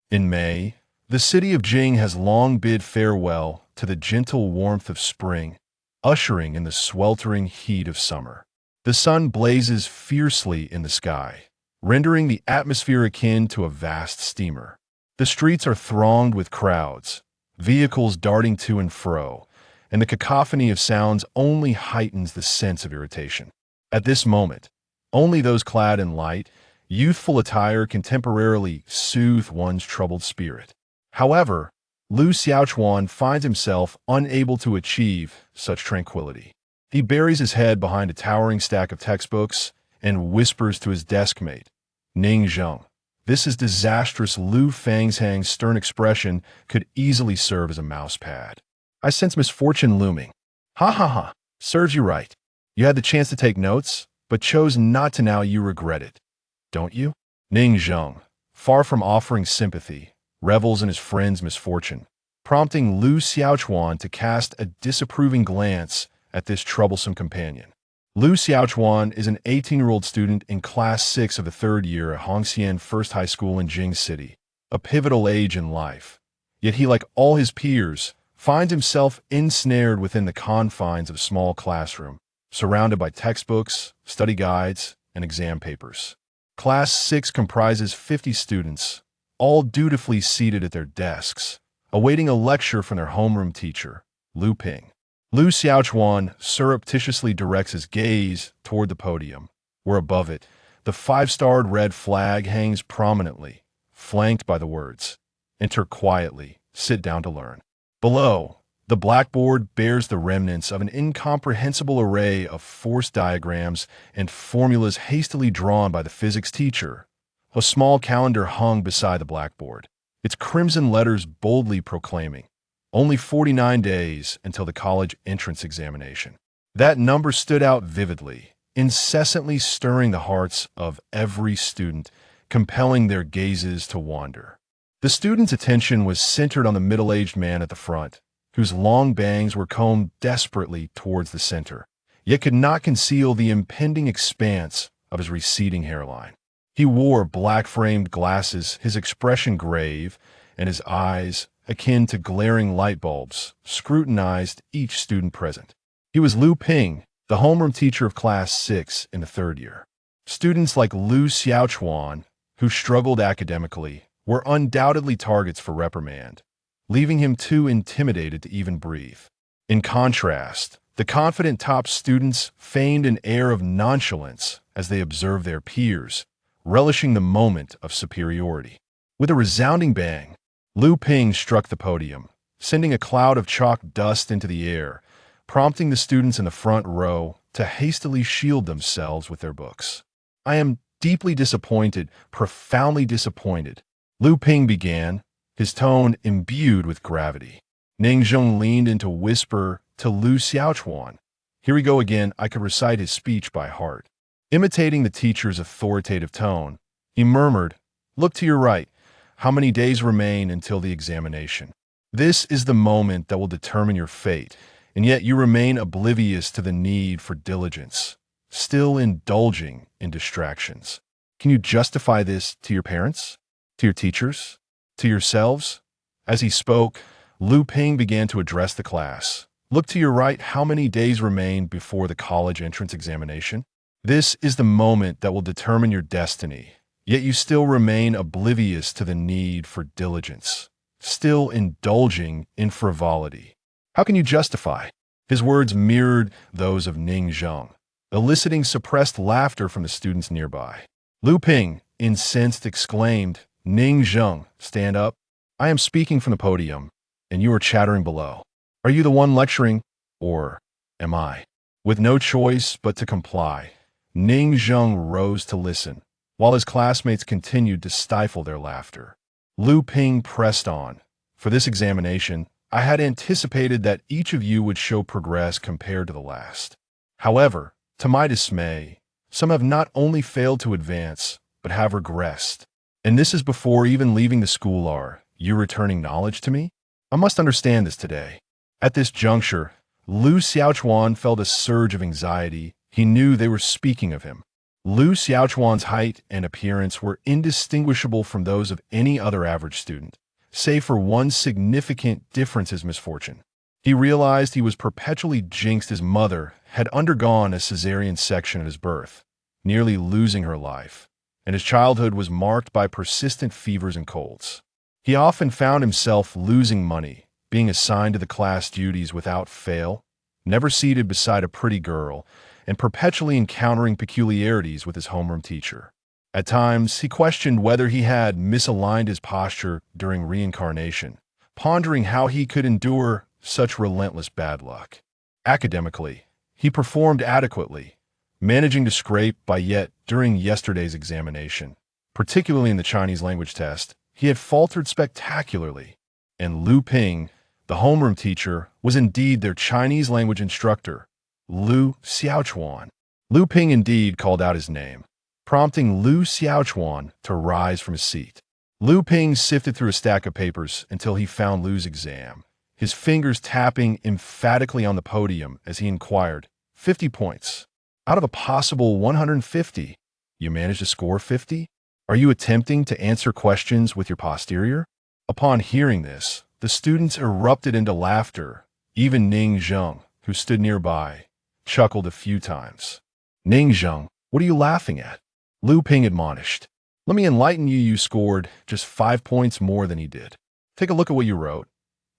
In May, the city of Jing has long bid farewell to the gentle warmth of spring, ushering in the sweltering heat of summer. The sun blazes fiercely in the sky, rendering the atmosphere akin to a vast steamer. The streets are thronged with crowds, vehicles darting to and fro, and the cacophony of sounds only heightens the sense of irritation. At this moment, only those clad in light, youthful attire can temporarily soothe one's troubled spirit. However, Lu Xiaochuan finds himself unable to achieve such tranquility. He buries his head behind a towering stack of textbooks and whispers to his desk mate, Ning Zheng. This is disastrous. Lu Fangshang's stern expression could easily serve as a mousepad. I sense misfortune looming. Ha ha ha. Serves you right. You had the chance to take notes, but chose not to. Now you regret it. Don't you? Ning Zheng, far from offering sympathy, revels in his friend's misfortune, prompting Lu Xiaochuan to cast a disapproving glance at this troublesome companion. Lu Xiaochuan is an 18-year-old student in Class 6 of the 3rd year at Hongxian First High School in Jing City, a pivotal age in life. Yet he, like all his peers, finds himself ensnared within the confines of a small classroom, surrounded by textbooks, study guides, and exam papers. Class 6 comprises 50 students, all dutifully seated at their desks, awaiting a lecture from their homeroom teacher, Lu Ping. Lu Xiaochuan surreptitiously directs his gaze toward the podium, where above it, the 5-starred red flag hangs prominently, flanked by the words, "Enter quietly, sit down to learn." Below, the blackboard bears the remnants of an incomprehensible array of force diagrams and formulas hastily drawn by the physics teacher. A small calendar hung beside the blackboard, its crimson letters boldly proclaiming, only 49 days until the college entrance examination. That number stood out vividly, incessantly stirring the hearts of every student, compelling their gazes to wander. The students' attention was centered on the middle-aged man at the front, whose long bangs were combed desperately towards the center, yet could not conceal the impending expanse of his receding hairline. He wore black-framed glasses, his expression grave, and his eyes, akin to glaring light bulbs, scrutinized each student present. He was Lu Ping, the homeroom teacher of Class 6 in the 3rd year. Students like Lu Xiaochuan, who struggled academically, were undoubtedly targets for reprimand, leaving him too intimidated to even breathe. In contrast, the confident top students feigned an air of nonchalance as they observed their peers, relishing the moment of superiority. With a resounding bang, Lu Ping struck the podium, sending a cloud of chalk dust into the air, prompting the students in the front row to hastily shield themselves with their books. "I am deeply disappointed, profoundly disappointed," Lu Ping began, his tone imbued with gravity. Ning Zheng leaned in to whisper to Lu Xiaochuan. Here we go again. I could recite his speech by heart. Imitating the teacher's authoritative tone, he murmured, "Look to your right. How many days remain until the examination? This is the moment that will determine your fate, and yet you remain oblivious to the need for diligence, still indulging in distractions. Can you justify this to your parents? To your teachers? To yourselves?" As he spoke, Lu Ping began to address the class. "Look to your right. How many days remain before the college entrance examination? This is the moment that will determine your destiny, yet you still remain oblivious to the need for diligence, still indulging in frivolity. How can you justify?" His words mirrored those of Ning Zheng, eliciting suppressed laughter from the students nearby. Lu Ping, incensed, exclaimed, "Ning Zheng, stand up. I am speaking from the podium, and you are chattering below. Are you the one lecturing, or am I?" With no choice but to comply, Ning Zheng rose to listen, while his classmates continued to stifle their laughter. Lu Ping pressed on. "For this examination, I had anticipated that each of you would show progress compared to the last. However, to my dismay, some have not only failed to advance, but have regressed. And this is before even leaving the school. Are you returning knowledge to me? I must understand this today." At this juncture, Lu Xiaochuan felt a surge of anxiety. He knew they were speaking of him. Lu Xiaochuan's height and appearance were indistinguishable from those of any other average student, save for one significant difference: his misfortune. He realized he was perpetually jinxed. His mother had undergone a cesarean section at his birth, nearly losing her life, and his childhood was marked by persistent fevers and colds. He often found himself losing money, being assigned to the class duties without fail, never seated beside a pretty girl, and perpetually encountering peculiarities with his homeroom teacher. At times, he questioned whether he had misaligned his posture during reincarnation, pondering how he could endure such relentless bad luck. Academically, he performed adequately, managing to scrape by, yet during yesterday's examination, particularly in the Chinese language test, he had faltered spectacularly. And Lu Ping, the homeroom teacher, was indeed their Chinese language instructor, Lu Xiaochuan. Lu Ping indeed called out his name, prompting Lu Xiaochuan to rise from his seat. Lu Ping sifted through a stack of papers until he found Lu's exam, his fingers tapping emphatically on the podium as he inquired, 50 points. Out of a possible 150, you managed to score 50? Are you attempting to answer questions with your posterior? Upon hearing this, the students erupted into laughter. Even Ning Zheng, who stood nearby, chuckled a few times. Ning Zheng, what are you laughing at? Lu Ping admonished. Let me enlighten you. You scored just 5 points more than he did. Take a look at what you wrote.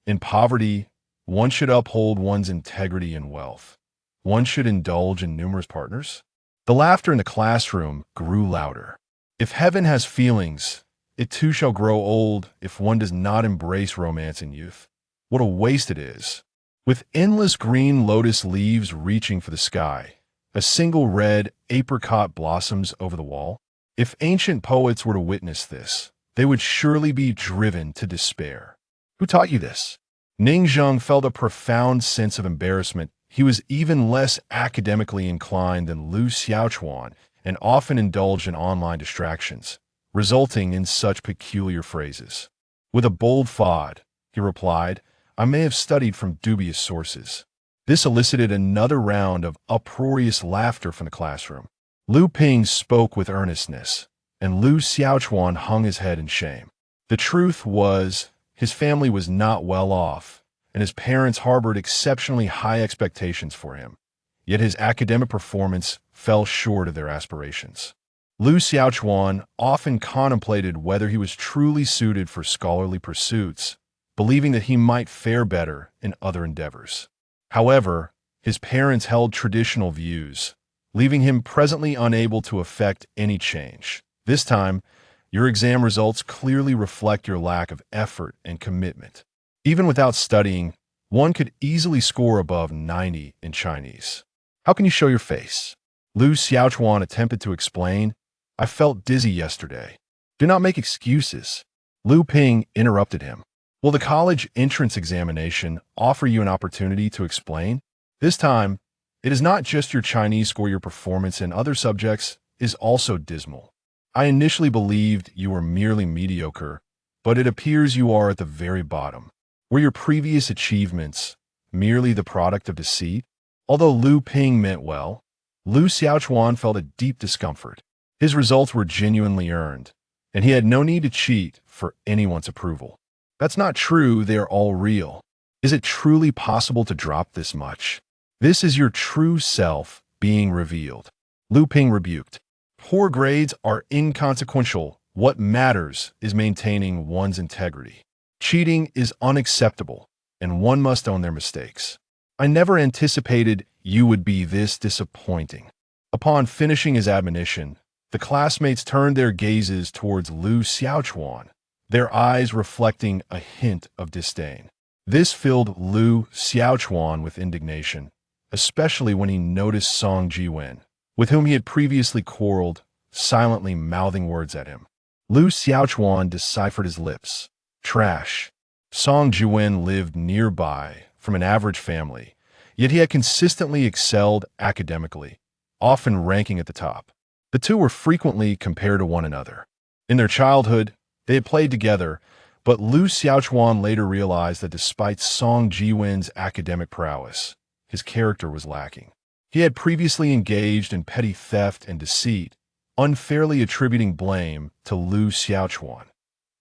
In poverty, one should uphold one's integrity and wealth. One should indulge in numerous partners. The laughter in the classroom grew louder. If heaven has feelings, it too shall grow old if one does not embrace romance in youth. What a waste it is. With endless green lotus leaves reaching for the sky, a single red apricot blossoms over the wall. If ancient poets were to witness this, they would surely be driven to despair. Who taught you this? Ning Zheng felt a profound sense of embarrassment. He was even less academically inclined than Lu Xiaochuan and often indulged in online distractions, resulting in such peculiar phrases. With a bold fod, he replied, I may have studied from dubious sources. This elicited another round of uproarious laughter from the classroom. Lu Ping spoke with earnestness, and Lu Xiaochuan hung his head in shame. The truth was, his family was not well off, and his parents harbored exceptionally high expectations for him. Yet his academic performance fell short of their aspirations. Lu Xiaochuan often contemplated whether he was truly suited for scholarly pursuits, believing that he might fare better in other endeavors. However, his parents held traditional views, leaving him presently unable to effect any change. This time, your exam results clearly reflect your lack of effort and commitment. Even without studying, one could easily score above 90 in Chinese. How can you show your face? Lu Xiaochuan attempted to explain. I felt dizzy yesterday. Do not make excuses. Lu Ping interrupted him. Will the college entrance examination offer you an opportunity to explain? This time, it is not just your Chinese score. Your performance in other subjects is also dismal. I initially believed you were merely mediocre, but it appears you are at the very bottom. Were your previous achievements merely the product of deceit? Although Lu Ping meant well, Lu Xiaochuan felt a deep discomfort. His results were genuinely earned, and he had no need to cheat for anyone's approval. That's not true. They are all real. Is it truly possible to drop this much? This is your true self being revealed. Lu Ping rebuked. Poor grades are inconsequential. What matters is maintaining one's integrity. Cheating is unacceptable, and one must own their mistakes. I never anticipated you would be this disappointing. Upon finishing his admonition, the classmates turned their gazes towards Lu Xiaochuan, their eyes reflecting a hint of disdain. This filled Lu Xiaochuan with indignation, especially when he noticed Song Jiwen, with whom he had previously quarreled, silently mouthing words at him. Lu Xiaochuan deciphered his lips. Trash. Song Jiwen lived nearby from an average family, yet he had consistently excelled academically, often ranking at the top. The two were frequently compared to one another. In their childhood, they had played together, but Lu Xiaochuan later realized that despite Song Jiwen's academic prowess, his character was lacking. He had previously engaged in petty theft and deceit, unfairly attributing blame to Lu Xiaochuan.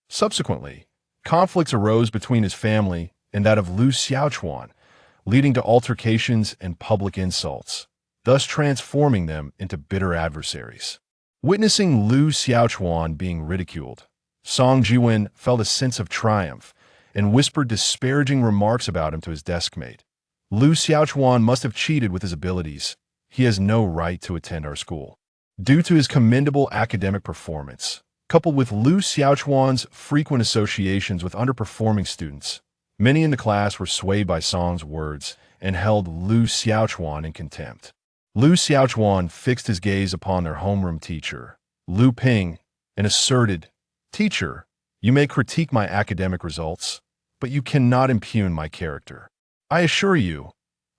Subsequently, conflicts arose between his family and that of Lu Xiaochuan, leading to altercations and public insults, thus transforming them into bitter adversaries. Witnessing Lu Xiaochuan being ridiculed, Song Jiwen felt a sense of triumph and whispered disparaging remarks about him to his deskmate. Lu Xiaochuan must have cheated with his abilities. He has no right to attend our school. Due to his commendable academic performance, coupled with Lu Xiaochuan's frequent associations with underperforming students, many in the class were swayed by Song's words and held Lu Xiaochuan in contempt. Lu Xiaochuan fixed his gaze upon their homeroom teacher, Lu Ping, and asserted, "Teacher, you may critique my academic results, but you cannot impugn my character. I assure you,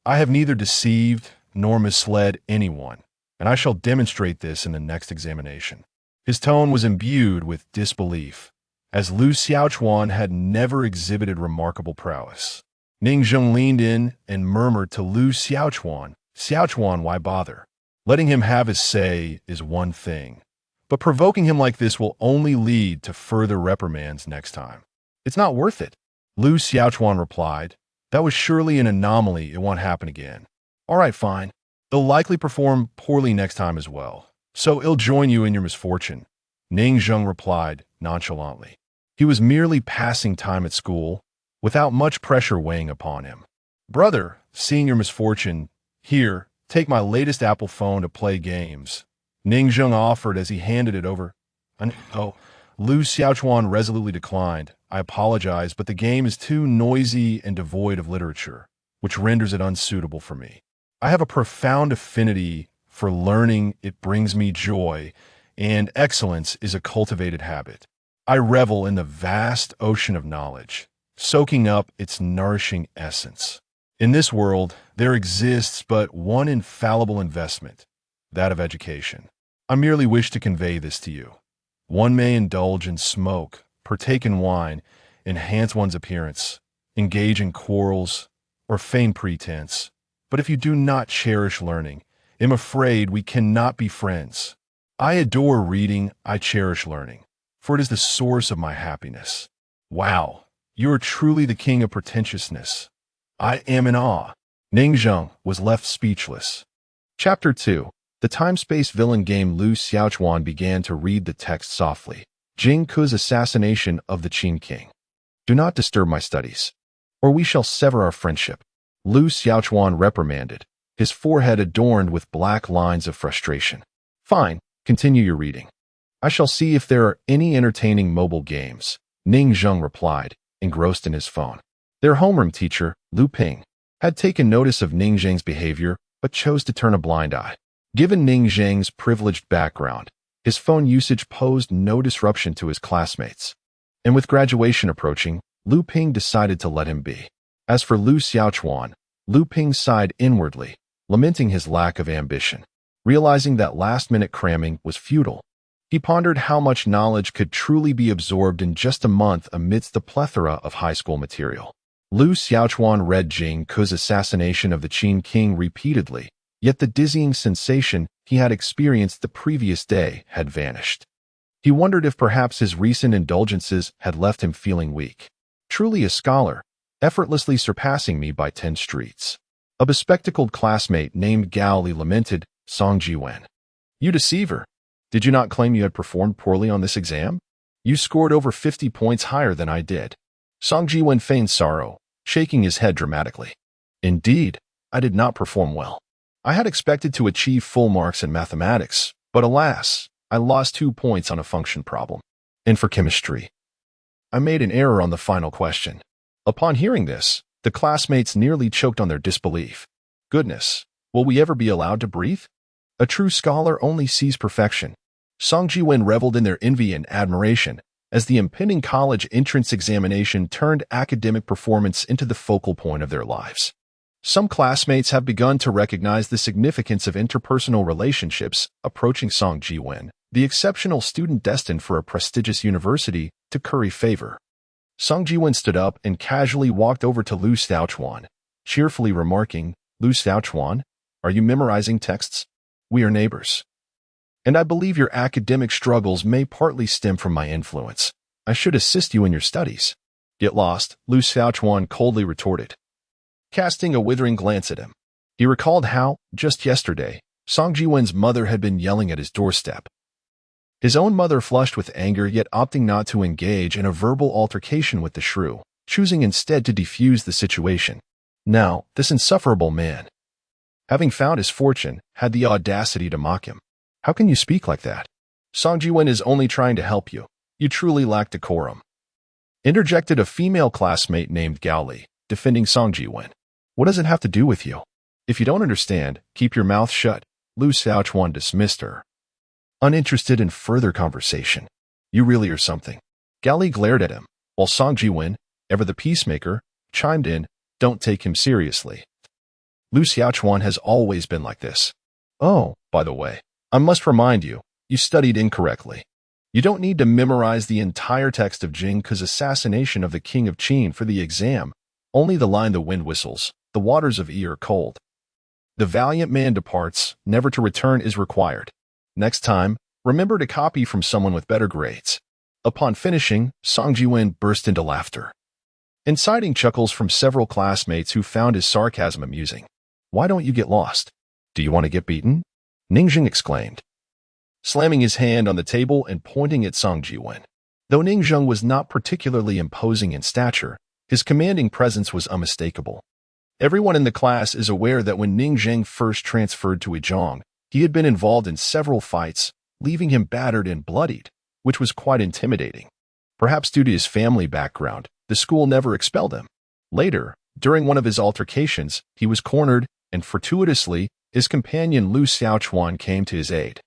I have neither deceived nor misled anyone, and I shall demonstrate this in the next examination." His tone was imbued with disbelief, as Lu Xiaochuan had never exhibited remarkable prowess. Ning Zheng leaned in and murmured to Lu Xiaochuan, "Xiaochuan, why bother? Letting him have his say is one thing, but provoking him like this will only lead to further reprimands next time. It's not worth it." Lu Xiaochuan replied, "That was surely an anomaly. It won't happen again." "All right, fine. They'll likely perform poorly next time as well, so he'll join you in your misfortune," Ning Zheng replied nonchalantly. He was merely passing time at school, without much pressure weighing upon him. "Brother, seeing your misfortune, here, take my latest Apple phone to play games," Ning Zheng offered as he handed it over. "Oh," Lu Xiaochuan resolutely declined. "I apologize, but the game is too noisy and devoid of literature, which renders it unsuitable for me. I have a profound affinity for learning. It brings me joy, and excellence is a cultivated habit. I revel in the vast ocean of knowledge, soaking up its nourishing essence. In this world, there exists but one infallible investment, that of education. I merely wish to convey this to you. One may indulge in smoke, partake in wine, enhance one's appearance, engage in quarrels, or feign pretense. But if you do not cherish learning, I'm afraid we cannot be friends. I adore reading, I cherish learning, for it is the source of my happiness." Wow, you are truly the king of pretentiousness. I am in awe. Ning Zheng was left speechless. Chapter 2. The time-space villain game. Lu Xiaochuan began to read the text softly. Jing Ke's assassination of the Qin king. "Do not disturb my studies, or we shall sever our friendship," Lu Xiaochuan reprimanded, his forehead adorned with black lines of frustration. "Fine, continue your reading. I shall see if there are any entertaining mobile games," Ning Zheng replied, engrossed in his phone. Their homeroom teacher, Lu Ping, had taken notice of Ning Zheng's behavior, but chose to turn a blind eye. Given Ning Zheng's privileged background, his phone usage posed no disruption to his classmates. And with graduation approaching, Lu Ping decided to let him be. As for Lu Xiaochuan, Lu Ping sighed inwardly, lamenting his lack of ambition. Realizing that last-minute cramming was futile, he pondered how much knowledge could truly be absorbed in just a month amidst the plethora of high school material. Lu Xiaochuan read Jing Ke's assassination of the Qin king repeatedly, yet the dizzying sensation he had experienced the previous day had vanished. He wondered if perhaps his recent indulgences had left him feeling weak. "Truly a scholar, effortlessly surpassing me by 10 streets." A bespectacled classmate named Gao Li lamented, "Song Jiwen, you deceiver. Did you not claim you had performed poorly on this exam? You scored over 50 points higher than I did." Song Jiwen feigned sorrow, shaking his head dramatically. "Indeed, I did not perform well. I had expected to achieve full marks in mathematics, but alas, I lost 2 points on a function problem. And for chemistry, I made an error on the final question." Upon hearing this, the classmates nearly choked on their disbelief. Goodness, will we ever be allowed to breathe? A true scholar only sees perfection. Song Jiwen reveled in their envy and admiration as the impending college entrance examination turned academic performance into the focal point of their lives. Some classmates have begun to recognize the significance of interpersonal relationships approaching Song Jiwen, the exceptional student destined for a prestigious university, to curry favor. Song Jiwen stood up and casually walked over to Lu Xiaochuan, cheerfully remarking, "Lu Xiaochuan, are you memorizing texts? We are neighbors." And I believe your academic struggles may partly stem from my influence. I should assist you in your studies. Get lost, Lu Xiaochuan coldly retorted, casting a withering glance at him. He recalled how, just yesterday, Song Jiwen's mother had been yelling at his doorstep. His own mother flushed with anger, yet opting not to engage in a verbal altercation with the shrew, choosing instead to defuse the situation. Now, this insufferable man, having found his fortune, had the audacity to mock him. How can you speak like that? Song Jiwen is only trying to help you. You truly lack decorum. Interjected a female classmate named Gao Li, defending Song Jiwen. What does it have to do with you? If you don't understand, keep your mouth shut, Lu Xiaochuan dismissed her, uninterested in further conversation. You really are something. Gao Li glared at him, while Song Jiwen, ever the peacemaker, chimed in, don't take him seriously. Lu Xiaochuan has always been like this. Oh, by the way, I must remind you, you studied incorrectly. You don't need to memorize the entire text of Jing Ke's assassination of the king of Qin for the exam, only the line the wind whistles, the waters of Yi are cold. The valiant man departs, never to return is required. Next time, remember to copy from someone with better grades. Upon finishing, Song Jiwen burst into laughter, inciting chuckles from several classmates who found his sarcasm amusing. Why don't you get lost? Do you want to get beaten? Ningjing exclaimed, slamming his hand on the table and pointing at Song Jiwen. Though Ningjing was not particularly imposing in stature, his commanding presence was unmistakable. Everyone in the class is aware that when Ningjing first transferred to Yizhong, he had been involved in several fights, leaving him battered and bloodied, which was quite intimidating. Perhaps due to his family background, the school never expelled him. Later, during one of his altercations, he was cornered, and fortuitously, his companion Lu Xiaochuan came to his aid.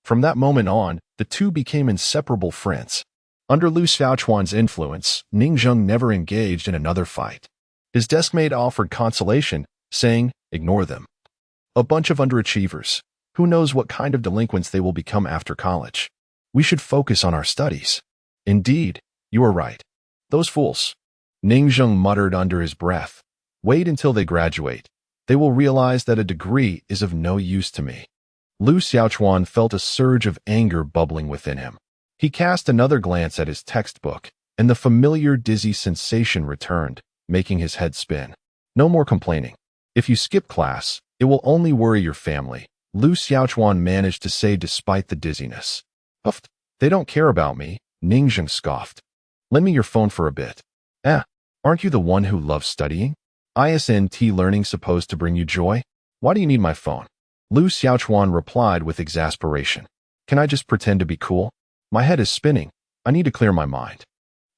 From that moment on, the two became inseparable friends. Under Lu Xiaochuan's influence, Ningjing never engaged in another fight. His deskmate offered consolation, saying, ignore them. A bunch of underachievers. Who knows what kind of delinquents they will become after college? We should focus on our studies. Indeed, you are right. Those fools. Ningjing muttered under his breath. Wait until they graduate. They will realize that a degree is of no use to me. Lu Xiaochuan felt a surge of anger bubbling within him. He cast another glance at his textbook, and the familiar dizzy sensation returned, making his head spin. No more complaining. If you skip class, it will only worry your family, Lu Xiaochuan managed to say despite the dizziness. Huffed. They don't care about me, Ningjing scoffed. Lend me your phone for a bit. Aren't you the one who loves studying? Isn't learning supposed to bring you joy? Why do you need my phone? Lu Xiaochuan replied with exasperation. Can I just pretend to be cool? My head is spinning. I need to clear my mind.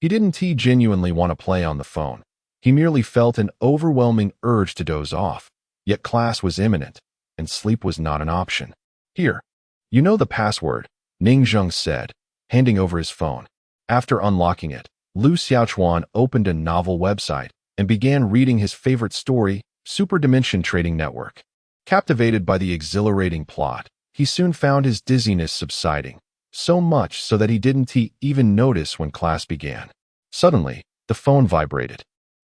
He didn't genuinely want to play on the phone. He merely felt an overwhelming urge to doze off. Yet class was imminent, and sleep was not an option. Here. You know the password, Ningjing said, handing over his phone. After unlocking it, Lu Xiaochuan opened a novel website and began reading his favorite story, Super Dimension Trading Network. Captivated by the exhilarating plot, he soon found his dizziness subsiding, so much so that he didn't even notice when class began. Suddenly, the phone vibrated,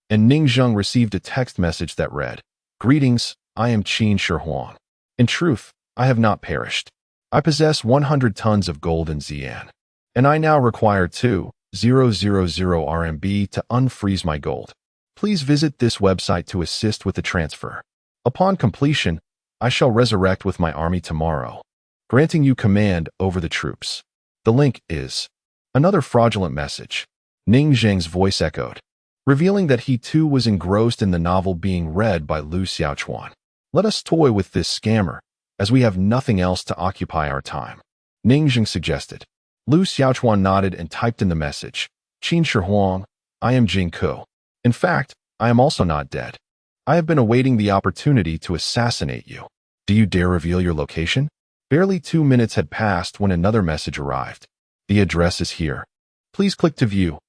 and Ningjing received a text message that read, Greetings, I am Qin Shi Huang. In truth, I have not perished. I possess 100 tons of gold in Xi'an, and I now require 2,000 RMB to unfreeze my gold. Please visit this website to assist with the transfer. Upon completion, I shall resurrect with my army tomorrow, granting you command over the troops. The link is another fraudulent message. Ningjing's voice echoed, revealing that he too was engrossed in the novel being read by Lu Xiaochuan. Let us toy with this scammer, as we have nothing else to occupy our time, Ningjing suggested. Lu Xiaochuan nodded and typed in the message, Qin Shi Huang, I am Jing Ke. In fact, I am also not dead. I have been awaiting the opportunity to assassinate you. Do you dare reveal your location? Barely 2 minutes had passed when another message arrived. The address is here. Please click to view.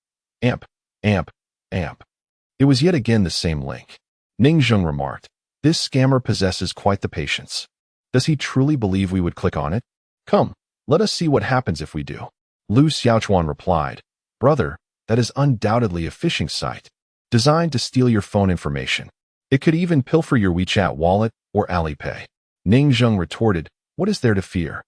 Amp. It was yet again the same link. Ningjing remarked, this scammer possesses quite the patience. Does he truly believe we would click on it? Come, let us see what happens if we do. Lu Xiaochuan replied, Brother, that is undoubtedly a phishing site, designed to steal your phone information. It could even pilfer your WeChat wallet or Alipay. Ningjing retorted, what is there to fear?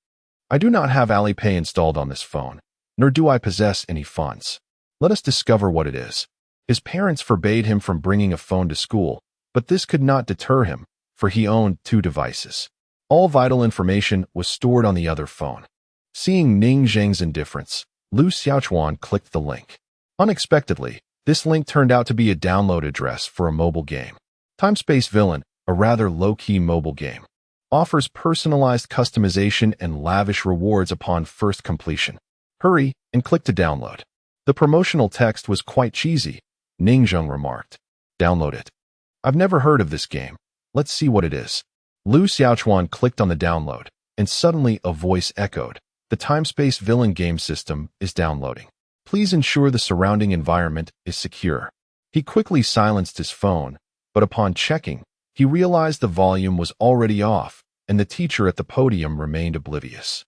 I do not have Alipay installed on this phone, nor do I possess any funds. Let us discover what it is. His parents forbade him from bringing a phone to school, but this could not deter him, for he owned 2 devices. All vital information was stored on the other phone. Seeing Ning Zheng's indifference, Lu Xiaochuan clicked the link. Unexpectedly, this link turned out to be a download address for a mobile game. Timespace Villain, a rather low-key mobile game, offers personalized customization and lavish rewards upon first completion. Hurry and click to download. The promotional text was quite cheesy, Ning Zheng remarked. Download it. I've never heard of this game. Let's see what it is. Lu Xiaochuan clicked on the download, and suddenly a voice echoed. The Timespace Villain game system is downloading. Please ensure the surrounding environment is secure. He quickly silenced his phone, but upon checking, he realized the volume was already off, and the teacher at the podium remained oblivious.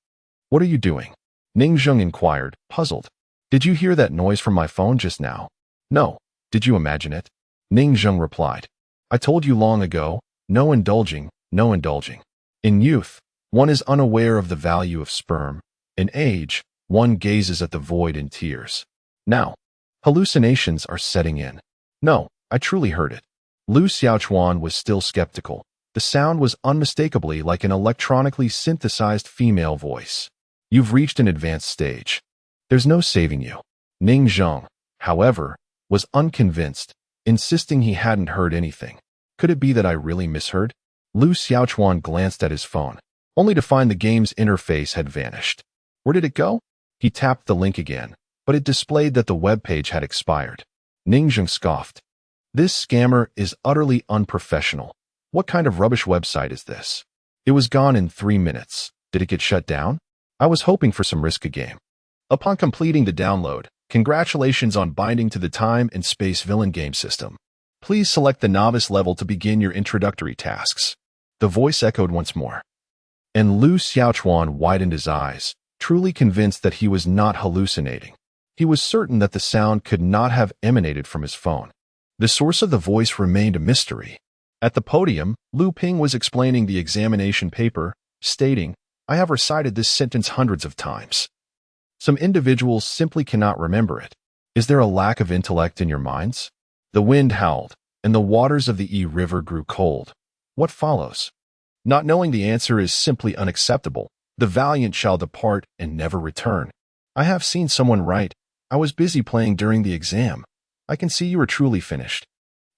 What are you doing? Ning Zheng inquired, puzzled. Did you hear that noise from my phone just now? No. Did you imagine it? Ning Zheng replied. I told you long ago, no indulging, no indulging. In youth, one is unaware of the value of sperm. In age, one gazes at the void in tears. Now, hallucinations are setting in. No, I truly heard it. Lu Xiaochuan was still skeptical. The sound was unmistakably like an electronically synthesized female voice. You've reached an advanced stage. There's no saving you. Ning Zheng, however, was unconvinced, insisting he hadn't heard anything. Could it be that I really misheard? Lu Xiaochuan glanced at his phone, only to find the game's interface had vanished. Where did it go? He tapped the link again, but it displayed that the web page had expired. Ning Zheng scoffed. This scammer is utterly unprofessional. What kind of rubbish website is this? It was gone in 3 minutes. Did it get shut down? I was hoping for some risky game. Upon completing the download, congratulations on binding to the Time and Space Villain game system. Please select the novice level to begin your introductory tasks. The voice echoed once more. And Lu Xiaochuan widened his eyes, truly convinced that he was not hallucinating. He was certain that the sound could not have emanated from his phone. The source of the voice remained a mystery. At the podium, Lu Ping was explaining the examination paper, stating, I have recited this sentence hundreds of times. Some individuals simply cannot remember it. Is there a lack of intellect in your minds? The wind howled, and the waters of the River grew cold. What follows? Not knowing the answer is simply unacceptable. The valiant shall depart and never return. I have seen someone write, I was busy playing during the exam. I can see you are truly finished.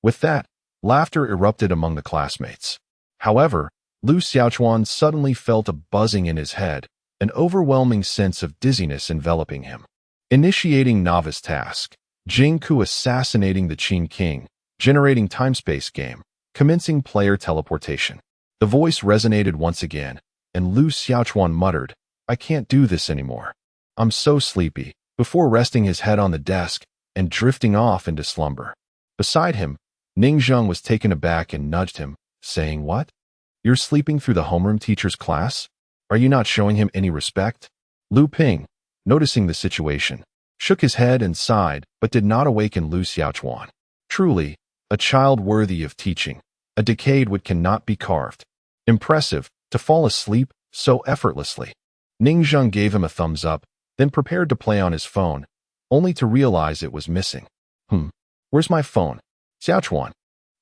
With that, laughter erupted among the classmates. However, Lu Xiaochuan suddenly felt a buzzing in his head, an overwhelming sense of dizziness enveloping him. Initiating novice task. Jingku assassinating the Qin King, generating timespace game, commencing player teleportation. The voice resonated once again, and Lu Xiaochuan muttered, I can't do this anymore. I'm so sleepy, before resting his head on the desk and drifting off into slumber. Beside him, Ning Zheng was taken aback and nudged him, saying, What? You're sleeping through the homeroom teacher's class? Are you not showing him any respect? Lu Ping, noticing the situation, shook his head and sighed, but did not awaken Lu Xiaochuan. Truly, a child worthy of teaching, a decade which cannot be carved. Impressive, to fall asleep so effortlessly. Ning Zheng gave him a thumbs up, then prepared to play on his phone, only to realize it was missing. Where's my phone? Xiaochuan,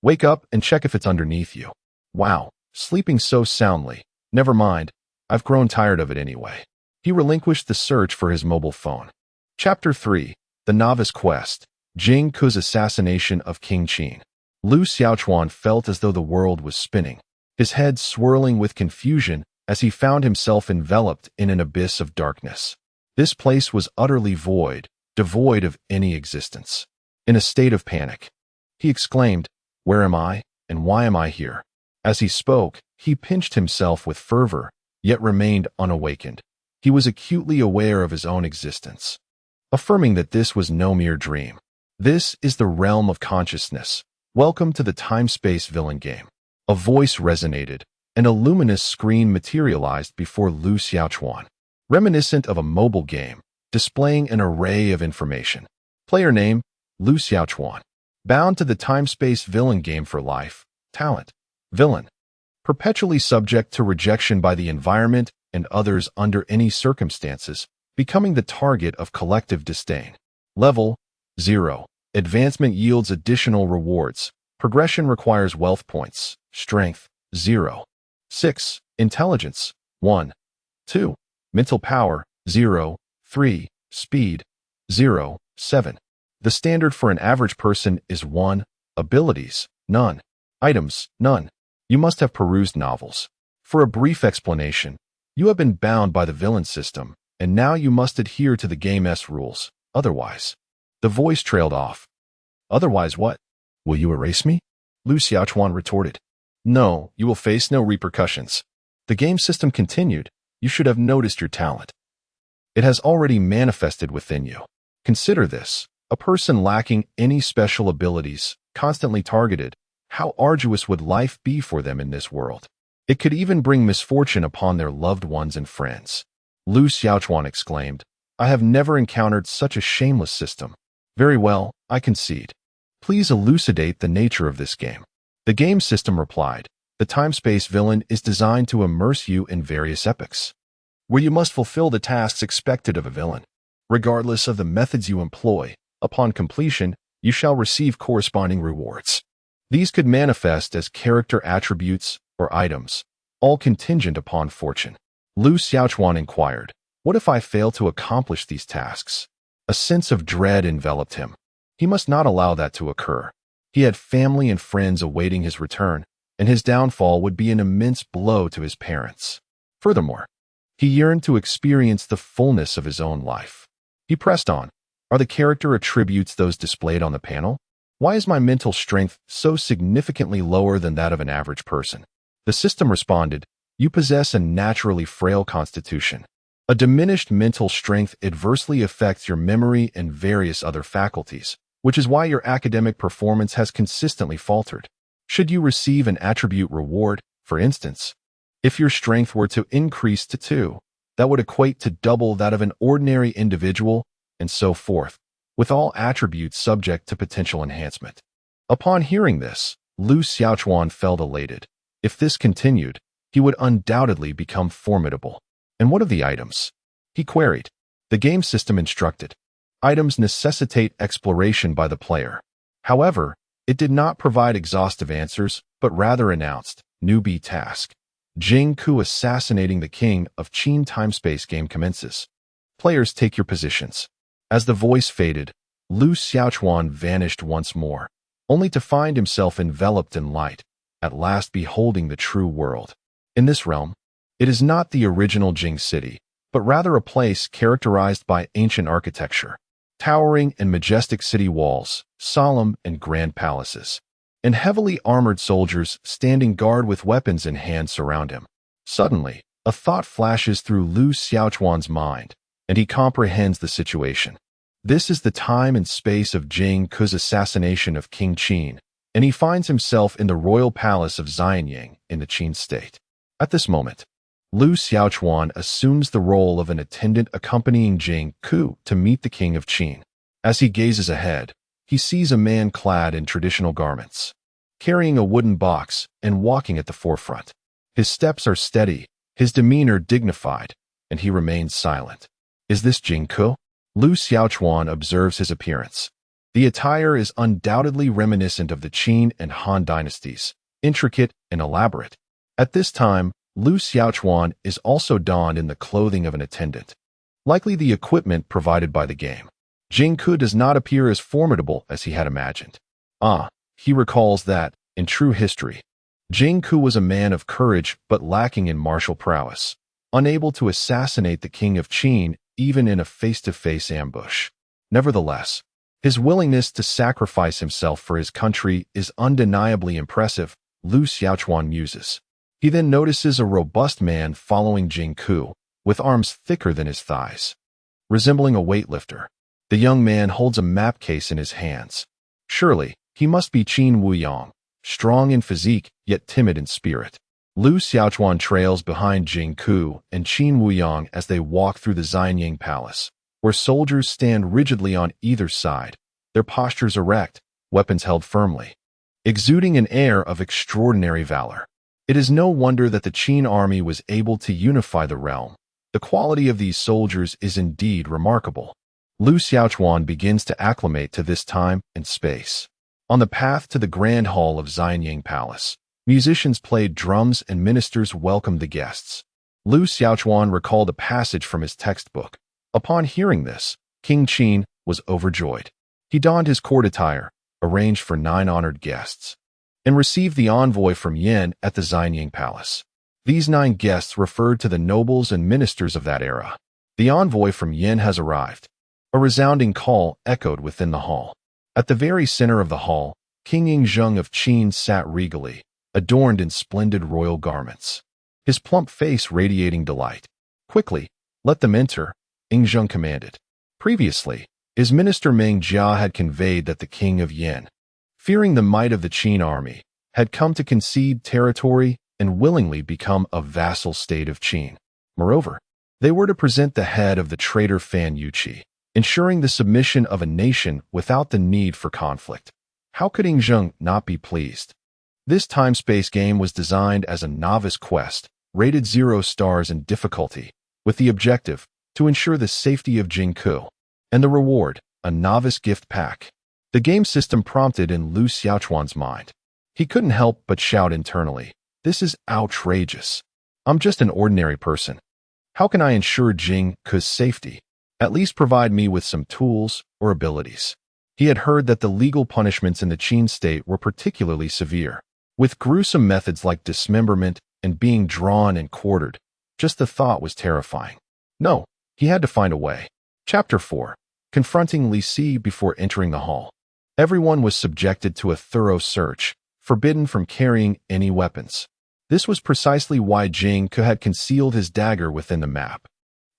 wake up and check if it's underneath you. Wow, sleeping so soundly. Never mind, I've grown tired of it anyway. He relinquished the search for his mobile phone. Chapter 3. The Novice Quest. Jing Ku's Assassination of King Qin. Lu Xiaochuan felt as though the world was spinning, his head swirling with confusion as he found himself enveloped in an abyss of darkness. This place was utterly void, devoid of any existence. In a state of panic, he exclaimed, Where am I, and why am I here? As he spoke, he pinched himself with fervor, yet remained unawakened. He was acutely aware of his own existence, affirming that this was no mere dream. This is the realm of consciousness. Welcome to the Time-Space Villain game. A voice resonated, and a luminous screen materialized before Lu Xiaochuan, reminiscent of a mobile game, displaying an array of information. Player name, Lu Xiaochuan. Bound to the Time-Space Villain game for life. Talent, villain. Perpetually subject to rejection by the environment and others under any circumstances, becoming the target of collective disdain. Level 0. Advancement yields additional rewards. Progression requires wealth points. Strength 0. 6. Intelligence 1. 2. Mental power 0. 3. Speed 0. 7. The standard for an average person is 1. Abilities none. Items none. You must have perused novels. For a brief explanation, you have been bound by the villain system, and now you must adhere to the game's rules. Otherwise, the voice trailed off. Otherwise what? Will you erase me? Lu Xiaochuan retorted. No, you will face no repercussions. The game system continued. You should have noticed your talent. It has already manifested within you. Consider this. A person lacking any special abilities, constantly targeted. How arduous would life be for them in this world? It could even bring misfortune upon their loved ones and friends. Lu Xiaochuan exclaimed, I have never encountered such a shameless system. Very well, I concede. Please elucidate the nature of this game. The game system replied, the time-space villain is designed to immerse you in various epochs, where you must fulfill the tasks expected of a villain. Regardless of the methods you employ, upon completion, you shall receive corresponding rewards. These could manifest as character attributes or items, all contingent upon fortune. Lu Xiaochuan inquired, what if I fail to accomplish these tasks? A sense of dread enveloped him. He must not allow that to occur. He had family and friends awaiting his return, and his downfall would be an immense blow to his parents. Furthermore, he yearned to experience the fullness of his own life. He pressed on. Are the character attributes those displayed on the panel? Why is my mental strength so significantly lower than that of an average person? The system responded, you possess a naturally frail constitution. A diminished mental strength adversely affects your memory and various other faculties, which is why your academic performance has consistently faltered. Should you receive an attribute reward, for instance, if your strength were to increase to 2, that would equate to double that of an ordinary individual, and so forth, with all attributes subject to potential enhancement. Upon hearing this, Lu Xiaochuan felt elated. If this continued, he would undoubtedly become formidable. And what of the items? He queried. The game system instructed. Items necessitate exploration by the player. However, it did not provide exhaustive answers, but rather announced, newbie task. Jing Ku assassinating the king of Qin time-space game commences. Players take your positions. As the voice faded, Lu Xiaochuan vanished once more, only to find himself enveloped in light, at last beholding the true world. In this realm, it is not the original Jing city, but rather a place characterized by ancient architecture, towering and majestic city walls, solemn and grand palaces, and heavily armored soldiers standing guard with weapons in hand surround him. Suddenly, a thought flashes through Lu Xiaochuan's mind, and he comprehends the situation. This is the time and space of Jing Ku's assassination of King Qin, and he finds himself in the royal palace of Xianyang in the Qin state. At this moment, Lu Xiaochuan assumes the role of an attendant accompanying Jing Ku to meet the king of Qin. As he gazes ahead, he sees a man clad in traditional garments, carrying a wooden box and walking at the forefront. His steps are steady, his demeanor dignified, and he remains silent. Is this Jing Ku? Lu Xiaochuan observes his appearance. The attire is undoubtedly reminiscent of the Qin and Han dynasties, intricate and elaborate. At this time, Lu Xiaochuan is also donned in the clothing of an attendant, likely the equipment provided by the game. Jing Ku does not appear as formidable as he had imagined. He recalls that, in true history, Jing Ku was a man of courage but lacking in martial prowess, unable to assassinate the king of Qin even in a face-to-face ambush. Nevertheless, his willingness to sacrifice himself for his country is undeniably impressive, Lu Xiaochuan muses. He then notices a robust man following Jing Ku, with arms thicker than his thighs. Resembling a weightlifter, the young man holds a map case in his hands. Surely, he must be Qin Wuyang, strong in physique, yet timid in spirit. Lu Xiaochuan trails behind Jing Ku and Qin Wuyang as they walk through the Xianyang Palace, where soldiers stand rigidly on either side, their postures erect, weapons held firmly, exuding an air of extraordinary valor. It is no wonder that the Qin army was able to unify the realm. The quality of these soldiers is indeed remarkable. Lu Xiaochuan begins to acclimate to this time and space. On the path to the grand hall of Xianyang Palace, musicians played drums and ministers welcomed the guests. Lu Xiaochuan recalled a passage from his textbook. Upon hearing this, King Qin was overjoyed. He donned his court attire, arranged for 9 honored guests, and received the envoy from Yin at the Xianyang Palace. These 9 guests referred to the nobles and ministers of that era. The envoy from Yin has arrived. A resounding call echoed within the hall. At the very center of the hall, King Yingzheng of Qin sat regally, adorned in splendid royal garments, his plump face radiating delight. "Quickly, let them enter," Yingzheng commanded. Previously, his minister Meng Jia had conveyed that the king of Yin, fearing the might of the Qin army, had come to concede territory and willingly become a vassal state of Qin. Moreover, they were to present the head of the traitor Fan Yuqi, ensuring the submission of a nation without the need for conflict. How could Yingzheng not be pleased? This time-space game was designed as a novice quest, rated 0 stars in difficulty, with the objective to ensure the safety of Jingku, and the reward, a novice gift pack. The game system prompted in Lu Xiaochuan's mind. He couldn't help but shout internally, "This is outrageous. I'm just an ordinary person. How can I ensure Jingku's safety? At least provide me with some tools or abilities." He had heard that the legal punishments in the Qin state were particularly severe, with gruesome methods like dismemberment and being drawn and quartered. Just the thought was terrifying. No, he had to find a way. Chapter 4. Confronting Li Si before entering the hall. Everyone was subjected to a thorough search, forbidden from carrying any weapons. This was precisely why Jingku had concealed his dagger within the map.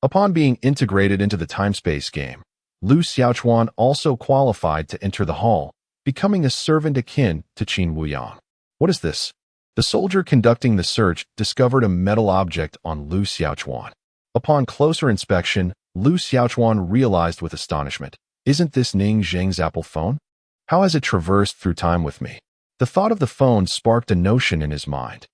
Upon being integrated into the time-space game, Lu Xiaochuan also qualified to enter the hall, becoming a servant akin to Qin Wuyang. What is this? The soldier conducting the search discovered a metal object on Lu Xiaochuan. Upon closer inspection, Lu Xiaochuan realized with astonishment, "Isn't this Ning Zheng's Apple phone? How has it traversed through time with me?" The thought of the phone sparked a notion in his mind.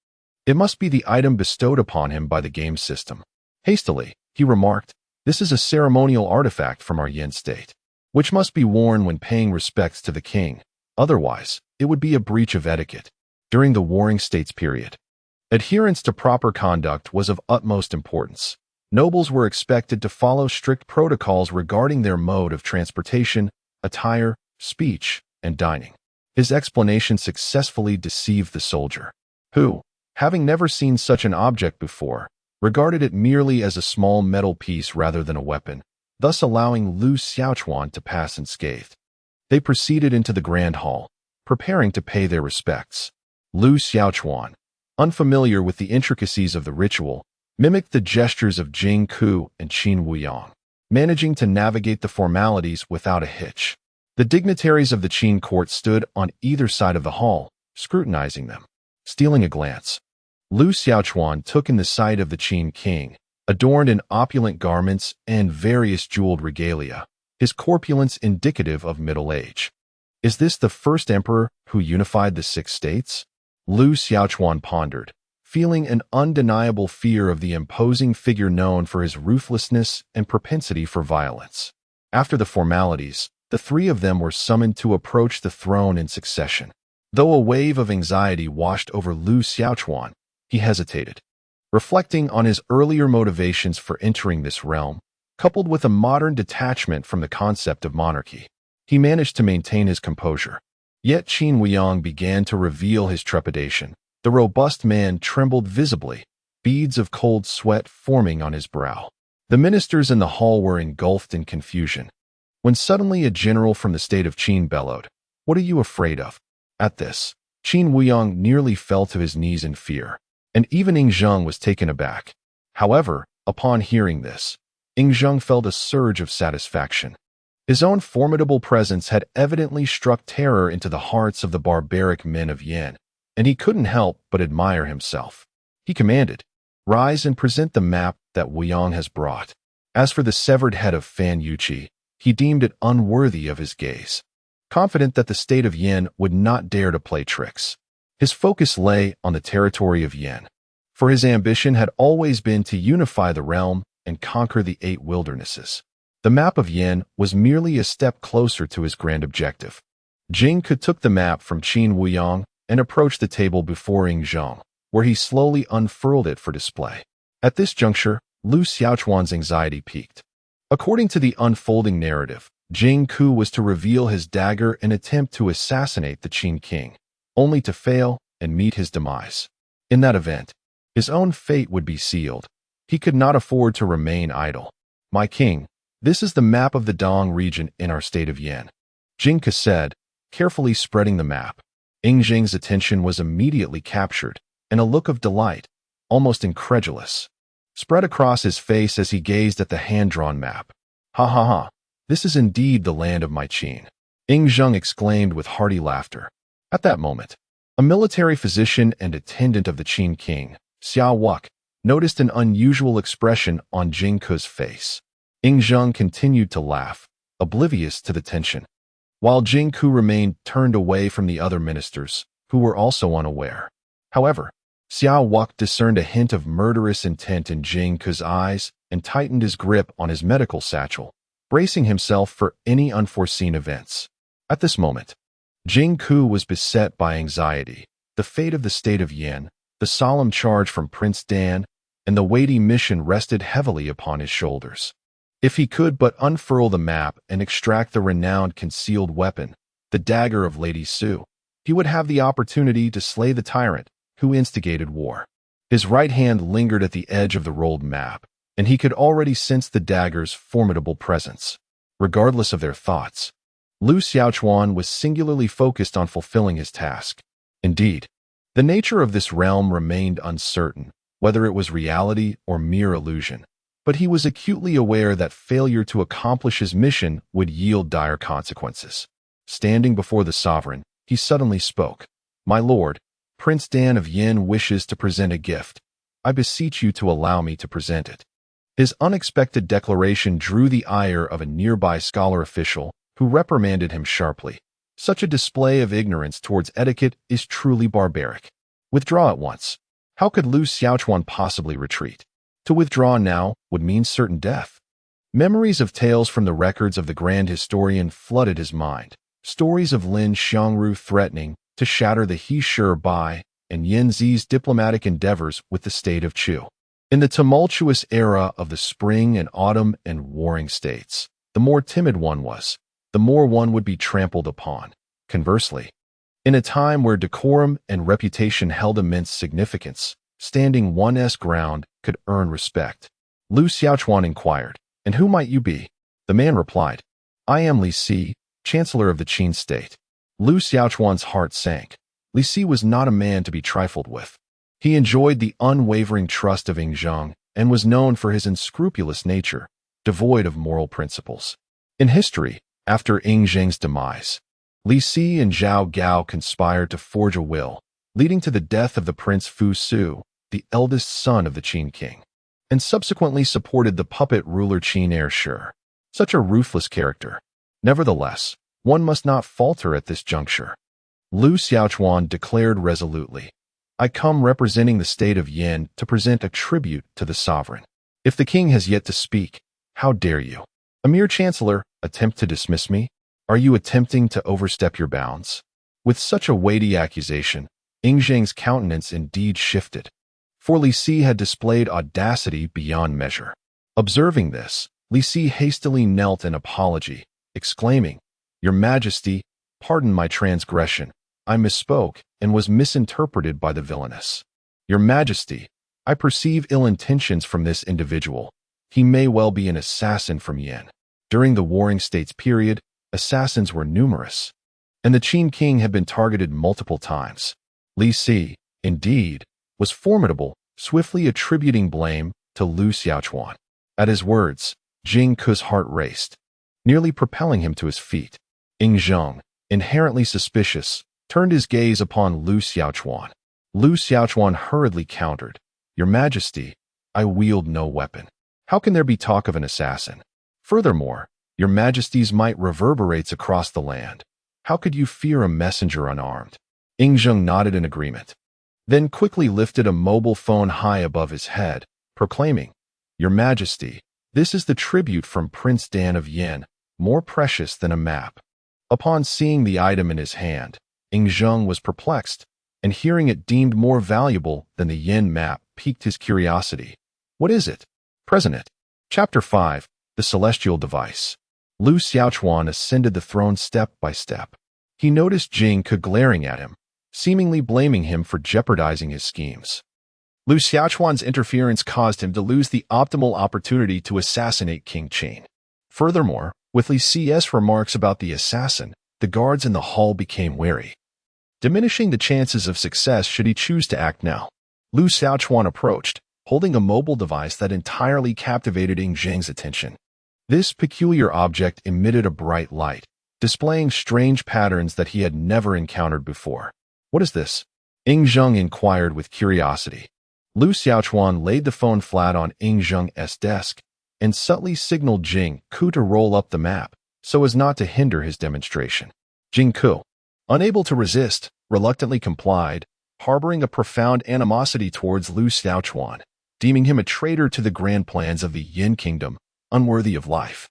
It must be the item bestowed upon him by the game system. Hastily, he remarked, "This is a ceremonial artifact from our Yin state, which must be worn when paying respects to the king. Otherwise, it would be a breach of etiquette." During the Warring States period, adherence to proper conduct was of utmost importance. Nobles were expected to follow strict protocols regarding their mode of transportation, attire, speech, and dining. His explanation successfully deceived the soldier, who, having never seen such an object before, regarded it merely as a small metal piece rather than a weapon, thus allowing Lu Xiaochuan to pass unscathed. They proceeded into the grand hall, preparing to pay their respects. Lu Xiaochuan, unfamiliar with the intricacies of the ritual, mimicked the gestures of Jingku and Qin Wuyang, managing to navigate the formalities without a hitch. The dignitaries of the Qin court stood on either side of the hall, scrutinizing them. Stealing a glance, Lu Xiaochuan took in the sight of the Qin king, adorned in opulent garments and various jeweled regalia, his corpulence indicative of middle age. Is this the first emperor who unified the 6 states? Lu Xiaochuan pondered, feeling an undeniable fear of the imposing figure known for his ruthlessness and propensity for violence. After the formalities, the 3 of them were summoned to approach the throne in succession. Though a wave of anxiety washed over Lu Xiaochuan, he hesitated. Reflecting on his earlier motivations for entering this realm, coupled with a modern detachment from the concept of monarchy, he managed to maintain his composure. Yet Qin Wuyang began to reveal his trepidation. The robust man trembled visibly, beads of cold sweat forming on his brow. The ministers in the hall were engulfed in confusion, when suddenly a general from the state of Qin bellowed, "What are you afraid of?" At this, Qin Wuyang nearly fell to his knees in fear, and even Yingzheng was taken aback. However, upon hearing this, Yingzheng felt a surge of satisfaction. His own formidable presence had evidently struck terror into the hearts of the barbaric men of Yin, and he couldn't help but admire himself. He commanded, "Rise and present the map that Wuyang has brought." As for the severed head of Fan Yuqi, he deemed it unworthy of his gaze. Confident that the state of Yin would not dare to play tricks, His focus lay on the territory of Yen, for his ambition had always been to unify the realm and conquer the 8 wildernesses. The map of Yen was merely a step closer to his grand objective. Jing Ke took the map from Qin Wuyang and approached the table before Ing Zhong, where he slowly unfurled it for display. At this juncture, Lu Xiaochuan's anxiety peaked. According to the unfolding narrative, Jing Ke was to reveal his dagger and attempt to assassinate the Qin king, only to fail and meet his demise. In that event, his own fate would be sealed. He could not afford to remain idle. "My king, this is the map of the Dong region in our state of Yen," Jing Ke said, carefully spreading the map. Ing Zheng's attention was immediately captured, and a look of delight, almost incredulous, spread across his face as he gazed at the hand-drawn map. "Ha ha ha, this is indeed the land of my Qin," Ing Zheng exclaimed with hearty laughter. At that moment, a military physician and attendant of the Qin king, Xiao Wuk, noticed an unusual expression on Jing Ke's face. Ing Zheng continued to laugh, oblivious to the tension, while Jing Ke remained turned away from the other ministers, who were also unaware. However, Xiao Wuk discerned a hint of murderous intent in Jing Ke's eyes and tightened his grip on his medical satchel, bracing himself for any unforeseen events. At this moment, Jing Ke was beset by anxiety. The fate of the state of Yen, the solemn charge from Prince Dan, and the weighty mission rested heavily upon his shoulders. If he could but unfurl the map and extract the renowned concealed weapon, the dagger of Lady Su, he would have the opportunity to slay the tyrant who instigated war. His right hand lingered at the edge of the rolled map, and he could already sense the dagger's formidable presence. Regardless of their thoughts, Lu Xiaochuan was singularly focused on fulfilling his task. Indeed, the nature of this realm remained uncertain, whether it was reality or mere illusion, but he was acutely aware that failure to accomplish his mission would yield dire consequences. Standing before the sovereign, he suddenly spoke. "My lord, Prince Dan of Yen wishes to present a gift. I beseech you to allow me to present it." His unexpected declaration drew the ire of a nearby scholar official, who reprimanded him sharply. Such a display of ignorance towards etiquette is truly barbaric. Withdraw at once. How could Lu Xiaochuan possibly retreat? To withdraw now would mean certain death. Memories of tales from the records of the grand historian flooded his mind. Stories of Lin Xiangru threatening to shatter the He Shi Bai and Yen Zi's diplomatic endeavors with the state of Chu. In the tumultuous era of the spring and autumn and warring states, the more timid one was, the more one would be trampled upon. Conversely, in a time where decorum and reputation held immense significance, standing one's ground could earn respect. Lu Xiaochuan inquired, "And who might you be?" The man replied, "I am Li Si, Chancellor of the Qin state." Lu Xiaochuan's heart sank. Li Si was not a man to be trifled with. He enjoyed the unwavering trust of Ing Zheng and was known for his unscrupulous nature, devoid of moral principles. In history, after Ing Zheng's demise, Li Si and Zhao Gao conspired to forge a will, leading to the death of the Prince Fu Su, the eldest son of the Qin king, and subsequently supported the puppet ruler Qin heir Shi. Such a ruthless character. Nevertheless, one must not falter at this juncture. Lu Xiaochuan declared resolutely, "I come representing the state of Yen to present a tribute to the sovereign. If the king has yet to speak, how dare you, a mere chancellor, attempt to dismiss me? Are you attempting to overstep your bounds?" With such a weighty accusation, Ing Zheng's countenance indeed shifted, for Li Si had displayed audacity beyond measure. Observing this, Li Si hastily knelt in apology, exclaiming, "Your Majesty, pardon my transgression. I misspoke and was misinterpreted by the villainess. Your Majesty, I perceive ill intentions from this individual. He may well be an assassin from Yen." During the Warring States period, assassins were numerous, and the Qin king had been targeted multiple times. Li Si, indeed, was formidable, swiftly attributing blame to Lu Xiaochuan. At his words, Jing Ke's heart raced, nearly propelling him to his feet. Ing Zheng, inherently suspicious, turned his gaze upon Lu Xiaochuan. Lu Xiaochuan hurriedly countered, "Your Majesty, I wield no weapon. How can there be talk of an assassin? Furthermore, your Majesty's might reverberates across the land. How could you fear a messenger unarmed?" Zheng nodded in agreement, then quickly lifted a mobile phone high above his head, proclaiming, "Your Majesty, this is the tribute from Prince Dan of Yin, more precious than a map." Upon seeing the item in his hand, Zheng was perplexed, and hearing it deemed more valuable than the Yin map piqued his curiosity. "What is it?" President. Chapter 5, The Celestial Device. Lu Xiaochuan ascended the throne step by step. He noticed Jing Ke glaring at him, seemingly blaming him for jeopardizing his schemes. Lu Xiaochuan's interference caused him to lose the optimal opportunity to assassinate King Qin. Furthermore, with Li Cs remarks about the assassin, the guards in the hall became wary, diminishing the chances of success should he choose to act now. Lu Xiaochuan approached, holding a mobile device that entirely captivated Zheng's attention. This peculiar object emitted a bright light, displaying strange patterns that he had never encountered before. "What is this?" Zheng inquired with curiosity. Lu Xiaochuan laid the phone flat on Zheng's desk and subtly signaled Jing Ke to roll up the map so as not to hinder his demonstration. Jing Ke, unable to resist, reluctantly complied, harboring a profound animosity towards Lu Xiaochuan, deeming him a traitor to the grand plans of the Yin Kingdom, unworthy of life.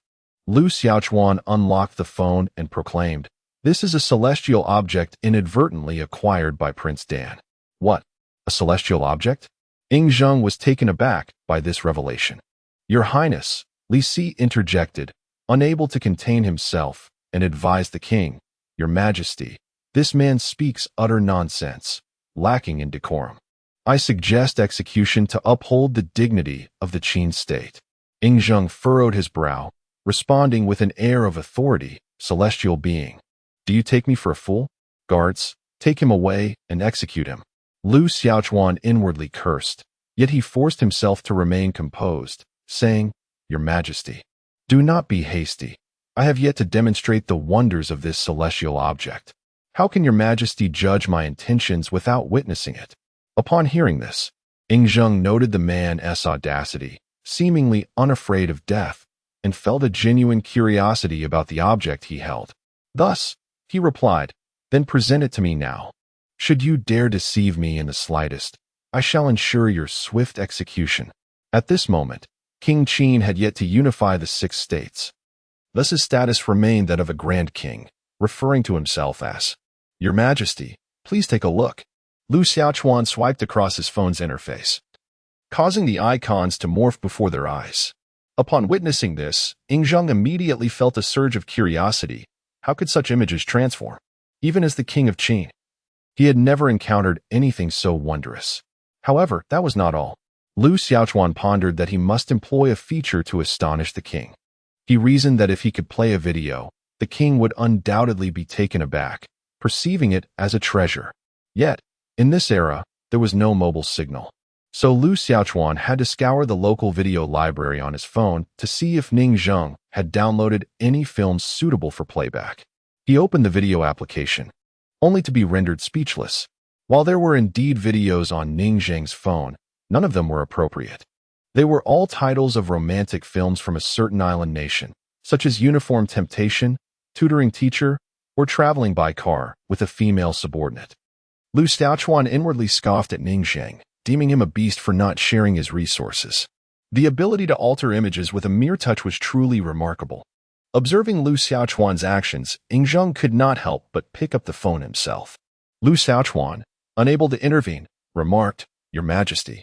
Lu Xiaochuan unlocked the phone and proclaimed, "This is a celestial object inadvertently acquired by Prince Dan." "What? A celestial object?" Zheng was taken aback by this revelation. "Your Highness," Li Si interjected, unable to contain himself, and advised the king, "Your Majesty, this man speaks utter nonsense, lacking in decorum. I suggest execution to uphold the dignity of the Qin state." Zheng furrowed his brow, responding with an air of authority, "Celestial being, do you take me for a fool? Guards, take him away and execute him." Lu Xiaochuan inwardly cursed, yet he forced himself to remain composed, saying, "Your Majesty, do not be hasty. I have yet to demonstrate the wonders of this celestial object. How can Your Majesty judge my intentions without witnessing it?" Upon hearing this, Zheng noted the man's audacity, seemingly unafraid of death, and felt a genuine curiosity about the object he held. Thus, he replied, "Then present it to me now. Should you dare deceive me in the slightest, I shall ensure your swift execution." At this moment, King Qin had yet to unify the 6 states. Thus his status remained that of a grand king, referring to himself as, "Your Majesty, please take a look." Lu Xiaochuan swiped across his phone's interface, causing the icons to morph before their eyes. Upon witnessing this, Zheng immediately felt a surge of curiosity. How could such images transform? Even as the king of Qin, he had never encountered anything so wondrous. However, that was not all. Lu Xiaochuan pondered that he must employ a feature to astonish the king. He reasoned that if he could play a video, the king would undoubtedly be taken aback, perceiving it as a treasure. Yet, in this era, there was no mobile signal. So Lu Xiaochuan had to scour the local video library on his phone to see if Zheng had downloaded any films suitable for playback. He opened the video application, only to be rendered speechless. While there were indeed videos on Zheng's phone, none of them were appropriate. They were all titles of romantic films from a certain island nation, such as Uniform Temptation, Tutoring Teacher, or Traveling by Car with a female subordinate. Lu Xiaochuan inwardly scoffed at Zheng, deeming him a beast for not sharing his resources. The ability to alter images with a mere touch was truly remarkable. Observing Lu Xiaochuan's actions, Zheng could not help but pick up the phone himself. Lu Xiaochuan, unable to intervene, remarked, "Your Majesty,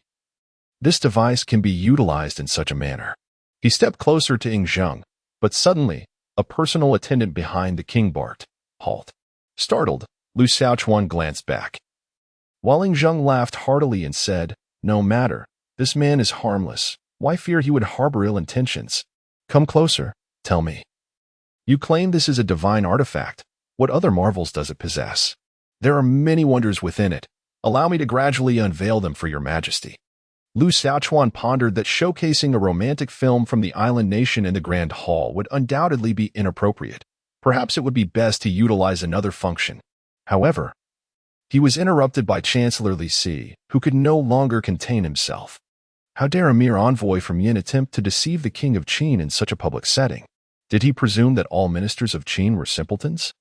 this device can be utilized in such a manner." He stepped closer to Zheng, but suddenly, a personal attendant behind the king barked, "Halt." Startled, Lu Xiaochuan glanced back. While Zheng laughed heartily and said, "No matter, this man is harmless. Why fear he would harbor ill intentions? Come closer, tell me. You claim this is a divine artifact. What other marvels does it possess? There are many wonders within it. Allow me to gradually unveil them for Your Majesty." Lu Xiaochuan pondered that showcasing a romantic film from the island nation in the Grand Hall would undoubtedly be inappropriate. Perhaps it would be best to utilize another function. However, he was interrupted by Chancellor Li Si, who could no longer contain himself. How dare a mere envoy from Yin attempt to deceive the king of Qin in such a public setting? Did he presume that all ministers of Qin were simpletons?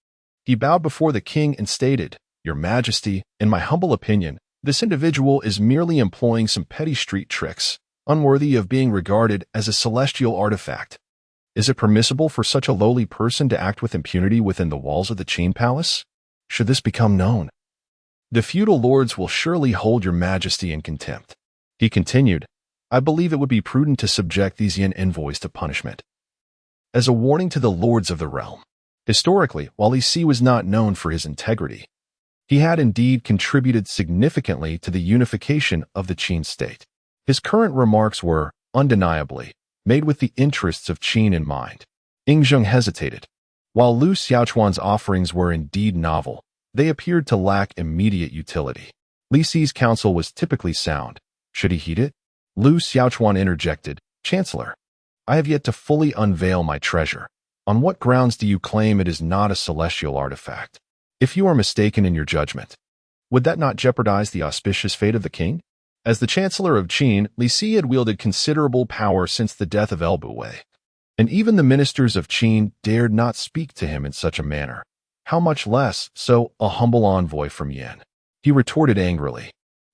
He bowed before the king and stated, "Your Majesty, in my humble opinion, this individual is merely employing some petty street tricks, unworthy of being regarded as a celestial artifact. Is it permissible for such a lowly person to act with impunity within the walls of the Qin Palace? Should this become known, the feudal lords will surely hold your Majesty in contempt." He continued, "I believe it would be prudent to subject these Yin envoys to punishment as a warning to the lords of the realm." Historically, while Li Si was not known for his integrity, he had indeed contributed significantly to the unification of the Qin state. His current remarks were, undeniably, made with the interests of Qin in mind. Yingzheng hesitated. While Lu Xiaochuan's offerings were indeed novel, they appeared to lack immediate utility. Li Si's counsel was typically sound. Should he heed it? Lu Xiaochuan interjected, "Chancellor, I have yet to fully unveil my treasure. On what grounds do you claim it is not a celestial artifact? If you are mistaken in your judgment, would that not jeopardize the auspicious fate of the king?" As the Chancellor of Qin, Li Si had wielded considerable power since the death of Elbuwei, and even the ministers of Qin dared not speak to him in such a manner. How much less so a humble envoy from Yin? He retorted angrily,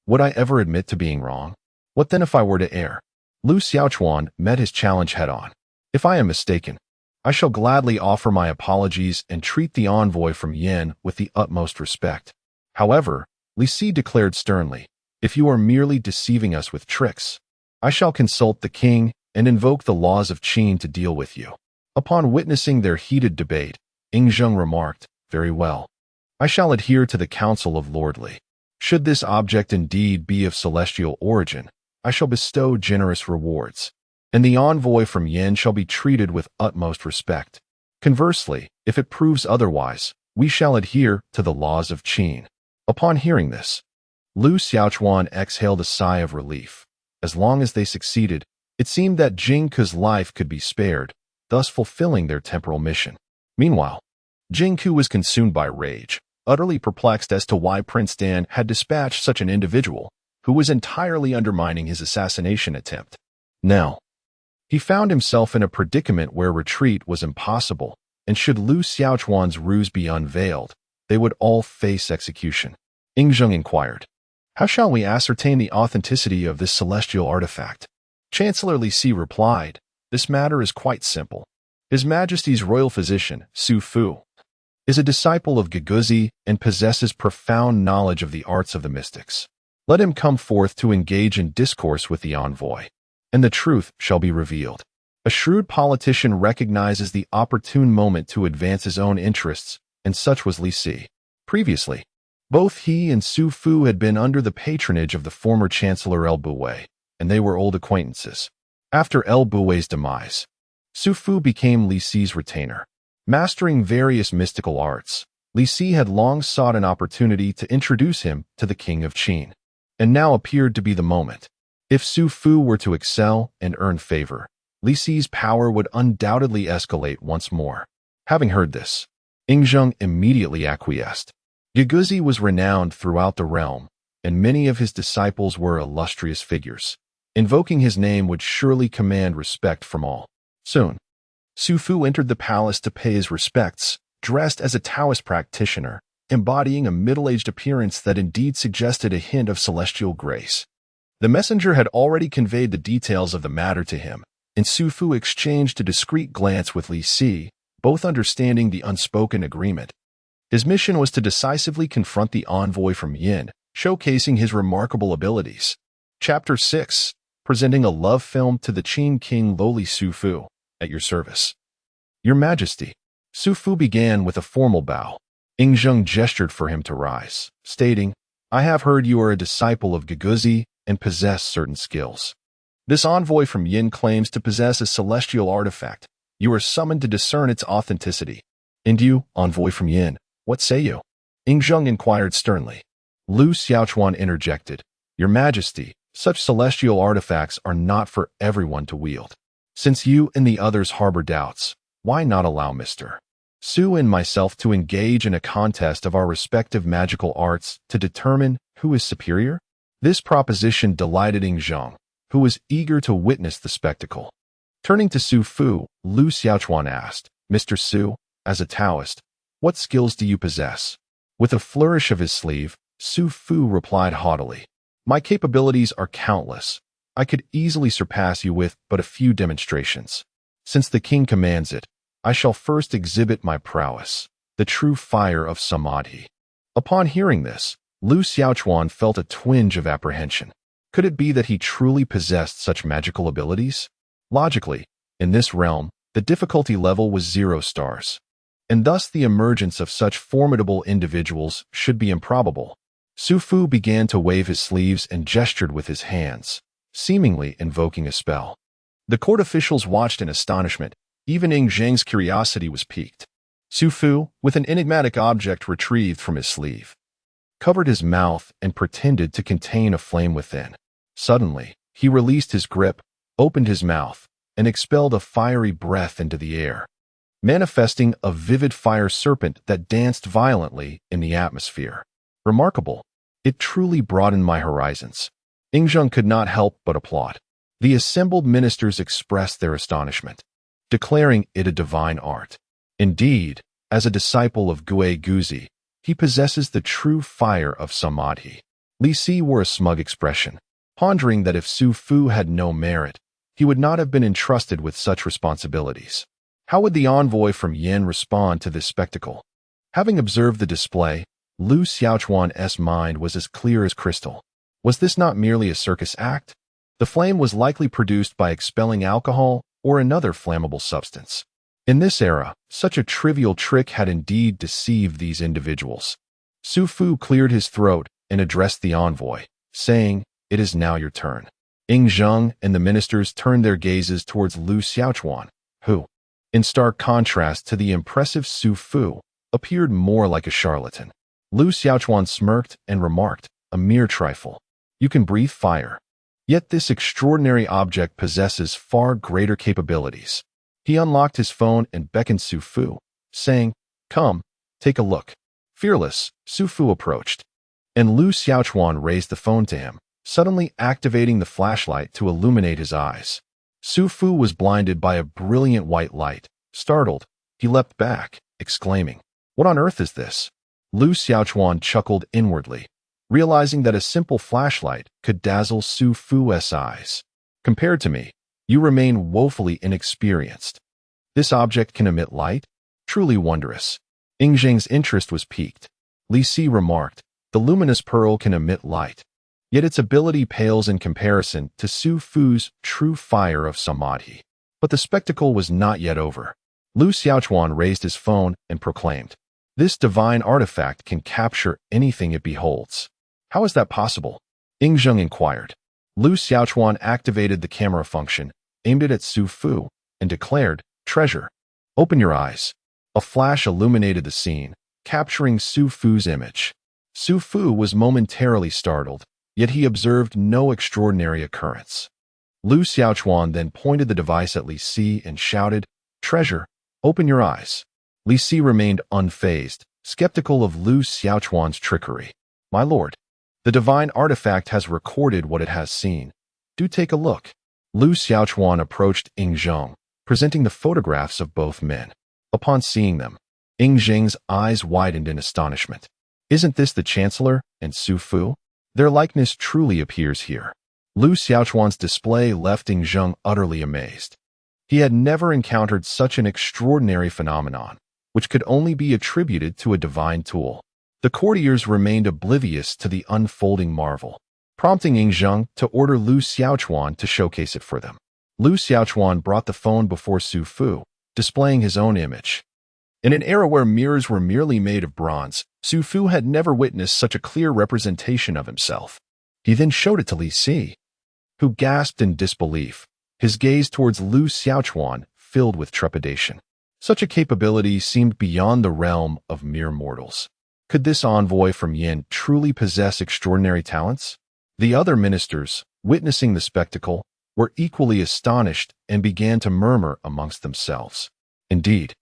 "Would I ever admit to being wrong? What then if I were to err?" Lu Xiaochuan met his challenge head-on. "If I am mistaken, I shall gladly offer my apologies and treat the envoy from Yin with the utmost respect. However," Li Si declared sternly, "if you are merely deceiving us with tricks, I shall consult the king and invoke the laws of Qin to deal with you." Upon witnessing their heated debate, Yingzheng remarked, "Very well. I shall adhere to the counsel of Lord Li. Should this object indeed be of celestial origin, I shall bestow generous rewards, and the envoy from Yin shall be treated with utmost respect. Conversely, if it proves otherwise, we shall adhere to the laws of Qin." Upon hearing this, Lu Xiaochuan exhaled a sigh of relief. As long as they succeeded, it seemed that Jing Ke's life could be spared, thus fulfilling their temporal mission. Meanwhile, Jing Ke was consumed by rage, utterly perplexed as to why Prince Dan had dispatched such an individual who was entirely undermining his assassination attempt. Now, he found himself in a predicament where retreat was impossible, and should Lu Xiaochuan's ruse be unveiled, they would all face execution. Yingzheng inquired, "How shall we ascertain the authenticity of this celestial artifact?" Chancellor Li Si replied, "This matter is quite simple. His Majesty's royal physician, Su Fu, is a disciple of Giguzi and possesses profound knowledge of the arts of the mystics. Let him come forth to engage in discourse with the envoy, and the truth shall be revealed." A shrewd politician recognizes the opportune moment to advance his own interests, and such was Li Si. Previously, both he and Su Fu had been under the patronage of the former Chancellor Elbuwei, and they were old acquaintances. After Elbuwei's demise, Su Fu became Li Si's retainer. Mastering various mystical arts, Li Si had long sought an opportunity to introduce him to the King of Qin, and now appeared to be the moment. If Su Fu were to excel and earn favor, Li Si's power would undoubtedly escalate once more. Having heard this, Yingzheng immediately acquiesced. Giguzi was renowned throughout the realm, and many of his disciples were illustrious figures. Invoking his name would surely command respect from all. Soon, Su Fu entered the palace to pay his respects, dressed as a Taoist practitioner, embodying a middle-aged appearance that indeed suggested a hint of celestial grace. The messenger had already conveyed the details of the matter to him, and Su Fu exchanged a discreet glance with Li Si, both understanding the unspoken agreement. His mission was to decisively confront the envoy from Yin, showcasing his remarkable abilities. Chapter 6, presenting a love film to the Qin King lowly Su Fu, at your service. Your Majesty. Su Fu began with a formal bow. Yingzheng gestured for him to rise, stating, "I have heard you are a disciple of Giguzi and possess certain skills. This envoy from Yin claims to possess a celestial artifact. You are summoned to discern its authenticity. And you, envoy from Yin, what say you?" Yingzheng inquired sternly. Lu Xiaochuan interjected, "Your Majesty, such celestial artifacts are not for everyone to wield. Since you and the others harbor doubts, why not allow Mr. Su and myself to engage in a contest of our respective magical arts to determine who is superior?" This proposition delighted Yingzheng, who was eager to witness the spectacle. Turning to Su Fu, Lu Xiaochuan asked, "Mr. Su, as a Taoist, what skills do you possess?" With a flourish of his sleeve, Su Fu replied haughtily, "My capabilities are countless. I could easily surpass you with but a few demonstrations. Since the king commands it, I shall first exhibit my prowess, the true fire of samadhi." Upon hearing this, Lu Xiaochuan felt a twinge of apprehension. Could it be that he truly possessed such magical abilities? Logically, in this realm, the difficulty level was 0 stars, and thus the emergence of such formidable individuals should be improbable. Su Fu began to wave his sleeves and gestured with his hands, seemingly invoking a spell. The court officials watched in astonishment. Even Ying Zheng's curiosity was piqued. Su Fu, with an enigmatic object retrieved from his sleeve, covered his mouth and pretended to contain a flame within. Suddenly, he released his grip, opened his mouth, and expelled a fiery breath into the air, manifesting a vivid fire serpent that danced violently in the atmosphere. Remarkable. It truly broadened my horizons. Ying Zheng could not help but applaud. The assembled ministers expressed their astonishment, declaring it a divine art. Indeed, as a disciple of Gue Guzi, he possesses the true fire of samadhi. Li Si wore a smug expression, pondering that if Su Fu had no merit, he would not have been entrusted with such responsibilities. How would the envoy from Yin respond to this spectacle? Having observed the display, Lu Xiaochuan's mind was as clear as crystal. Was this not merely a circus act? The flame was likely produced by expelling alcohol or another flammable substance. In this era, such a trivial trick had indeed deceived these individuals. Su Fu cleared his throat and addressed the envoy, saying, "It is now your turn." Ying Zheng and the ministers turned their gazes towards Lu Xiaochuan, who, in stark contrast to the impressive Su Fu, appeared more like a charlatan. Lu Xiaochuan smirked and remarked, "A mere trifle. You can breathe fire. Yet this extraordinary object possesses far greater capabilities." He unlocked his phone and beckoned Su Fu, saying, "Come, take a look." Fearless, Su Fu approached, and Lu Xiaochuan raised the phone to him, suddenly activating the flashlight to illuminate his eyes. Su Fu was blinded by a brilliant white light. Startled, he leapt back, exclaiming, "What on earth is this?" Lu Xiaochuan chuckled inwardly, realizing that a simple flashlight could dazzle Su Fu's eyes. "Compared to me, you remain woefully inexperienced. This object can emit light? Truly wondrous." Ying Zheng's interest was piqued. Li Si remarked, "The luminous pearl can emit light, yet its ability pales in comparison to Su Fu's true fire of samadhi." But the spectacle was not yet over. Lu Xiaochuan raised his phone and proclaimed, "This divine artifact can capture anything it beholds." "How is that possible?" Ying Zheng inquired. Lu Xiaochuan activated the camera function, aimed it at Su Fu, and declared, "Treasure. Open your eyes." A flash illuminated the scene, capturing Su Fu's image. Su Fu was momentarily startled, yet he observed no extraordinary occurrence. Lu Xiaochuan then pointed the device at Li Si and shouted, "Treasure, open your eyes." Li Si remained unfazed, skeptical of Lu Xiaochuan's trickery. "My lord, the divine artifact has recorded what it has seen. Do take a look." Lu Xiaochuan approached Ying Zheng, presenting the photographs of both men. Upon seeing them, Ying Zheng's eyes widened in astonishment. "Isn't this the Chancellor and Su Fu? Their likeness truly appears here." Lu Xiaochuan's display left Ying Zheng utterly amazed. He had never encountered such an extraordinary phenomenon, which could only be attributed to a divine tool. The courtiers remained oblivious to the unfolding marvel, prompting Ying Zheng to order Lu Xiaochuan to showcase it for them. Lu Xiaochuan brought the phone before Su Fu, displaying his own image. In an era where mirrors were merely made of bronze, Su Fu had never witnessed such a clear representation of himself. He then showed it to Li Si, who gasped in disbelief, his gaze towards Lu Xiaochuan filled with trepidation. Such a capability seemed beyond the realm of mere mortals. Could this envoy from Yin truly possess extraordinary talents? The other ministers, witnessing the spectacle, were equally astonished and began to murmur amongst themselves. "Indeed,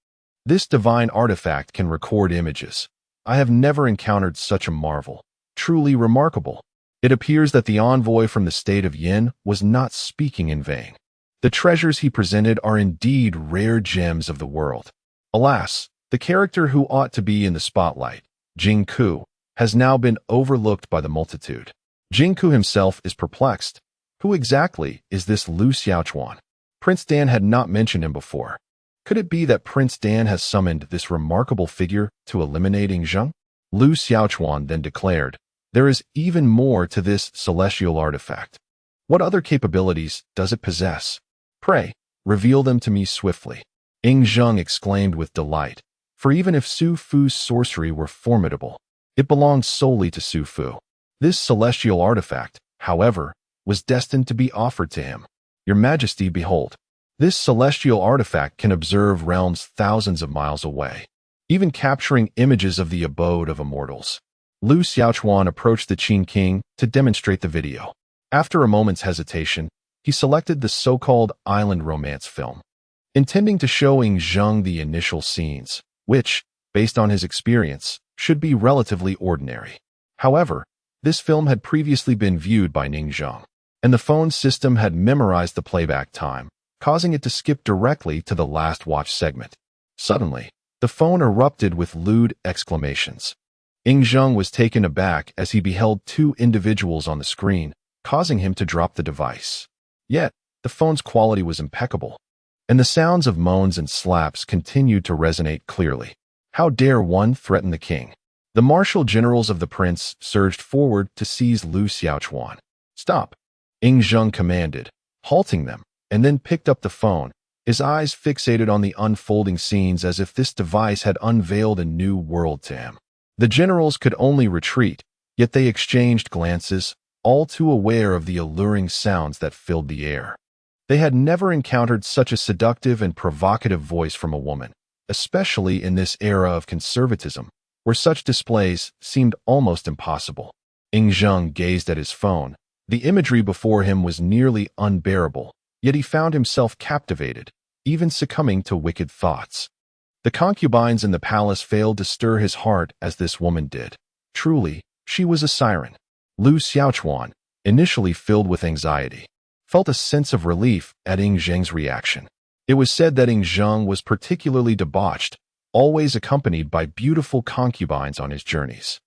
this divine artifact can record images. I have never encountered such a marvel. Truly remarkable." It appears that the envoy from the state of Yin was not speaking in vain. The treasures he presented are indeed rare gems of the world. Alas, the character who ought to be in the spotlight Jingku, has now been overlooked by the multitude. Jingku himself is perplexed. Who exactly is this Lu Xiaochuan? Prince Dan had not mentioned him before. Could it be that Prince Dan has summoned this remarkable figure to eliminate Zheng? Lu Xiaochuan then declared, "There is even more to this celestial artifact. What other capabilities does it possess? Pray, reveal them to me swiftly." Zheng exclaimed with delight, for even if Su Fu's sorcery were formidable, it belonged solely to Su Fu. This celestial artifact, however, was destined to be offered to him. "Your Majesty, behold. This celestial artifact can observe realms thousands of miles away, even capturing images of the abode of immortals." Lu Xiaochuan approached the Qin king to demonstrate the video. After a moment's hesitation, he selected the so-called island romance film, intending to show Zheng the initial scenes, which, based on his experience, should be relatively ordinary. However, this film had previously been viewed by Zheng, and the phone system had memorized the playback time, causing it to skip directly to the last watch segment. Suddenly, the phone erupted with lewd exclamations. Zheng was taken aback as he beheld two individuals on the screen, causing him to drop the device. Yet, the phone's quality was impeccable, and the sounds of moans and slaps continued to resonate clearly. How dare one threaten the king? The martial generals of the prince surged forward to seize Lu Xiaochuan. "Stop!" Zheng commanded, halting them, and then picked up the phone, his eyes fixated on the unfolding scenes as if this device had unveiled a new world to him. The generals could only retreat, yet they exchanged glances, all too aware of the alluring sounds that filled the air. They had never encountered such a seductive and provocative voice from a woman, especially in this era of conservatism, where such displays seemed almost impossible. Zheng gazed at his phone. The imagery before him was nearly unbearable, yet he found himself captivated, even succumbing to wicked thoughts. The concubines in the palace failed to stir his heart as this woman did. Truly, she was a siren. Lu Xiaochuan, initially filled with anxiety, felt a sense of relief at Zheng's reaction. It was said that Zheng was particularly debauched, always accompanied by beautiful concubines on his journeys.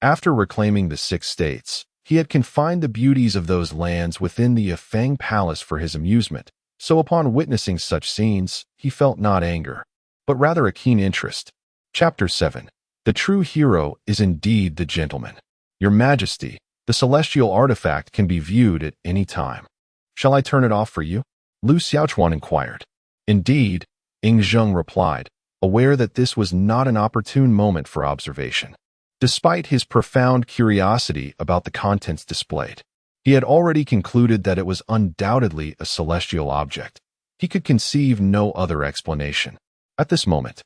After reclaiming the 6 states, he had confined the beauties of those lands within the Yifeng Palace for his amusement, so upon witnessing such scenes, he felt not anger, but rather a keen interest. Chapter 7. The true hero is indeed the gentleman. Your Majesty, the celestial artifact can be viewed at any time. Shall I turn it off for you? Lu Xiaochuan inquired. Indeed, Zheng replied, aware that this was not an opportune moment for observation. Despite his profound curiosity about the contents displayed, he had already concluded that it was undoubtedly a celestial object. He could conceive no other explanation. At this moment,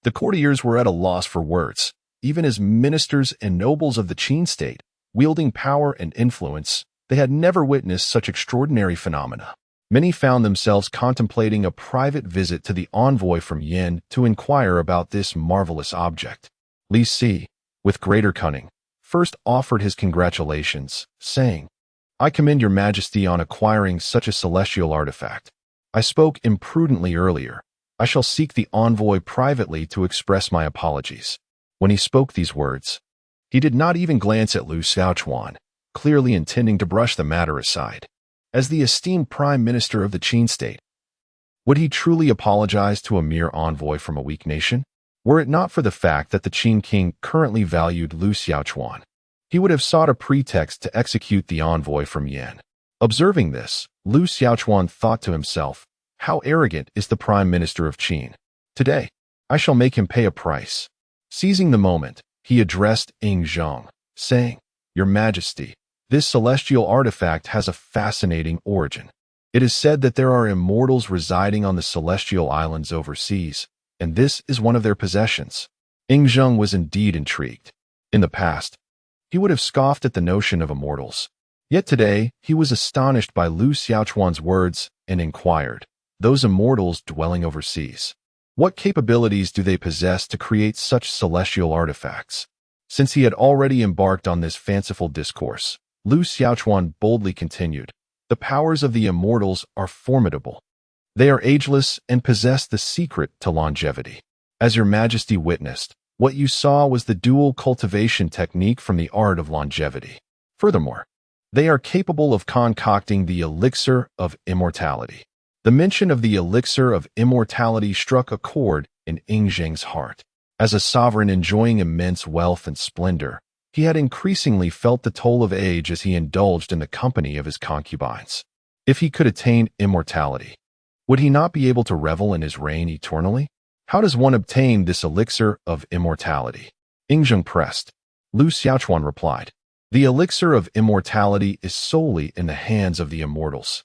the courtiers were at a loss for words. Even as ministers and nobles of the Qin state, wielding power and influence, they had never witnessed such extraordinary phenomena. Many found themselves contemplating a private visit to the envoy from Yin to inquire about this marvelous object. Li Si, with greater cunning, first offered his congratulations, saying, "I commend your Majesty on acquiring such a celestial artifact. I spoke imprudently earlier. I shall seek the envoy privately to express my apologies." When he spoke these words, he did not even glance at Lu Xiaochuan, clearly intending to brush the matter aside. As the esteemed Prime Minister of the Qin state, would he truly apologize to a mere envoy from a weak nation? Were it not for the fact that the Qin king currently valued Lu Xiaochuan, he would have sought a pretext to execute the envoy from Yan. Observing this, Lu Xiaochuan thought to himself, how arrogant is the Prime Minister of Qin. Today, I shall make him pay a price. Seizing the moment, he addressed Zheng, saying, "Your Majesty, this celestial artifact has a fascinating origin. It is said that there are immortals residing on the celestial islands overseas, and this is one of their possessions." Zheng was indeed intrigued. In the past, he would have scoffed at the notion of immortals. Yet today, he was astonished by Lu Xiaochuan's words and inquired, "Those immortals dwelling overseas, what capabilities do they possess to create such celestial artifacts?" Since he had already embarked on this fanciful discourse, Lu Xiaochuan boldly continued, "The powers of the immortals are formidable. They are ageless and possess the secret to longevity. As your Majesty witnessed, What you saw was the dual cultivation technique from the art of longevity. Furthermore, they are capable of concocting the elixir of immortality. The mention of the elixir of immortality struck a chord in Zheng's heart. As a sovereign enjoying immense wealth and splendor, he had increasingly felt the toll of age as he indulged in the company of his concubines. If he could attain immortality, would he not be able to revel in his reign eternally? How does one obtain this elixir of immortality? Zheng pressed. Lu Xiaochuan replied, the elixir of immortality is solely in the hands of the immortals.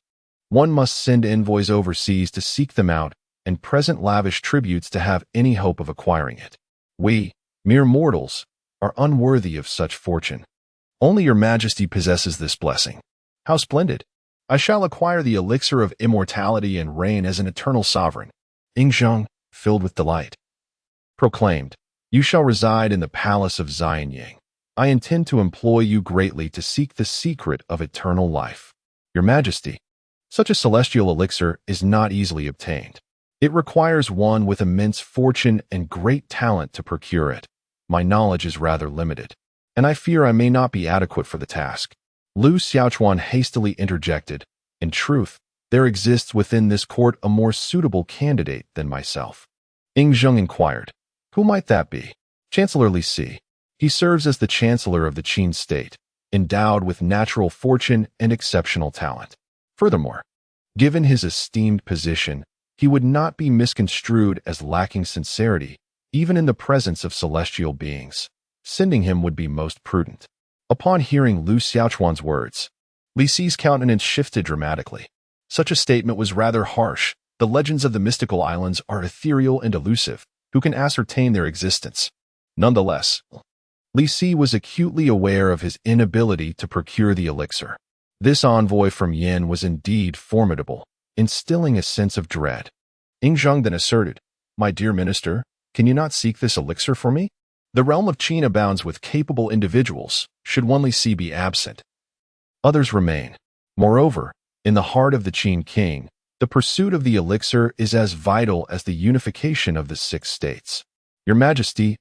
One must send envoys overseas to seek them out and present lavish tributes to have any hope of acquiring it. We, mere mortals, are unworthy of such fortune. Only your majesty possesses this blessing. How splendid! I shall acquire the elixir of immortality and reign as an eternal sovereign. Zheng, filled with delight, proclaimed, you shall reside in the palace of Xianyang. I intend to employ you greatly to seek the secret of eternal life. Your majesty, such a celestial elixir is not easily obtained. It requires one with immense fortune and great talent to procure it. My knowledge is rather limited, and I fear I may not be adequate for the task. Lu Xiaochuan hastily interjected, in truth, there exists within this court a more suitable candidate than myself. Zheng inquired, who might that be? Chancellor Li Si. He serves as the Chancellor of the Qin state, endowed with natural fortune and exceptional talent. Furthermore, given his esteemed position, he would not be misconstrued as lacking sincerity, even in the presence of celestial beings. Sending him would be most prudent. Upon hearing Lu Xiaochuan's words, Li Si's countenance shifted dramatically. Such a statement was rather harsh. The legends of the mystical islands are ethereal and elusive. Who can ascertain their existence? Nonetheless, Li Si was acutely aware of his inability to procure the elixir. This envoy from Yin was indeed formidable, instilling a sense of dread. Zheng then asserted, my dear minister, can you not seek this elixir for me? The realm of Qin abounds with capable individuals, should one Li Si be absent. Others remain. Moreover, in the heart of the Qin king, the pursuit of the elixir is as vital as the unification of the 6 states. Your Majesty,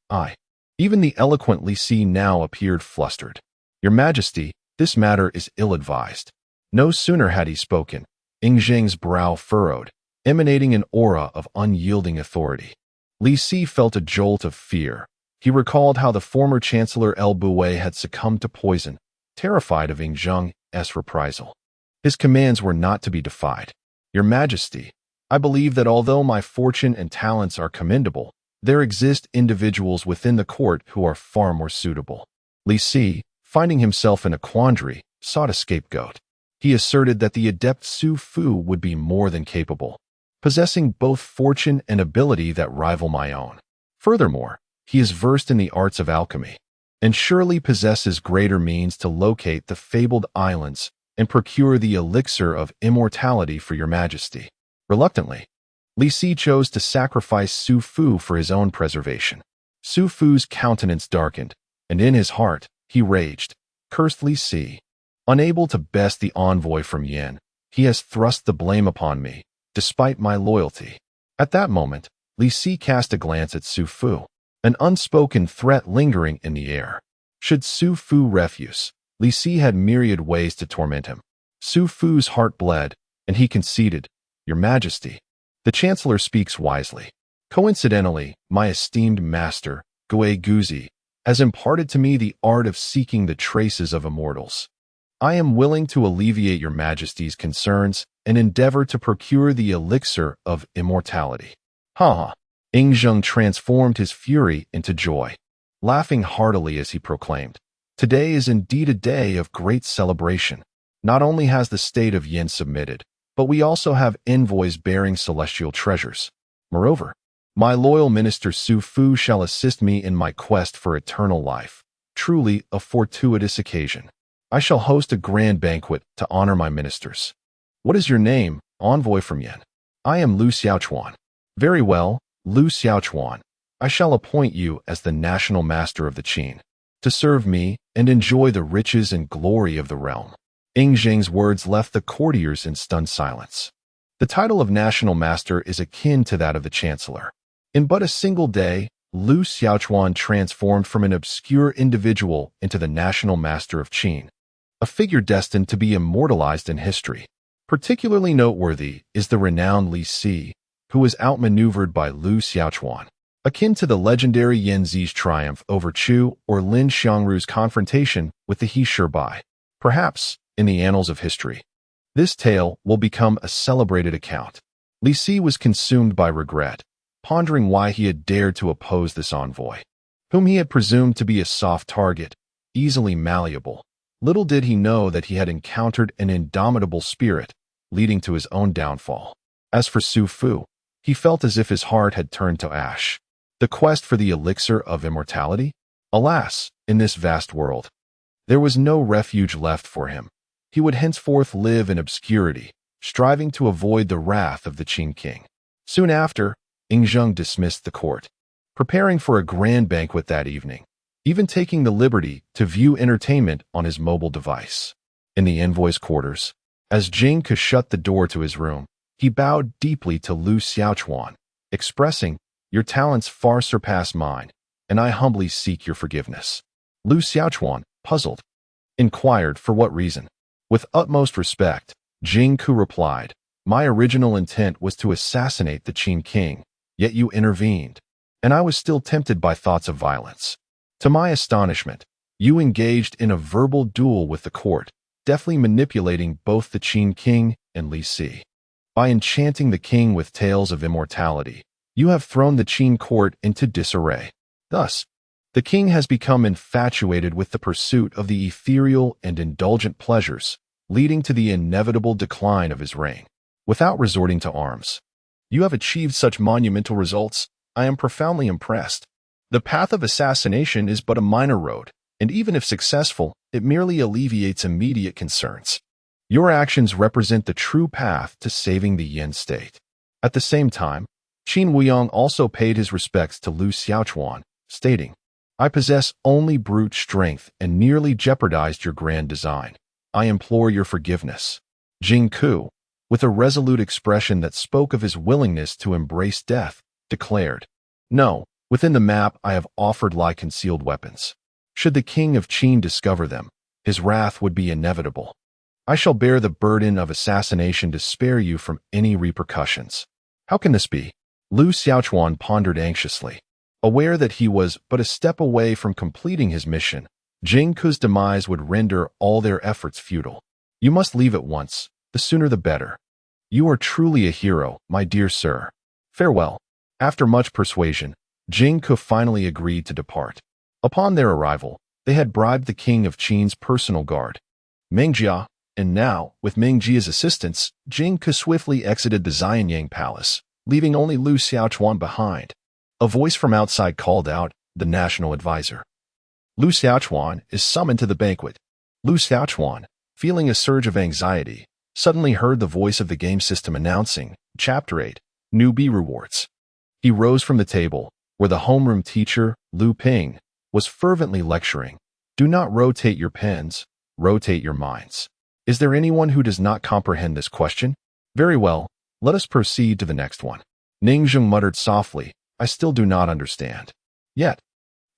even the eloquent Li Si now appeared flustered. Your Majesty, this matter is ill-advised. No sooner had he spoken, Zheng's brow furrowed, emanating an aura of unyielding authority. Li Si felt a jolt of fear. He recalled how the former Chancellor El Bouet had succumbed to poison, terrified of Zheng's reprisal. His commands were not to be defied. Your Majesty, I believe that although my fortune and talents are commendable, there exist individuals within the court who are far more suitable. Li Si, finding himself in a quandary, sought a scapegoat. He asserted that the adept Su Fu would be more than capable, possessing both fortune and ability that rival my own. Furthermore, he is versed in the arts of alchemy, and surely possesses greater means to locate the fabled islands and procure the elixir of immortality for your Majesty. Reluctantly, Li Si chose to sacrifice Su Fu for his own preservation. Su Fu's countenance darkened, and in his heart, he raged, cursed Li Si. Unable to best the envoy from Yin, he has thrust the blame upon me, despite my loyalty. At that moment, Li Si cast a glance at Su Fu, an unspoken threat lingering in the air. Should Su Fu refuse, Li Si had myriad ways to torment him. Su Fu's heart bled, and he conceded, Your Majesty, the Chancellor speaks wisely. Coincidentally, my esteemed master, Gui Guzi, has imparted to me the art of seeking the traces of immortals. I am willing to alleviate your Majesty's concerns and endeavor to procure the elixir of immortality. Ha! Zheng transformed his fury into joy, laughing heartily as he proclaimed, Today is indeed a day of great celebration. Not only has the state of Yin submitted, but we also have envoys bearing celestial treasures. Moreover, my loyal minister Su Fu shall assist me in my quest for eternal life. Truly a fortuitous occasion. I shall host a grand banquet to honor my ministers. What is your name, envoy from Yin? I am Lu Xiaochuan. Very well, Lu Xiaochuan. I shall appoint you as the national master of the Qin, to serve me and enjoy the riches and glory of the realm. Zheng's words left the courtiers in stunned silence. The title of national master is akin to that of the chancellor. In but a single day, Lu Xiaochuan transformed from an obscure individual into the national master of Qin, a figure destined to be immortalized in history. Particularly noteworthy is the renowned Li Si, who was outmaneuvered by Lu Xiaochuan, akin to the legendary Yan Zi's triumph over Chu or Lin Xiangru's confrontation with the He Shibai. Perhaps, in the annals of history, this tale will become a celebrated account. Li Si was consumed by regret, pondering why he had dared to oppose this envoy, whom he had presumed to be a soft target, easily malleable. Little did he know that he had encountered an indomitable spirit, leading to his own downfall. As for Su Fu, he felt as if his heart had turned to ash. The quest for the elixir of immortality? Alas, in this vast world, there was no refuge left for him. He would henceforth live in obscurity, striving to avoid the wrath of the Qin king. Soon after, Yingzheng dismissed the court, preparing for a grand banquet that evening, even taking the liberty to view entertainment on his mobile device. In the envoy's quarters, as Jing Ke shut the door to his room, he bowed deeply to Lu Xiaochuan, expressing, "Your talents far surpass mine, and I humbly seek your forgiveness." Lu Xiaochuan, puzzled, inquired for what reason. With utmost respect, Jing Ke replied, "My original intent was to assassinate the Qin king, yet you intervened, and I was still tempted by thoughts of violence. To my astonishment, you engaged in a verbal duel with the court, deftly manipulating both the Qin king and Li Si. By enchanting the king with tales of immortality, you have thrown the Qin court into disarray. Thus, the king has become infatuated with the pursuit of the ethereal and indulgent pleasures, leading to the inevitable decline of his reign. Without resorting to arms, you have achieved such monumental results. I am profoundly impressed. The path of assassination is but a minor road, and even if successful, it merely alleviates immediate concerns. Your actions represent the true path to saving the Yin state." At the same time, Qin Wuyong also paid his respects to Lu Xiaochuan, stating, "I possess only brute strength and nearly jeopardized your grand design. I implore your forgiveness." Jing Ke, with a resolute expression that spoke of his willingness to embrace death, declared, "No, within the map I have offered lie concealed weapons. Should the king of Qin discover them, his wrath would be inevitable. I shall bear the burden of assassination to spare you from any repercussions." How can this be? Lu Xiaochuan pondered anxiously. Aware that he was but a step away from completing his mission, Jing Ke's demise would render all their efforts futile. "You must leave at once, the sooner the better. You are truly a hero, my dear sir. Farewell." After much persuasion, Jing Ke finally agreed to depart. Upon their arrival, they had bribed the king of Qin's personal guard, Mengjia, and now, with Mengjia's assistance, Jing Ke swiftly exited the Xianyang palace, leaving only Lu Xiaochuan behind. A voice from outside called out, "The national advisor. Lu Xiaochuan is summoned to the banquet." Lu Xiaochuan, feeling a surge of anxiety, suddenly heard the voice of the game system announcing, Chapter 8, Newbie Rewards. He rose from the table, where the homeroom teacher, Lu Ping, was fervently lecturing, "Do not rotate your pens, rotate your minds." Is there anyone who does not comprehend this question? Very well, let us proceed to the next one. Ningzheng muttered softly, "I still do not understand." Yet,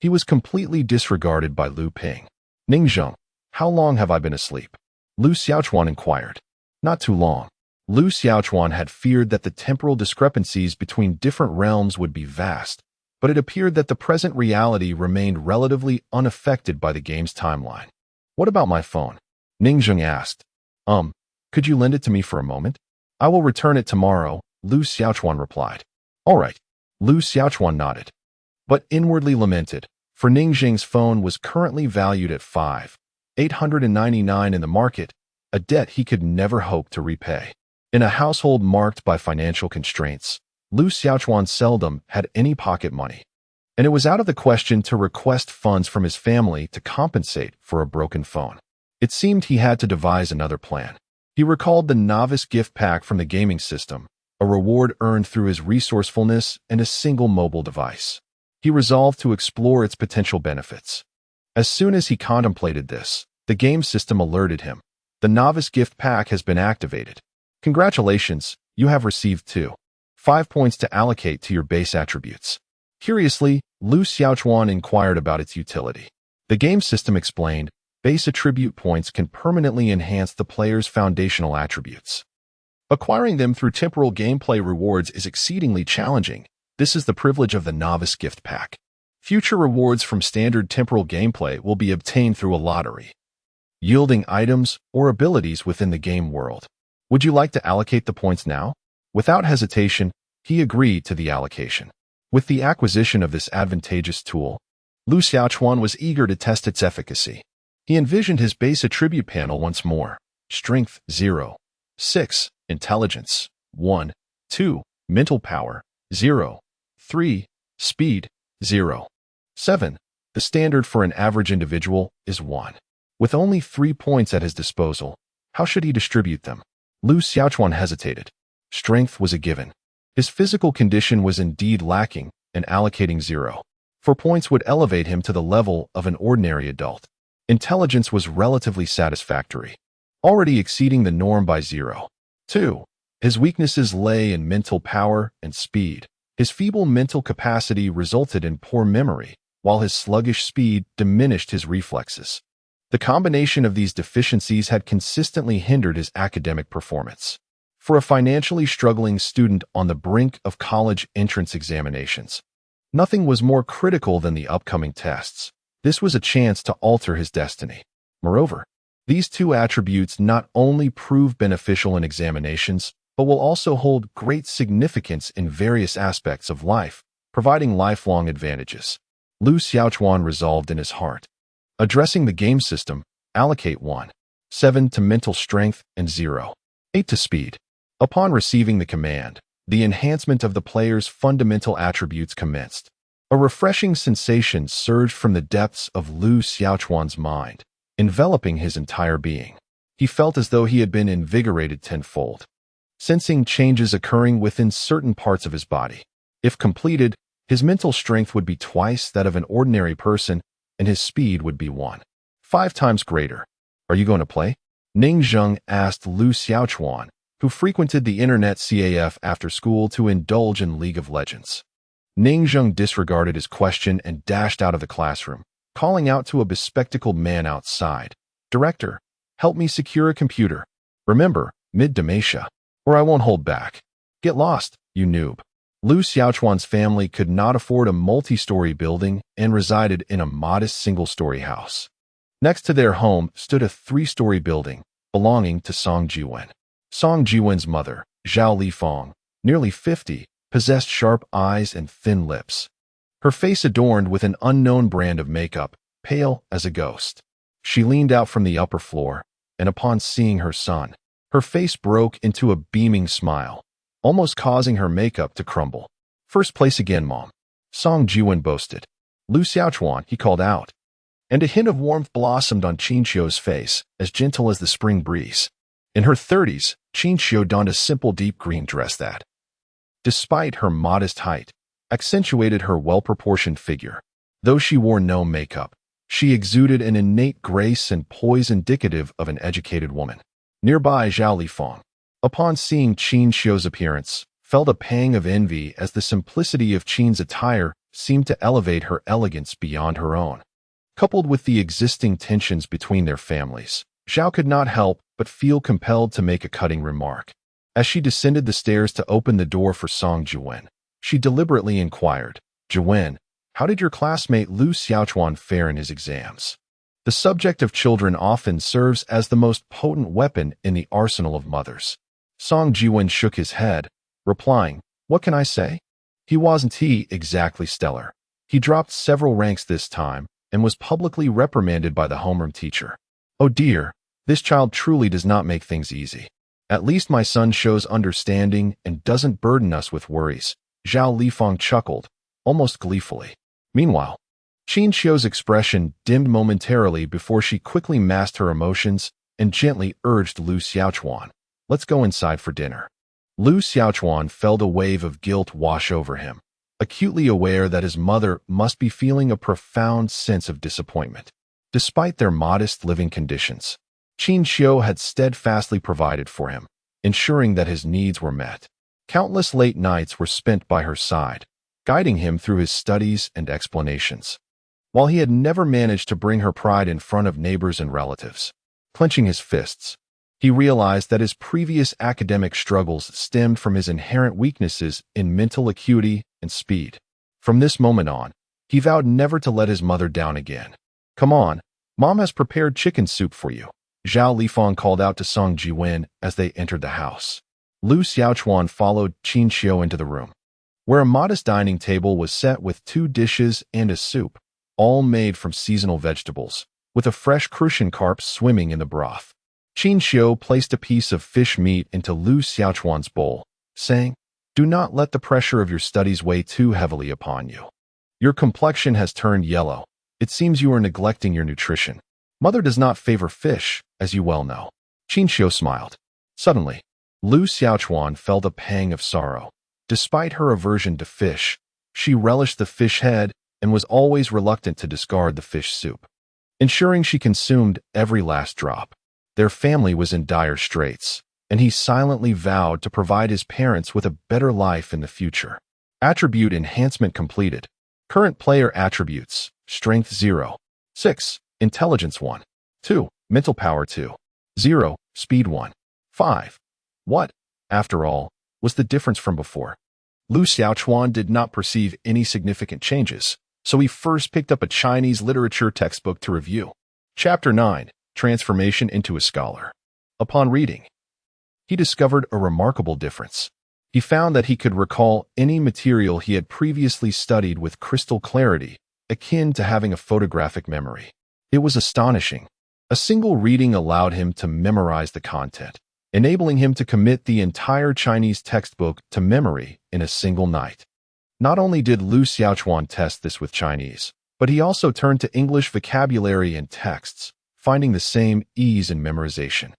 he was completely disregarded by Lu Ping. "Ningzheng, how long have I been asleep?" Lu Xiaochuan inquired. Not too long. Lu Xiaochuan had feared that the temporal discrepancies between different realms would be vast, but it appeared that the present reality remained relatively unaffected by the game's timeline. "What about my phone?" Ningzheng asked. Could you lend it to me for a moment?" "I will return it tomorrow," Lu Xiaochuan replied. "All right." Lu Xiaochuan nodded, but inwardly lamented, for Ningzheng's phone was currently valued at 5,899 in the market, a debt he could never hope to repay. In a household marked by financial constraints, Lu Xiaochuan seldom had any pocket money, and it was out of the question to request funds from his family to compensate for a broken phone. It seemed he had to devise another plan. He recalled the novice gift pack from the gaming system, a reward earned through his resourcefulness and a single mobile device. He resolved to explore its potential benefits. As soon as he contemplated this, the game system alerted him. "The novice gift pack has been activated. Congratulations, you have received 5 points to allocate to your base attributes." Curiously, Lu Xiaochuan inquired about its utility. The game system explained, base attribute points can permanently enhance the player's foundational attributes. Acquiring them through temporal gameplay rewards is exceedingly challenging. This is the privilege of the Novice Gift Pack. Future rewards from standard temporal gameplay will be obtained through a lottery, yielding items or abilities within the game world. Would you like to allocate the points now? Without hesitation, he agreed to the allocation. With the acquisition of this advantageous tool, Lu Xiaochuan was eager to test its efficacy. He envisioned his base attribute panel once more. Strength 0, 6, Intelligence 1, 2, Mental Power 0, 3, Speed 0, 7. The standard for an average individual is 1. With only 3 points at his disposal, how should he distribute them? Lu Xiaochuan hesitated. Strength was a given. His physical condition was indeed lacking, and allocating 0 for points would elevate him to the level of an ordinary adult. Intelligence was relatively satisfactory, already exceeding the norm by 0. 2. His weaknesses lay in mental power and speed. His feeble mental capacity resulted in poor memory, while his sluggish speed diminished his reflexes. The combination of these deficiencies had consistently hindered his academic performance. For a financially struggling student on the brink of college entrance examinations, nothing was more critical than the upcoming tests. This was a chance to alter his destiny. Moreover, these two attributes not only prove beneficial in examinations, but will also hold great significance in various aspects of life, providing lifelong advantages. Lu Xiaochuan resolved in his heart. Addressing the game system, allocate 1, 7 to mental strength and 0, 8 to speed. Upon receiving the command, the enhancement of the player's fundamental attributes commenced. A refreshing sensation surged from the depths of Lu Xiaochuan's mind, enveloping his entire being. He felt as though he had been invigorated tenfold, sensing changes occurring within certain parts of his body. If completed, his mental strength would be twice that of an ordinary person, and his speed would be 1.5 times greater. Are you going to play? Ning Zheng asked Lu Xiaochuan, who frequented the internet CAF after school to indulge in League of Legends. Ning Zheng disregarded his question and dashed out of the classroom, calling out to a bespectacled man outside. Director, help me secure a computer. Remember, mid-Dalmatia, or I won't hold back. Get lost, you noob. Lu Xiaochuan's family could not afford a multi-story building and resided in a modest single-story house. Next to their home stood a 3-story building belonging to Song Jiwen. Song Jiwen's mother, Zhao Lifeng, nearly 50, possessed sharp eyes and thin lips. Her face adorned with an unknown brand of makeup, pale as a ghost. She leaned out from the upper floor, and upon seeing her son, her face broke into a beaming smile, almost causing her makeup to crumble. First place again, Mom, Song Jiwen boasted. Lu Xiaochuan, he called out, and a hint of warmth blossomed on Qin Xiu's face, as gentle as the spring breeze. In her 30s, Qin Xiu donned a simple deep green dress that, despite her modest height, accentuated her well-proportioned figure. Though she wore no makeup, she exuded an innate grace and poise indicative of an educated woman. Nearby, Zhao Lifeng, upon seeing Qin Xiu's appearance, felt a pang of envy as the simplicity of Qin's attire seemed to elevate her elegance beyond her own. Coupled with the existing tensions between their families, Zhao could not help but feel compelled to make a cutting remark. As she descended the stairs to open the door for Song Jiwen, she deliberately inquired, Jiwen, how did your classmate Lu Xiaochuan fare in his exams? The subject of children often serves as the most potent weapon in the arsenal of mothers. Song Jiwen shook his head, replying, what can I say? He wasn't exactly stellar. He dropped several ranks this time and was publicly reprimanded by the homeroom teacher. Oh dear, this child truly does not make things easy. At least my son shows understanding and doesn't burden us with worries, Zhao Lifeng chuckled, almost gleefully. Meanwhile, Qin Xiu's expression dimmed momentarily before she quickly masked her emotions and gently urged Lu Xiaochuan, let's go inside for dinner. Lu Xiaochuan felt a wave of guilt wash over him, acutely aware that his mother must be feeling a profound sense of disappointment. Despite their modest living conditions, Qin Xiu had steadfastly provided for him, ensuring that his needs were met. Countless late nights were spent by her side, guiding him through his studies and explanations. While he had never managed to bring her pride in front of neighbors and relatives, clenching his fists, he realized that his previous academic struggles stemmed from his inherent weaknesses in mental acuity and speed. From this moment on, he vowed never to let his mother down again. "Come on, Mom has prepared chicken soup for you," Zhao Lifeng called out to Song Jiwen as they entered the house. Lu Xiaochuan followed Qin Xiu into the room, where a modest dining table was set with 2 dishes and a soup, all made from seasonal vegetables, with a fresh crucian carp swimming in the broth. Qin Xiu placed a piece of fish meat into Lu Xiaochuan's bowl, saying, "Do not let the pressure of your studies weigh too heavily upon you. Your complexion has turned yellow. It seems you are neglecting your nutrition. Mother does not favor fish, as you well know." Qin Xiu smiled. Suddenly, Lu Xiaochuan felt a pang of sorrow. Despite her aversion to fish, she relished the fish head and was always reluctant to discard the fish soup, ensuring she consumed every last drop. Their family was in dire straits, and he silently vowed to provide his parents with a better life in the future. Attribute enhancement completed. Current player attributes: Strength 0, 6, Intelligence 1, 2, Mental Power 2, 0, Speed 1, 5. What, after all, was the difference from before? Lu Xiaochuan did not perceive any significant changes, so he first picked up a Chinese literature textbook to review. Chapter 9, Transformation into a Scholar. Upon reading, he discovered a remarkable difference. He found that he could recall any material he had previously studied with crystal clarity, akin to having a photographic memory. It was astonishing. A single reading allowed him to memorize the content, enabling him to commit the entire Chinese textbook to memory in a single night. Not only did Lu Xiaochuan test this with Chinese, but he also turned to English vocabulary and texts, finding the same ease in memorization.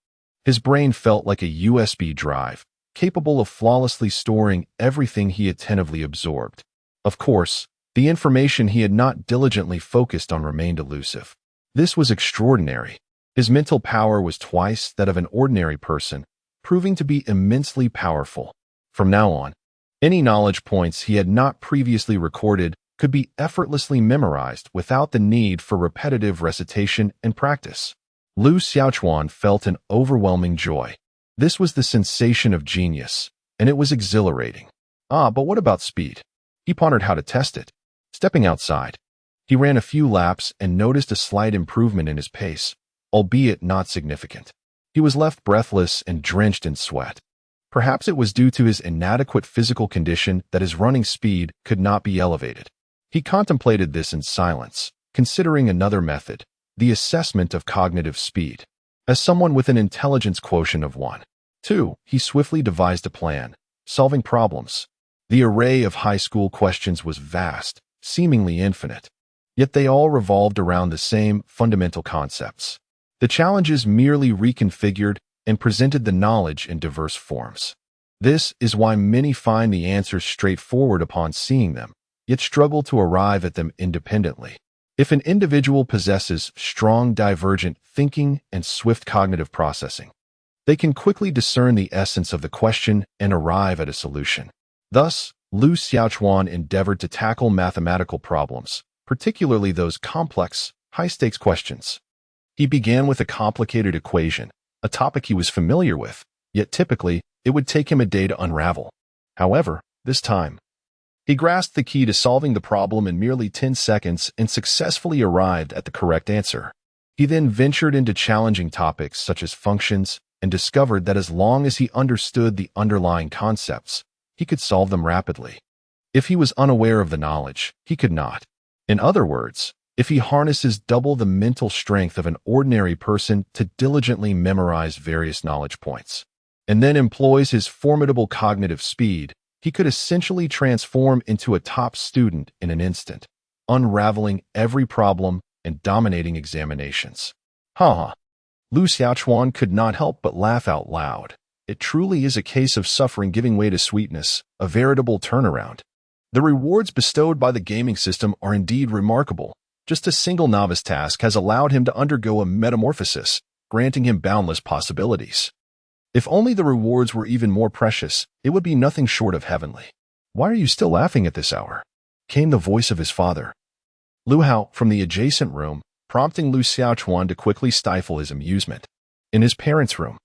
His brain felt like a USB drive, capable of flawlessly storing everything he attentively absorbed. Of course, the information he had not diligently focused on remained elusive. This was extraordinary. His mental power was twice that of an ordinary person, proving to be immensely powerful. From now on, any knowledge points he had not previously recorded could be effortlessly memorized without the need for repetitive recitation and practice. Lu Xiaochuan felt an overwhelming joy. This was the sensation of genius, and it was exhilarating. But what about speed? He pondered how to test it. Stepping outside, he ran a few laps and noticed a slight improvement in his pace, albeit not significant. He was left breathless and drenched in sweat. Perhaps it was due to his inadequate physical condition that his running speed could not be elevated. He contemplated this in silence, considering another method, the assessment of cognitive speed. As someone with an intelligence quotient of 1, 2, he swiftly devised a plan, solving problems. The array of high school questions was vast, seemingly infinite. Yet they all revolved around the same fundamental concepts. The challenges merely reconfigured and presented the knowledge in diverse forms. This is why many find the answers straightforward upon seeing them, yet struggle to arrive at them independently. If an individual possesses strong divergent thinking and swift cognitive processing, they can quickly discern the essence of the question and arrive at a solution. Thus, Lu Xiaochuan endeavored to tackle mathematical problems, particularly those complex, high-stakes questions. He began with a complicated equation, a topic he was familiar with, yet typically, it would take him a day to unravel. However, this time, he grasped the key to solving the problem in merely 10 seconds and successfully arrived at the correct answer. He then ventured into challenging topics such as functions and discovered that as long as he understood the underlying concepts, he could solve them rapidly. If he was unaware of the knowledge, he could not. In other words, if he harnesses double the mental strength of an ordinary person to diligently memorize various knowledge points, and then employs his formidable cognitive speed, he could essentially transform into a top student in an instant, unraveling every problem and dominating examinations. Lu Xiaochuan could not help but laugh out loud. It truly is a case of suffering giving way to sweetness, a veritable turnaround. The rewards bestowed by the gaming system are indeed remarkable. Just a single novice task has allowed him to undergo a metamorphosis, granting him boundless possibilities. If only the rewards were even more precious, it would be nothing short of heavenly. Why are you still laughing at this hour? came the voice of his father, Lu Hao, from the adjacent room, prompting Lu Xiaochuan to quickly stifle his amusement. In his parents' room,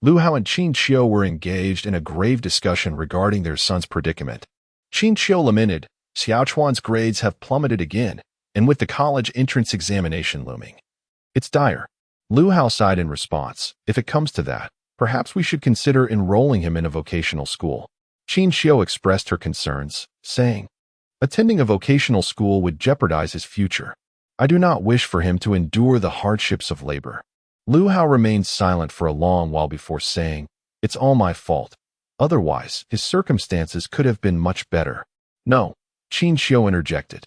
Lu Hao and Qin Qiu were engaged in a grave discussion regarding their son's predicament. Qin Qiu lamented, Xiaochuan's grades have plummeted again, and with the college entrance examination looming, it's dire. Lu Hao sighed in response, if it comes to that, perhaps we should consider enrolling him in a vocational school. Qin Qiu expressed her concerns, saying, attending a vocational school would jeopardize his future. I do not wish for him to endure the hardships of labor. Lu Hao remained silent for a long while before saying, it's all my fault. Otherwise, his circumstances could have been much better. No, Qin Qiu interjected.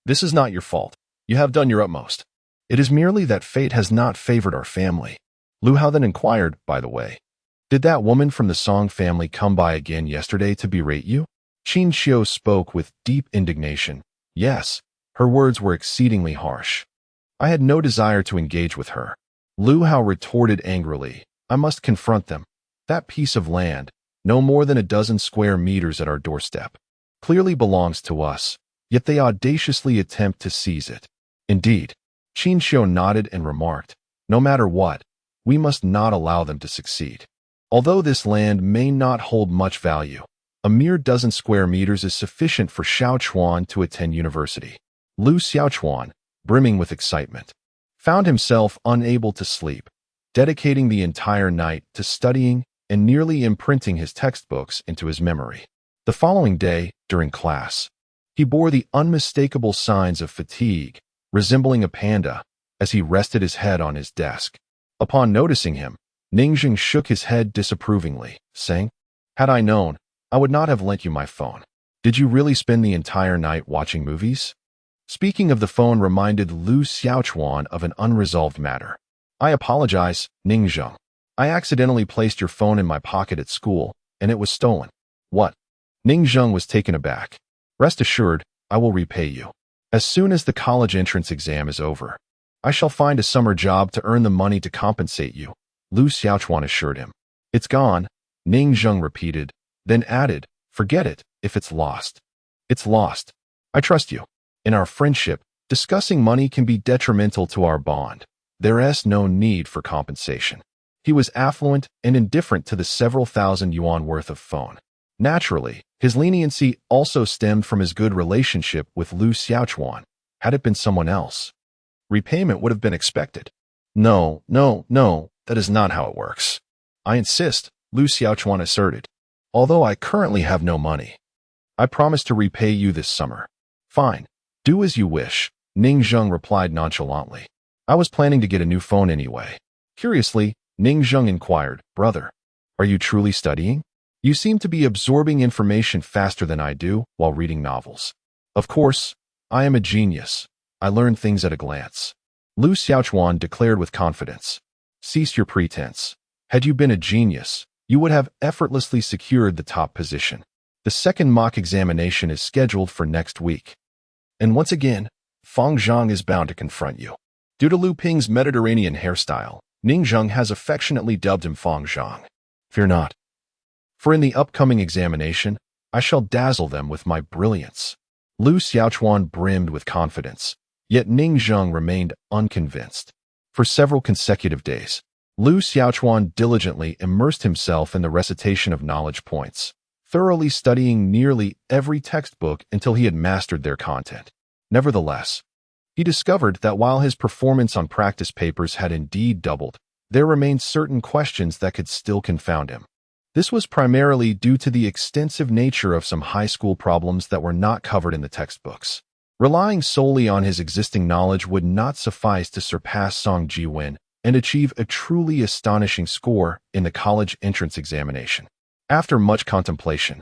This is not your fault. You have done your utmost. It is merely that fate has not favored our family. Lu Hao then inquired, by the way, did that woman from the Song family come by again yesterday to berate you? Qin Qiu spoke with deep indignation. Yes, her words were exceedingly harsh. I had no desire to engage with her. Lu Hao retorted angrily, I must confront them. That piece of land, no more than a dozen square meters at our doorstep, clearly belongs to us, yet they audaciously attempt to seize it. Indeed, Qin Qiu nodded and remarked, no matter what, we must not allow them to succeed. Although this land may not hold much value, a mere dozen square meters is sufficient for Xiaochuan to attend university. Lu Xiaochuan, brimming with excitement, found himself unable to sleep, dedicating the entire night to studying and nearly imprinting his textbooks into his memory. The following day, during class, he bore the unmistakable signs of fatigue, resembling a panda, as he rested his head on his desk. Upon noticing him, Ningzheng shook his head disapprovingly, saying, had I known, I would not have lent you my phone. Did you really spend the entire night watching movies? Speaking of the phone reminded Lu Xiaochuan of an unresolved matter. I apologize, Ningzheng. I accidentally placed your phone in my pocket at school, and it was stolen. What? Ningzheng was taken aback. Rest assured, I will repay you. As soon as the college entrance exam is over, I shall find a summer job to earn the money to compensate you, Lu Xiaochuan assured him. It's gone, Ningzheng repeated, then added, forget it, if it's lost. It's lost. I trust you. In our friendship, discussing money can be detrimental to our bond. There is no need for compensation. He was affluent and indifferent to the several thousand yuan worth of phone. Naturally, his leniency also stemmed from his good relationship with Lu Xiaochuan. Had it been someone else, repayment would have been expected. No, that is not how it works. I insist, Lu Xiaochuan asserted. Although I currently have no money, I promise to repay you this summer. Fine, do as you wish, Ningzheng replied nonchalantly. I was planning to get a new phone anyway. Curiously, Ningzheng inquired, brother, are you truly studying? You seem to be absorbing information faster than I do while reading novels. Of course, I am a genius. I learn things at a glance. Lu Xiaochuan declared with confidence. Cease your pretense. Had you been a genius, you would have effortlessly secured the top position. The second mock examination is scheduled for next week. And once again, Fang Zhang is bound to confront you. Due to Lu Ping's Mediterranean hairstyle, Ningzheng has affectionately dubbed him Fang Zhang. Fear not. For in the upcoming examination, I shall dazzle them with my brilliance. Lu Xiaochuan brimmed with confidence, yet Ningzheng remained unconvinced. For several consecutive days, Lu Xiaochuan diligently immersed himself in the recitation of knowledge points, thoroughly studying nearly every textbook until he had mastered their content. Nevertheless, he discovered that while his performance on practice papers had indeed doubled, there remained certain questions that could still confound him. This was primarily due to the extensive nature of some high school problems that were not covered in the textbooks. Relying solely on his existing knowledge would not suffice to surpass Song Jiwen and achieve a truly astonishing score in the college entrance examination. After much contemplation,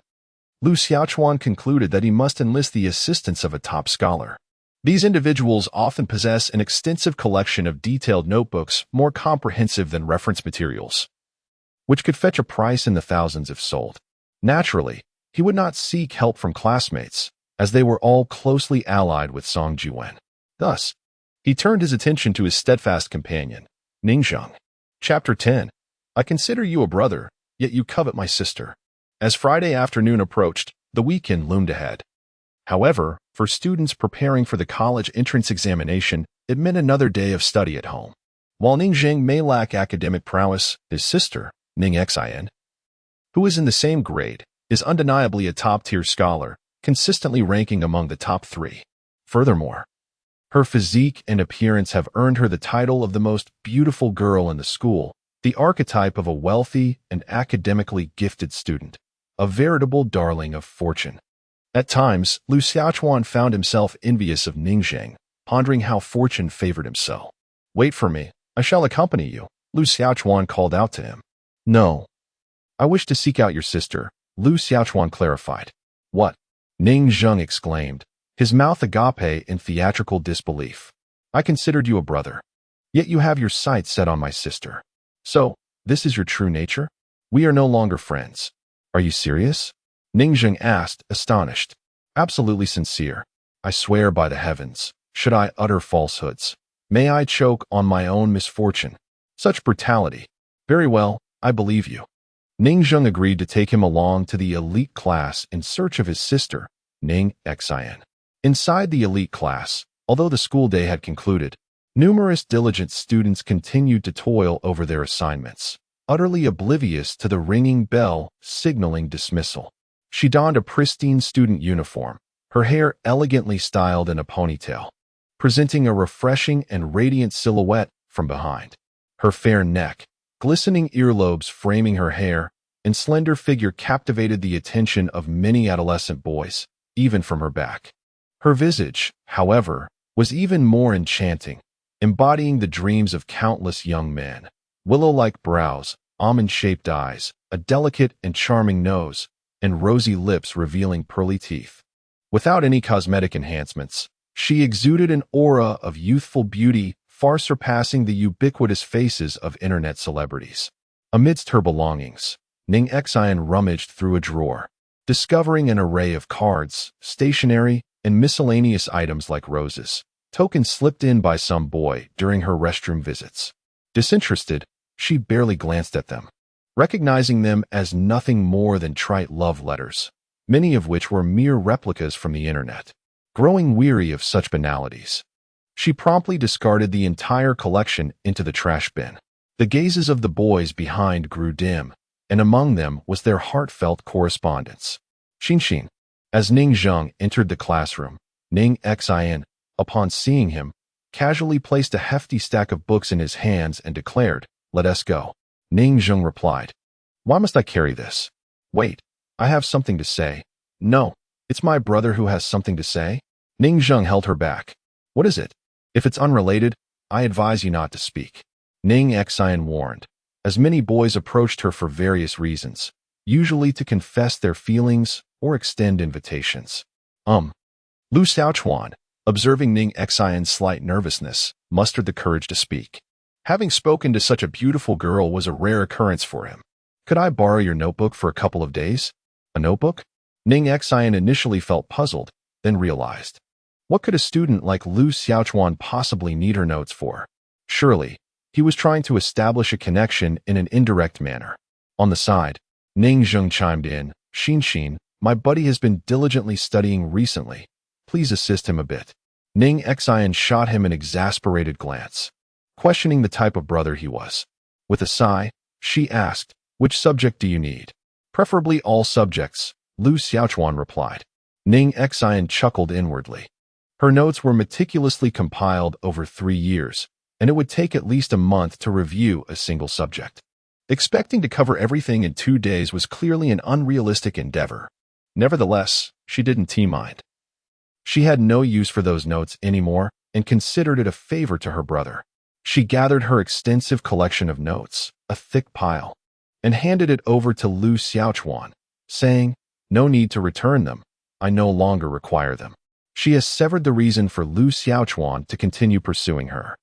Lu Xiaochuan concluded that he must enlist the assistance of a top scholar. These individuals often possess an extensive collection of detailed notebooks more comprehensive than reference materials, which could fetch a price in the thousands if sold. Naturally, he would not seek help from classmates, as they were all closely allied with Song Jiwen. Thus, he turned his attention to his steadfast companion, Ningzheng. Chapter 10. I consider you a brother, yet you covet my sister. As Friday afternoon approached, the weekend loomed ahead. However, for students preparing for the college entrance examination, it meant another day of study at home. While Ning Jing may lack academic prowess, his sister, Ning Xin, who is in the same grade, is undeniably a top-tier scholar, consistently ranking among the top 3. Furthermore, her physique and appearance have earned her the title of the most beautiful girl in the school, the archetype of a wealthy and academically gifted student, a veritable darling of fortune. At times, Lu Xiaochuan found himself envious of Ning Jing, pondering how fortune favored him so. "Wait for me, I shall accompany you," Lu Xiaochuan called out to him. "No. I wish to seek out your sister," Lu Xiaochuan clarified. "What?" Ning Jing exclaimed, his mouth agape in theatrical disbelief. "I considered you a brother. Yet you have your sights set on my sister. So, this is your true nature? We are no longer friends. Are you serious?" Ning Jing asked, astonished. "Absolutely sincere. I swear by the heavens. Should I utter falsehoods? May I choke on my own misfortune? Such brutality. Very well, I believe you." Ning Jing agreed to take him along to the elite class in search of his sister, Ning Xin. Inside the elite class, although the school day had concluded, numerous diligent students continued to toil over their assignments, utterly oblivious to the ringing bell signaling dismissal. She donned a pristine student uniform, her hair elegantly styled in a ponytail, presenting a refreshing and radiant silhouette from behind. Her fair neck, glistening earlobes framing her hair, and slender figure captivated the attention of many adolescent boys, even from her back. Her visage, however, was even more enchanting, embodying the dreams of countless young men. Willow-like brows, almond-shaped eyes, a delicate and charming nose, and rosy lips revealing pearly teeth. Without any cosmetic enhancements, she exuded an aura of youthful beauty far surpassing the ubiquitous faces of internet celebrities. Amidst her belongings, Ning Xin rummaged through a drawer, discovering an array of cards, stationery, and miscellaneous items like roses, tokens slipped in by some boy during her restroom visits. Disinterested, she barely glanced at them, recognizing them as nothing more than trite love letters, many of which were mere replicas from the internet. Growing weary of such banalities, she promptly discarded the entire collection into the trash bin. The gazes of the boys behind grew dim, and among them was their heartfelt correspondence. Xin. As Ning Jing entered the classroom, Ning Xin, upon seeing him, casually placed a hefty stack of books in his hands and declared, "Let us go." Ning Jing replied, "Why must I carry this?" "Wait, I have something to say." "No, it's my brother who has something to say." Ning Jing held her back. "What is it? If it's unrelated, I advise you not to speak," Ning Xin warned, as many boys approached her for various reasons, usually to confess their feelings or extend invitations. Lu Xiaochuan, observing Ning Xin's slight nervousness, mustered the courage to speak. Having spoken to such a beautiful girl was a rare occurrence for him. "Could I borrow your notebook for a couple of days?" "A notebook?" Ning Xin initially felt puzzled, then realized. What could a student like Lu Xiaochuan possibly need her notes for? Surely, he was trying to establish a connection in an indirect manner. On the side, Ning Jing chimed in, Xin, my buddy has been diligently studying recently. Please assist him a bit." Ning Xin shot him an exasperated glance, questioning the type of brother he was. With a sigh, she asked, "Which subject do you need?" "Preferably all subjects," Lu Xiaochuan replied. Ning Xin chuckled inwardly. Her notes were meticulously compiled over 3 years, and it would take at least a month to review a single subject. Expecting to cover everything in 2 days was clearly an unrealistic endeavor. Nevertheless, she didn't mind. She had no use for those notes anymore and considered it a favor to her brother. She gathered her extensive collection of notes, a thick pile, and handed it over to Lu Xiaochuan, saying, "No need to return them. I no longer require them." She has severed the reason for Lu Xiaochuan to continue pursuing her.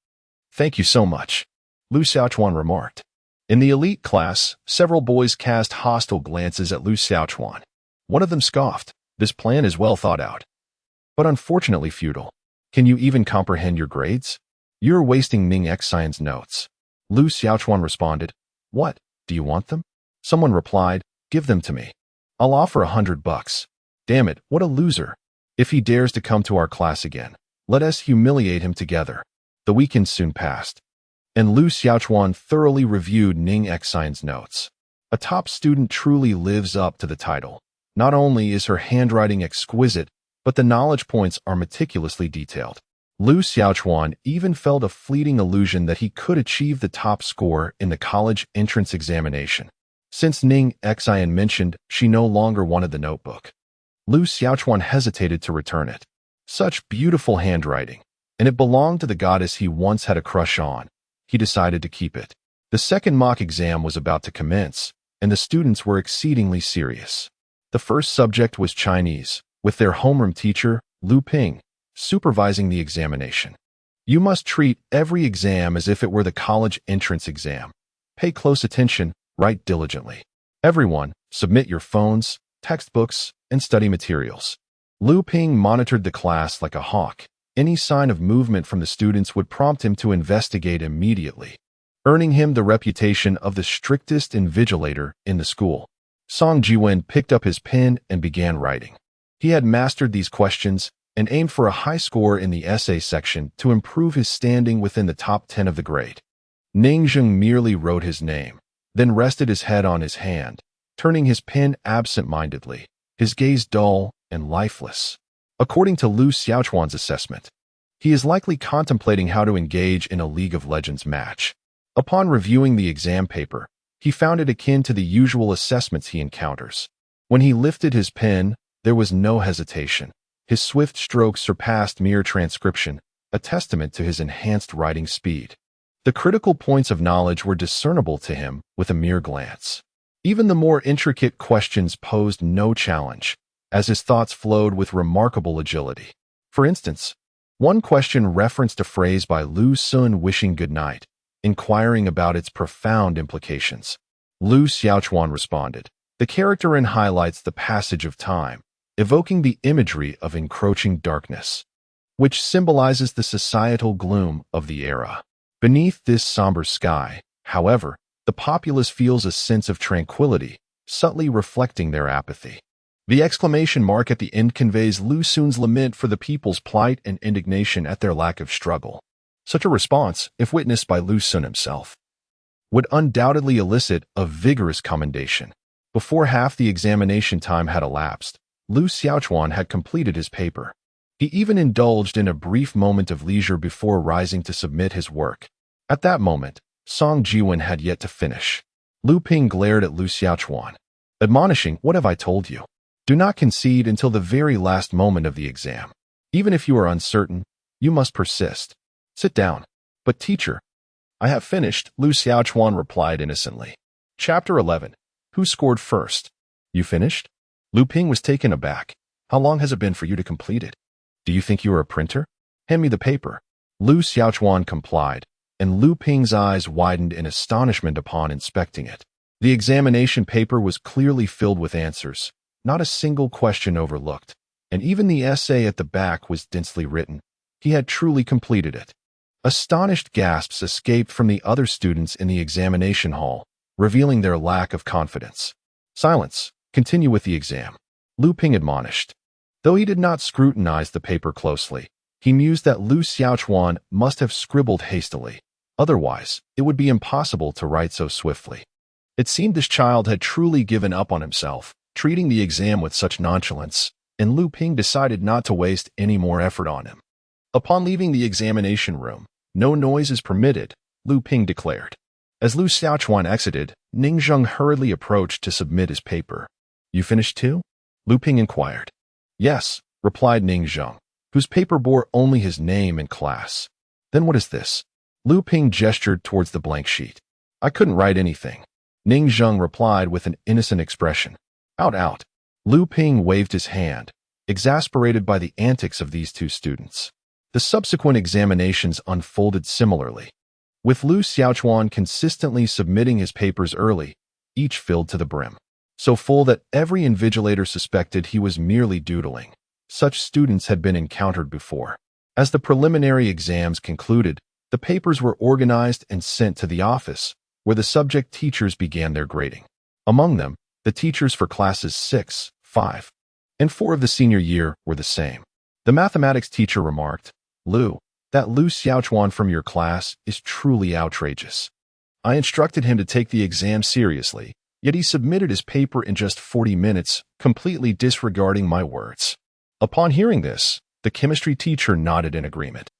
"Thank you so much," Lu Xiaochuan remarked. In the elite class, several boys cast hostile glances at Lu Xiaochuan. One of them scoffed, "This plan is well thought out, but unfortunately futile. Can you even comprehend your grades? You're wasting Ning Xin's notes." Lu Xiaochuan responded, "What, do you want them?" Someone replied, "Give them to me. I'll offer $100. Damn it, what a loser." If he dares to come to our class again, let us humiliate him together. The weekend soon passed, and Lu Xiaochuan thoroughly reviewed Ning Xian's notes. A top student truly lives up to the title. Not only is her handwriting exquisite, but the knowledge points are meticulously detailed. Lu Xiaochuan even felt a fleeting illusion that he could achieve the top score in the college entrance examination. Since Ning Xian mentioned she no longer wanted the notebook, Lu Xiaochuan hesitated to return it. Such beautiful handwriting, and it belonged to the goddess he once had a crush on. He decided to keep it. The second mock exam was about to commence, and the students were exceedingly serious. The first subject was Chinese, with their homeroom teacher, Lu Ping, supervising the examination. You must treat every exam as if it were the college entrance exam. Pay close attention, write diligently. Everyone, submit your phones, textbooks, and study materials. Lu Ping monitored the class like a hawk. Any sign of movement from the students would prompt him to investigate immediately, earning him the reputation of the strictest invigilator in the school. Song Jiwen picked up his pen and began writing. He had mastered these questions and aimed for a high score in the essay section to improve his standing within the top 10 of the grade. Ning Zheng merely wrote his name, then rested his head on his hand, turning his pen absent-mindedly, his gaze dull and lifeless. According to Lu Xiaochuan's assessment, he is likely contemplating how to engage in a League of Legends match. Upon reviewing the exam paper, he found it akin to the usual assessments he encounters. When he lifted his pen, there was no hesitation. His swift strokes surpassed mere transcription, a testament to his enhanced writing speed. The critical points of knowledge were discernible to him with a mere glance. Even the more intricate questions posed no challenge, as his thoughts flowed with remarkable agility. For instance, one question referenced a phrase by Lu Sun wishing good night, inquiring about its profound implications. Lu Xiaochuan responded. The character highlights the passage of time, evoking the imagery of encroaching darkness, which symbolizes the societal gloom of the era. Beneath this somber sky, however, the populace feels a sense of tranquility, subtly reflecting their apathy. The exclamation mark at the end conveys Lu Sun's lament for the people's plight and indignation at their lack of struggle. Such a response, if witnessed by Lu Sun himself, would undoubtedly elicit a vigorous commendation. Before half the examination time had elapsed, Lu Xiaochuan had completed his paper. He even indulged in a brief moment of leisure before rising to submit his work. At that moment, Song Jiwen had yet to finish. Lu Ping glared at Lu Xiaochuan, admonishing, "What have I told you? Do not concede until the very last moment of the exam. Even if you are uncertain, you must persist. Sit down." "But teacher, I have finished," Lu Xiaochuan replied innocently. Chapter 11. Who scored first? You finished? Lu Ping was taken aback. How long has it been for you to complete it? Do you think you are a printer? Hand me the paper. Lu Xiaochuan complied, and Lu Ping's eyes widened in astonishment upon inspecting it. The examination paper was clearly filled with answers, not a single question overlooked, and even the essay at the back was densely written. He had truly completed it. Astonished gasps escaped from the other students in the examination hall, revealing their lack of confidence. "Silence. Continue with the exam," Lu Ping admonished. Though he did not scrutinize the paper closely, he mused that Lu Xiaochuan must have scribbled hastily. Otherwise, it would be impossible to write so swiftly. It seemed this child had truly given up on himself, treating the exam with such nonchalance, and Lu Ping decided not to waste any more effort on him. Upon leaving the examination room, "No noise is permitted," Lu Ping declared. As Lu Xiaochuan exited, Ning Zheng hurriedly approached to submit his paper. "You finished too?" Lu Ping inquired. "Yes," replied Ning Zheng, whose paper bore only his name and class. "Then what is this?" Lu Ping gestured towards the blank sheet. "I couldn't write anything," Ning Zheng replied with an innocent expression. Out. Lu Ping waved his hand, exasperated by the antics of these two students. The subsequent examinations unfolded similarly, with Lu Xiaochuan consistently submitting his papers early, each filled to the brim, so full that every invigilator suspected he was merely doodling. Such students had been encountered before. As the preliminary exams concluded, the papers were organized and sent to the office, where the subject teachers began their grading. Among them, the teachers for classes 6, 5, and 4 of the senior year were the same. The mathematics teacher remarked, "Lu, that Lu Xiaochuan from your class is truly outrageous. I instructed him to take the exam seriously, yet he submitted his paper in just 40 minutes, completely disregarding my words." Upon hearing this, the chemistry teacher nodded in agreement,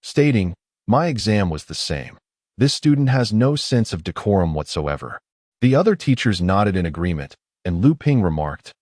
stating, "My exam was the same. This student has no sense of decorum whatsoever." The other teachers nodded in agreement, and Lu Ping remarked,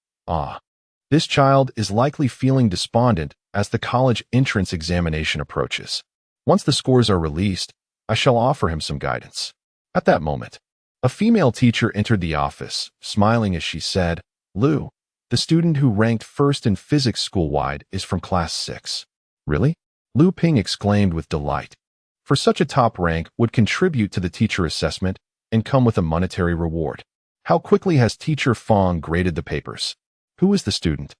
"This child is likely feeling despondent as the college entrance examination approaches. Once the scores are released, I shall offer him some guidance." At that moment, a female teacher entered the office, smiling as she said, "Lu, the student who ranked first in physics school-wide is from class 6. "Really?" Lu Ping exclaimed with delight. For such a top rank would contribute to the teacher assessment and come with a monetary reward. How quickly has Teacher Fong graded the papers? Who is the student?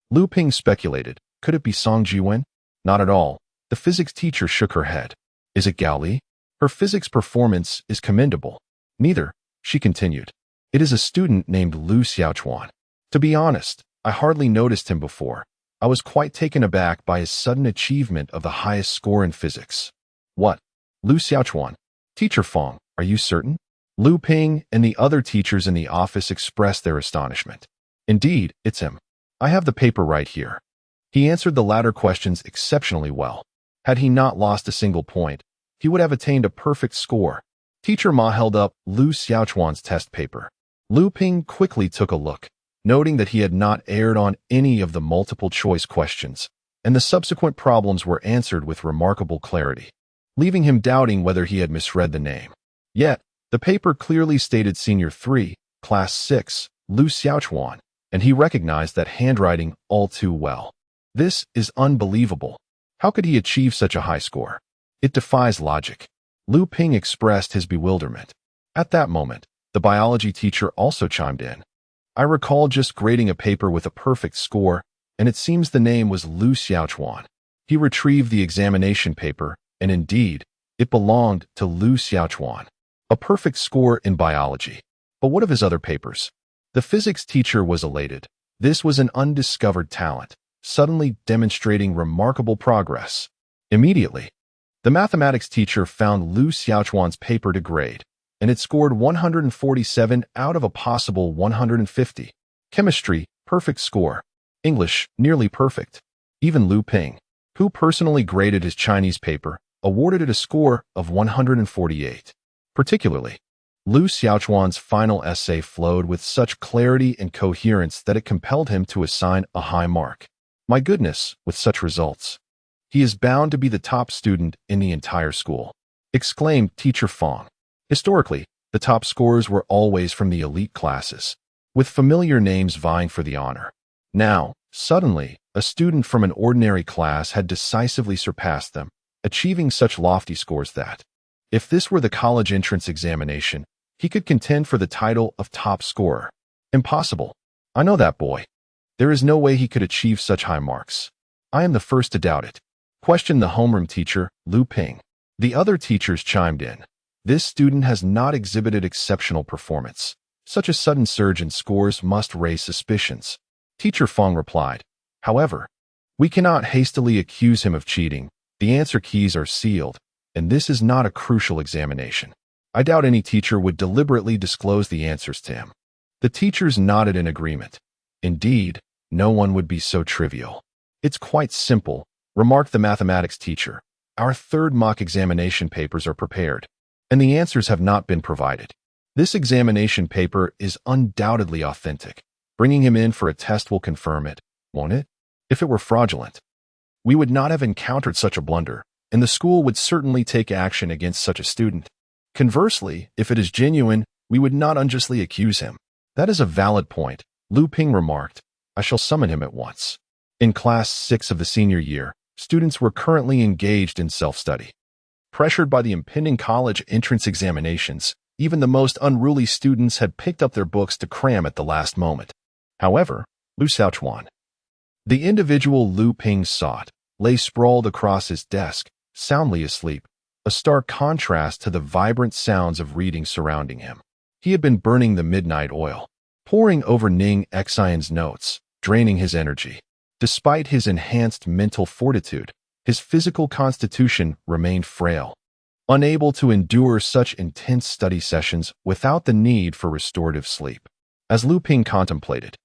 Lu Ping speculated. Could it be Song Jiwen? Not at all. The physics teacher shook her head. Is it Gao Li? Her physics performance is commendable. Neither, she continued. It is a student named Lu Xiaochuan. To be honest, I hardly noticed him before. I was quite taken aback by his sudden achievement of the highest score in physics. What? Lu Xiaochuan? Teacher Fong, are you certain? Lu Ping and the other teachers in the office expressed their astonishment. Indeed, it's him. I have the paper right here. He answered the latter questions exceptionally well. Had he not lost a single point, he would have attained a perfect score. Teacher Ma held up Lu Xiaochuan's test paper. Lu Ping quickly took a look, noting that he had not erred on any of the multiple-choice questions, and the subsequent problems were answered with remarkable clarity, leaving him doubting whether he had misread the name. Yet, the paper clearly stated Senior 3, Class 6, Lu Xiaochuan, and he recognized that handwriting all too well. This is unbelievable. How could he achieve such a high score? It defies logic. Lu Ping expressed his bewilderment. At that moment, the biology teacher also chimed in. I recall just grading a paper with a perfect score, and it seems the name was Lu Xiaochuan. He retrieved the examination paper, and indeed, it belonged to Lu Xiaochuan. A perfect score in biology. But what of his other papers? The physics teacher was elated. This was an undiscovered talent, suddenly demonstrating remarkable progress. Immediately, the mathematics teacher found Lu Xiaochuan's paper to grade, and it scored 147 out of a possible 150. Chemistry, perfect score. English, nearly perfect. Even Lu Ping, who personally graded his Chinese paper, awarded it a score of 148. Particularly, Lu Xiaochuan's final essay flowed with such clarity and coherence that it compelled him to assign a high mark. My goodness, with such results, he is bound to be the top student in the entire school, exclaimed Teacher Fong. Historically, the top scorers were always from the elite classes, with familiar names vying for the honor. Now, suddenly, a student from an ordinary class had decisively surpassed them, achieving such lofty scores that, if this were the college entrance examination, he could contend for the title of top scorer. Impossible. I know that boy. There is no way he could achieve such high marks. I am the first to doubt it, questioned the homeroom teacher, Lu Ping. The other teachers chimed in. This student has not exhibited exceptional performance. Such a sudden surge in scores must raise suspicions. Teacher Fong replied. However, we cannot hastily accuse him of cheating. The answer keys are sealed, and this is not a crucial examination. I doubt any teacher would deliberately disclose the answers to him. The teachers nodded in agreement. Indeed, no one would be so trivial. It's quite simple, remarked the mathematics teacher. Our third mock examination papers are prepared, and the answers have not been provided. This examination paper is undoubtedly authentic. Bringing him in for a test will confirm it, won't it? If it were fraudulent, we would not have encountered such a blunder, and the school would certainly take action against such a student. Conversely, if it is genuine, we would not unjustly accuse him. That is a valid point, Lu Ping remarked. I shall summon him at once. In Class 6 of the senior year, students were currently engaged in self-study. Pressured by the impending college entrance examinations, even the most unruly students had picked up their books to cram at the last moment. However, Lu Xiaochuan, the individual Lu Ping sought, lay sprawled across his desk, soundly asleep, a stark contrast to the vibrant sounds of reading surrounding him. He had been burning the midnight oil, poring over Ning Xian's notes, draining his energy. Despite his enhanced mental fortitude, his physical constitution remained frail, unable to endure such intense study sessions without the need for restorative sleep. As Lu Ping contemplated,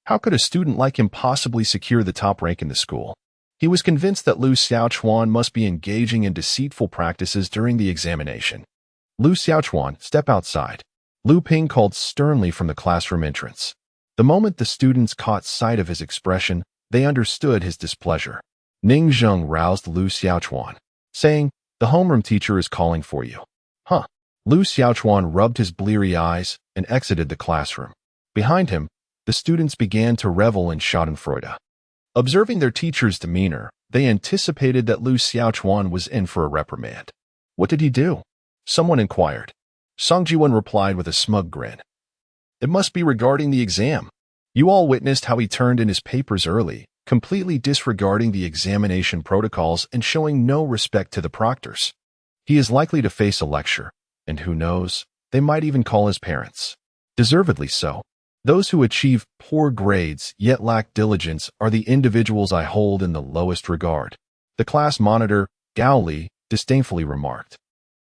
how could a student like him possibly secure the top rank in the school? He was convinced that Lu Xiaochuan must be engaging in deceitful practices during the examination. Lu Xiaochuan, step outside. Lu Ping called sternly from the classroom entrance. The moment the students caught sight of his expression, they understood his displeasure. Ning Zheng roused Lu Xiaochuan, saying, "The homeroom teacher is calling for you." Huh. Lu Xiaochuan rubbed his bleary eyes and exited the classroom. Behind him, the students began to revel in schadenfreude. Observing their teacher's demeanor, they anticipated that Lu Xiaochuan was in for a reprimand. What did he do? Someone inquired. Song Jiwen replied with a smug grin. It must be regarding the exam. You all witnessed how he turned in his papers early, completely disregarding the examination protocols and showing no respect to the proctors. He is likely to face a lecture, and who knows, they might even call his parents. Deservedly so. Those who achieve poor grades yet lack diligence are the individuals I hold in the lowest regard, the class monitor, Gao Li, disdainfully remarked.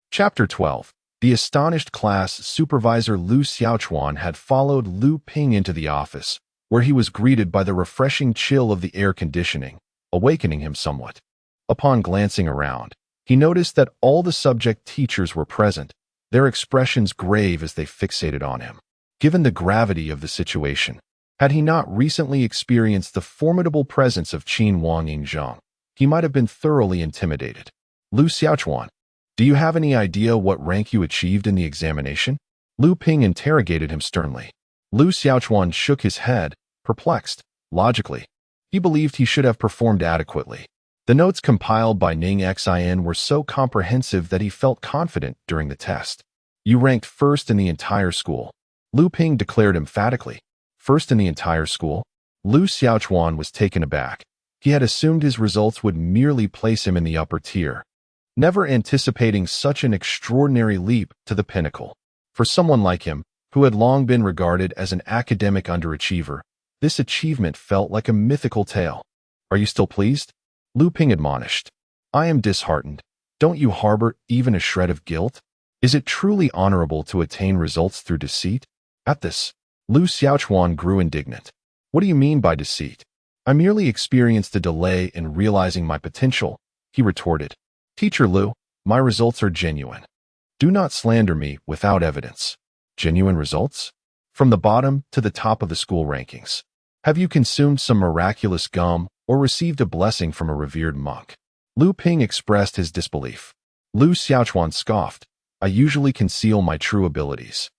Chapter 12. The astonished class supervisor Lu Xiaochuan had followed Lu Ping into the office, where he was greeted by the refreshing chill of the air conditioning, awakening him somewhat. Upon glancing around, he noticed that all the subject teachers were present, their expressions grave as they fixated on him. Given the gravity of the situation, had he not recently experienced the formidable presence of Qin Wang Yingzheng, he might have been thoroughly intimidated. Lu Xiaochuan, do you have any idea what rank you achieved in the examination? Lu Ping interrogated him sternly. Lu Xiaochuan shook his head, perplexed. Logically, he believed he should have performed adequately. The notes compiled by Ning Xin were so comprehensive that he felt confident during the test. You ranked first in the entire school. Lu Ping declared emphatically. First in the entire school? Lu Xiaochuan was taken aback. He had assumed his results would merely place him in the upper tier, never anticipating such an extraordinary leap to the pinnacle. For someone like him, who had long been regarded as an academic underachiever, this achievement felt like a mythical tale. Are you still pleased? Lu Ping admonished. I am disheartened. Don't you harbor even a shred of guilt? Is it truly honorable to attain results through deceit? At this, Lu Xiaochuan grew indignant. What do you mean by deceit? I merely experienced a delay in realizing my potential, he retorted. Teacher Lu, my results are genuine. Do not slander me without evidence. Genuine results? From the bottom to the top of the school rankings. Have you consumed some miraculous gum or received a blessing from a revered monk? Lu Ping expressed his disbelief. Lu Xiaochuan scoffed. I usually conceal my true abilities.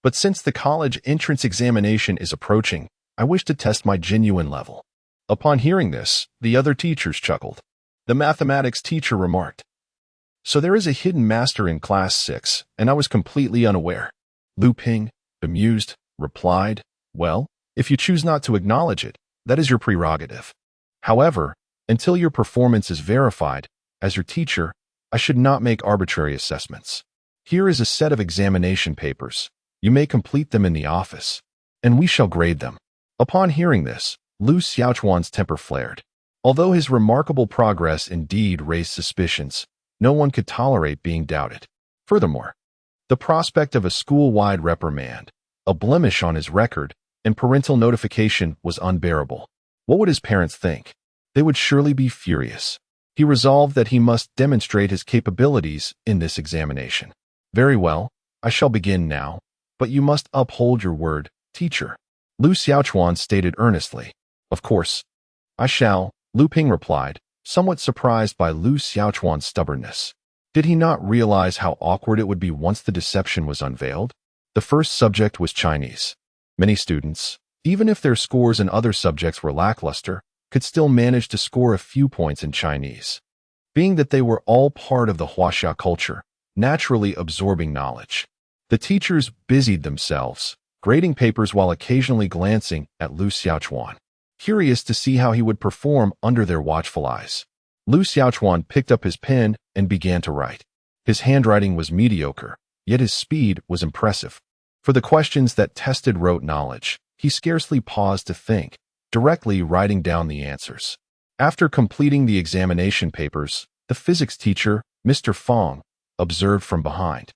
But since the college entrance examination is approaching, I wish to test my genuine level. Upon hearing this, the other teachers chuckled. The mathematics teacher remarked, So there is a hidden master in class 6, and I was completely unaware. Lu Ping, bemused, replied, Well, if you choose not to acknowledge it, that is your prerogative. However, until your performance is verified, as your teacher, I should not make arbitrary assessments. Here is a set of examination papers. You may complete them in the office, and we shall grade them. Upon hearing this, Lu Xiaochuan's temper flared. Although his remarkable progress indeed raised suspicions, no one could tolerate being doubted. Furthermore, the prospect of a school-wide reprimand, a blemish on his record, and parental notification was unbearable. What would his parents think? They would surely be furious. He resolved that he must demonstrate his capabilities in this examination. Very well, I shall begin now, but you must uphold your word, teacher. Lu Xiaochuan stated earnestly. Of course. I shall, Lu Ping replied, somewhat surprised by Lu Xiaochuan's stubbornness. Did he not realize how awkward it would be once the deception was unveiled? The first subject was Chinese. Many students, even if their scores in other subjects were lackluster, could still manage to score a few points in Chinese. Being that they were all part of the Huaxia culture, naturally absorbing knowledge. The teachers busied themselves, grading papers while occasionally glancing at Lu Xiaochuan, curious to see how he would perform under their watchful eyes. Lu Xiaochuan picked up his pen and began to write. His handwriting was mediocre, yet his speed was impressive. For the questions that tested rote knowledge, he scarcely paused to think, directly writing down the answers. After completing the examination papers, the physics teacher, Mr. Fong, observed from behind,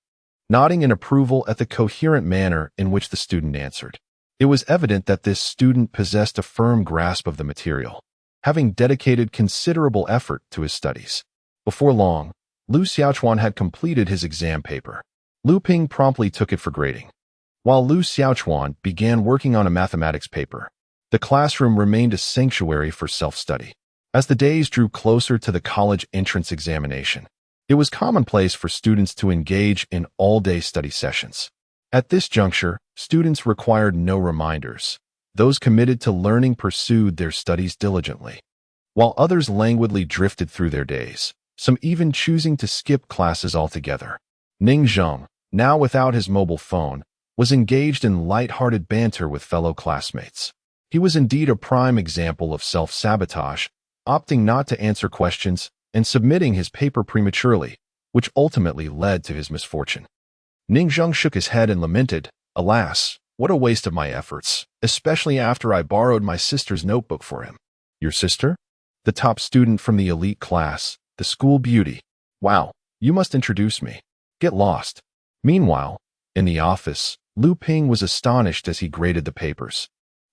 nodding in approval at the coherent manner in which the student answered. It was evident that this student possessed a firm grasp of the material, having dedicated considerable effort to his studies. Before long, Lu Xiaochuan had completed his exam paper. Lu Ping promptly took it for grading, while Lu Xiaochuan began working on a mathematics paper. The classroom remained a sanctuary for self-study. As the days drew closer to the college entrance examination, it was commonplace for students to engage in all-day study sessions. At this juncture, students required no reminders. Those committed to learning pursued their studies diligently, while others languidly drifted through their days, some even choosing to skip classes altogether. Ning Zheng, now without his mobile phone, was engaged in light-hearted banter with fellow classmates. He was indeed a prime example of self-sabotage, opting not to answer questions and submitting his paper prematurely, which ultimately led to his misfortune. Ning Zheng shook his head and lamented, "Alas, what a waste of my efforts, especially after I borrowed my sister's notebook for him." "Your sister?" "The top student from the elite class, the school beauty. Wow, you must introduce me. Get lost." Meanwhile, in the office, Lu Ping was astonished as he graded the papers.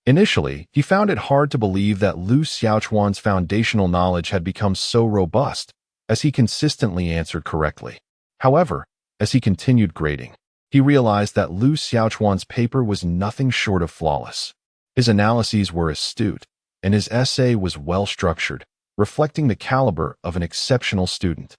Initially, he found it hard to believe that Lu Xiaochuan's foundational knowledge had become so robust, as he consistently answered correctly. However, as he continued grading, he realized that Lu Xiaochuan's paper was nothing short of flawless. His analyses were astute, and his essay was well-structured, reflecting the caliber of an exceptional student.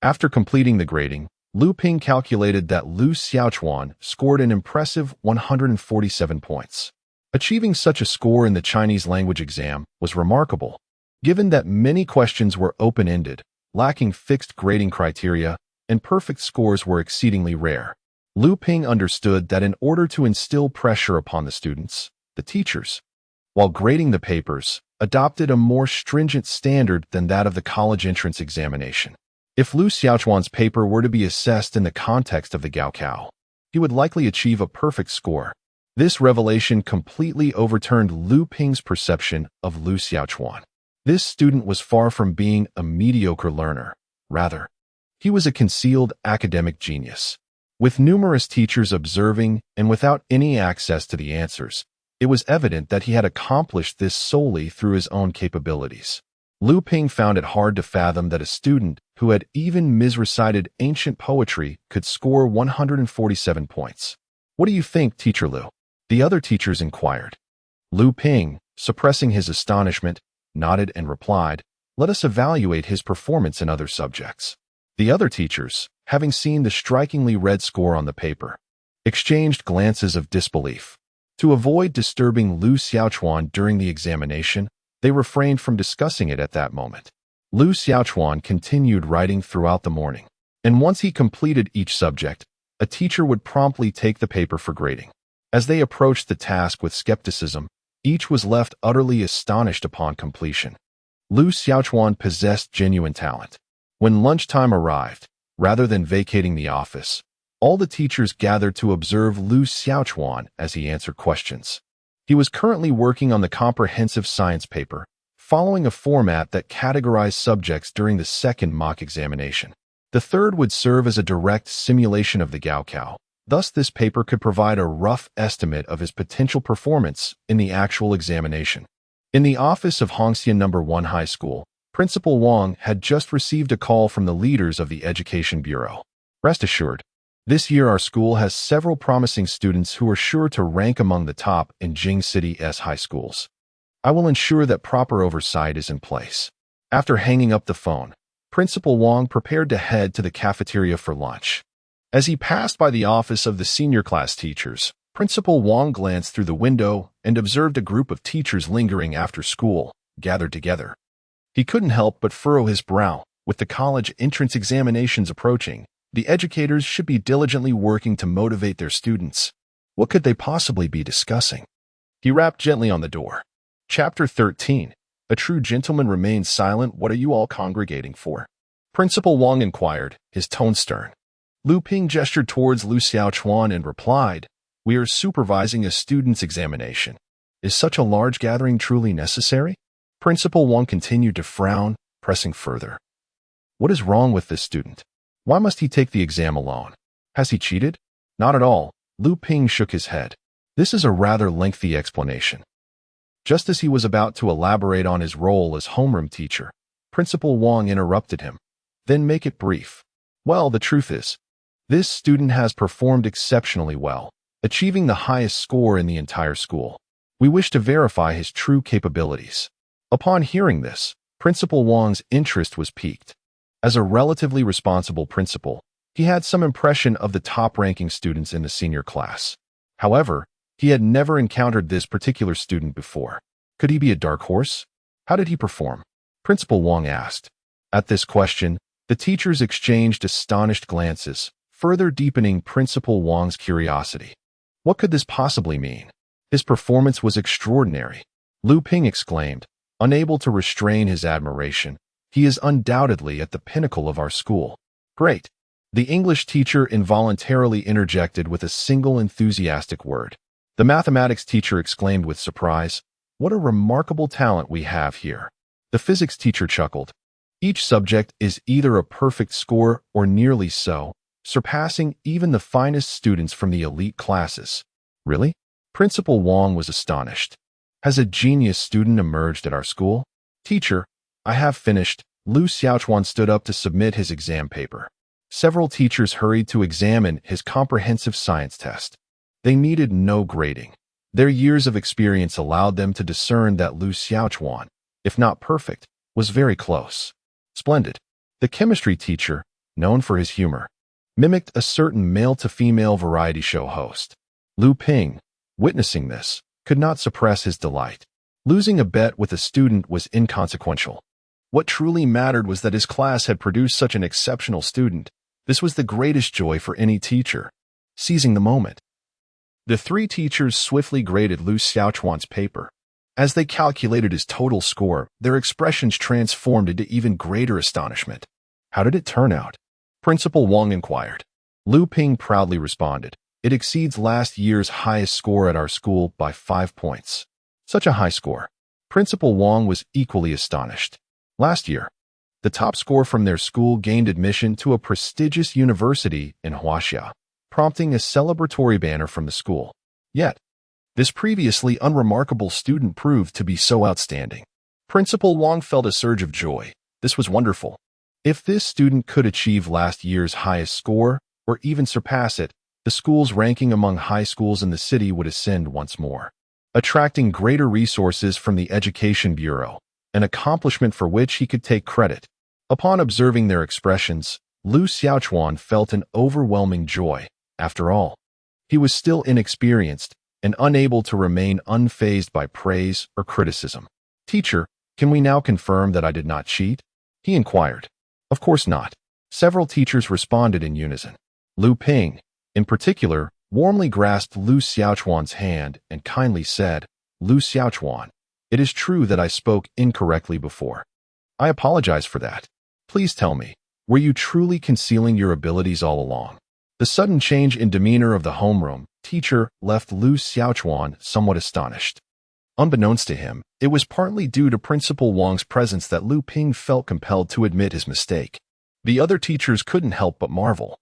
After completing the grading, Lu Ping calculated that Lu Xiaochuan scored an impressive 147 points. Achieving such a score in the Chinese language exam was remarkable, given that many questions were open-ended, lacking fixed grading criteria, and perfect scores were exceedingly rare. Lu Ping understood that in order to instill pressure upon the students, the teachers, while grading the papers, adopted a more stringent standard than that of the college entrance examination. If Lu Xiaochuan's paper were to be assessed in the context of the Gaokao, he would likely achieve a perfect score. This revelation completely overturned Lu Ping's perception of Lu Xiaochuan. This student was far from being a mediocre learner. Rather, he was a concealed academic genius. With numerous teachers observing and without any access to the answers, it was evident that he had accomplished this solely through his own capabilities. Lu Ping found it hard to fathom that a student who had even misrecited ancient poetry could score 147 points. "What do you think, Teacher Lu?" the other teachers inquired. Lu Ping, suppressing his astonishment, nodded and replied, "Let us evaluate his performance in other subjects." The other teachers, having seen the strikingly red score on the paper, exchanged glances of disbelief. To avoid disturbing Lu Xiaochuan during the examination, they refrained from discussing it at that moment. Lu Xiaochuan continued writing throughout the morning, and once he completed each subject, a teacher would promptly take the paper for grading. As they approached the task with skepticism, each was left utterly astonished upon completion. Lu Xiaochuan possessed genuine talent. When lunchtime arrived, rather than vacating the office, all the teachers gathered to observe Lu Xiaochuan as he answered questions. He was currently working on the comprehensive science paper, following a format that categorized subjects during the second mock examination. The third would serve as a direct simulation of the Gaokao. Thus, this paper could provide a rough estimate of his potential performance in the actual examination. In the office of Hongxian No. 1 High School, Principal Wang had just received a call from the leaders of the Education Bureau. "Rest assured, this year our school has several promising students who are sure to rank among the top in Jing City's high schools. I will ensure that proper oversight is in place." After hanging up the phone, Principal Wang prepared to head to the cafeteria for lunch. As he passed by the office of the senior class teachers, Principal Wang glanced through the window and observed a group of teachers lingering after school, gathered together. He couldn't help but furrow his brow. With the college entrance examinations approaching, the educators should be diligently working to motivate their students. What could they possibly be discussing? He rapped gently on the door. Chapter 13. A true gentleman remains silent. "What are you all congregating for?" Principal Wang inquired, his tone stern. Lu Ping gestured towards Lu Xiaochuan and replied, "We are supervising a student's examination." Is such a large gathering truly necessary? Principal Wang continued to frown, pressing further. What is wrong with this student? Why must he take the exam alone? Has he cheated? Not at all. Lu Ping shook his head. This is a rather lengthy explanation. Just as he was about to elaborate on his role as homeroom teacher, Principal Wang interrupted him. Then make it brief. Well, the truth is, this student has performed exceptionally well, achieving the highest score in the entire school. We wish to verify his true capabilities. Upon hearing this, Principal Wang's interest was piqued. As a relatively responsible principal, he had some impression of the top-ranking students in the senior class. However, he had never encountered this particular student before. Could he be a dark horse? How did he perform? Principal Wang asked. At this question, the teachers exchanged astonished glances, further deepening Principal Wang's curiosity. What could this possibly mean? His performance was extraordinary. Lu Ping exclaimed, unable to restrain his admiration. He is undoubtedly at the pinnacle of our school. Great. The English teacher involuntarily interjected with a single enthusiastic word. The mathematics teacher exclaimed with surprise, what a remarkable talent we have here. The physics teacher chuckled. Each subject is either a perfect score or nearly so, surpassing even the finest students from the elite classes. Really? Principal Wang was astonished. Has a genius student emerged at our school? Teacher, I have finished. Lu Xiaochuan stood up to submit his exam paper. Several teachers hurried to examine his comprehensive science test. They needed no grading. Their years of experience allowed them to discern that Lu Xiaochuan, if not perfect, was very close. Splendid. The chemistry teacher, known for his humor, mimicked a certain male-to-female variety show host. Lu Ping, witnessing this, could not suppress his delight. Losing a bet with a student was inconsequential. What truly mattered was that his class had produced such an exceptional student. This was the greatest joy for any teacher. Seizing the moment, the three teachers swiftly graded Lu Xiaochuan's paper. As they calculated his total score, their expressions transformed into even greater astonishment. How did it turn out? Principal Wang inquired. Lu Ping proudly responded. It exceeds last year's highest score at our school by 5 points. Such a high score. Principal Wang was equally astonished. Last year, the top score from their school gained admission to a prestigious university in Huaxia, prompting a celebratory banner from the school. Yet, this previously unremarkable student proved to be so outstanding. Principal Wang felt a surge of joy. This was wonderful. If this student could achieve last year's highest score, or even surpass it, the school's ranking among high schools in the city would ascend once more, attracting greater resources from the Education Bureau, an accomplishment for which he could take credit. Upon observing their expressions, Lu Xiaochuan felt an overwhelming joy. After all, he was still inexperienced and unable to remain unfazed by praise or criticism. Teacher, can we now confirm that I did not cheat? He inquired. Of course not. Several teachers responded in unison. Lu Ping, in particular, warmly grasped Lu Xiaochuan's hand and kindly said, Lu Xiaochuan, it is true that I spoke incorrectly before. I apologize for that. Please tell me, were you truly concealing your abilities all along? The sudden change in demeanor of the homeroom teacher left Lu Xiaochuan somewhat astonished. Unbeknownst to him, it was partly due to Principal Wang's presence that Lu Ping felt compelled to admit his mistake. The other teachers couldn't help but marvel.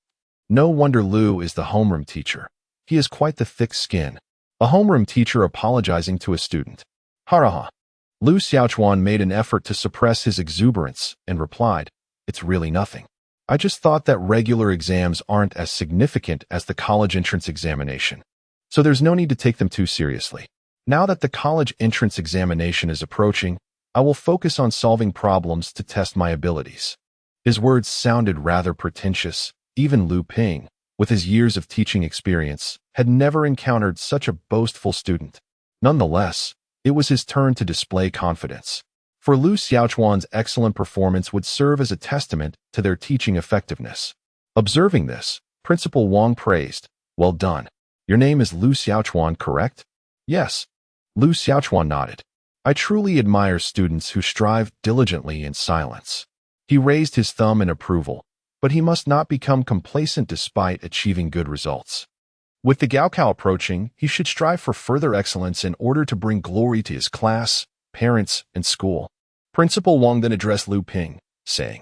No wonder Lu is the homeroom teacher. He has quite the thick skin. A homeroom teacher apologizing to a student. Haraha. Lu Xiaochuan made an effort to suppress his exuberance and replied, It's really nothing. I just thought that regular exams aren't as significant as the college entrance examination, so there's no need to take them too seriously. Now that the college entrance examination is approaching, I will focus on solving problems to test my abilities. His words sounded rather pretentious. Even Lu Ping, with his years of teaching experience, had never encountered such a boastful student. Nonetheless, it was his turn to display confidence. For Lu Xiaochuan's excellent performance would serve as a testament to their teaching effectiveness. Observing this, Principal Wang praised, Well done. Your name is Lu Xiaochuan, correct? Yes. Lu Xiaochuan nodded. I truly admire students who strive diligently in silence. He raised his thumb in approval, but he must not become complacent despite achieving good results. With the Gaokao approaching, he should strive for further excellence in order to bring glory to his class, parents, and school. Principal Wang then addressed Lu Ping, saying,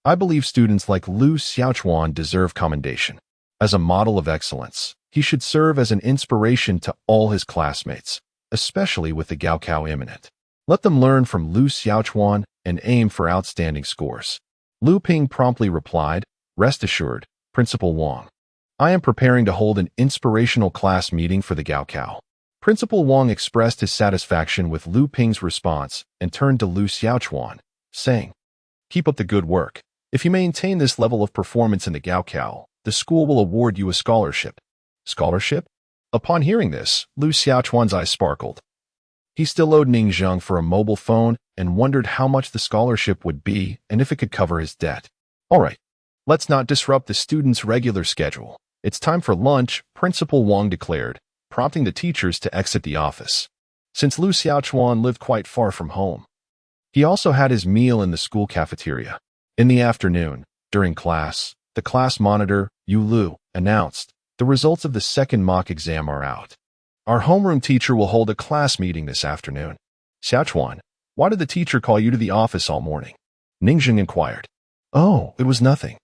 I believe students like Lu Xiaochuan deserve commendation. As a model of excellence, he should serve as an inspiration to all his classmates, especially with the Gaokao imminent. Let them learn from Lu Xiaochuan and aim for outstanding scores. Lu Ping promptly replied, Rest assured, Principal Wang. I am preparing to hold an inspirational class meeting for the Gaokao. Principal Wang expressed his satisfaction with Lu Ping's response and turned to Lu Xiaochuan, saying, Keep up the good work. If you maintain this level of performance in the Gaokao, the school will award you a scholarship. Scholarship? Upon hearing this, Lu Xiaochuan's eyes sparkled. He still owed Ning Zheng for a mobile phone and wondered how much the scholarship would be and if it could cover his debt. All right, let's not disrupt the students' regular schedule. It's time for lunch, Principal Wang declared, prompting the teachers to exit the office. Since Lu Xiaochuan lived quite far from home, he also had his meal in the school cafeteria. In the afternoon, during class, the class monitor, Yu Lu, announced, the results of the second mock exam are out. Our homeroom teacher will hold a class meeting this afternoon. Xiaochuan, why did the teacher call you to the office all morning? Ningxing inquired. Oh, it was nothing.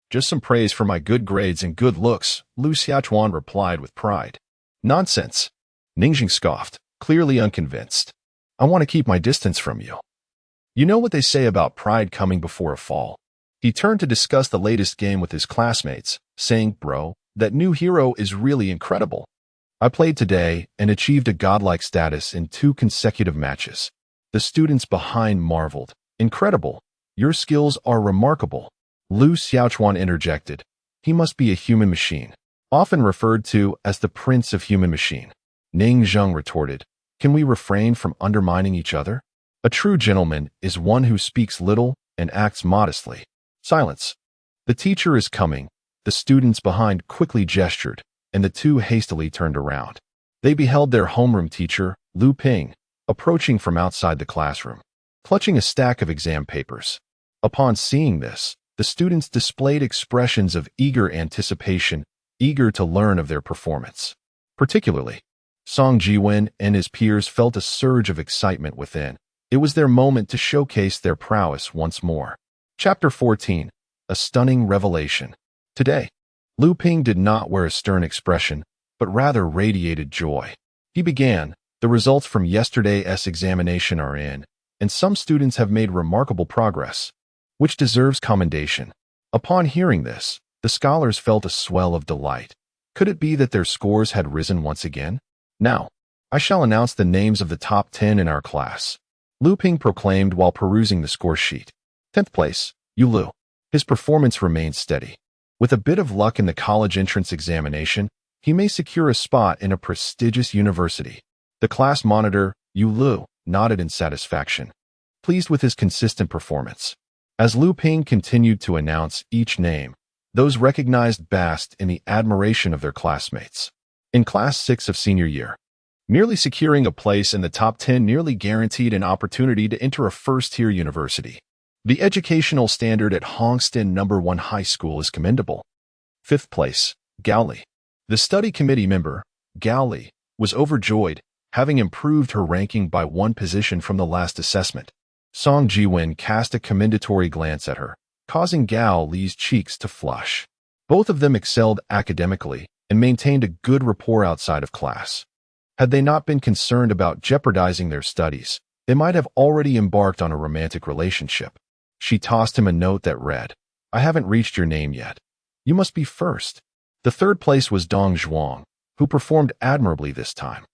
Just some praise for my good grades and good looks, Lu Xiaochuan replied with pride. Nonsense. Ningxing scoffed, clearly unconvinced. I want to keep my distance from you. You know what they say about pride coming before a fall. He turned to discuss the latest game with his classmates, saying, Bro, that new hero is really incredible. I played today and achieved a godlike status in 2 consecutive matches. The students behind marveled. Incredible. Your skills are remarkable. Lu Xiaochuan interjected. He must be a human machine, often referred to as the prince of human machine. Ning Zheng retorted. Can we refrain from undermining each other? A true gentleman is one who speaks little and acts modestly. Silence. The teacher is coming. The students behind quickly gestured, and the two hastily turned around. They beheld their homeroom teacher, Lu Ping, approaching from outside the classroom, clutching a stack of exam papers. Upon seeing this, the students displayed expressions of eager anticipation, eager to learn of their performance. Particularly, Song Jiwen and his peers felt a surge of excitement within. It was their moment to showcase their prowess once more. Chapter 14. A Stunning Revelation. Today, Lu Ping did not wear a stern expression, but rather radiated joy. He began, the results from yesterday's examination are in, and some students have made remarkable progress, which deserves commendation. Upon hearing this, the scholars felt a swell of delight. Could it be that their scores had risen once again? Now, I shall announce the names of the top 10 in our class. Lu Ping proclaimed while perusing the score sheet. 10th place, Yu Lu. His performance remained steady. With a bit of luck in the college entrance examination, he may secure a spot in a prestigious university. The class monitor, Yu Lu, nodded in satisfaction, pleased with his consistent performance. As Lu Ping continued to announce each name, those recognized basked in the admiration of their classmates. In Class 6 of senior year, merely securing a place in the top 10 nearly guaranteed an opportunity to enter a first-tier university. The educational standard at Hongston No. 1 High School is commendable. 5th place, Gao Li. The study committee member, Gao Li, was overjoyed, having improved her ranking by 1 position from the last assessment. Song Jiwen cast a commendatory glance at her, causing Gao Li's cheeks to flush. Both of them excelled academically and maintained a good rapport outside of class. Had they not been concerned about jeopardizing their studies, they might have already embarked on a romantic relationship. She tossed him a note that read, I haven't reached your name yet. You must be first. The 3rd place was Dong Zhuang, who performed admirably this time.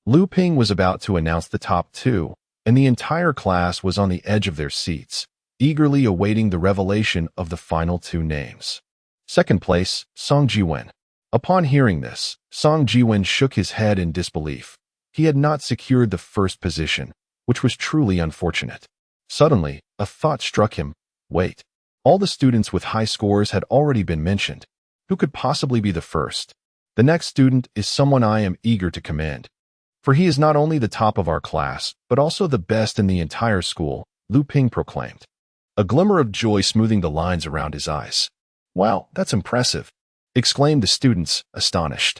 Lu Ping was about to announce the top 2, and the entire class was on the edge of their seats, eagerly awaiting the revelation of the final 2 names. 2nd place, Song Jiwen. Upon hearing this, Song Jiwen shook his head in disbelief. He had not secured the 1st position, which was truly unfortunate. Suddenly, a thought struck him. Wait, all the students with high scores had already been mentioned. Who could possibly be the first? The next student is someone I am eager to commend. For he is not only the top of our class, but also the best in the entire school, Lu Ping proclaimed, a glimmer of joy smoothing the lines around his eyes. Wow, that's impressive. exclaimed the students, astonished.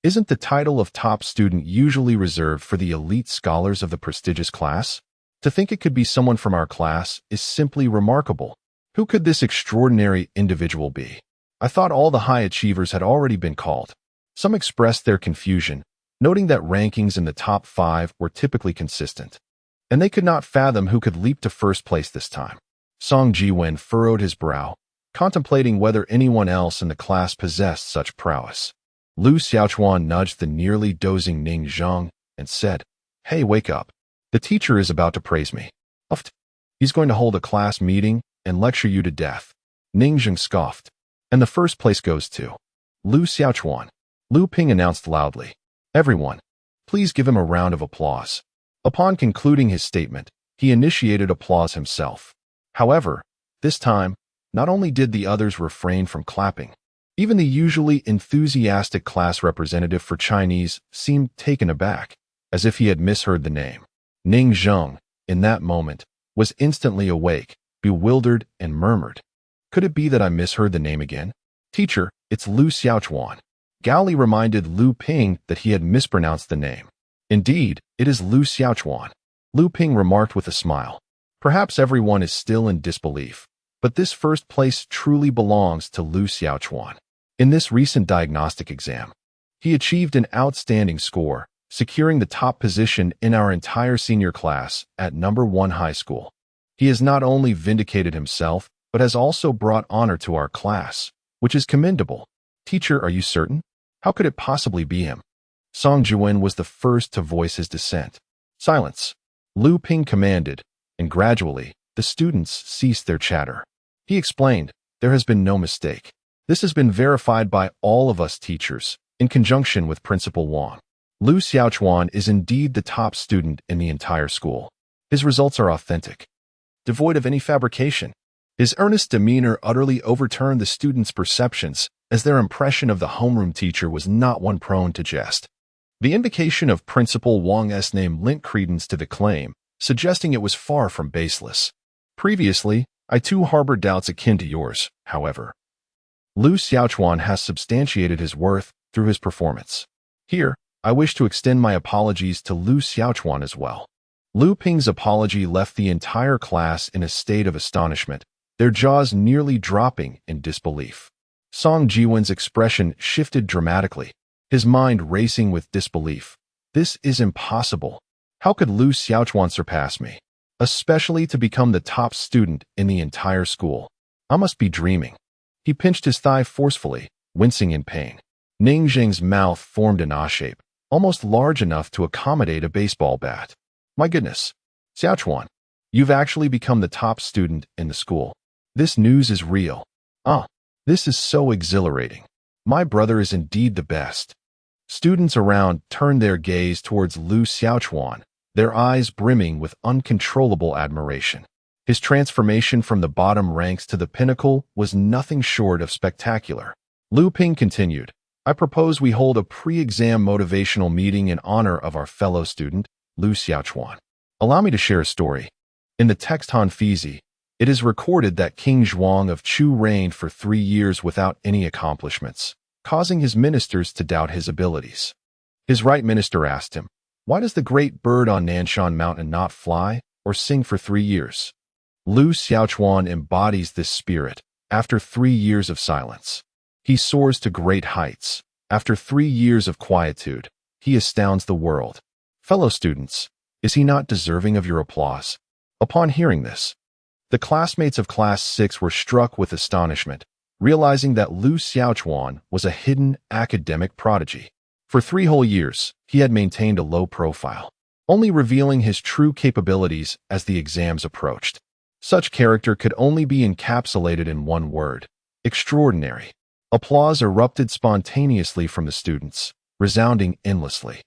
Isn't the title of top student usually reserved for the elite scholars of the prestigious class? To think it could be someone from our class is simply remarkable. Who could this extraordinary individual be? I thought all the high achievers had already been called. Some expressed their confusion, noting that rankings in the top 5 were typically consistent, and they could not fathom who could leap to first place this time. Song Ji-wen furrowed his brow, contemplating whether anyone else in the class possessed such prowess. Lu Xiaochuan nudged the nearly dozing Ning Zheng and said, "Hey, wake up. The teacher is about to praise me. Uft. He's going to hold a class meeting and lecture you to death." Ning Zheng scoffed. "And the first place goes to Lu Xiaochuan," Lu Ping announced loudly. "Everyone, please give him a round of applause." Upon concluding his statement, he initiated applause himself. However, this time, not only did the others refrain from clapping, even the usually enthusiastic class representative for Chinese seemed taken aback, as if he had misheard the name. Ning Zheng, in that moment, was instantly awake, bewildered, and murmured, "Could it be that I misheard the name again? Teacher, it's Lu Xiaochuan." Gao Li reminded Lu Ping that he had mispronounced the name. "Indeed, it is Lu Xiaochuan," Lu Ping remarked with a smile. Perhaps everyone is still in disbelief, but this first place truly belongs to Lu Xiaochuan. In this recent diagnostic exam, he achieved an outstanding score, securing the top position in our entire senior class at number 1 high school. He has not only vindicated himself, but has also brought honor to our class, which is commendable. Teacher, are you certain? How could it possibly be him? Song Jiwen was the first to voice his dissent. "Silence," Lu Ping commanded, and gradually, the students ceased their chatter. He explained, "There has been no mistake. This has been verified by all of us teachers, in conjunction with Principal Wang. Lu Xiaochuan is indeed the top student in the entire school. His results are authentic, devoid of any fabrication." His earnest demeanor utterly overturned the students' perceptions, as their impression of the homeroom teacher was not one prone to jest. The invocation of Principal Wang's name lent credence to the claim, suggesting it was far from baseless. "Previously, I too harbored doubts akin to yours, however. Lu Xiaochuan has substantiated his worth through his performance. Here, I wish to extend my apologies to Lu Xiaochuan as well." Lu Ping's apology left the entire class in a state of astonishment, their jaws nearly dropping in disbelief. Song Jiwen's expression shifted dramatically, his mind racing with disbelief. "This is impossible. How could Lu Xiaochuan surpass me? Especially to become the top student in the entire school. I must be dreaming." He pinched his thigh forcefully, wincing in pain. Ning Zheng's mouth formed an A shape, almost large enough to accommodate a baseball bat. "My goodness, Xiaochuan, you've actually become the top student in the school. This news is real. This is so exhilarating. My brother is indeed the best." Students around turned their gaze towards Lu Xiaochuan, their eyes brimming with uncontrollable admiration. His transformation from the bottom ranks to the pinnacle was nothing short of spectacular. Lu Ping continued, "I propose we hold a pre-exam motivational meeting in honor of our fellow student, Lu Xiaochuan. Allow me to share a story. In the text Han Fizi, it is recorded that King Zhuang of Chu reigned for 3 years without any accomplishments, causing his ministers to doubt his abilities. His right minister asked him, 'Why does the great bird on Nanshan Mountain not fly or sing for 3 years?' Lu Xiaochuan embodies this spirit after 3 years of silence. He soars to great heights. After 3 years of quietude, he astounds the world. Fellow students, is he not deserving of your applause?" Upon hearing this, the classmates of Class 6 were struck with astonishment, realizing that Lu Xiaochuan was a hidden academic prodigy. For 3 whole years, he had maintained a low profile, only revealing his true capabilities as the exams approached. Such character could only be encapsulated in one word: extraordinary. Applause erupted spontaneously from the students, resounding endlessly.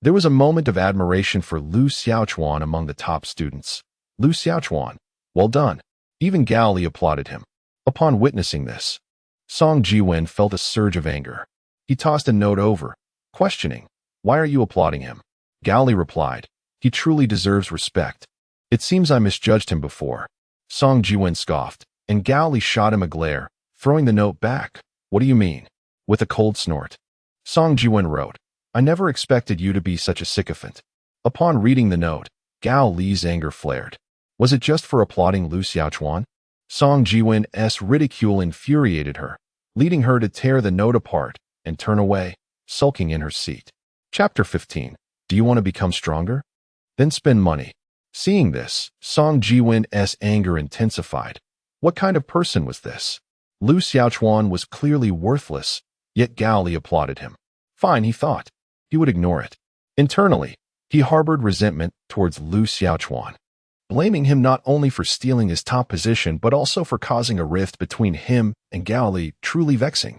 There was a moment of admiration for Lu Xiaochuan among the top students. "Lu Xiaochuan, well done." Even Gao Li applauded him. Upon witnessing this, Song Jiwen felt a surge of anger. He tossed a note over, questioning, "Why are you applauding him?" Gao Li replied, "He truly deserves respect. It seems I misjudged him before." Song Jiwen scoffed, and Gao Li shot him a glare, throwing the note back. "What do you mean? With a cold snort, Song Jiwen wrote, "I never expected you to be such a sycophant." Upon reading the note, Gao Li's anger flared. Was it just for applauding Lu Xiaochuan? Song Jiwen's ridicule infuriated her, leading her to tear the note apart and turn away, sulking in her seat. Chapter 15. Do you want to become stronger? Then spend money. Seeing this, Song Jiwen's anger intensified. What kind of person was this? Lu Xiaochuan was clearly worthless, yet Gao Li applauded him. Fine, he thought. He would ignore it. Internally, he harbored resentment towards Lu Xiaochuan, blaming him not only for stealing his top position but also for causing a rift between him and Gao Li, truly vexing.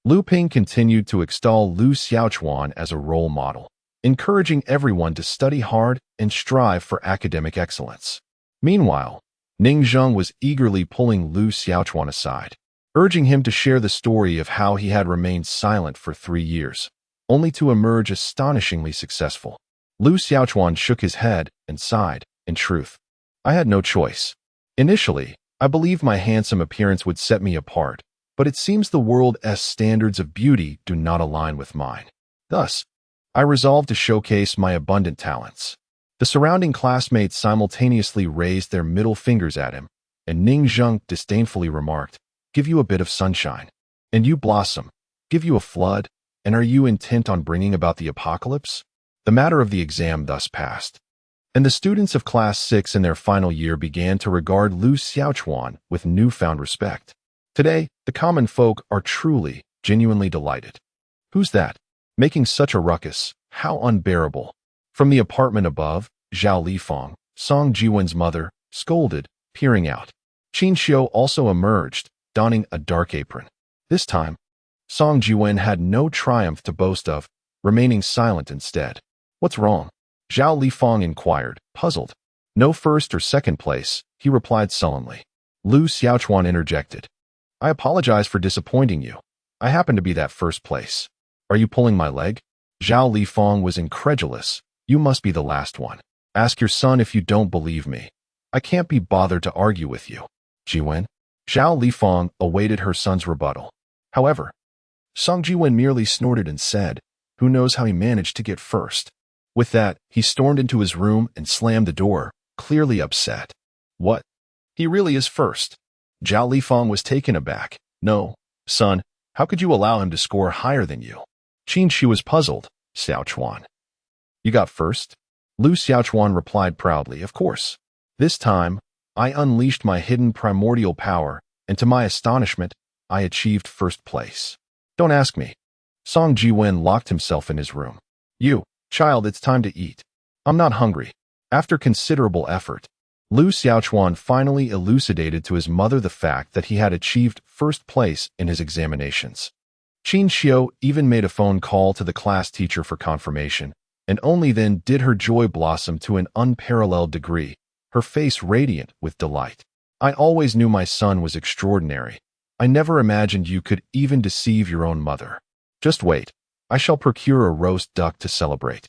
Lu Ping continued to extol Lu Xiaochuan as a role model, encouraging everyone to study hard and strive for academic excellence. Meanwhile, Ning Zheng was eagerly pulling Lu Xiaochuan aside, urging him to share the story of how he had remained silent for 3 years, only to emerge astonishingly successful. Lu Xiaochuan shook his head and sighed. In truth, I had no choice. Initially, I believed my handsome appearance would set me apart, but it seems the world's standards of beauty do not align with mine. Thus, I resolved to showcase my abundant talents. The surrounding classmates simultaneously raised their middle fingers at him, and Ning Zheng disdainfully remarked, "Give you a bit of sunshine, and you blossom. Give you a flood, and are you intent on bringing about the apocalypse?" The matter of the exam thus passed, and the students of Class 6 in their final year began to regard Lu Xiaochuan with newfound respect. Today, the common folk are truly, genuinely delighted. Who's that? Making such a ruckus, how unbearable. From the apartment above, Zhao Lifeng, Song Jiwen's mother, scolded, peering out. Qin Xiu also emerged, donning a dark apron. This time, Song Jiwen had no triumph to boast of, remaining silent instead. What's wrong? Zhao Lifeng inquired, puzzled. No first or second place, he replied sullenly. Lu Xiaochuan interjected. I apologize for disappointing you. I happen to be that first place. Are you pulling my leg? Zhao Lifeng was incredulous. You must be the last one. Ask your son if you don't believe me. I can't be bothered to argue with you. Jiwen? Zhao Lifeng awaited her son's rebuttal. However, Song Jiwen merely snorted and said, who knows how he managed to get first. With that, he stormed into his room and slammed the door, clearly upset. What? He really is first? Zhao Lifeng was taken aback. No, son, how could you allow him to score higher than you? Qin Shi was puzzled. Xiaochuan. You got first? Lu Xiaochuan replied proudly, of course. This time, I unleashed my hidden primordial power, and to my astonishment, I achieved first place. Don't ask me. Song Jiwen locked himself in his room. You, child, it's time to eat. I'm not hungry. After considerable effort, Lu Xiaochuan finally elucidated to his mother the fact that he had achieved first place in his examinations. Qin Xiu even made a phone call to the class teacher for confirmation, and only then did her joy blossom to an unparalleled degree, her face radiant with delight. I always knew my son was extraordinary. I never imagined you could even deceive your own mother. Just wait. I shall procure a roast duck to celebrate.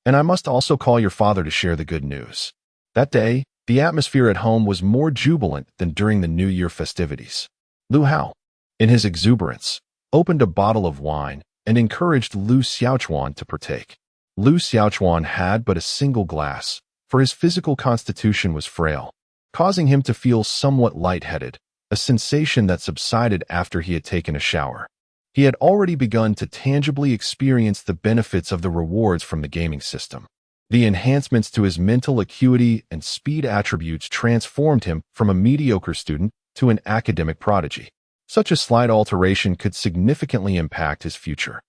And I must also call your father to share the good news. That day, the atmosphere at home was more jubilant than during the New Year festivities. Lu Hao, in his exuberance, opened a bottle of wine and encouraged Lu Xiaochuan to partake. Lu Xiaochuan had but a single glass, for his physical constitution was frail, causing him to feel somewhat lightheaded, a sensation that subsided after he had taken a shower. He had already begun to tangibly experience the benefits of the rewards from the gaming system. The enhancements to his mental acuity and speed attributes transformed him from a mediocre student to an academic prodigy. Such a slight alteration could significantly impact his future,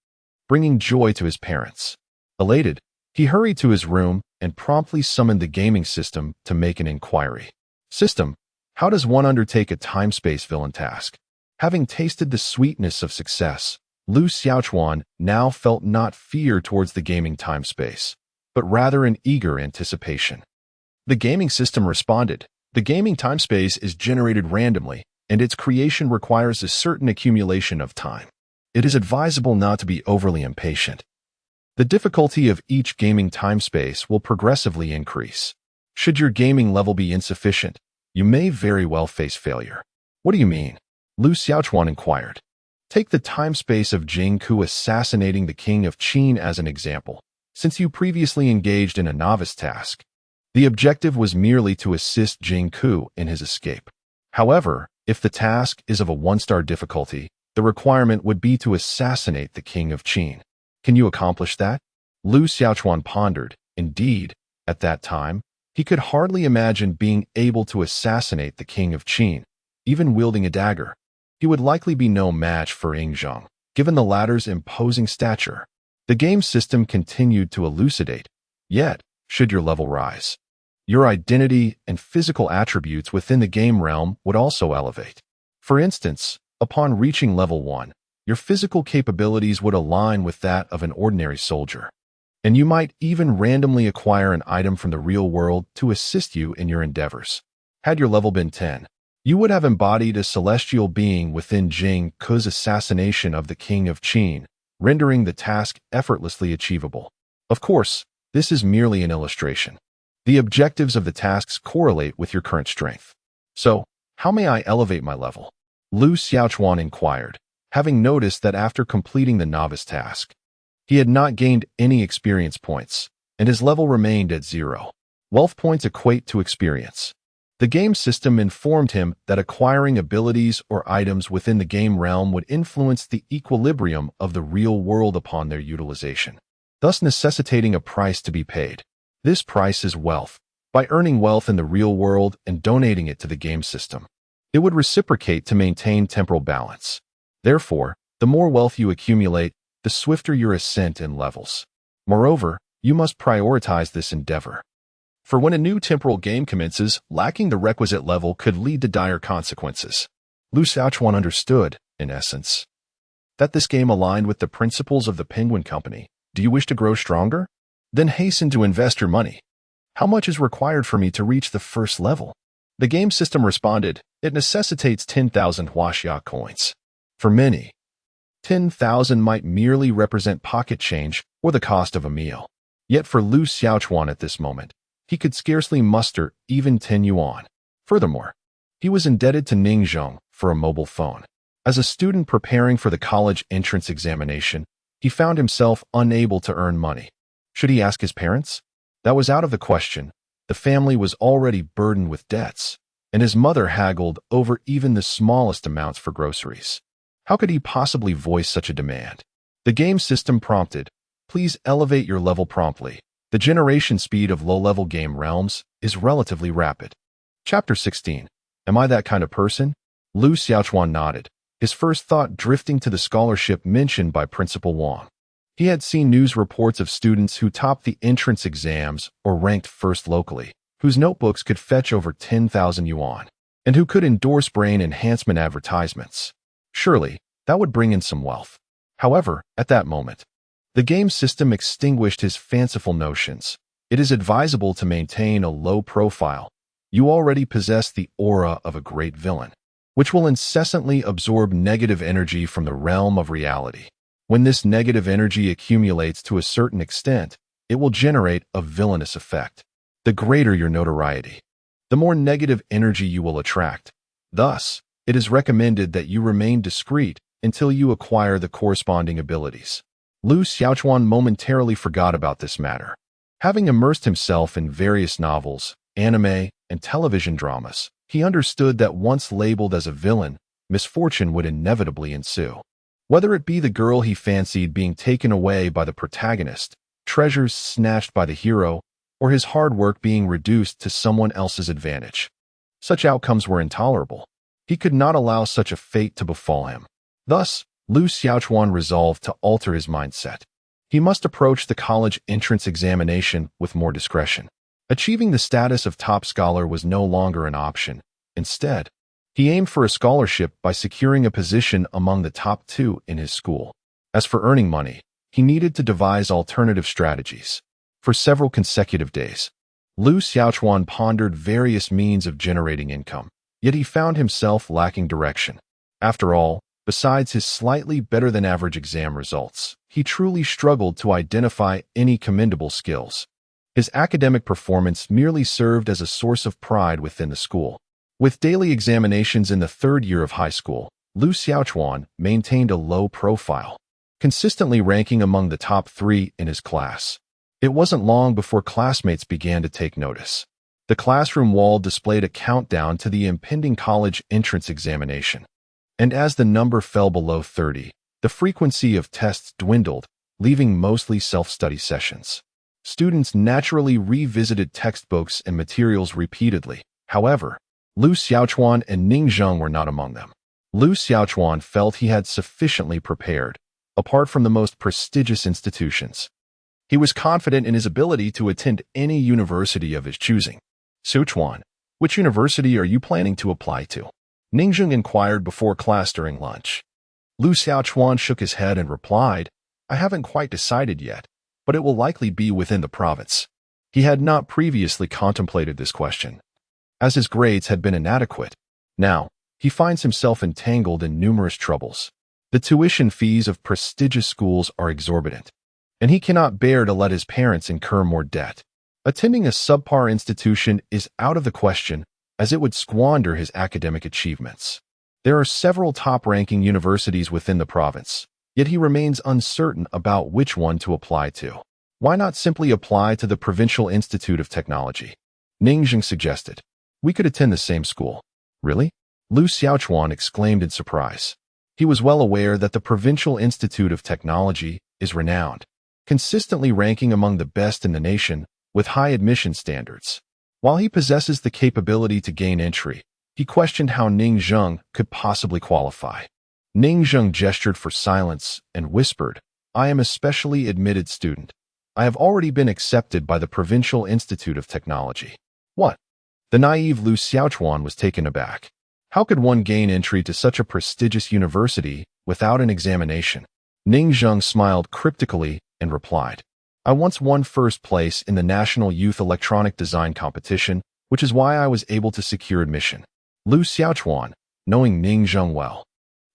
bringing joy to his parents. Elated, he hurried to his room and promptly summoned the gaming system to make an inquiry. System, how does one undertake a time-space villain task? Having tasted the sweetness of success, Lu Xiaochuan now felt not fear towards the gaming time-space, but rather an eager anticipation. The gaming system responded. The gaming time-space is generated randomly, and its creation requires a certain accumulation of time. It is advisable not to be overly impatient. The difficulty of each gaming time-space will progressively increase. Should your gaming level be insufficient, you may very well face failure. What do you mean? Lu Xiaochuan inquired. Take the time-space of Jing Ku assassinating the king of Qin as an example. Since you previously engaged in a novice task, the objective was merely to assist Jing Ku in his escape. However, if the task is of a 1-star difficulty, the requirement would be to assassinate the king of Qin. Can you accomplish that? Lu Xiaochuan pondered. Indeed, at that time, he could hardly imagine being able to assassinate the king of Qin, even wielding a dagger. He would likely be no match for Ying Zheng, given the latter's imposing stature. The game system continued to elucidate. Yet, should your level rise, your identity and physical attributes within the game realm would also elevate. For instance, upon reaching level 1, your physical capabilities would align with that of an ordinary soldier. And you might even randomly acquire an item from the real world to assist you in your endeavors. Had your level been 10, you would have embodied a celestial being within Jing Ku's assassination of the king of Qin, rendering the task effortlessly achievable. Of course, this is merely an illustration. The objectives of the tasks correlate with your current strength. So, how may I elevate my level? Lu Xiaochuan inquired, having noticed that after completing the novice task, he had not gained any experience points, and his level remained at 0. Wealth points equate to experience. The game system informed him that acquiring abilities or items within the game realm would influence the equilibrium of the real world upon their utilization, thus necessitating a price to be paid. This price is wealth. By earning wealth in the real world and donating it to the game system, it would reciprocate to maintain temporal balance. Therefore, the more wealth you accumulate, the swifter your ascent in levels. Moreover, you must prioritize this endeavor. For when a new temporal game commences, lacking the requisite level could lead to dire consequences. Lu Xiaochuan understood, in essence, that this game aligned with the principles of the Penguin Company. Do you wish to grow stronger? Then hasten to invest your money. How much is required for me to reach the first level? The game system responded, it necessitates 10,000 huaxia coins. For many, 10,000 might merely represent pocket change or the cost of a meal. Yet for Lu Xiaochuan at this moment, he could scarcely muster even 10 yuan. Furthermore, he was indebted to Ning Zheng for a mobile phone. As a student preparing for the college entrance examination, he found himself unable to earn money. Should he ask his parents? That was out of the question. The family was already burdened with debts, and his mother haggled over even the smallest amounts for groceries. How could he possibly voice such a demand? The game system prompted, please elevate your level promptly. The generation speed of low-level game realms is relatively rapid. Chapter 16. Am I that kind of person? Lu Xiaochuan nodded, his first thought drifting to the scholarship mentioned by Principal Wang. He had seen news reports of students who topped the entrance exams or ranked first locally, whose notebooks could fetch over 10,000 yuan, and who could endorse brain enhancement advertisements. Surely, that would bring in some wealth. However, at that moment, the game system extinguished his fanciful notions. It is advisable to maintain a low profile. You already possess the aura of a great villain, which will incessantly absorb negative energy from the realm of reality. When this negative energy accumulates to a certain extent, it will generate a villainous effect. The greater your notoriety, the more negative energy you will attract. Thus, it is recommended that you remain discreet until you acquire the corresponding abilities. Lu Xiaochuan momentarily forgot about this matter. Having immersed himself in various novels, anime, and television dramas, he understood that once labeled as a villain, misfortune would inevitably ensue. Whether it be the girl he fancied being taken away by the protagonist, treasures snatched by the hero, or his hard work being reduced to someone else's advantage. Such outcomes were intolerable. He could not allow such a fate to befall him. Thus, Lu Xiaochuan resolved to alter his mindset. He must approach the college entrance examination with more discretion. Achieving the status of top scholar was no longer an option. Instead, he aimed for a scholarship by securing a position among the top 2 in his school. As for earning money, he needed to devise alternative strategies. For several consecutive days, Lu Xiaochuan pondered various means of generating income, yet he found himself lacking direction. After all, besides his slightly better-than-average exam results, he truly struggled to identify any commendable skills. His academic performance merely served as a source of pride within the school. With daily examinations in the 3rd year of high school, Lu Xiaochuan maintained a low profile, consistently ranking among the top 3 in his class. It wasn't long before classmates began to take notice. The classroom wall displayed a countdown to the impending college entrance examination. And as the number fell below 30, the frequency of tests dwindled, leaving mostly self-study sessions. Students naturally revisited textbooks and materials repeatedly. However, Lu Xiaochuan and Ning Zheng were not among them. Lu Xiaochuan felt he had sufficiently prepared, apart from the most prestigious institutions. He was confident in his ability to attend any university of his choosing. Xiaochuan, which university are you planning to apply to? Ning Zheng inquired before class during lunch. Lu Xiaochuan shook his head and replied, I haven't quite decided yet, but it will likely be within the province. He had not previously contemplated this question, as his grades had been inadequate. Now, he finds himself entangled in numerous troubles. The tuition fees of prestigious schools are exorbitant, and he cannot bear to let his parents incur more debt. Attending a subpar institution is out of the question, as it would squander his academic achievements. There are several top-ranking universities within the province, yet he remains uncertain about which one to apply to. Why not simply apply to the Provincial Institute of Technology? Ning Zheng suggested. We could attend the same school. Really? Lu Xiaochuan exclaimed in surprise. He was well aware that the Provincial Institute of Technology is renowned, consistently ranking among the best in the nation with high admission standards. While he possesses the capability to gain entry, he questioned how Ning Zheng could possibly qualify. Ning Zheng gestured for silence and whispered, I am a specially admitted student. I have already been accepted by the Provincial Institute of Technology. What? The naive Lu Xiaochuan was taken aback. How could one gain entry to such a prestigious university without an examination? Ning Zheng smiled cryptically and replied, I once won first place in the National Youth Electronic Design Competition, which is why I was able to secure admission. Lu Xiaochuan, knowing Ning Zheng well,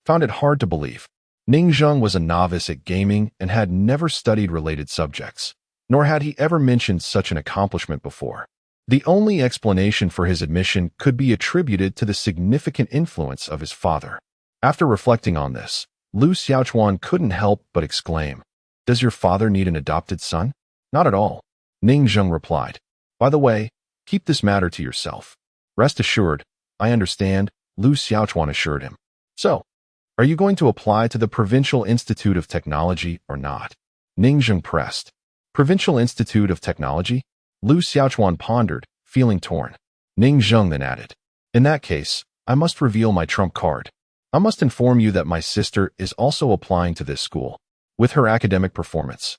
found it hard to believe. Ning Zheng was a novice at gaming and had never studied related subjects, nor had he ever mentioned such an accomplishment before. The only explanation for his admission could be attributed to the significant influence of his father. After reflecting on this, Lu Xiaochuan couldn't help but exclaim, Does your father need an adopted son? Not at all. Ning Zheng replied. By the way, keep this matter to yourself. Rest assured, I understand, Lu Xiaochuan assured him. So, are you going to apply to the Provincial Institute of Technology or not? Ning Zheng pressed. Provincial Institute of Technology? Lu Xiaochuan pondered, feeling torn. Ning Zheng then added, In that case, I must reveal my trump card. I must inform you that my sister is also applying to this school. With her academic performance,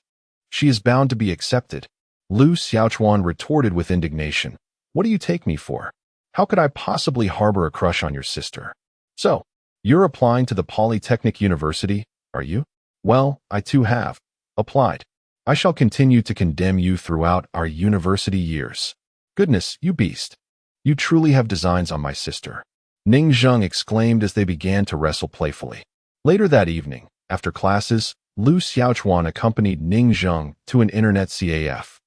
she is bound to be accepted. Lu Xiaochuan retorted with indignation. What do you take me for? How could I possibly harbor a crush on your sister? So, you're applying to the Polytechnic University, are you? Well, I too have applied. I shall continue to condemn you throughout our university years. Goodness, you beast. You truly have designs on my sister. Ning Zheng exclaimed as they began to wrestle playfully. Later that evening, after classes, Lu Xiaochuan accompanied Ning Zheng to an internet CAF.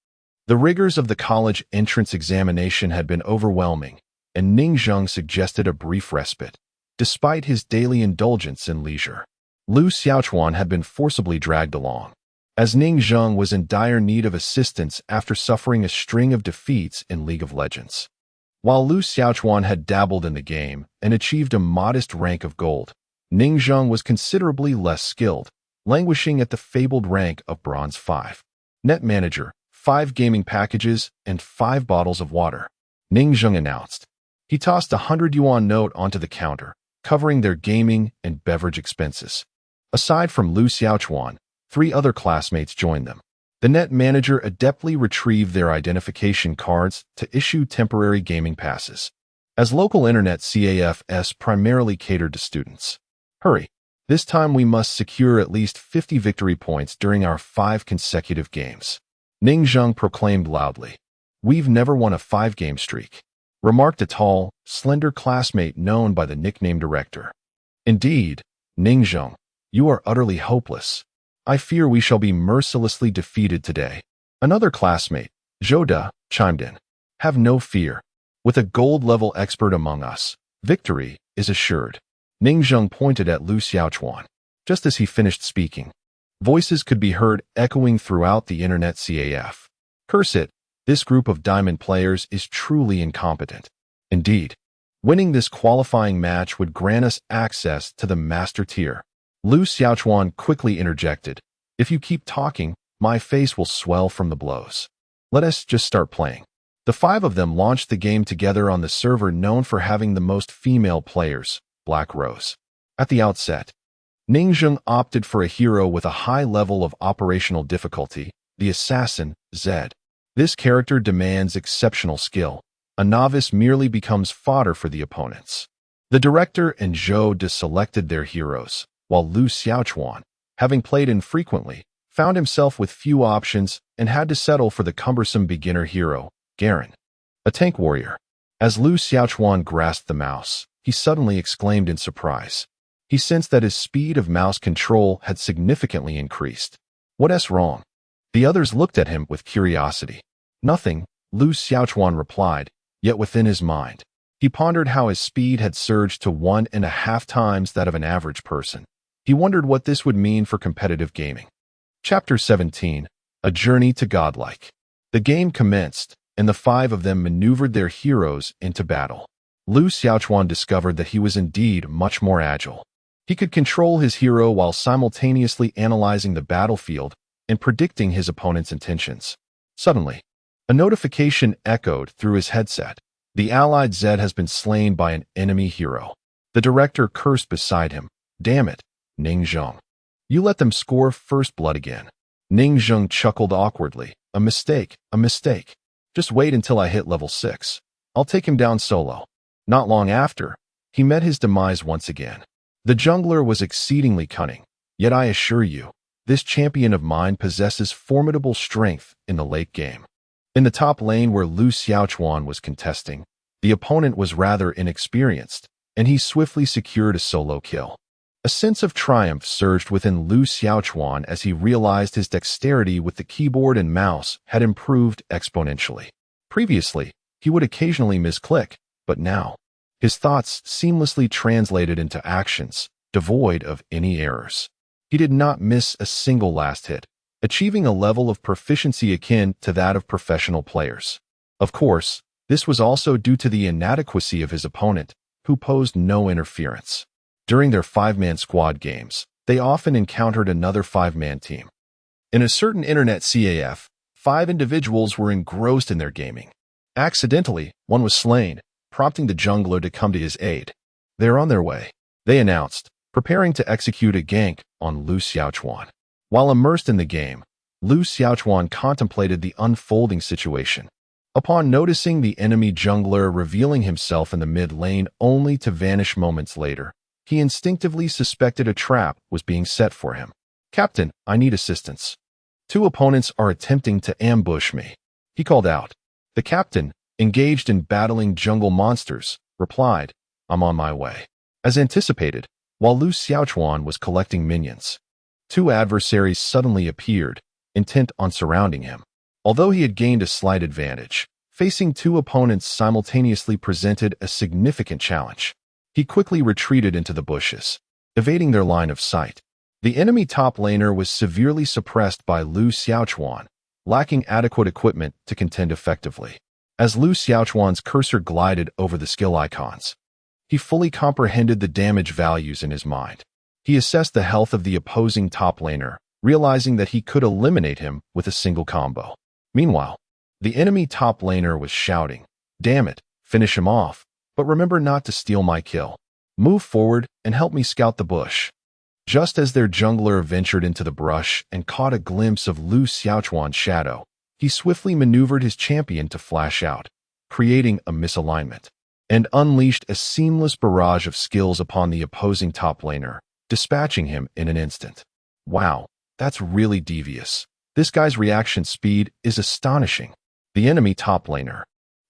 The rigors of the college entrance examination had been overwhelming, and Ning Zheng suggested a brief respite. Despite his daily indulgence in leisure, Lu Xiaochuan had been forcibly dragged along, as Ning Zheng was in dire need of assistance after suffering a string of defeats in League of Legends. While Lu Xiaochuan had dabbled in the game and achieved a modest rank of gold, Ning Zheng was considerably less skilled, languishing at the fabled rank of Bronze 5. Net Manager, 5 gaming packages, and 5 bottles of water, Ning Zheng announced. He tossed a 100 yuan note onto the counter, covering their gaming and beverage expenses. Aside from Lu Xiaochuan, 3 other classmates joined them. The net manager adeptly retrieved their identification cards to issue temporary gaming passes, as local internet CAFs primarily catered to students. Hurry! This time we must secure at least 50 victory points during our 5 consecutive games. Ning Zheng proclaimed loudly. We've never won a 5-game streak, remarked a tall, slender classmate known by the nickname Director. Indeed, Ning Zheng, you are utterly hopeless. I fear we shall be mercilessly defeated today. Another classmate, Zhou, chimed in. Have no fear. With a gold-level expert among us, victory is assured. Ning Zheng pointed at Lu Xiaochuan. Just as he finished speaking, voices could be heard echoing throughout the internet CAF. Curse it, this group of diamond players is truly incompetent. Indeed, winning this qualifying match would grant us access to the master tier. Lu Xiaochuan quickly interjected, if you keep talking, my face will swell from the blows. Let us just start playing. The five of them launched the game together on the server known for having the most female players, Black Rose. At the outset, Ning Zheng opted for a hero with a high level of operational difficulty, the assassin, Zed. This character demands exceptional skill. A novice merely becomes fodder for the opponents. The director and Zhou deselected their heroes, while Lu Xiaochuan, having played infrequently, found himself with few options and had to settle for the cumbersome beginner hero, Garen, a tank warrior. As Lu Xiaochuan grasped the mouse, he suddenly exclaimed in surprise. He sensed that his speed of mouse control had significantly increased. What's wrong? The others looked at him with curiosity. Nothing, Lu Xiaochuan replied, yet within his mind, he pondered how his speed had surged to 1.5 times that of an average person. He wondered what this would mean for competitive gaming. Chapter 17, A Journey to Godlike. The game commenced, and the five of them maneuvered their heroes into battle. Lu Xiaochuan discovered that he was indeed much more agile. He could control his hero while simultaneously analyzing the battlefield and predicting his opponent's intentions. Suddenly, a notification echoed through his headset. The allied Zed has been slain by an enemy hero. The director cursed beside him. Damn it, Ning Zheng. You let them score first blood again. Ning Zheng chuckled awkwardly. A mistake, a mistake. Just wait until I hit level 6. I'll take him down solo. Not long after, he met his demise once again. The jungler was exceedingly cunning, yet I assure you, this champion of mine possesses formidable strength in the late game. In the top lane where Lu Xiaochuan was contesting, the opponent was rather inexperienced, and he swiftly secured a solo kill. A sense of triumph surged within Lu Xiaochuan as he realized his dexterity with the keyboard and mouse had improved exponentially. Previously, he would occasionally misclick, but now, his thoughts seamlessly translated into actions, devoid of any errors. He did not miss a single last hit, achieving a level of proficiency akin to that of professional players. Of course, this was also due to the inadequacy of his opponent, who posed no interference. During their 5-man squad games, they often encountered another 5-man team. In a certain internet CAF, 5 individuals were engrossed in their gaming. Accidentally, one was slain, prompting the jungler to come to his aid. They're on their way, they announced, preparing to execute a gank on Lu Xiaochuan. While immersed in the game, Lu Xiaochuan contemplated the unfolding situation. Upon noticing the enemy jungler revealing himself in the mid lane only to vanish moments later, he instinctively suspected a trap was being set for him. Captain, I need assistance. 2 opponents are attempting to ambush me, he called out. The captain, engaged in battling jungle monsters, replied, I'm on my way. As anticipated, while Lu Xiaochuan was collecting minions, 2 adversaries suddenly appeared, intent on surrounding him. Although he had gained a slight advantage, facing 2 opponents simultaneously presented a significant challenge. He quickly retreated into the bushes, evading their line of sight. The enemy top laner was severely suppressed by Lu Xiaochuan, lacking adequate equipment to contend effectively. As Lu Xiaochuan's cursor glided over the skill icons, he fully comprehended the damage values in his mind. He assessed the health of the opposing top laner, realizing that he could eliminate him with a single combo. Meanwhile, the enemy top laner was shouting, Damn it, finish him off, but remember not to steal my kill. Move forward and help me scout the bush. Just as their jungler ventured into the brush and caught a glimpse of Lu Xiaochuan's shadow, he swiftly maneuvered his champion to flash out, creating a misalignment, and unleashed a seamless barrage of skills upon the opposing top laner, dispatching him in an instant. Wow, that's really devious. This guy's reaction speed is astonishing. The enemy top laner,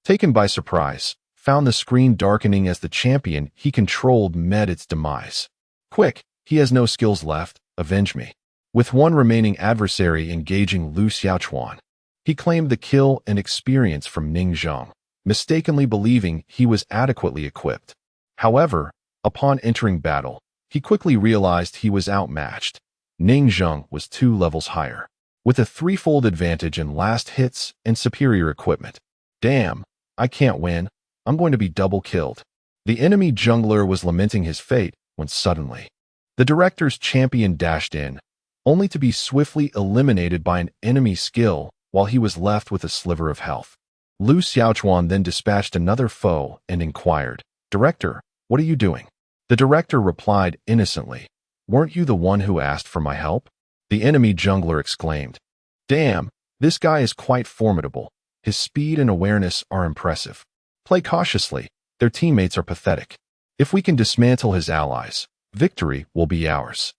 taken by surprise, found the screen darkening as the champion he controlled met its demise. Quick, he has no skills left, avenge me. With one remaining adversary engaging Lu Xiaochuan, he claimed the kill and experience from Ning Zheng, mistakenly believing he was adequately equipped. However, Upon entering battle, he quickly realized he was outmatched. Ning Zheng was 2 levels higher, with a threefold advantage in last hits and superior equipment. Damn, I can't win. I'm going to be double killed. The enemy jungler was lamenting his fate when suddenly, the director's champion dashed in, only to be swiftly eliminated by an enemy skill while he was left with a sliver of health. Lu Xiaochuan then dispatched another foe and inquired, "Director, what are you doing?" The director replied innocently, "Weren't you the one who asked for my help?" The enemy jungler exclaimed, "Damn, this guy is quite formidable. His speed and awareness are impressive. Play cautiously. Their teammates are pathetic. If we can dismantle his allies, victory will be ours."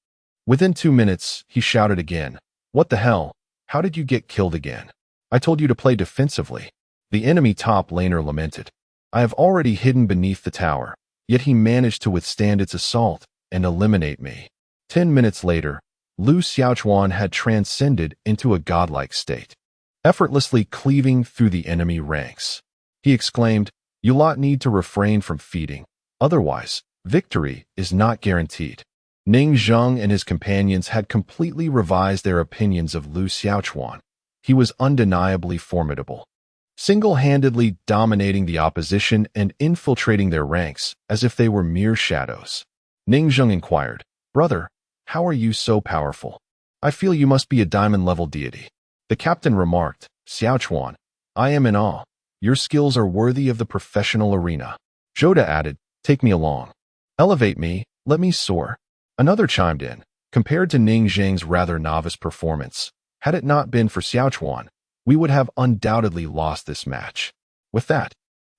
Within 2 minutes, he shouted again, "What the hell? How did you get killed again? I told you to play defensively." The enemy top laner lamented, "I have already hidden beneath the tower, yet he managed to withstand its assault and eliminate me." 10 minutes later, Lu Xiaochuan had transcended into a godlike state, effortlessly cleaving through the enemy ranks. He exclaimed, "You lot need to refrain from feeding, otherwise, victory is not guaranteed." Ning Zheng and his companions had completely revised their opinions of Lu Xiaochuan. He was undeniably formidable, single-handedly dominating the opposition and infiltrating their ranks as if they were mere shadows. Ning Zheng inquired, "Brother, how are you so powerful? I feel you must be a diamond-level deity." The captain remarked, "Xiaochuan, I am in awe. Your skills are worthy of the professional arena." Joda added, "Take me along. Elevate me, let me soar." Another chimed in, "Compared to Ning Zheng's rather novice performance, had it not been for Xiaochuan, we would have undoubtedly lost this match." With that,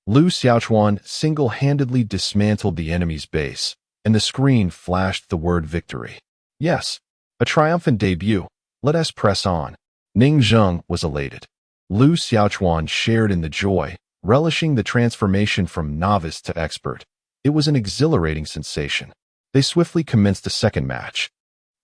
Lu Xiaochuan single-handedly dismantled the enemy's base, and the screen flashed the word victory. Yes, a triumphant debut. Let us press on. Ning Zheng was elated. Lu Xiaochuan shared in the joy, relishing the transformation from novice to expert. It was an exhilarating sensation. They swiftly commenced a second match,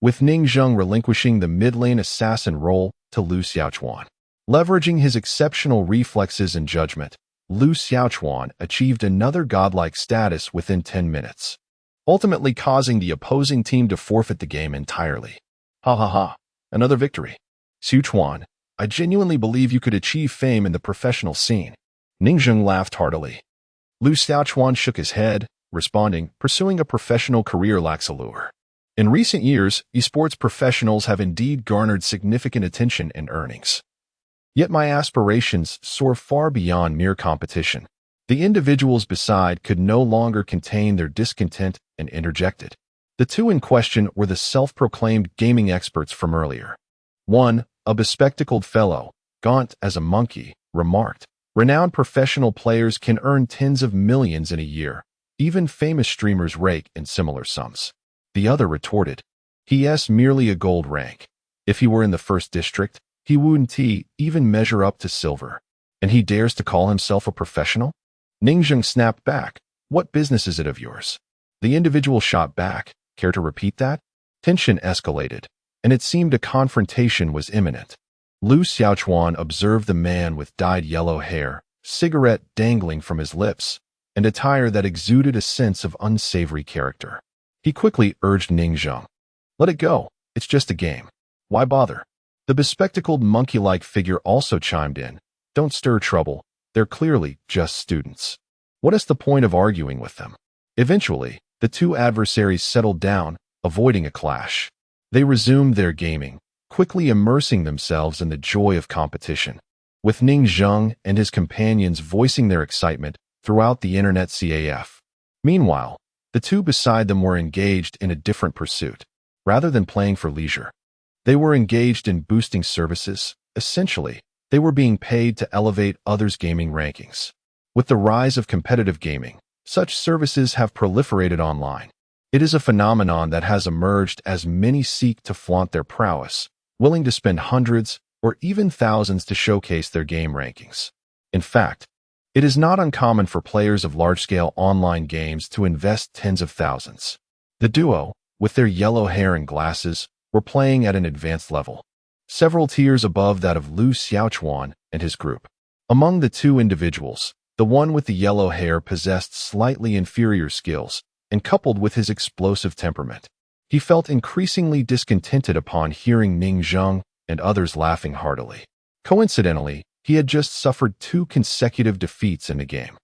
with Ning Zheng relinquishing the mid-lane assassin role to Lu Xiaochuan. Leveraging his exceptional reflexes and judgment, Lu Xiaochuan achieved another godlike status within 10 minutes, ultimately causing the opposing team to forfeit the game entirely. Ha ha ha, another victory. Xiaochuan, I genuinely believe you could achieve fame in the professional scene. Ning Zheng laughed heartily. Lu Xiaochuan shook his head, responding, "Pursuing a professional career lacks allure. In recent years, esports professionals have indeed garnered significant attention and earnings. Yet my aspirations soar far beyond mere competition." The individuals beside could no longer contain their discontent and interjected. The two in question were the self-proclaimed gaming experts from earlier. One, a bespectacled fellow, gaunt as a monkey, remarked, "Renowned professional players can earn tens of millions in a year. Even famous streamers rake in similar sums." The other retorted, "He's merely a gold rank. If he were in the first district, he wouldn't even measure up to silver. And he dares to call himself a professional?" Ning Zheng snapped back, "What business is it of yours?" The individual shot back, "Care to repeat that?" Tension escalated, and it seemed a confrontation was imminent. Lu Xiaochuan observed the man with dyed yellow hair, cigarette dangling from his lips, and attire that exuded a sense of unsavory character. He quickly urged Ning Zheng, "Let it go. It's just a game. Why bother?" The bespectacled monkey-like figure also chimed in, "Don't stir trouble. They're clearly just students. What is the point of arguing with them?" Eventually, the two adversaries settled down, avoiding a clash. They resumed their gaming, quickly immersing themselves in the joy of competition, with Ning Zheng and his companions voicing their excitement throughout the internet CAF. Meanwhile, the two beside them were engaged in a different pursuit. Rather than playing for leisure, they were engaged in boosting services. Essentially, they were being paid to elevate others' gaming rankings. With the rise of competitive gaming, such services have proliferated online. It is a phenomenon that has emerged as many seek to flaunt their prowess, willing to spend hundreds or even thousands to showcase their game rankings. In fact, it is not uncommon for players of large-scale online games to invest tens of thousands. The duo, with their yellow hair and glasses, were playing at an advanced level, several tiers above that of Lu Xiaochuan and his group. Among the two individuals, the one with the yellow hair possessed slightly inferior skills, and coupled with his explosive temperament, he felt increasingly discontented upon hearing Ning Zheng and others laughing heartily. Coincidentally, he had just suffered 2 consecutive defeats in the game,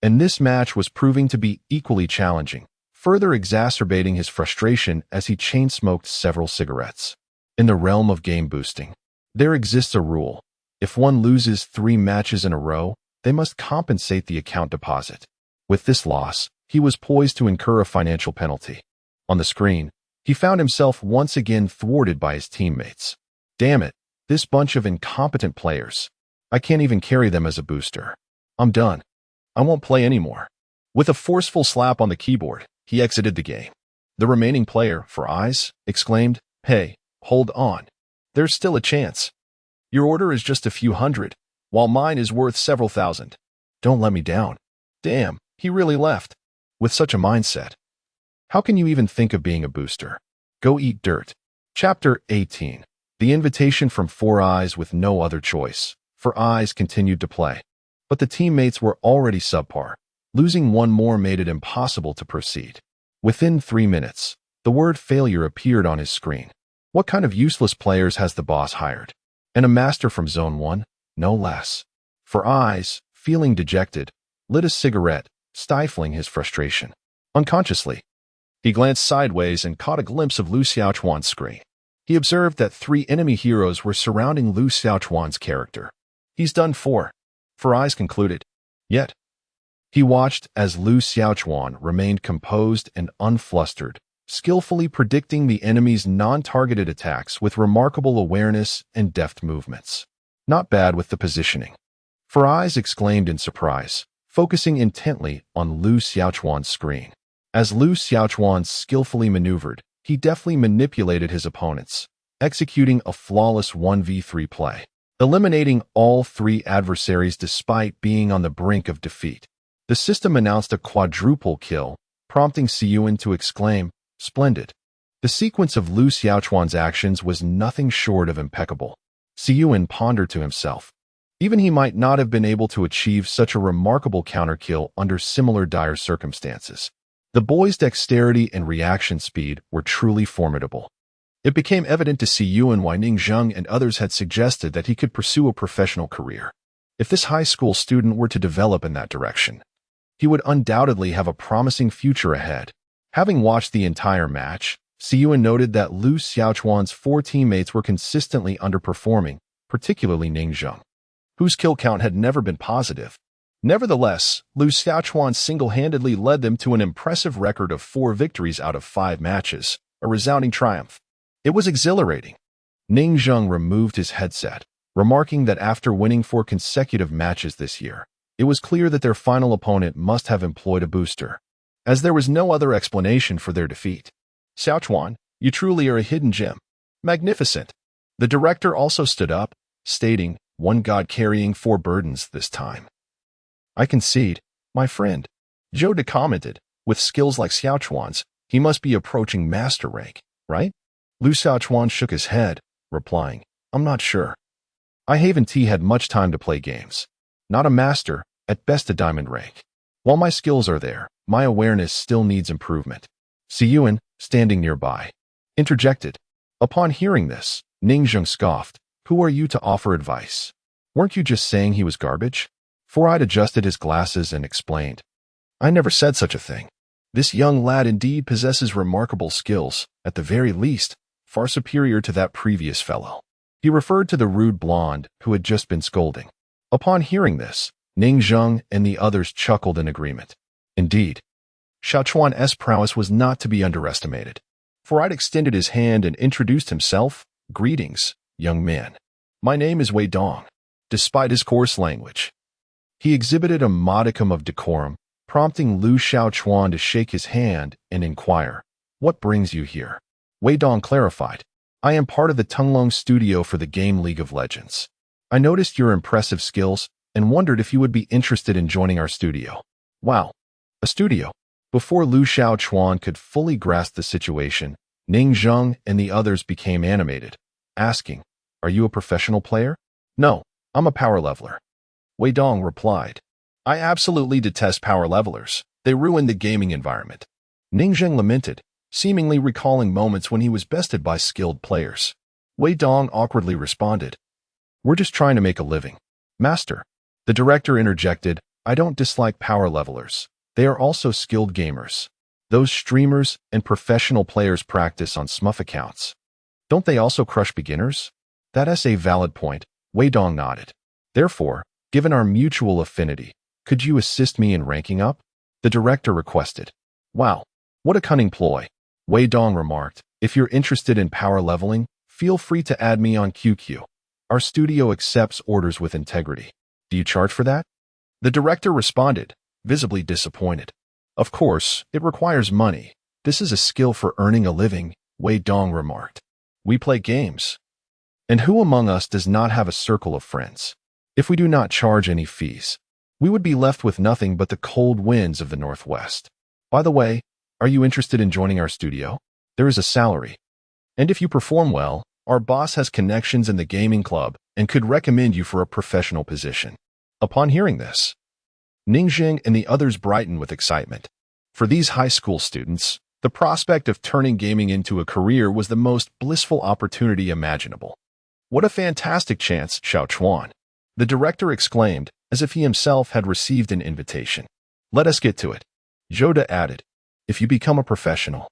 and this match was proving to be equally challenging, further exacerbating his frustration as he chain-smoked several cigarettes. In the realm of game boosting, there exists a rule. If one loses 3 matches in a row, they must compensate the account deposit. With this loss, he was poised to incur a financial penalty. On the screen, he found himself once again thwarted by his teammates. Damn it, this bunch of incompetent players. I can't even carry them as a booster. I'm done. I won't play anymore. With a forceful slap on the keyboard, he exited the game. The remaining player, for eyes, exclaimed, "Hey, hold on. There's still a chance. Your order is just a few hundred, while mine is worth several thousand. Don't let me down." Damn, he really left. With such a mindset, how can you even think of being a booster? Go eat dirt. Chapter 18. The invitation from Four Eyes. With no other choice, Four Eyes continued to play. But the teammates were already subpar. Losing one more made it impossible to proceed. Within 3 minutes, the word failure appeared on his screen. What kind of useless players has the boss hired? And a master from Zone 1? No less. Four Eyes, feeling dejected, lit a cigarette, stifling his frustration. Unconsciously, he glanced sideways and caught a glimpse of Lu Xiaochuan's screen. He observed that 3 enemy heroes were surrounding Lu Xiaochuan's character. He's done for. Four Eyes concluded. Yet, he watched as Lu Xiaochuan remained composed and unflustered, skillfully predicting the enemy's non-targeted attacks with remarkable awareness and deft movements. Not bad with the positioning. Four Eyes exclaimed in surprise, focusing intently on Lu Xiaochuan's screen. As Lu Xiaochuan skillfully maneuvered, he deftly manipulated his opponents, executing a flawless 1v3 play, eliminating all 3 adversaries despite being on the brink of defeat. The system announced a quadruple kill, prompting Siyuan to exclaim, "Splendid." The sequence of Lu Xiaochuan's actions was nothing short of impeccable. Siyuan pondered to himself. Even he might not have been able to achieve such a remarkable counterkill under similar dire circumstances. The boy's dexterity and reaction speed were truly formidable. It became evident to Siyuan why Ning Zheng and others had suggested that he could pursue a professional career. If this high school student were to develop in that direction, he would undoubtedly have a promising future ahead. Having watched the entire match, Siyuan noted that Lu Xiaochuan's 4 teammates were consistently underperforming, particularly Ning Zheng, whose kill count had never been positive. Nevertheless, Lu Xiaochuan single-handedly led them to an impressive record of 4 victories out of 5 matches, a resounding triumph. It was exhilarating. Ning Zheng removed his headset, remarking that after winning 4 consecutive matches this year, it was clear that their final opponent must have employed a booster, as there was no other explanation for their defeat. "Xiaochuan, you truly are a hidden gem. Magnificent." The director also stood up, stating, "One god carrying 4 burdens this time." "I concede, my friend," Zhou De commented. "With skills like Xiaochuan's, he must be approaching master rank, right?" Lu Xiaochuan shook his head, replying, "I'm not sure. I haven't had much time to play games. Not a master, at best a diamond rank. While my skills are there, my awareness still needs improvement." Siyuan, standing nearby, interjected. Upon hearing this, Ning Zheng scoffed. "Who are you to offer advice? Weren't you just saying he was garbage?" Four-Eyed adjusted his glasses and explained. "I never said such a thing. This young lad indeed possesses remarkable skills, at the very least, far superior to that previous fellow." He referred to the rude blonde who had just been scolding. Upon hearing this, Ning Zheng and the others chuckled in agreement. Indeed, Xiaochuan's prowess was not to be underestimated. Four-Eyed extended his hand and introduced himself. "Greetings, young man. My name is Wei Dong." Despite his coarse language, he exhibited a modicum of decorum, prompting Lu Xiaochuan to shake his hand and inquire, "What brings you here?" Wei Dong clarified, "I am part of the Tunglong studio for the game League of Legends. I noticed your impressive skills and wondered if you would be interested in joining our studio." "Wow, a studio?" Before Lu Xiaochuan could fully grasp the situation, Ning Zheng and the others became animated, asking, "Are you a professional player?" "No, I'm a power leveler," Wei Dong replied. "I absolutely detest power levelers. They ruin the gaming environment." Ningzheng lamented, seemingly recalling moments when he was bested by skilled players. Wei Dong awkwardly responded, "We're just trying to make a living." "Master," the director interjected, "I don't dislike power levelers. They are also skilled gamers. Those streamers and professional players practice on smurf accounts. Don't they also crush beginners?" "That's a valid point," Wei Dong nodded. "Therefore, given our mutual affinity, could you assist me in ranking up?" the director requested. "Wow, what a cunning ploy," Wei Dong remarked. "If you're interested in power leveling, feel free to add me on QQ. Our studio accepts orders with integrity. Do you charge for that?" The director responded, visibly disappointed. "Of course, it requires money. This is a skill for earning a living," Wei Dong remarked. "We play games. And who among us does not have a circle of friends? If we do not charge any fees, we would be left with nothing but the cold winds of the Northwest. By the way, are you interested in joining our studio? There is a salary. And if you perform well, our boss has connections in the gaming club and could recommend you for a professional position." Upon hearing this, Ningzheng and the others brightened with excitement. For these high school students, the prospect of turning gaming into a career was the most blissful opportunity imaginable. "What a fantastic chance, Xiao Chuan," the director exclaimed, as if he himself had received an invitation. "Let us get to it." Zhoda added, "If you become a professional,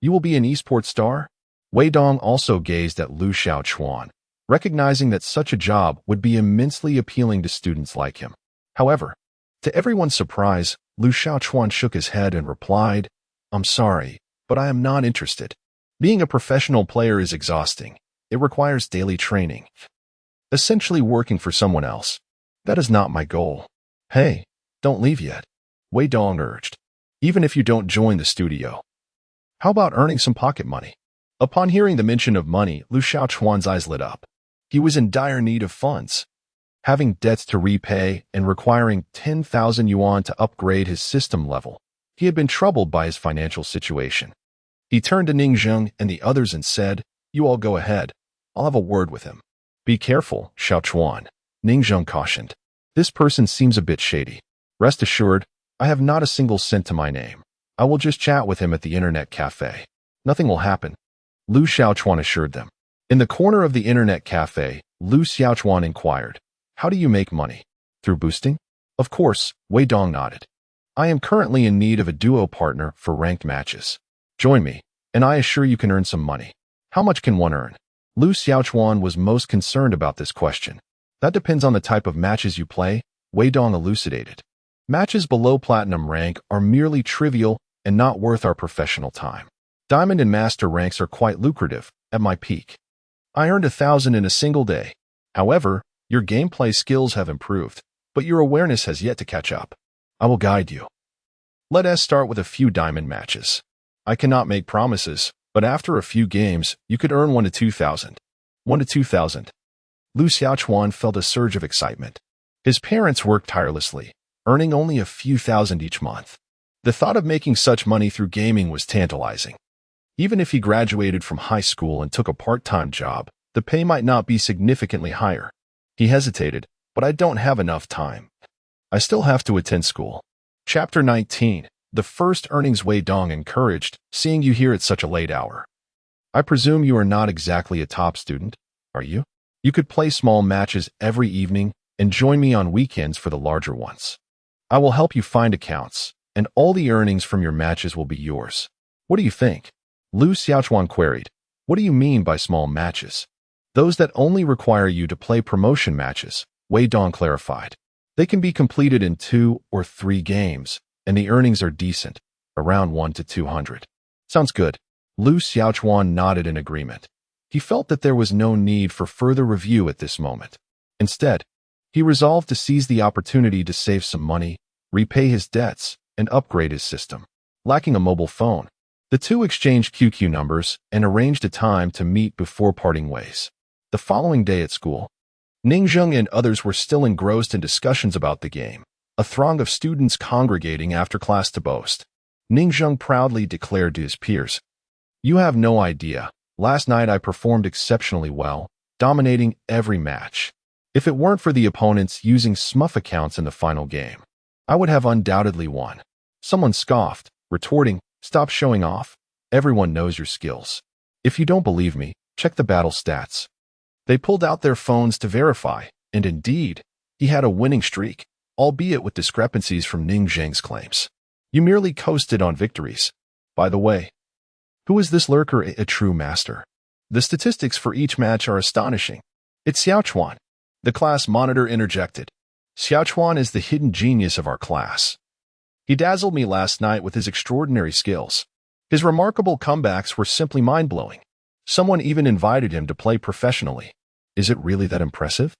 you will be an esports star?" Wei Dong also gazed at Lu Xiaochuan, recognizing that such a job would be immensely appealing to students like him. However, to everyone's surprise, Lu Xiaochuan shook his head and replied, "I'm sorry, but I am not interested. Being a professional player is exhausting. It requires daily training. Essentially working for someone else. That is not my goal." "Hey, don't leave yet," Wei Dong urged. "Even if you don't join the studio, how about earning some pocket money?" Upon hearing the mention of money, Lu Xiaochuan's eyes lit up. He was in dire need of funds. Having debts to repay and requiring 10,000 yuan to upgrade his system level, he had been troubled by his financial situation. He turned to Ningzheng and the others and said, "You all go ahead. I'll have a word with him." "Be careful, Xiaochuan," Ningzheng cautioned. "This person seems a bit shady. Rest assured, I have not a single cent to my name. I will just chat with him at the internet cafe. Nothing will happen," Lu Xiaochuan assured them. In the corner of the internet cafe, Lu Xiaochuan inquired, "How do you make money? Through boosting?" "Of course," Wei Dong nodded. "I am currently in need of a duo partner for ranked matches. Join me, and I assure you can earn some money." "How much can one earn?" Lu Xiaochuan was most concerned about this question. "That depends on the type of matches you play," Wei Dong elucidated. "Matches below platinum rank are merely trivial and not worth our professional time. Diamond and master ranks are quite lucrative. At my peak, I earned 1,000 in a single day. However, your gameplay skills have improved, but your awareness has yet to catch up. I will guide you. Let us start with a few diamond matches. I cannot make promises, but after a few games, you could earn 1 to 2,000. 1 to 2,000. Lu Xiaochuan felt a surge of excitement. His parents worked tirelessly, earning only a few thousand each month. The thought of making such money through gaming was tantalizing. Even if he graduated from high school and took a part-time job, the pay might not be significantly higher. He hesitated, "But I don't have enough time. I still have to attend school." Chapter 19. The first earnings. Wei Dong encouraged, "Seeing you here at such a late hour. I presume you are not exactly a top student, are you? You could play small matches every evening and join me on weekends for the larger ones. I will help you find accounts, and all the earnings from your matches will be yours. What do you think?" Lu Xiaochuan queried. "What do you mean by small matches?" "Those that only require you to play promotion matches," Wei Dong clarified. "They can be completed in 2 or 3 games, and the earnings are decent, around 1 to 200. "Sounds good." Lu Xiaochuan nodded in agreement. He felt that there was no need for further review at this moment. Instead, he resolved to seize the opportunity to save some money, repay his debts, and upgrade his system. Lacking a mobile phone, the two exchanged QQ numbers and arranged a time to meet before parting ways. The following day at school, Ningzheng and others were still engrossed in discussions about the game, a throng of students congregating after class to boast. Ningzheng proudly declared to his peers, "You have no idea. Last night I performed exceptionally well, dominating every match. If it weren't for the opponents using smurf accounts in the final game, I would have undoubtedly won." Someone scoffed, retorting, Stop showing off. Everyone knows your skills. If you don't believe me, check the battle stats. They pulled out their phones to verify, and indeed, he had a winning streak, albeit with discrepancies from Ning Zheng's claims. You merely coasted on victories. By the way, who is this lurker a true master? The statistics for each match are astonishing. It's Xiaochuan. The class monitor interjected. Xiaochuan is the hidden genius of our class. He dazzled me last night with his extraordinary skills. His remarkable comebacks were simply mind-blowing. Someone even invited him to play professionally. Is it really that impressive?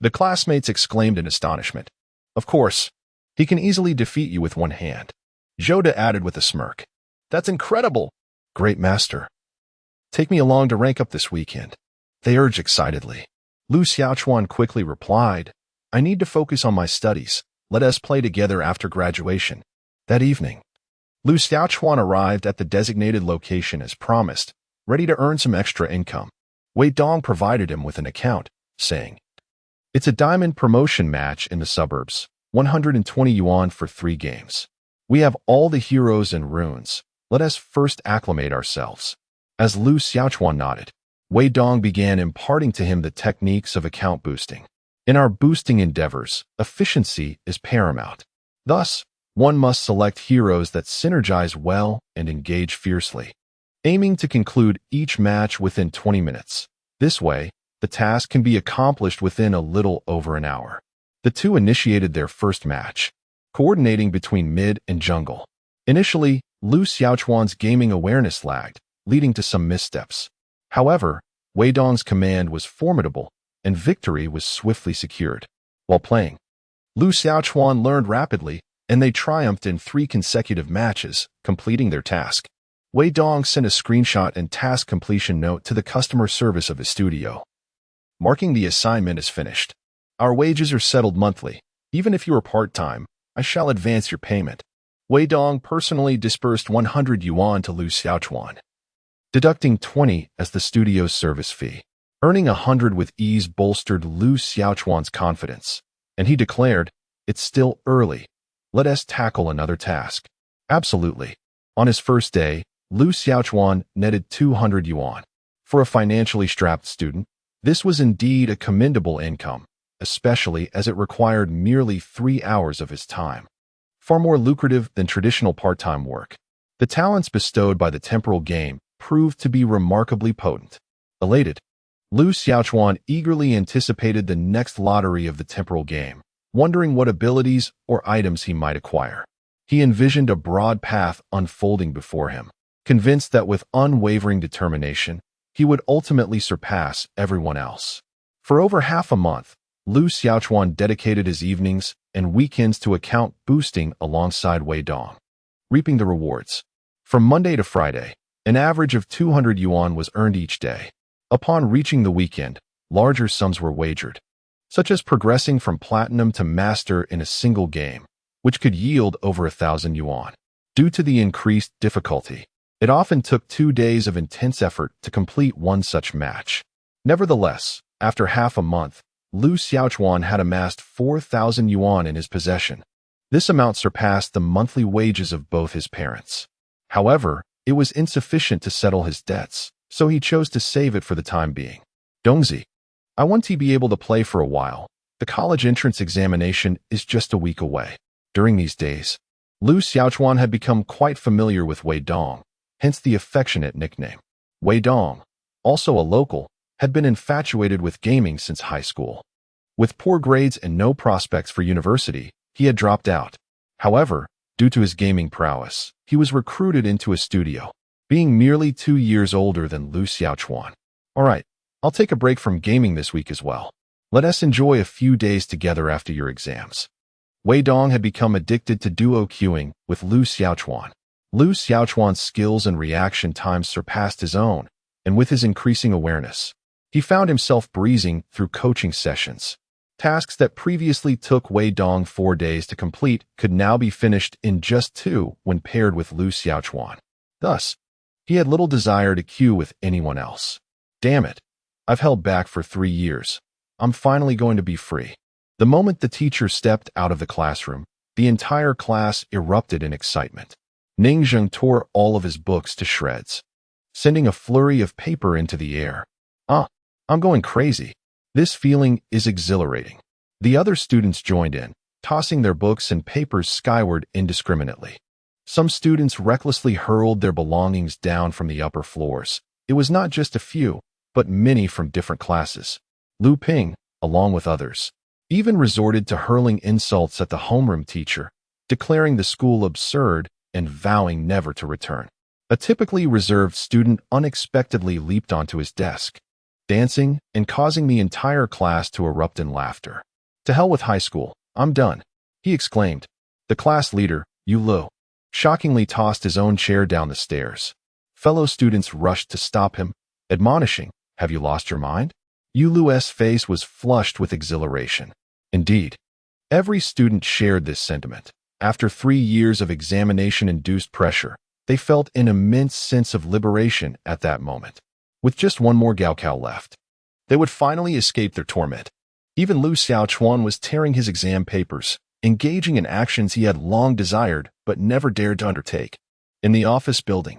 The classmates exclaimed in astonishment. Of course, he can easily defeat you with one hand. Zhoda added with a smirk. That's incredible! Great master. Take me along to rank up this weekend. They urged excitedly. Lu Xiaochuan quickly replied, I need to focus on my studies. Let us play together after graduation. That evening, Lu Xiaochuan arrived at the designated location as promised, ready to earn some extra income. Wei Dong provided him with an account, saying, It's a diamond promotion match in the suburbs, 120 yuan for 3 games. We have all the heroes and runes. Let us first acclimate ourselves. As Lu Xiaochuan nodded, Wei Dong began imparting to him the techniques of account boosting. In our boosting endeavors, efficiency is paramount. Thus, one must select heroes that synergize well and engage fiercely, aiming to conclude each match within 20 minutes. This way, the task can be accomplished within a little over an hour. The two initiated their first match, coordinating between mid and jungle. Initially, Lu Xiaochuan's gaming awareness lagged, leading to some missteps. However, Wei Dong's command was formidable, and victory was swiftly secured. While playing, Lu Xiaochuan learned rapidly, and they triumphed in 3 consecutive matches, completing their task. Wei Dong sent a screenshot and task completion note to the customer service of his studio, marking the assignment as finished. Our wages are settled monthly. Even if you are part-time, I shall advance your payment. Wei Dong personally disbursed 100 yuan to Lu Xiaochuan, deducting 20 as the studio's service fee. Earning 100 with ease bolstered Lu Xiaochuan's confidence, and he declared, It's still early. Let us tackle another task. Absolutely. On his first day, Lu Xiaochuan netted 200 yuan. For a financially strapped student, this was indeed a commendable income, especially as it required merely 3 hours of his time. Far more lucrative than traditional part-time work. The talents bestowed by the temporal game proved to be remarkably potent. Elated, Lu Xiaochuan eagerly anticipated the next lottery of the temporal game, wondering what abilities or items he might acquire. He envisioned a broad path unfolding before him, convinced that with unwavering determination, he would ultimately surpass everyone else. For over half a month, Lu Xiaochuan dedicated his evenings and weekends to account boosting alongside Wei Dong, reaping the rewards. From Monday to Friday, an average of 200 yuan was earned each day. Upon reaching the weekend, larger sums were wagered, such as progressing from platinum to master in a single game, which could yield over 1,000 yuan. Due to the increased difficulty, it often took 2 days of intense effort to complete one such match. Nevertheless, after half a month, Lu Xiaochuan had amassed 4,000 yuan in his possession. This amount surpassed the monthly wages of both his parents. However, it was insufficient to settle his debts, so he chose to save it for the time being. Dongzi, I want to be able to play for a while. The college entrance examination is just a week away. During these days, Lu Xiaochuan had become quite familiar with Wei Dong, hence the affectionate nickname. Wei Dong, also a local, had been infatuated with gaming since high school. With poor grades and no prospects for university, he had dropped out. However, due to his gaming prowess, he was recruited into a studio, being merely 2 years older than Lu Xiaochuan. All right, I'll take a break from gaming this week as well. Let us enjoy a few days together after your exams. Wei Dong had become addicted to duo queuing with Lu Xiaochuan. Lu Xiaochuan's skills and reaction times surpassed his own, and with his increasing awareness, he found himself breezing through coaching sessions. Tasks that previously took Wei Dong 4 days to complete could now be finished in just 2 when paired with Lu Xiaochuan. Thus, he had little desire to queue with anyone else. Damn it, I've held back for 3 years. I'm finally going to be free. The moment the teacher stepped out of the classroom, the entire class erupted in excitement. Ning Zheng tore all of his books to shreds, sending a flurry of paper into the air. I'm going crazy. This feeling is exhilarating. The other students joined in, tossing their books and papers skyward indiscriminately. Some students recklessly hurled their belongings down from the upper floors. It was not just a few, but many from different classes. Lu Ping, along with others, even resorted to hurling insults at the homeroom teacher, declaring the school absurd and vowing never to return. A typically reserved student unexpectedly leaped onto his desk, dancing and causing the entire class to erupt in laughter. "To hell with high school, I'm done," he exclaimed. The class leader, Yu Lu, shockingly tossed his own chair down the stairs. Fellow students rushed to stop him, admonishing, "Have you lost your mind?" Yu Lu's face was flushed with exhilaration. Indeed, every student shared this sentiment. After 3 years of examination-induced pressure, they felt an immense sense of liberation at that moment. With just one more Gaokao left, they would finally escape their torment. Even Lu Xiaochuan was tearing his exam papers, engaging in actions he had long desired but never dared to undertake. In the office building,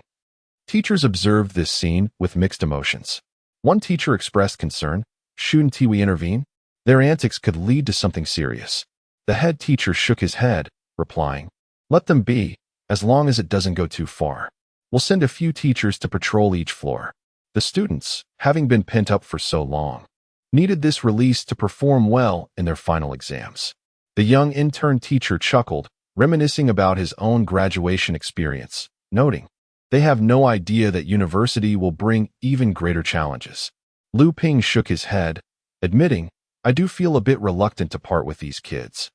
teachers observed this scene with mixed emotions. One teacher expressed concern. "Shouldn't we intervene? Their antics could lead to something serious." The head teacher shook his head, replying, "Let them be, as long as it doesn't go too far. We'll send a few teachers to patrol each floor." The students, having been pent up for so long, needed this release to perform well in their final exams. The young intern teacher chuckled, reminiscing about his own graduation experience, noting, "They have no idea that university will bring even greater challenges." Lu Ping shook his head, admitting, "I do feel a bit reluctant to part with these kids.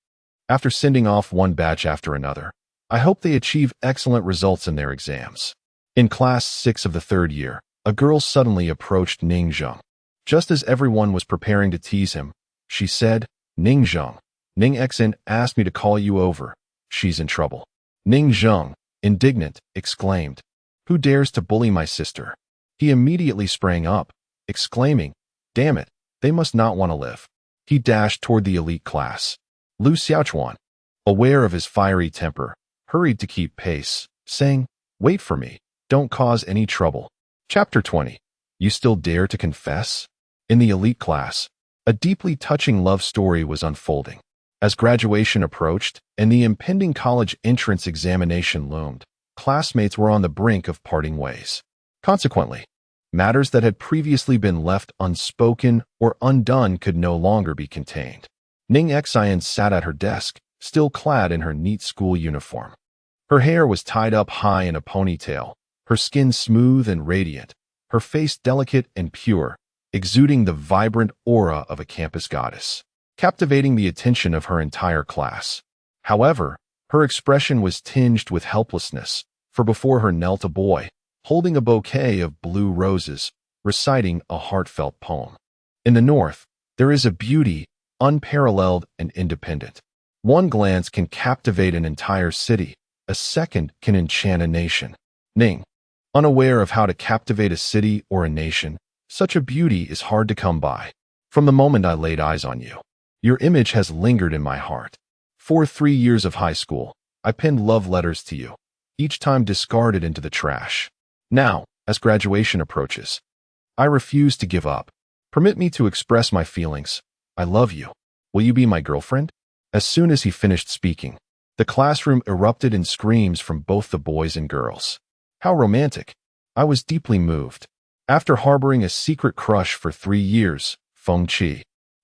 After sending off one batch after another, I hope they achieve excellent results in their exams." In class 6 of the 3rd year, a girl suddenly approached Ning Zheng. Just as everyone was preparing to tease him, she said, "Ning Zheng, Ning Xen asked me to call you over. She's in trouble." Ning Zheng, indignant, exclaimed, "Who dares to bully my sister?" He immediately sprang up, exclaiming, "Damn it, they must not want to live." He dashed toward the elite class. Lu Xiaochuan, aware of his fiery temper, hurried to keep pace, saying, "Wait for me, don't cause any trouble." Chapter 20. You Still Dare to Confess? In the elite class, a deeply touching love story was unfolding. As graduation approached and the impending college entrance examination loomed, classmates were on the brink of parting ways. Consequently, matters that had previously been left unspoken or undone could no longer be contained. Ning Xian sat at her desk, still clad in her neat school uniform. Her hair was tied up high in a ponytail, her skin smooth and radiant, her face delicate and pure, exuding the vibrant aura of a campus goddess, captivating the attention of her entire class. However, her expression was tinged with helplessness, for before her knelt a boy, holding a bouquet of blue roses, reciting a heartfelt poem. In the north, there is a beauty unparalleled and independent. One glance can captivate an entire city, a second can enchant a nation. Ning, unaware of how to captivate a city or a nation, such a beauty is hard to come by. From the moment I laid eyes on you, your image has lingered in my heart. For 3 years of high school, I penned love letters to you, each time discarded into the trash. Now, as graduation approaches, I refuse to give up. Permit me to express my feelings. I love you. Will you be my girlfriend? As soon as he finished speaking, the classroom erupted in screams from both the boys and girls. How romantic. I was deeply moved. After harboring a secret crush for 3 years, Feng Qi,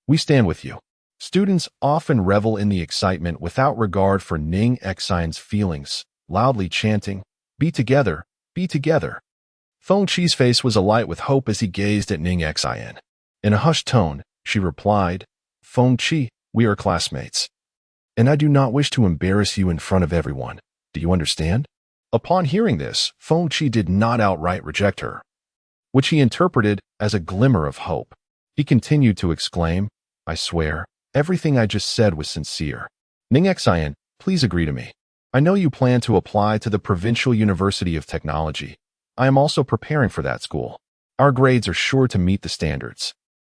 we stand with you. Students often revel in the excitement without regard for Ning Xian's feelings, loudly chanting, "Be together, be together." Feng Qi's face was alight with hope as he gazed at Ning Xian. In a hushed tone, she replied, "Feng Qi, we are classmates, and I do not wish to embarrass you in front of everyone. Do you understand?" Upon hearing this, Feng Qi did not outright reject her, which he interpreted as a glimmer of hope. He continued to exclaim, "I swear, everything I just said was sincere. Ning Xian, please agree to me. I know you plan to apply to the Provincial University of Technology. I am also preparing for that school. Our grades are sure to meet the standards,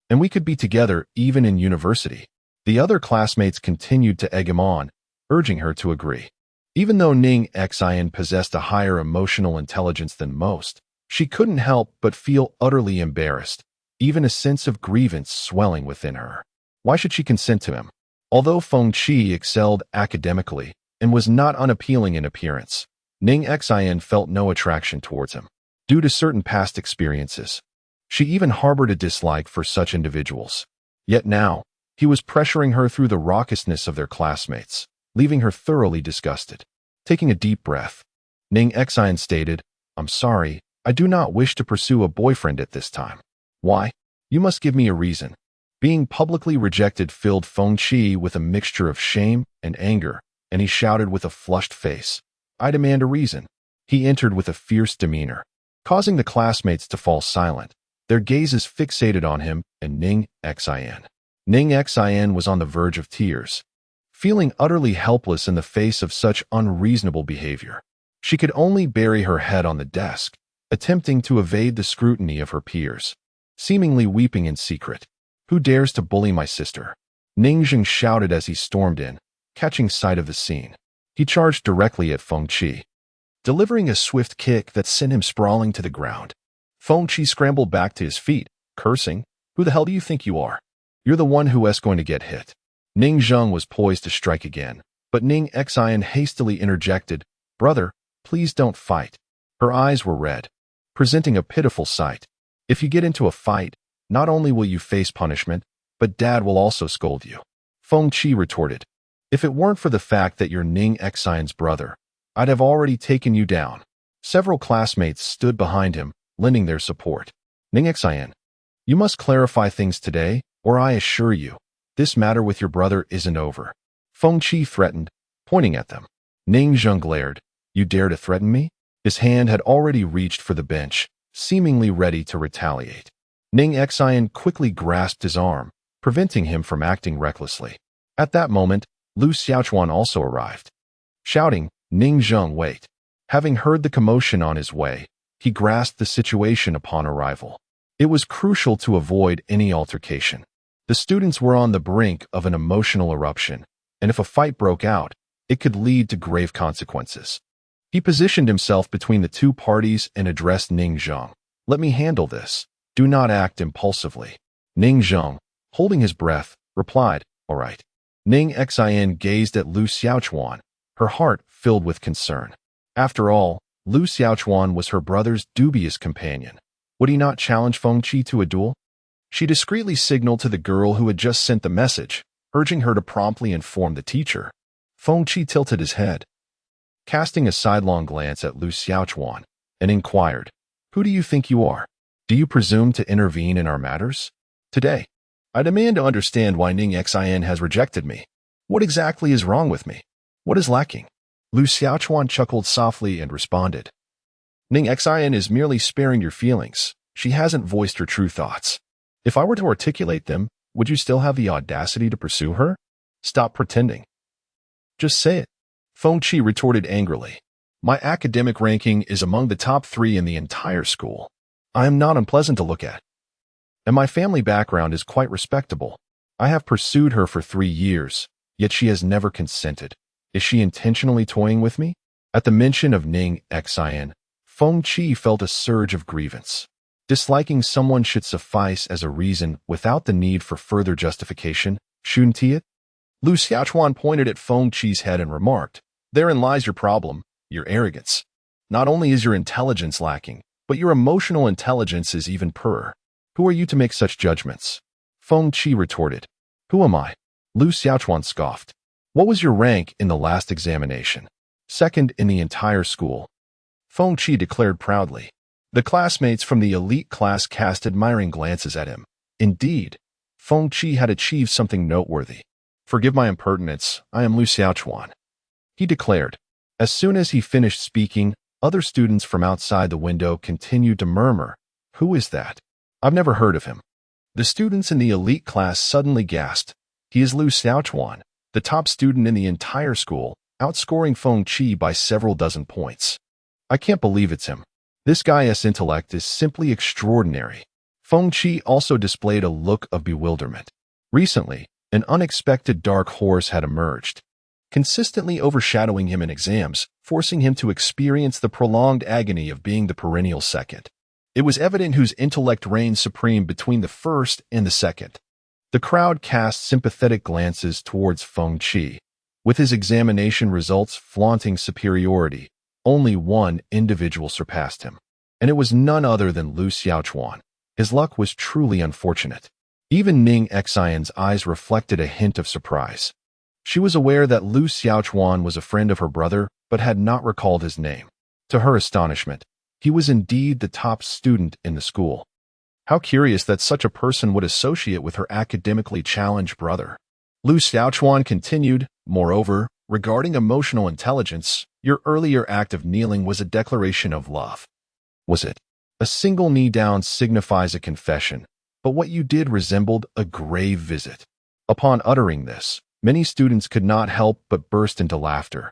and we could be together even in university." The other classmates continued to egg him on, urging her to agree. Even though Ning Xian possessed a higher emotional intelligence than most, she couldn't help but feel utterly embarrassed, even a sense of grievance swelling within her. Why should she consent to him? Although Feng Qi excelled academically and was not unappealing in appearance, Ning Xian felt no attraction towards him, due to certain past experiences. She even harbored a dislike for such individuals. Yet now, he was pressuring her through the raucousness of their classmates, leaving her thoroughly disgusted. Taking a deep breath, Ning Xian stated, "I'm sorry, I do not wish to pursue a boyfriend at this time." "Why? You must give me a reason." Being publicly rejected filled Feng Qi with a mixture of shame and anger, and he shouted with a flushed face, "I demand a reason." He entered with a fierce demeanor, causing the classmates to fall silent, their gazes fixated on him and Ning Xian. Ning Xian was on the verge of tears, feeling utterly helpless in the face of such unreasonable behavior. She could only bury her head on the desk, attempting to evade the scrutiny of her peers, seemingly weeping in secret. "Who dares to bully my sister?" Ning Zheng shouted as he stormed in, catching sight of the scene. He charged directly at Feng Qi, delivering a swift kick that sent him sprawling to the ground. Feng Qi scrambled back to his feet, cursing, "Who the hell do you think you are? You're the one who is going to get hit." Ning Zheng was poised to strike again, but Ning Xian hastily interjected, "Brother, please don't fight." Her eyes were red, presenting a pitiful sight. "If you get into a fight, not only will you face punishment, but Dad will also scold you." Feng Qi retorted, "If it weren't for the fact that you're Ning Xian's brother, I'd have already taken you down." Several classmates stood behind him, lending their support. "Ning Xian, you must clarify things today, or I assure you, this matter with your brother isn't over." Feng Qi threatened, pointing at them. Ning Zheng glared, "You dare to threaten me?" His hand had already reached for the bench, seemingly ready to retaliate. Ning Xian quickly grasped his arm, preventing him from acting recklessly. At that moment, Lu Xiaochuan also arrived. Shouting, "Ning Zheng, wait." Having heard the commotion on his way, he grasped the situation upon arrival. It was crucial to avoid any altercation. The students were on the brink of an emotional eruption, and if a fight broke out, it could lead to grave consequences. He positioned himself between the two parties and addressed Ning Zheng. "Let me handle this. Do not act impulsively." Ning Zheng, holding his breath, replied, "All right." Ning Xian gazed at Lu Xiaochuan, her heart filled with concern. After all, Lu Xiaochuan was her brother's dubious companion. Would he not challenge Feng Qi to a duel? She discreetly signaled to the girl who had just sent the message, urging her to promptly inform the teacher. Feng Qi tilted his head, casting a sidelong glance at Lu Xiaochuan, and inquired, "Who do you think you are? Do you presume to intervene in our matters? Today, I demand to understand why Ning Xian has rejected me. What exactly is wrong with me? What is lacking?" Lu Xiaochuan chuckled softly and responded, "Ning Xian is merely sparing your feelings. She hasn't voiced her true thoughts. If I were to articulate them, would you still have the audacity to pursue her? Stop pretending. Just say it." Feng Qi retorted angrily, "My academic ranking is among the top 3 in the entire school. I am not unpleasant to look at. And my family background is quite respectable. I have pursued her for 3 years, yet she has never consented. Is she intentionally toying with me?" At the mention of Ning Xian, Feng Qi felt a surge of grievance. Disliking someone should suffice as a reason without the need for further justification, shouldn't it? Lu Xiaochuan pointed at Feng Qi's head and remarked, "Therein lies your problem, your arrogance. Not only is your intelligence lacking, but your emotional intelligence is even poorer. Who are you to make such judgments?" Feng Qi retorted, "Who am I?" Lu Xiaochuan scoffed. "What was your rank in the last examination?" "Second in the entire school," Feng Qi declared proudly. The classmates from the elite class cast admiring glances at him. Indeed, Feng Qi had achieved something noteworthy. "Forgive my impertinence, I am Lu Xiaochuan," he declared. As soon as he finished speaking, other students from outside the window continued to murmur, "Who is that? I've never heard of him." The students in the elite class suddenly gasped. "He is Lu Xiaochuan, the top student in the entire school, outscoring Feng Qi by several dozen points. I can't believe it's him. This guy's intellect is simply extraordinary." Feng Qi also displayed a look of bewilderment. Recently, an unexpected dark horse had emerged. consistently overshadowing him in exams, forcing him to experience the prolonged agony of being the perennial second. It was evident whose intellect reigned supreme between the first and the second. The crowd cast sympathetic glances towards Feng Qi. With his examination results flaunting superiority, only one individual surpassed him, and it was none other than Lu Xiaochuan. His luck was truly unfortunate. Even Ning Xian's eyes reflected a hint of surprise. She was aware that Lu Xiaochuan was a friend of her brother, but had not recalled his name. To her astonishment, he was indeed the top student in the school. How curious that such a person would associate with her academically challenged brother. Lu Xiaochuan continued, moreover, regarding emotional intelligence, your earlier act of kneeling was a declaration of love. Was it? A single knee down signifies a confession, but what you did resembled a grave visit. Upon uttering this, many students could not help but burst into laughter,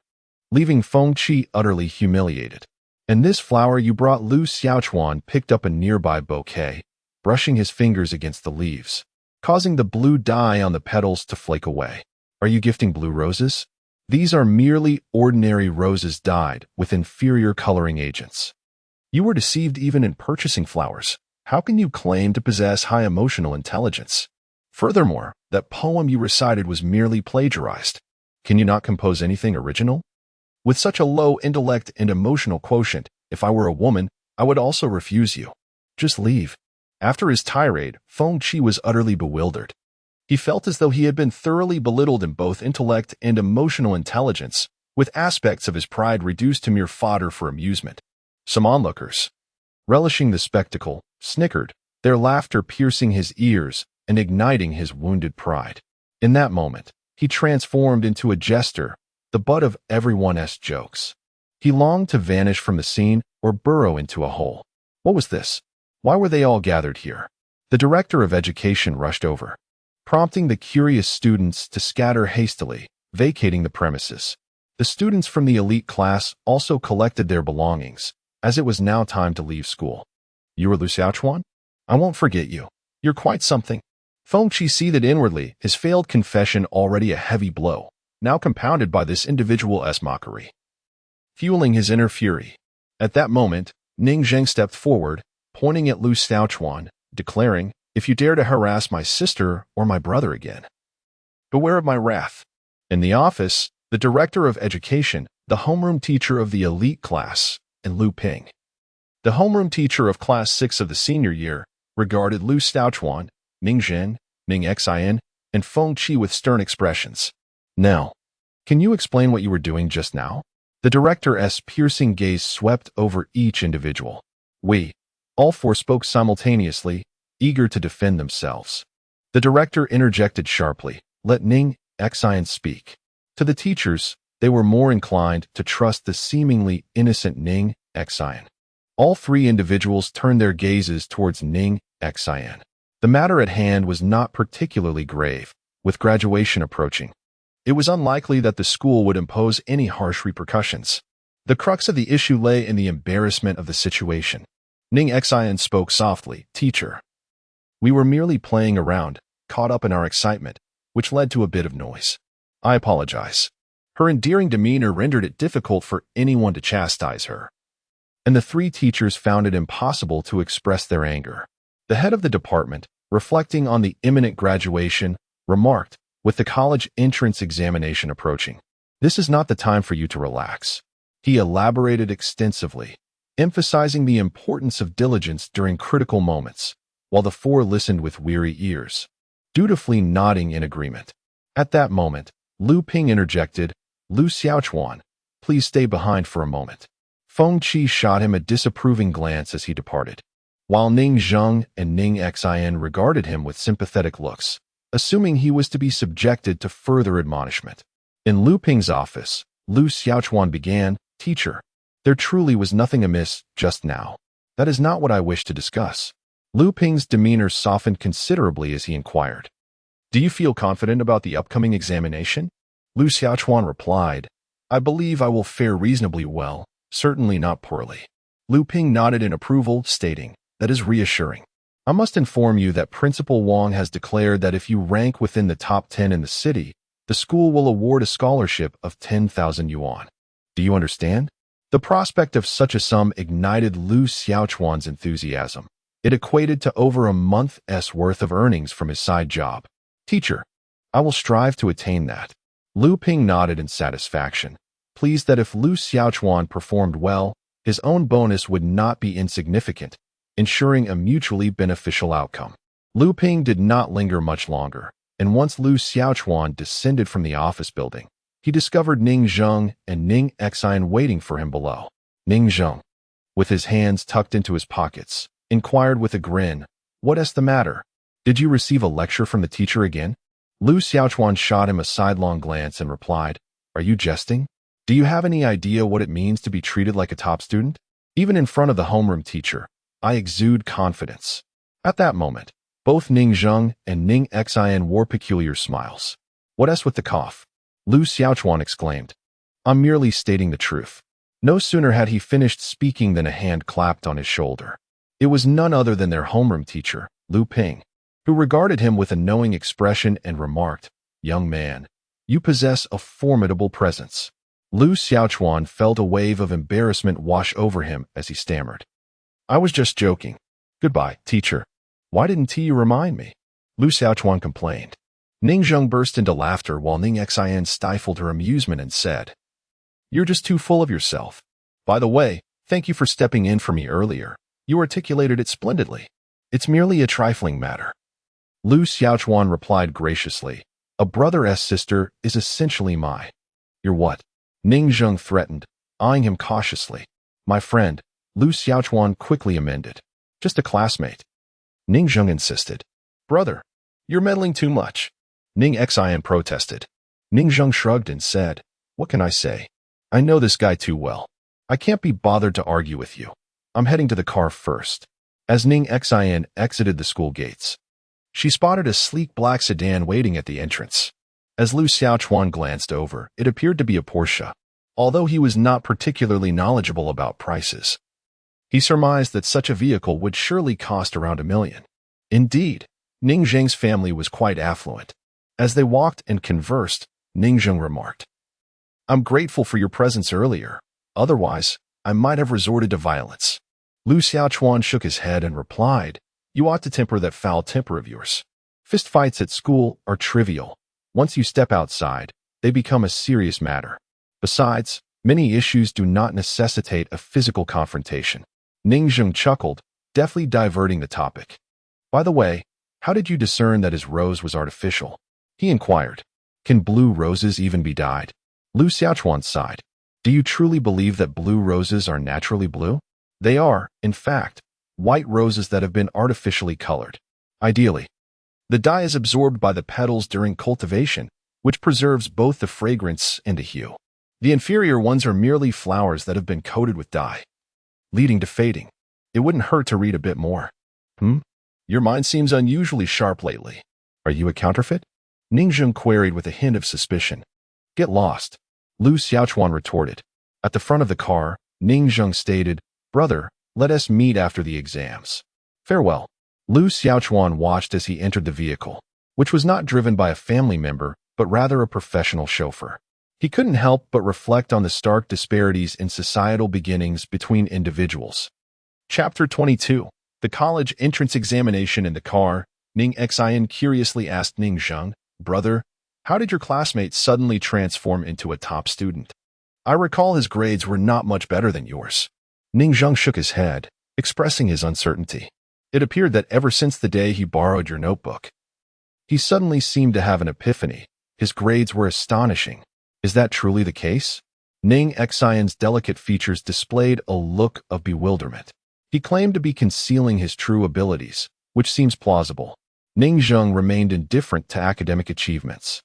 leaving Feng Qi utterly humiliated. And this flower you brought, Lu Xiaochuan picked up a nearby bouquet, brushing his fingers against the leaves, causing the blue dye on the petals to flake away. Are you gifting blue roses? These are merely ordinary roses dyed with inferior coloring agents. You were deceived even in purchasing flowers. How can you claim to possess high emotional intelligence? Furthermore, that poem you recited was merely plagiarized. Can you not compose anything original? With such a low intellect and emotional quotient, if I were a woman, I would also refuse you. Just leave. After his tirade, Feng Qi was utterly bewildered. He felt as though he had been thoroughly belittled in both intellect and emotional intelligence, with aspects of his pride reduced to mere fodder for amusement. Some onlookers, relishing the spectacle, snickered, their laughter piercing his ears and igniting his wounded pride. In that moment, he transformed into a jester, the butt of everyone's jokes. He longed to vanish from the scene or burrow into a hole. What was this? Why were they all gathered here? The director of education rushed over, prompting the curious students to scatter hastily, vacating the premises. The students from the elite class also collected their belongings, as it was now time to leave school. You are Lu Xiaochuan? I won't forget you. You're quite something. Feng Qi seethed inwardly, his failed confession already a heavy blow, now compounded by this individual's mockery, fueling his inner fury. At that moment, Ning Zheng stepped forward, pointing at Lu Xiaochuan, declaring, if you dare to harass my sister or my brother again, beware of my wrath. In the office, the director of education, the homeroom teacher of the elite class, and Lu Ping, the homeroom teacher of class 6 of the senior year, regarded Lu Xiaochuan, Ning Zheng, Ning Xian, and Feng Qi with stern expressions. Now, can you explain what you were doing just now? The director's piercing gaze swept over each individual. We, all four spoke simultaneously, eager to defend themselves. The director interjected sharply, let Ning Xian speak. To the teachers, they were more inclined to trust the seemingly innocent Ning Xian. All three individuals turned their gazes towards Ning Xian. The matter at hand was not particularly grave, with graduation approaching. It was unlikely that the school would impose any harsh repercussions. The crux of the issue lay in the embarrassment of the situation. Ning Xian spoke softly, teacher. We were merely playing around, caught up in our excitement, which led to a bit of noise. I apologize. Her endearing demeanor rendered it difficult for anyone to chastise her, and the three teachers found it impossible to express their anger. The head of the department, reflecting on the imminent graduation, remarked, with the college entrance examination approaching, this is not the time for you to relax. He elaborated extensively, emphasizing the importance of diligence during critical moments, while the four listened with weary ears, dutifully nodding in agreement. At that moment, Lu Ping interjected, Lu Xiaochuan, please stay behind for a moment. Feng Qi shot him a disapproving glance as he departed, while Ning Zheng and Ning Xian regarded him with sympathetic looks, assuming he was to be subjected to further admonishment. In Lu Ping's office, Lu Xiaochuan began, teacher, there truly was nothing amiss just now. That is not what I wish to discuss. Lu Ping's demeanor softened considerably as he inquired, do you feel confident about the upcoming examination? Lu Xiaochuan replied, I believe I will fare reasonably well, certainly not poorly. Lu Ping nodded in approval, stating, that is reassuring. I must inform you that Principal Wang has declared that if you rank within the top 10 in the city, The school will award a scholarship of 10,000 yuan. Do you understand? The prospect of such a sum ignited Lu Xiaochuan's enthusiasm. It equated to over a month's worth of earnings from his side job. Teacher, I will strive to attain that. Lu Ping nodded in satisfaction, pleased that if Lu Xiaochuan performed well, his own bonus would not be insignificant, ensuring a mutually beneficial outcome. Lu Ping did not linger much longer, and once Lu Xiaochuan descended from the office building, he discovered Ning Zheng and Ning Xian waiting for him below. Ning Zheng, with his hands tucked into his pockets, inquired with a grin, "What's the matter? Did you receive a lecture from the teacher again?" Lu Xiaochuan shot him a sidelong glance and replied, "Are you jesting? Do you have any idea what it means to be treated like a top student? Even in front of the homeroom teacher, I exude confidence." At that moment, both Ning Zheng and Ning Xian wore peculiar smiles. "What's with the cough?" Lu Xiaochuan exclaimed. "I'm merely stating the truth." No sooner had he finished speaking than a hand clapped on his shoulder. It was none other than their homeroom teacher, Lu Ping, who regarded him with a knowing expression and remarked, "Young man, you possess a formidable presence." Lu Xiaochuan felt a wave of embarrassment wash over him as he stammered, "I was just joking. Goodbye, teacher. Why didn't you remind me?" Lu Xiaochuan complained. Ning Zheng burst into laughter while Ning Xian stifled her amusement and said, "You're just too full of yourself. By the way, thank you for stepping in for me earlier. You articulated it splendidly. It's merely a trifling matter." Lu Xiaochuan replied graciously, "A brother's sister is essentially my—" "Your what?" Ning Zheng threatened, eyeing him cautiously. "My friend," Lu Xiaochuan quickly amended. "Just a classmate." Ning Zheng insisted. "Brother, you're meddling too much." Ning Xian protested. Ning Zheng shrugged and said, "What can I say? I know this guy too well. I can't be bothered to argue with you. I'm heading to the car first." As Ning Xian exited the school gates, she spotted a sleek black sedan waiting at the entrance. As Lu Xiaochuan glanced over, it appeared to be a Porsche, although he was not particularly knowledgeable about prices. He surmised that such a vehicle would surely cost around 1 million. Indeed, Ning Zheng's family was quite affluent. As they walked and conversed, Ning Zheng remarked, "I'm grateful for your presence earlier. Otherwise, I might have resorted to violence." Lu Xiaochuan shook his head and replied, "You ought to temper that foul temper of yours. Fistfights at school are trivial. Once you step outside, they become a serious matter. Besides, many issues do not necessitate a physical confrontation." Ning Zheng chuckled, deftly diverting the topic. "By the way, how did you discern that his rose was artificial?" he inquired. "Can blue roses even be dyed?" Lu Xiaochuan sighed. "Do you truly believe that blue roses are naturally blue?" "They are, in fact, white roses that have been artificially colored. Ideally, the dye is absorbed by the petals during cultivation, which preserves both the fragrance and the hue. The inferior ones are merely flowers that have been coated with dye, leading to fading. It wouldn't hurt to read a bit more." Your mind seems unusually sharp lately. Are you a counterfeit?" Ning Zheng queried with a hint of suspicion. "Get lost," Lu Xiaochuan retorted. At the front of the car, Ning Zheng stated, "Brother, let us meet after the exams. Farewell." Lu Xiaochuan watched as he entered the vehicle, which was not driven by a family member, but rather a professional chauffeur. He couldn't help but reflect on the stark disparities in societal beginnings between individuals. Chapter 22. The college entrance examination. In the car, Ning Xian curiously asked Ning Zheng, "Brother, how did your classmate suddenly transform into a top student? I recall his grades were not much better than yours." Ning Zheng shook his head, expressing his uncertainty. "It appeared that ever since the day he borrowed your notebook, he suddenly seemed to have an epiphany. His grades were astonishing. Is that truly the case?" Ning Xian's delicate features displayed a look of bewilderment. He claimed to be concealing his true abilities, which seems plausible. Ning Zheng remained indifferent to academic achievements,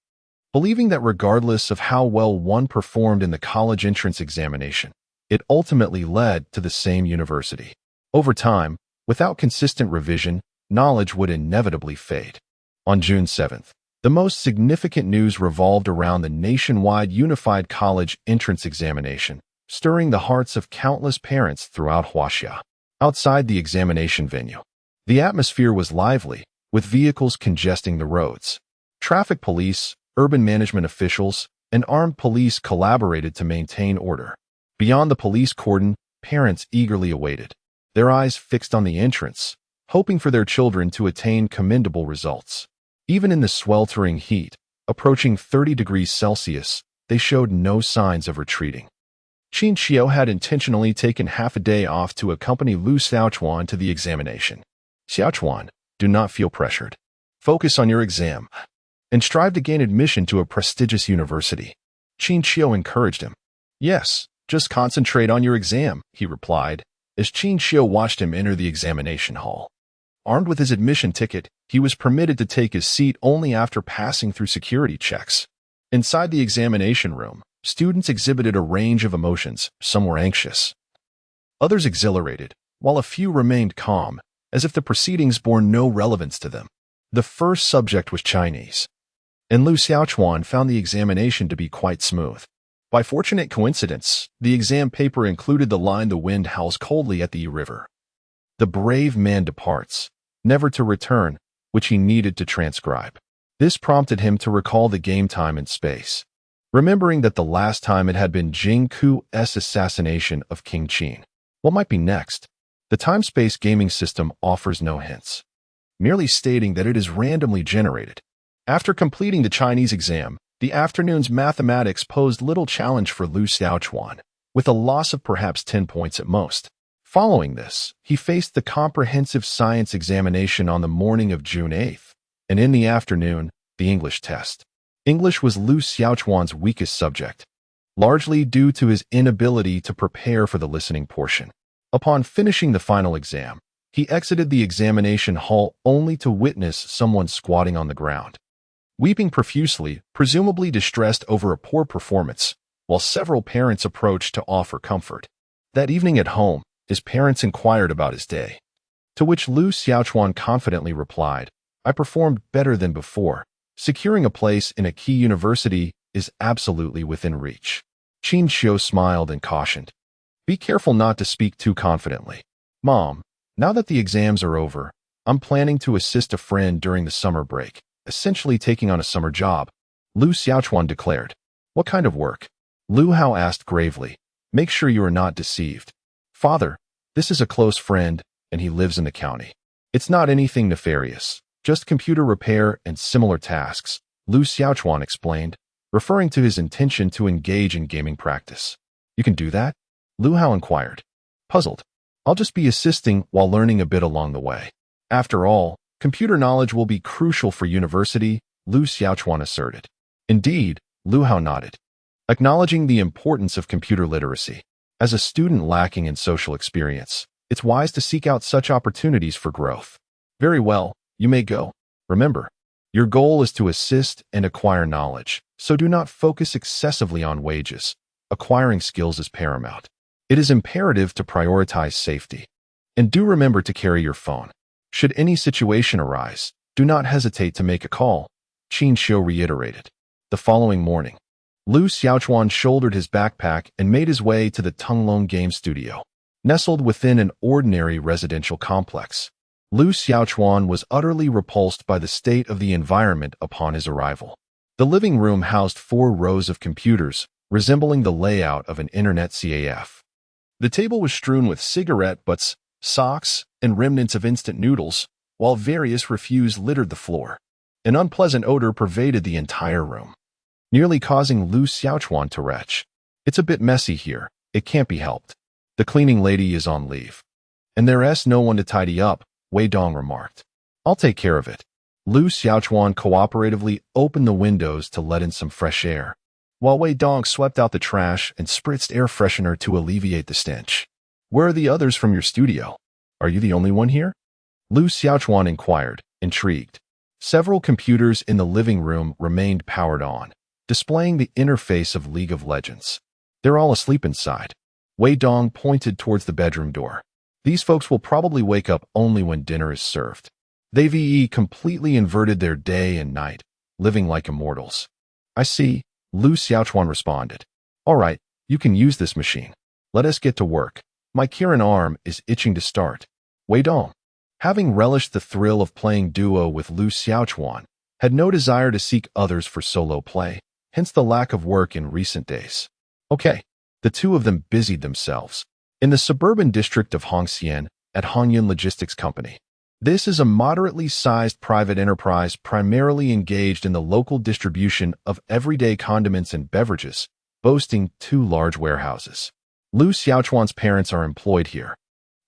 believing that regardless of how well one performed in the college entrance examination, it ultimately led to the same university. Over time, without consistent revision, knowledge would inevitably fade. On June 7th, the most significant news revolved around the nationwide unified college entrance examination, stirring the hearts of countless parents throughout Huaxia. Outside the examination venue, the atmosphere was lively, with vehicles congesting the roads. Traffic police, urban management officials, and armed police collaborated to maintain order. Beyond the police cordon, parents eagerly awaited, their eyes fixed on the entrance, hoping for their children to attain commendable results. Even in the sweltering heat, approaching 30 degrees Celsius, they showed no signs of retreating. Qin Xiao had intentionally taken half a day off to accompany Lu Xiaochuan to the examination. Xiaochuan, do not feel pressured. Focus on your exam and strive to gain admission to a prestigious university. Qin Xiao encouraged him. Yes, just concentrate on your exam, he replied, as Qin Xiao watched him enter the examination hall. Armed with his admission ticket, he was permitted to take his seat only after passing through security checks. Inside the examination room, students exhibited a range of emotions. Some were anxious, others exhilarated, while a few remained calm, as if the proceedings bore no relevance to them. The first subject was Chinese, and Lu Xiaochuan found the examination to be quite smooth. By fortunate coincidence, the exam paper included the line "The wind howls coldly at the river. The brave man departs, never to return," which he needed to transcribe. This prompted him to recall the game time and space, remembering that the last time it had been Jing Ku's assassination of King Qin. What might be next? The time-space gaming system offers no hints, merely stating that it is randomly generated. After completing the Chinese exam, the afternoon's mathematics posed little challenge for Lu Xiaochuan, with a loss of perhaps 10 points at most. Following this, he faced the comprehensive science examination on the morning of June 8th, and in the afternoon, the English test. English was Lu Xiaochuan's weakest subject, largely due to his inability to prepare for the listening portion. Upon finishing the final exam, he exited the examination hall only to witness someone squatting on the ground, weeping profusely, presumably distressed over a poor performance, while several parents approached to offer comfort. That evening at home, his parents inquired about his day, to which Lu Xiaochuan confidently replied, "I performed better than before. Securing a place in a key university is absolutely within reach." Qin Xiao smiled and cautioned, "Be careful not to speak too confidently. Mom, now that the exams are over, I'm planning to assist a friend during the summer break, essentially taking on a summer job," Lu Xiaochuan declared. "What kind of work?" Lu Hao asked gravely. "Make sure you are not deceived." "Father, this is a close friend, and he lives in the county. It's not anything nefarious, just computer repair and similar tasks," Lu Xiaochuan explained, referring to his intention to engage in gaming practice. "You can do that?" Lu Hao inquired, puzzled. "I'll just be assisting while learning a bit along the way. After all, computer knowledge will be crucial for university," Lu Xiaochuan asserted. "Indeed," Lu Hao nodded, acknowledging the importance of computer literacy. As a student lacking in social experience, it's wise to seek out such opportunities for growth. "Very well, you may go. Remember, your goal is to assist and acquire knowledge, so do not focus excessively on wages. Acquiring skills is paramount. It is imperative to prioritize safety. And do remember to carry your phone. Should any situation arise, do not hesitate to make a call," Qin Xiao reiterated. The following morning, Lu Xiaochuan shouldered his backpack and made his way to the Tunglong Game Studio, nestled within an ordinary residential complex. Lu Xiaochuan was utterly repulsed by the state of the environment upon his arrival. The living room housed 4 rows of computers, resembling the layout of an internet CAF. The table was strewn with cigarette butts, socks, and remnants of instant noodles, while various refuse littered the floor. An unpleasant odor pervaded the entire room, nearly causing Lu Xiaochuan to retch. "It's a bit messy here. It can't be helped. The cleaning lady is on leave, and there's no one to tidy up," Wei Dong remarked. "I'll take care of it." Lu Xiaochuan cooperatively opened the windows to let in some fresh air, while Wei Dong swept out the trash and spritzed air freshener to alleviate the stench. "Where are the others from your studio? Are you the only one here?" Lu Xiaochuan inquired, intrigued. Several computers in the living room remained powered on, displaying the interface of League of Legends. "They're all asleep inside." Wei Dong pointed towards the bedroom door. "These folks will probably wake up only when dinner is served. They've completely inverted their day and night, living like immortals." "I see," Lu Xiaochuan responded. "All right, you can use this machine. Let us get to work. My Kirin arm is itching to start." Wei Dong, having relished the thrill of playing duo with Lu Xiaochuan, had no desire to seek others for solo play, hence the lack of work in recent days. Okay, the two of them busied themselves in the suburban district of Hongxian at Hanyun Logistics Company. This is a moderately sized private enterprise primarily engaged in the local distribution of everyday condiments and beverages, boasting 2 large warehouses. Lu Xiaochuan's parents are employed here.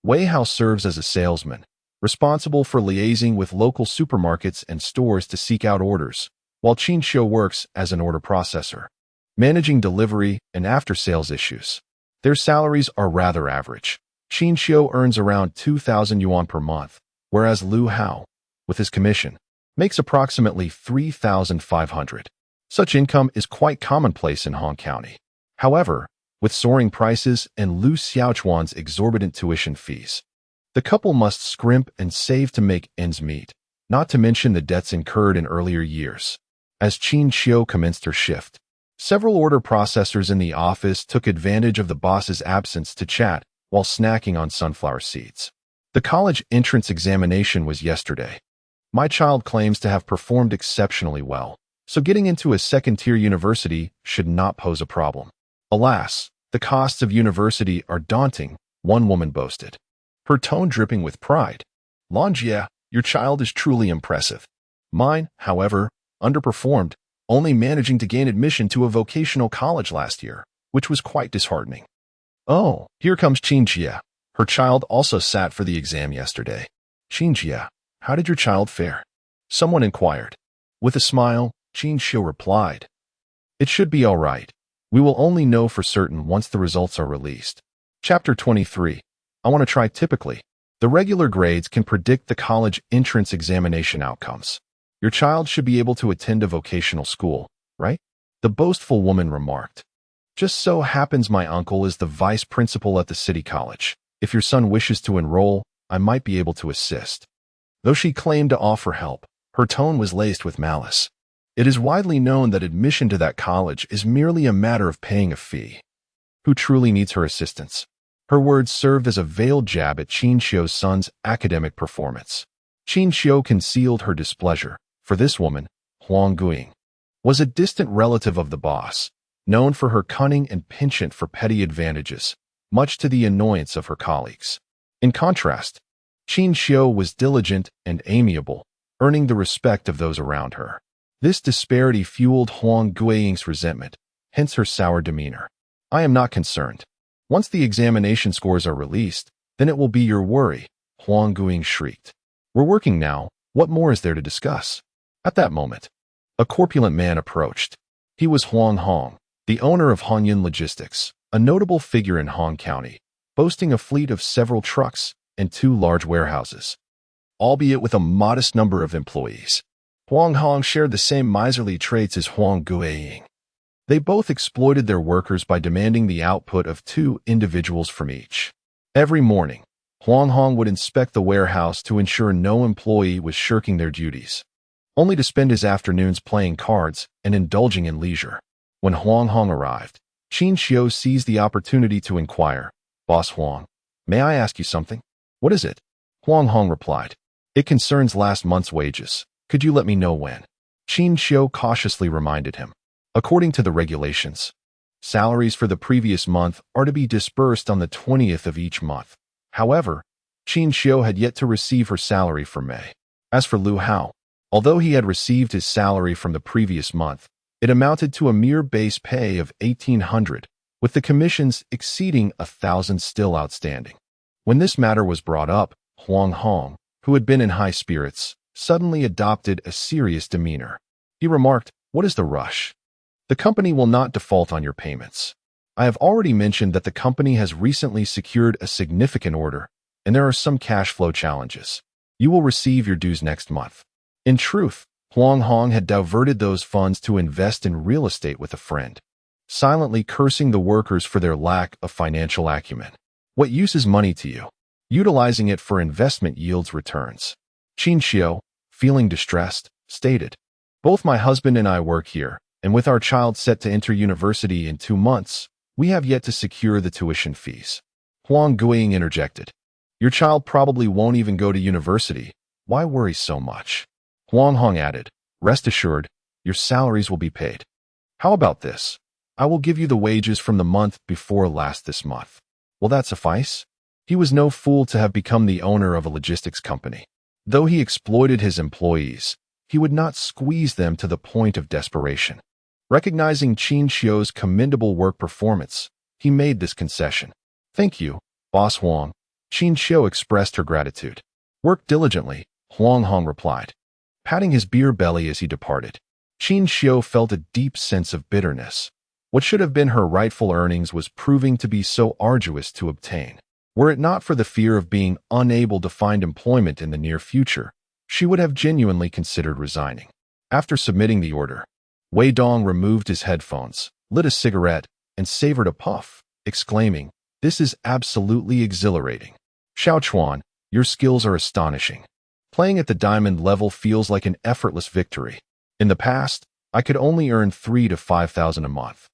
Wei Hao serves as a salesman, responsible for liaising with local supermarkets and stores to seek out orders, while Qin Xiu works as an order processor, managing delivery and after-sales issues. Their salaries are rather average. Qin Xiu earns around 2,000 yuan per month, whereas Lu Hao, with his commission, makes approximately 3,500. Such income is quite commonplace in Hong County. However, with soaring prices and Lu Xiaochuan's exorbitant tuition fees, the couple must scrimp and save to make ends meet, not to mention the debts incurred in earlier years. As Qin Xiu commenced her shift, several order processors in the office took advantage of the boss's absence to chat while snacking on sunflower seeds. The college entrance examination was yesterday. My child claims to have performed exceptionally well, so getting into a second-tier university should not pose a problem. Alas, the costs of university are daunting, one woman boasted, her tone dripping with pride. Longjia, your child is truly impressive. Mine, however, underperformed, only managing to gain admission to a vocational college last year, which was quite disheartening. Oh, here comes Qinjia. Her child also sat for the exam yesterday. Qinjia, how did your child fare? Someone inquired. With a smile, Qin Xiu replied, it should be all right. We will only know for certain once the results are released. Chapter 23. I want to try typically. The regular grades can predict the college entrance examination outcomes. Your child should be able to attend a vocational school, right? The boastful woman remarked. Just so happens my uncle is the vice principal at the city college. If your son wishes to enroll, I might be able to assist. Though she claimed to offer help, her tone was laced with malice. It is widely known that admission to that college is merely a matter of paying a fee. Who truly needs her assistance? Her words served as a veiled jab at Qin Xiu's son's academic performance. Qin Xiu concealed her displeasure, for this woman, Huang Guiying, was a distant relative of the boss, known for her cunning and penchant for petty advantages, much to the annoyance of her colleagues. In contrast, Qin Xiu was diligent and amiable, earning the respect of those around her. This disparity fueled Huang Guiying's resentment, hence her sour demeanor. I am not concerned. Once the examination scores are released, then it will be your worry, Huang Guiying shrieked. We're working now, what more is there to discuss? At that moment, a corpulent man approached. He was Huang Hong, the owner of Hanyun Logistics, a notable figure in Hong County, boasting a fleet of several trucks and 2 large warehouses, albeit with a modest number of employees. Huang Hong shared the same miserly traits as Huang Guiying. They both exploited their workers by demanding the output of 2 individuals from each. Every morning, Huang Hong would inspect the warehouse to ensure no employee was shirking their duties, only to spend his afternoons playing cards and indulging in leisure. When Huang Hong arrived, Qin Xiu seized the opportunity to inquire, Boss Huang, may I ask you something? What is it? Huang Hong replied, it concerns last month's wages. Could you let me know when? Qin Xiu cautiously reminded him. According to the regulations, salaries for the previous month are to be disbursed on the 20th of each month. However, Qin Xiu had yet to receive her salary for May. As for Lu Hao, although he had received his salary from the previous month, it amounted to a mere base pay of 1,800, with the commissions exceeding 1,000 still outstanding. When this matter was brought up, Huang Hong, who had been in high spirits, suddenly adopted a serious demeanor. He remarked, what is the rush? The company will not default on your payments. I have already mentioned that the company has recently secured a significant order, and there are some cash flow challenges. You will receive your dues next month. In truth, Huang Hong had diverted those funds to invest in real estate with a friend, silently cursing the workers for their lack of financial acumen. What use is money to you? Utilizing it for investment yields returns. Qin Xiu, feeling distressed, stated, both my husband and I work here, and with our child set to enter university in 2 months, we have yet to secure the tuition fees. Huang Guiying interjected, your child probably won't even go to university. Why worry so much? Huang Hong added, Rest assured, your salaries will be paid. How about this? I will give you the wages from the month before last this month. Will that suffice? He was no fool to have become the owner of a logistics company. Though he exploited his employees, he would not squeeze them to the point of desperation. Recognizing Qin Xiu's commendable work performance, he made this concession. Thank you, Boss Huang. Qin Xiu expressed her gratitude. Work diligently, Huang Hong replied, patting his beer belly as he departed. Qin Xiu felt a deep sense of bitterness. What should have been her rightful earnings was proving to be so arduous to obtain. Were it not for the fear of being unable to find employment in the near future, she would have genuinely considered resigning. After submitting the order, Wei Dong removed his headphones, lit a cigarette, and savored a puff, exclaiming, "This is absolutely exhilarating. Xiao Chuan, your skills are astonishing. Playing at the diamond level feels like an effortless victory. In the past, I could only earn 3,000 to 5,000 a month.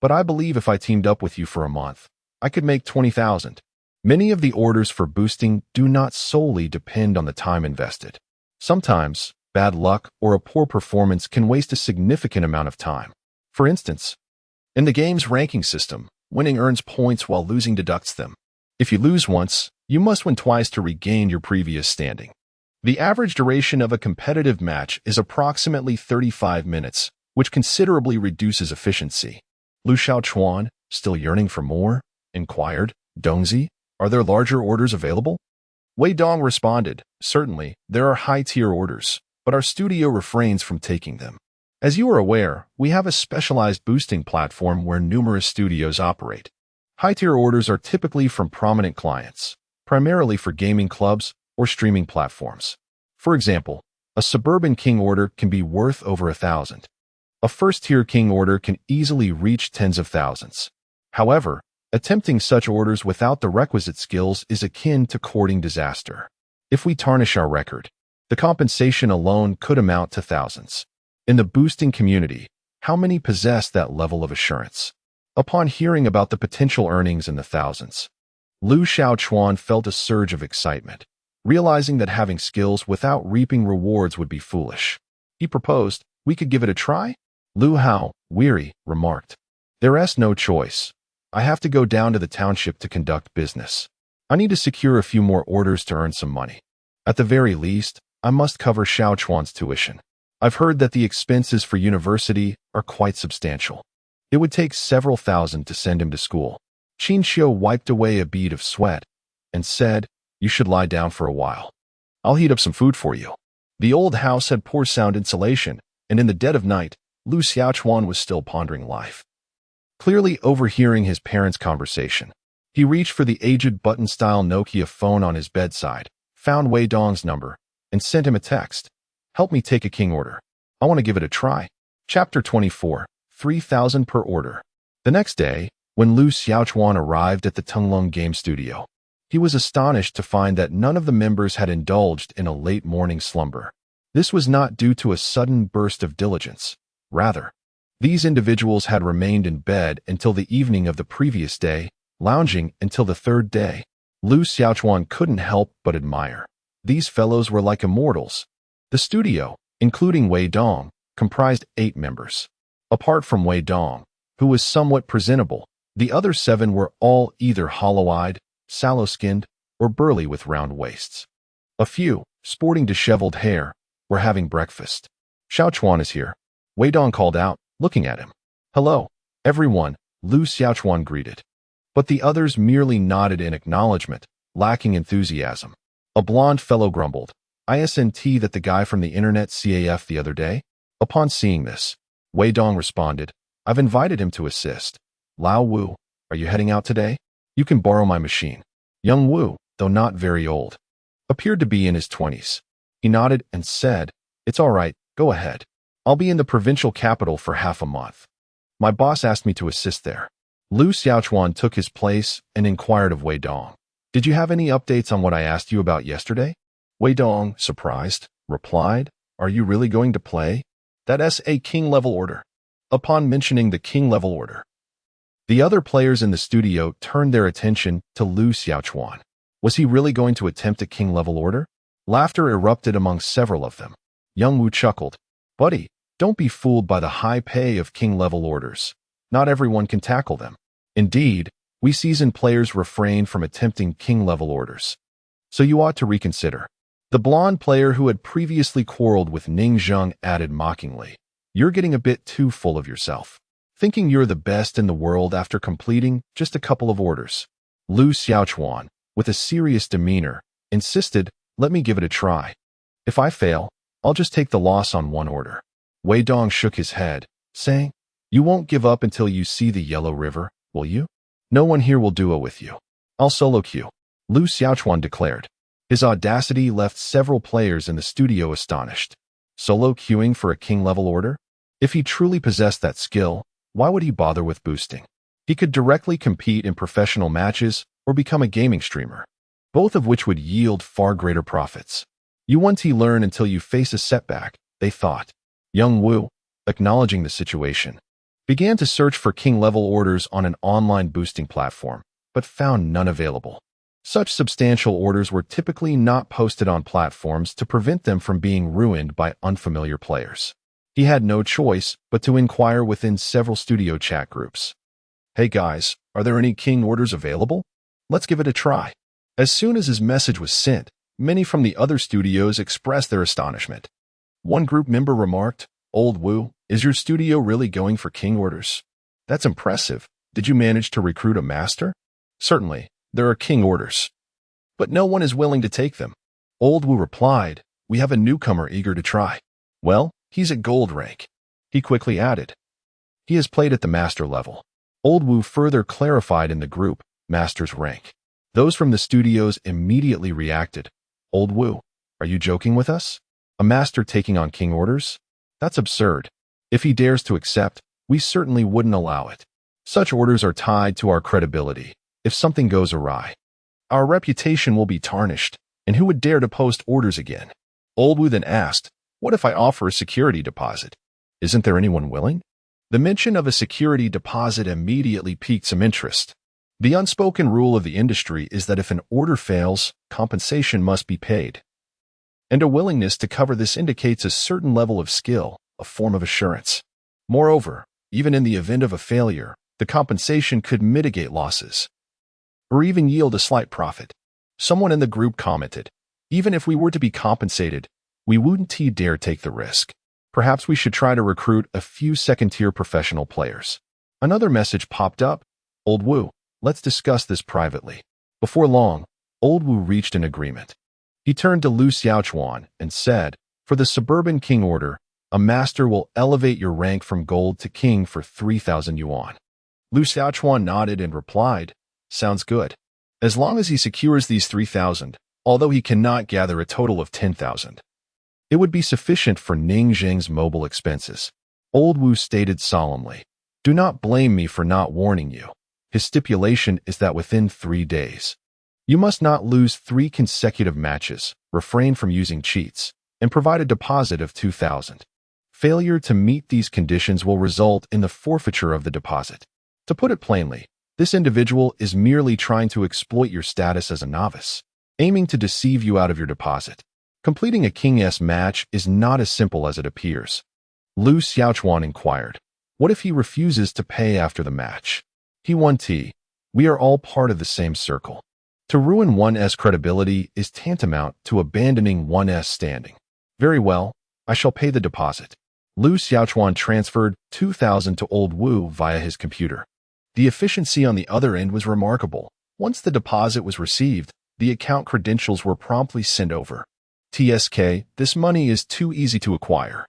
But I believe if I teamed up with you for a month, I could make 20,000. Many of the orders for boosting do not solely depend on the time invested. Sometimes, bad luck or a poor performance can waste a significant amount of time. For instance, in the game's ranking system, winning earns points while losing deducts them. If you lose once, you must win twice to regain your previous standing. The average duration of a competitive match is approximately 35 minutes, which considerably reduces efficiency. Lu Xiaochuan, still yearning for more, inquired, Dongzi, are there larger orders available? Wei Dong responded, certainly, there are high-tier orders, but our studio refrains from taking them. As you are aware, we have a specialized boosting platform where numerous studios operate. High-tier orders are typically from prominent clients, primarily for gaming clubs or streaming platforms. For example, a suburban king order can be worth over 1,000. A first-tier king order can easily reach tens of thousands. However, attempting such orders without the requisite skills is akin to courting disaster. If we tarnish our record, the compensation alone could amount to thousands. In the boosting community, how many possess that level of assurance? Upon hearing about the potential earnings in the thousands, Lu Xiaochuan felt a surge of excitement, realizing that having skills without reaping rewards would be foolish. He proposed, we could give it a try? Lu Hao, weary, remarked, there's no choice. I have to go down to the township to conduct business. I need to secure a few more orders to earn some money. At the very least, I must cover Xiaochuan's tuition. I've heard that the expenses for university are quite substantial. It would take several thousand to send him to school. Qin Xiu wiped away a bead of sweat and said, you should lie down for a while. I'll heat up some food for you. The old house had poor sound insulation, and in the dead of night, Lu Xiaochuan was still pondering life. Clearly overhearing his parents' conversation, he reached for the aged button-style Nokia phone on his bedside, found Wei Dong's number, and sent him a text. Help me take a king order. I want to give it a try. Chapter 24, 3,000 per order. The next day, when Lu Xiaochuan arrived at the Tunglong game studio, he was astonished to find that none of the members had indulged in a late morning slumber. This was not due to a sudden burst of diligence. Rather, these individuals had remained in bed until the evening of the previous day, lounging until the third day. Lu Xiaochuan couldn't help but admire. These fellows were like immortals. The studio, including Wei Dong, comprised 8 members. Apart from Wei Dong, who was somewhat presentable, the other 7 were all either hollow-eyed, sallow-skinned, or burly with round waists. A few, sporting disheveled hair, were having breakfast. Xiaochuan is here, Wei Dong called out, looking at him. Hello, everyone, Lu Xiaochuan greeted. But the others merely nodded in acknowledgement, lacking enthusiasm. A blond fellow grumbled, "Isn't that the guy from the internet CAF the other day?" Upon seeing this, Wei Dong responded, "I've invited him to assist. Lao Wu, are you heading out today? You can borrow my machine." Young Wu, though not very old, appeared to be in his 20s. He nodded and said, "It's all right, go ahead. I'll be in the provincial capital for half a month. My boss asked me to assist there." Lu Xiaochuan took his place and inquired of Wei Dong, "Did you have any updates on what I asked you about yesterday?" Wei Dong, surprised, replied, "Are you really going to play? That's a king-level order." Upon mentioning the king-level order, the other players in the studio turned their attention to Lu Xiaochuan. Was he really going to attempt a king-level order? Laughter erupted among several of them. Young Wu chuckled. Buddy, don't be fooled by the high pay of king-level orders. Not everyone can tackle them. Indeed, we seasoned players refrain from attempting king-level orders. So you ought to reconsider. The blonde player who had previously quarreled with Ning Zheng added mockingly, "You're getting a bit too full of yourself, thinking you're the best in the world after completing just a couple of orders." Lu Xiaochuan, with a serious demeanor, insisted, "Let me give it a try. If I fail, I'll just take the loss on one order." Wei Dong shook his head, saying, "You won't give up until you see the Yellow River, will you? No one here will duo with you. I'll solo queue," Lu Xiaochuan declared. His audacity left several players in the studio astonished. Solo queuing for a king-level order? If he truly possessed that skill, why would he bother with boosting? He could directly compete in professional matches or become a gaming streamer, both of which would yield far greater profits. You won't learn until you face a setback, they thought. Young Wu, acknowledging the situation, began to search for king-level orders on an online boosting platform, but found none available. Such substantial orders were typically not posted on platforms to prevent them from being ruined by unfamiliar players. He had no choice but to inquire within several studio chat groups. "Hey guys, are there any king orders available? Let's give it a try." As soon as his message was sent, many from the other studios expressed their astonishment. One group member remarked, "Old Wu, is your studio really going for king orders? That's impressive. Did you manage to recruit a master?" "Certainly, there are king orders, but no one is willing to take them." Old Wu replied, "We have a newcomer eager to try." "Well, he's at gold rank." He quickly added, "He has played at the master level." Old Wu further clarified in the group, "Master's rank." Those from the studios immediately reacted, "Old Wu, are you joking with us? A master taking on king orders? That's absurd. If he dares to accept, we certainly wouldn't allow it. Such orders are tied to our credibility. If something goes awry, our reputation will be tarnished, and who would dare to post orders again?" Old Wu then asked, "What if I offer a security deposit? Isn't there anyone willing?" The mention of a security deposit immediately piqued some interest. The unspoken rule of the industry is that if an order fails, compensation must be paid. And a willingness to cover this indicates a certain level of skill, a form of assurance. Moreover, even in the event of a failure, the compensation could mitigate losses, or even yield a slight profit. Someone in the group commented, "Even if we were to be compensated, we wouldn't dare take the risk. Perhaps we should try to recruit a few second-tier professional players." Another message popped up, "Old Wu, let's discuss this privately." Before long, Old Wu reached an agreement. He turned to Lu Xiaochuan and said, "For the Suburban King Order, a master will elevate your rank from gold to king for 3,000 yuan. Lu Xiaochuan nodded and replied, "Sounds good. As long as he secures these 3,000, although he cannot gather a total of 10,000. It would be sufficient for Ning Zheng's mobile expenses." Old Wu stated solemnly, "Do not blame me for not warning you. His stipulation is that within 3 days, you must not lose 3 consecutive matches, refrain from using cheats, and provide a deposit of 2,000. Failure to meet these conditions will result in the forfeiture of the deposit. To put it plainly, this individual is merely trying to exploit your status as a novice, aiming to deceive you out of your deposit. Completing a King S match is not as simple as it appears." Lu Xiaochuan inquired, "What if he refuses to pay after the match?" He won T. "We are all part of the same circle. To ruin 1's credibility is tantamount to abandoning 1's standing." "Very well, I shall pay the deposit." Lu Xiaochuan transferred 2,000 to Old Wu via his computer. The efficiency on the other end was remarkable. Once the deposit was received, the account credentials were promptly sent over. "TSK, this money is too easy to acquire."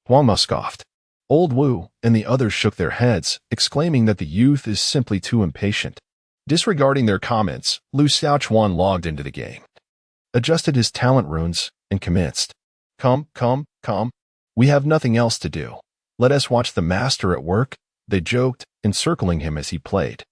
Huang Ma scoffed. Old Wu and the others shook their heads, exclaiming that the youth is simply too impatient. Disregarding their comments, Lu Xiaochuan logged into the game, adjusted his talent runes, and commenced. Come. We have nothing else to do. Let us watch the master at work," they joked, encircling him as he played.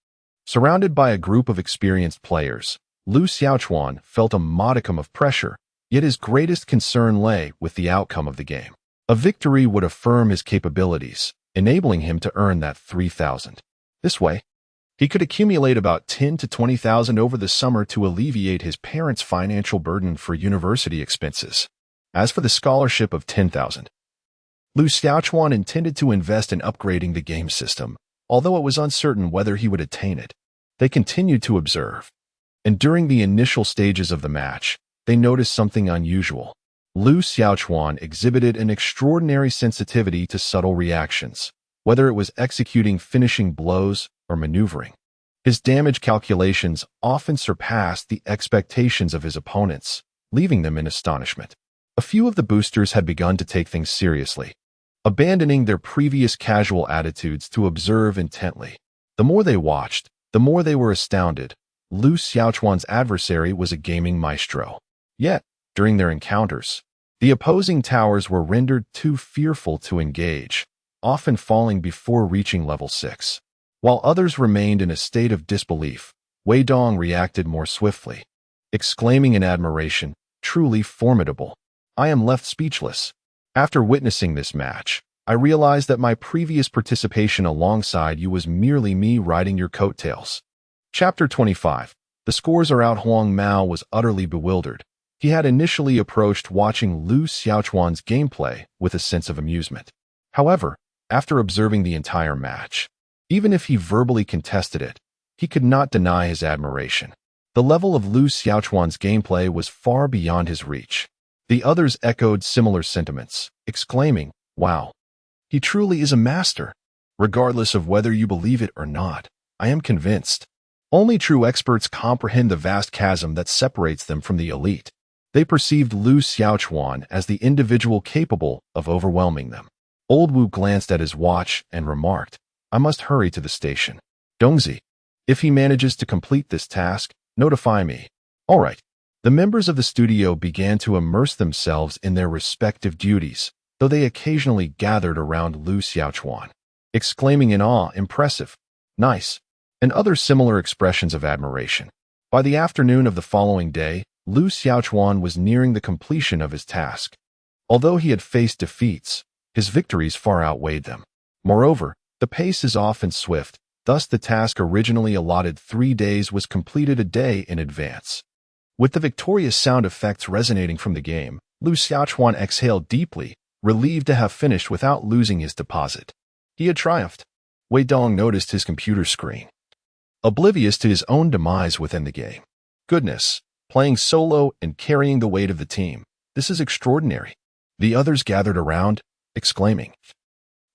Surrounded by a group of experienced players, Lu Xiaochuan felt a modicum of pressure, yet his greatest concern lay with the outcome of the game. A victory would affirm his capabilities, enabling him to earn that 3,000. This way, he could accumulate about 10 to 20,000 over the summer to alleviate his parents' financial burden for university expenses. As for the scholarship of 10,000, Lu Xiaochuan intended to invest in upgrading the game system, although it was uncertain whether he would attain it. They continued to observe, and during the initial stages of the match, they noticed something unusual. Lu Xiaochuan exhibited an extraordinary sensitivity to subtle reactions, whether it was executing finishing blows or maneuvering. His damage calculations often surpassed the expectations of his opponents, leaving them in astonishment. A few of the boosters had begun to take things seriously, abandoning their previous casual attitudes to observe intently. The more they watched, the more they were astounded. Lu Xiaochuan's adversary was a gaming maestro. Yet, during their encounters, the opposing towers were rendered too fearful to engage, often falling before reaching level 6. While others remained in a state of disbelief, Wei Dong reacted more swiftly, exclaiming in admiration, "Truly formidable. I am left speechless." After witnessing this match, I realized that my previous participation alongside you was merely me riding your coattails. Chapter 25. The scores are out. Huang Mao was utterly bewildered. He had initially approached watching Lu Xiaochuan's gameplay with a sense of amusement. However, after observing the entire match, even if he verbally contested it, he could not deny his admiration. The level of Lu Xiaochuan's gameplay was far beyond his reach. The others echoed similar sentiments, exclaiming, "Wow, he truly is a master." Regardless of whether you believe it or not, I am convinced. Only true experts comprehend the vast chasm that separates them from the elite. They perceived Lu Xiaochuan as the individual capable of overwhelming them. Old Wu glanced at his watch and remarked, "I must hurry to the station. Dongzi, if he manages to complete this task, notify me." All right. The members of the studio began to immerse themselves in their respective duties, though they occasionally gathered around Lu Xiaochuan, exclaiming in awe, "Impressive, nice," and other similar expressions of admiration. By the afternoon of the following day, Lu Xiaochuan was nearing the completion of his task. Although he had faced defeats, his victories far outweighed them. Moreover, the pace is often swift, thus the task originally allotted 3 days was completed a day in advance. With the victorious sound effects resonating from the game, Lu Xiaochuan exhaled deeply, relieved to have finished without losing his deposit. He had triumphed. Wei Dong noticed his computer screen, oblivious to his own demise within the game. Goodness, playing solo and carrying the weight of the team. This is extraordinary. The others gathered around, exclaiming,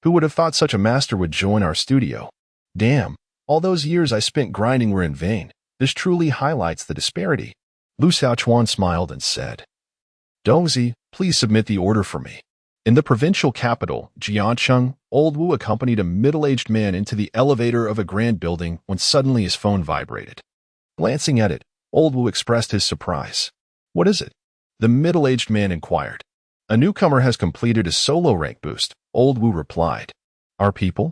"Who would have thought such a master would join our studio? Damn, all those years I spent grinding were in vain. This truly highlights the disparity." Lu Xiaochuan smiled and said, "Dongzi, please submit the order for me." In the provincial capital, Jiancheng, Old Wu accompanied a middle-aged man into the elevator of a grand building when suddenly his phone vibrated. Glancing at it, Old Wu expressed his surprise. "What is it?" the middle-aged man inquired. "A newcomer has completed a solo rank boost," Old Wu replied. "Our people?"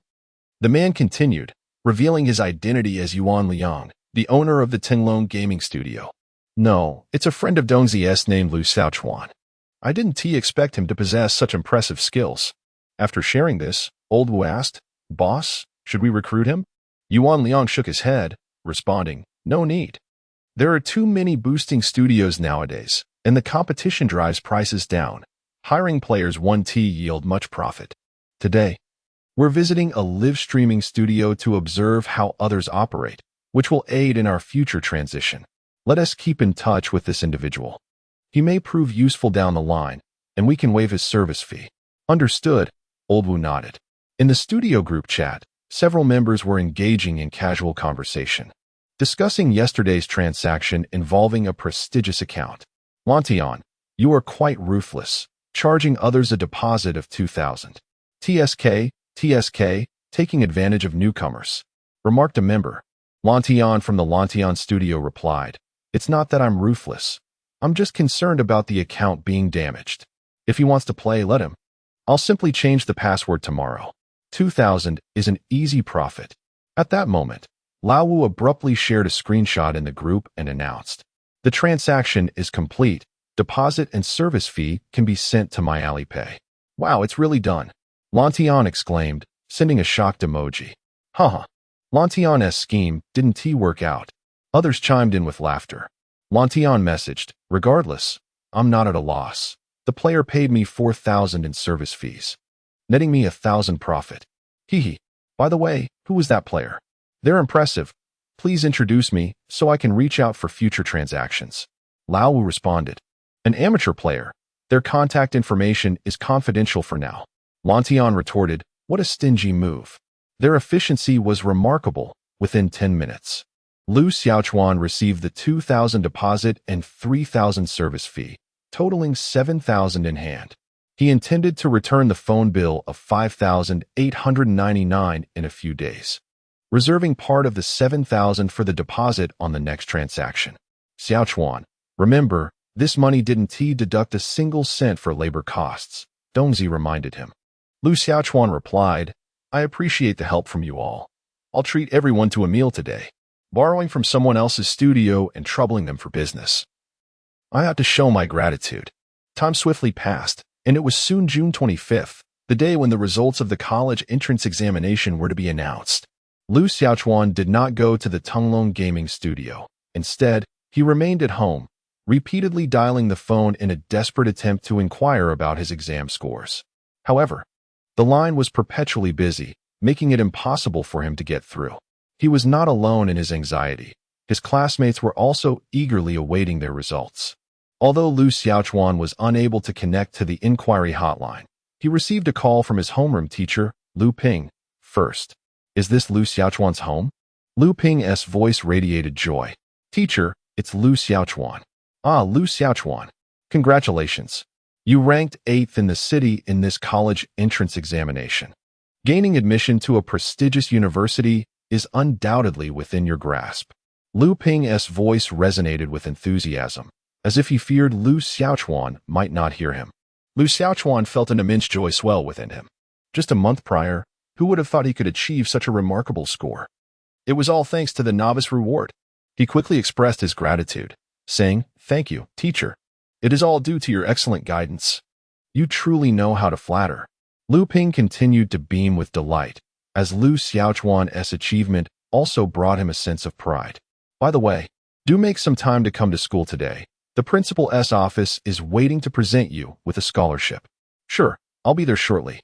The man continued, revealing his identity as Yuan Liang, the owner of the Tinglong gaming studio. "No, it's a friend of Dongzi's named Lu Xiaochuan. I didn't expect him to possess such impressive skills." After sharing this, Old Wu asked, "Boss, should we recruit him?" Yuan Liang shook his head, responding, "No need. There are too many boosting studios nowadays, and the competition drives prices down. Hiring players 1T yield much profit. Today, we're visiting a live streaming studio to observe how others operate, which will aid in our future transition. Let us keep in touch with this individual. He may prove useful down the line, and we can waive his service fee." "Understood," Old Wu nodded. In the studio group chat, several members were engaging in casual conversation, discussing yesterday's transaction involving a prestigious account. "Lantian, you are quite ruthless, charging others a deposit of 2,000. TSK, taking advantage of newcomers," remarked a member. Lantian from the Lantian studio replied, "It's not that I'm ruthless. I'm just concerned about the account being damaged. If he wants to play, let him. I'll simply change the password tomorrow. 2,000 is an easy profit." At that moment, Lao Wu abruptly shared a screenshot in the group and announced, "The transaction is complete. Deposit and service fee can be sent to my Alipay." "Wow, it's really done," Lantian exclaimed, sending a shocked emoji. "Haha, Lantian's scheme didn't work out." Others chimed in with laughter. Lantian messaged, "Regardless, I'm not at a loss. The player paid me 4,000 in service fees. netting me 1,000 profit. Hee. By the way, who was that player? They're impressive. Please introduce me so I can reach out for future transactions. Lao Wu responded. An amateur player. Their contact information is confidential for now. Lantian retorted, what a stingy move. Their efficiency was remarkable within 10 minutes. Lu Xiaochuan received the 2,000 deposit and 3,000 service fee, totaling 7,000 in hand. He intended to return the phone bill of 5,899 in a few days, reserving part of the 7,000 for the deposit on the next transaction. Xiaochuan, remember, this money didn't deduct a single cent for labor costs, Dongzi reminded him. Lu Xiaochuan replied, I appreciate the help from you all. I'll treat everyone to a meal today, borrowing from someone else's studio and troubling them for business. I ought to show my gratitude. Time swiftly passed, and it was soon June 25th, the day when the results of the college entrance examination were to be announced. Lu Xiaochuan did not go to the Tunglong Gaming Studio. Instead, he remained at home, repeatedly dialing the phone in a desperate attempt to inquire about his exam scores. However, the line was perpetually busy, making it impossible for him to get through. He was not alone in his anxiety. His classmates were also eagerly awaiting their results. Although Lu Xiaochuan was unable to connect to the inquiry hotline, he received a call from his homeroom teacher, Lu Ping. First, is this Lu Xiaochuan's home? Lu Ping's voice radiated joy. Teacher, it's Lu Xiaochuan. Ah, Lu Xiaochuan. Congratulations. You ranked 8th in the city in this college entrance examination. Gaining admission to a prestigious university is undoubtedly within your grasp. Lu Ping's voice resonated with enthusiasm, as if he feared Lu Xiaochuan might not hear him. Lu Xiaochuan felt an immense joy swell within him. Just a month prior, who would have thought he could achieve such a remarkable score? It was all thanks to the novice reward. He quickly expressed his gratitude, saying, Thank you, teacher. It is all due to your excellent guidance. You truly know how to flatter. Lu Ping continued to beam with delight, as Lu Xiaochuan's achievement also brought him a sense of pride. By the way, do make some time to come to school today. The principal's office is waiting to present you with a scholarship. Sure, I'll be there shortly.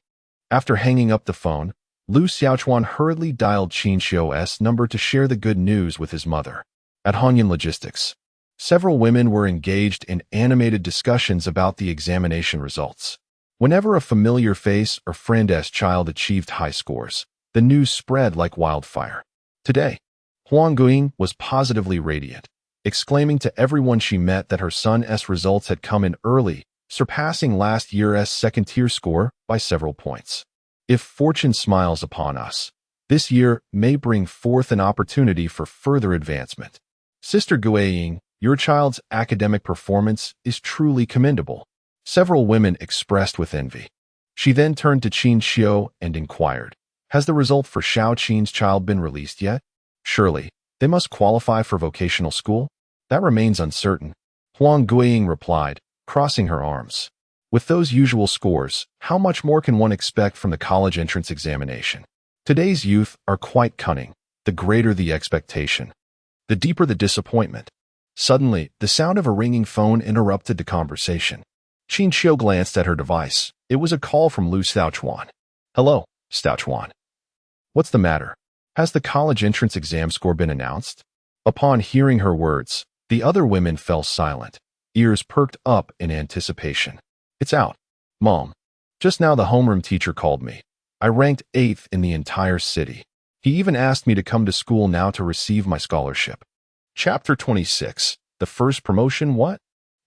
After hanging up the phone, Lu Xiaochuan hurriedly dialed Qin Xiu's number to share the good news with his mother. At Hongyan Logistics, several women were engaged in animated discussions about the examination results. Whenever a familiar face or friend's child achieved high scores, the news spread like wildfire. Today, Huang Guiying was positively radiant, exclaiming to everyone she met that her son's results had come in early, surpassing last year's second-tier score by several points. If fortune smiles upon us, this year may bring forth an opportunity for further advancement. Sister Guiying, your child's academic performance is truly commendable. Several women expressed with envy. She then turned to Qin Xiu and inquired, has the result for Xiao Qin's child been released yet? Surely, they must qualify for vocational school? That remains uncertain. Huang Guiying replied, crossing her arms. With those usual scores, how much more can one expect from the college entrance examination? Today's youth are quite cunning. The greater the expectation, the deeper the disappointment. Suddenly, the sound of a ringing phone interrupted the conversation. Qin Xiu glanced at her device. It was a call from Lu Xiaochuan. Hello, Xiaochuan. What's the matter? Has the college entrance exam score been announced? Upon hearing her words, the other women fell silent, ears perked up in anticipation. It's out. Mom. Just now the homeroom teacher called me. I ranked 8th in the entire city. He even asked me to come to school now to receive my scholarship. Chapter 26. The first promotion what?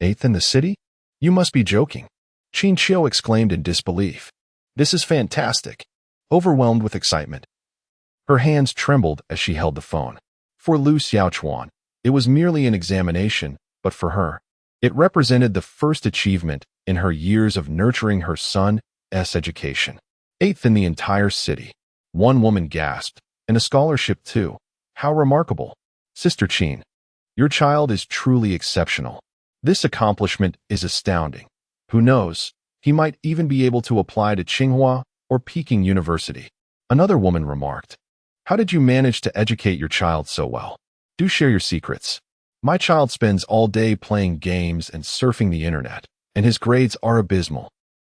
8th in the city? You must be joking. Qin Xiu exclaimed in disbelief. This is fantastic. Overwhelmed with excitement. Her hands trembled as she held the phone. For Lu Xiaochuan, it was merely an examination, but for her, it represented the first achievement in her years of nurturing her son's education. 8th in the entire city. One woman gasped, and a scholarship too. How remarkable. Sister Qin, your child is truly exceptional. This accomplishment is astounding. Who knows, he might even be able to apply to Tsinghua or Peking University. Another woman remarked, how did you manage to educate your child so well? Do share your secrets. My child spends all day playing games and surfing the internet, and his grades are abysmal.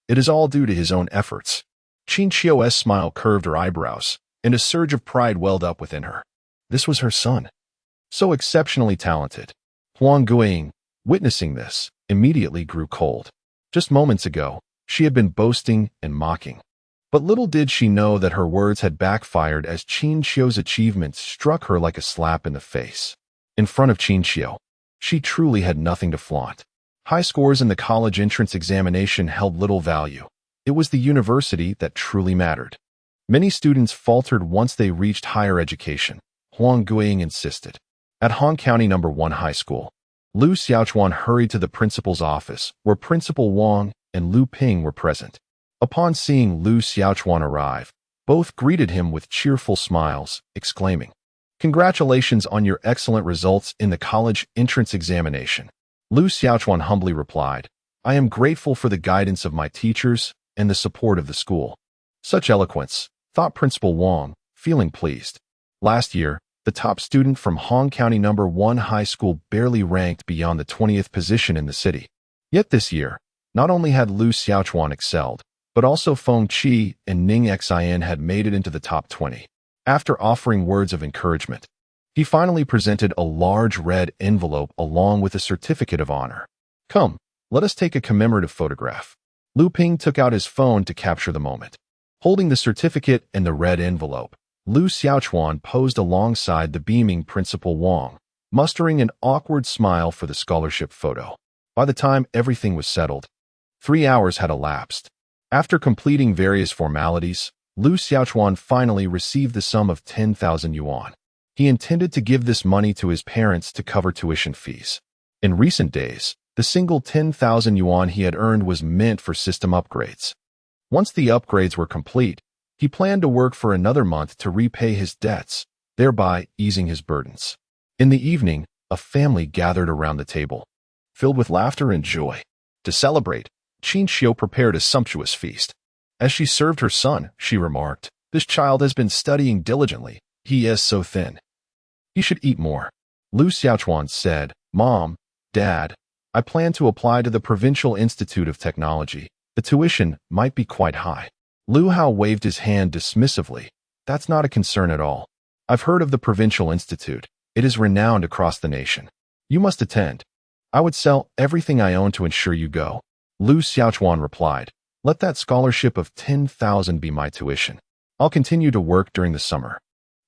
It is all due to his own efforts. Qin Xiao's smile curved her eyebrows, and a surge of pride welled up within her. This was her son. So exceptionally talented. Huang Guiying, witnessing this, immediately grew cold. Just moments ago, she had been boasting and mocking. But little did she know that her words had backfired as Qin Xiao's achievements struck her like a slap in the face. In front of Qin Xiao, she truly had nothing to flaunt. High scores in the college entrance examination held little value. It was the university that truly mattered. Many students faltered once they reached higher education. Huang Guiying insisted. At Hong County No. 1 High School, Lu Xiaochuan hurried to the principal's office, where Principal Wang and Lu Ping were present. Upon seeing Lu Xiaochuan arrive, both greeted him with cheerful smiles, exclaiming, "Congratulations on your excellent results in the college entrance examination." Lu Xiaochuan humbly replied, "I am grateful for the guidance of my teachers and the support of the school." Such eloquence, thought Principal Wang, feeling pleased. Last year, the top student from Hong County No. 1 High School barely ranked beyond the 20th position in the city. Yet this year, not only had Lu Xiaochuan excelled, but also Feng Qi and Ning Xin had made it into the top 20. After offering words of encouragement, he finally presented a large red envelope along with a certificate of honor. "Come, let us take a commemorative photograph." Lu Ping took out his phone to capture the moment. Holding the certificate and the red envelope, Lu Xiaochuan posed alongside the beaming Principal Wang, mustering an awkward smile for the scholarship photo. By the time everything was settled, 3 hours had elapsed. After completing various formalities, Lu Xiaochuan finally received the sum of 10,000 yuan. He intended to give this money to his parents to cover tuition fees. In recent days, the single 10,000 yuan he had earned was meant for system upgrades. Once the upgrades were complete, he planned to work for another month to repay his debts, thereby easing his burdens. In the evening, a family gathered around the table, filled with laughter and joy. To celebrate, Qin Xiao prepared a sumptuous feast. As she served her son, she remarked, "This child has been studying diligently. He is so thin. He should eat more." Lu Xiaochuan said, "Mom, Dad, I plan to apply to the Provincial Institute of Technology. The tuition might be quite high." Lu Hao waved his hand dismissively. "That's not a concern at all. I've heard of the Provincial Institute. It is renowned across the nation. You must attend. I would sell everything I own to ensure you go." Lu Xiaochuan replied, "Let that scholarship of 10,000 be my tuition. I'll continue to work during the summer.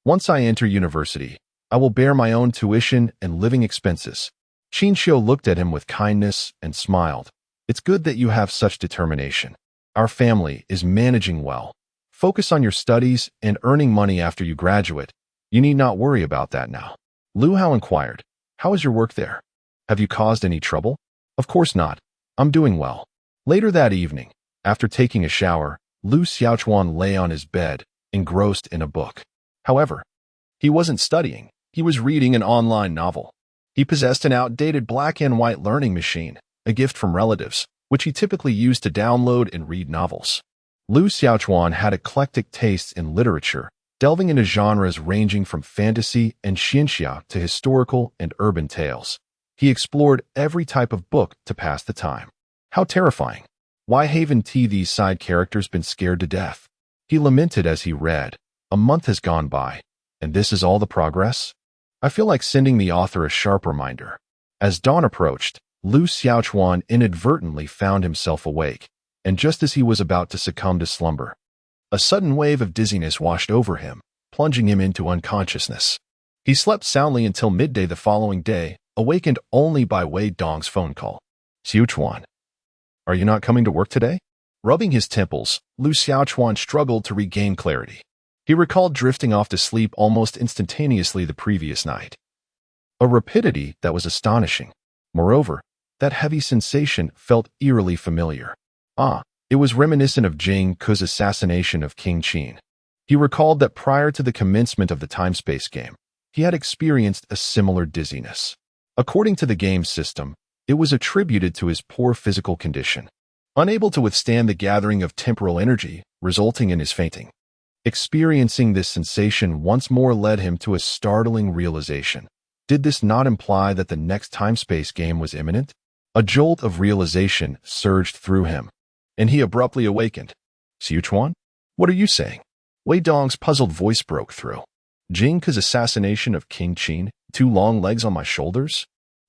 Once I enter university, I will bear my own tuition and living expenses." Qin Xiao looked at him with kindness and smiled. "It's good that you have such determination. Our family is managing well. Focus on your studies and earning money after you graduate. You need not worry about that now." Lu Hao inquired, "How is your work there? Have you caused any trouble?" "Of course not. I'm doing well." Later that evening, after taking a shower, Lu Xiaochuan lay on his bed, engrossed in a book. However, he wasn't studying. He was reading an online novel. He possessed an outdated black and white learning machine, a gift from relatives, which he typically used to download and read novels. Lu Xiaochuan had eclectic tastes in literature, delving into genres ranging from fantasy and xianxia to historical and urban tales. He explored every type of book to pass the time. How terrifying. Why haven't these side characters been scared to death? He lamented as he read. A month has gone by, and this is all the progress? I feel like sending the author a sharp reminder. As dawn approached, Lu Xiaochuan inadvertently found himself awake, and just as he was about to succumb to slumber, a sudden wave of dizziness washed over him, plunging him into unconsciousness. He slept soundly until midday the following day, awakened only by Wei Dong's phone call. "Xiaochuan, are you not coming to work today?" Rubbing his temples, Lu Xiaochuan struggled to regain clarity. He recalled drifting off to sleep almost instantaneously the previous night. A rapidity that was astonishing. Moreover, that heavy sensation felt eerily familiar. It was reminiscent of Jing Ke's assassination of King Qin. He recalled that prior to the commencement of the time-space game, he had experienced a similar dizziness. According to the game's system, it was attributed to his poor physical condition, unable to withstand the gathering of temporal energy, resulting in his fainting. Experiencing this sensation once more led him to a startling realization. Did this not imply that the next time-space game was imminent? A jolt of realization surged through him, and he abruptly awakened. "Xiaochuan?" What are you saying? Wei Dong's puzzled voice broke through. Jing Ke's assassination of King Qin, 2 long legs on my shoulders?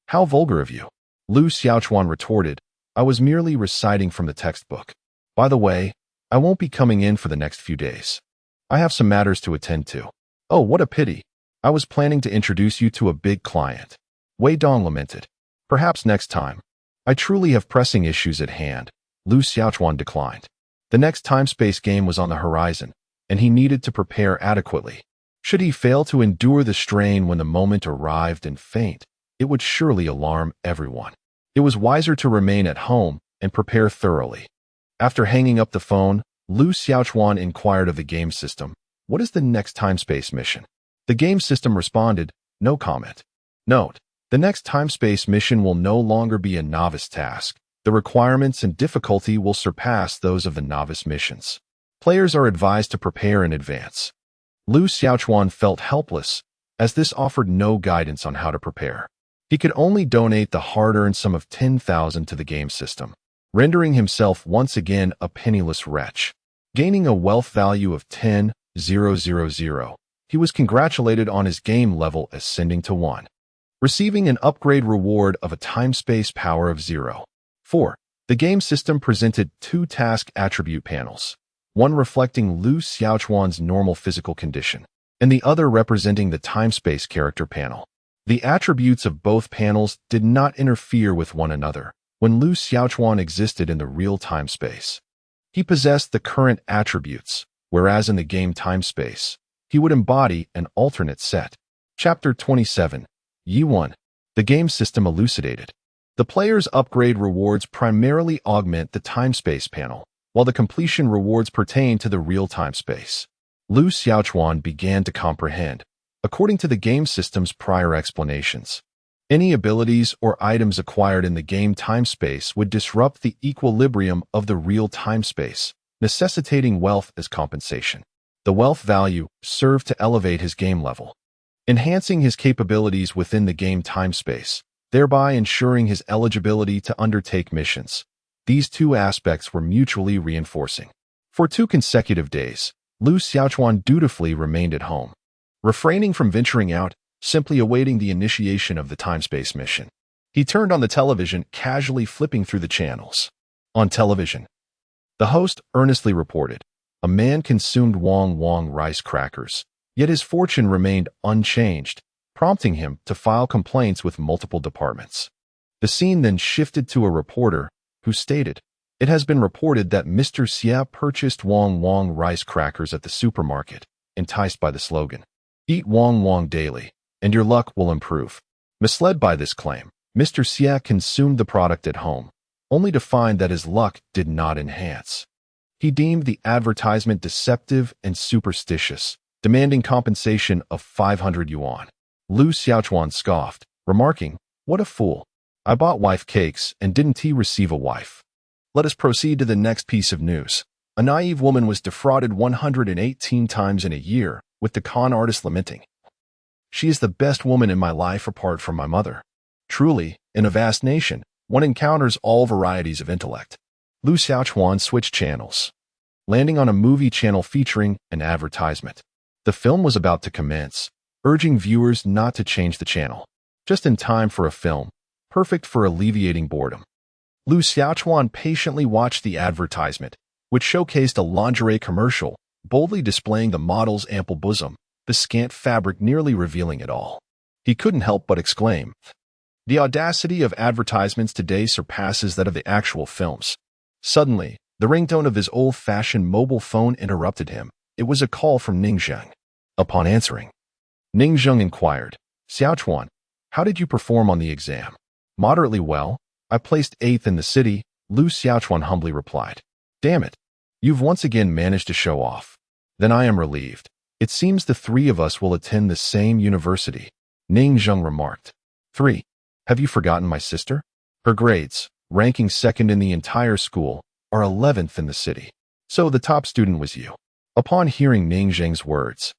How vulgar of you. Lu Xiaochuan retorted, I was merely reciting from the textbook. By the way, I won't be coming in for the next few days. I have some matters to attend to. Oh, what a pity. I was planning to introduce you to a big client. Wei Dong lamented. Perhaps next time. I truly have pressing issues at hand. Lu Xiaochuan declined. The next time-space game was on the horizon, and he needed to prepare adequately. Should he fail to endure the strain when the moment arrived and faint, it would surely alarm everyone. It was wiser to remain at home and prepare thoroughly. After hanging up the phone, Lu Xiaochuan inquired of the game system, what is the next time-space mission? The game system responded, no comment. Note, the next time-space mission will no longer be a novice task. The requirements and difficulty will surpass those of the novice missions. Players are advised to prepare in advance. Lu Xiaochuan felt helpless, as this offered no guidance on how to prepare. He could only donate the hard-earned sum of 10,000 to the game system, rendering himself once again a penniless wretch. Gaining a wealth value of 10,000, he was congratulated on his game level ascending to 1. Receiving an upgrade reward of a time-space power of 0. 4. The game system presented 2 task attribute panels, one reflecting Lu Xiaochuan's normal physical condition, and the other representing the time-space character panel. The attributes of both panels did not interfere with one another when Lu Xiaochuan existed in the real time-space. He possessed the current attributes, whereas in the game time-space, he would embody an alternate set. Chapter 27. Yi 1. The game system elucidated. The player's upgrade rewards primarily augment the time-space panel, while the completion rewards pertain to the real time-space. Lu Xiaochuan began to comprehend, according to the game system's prior explanations. Any abilities or items acquired in the game time-space would disrupt the equilibrium of the real time-space, necessitating wealth as compensation. The wealth value served to elevate his game level, enhancing his capabilities within the game time-space, thereby ensuring his eligibility to undertake missions. These 2 aspects were mutually reinforcing. For 2 consecutive days, Lu Xiaochuan dutifully remained at home, refraining from venturing out, simply awaiting the initiation of the time-space mission. He turned on the television, casually flipping through the channels. On television, the host earnestly reported, a man consumed Wong rice crackers, yet his fortune remained unchanged, prompting him to file complaints with multiple departments. The scene then shifted to a reporter who stated, it has been reported that Mr. Xia purchased Wong rice crackers at the supermarket, enticed by the slogan, eat Wong daily, and your luck will improve. Misled by this claim, Mr. Xia consumed the product at home, only to find that his luck did not enhance. He deemed the advertisement deceptive and superstitious, demanding compensation of 500 yuan. Lu Xiaochuan scoffed, remarking, what a fool. I bought wife cakes, and didn't he receive a wife? Let us proceed to the next piece of news. A naive woman was defrauded 118 times in a year, with the con artist lamenting, she is the best woman in my life apart from my mother. Truly, in a vast nation, one encounters all varieties of intellect. Lu Xiaochuan switched channels, landing on a movie channel featuring an advertisement. The film was about to commence, urging viewers not to change the channel. Just in time for a film, perfect for alleviating boredom. Lu Xiaochuan patiently watched the advertisement, which showcased a lingerie commercial, boldly displaying the model's ample bosom, the scant fabric nearly revealing it all. He couldn't help but exclaim, the audacity of advertisements today surpasses that of the actual films. Suddenly, the ringtone of his old-fashioned mobile phone interrupted him. It was a call from Ning Zheng. Upon answering, Ning Zheng inquired, Xiaochuan, how did you perform on the exam? Moderately well. I placed 8th in the city, Lu Xiaochuan humbly replied. Damn it. You've once again managed to show off. Then I am relieved. It seems the 3 of us will attend the same university. Ning Zheng remarked. 3. Have you forgotten my sister? Her grades, ranking 2nd in the entire school, are 11th in the city. So the top student was you. Upon hearing Ning Zheng's words,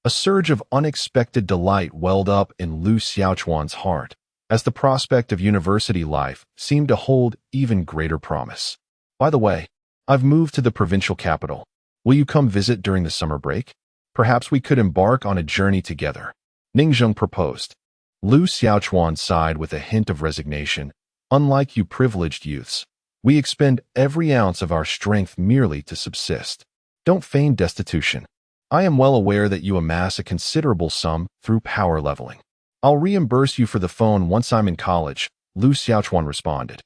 a surge of unexpected delight welled up in Lu Xiaochuan's heart, as the prospect of university life seemed to hold even greater promise. By the way, I've moved to the provincial capital. Will you come visit during the summer break? Perhaps we could embark on a journey together. Ning Zheng proposed. Lu Xiaochuan sighed with a hint of resignation. Unlike you privileged youths, we expend every ounce of our strength merely to subsist. Don't feign destitution. I am well aware that you amass a considerable sum through power leveling. I'll reimburse you for the phone once I'm in college, Lu Xiaochuan responded.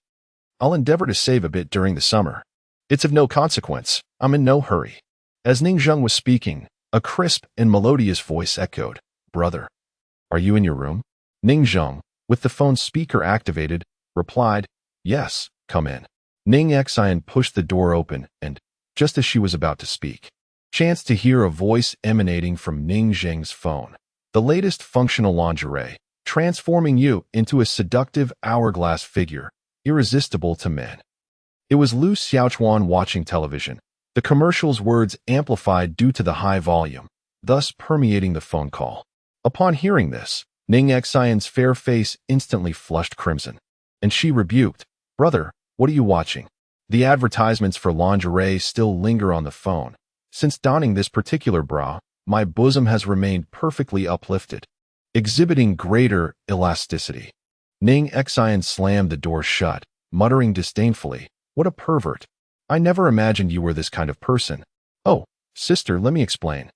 I'll endeavor to save a bit during the summer. It's of no consequence. I'm in no hurry. As Ning Zheng was speaking, a crisp and melodious voice echoed, Brother, are you in your room? Ning Zheng, with the phone's speaker activated, replied, Yes, come in. Ning Xian pushed the door open and, just as she was about to speak, chanced to hear a voice emanating from Ning Zheng's phone. The latest functional lingerie, transforming you into a seductive hourglass figure, irresistible to men. It was Lu Xiaochuan watching television, the commercial's words amplified due to the high volume, thus permeating the phone call. Upon hearing this, Ning Xian's fair face instantly flushed crimson, and she rebuked, Brother, what are you watching? The advertisements for lingerie still linger on the phone. Since donning this particular bra, my bosom has remained perfectly uplifted, exhibiting greater elasticity. Ning Xian slammed the door shut, muttering disdainfully, What a pervert. I never imagined you were this kind of person. Oh, sister, let me explain.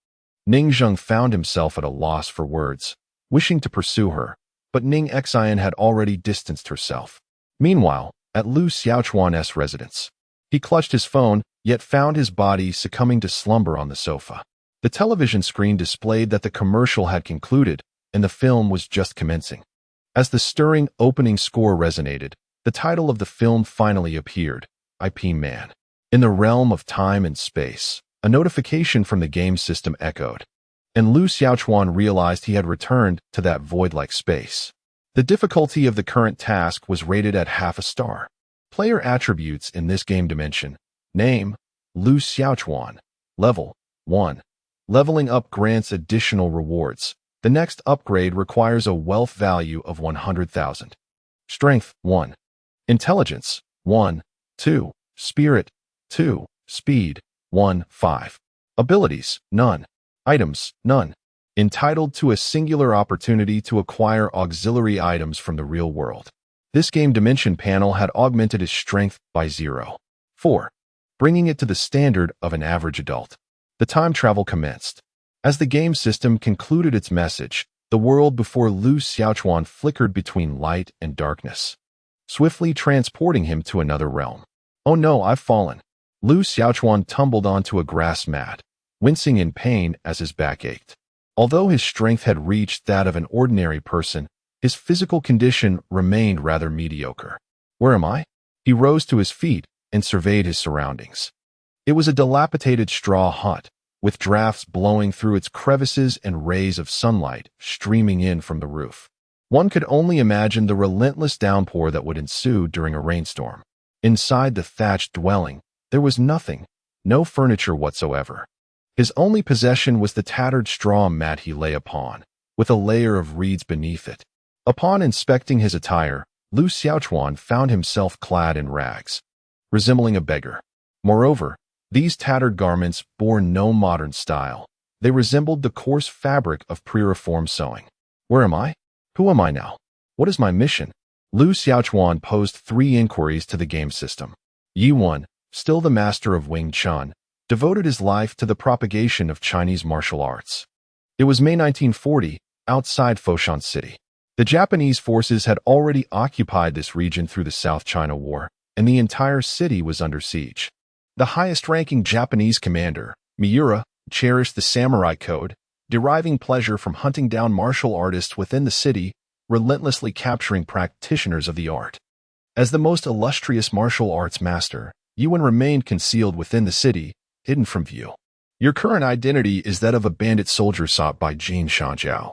Ning Zheng found himself at a loss for words, wishing to pursue her, but Ning Xian had already distanced herself. Meanwhile, at Lu Xiaochuan's residence, he clutched his phone, yet found his body succumbing to slumber on the sofa. The television screen displayed that the commercial had concluded, and the film was just commencing. As the stirring opening score resonated, the title of the film finally appeared, IP Man. In the realm of time and space, a notification from the game system echoed, and Lu Xiaochuan realized he had returned to that void-like space. The difficulty of the current task was rated at half a star. Player attributes in this game dimension. Name, Lu Xiaochuan. Level, 1. Leveling up grants additional rewards. The next upgrade requires a wealth value of 100,000. Strength, 1. Intelligence, 1. 2. Spirit, 2. Speed, 1. 5. Abilities, none. Items, none. Entitled to a singular opportunity to acquire auxiliary items from the real world. This game dimension panel had augmented his strength by 0.4, bringing it to the standard of an average adult. The time travel commenced. As the game system concluded its message, the world before Lu Xiaochuan flickered between light and darkness, swiftly transporting him to another realm. Oh no, I've fallen. Lu Xiaochuan tumbled onto a grass mat, wincing in pain as his back ached. Although his strength had reached that of an ordinary person, his physical condition remained rather mediocre. Where am I? He rose to his feet and surveyed his surroundings. It was a dilapidated straw hut, with drafts blowing through its crevices and rays of sunlight streaming in from the roof. One could only imagine the relentless downpour that would ensue during a rainstorm. Inside the thatched dwelling, there was nothing, no furniture whatsoever. His only possession was the tattered straw mat he lay upon, with a layer of reeds beneath it. Upon inspecting his attire, Lu Xiaochuan found himself clad in rags, resembling a beggar. Moreover, these tattered garments bore no modern style. They resembled the coarse fabric of pre-reform sewing. Where am I? Who am I now? What is my mission? Lu Xiaochuan posed 3 inquiries to the game system. Yi Wen, still the master of Wing Chun, devoted his life to the propagation of Chinese martial arts. It was May 1940, outside Foshan City. The Japanese forces had already occupied this region through the South China War, and the entire city was under siege. The highest-ranking Japanese commander, Miura, cherished the samurai code, deriving pleasure from hunting down martial artists within the city, relentlessly capturing practitioners of the art. As the most illustrious martial arts master, Yi Wen remained concealed within the city, hidden from view. Your current identity is that of a bandit soldier sought by Jin Shanjiao,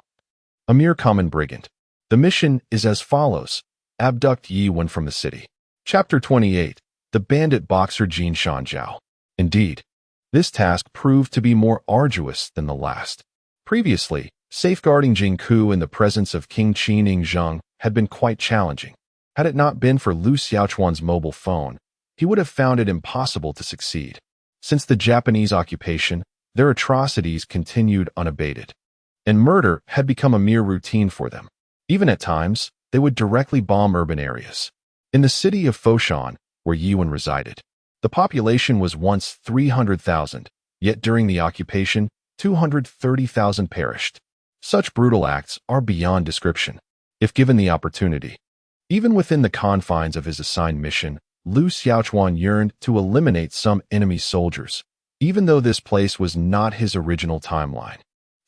a mere common brigand. The mission is as follows: abduct Yi Wen from the city. Chapter 28. The bandit boxer Jin Shanjiao. Indeed, this task proved to be more arduous than the last. Previously, safeguarding Jingku in the presence of King Qi Ning Zheng had been quite challenging. Had it not been for Lu Xiaochuan's mobile phone, he would have found it impossible to succeed. Since the Japanese occupation, their atrocities continued unabated, and murder had become a mere routine for them. Even at times, they would directly bomb urban areas. In the city of Foshan, where Yuan resided, the population was once 300,000, yet during the occupation, 230,000 perished. Such brutal acts are beyond description, if given the opportunity. Even within the confines of his assigned mission, Lu Xiaochuan yearned to eliminate some enemy soldiers, even though this place was not his original timeline.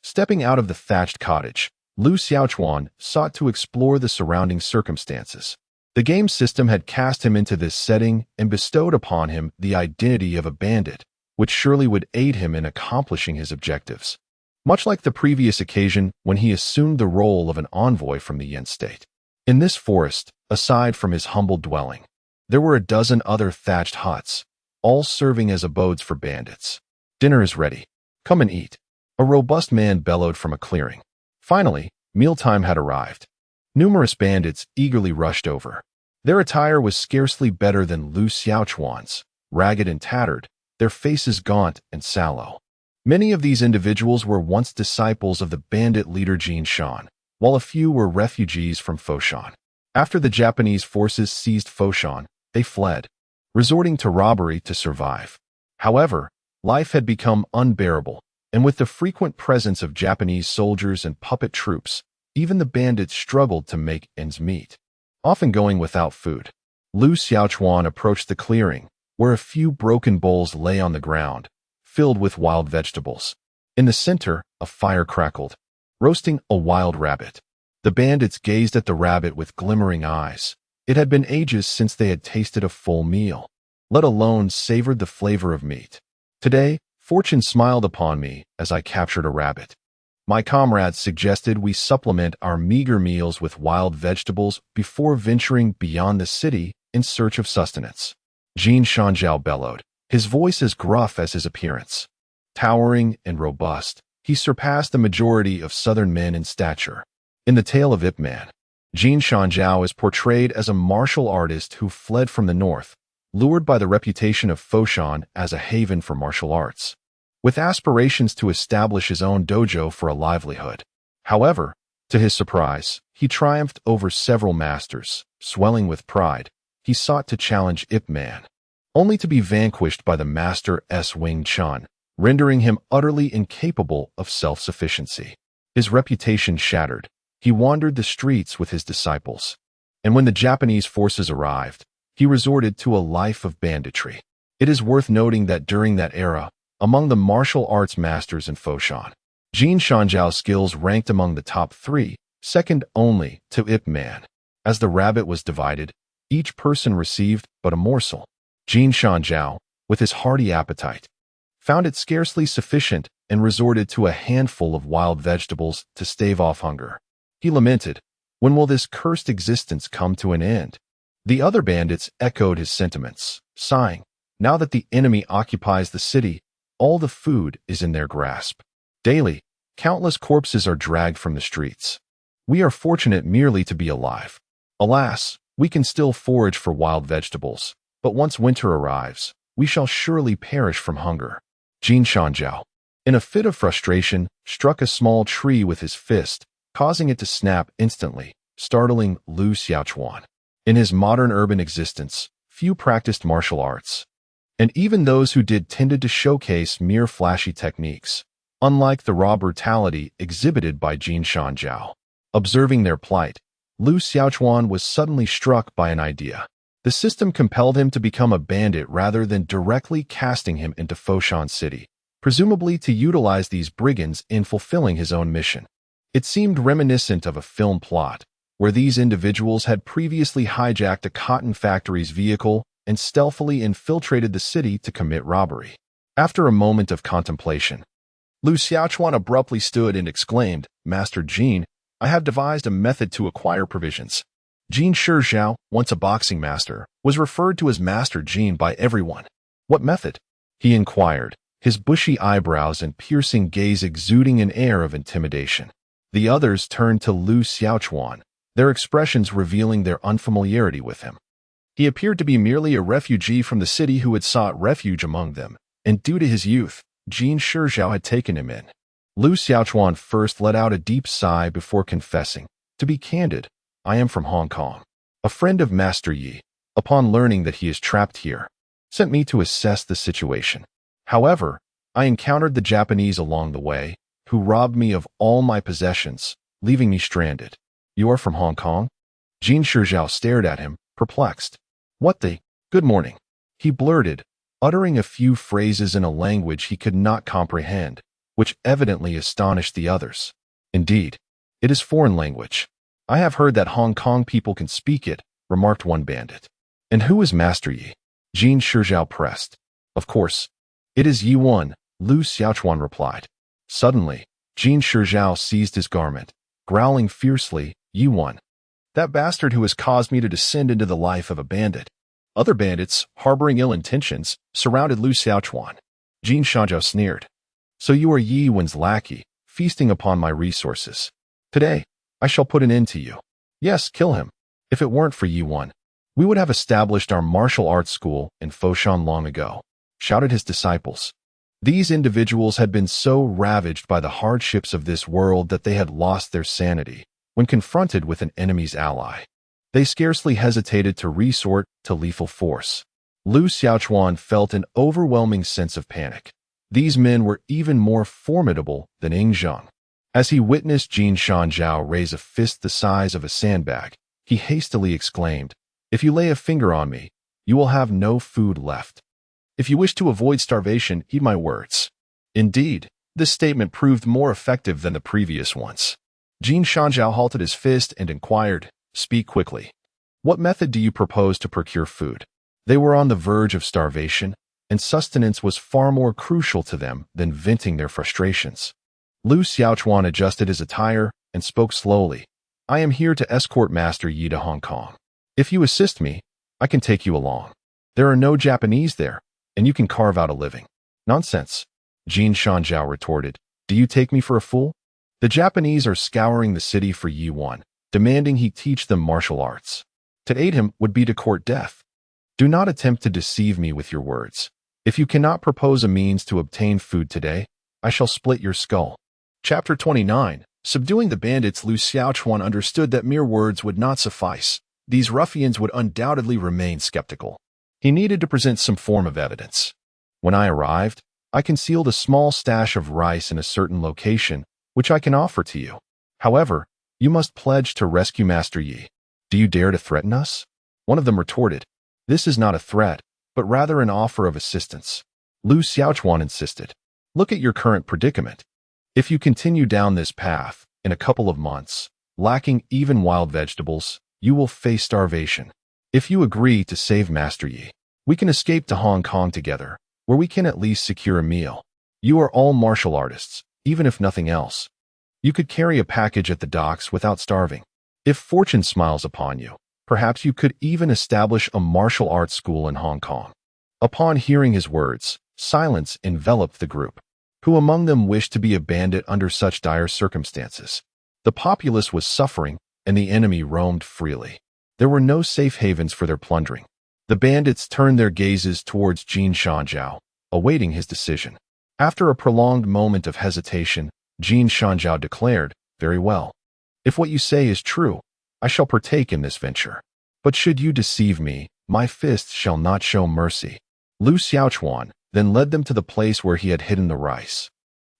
Stepping out of the thatched cottage, Lu Xiaochuan sought to explore the surrounding circumstances. The game system had cast him into this setting and bestowed upon him the identity of a bandit, which surely would aid him in accomplishing his objectives. Much like the previous occasion when he assumed the role of an envoy from the Yin state. In this forest, aside from his humble dwelling, there were a dozen other thatched huts, all serving as abodes for bandits. "Dinner is ready. Come and eat," a robust man bellowed from a clearing. Finally, mealtime had arrived. Numerous bandits eagerly rushed over. Their attire was scarcely better than Lu Xiaochuan's, ragged and tattered, their faces gaunt and sallow. Many of these individuals were once disciples of the bandit leader Jin Shan, while a few were refugees from Foshan. After the Japanese forces seized Foshan, they fled, resorting to robbery to survive. However, life had become unbearable, and with the frequent presence of Japanese soldiers and puppet troops, even the bandits struggled to make ends meet, often going without food. Lu Xiaochuan approached the clearing, where a few broken bowls lay on the ground, filled with wild vegetables. In the center, a fire crackled, roasting a wild rabbit. The bandits gazed at the rabbit with glimmering eyes. It had been ages since they had tasted a full meal, let alone savored the flavor of meat. Today, fortune smiled upon me as I captured a rabbit. My comrades suggested we supplement our meager meals with wild vegetables before venturing beyond the city in search of sustenance. Jin Shanjiao bellowed, his voice as gruff as his appearance. Towering and robust, he surpassed the majority of southern men in stature. In the tale of Ip Man, Jin Shanjiao is portrayed as a martial artist who fled from the north, lured by the reputation of Foshan as a haven for martial arts, with aspirations to establish his own dojo for a livelihood. However, to his surprise, he triumphed over several masters. Swelling with pride, he sought to challenge Ip Man, only to be vanquished by the master S. Wing Chun, rendering him utterly incapable of self-sufficiency. His reputation shattered, he wandered the streets with his disciples, and when the Japanese forces arrived, he resorted to a life of banditry. It is worth noting that during that era, among the martial arts masters in Foshan, Jin Shanjiao's skills ranked among the top 3, second only to Ip Man. As the rabbit was divided, each person received but a morsel. Jin Shanjiao, with his hearty appetite, found it scarcely sufficient and resorted to a handful of wild vegetables to stave off hunger. He lamented, "When will this cursed existence come to an end?" The other bandits echoed his sentiments, sighing, "Now that the enemy occupies the city, all the food is in their grasp. Daily, countless corpses are dragged from the streets. We are fortunate merely to be alive. Alas, we can still forage for wild vegetables, but once winter arrives, we shall surely perish from hunger." Jin Shanjiao, in a fit of frustration, struck a small tree with his fist, causing it to snap instantly, startling Lu Xiaochuan. In his modern urban existence, few practiced martial arts, and even those who did tended to showcase mere flashy techniques, unlike the raw brutality exhibited by Jin Shanjiao. Observing their plight, Lu Xiaochuan was suddenly struck by an idea. The system compelled him to become a bandit rather than directly casting him into Foshan City, presumably to utilize these brigands in fulfilling his own mission. It seemed reminiscent of a film plot, where these individuals had previously hijacked a cotton factory's vehicle and stealthily infiltrated the city to commit robbery. After a moment of contemplation, Lu Xiaochuan abruptly stood and exclaimed, "Master Jin, I have devised a method to acquire provisions." Jin Shijiao, once a boxing master, was referred to as Master Jin by everyone. "What method?" he inquired, his bushy eyebrows and piercing gaze exuding an air of intimidation. The others turned to Lu Xiaochuan, their expressions revealing their unfamiliarity with him. He appeared to be merely a refugee from the city who had sought refuge among them, and due to his youth, Jin Shizhao had taken him in. Lu Xiaochuan first let out a deep sigh before confessing, "To be candid, I am from Hong Kong. A friend of Master Yi, upon learning that he is trapped here, sent me to assess the situation. However, I encountered the Japanese along the way, who robbed me of all my possessions, leaving me stranded." "You are from Hong Kong?" Jin Shizhao stared at him, perplexed. "What the? Good morning," he blurted, uttering a few phrases in a language he could not comprehend, which evidently astonished the others. "Indeed, it is foreign language. I have heard that Hong Kong people can speak it," remarked one bandit. "And who is Master Yi?" Jin Shizhao pressed. "Of course, it is Yi Wan," Lu Xiaochuan replied. Suddenly, Jin Shizhao seized his garment, growling fiercely, "Yi Wan, that bastard who has caused me to descend into the life of a bandit." Other bandits, harboring ill intentions, surrounded Lu Xiaochuan. Jin Shizhao sneered. "So you are Yi Wan's lackey, feasting upon my resources. Today, I shall put an end to you. Yes, kill him. If it weren't for Yi Wan, we would have established our martial arts school in Foshan long ago," shouted his disciples. These individuals had been so ravaged by the hardships of this world that they had lost their sanity when confronted with an enemy's ally. They scarcely hesitated to resort to lethal force. Lu Xiaochuan felt an overwhelming sense of panic. These men were even more formidable than Ing Zhang. As he witnessed Jin Shizhao raise a fist the size of a sandbag, he hastily exclaimed, "If you lay a finger on me, you will have no food left. If you wish to avoid starvation, heed my words." Indeed, this statement proved more effective than the previous ones. Jin Shizhao halted his fist and inquired, "Speak quickly. What method do you propose to procure food?" They were on the verge of starvation, and sustenance was far more crucial to them than venting their frustrations. Lu Xiaochuan adjusted his attire and spoke slowly. "I am here to escort Master Yi to Hong Kong. If you assist me, I can take you along. There are no Japanese there, and you can carve out a living." "Nonsense," Jin Shizhao retorted. "Do you take me for a fool? The Japanese are scouring the city for Yi Wan, demanding he teach them martial arts. To aid him would be to court death. Do not attempt to deceive me with your words. If you cannot propose a means to obtain food today, I shall split your skull." Chapter 29. Subduing the bandits, Lu Xiaochuan understood that mere words would not suffice. These ruffians would undoubtedly remain skeptical. He needed to present some form of evidence. "When I arrived, I concealed a small stash of rice in a certain location, which I can offer to you. However, you must pledge to rescue Master Yi. Do you dare to threaten us?" One of them retorted, "This is not a threat, but rather an offer of assistance." Lu Xiaochuan insisted, "Look at your current predicament. If you continue down this path, in a couple of months, lacking even wild vegetables, you will face starvation. If you agree to save Master Yi, we can escape to Hong Kong together, where we can at least secure a meal. You are all martial artists, even if nothing else. You could carry a package at the docks without starving. If fortune smiles upon you, perhaps you could even establish a martial arts school in Hong Kong." Upon hearing his words, silence enveloped the group. Who among them wished to be a bandit under such dire circumstances? The populace was suffering, and the enemy roamed freely. There were no safe havens for their plundering. The bandits turned their gazes towards Jin Shizhao, awaiting his decision. After a prolonged moment of hesitation, Jin Shizhao declared, "Very well. If what you say is true, I shall partake in this venture. But should you deceive me, my fists shall not show mercy." Lu Xiaochuan then led them to the place where he had hidden the rice.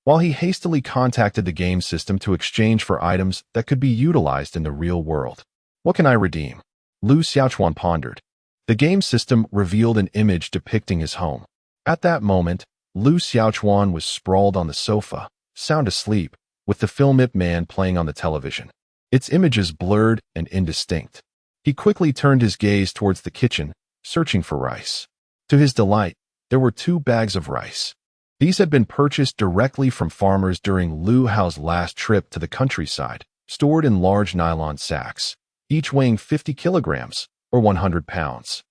While he hastily contacted the game system to exchange for items that could be utilized in the real world. "What can I redeem?" Lu Xiaochuan pondered. The game system revealed an image depicting his home. At that moment, Lu Xiaochuan was sprawled on the sofa, sound asleep, with the film Ip Man playing on the television. Its images blurred and indistinct. He quickly turned his gaze towards the kitchen, searching for rice. To his delight, there were 2 bags of rice. These had been purchased directly from farmers during Lu Hao's last trip to the countryside, stored in large nylon sacks, each weighing 50 kilograms, or 100 pounds.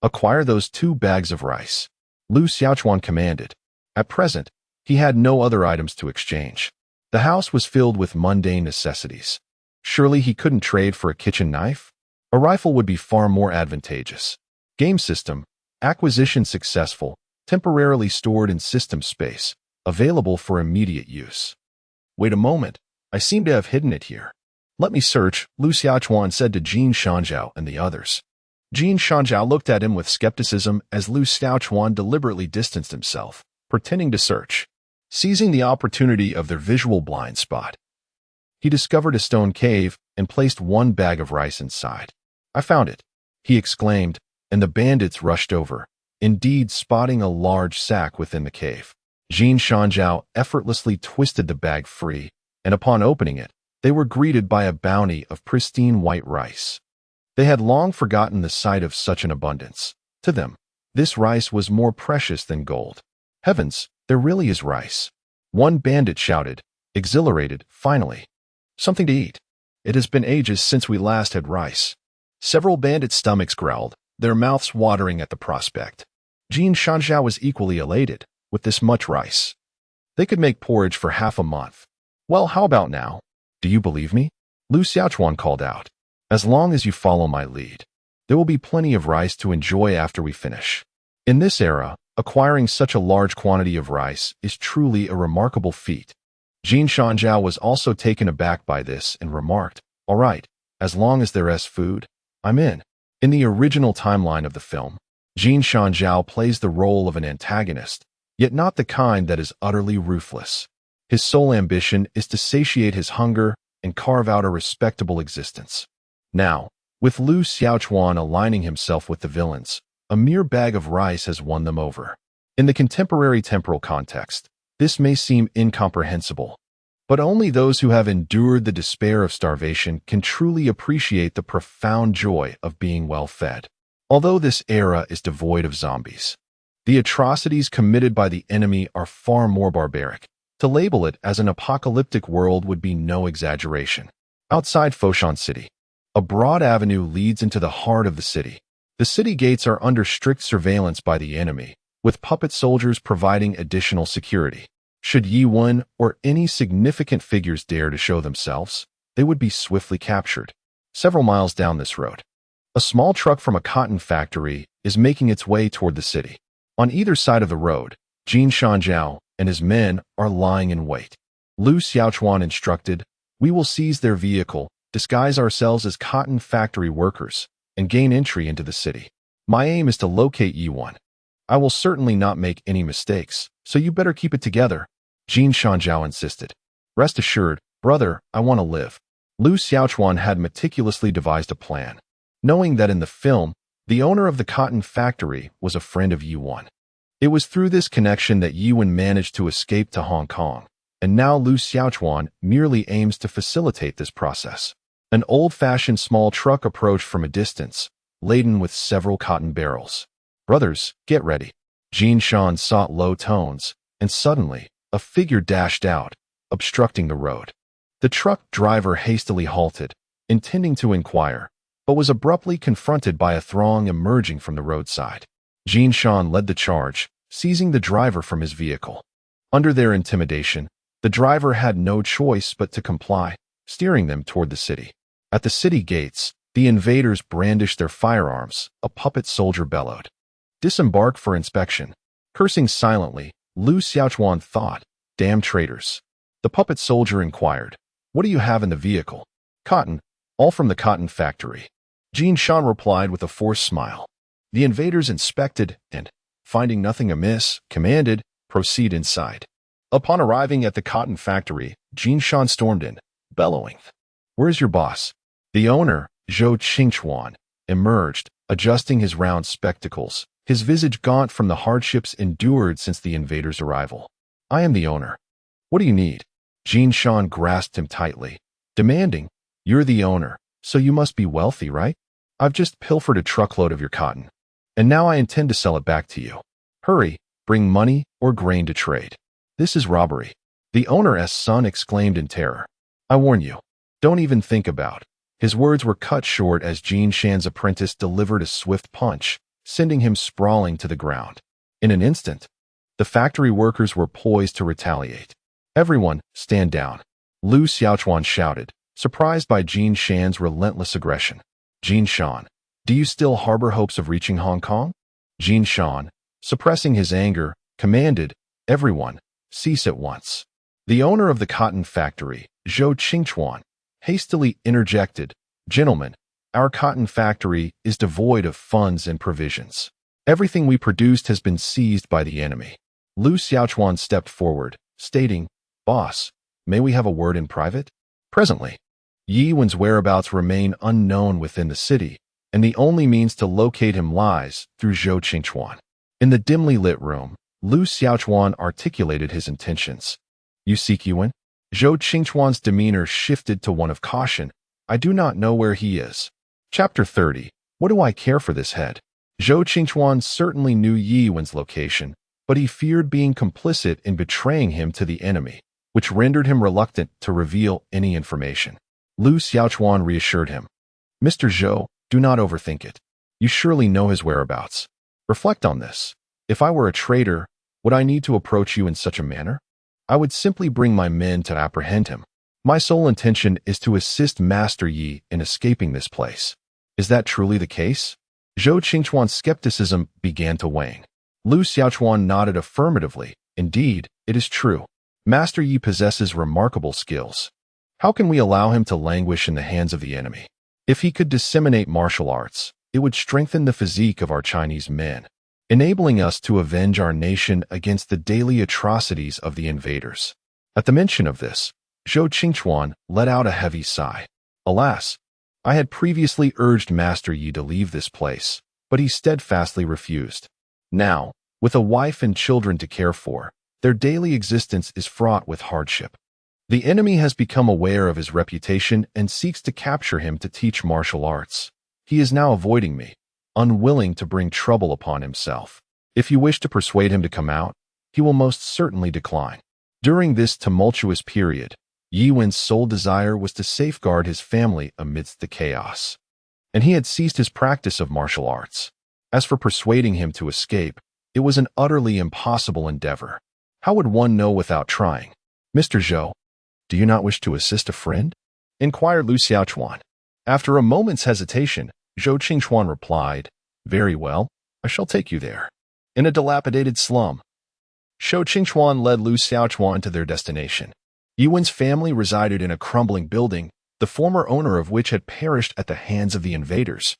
"Acquire those 2 bags of rice," Lu Xiaochuan commanded. At present, he had no other items to exchange. The house was filled with mundane necessities. Surely he couldn't trade for a kitchen knife? A rifle would be far more advantageous. Game system, acquisition successful. temporarily stored in system space, available for immediate use. Wait a moment, I seem to have hidden it here. Let me search, Lu Xiaochuan said to Jin Shanzhao and the others. Jin Shanzhao looked at him with skepticism as Lu Xiaochuan deliberately distanced himself, pretending to search. Seizing the opportunity of their visual blind spot, he discovered a stone cave and placed one bag of rice inside. I found it, he exclaimed, and the bandits rushed over, indeed spotting a large sack within the cave. Jin Shanzhao effortlessly twisted the bag free, and upon opening it, they were greeted by a bounty of pristine white rice. They had long forgotten the sight of such an abundance. To them, this rice was more precious than gold. Heavens, there really is rice. One bandit shouted, exhilarated, finally. Something to eat. It has been ages since we last had rice. Several bandits' stomachs growled, their mouths watering at the prospect. Jin Shanzhao was equally elated with this much rice. They could make porridge for half a month. Well, how about now? Do you believe me? Lu Xiaochuan called out. As long as you follow my lead, there will be plenty of rice to enjoy after we finish. In this era, acquiring such a large quantity of rice is truly a remarkable feat. Jin Shanzhao was also taken aback by this and remarked, all right, as long as there is food, I'm in. In the original timeline of the film, Jin Shanzhao plays the role of an antagonist, yet not the kind that is utterly ruthless. His sole ambition is to satiate his hunger and carve out a respectable existence. Now, with Lu Xiaochuan aligning himself with the villains, a mere bag of rice has won them over. In the contemporary temporal context, this may seem incomprehensible, but only those who have endured the despair of starvation can truly appreciate the profound joy of being well fed. Although this era is devoid of zombies, the atrocities committed by the enemy are far more barbaric. To label it as an apocalyptic world would be no exaggeration. Outside Foshan City, a broad avenue leads into the heart of the city. The city gates are under strict surveillance by the enemy, with puppet soldiers providing additional security. Should Yi Wen or any significant figures dare to show themselves, they would be swiftly captured. Several miles down this road, a small truck from a cotton factory is making its way toward the city. On either side of the road, Jin Shanzhao and his men are lying in wait. Lu Xiaochuan instructed, we will seize their vehicle, disguise ourselves as cotton factory workers, and gain entry into the city. My aim is to locate Yi Wen. I will certainly not make any mistakes, so you better keep it together, Jin Shanzhao insisted. Rest assured, brother, I want to live. Lu Xiaochuan had meticulously devised a plan, knowing that in the film, the owner of the cotton factory was a friend of Yi Wen. It was through this connection that Yi Wen managed to escape to Hong Kong, and now Lu Xiaochuan merely aims to facilitate this process. An old-fashioned small truck approached from a distance, laden with several cotton barrels. Brothers, get ready. Jin Shan sought low tones, and suddenly, a figure dashed out, obstructing the road. The truck driver hastily halted, intending to inquire, but was abruptly confronted by a throng emerging from the roadside. Jin Shan led the charge, seizing the driver from his vehicle. Under their intimidation, the driver had no choice but to comply, steering them toward the city. At the city gates, the invaders brandished their firearms, a puppet soldier bellowed. Disembark for inspection. Cursing silently, Lu Xiaochuan thought, damn traitors. The puppet soldier inquired, what do you have in the vehicle? Cotton, all from the cotton factory. Jin Shan replied with a forced smile. The invaders inspected and, finding nothing amiss, commanded, proceed inside. Upon arriving at the cotton factory, Jin Shan stormed in, bellowing, where's your boss? The owner, Zhou Qingchuan, emerged, adjusting his round spectacles, his visage gaunt from the hardships endured since the invaders' arrival. I am the owner. What do you need? Jin Shan grasped him tightly, demanding, you're the owner, so you must be wealthy, right? I've just pilfered a truckload of your cotton, and now I intend to sell it back to you. Hurry, bring money or grain to trade. This is robbery. The owner's son exclaimed in terror. I warn you, don't even think about. His words were cut short as Jin Shan's apprentice delivered a swift punch, sending him sprawling to the ground. In an instant, the factory workers were poised to retaliate. Everyone, stand down. Lu Xiaochuan shouted, surprised by Jin Shan's relentless aggression. Jin Shan, do you still harbor hopes of reaching Hong Kong? Jin Shan, Suppressing his anger, commanded, "Everyone, cease at once." The owner of the cotton factory, Zhou Qingchuan, hastily interjected, "Gentlemen, our cotton factory is devoid of funds and provisions. Everything we produced has been seized by the enemy." Lu Xiaochuan stepped forward, stating, "Boss, may we have a word in private?" Presently, Yi Wen's whereabouts remain unknown within the city, and the only means to locate him lies through Zhou Qingchuan. In the dimly lit room, Lu Xiaochuan articulated his intentions. "You seek Yuan?" Zhou Qingchuan's demeanor shifted to one of caution. "I do not know where he is." Chapter 30. What do I care for this head? Zhou Qingchuan certainly knew Yi Wen's location, but he feared being complicit in betraying him to the enemy, which rendered him reluctant to reveal any information. Lu Xiaochuan reassured him. "Mr. Zhou, do not overthink it. You surely know his whereabouts. Reflect on this. If I were a traitor, would I need to approach you in such a manner? I would simply bring my men to apprehend him. My sole intention is to assist Master Yi in escaping this place. Is that truly the case?" Zhou Qingchuan's skepticism began to wane. Lu Xiaochuan nodded affirmatively. "Indeed, it is true. Master Yi possesses remarkable skills. How can we allow him to languish in the hands of the enemy? If he could disseminate martial arts, it would strengthen the physique of our Chinese men, enabling us to avenge our nation against the daily atrocities of the invaders." At the mention of this, Zhou Qingchuan let out a heavy sigh. "Alas, I had previously urged Master Yi to leave this place, but he steadfastly refused. Now, with a wife and children to care for, their daily existence is fraught with hardship. The enemy has become aware of his reputation and seeks to capture him to teach martial arts. He is now avoiding me, unwilling to bring trouble upon himself. If you wish to persuade him to come out, he will most certainly decline." During this tumultuous period, Yi Wen's sole desire was to safeguard his family amidst the chaos, and he had ceased his practice of martial arts. As for persuading him to escape, it was an utterly impossible endeavor. How would one know without trying? "Mr. Zhou, do you not wish to assist a friend?" inquired Lu Xiaochuan. After a moment's hesitation, Zhou Qingchuan replied, "Very well, I shall take you there." In a dilapidated slum, Zhou Qingchuan led Lu Xiaochuan to their destination. Yi Wen's family resided in a crumbling building, the former owner of which had perished at the hands of the invaders.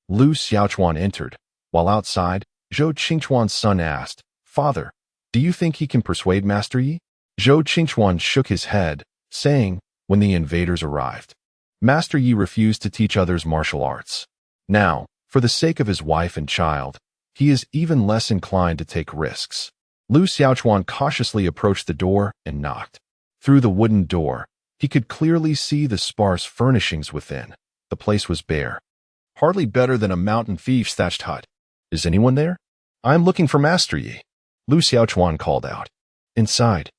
Lu Xiaochuan entered. While outside, Zhou Qingchuan's son asked, "Father, do you think he can persuade Master Yi?" Zhou Qingchuan shook his head, saying, "When the invaders arrived, Master Yi refused to teach others martial arts. Now, for the sake of his wife and child, he is even less inclined to take risks." Lu Xiaochuan cautiously approached the door and knocked. Through the wooden door, he could clearly see the sparse furnishings within. The place was bare, hardly better than a mountain thief's thatched hut. "Is anyone there?" "I am looking for Master Yi," Lu Xiaochuan called out. Inside,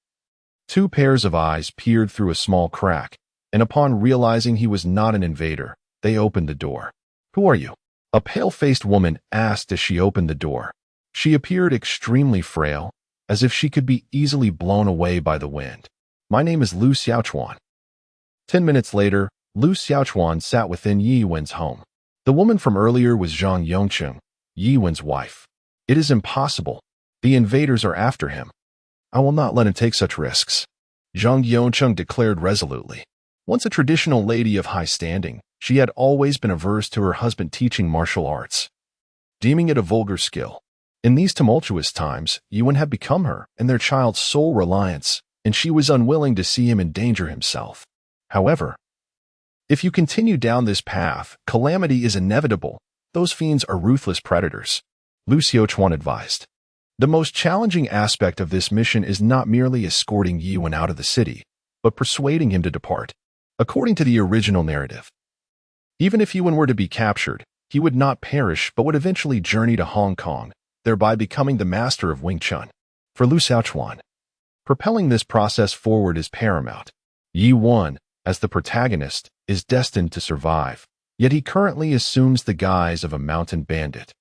two pairs of eyes peered through a small crack, and upon realizing he was not an invader, they opened the door. "Who are you?" a pale-faced woman asked as she opened the door. She appeared extremely frail, as if she could be easily blown away by the wind. "My name is Lu Xiaochuan." 10 minutes later, Lu Xiaochuan sat within Yi Wen's home. The woman from earlier was Zhang Yongcheng, Yi Wen's wife. "It is impossible. The invaders are after him. I will not let him take such risks," Zhang Yongcheng declared resolutely. Once a traditional lady of high standing, she had always been averse to her husband teaching martial arts, deeming it a vulgar skill. In these tumultuous times, Yi Wen had become her and their child's sole reliance, and she was unwilling to see him endanger himself. However, if you continue down this path, calamity is inevitable. Those fiends are ruthless predators, Lu Xiaochuan advised. The most challenging aspect of this mission is not merely escorting Yi Wen out of the city, but persuading him to depart. According to the original narrative, even if Yi Wen were to be captured, he would not perish but would eventually journey to Hong Kong, thereby becoming the master of Wing Chun. For Lu Xiaochuan, propelling this process forward is paramount. Yi Wen, as the protagonist, is destined to survive, yet he currently assumes the guise of a mountain bandit,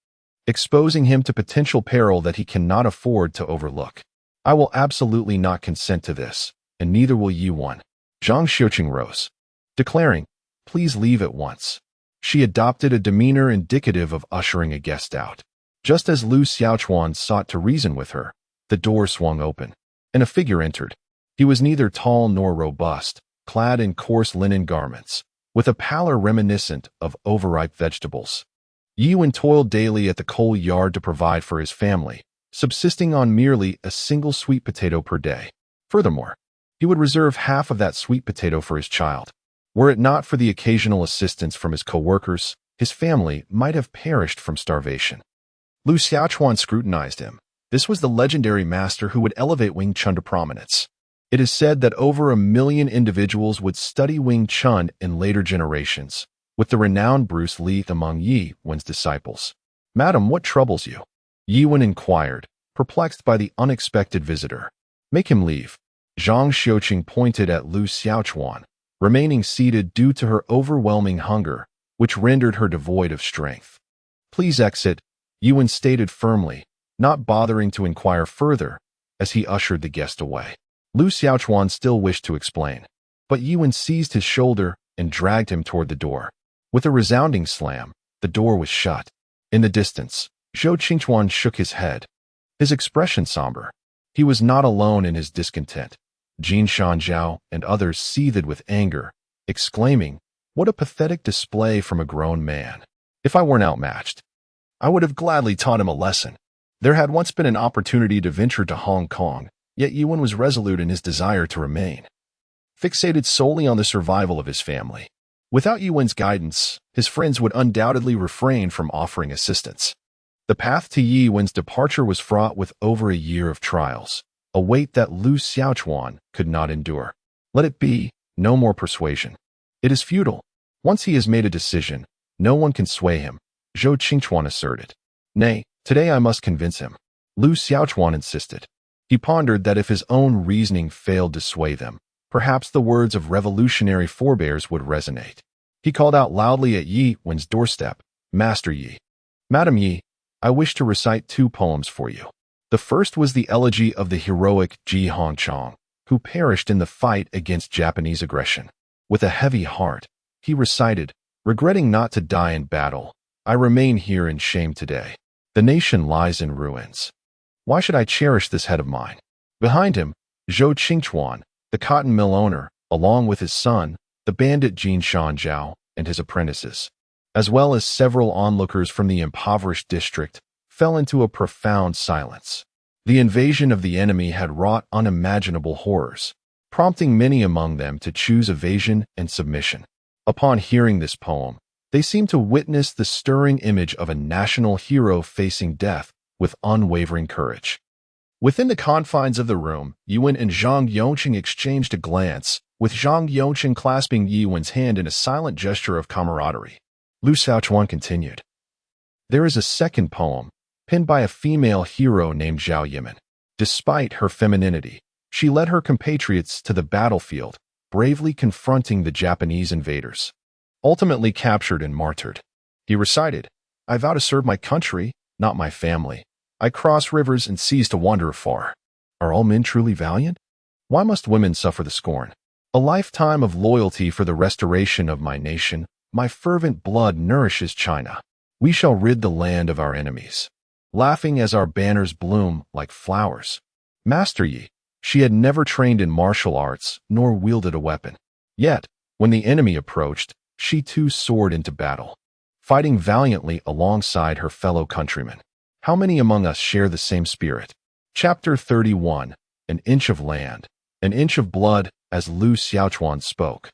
exposing him to potential peril that he cannot afford to overlook. "I will absolutely not consent to this, and neither will Yi Wen." Zhang Xiuqing rose, declaring, "Please leave at once." She adopted a demeanor indicative of ushering a guest out. Just as Lu Xiaochuan sought to reason with her, the door swung open, and a figure entered. He was neither tall nor robust, clad in coarse linen garments, with a pallor reminiscent of overripe vegetables. Yi Wen toiled daily at the coal yard to provide for his family, subsisting on merely a single sweet potato per day. Furthermore, he would reserve half of that sweet potato for his child. Were it not for the occasional assistance from his co-workers, his family might have perished from starvation. Lu Xiaochuan scrutinized him. This was the legendary master who would elevate Wing Chun to prominence. It is said that over 1 million individuals would study Wing Chun in later generations, with the renowned Bruce Lee among Yi Wen's disciples. "Madam, what troubles you?" Yi Wen inquired, perplexed by the unexpected visitor. "Make him leave." Zhang Xiuqing pointed at Lu Xiaochuan, remaining seated due to her overwhelming hunger, which rendered her devoid of strength. "Please exit," Yi Wen stated firmly, not bothering to inquire further, as he ushered the guest away. Lu Xiaochuan still wished to explain, but Yi Wen seized his shoulder and dragged him toward the door. With a resounding slam, the door was shut. In the distance, Zhou Qingchuan shook his head, his expression somber. He was not alone in his discontent. Jin Shanzhao and others seethed with anger, exclaiming, "What a pathetic display from a grown man. If I weren't outmatched, I would have gladly taught him a lesson." There had once been an opportunity to venture to Hong Kong, yet Yi Wen was resolute in his desire to remain, fixated solely on the survival of his family. Without Yi Wen's guidance, his friends would undoubtedly refrain from offering assistance. The path to Yi Wen's departure was fraught with over a year of trials, a weight that Lu Xiaochuan could not endure. Let it be, no more persuasion. It is futile. Once he has made a decision, no one can sway him, Zhou Qingchuan asserted. Nay, today I must convince him, Lu Xiaochuan insisted. He pondered that if his own reasoning failed to sway them, perhaps the words of revolutionary forebears would resonate. He called out loudly at Yi Wen's doorstep, "Master Yi, Madam Yi, I wish to recite 2 poems for you." The first was the elegy of the heroic Ji Hongchang, who perished in the fight against Japanese aggression. With a heavy heart, he recited, "Regretting not to die in battle, I remain here in shame today. The nation lies in ruins. Why should I cherish this head of mine?" Behind him, Zhou Qingchuan, the cotton mill owner, along with his son, the bandit Jin Shanzhao, and his apprentices, as well as several onlookers from the impoverished district, fell into a profound silence. The invasion of the enemy had wrought unimaginable horrors, prompting many among them to choose evasion and submission. Upon hearing this poem, they seemed to witness the stirring image of a national hero facing death with unwavering courage. Within the confines of the room, Yi Wen and Zhang Yongqing exchanged a glance, with Zhang Yongqing clasping Yi Wen's hand in a silent gesture of camaraderie. Lu Xiaochuan continued. There is a second poem, penned by a female hero named Zhao Yimin. Despite her femininity, she led her compatriots to the battlefield, bravely confronting the Japanese invaders. Ultimately captured and martyred, he recited, "I vow to serve my country, not my family. I cross rivers and seas to wander afar." Are all men truly valiant? Why must women suffer the scorn? A lifetime of loyalty for the restoration of my nation, my fervent blood nourishes China. We shall rid the land of our enemies, laughing as our banners bloom like flowers. Master Yi, she had never trained in martial arts nor wielded a weapon. Yet, when the enemy approached, she too soared into battle, fighting valiantly alongside her fellow countrymen. How many among us share the same spirit? Chapter 31, An Inch of Land, An Inch of Blood. As Lu Xiaochuan spoke,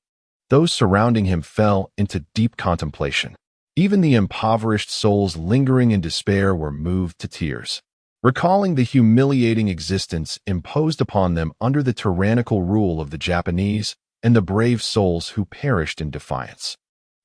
those surrounding him fell into deep contemplation. Even the impoverished souls lingering in despair were moved to tears, recalling the humiliating existence imposed upon them under the tyrannical rule of the Japanese and the brave souls who perished in defiance.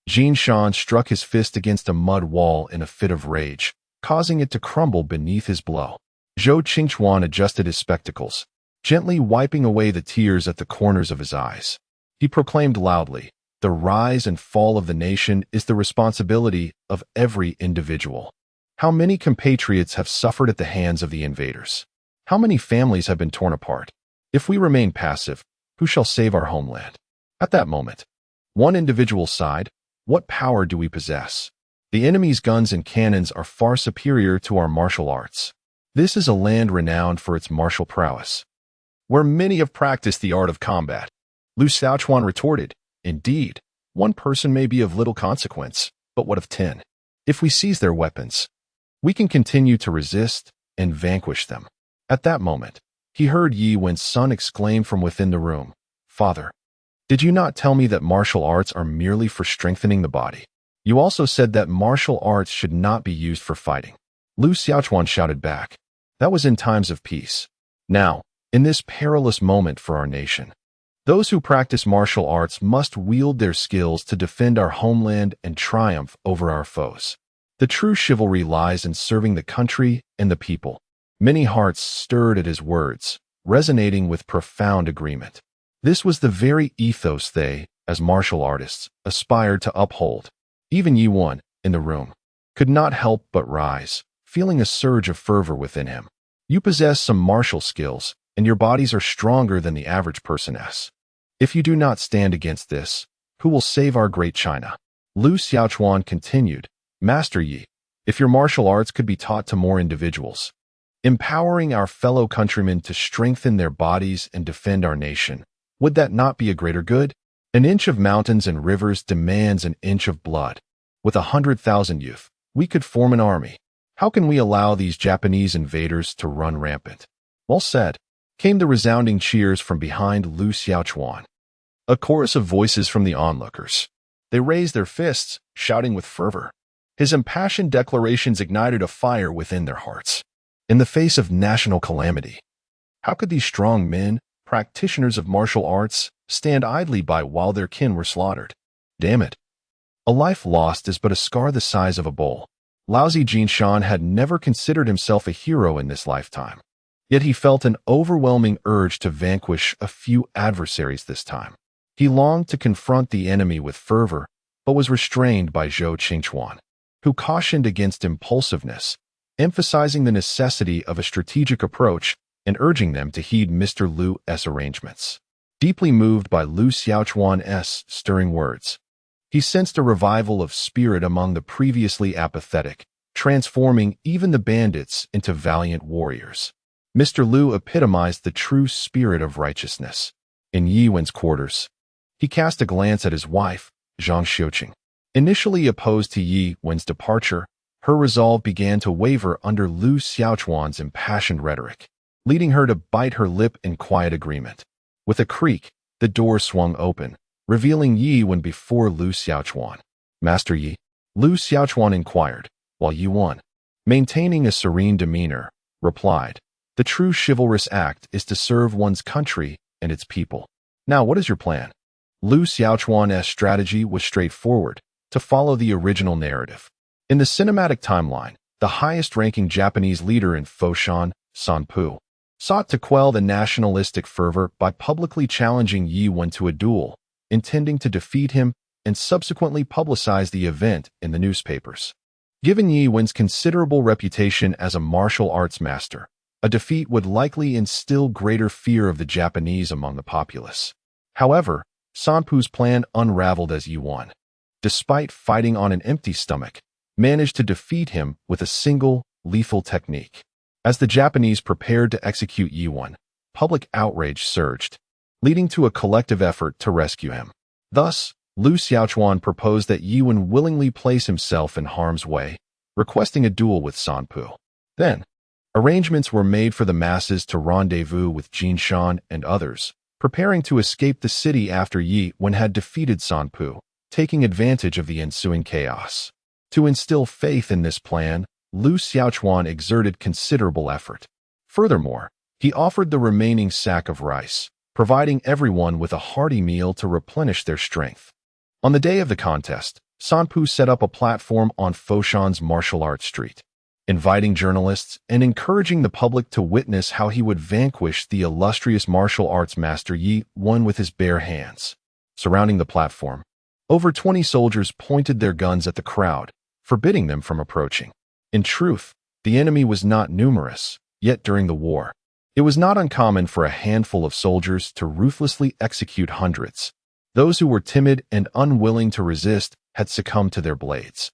Jin Shan struck his fist against a mud wall in a fit of rage, causing it to crumble beneath his blow. Zhou Qingchuan adjusted his spectacles, gently wiping away the tears at the corners of his eyes. He proclaimed loudly, "The rise and fall of the nation is the responsibility of every individual." How many compatriots have suffered at the hands of the invaders? How many families have been torn apart? If we remain passive, who shall save our homeland? At that moment, one individual sighed, "What power do we possess? The enemy's guns and cannons are far superior to our martial arts. This is a land renowned for its martial prowess, where many have practiced the art of combat. Lu Xiaochuan retorted, "Indeed, one person may be of little consequence, but what of 10? If we seize their weapons, we can continue to resist and vanquish them." At that moment, he heard Yi Wen's son exclaim from within the room, "Father, did you not tell me that martial arts are merely for strengthening the body? You also said that martial arts should not be used for fighting." Lu Xiaochuan shouted back, "That was in times of peace. Now, in this perilous moment for our nation, those who practice martial arts must wield their skills to defend our homeland and triumph over our foes. The true chivalry lies in serving the country and the people." Many hearts stirred at his words, resonating with profound agreement. This was the very ethos they, as martial artists, aspired to uphold. Even Yi Wen, in the room, could not help but rise, feeling a surge of fervor within him. You possess some martial skills, and your bodies are stronger than the average person's. If you do not stand against this, who will save our great China? Lu Xiaochuan continued, "Master Yi, if your martial arts could be taught to more individuals, empowering our fellow countrymen to strengthen their bodies and defend our nation, would that not be a greater good? An inch of mountains and rivers demands an inch of blood. With 100,000 youth, we could form an army. How can we allow these Japanese invaders to run rampant?" "Well said," came the resounding cheers from behind Lu Xiaochuan. A chorus of voices from the onlookers. They raised their fists, shouting with fervor. His impassioned declarations ignited a fire within their hearts. In the face of national calamity, how could these strong men, practitioners of martial arts, stand idly by while their kin were slaughtered? Damn it. A life lost is but a scar the size of a bowl. Lousy Jinshan had never considered himself a hero in this lifetime. Yet he felt an overwhelming urge to vanquish a few adversaries this time. He longed to confront the enemy with fervor, but was restrained by Zhou Qingchuan, who cautioned against impulsiveness, emphasizing the necessity of a strategic approach and urging them to heed Mr. Lu's arrangements. Deeply moved by Lu Xiaochuan's stirring words, he sensed a revival of spirit among the previously apathetic, transforming even the bandits into valiant warriors. Mr. Lu epitomized the true spirit of righteousness. In Yi Wen's quarters, he cast a glance at his wife, Zhang Xiuqing. Initially opposed to Yi Wen's departure, her resolve began to waver under Lu Xiaochuan's impassioned rhetoric, leading her to bite her lip in quiet agreement. With a creak, the door swung open, revealing Yi Wen before Lu Xiaochuan. "Master Yi?" Lu Xiaochuan inquired, while Yi Wen, maintaining a serene demeanor, replied, "The true chivalrous act is to serve one's country and its people. Now, what is your plan?" Lu Xiaochuan's strategy was straightforward, to follow the original narrative. In the cinematic timeline, the highest-ranking Japanese leader in Foshan, Sun Pu, sought to quell the nationalistic fervor by publicly challenging Yi Wen to a duel, intending to defeat him and subsequently publicize the event in the newspapers. Given Yi Wen's considerable reputation as a martial arts master, a defeat would likely instill greater fear of the Japanese among the populace. However, Sun Pu's plan unraveled as Yi Wen, despite fighting on an empty stomach, managed to defeat him with a single, lethal technique. As the Japanese prepared to execute Yi Wen, public outrage surged, leading to a collective effort to rescue him. Thus, Lu Xiaochuan proposed that Yi Wen willingly place himself in harm's way, requesting a duel with Sun Pu. Then, arrangements were made for the masses to rendezvous with Jinshan and others, preparing to escape the city after Yi Wen had defeated Sun Pu, taking advantage of the ensuing chaos. To instill faith in this plan, Lu Xiaochuan exerted considerable effort. Furthermore, he offered the remaining sack of rice, providing everyone with a hearty meal to replenish their strength. On the day of the contest, Sun Pu set up a platform on Foshan's martial arts street, inviting journalists and encouraging the public to witness how he would vanquish the illustrious martial arts master Yi Wen with his bare hands. Surrounding the platform, over 20 soldiers pointed their guns at the crowd, forbidding them from approaching. In truth, the enemy was not numerous, yet during the war, it was not uncommon for a handful of soldiers to ruthlessly execute hundreds. Those who were timid and unwilling to resist had succumbed to their blades.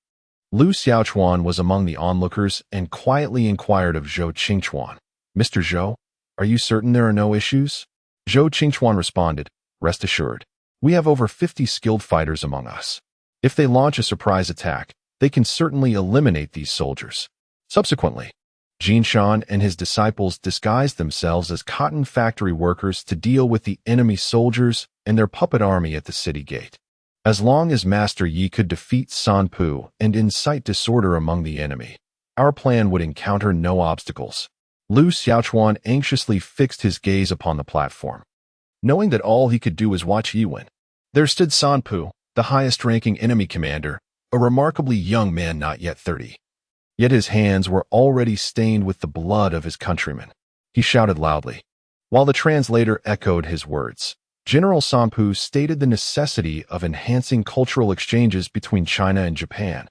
Lu Xiaochuan was among the onlookers and quietly inquired of Zhou Qingchuan. "Mr. Zhou, are you certain there are no issues?" Zhou Qingchuan responded, "Rest assured, we have over 50 skilled fighters among us. If they launch a surprise attack, they can certainly eliminate these soldiers." Subsequently, Jin Shan and his disciples disguised themselves as cotton factory workers to deal with the enemy soldiers and their puppet army at the city gate. As long as Master Yi could defeat San Pu and incite disorder among the enemy, our plan would encounter no obstacles. Lu Xiaochuan anxiously fixed his gaze upon the platform, knowing that all he could do was watch Yiwen. There stood San Pu, the highest-ranking enemy commander, a remarkably young man not yet 30. Yet his hands were already stained with the blood of his countrymen. He shouted loudly. While the translator echoed his words, General San Pu stated the necessity of enhancing cultural exchanges between China and Japan.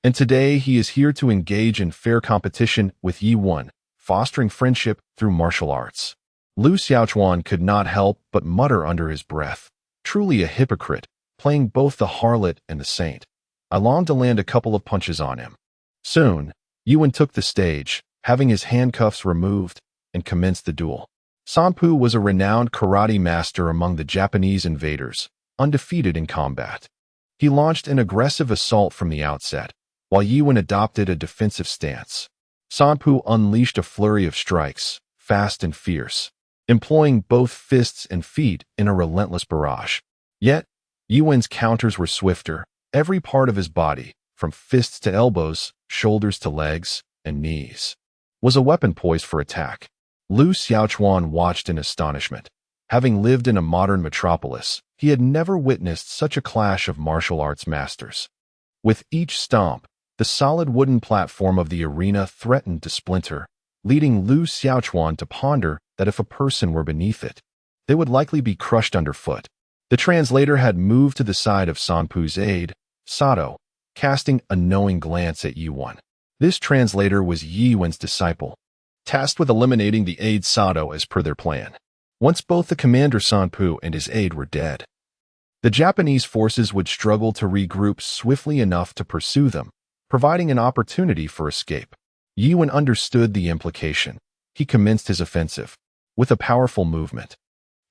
And today he is here to engage in fair competition with Yiwen, fostering friendship through martial arts. Lu Xiaochuan could not help but mutter under his breath, "Truly a hypocrite, playing both the harlot and the saint. I long to land a couple of punches on him." Soon, Yiwen took the stage, having his handcuffs removed, and commenced the duel. San Pu was a renowned karate master among the Japanese invaders, undefeated in combat. He launched an aggressive assault from the outset, while Yiwen adopted a defensive stance. San Pu unleashed a flurry of strikes, fast and fierce, employing both fists and feet in a relentless barrage. Yet, Yiwen's counters were swifter. Every part of his body, from fists to elbows, shoulders to legs, and knees, was a weapon poised for attack. Lu Xiaochuan watched in astonishment. Having lived in a modern metropolis, he had never witnessed such a clash of martial arts masters. With each stomp, the solid wooden platform of the arena threatened to splinter, leading Lu Xiaochuan to ponder that if a person were beneath it, they would likely be crushed underfoot. The translator had moved to the side of San Pu's aide, Sato, casting a knowing glance at Yiwen. This translator was Yiwen's disciple, tasked with eliminating the aide Sato as per their plan. Once both the commander San Pu and his aide were dead, the Japanese forces would struggle to regroup swiftly enough to pursue them, providing an opportunity for escape. Yiwen understood the implication. He commenced his offensive. With a powerful movement,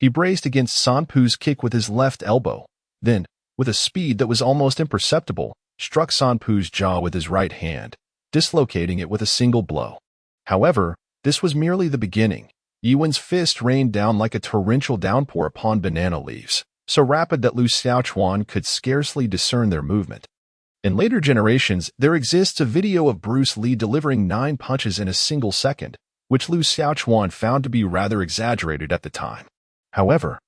he braced against San Pu's kick with his left elbow, then, with a speed that was almost imperceptible, struck San Pu's jaw with his right hand, dislocating it with a single blow. However, this was merely the beginning. Yiwen's fist rained down like a torrential downpour upon banana leaves, so rapid that Lu Xiaochuan could scarcely discern their movement. In later generations, there exists a video of Bruce Lee delivering 9 punches in a single second, which Lu Xiaochuan found to be rather exaggerated at the time. However,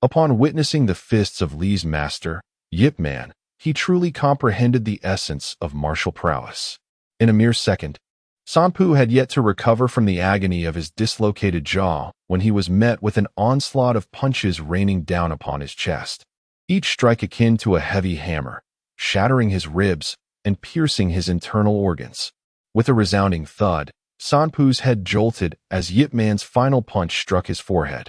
upon witnessing the fists of Lee's master, Yip Man, he truly comprehended the essence of martial prowess. In a mere second, San Pu had yet to recover from the agony of his dislocated jaw when he was met with an onslaught of punches raining down upon his chest, each strike akin to a heavy hammer, shattering his ribs and piercing his internal organs. With a resounding thud, San Pu's head jolted as Yip Man's final punch struck his forehead,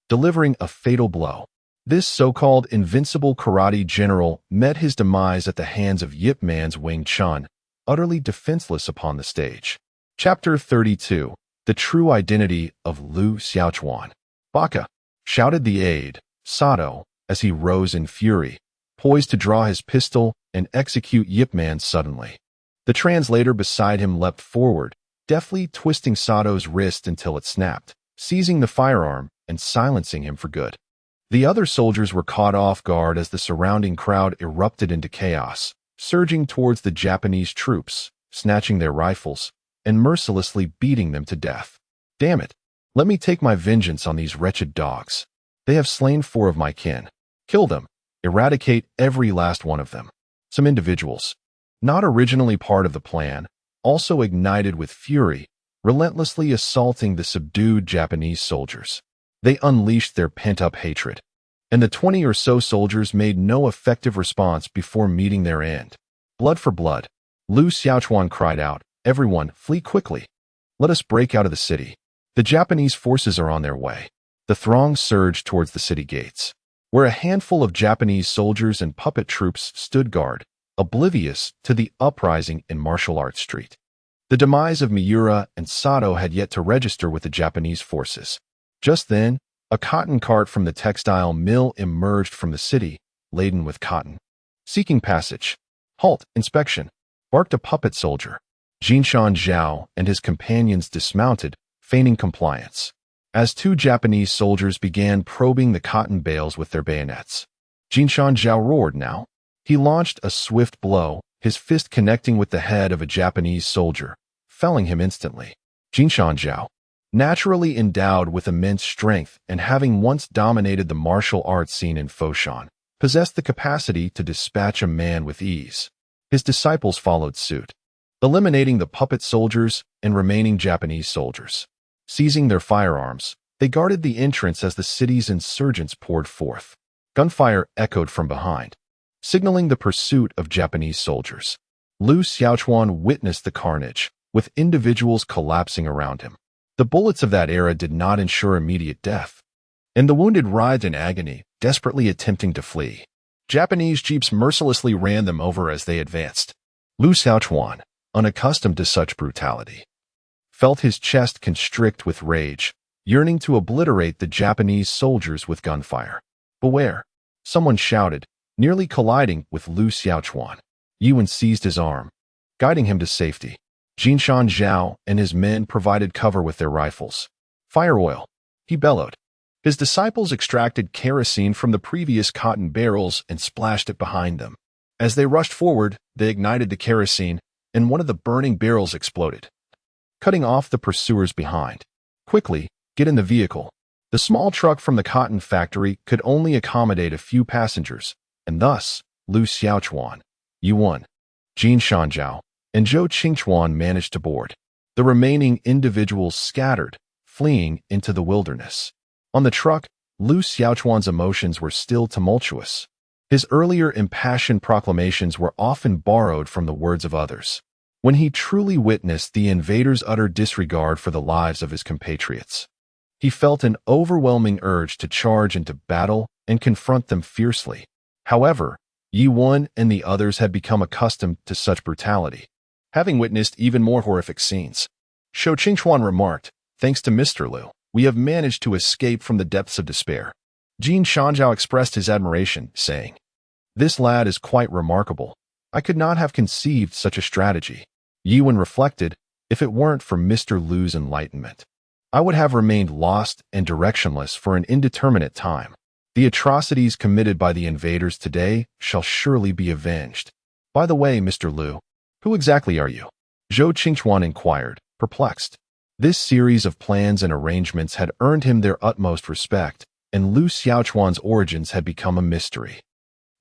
delivering a fatal blow. This so-called invincible karate general met his demise at the hands of Yip Man's Wing Chun, utterly defenseless upon the stage. Chapter 32. The True Identity of Lu Xiaochuan. "Baka!" shouted the aide, Sato, as he rose in fury, poised to draw his pistol and execute Yip Man suddenly. The translator beside him leapt forward, deftly twisting Sato's wrist until it snapped, seizing the firearm and silencing him for good. The other soldiers were caught off guard as the surrounding crowd erupted into chaos, surging towards the Japanese troops, snatching their rifles, and mercilessly beating them to death. "Damn it! Let me take my vengeance on these wretched dogs. They have slain 4 of my kin. Kill them. Eradicate every last one of them." Some individuals, not originally part of the plan, also ignited with fury, relentlessly assaulting the subdued Japanese soldiers. They unleashed their pent-up hatred, and the 20 or so soldiers made no effective response before meeting their end. "Blood for blood," Lu Xiaochuan cried out. "Everyone, flee quickly. Let us break out of the city. The Japanese forces are on their way." The throng surged towards the city gates, where a handful of Japanese soldiers and puppet troops stood guard, oblivious to the uprising in Martial Arts Street. The demise of Miura and Sato had yet to register with the Japanese forces. Just then, a cotton cart from the textile mill emerged from the city, laden with cotton. Seeking passage. Halt, inspection, barked a puppet soldier. Jinshan Zhao and his companions dismounted, feigning compliance, as two Japanese soldiers began probing the cotton bales with their bayonets. Jinshan Zhao roared now. He launched a swift blow, his fist connecting with the head of a Japanese soldier, felling him instantly. Jinshan Zhao, naturally endowed with immense strength and having once dominated the martial arts scene in Foshan, possessed the capacity to dispatch a man with ease. His disciples followed suit, eliminating the puppet soldiers and remaining Japanese soldiers. Seizing their firearms, they guarded the entrance as the city's insurgents poured forth. Gunfire echoed from behind, signaling the pursuit of Japanese soldiers. Lu Xiaochuan witnessed the carnage, with individuals collapsing around him. The bullets of that era did not ensure immediate death, and the wounded writhed in agony, desperately attempting to flee. Japanese jeeps mercilessly ran them over as they advanced. Lu Xiaochuan, unaccustomed to such brutality, felt his chest constrict with rage, yearning to obliterate the Japanese soldiers with gunfire. "Beware!" someone shouted, nearly colliding with Lu Xiaochuan. Yuan seized his arm, guiding him to safety. Jinshan Zhao and his men provided cover with their rifles. "Fire oil!" he bellowed. His disciples extracted kerosene from the previous cotton barrels and splashed it behind them. As they rushed forward, they ignited the kerosene, and one of the burning barrels exploded, cutting off the pursuers behind. "Quickly, get in the vehicle." The small truck from the cotton factory could only accommodate a few passengers, and thus, Lu Xiaochuan, Yuan, Jin Shanzhao, and Zhou Qingchuan managed to board. The remaining individuals scattered, fleeing into the wilderness. On the truck, Lu Xiaochuan's emotions were still tumultuous. His earlier impassioned proclamations were often borrowed from the words of others. When he truly witnessed the invaders' utter disregard for the lives of his compatriots, he felt an overwhelming urge to charge into battle and confront them fiercely. However, Yuan and the others had become accustomed to such brutality, having witnessed even more horrific scenes. Zhou Qingchuan remarked, "Thanks to Mr. Lu, we have managed to escape from the depths of despair." Jin Shanzhao expressed his admiration, saying, "This lad is quite remarkable. I could not have conceived such a strategy." Yuan reflected, "If it weren't for Mr. Lu's enlightenment, I would have remained lost and directionless for an indeterminate time. The atrocities committed by the invaders today shall surely be avenged. By the way, Mr. Lu, who exactly are you?" Zhou Qingchuan inquired, perplexed. This series of plans and arrangements had earned him their utmost respect, and Lu Xiaochuan's origins had become a mystery.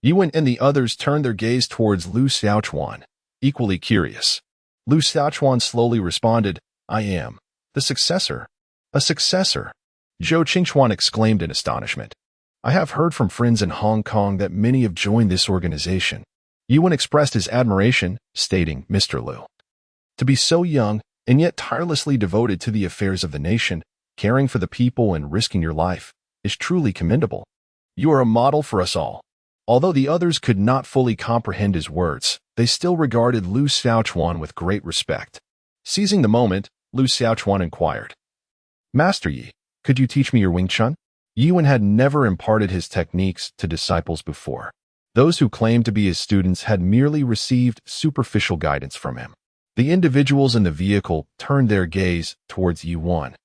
Yuan and the others turned their gaze towards Lu Xiaochuan, equally curious. Lu Xiaochuan slowly responded, "I am the successor." "A successor?" Zhou Qingchuan exclaimed in astonishment. "I have heard from friends in Hong Kong that many have joined this organization." Yuan expressed his admiration, stating, "Mr. Lu, to be so young and yet tirelessly devoted to the affairs of the nation, caring for the people and risking your life, is truly commendable. You are a model for us all." Although the others could not fully comprehend his words, they still regarded Lu Xiaochuan with great respect. Seizing the moment, Lu Xiaochuan inquired, "Master Yi, could you teach me your Wing Chun?" Yuan had never imparted his techniques to disciples before. Those who claimed to be his students had merely received superficial guidance from him. The individuals in the vehicle turned their gaze towards Yuan,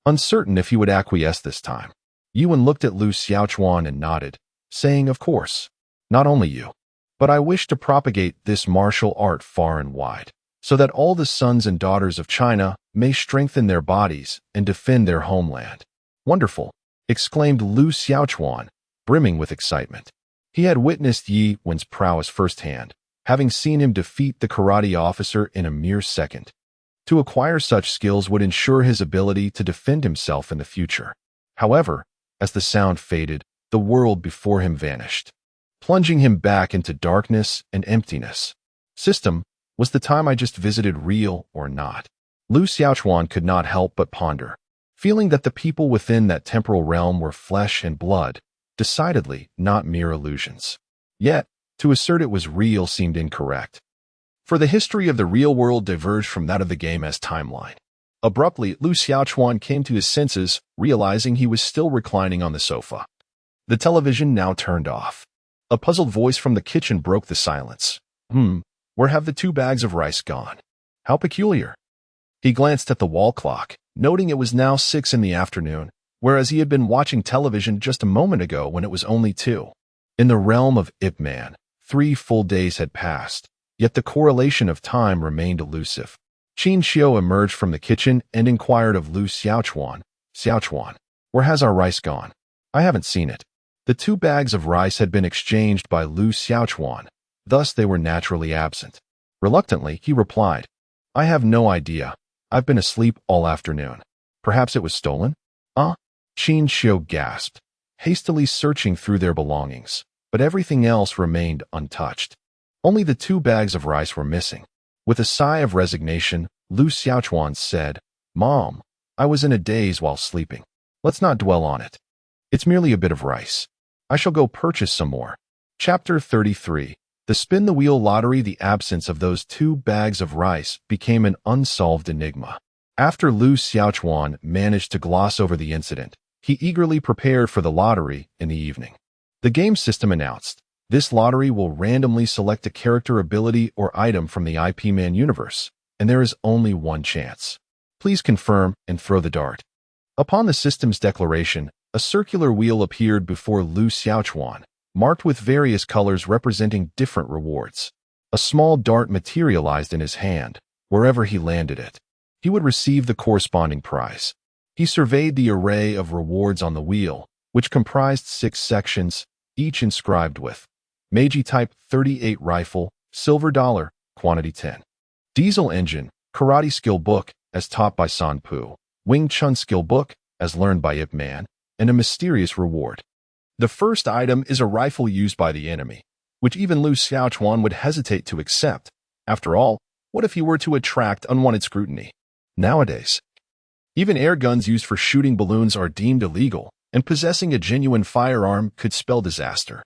uncertain if he would acquiesce this time. Yuan looked at Lu Xiaochuan and nodded, saying, "Of course, not only you, but I wish to propagate this martial art far and wide, so that all the sons and daughters of China may strengthen their bodies and defend their homeland." "Wonderful!" exclaimed Lu Xiaochuan, brimming with excitement. He had witnessed Yi Wen's prowess firsthand, having seen him defeat the karate officer in a mere second. To acquire such skills would ensure his ability to defend himself in the future. However, as the sound faded, the world before him vanished, plunging him back into darkness and emptiness. "System, was the time I just visited real or not?" Lu Xiaochuan could not help but ponder, feeling that the people within that temporal realm were flesh and blood, decidedly not mere illusions. Yet, To assert it was real seemed incorrect, for the history of the real world diverged from that of the game as timeline. Abruptly, Lu Xiaochuan came to his senses, realizing he was still reclining on the sofa. The television now turned off. A puzzled voice from the kitchen broke the silence. Where have the 2 bags of rice gone? How peculiar. He glanced at the wall clock, noting it was now 6 in the afternoon, whereas he had been watching television just a moment ago when it was only 2. In the realm of Ip Man, 3 full days had passed, yet the correlation of time remained elusive. Qin Xiu emerged from the kitchen and inquired of Lu Xiaochuan. Xiaochuan, where has our rice gone? I haven't seen it. The 2 bags of rice had been exchanged by Lu Xiaochuan, thus they were naturally absent. Reluctantly, he replied, I have no idea. I've been asleep all afternoon. Perhaps it was stolen? Qin Xiu gasped, hastily searching through their belongings, but everything else remained untouched. Only the 2 bags of rice were missing. With a sigh of resignation, Lu Xiaochuan said, Mom, I was in a daze while sleeping. Let's not dwell on it. It's merely a bit of rice. I shall go purchase some more. Chapter 33. The Spin the Wheel Lottery. The absence of those 2 bags of rice became an unsolved enigma. After Lu Xiaochuan managed to gloss over the incident, he eagerly prepared for the lottery in the evening. The game system announced, this lottery will randomly select a character ability or item from the IP Man universe, and there is only 1 chance. Please confirm and throw the dart. Upon the system's declaration, a circular wheel appeared before Lu Xiaochuan, marked with various colors representing different rewards. A small dart materialized in his hand. Wherever he landed it, he would receive the corresponding prize. He surveyed the array of rewards on the wheel, which comprised 6 sections, each inscribed with Meiji Type 38 Rifle, Silver Dollar, Quantity 10. Diesel Engine, Karate Skill Book, as taught by San Pu, Wing Chun Skill Book, as learned by Ip Man, and a mysterious reward. The first item is a rifle used by the enemy, which even Lu Xiaochuan would hesitate to accept. After all, what if he were to attract unwanted scrutiny? Nowadays, even air guns used for shooting balloons are deemed illegal, and possessing a genuine firearm could spell disaster.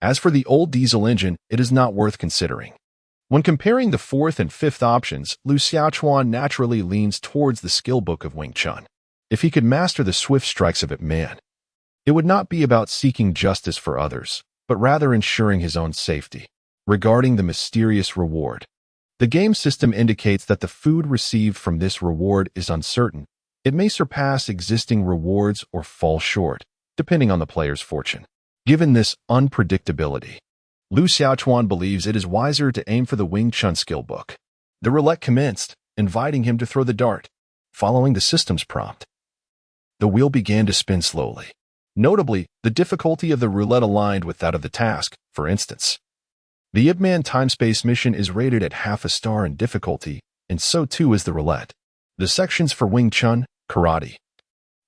As for the old diesel engine, it is not worth considering. When comparing the 4th and 5th options, Lu Xiaochuan naturally leans towards the skill book of Wing Chun. If he could master the swift strikes of Ip Man, it would not be about seeking justice for others, but rather ensuring his own safety. Regarding the mysterious reward, the game system indicates that the food received from this reward is uncertain. It may surpass existing rewards or fall short, depending on the player's fortune. Given this unpredictability, Lu Xiaochuan believes it is wiser to aim for the Wing Chun skill book. The roulette commenced, inviting him to throw the dart. Following the system's prompt, the wheel began to spin slowly. Notably, the difficulty of the roulette aligned with that of the task. For instance, the Ip Man time-space mission is rated at half a star in difficulty, and so too is the roulette. The sections for Wing Chun, Karate,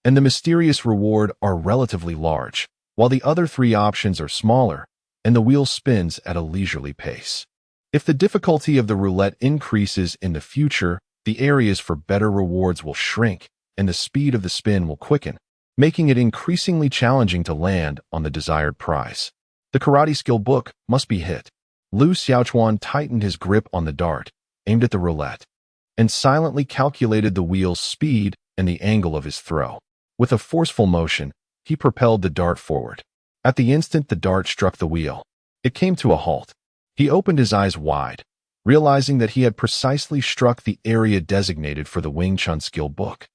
and the mysterious reward are relatively large, while the other 3 options are smaller, and the wheel spins at a leisurely pace. If the difficulty of the roulette increases in the future, the areas for better rewards will shrink, and the speed of the spin will quicken, making it increasingly challenging to land on the desired prize. The karate skill book must be hit. Lu Xiaochuan tightened his grip on the dart, aimed at the roulette, and silently calculated the wheel's speed and the angle of his throw. With a forceful motion, he propelled the dart forward. At the instant the dart struck the wheel, it came to a halt. He opened his eyes wide, realizing that he had precisely struck the area designated for the Wing Chun skill book,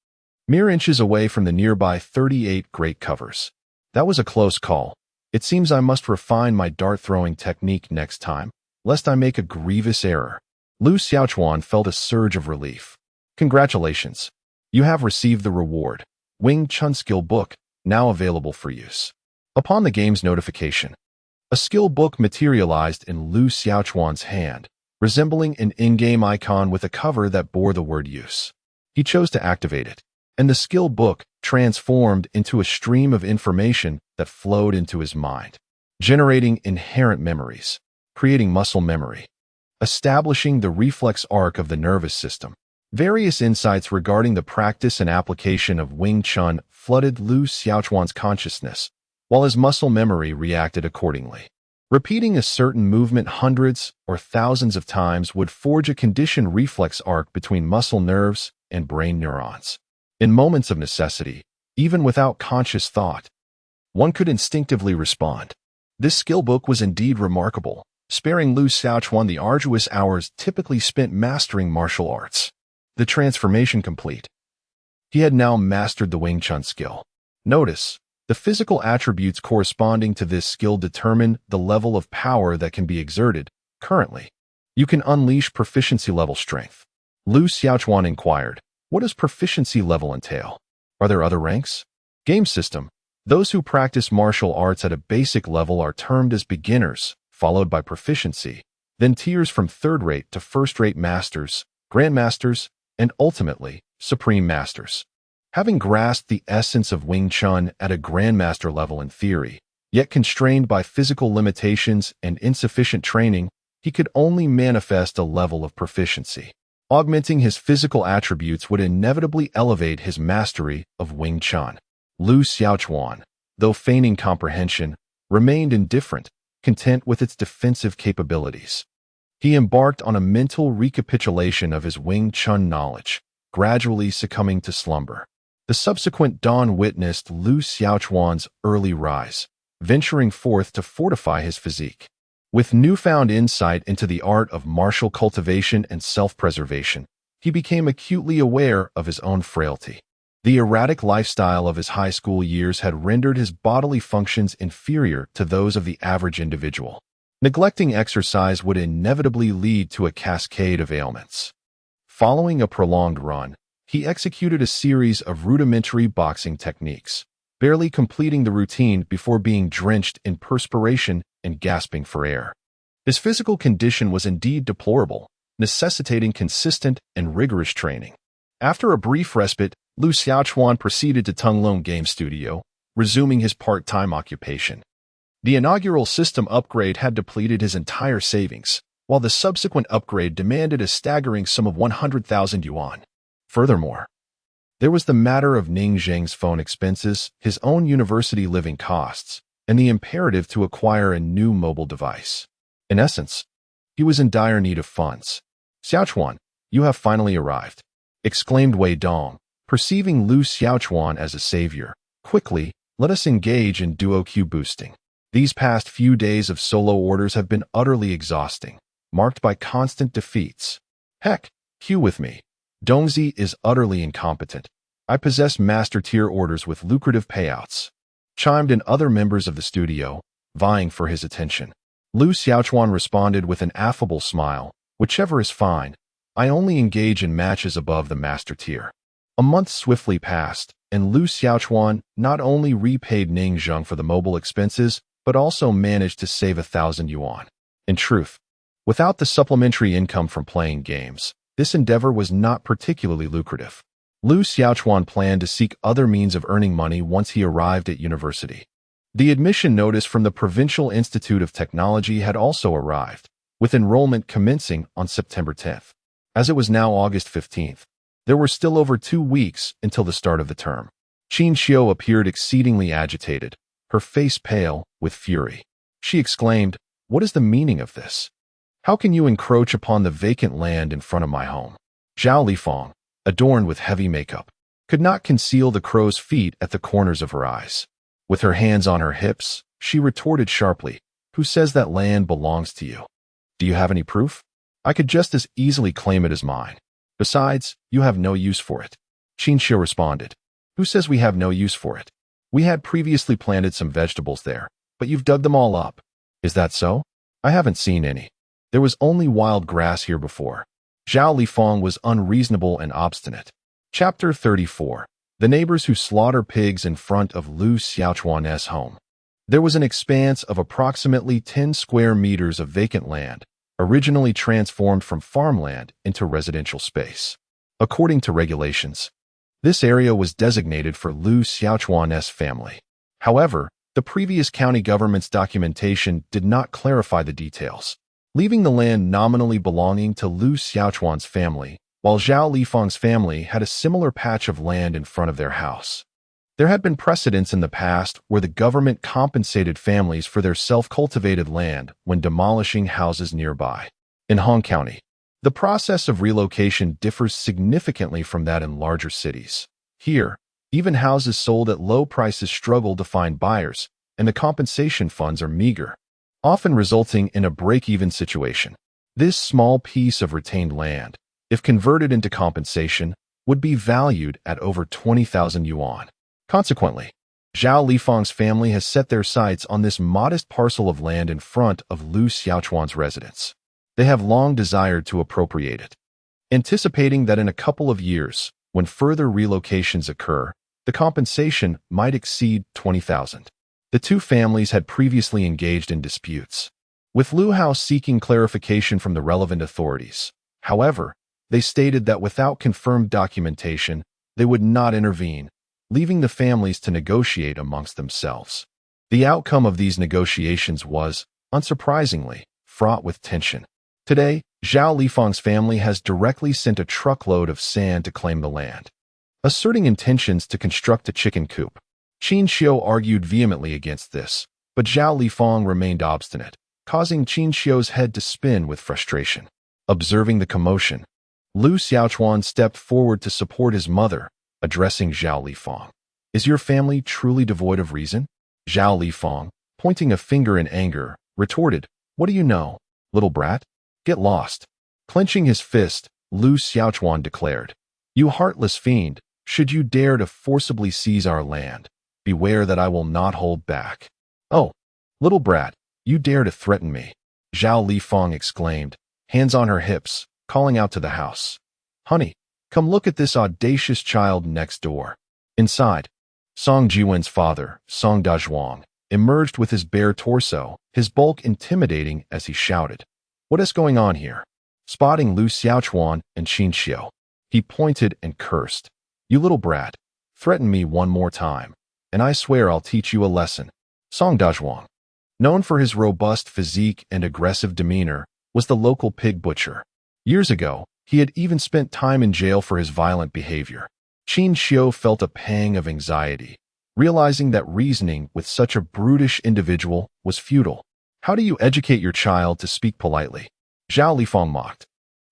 mere inches away from the nearby 38 great covers. That was a close call. It seems I must refine my dart-throwing technique next time, lest I make a grievous error. Lu Xiaochuan felt a surge of relief. Congratulations. You have received the reward, Wing Chun skill book, now available for use. Upon the game's notification, a skill book materialized in Lu Xiaochuan's hand, resembling an in-game icon with a cover that bore the word use. He chose to activate it, and the skill book transformed into a stream of information that flowed into his mind, generating inherent memories, creating muscle memory, establishing the reflex arc of the nervous system. Various insights regarding the practice and application of Wing Chun flooded Lu Xiaochuan's consciousness, while his muscle memory reacted accordingly. Repeating a certain movement hundreds or thousands of times would forge a conditioned reflex arc between muscle nerves and brain neurons. In moments of necessity, even without conscious thought, one could instinctively respond. This skill book was indeed remarkable, sparing Lu Xiaochuan the arduous hours typically spent mastering martial arts. The transformation complete. He had now mastered the Wing Chun skill. Notice, the physical attributes corresponding to this skill determine the level of power that can be exerted. Currently, you can unleash proficiency level strength. Lu Xiaochuan inquired, what does proficiency level entail? Are there other ranks? Game system. Those who practice martial arts at a basic level are termed as beginners, followed by proficiency, then tiers from third-rate to first-rate masters, grandmasters, and ultimately, supreme masters. Having grasped the essence of Wing Chun at a grandmaster level in theory, yet constrained by physical limitations and insufficient training, he could only manifest a level of proficiency. Augmenting his physical attributes would inevitably elevate his mastery of Wing Chun. Lu Xiaochuan, though feigning comprehension, remained indifferent, content with its defensive capabilities. He embarked on a mental recapitulation of his Wing Chun knowledge, gradually succumbing to slumber. The subsequent dawn witnessed Lu Xiaochuan's early rise, venturing forth to fortify his physique. With newfound insight into the art of martial cultivation and self-preservation, he became acutely aware of his own frailty. The erratic lifestyle of his high school years had rendered his bodily functions inferior to those of the average individual. Neglecting exercise would inevitably lead to a cascade of ailments. Following a prolonged run, he executed a series of rudimentary boxing techniques, barely completing the routine before being drenched in perspiration and gasping for air. His physical condition was indeed deplorable, necessitating consistent and rigorous training. After a brief respite, Lu Xiaochuan proceeded to Tunglong Game Studio, resuming his part-time occupation. The inaugural system upgrade had depleted his entire savings, while the subsequent upgrade demanded a staggering sum of 100,000 yuan. Furthermore, there was the matter of Ning Zheng's phone expenses, his own university living costs, and the imperative to acquire a new mobile device. In essence, he was in dire need of funds. Xiaochuan, you have finally arrived, exclaimed Wei Dong, perceiving Lu Xiaochuan as a savior. Quickly, let us engage in duo queue boosting. These past few days of solo orders have been utterly exhausting, marked by constant defeats. Heck, queue with me. Dongzi is utterly incompetent. I possess master-tier orders with lucrative payouts. Chimed in other members of the studio, vying for his attention. Lu Xiaochuan responded with an affable smile, whichever is fine. I only engage in matches above the master tier. A month swiftly passed, and Lu Xiaochuan not only repaid Ning Zheng for the mobile expenses, but also managed to save 1,000 yuan. In truth, without the supplementary income from playing games, this endeavor was not particularly lucrative. Lu Xiaochuan planned to seek other means of earning money once he arrived at university. The admission notice from the Provincial Institute of Technology had also arrived, with enrollment commencing on September 10th. As it was now August 15th, there were still over 2 weeks until the start of the term. Qin Xiu appeared exceedingly agitated, her face pale with fury. She exclaimed, "What is the meaning of this? How can you encroach upon the vacant land in front of my home?" Zhao Lifang, adorned with heavy makeup, could not conceal the crow's feet at the corners of her eyes. With her hands on her hips, she retorted sharply, "Who says that land belongs to you? Do you have any proof? I could just as easily claim it as mine. Besides, you have no use for it." Qin Xiu responded, "Who says we have no use for it? We had previously planted some vegetables there, but you've dug them all up. Is that so? I haven't seen any. There was only wild grass here before." Zhao Lifang was unreasonable and obstinate. Chapter 34. The neighbors who slaughter pigs in front of Lu Xiaochuan's home. There was an expanse of approximately 10 square meters of vacant land, originally transformed from farmland into residential space. According to regulations, this area was designated for Lu Xiaochuan's family. However, the previous county government's documentation did not clarify the details, leaving the land nominally belonging to Lu Xiaochuan's family, while Zhao Lifang's family had a similar patch of land in front of their house. There had been precedents in the past where the government compensated families for their self-cultivated land when demolishing houses nearby. In Hong County, the process of relocation differs significantly from that in larger cities. Here, even houses sold at low prices struggle to find buyers, and the compensation funds are meager, often resulting in a break-even situation. This small piece of retained land, if converted into compensation, would be valued at over 20,000 yuan. Consequently, Zhao Lifang's family has set their sights on this modest parcel of land in front of Lu Xiaochuan's residence. They have long desired to appropriate it, anticipating that in a couple of years, when further relocations occur, the compensation might exceed 20,000. The two families had previously engaged in disputes, with Lu Hao seeking clarification from the relevant authorities. However, they stated that without confirmed documentation, they would not intervene, leaving the families to negotiate amongst themselves. The outcome of these negotiations was, unsurprisingly, fraught with tension. Today, Zhao Lifang's family has directly sent a truckload of sand to claim the land, asserting intentions to construct a chicken coop. Qin Xiu argued vehemently against this, but Zhao Lifang remained obstinate, causing Qin Xiu's head to spin with frustration. Observing the commotion, Lu Xiaochuan stepped forward to support his mother, addressing Zhao Lifang. "Is your family truly devoid of reason?" Zhao Lifang, pointing a finger in anger, retorted, "What do you know, little brat? Get lost." Clenching his fist, Lu Xiaochuan declared, "You heartless fiend, should you dare to forcibly seize our land, beware that I will not hold back." "Oh, little brat, you dare to threaten me," Zhao Lifang exclaimed, hands on her hips, calling out to the house. "Honey, come look at this audacious child next door." Inside, Song Jiwen's father, Song Dazhuang, emerged with his bare torso, his bulk intimidating as he shouted, "What is going on here?" Spotting Lu Xiaochuan and Qin Xiu, he pointed and cursed, "You little brat, threaten me one more time, and I swear I'll teach you a lesson." Song Dazhuang, known for his robust physique and aggressive demeanor, was the local pig butcher. Years ago, he had even spent time in jail for his violent behavior. Qin Xiu felt a pang of anxiety, realizing that reasoning with such a brutish individual was futile. "How do you educate your child to speak politely?" Zhao Lifang mocked.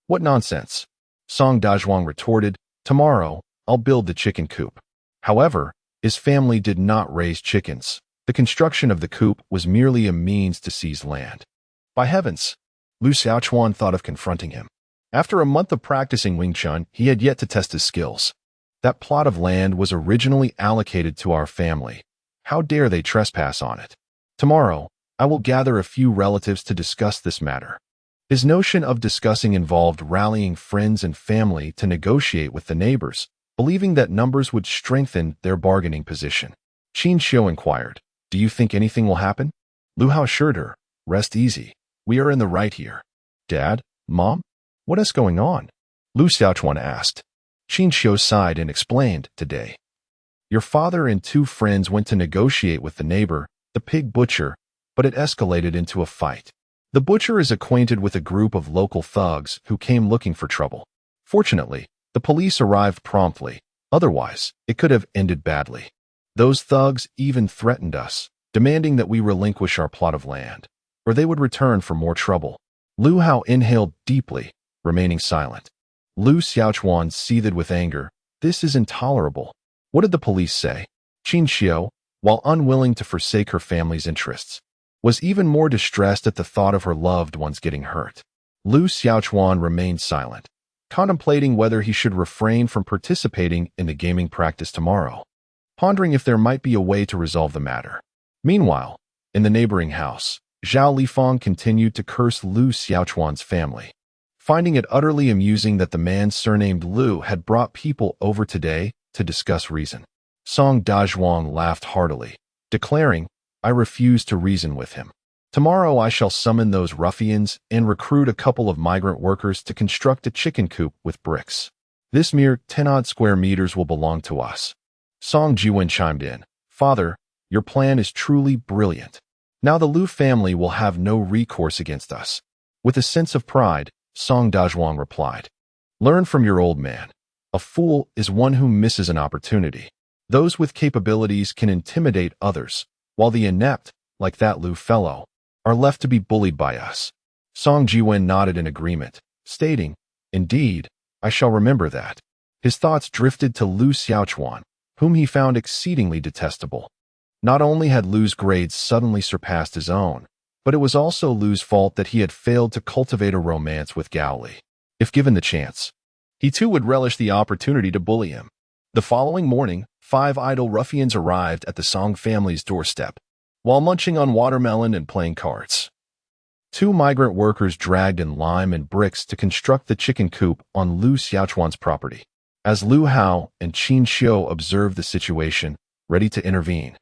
"What nonsense!" Song Dazhuang retorted, "Tomorrow, I'll build the chicken coop." However, his family did not raise chickens. The construction of the coop was merely a means to seize land. By heavens! Lu Xiaochuan thought of confronting him. After a month of practicing Wing Chun, he had yet to test his skills. That plot of land was originally allocated to our family. How dare they trespass on it? Tomorrow, I will gather a few relatives to discuss this matter. His notion of discussing involved rallying friends and family to negotiate with the neighbors, believing that numbers would strengthen their bargaining position. Qin Xiu inquired, "Do you think anything will happen?" Lu Hao assured her, "Rest easy. We are in the right here." "Dad? Mom? What is going on?" Lu Xiaochuan asked. Qin Xiu sighed and explained, "Today, your father and two friends went to negotiate with the neighbor, the pig butcher, but it escalated into a fight. The butcher is acquainted with a group of local thugs who came looking for trouble. Fortunately, the police arrived promptly, otherwise, it could have ended badly. Those thugs even threatened us, demanding that we relinquish our plot of land, or they would return for more trouble." Lu Hao inhaled deeply, remaining silent. Lu Xiaochuan seethed with anger. "This is intolerable. What did the police say?" Qin Xiu, while unwilling to forsake her family's interests, was even more distressed at the thought of her loved ones getting hurt. Lu Xiaochuan remained silent, contemplating whether he should refrain from participating in the gaming practice tomorrow, pondering if there might be a way to resolve the matter. Meanwhile, in the neighboring house, Zhao Lifang continued to curse Lu Xiaochuan's family, finding it utterly amusing that the man surnamed Lu had brought people over today to discuss reason. Song Dazhuang laughed heartily, declaring, "I refuse to reason with him. Tomorrow I shall summon those ruffians and recruit a couple of migrant workers to construct a chicken coop with bricks. This mere 10-odd square meters will belong to us." Song Jiwen chimed in, "Father, your plan is truly brilliant. Now the Lu family will have no recourse against us." With a sense of pride, Song Dazhuang replied, "Learn from your old man. A fool is one who misses an opportunity." Those with capabilities can intimidate others, while the inept, like that Lu fellow, are left to be bullied by us. Song Jiwen nodded in agreement, stating, "Indeed, I shall remember that." His thoughts drifted to Lu Xiaochuan, whom he found exceedingly detestable. Not only had Lu's grades suddenly surpassed his own, but it was also Lu's fault that he had failed to cultivate a romance with Gao Li. If given the chance, he too would relish the opportunity to bully him. The following morning, 5 idle ruffians arrived at the Song family's doorstep, while munching on watermelon and playing cards. 2 migrant workers dragged in lime and bricks to construct the chicken coop on Lu Xiaochuan's property. As Lu Hao and Qin Xiu observed the situation, ready to intervene,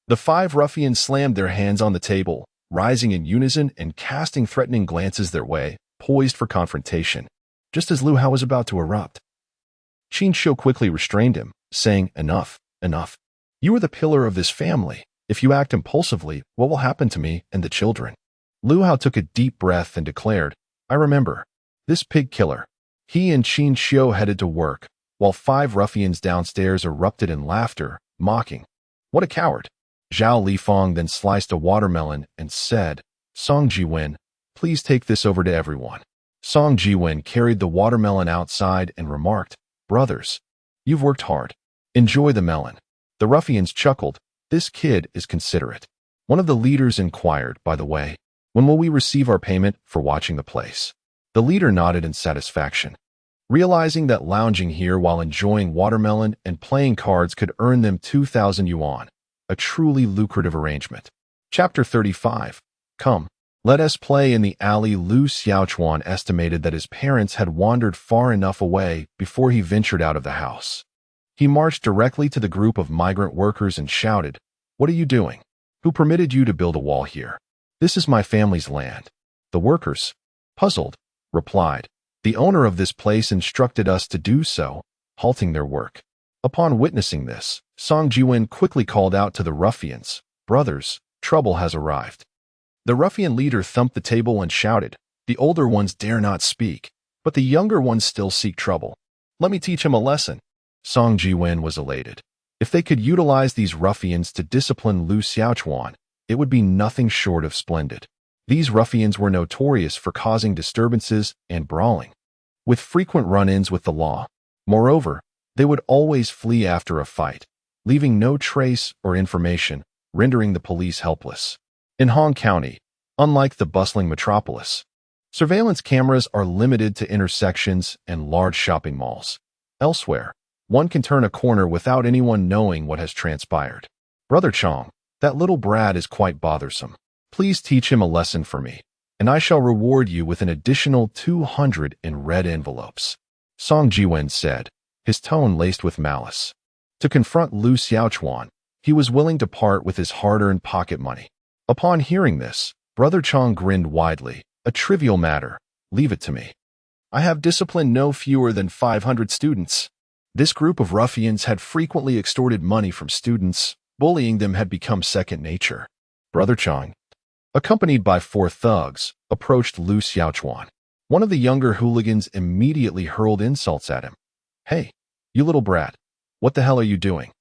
the 5 ruffians slammed their hands on the table, rising in unison and casting threatening glances their way, poised for confrontation. Just as Lu Hao was about to erupt, Qin Xiu quickly restrained him, saying, "Enough, enough. You are the pillar of this family. If you act impulsively, what will happen to me and the children?" Lu Hao took a deep breath and declared, "I remember. This pig killer." He and Qin Xiu headed to work, while 5 ruffians downstairs erupted in laughter, mocking, "What a coward." Zhao Lifeng then sliced a watermelon and said, "Song Jiwen, please take this over to everyone." Song Jiwen carried the watermelon outside and remarked, "Brothers, you've worked hard. Enjoy the melon." The ruffians chuckled. "This kid is considerate." One of the leaders inquired, "By the way, when will we receive our payment for watching the place?" The leader nodded in satisfaction, realizing that lounging here while enjoying watermelon and playing cards could earn them 2,000 yuan, a truly lucrative arrangement. Chapter 35. Come, let us play in the alley. Lu Xiaochuan estimated that his parents had wandered far enough away before he ventured out of the house. He marched directly to the group of migrant workers and shouted, "What are you doing? Who permitted you to build a wall here? This is my family's land." The workers, puzzled, replied, "The owner of this place instructed us to do so," halting their work. Upon witnessing this, Song Jiwen quickly called out to the ruffians, "Brothers, trouble has arrived." The ruffian leader thumped the table and shouted, "The older ones dare not speak, but the younger ones still seek trouble. Let me teach him a lesson." Song Jiwen was elated. If they could utilize these ruffians to discipline Lu Xiaochuan, it would be nothing short of splendid. These ruffians were notorious for causing disturbances and brawling, with frequent run-ins with the law. Moreover, they would always flee after a fight, leaving no trace or information, rendering the police helpless. In Hong County, unlike the bustling metropolis, surveillance cameras are limited to intersections and large shopping malls. Elsewhere, one can turn a corner without anyone knowing what has transpired. "Brother Chong, that little brat is quite bothersome. Please teach him a lesson for me, and I shall reward you with an additional 200 in red envelopes," Song Jiwen said, his tone laced with malice. To confront Lu Xiaochuan, he was willing to part with his hard-earned pocket money. Upon hearing this, Brother Chong grinned widely. "A trivial matter. Leave it to me. I have disciplined no fewer than 500 students." This group of ruffians had frequently extorted money from students. Bullying them had become second nature. Brother Chong, accompanied by 4 thugs, approached Lu Xiaochuan. One of the younger hooligans immediately hurled insults at him. "Hey, you little brat, what the hell are you doing?"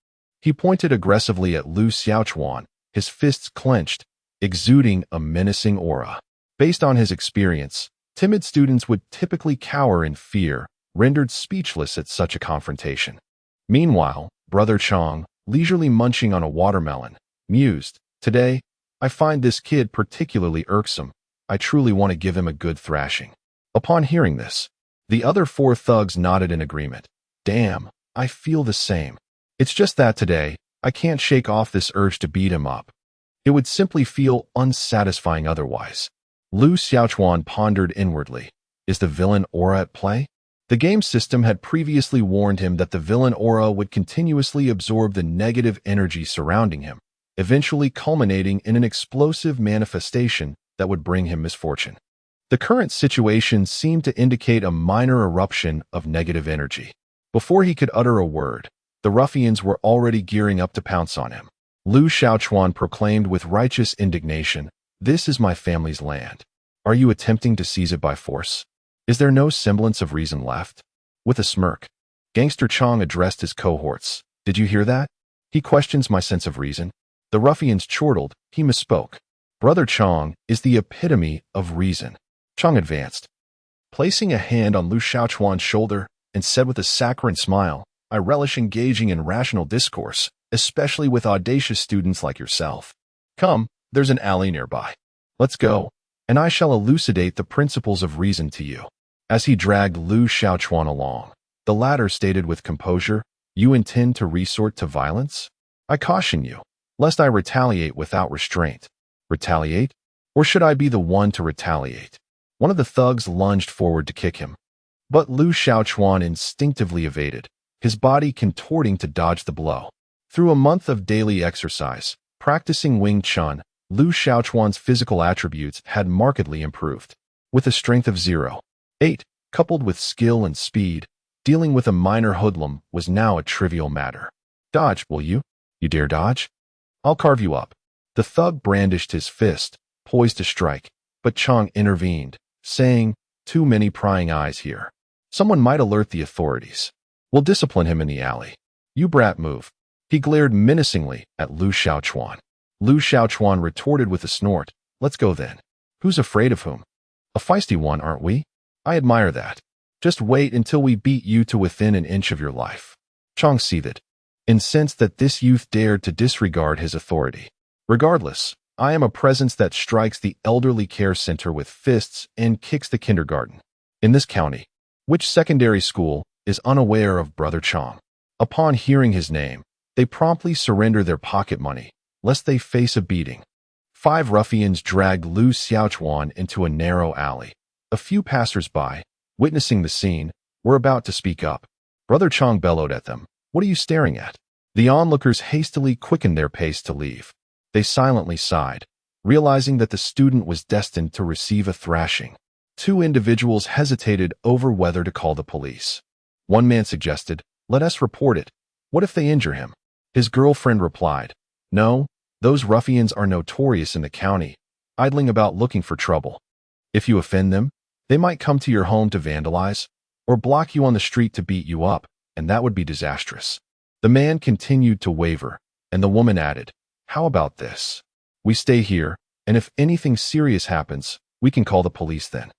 He pointed aggressively at Lu Xiaochuan, his fists clenched, exuding a menacing aura. Based on his experience, timid students would typically cower in fear, rendered speechless at such a confrontation. Meanwhile, Brother Chong, leisurely munching on a watermelon, mused, "Today, I find this kid particularly irksome. I truly want to give him a good thrashing." Upon hearing this, the other 4 thugs nodded in agreement. "Damn, I feel the same. It's just that today, I can't shake off this urge to beat him up. It would simply feel unsatisfying otherwise." Lu Xiaochuan pondered inwardly. Is the villain aura at play? The game system had previously warned him that the villain aura would continuously absorb the negative energy surrounding him, eventually culminating in an explosive manifestation that would bring him misfortune. The current situation seemed to indicate a minor eruption of negative energy. Before he could utter a word, the ruffians were already gearing up to pounce on him. Lu Xiaochuan proclaimed with righteous indignation, "This is my family's land. Are you attempting to seize it by force? Is there no semblance of reason left?" With a smirk, Gangster Chong addressed his cohorts. "Did you hear that? He questions my sense of reason. The ruffians chortled. He misspoke. Brother Chong is the epitome of reason. Chong advanced, placing a hand on Lu Xiaochuan's shoulder, and said with a saccharine smile, I relish engaging in rational discourse, especially with audacious students like yourself. Come, there's an alley nearby. Let's go, and I shall elucidate the principles of reason to you. As he dragged Lu Xiaochuan along, the latter stated with composure, You intend to resort to violence? I caution you, lest I retaliate without restraint. Retaliate? Or should I be the one to retaliate? One of the thugs lunged forward to kick him. But Lu Xiaochuan instinctively evaded, his body contorting to dodge the blow. Through a month of daily exercise, practicing Wing Chun, Lu Xiaochuan's physical attributes had markedly improved. With a strength of 0.8, coupled with skill and speed, dealing with a minor hoodlum was now a trivial matter. Dodge, will you? You dare dodge? I'll carve you up. The thug brandished his fist, poised to strike, but Chong intervened, saying, Too many prying eyes here. Someone might alert the authorities. We'll discipline him in the alley. You brat, move. He glared menacingly at Lu Xiaochuan. Lu Xiaochuan retorted with a snort, Let's go then. Who's afraid of whom? A feisty one, aren't we? I admire that. Just wait until we beat you to within an inch of your life. Chong seethed, incensed that this youth dared to disregard his authority. Regardless, I am a presence that strikes the elderly care center with fists and kicks the kindergarten. In this county, which secondary school is unaware of Brother Chong? Upon hearing his name, they promptly surrender their pocket money, lest they face a beating. 5 ruffians dragged Lu Xiaochuan into a narrow alley. A few passers-by, witnessing the scene, were about to speak up. Brother Chong bellowed at them, What are you staring at? The onlookers hastily quickened their pace to leave. They silently sighed, realizing that the student was destined to receive a thrashing. 2 individuals hesitated over whether to call the police. One man suggested, Let us report it. What if they injure him? His girlfriend replied, No, those ruffians are notorious in the county, idling about looking for trouble. If you offend them, they might come to your home to vandalize, or block you on the street to beat you up, and that would be disastrous. The man continued to waver, and the woman added, How about this? We stay here, and if anything serious happens, we can call the police then.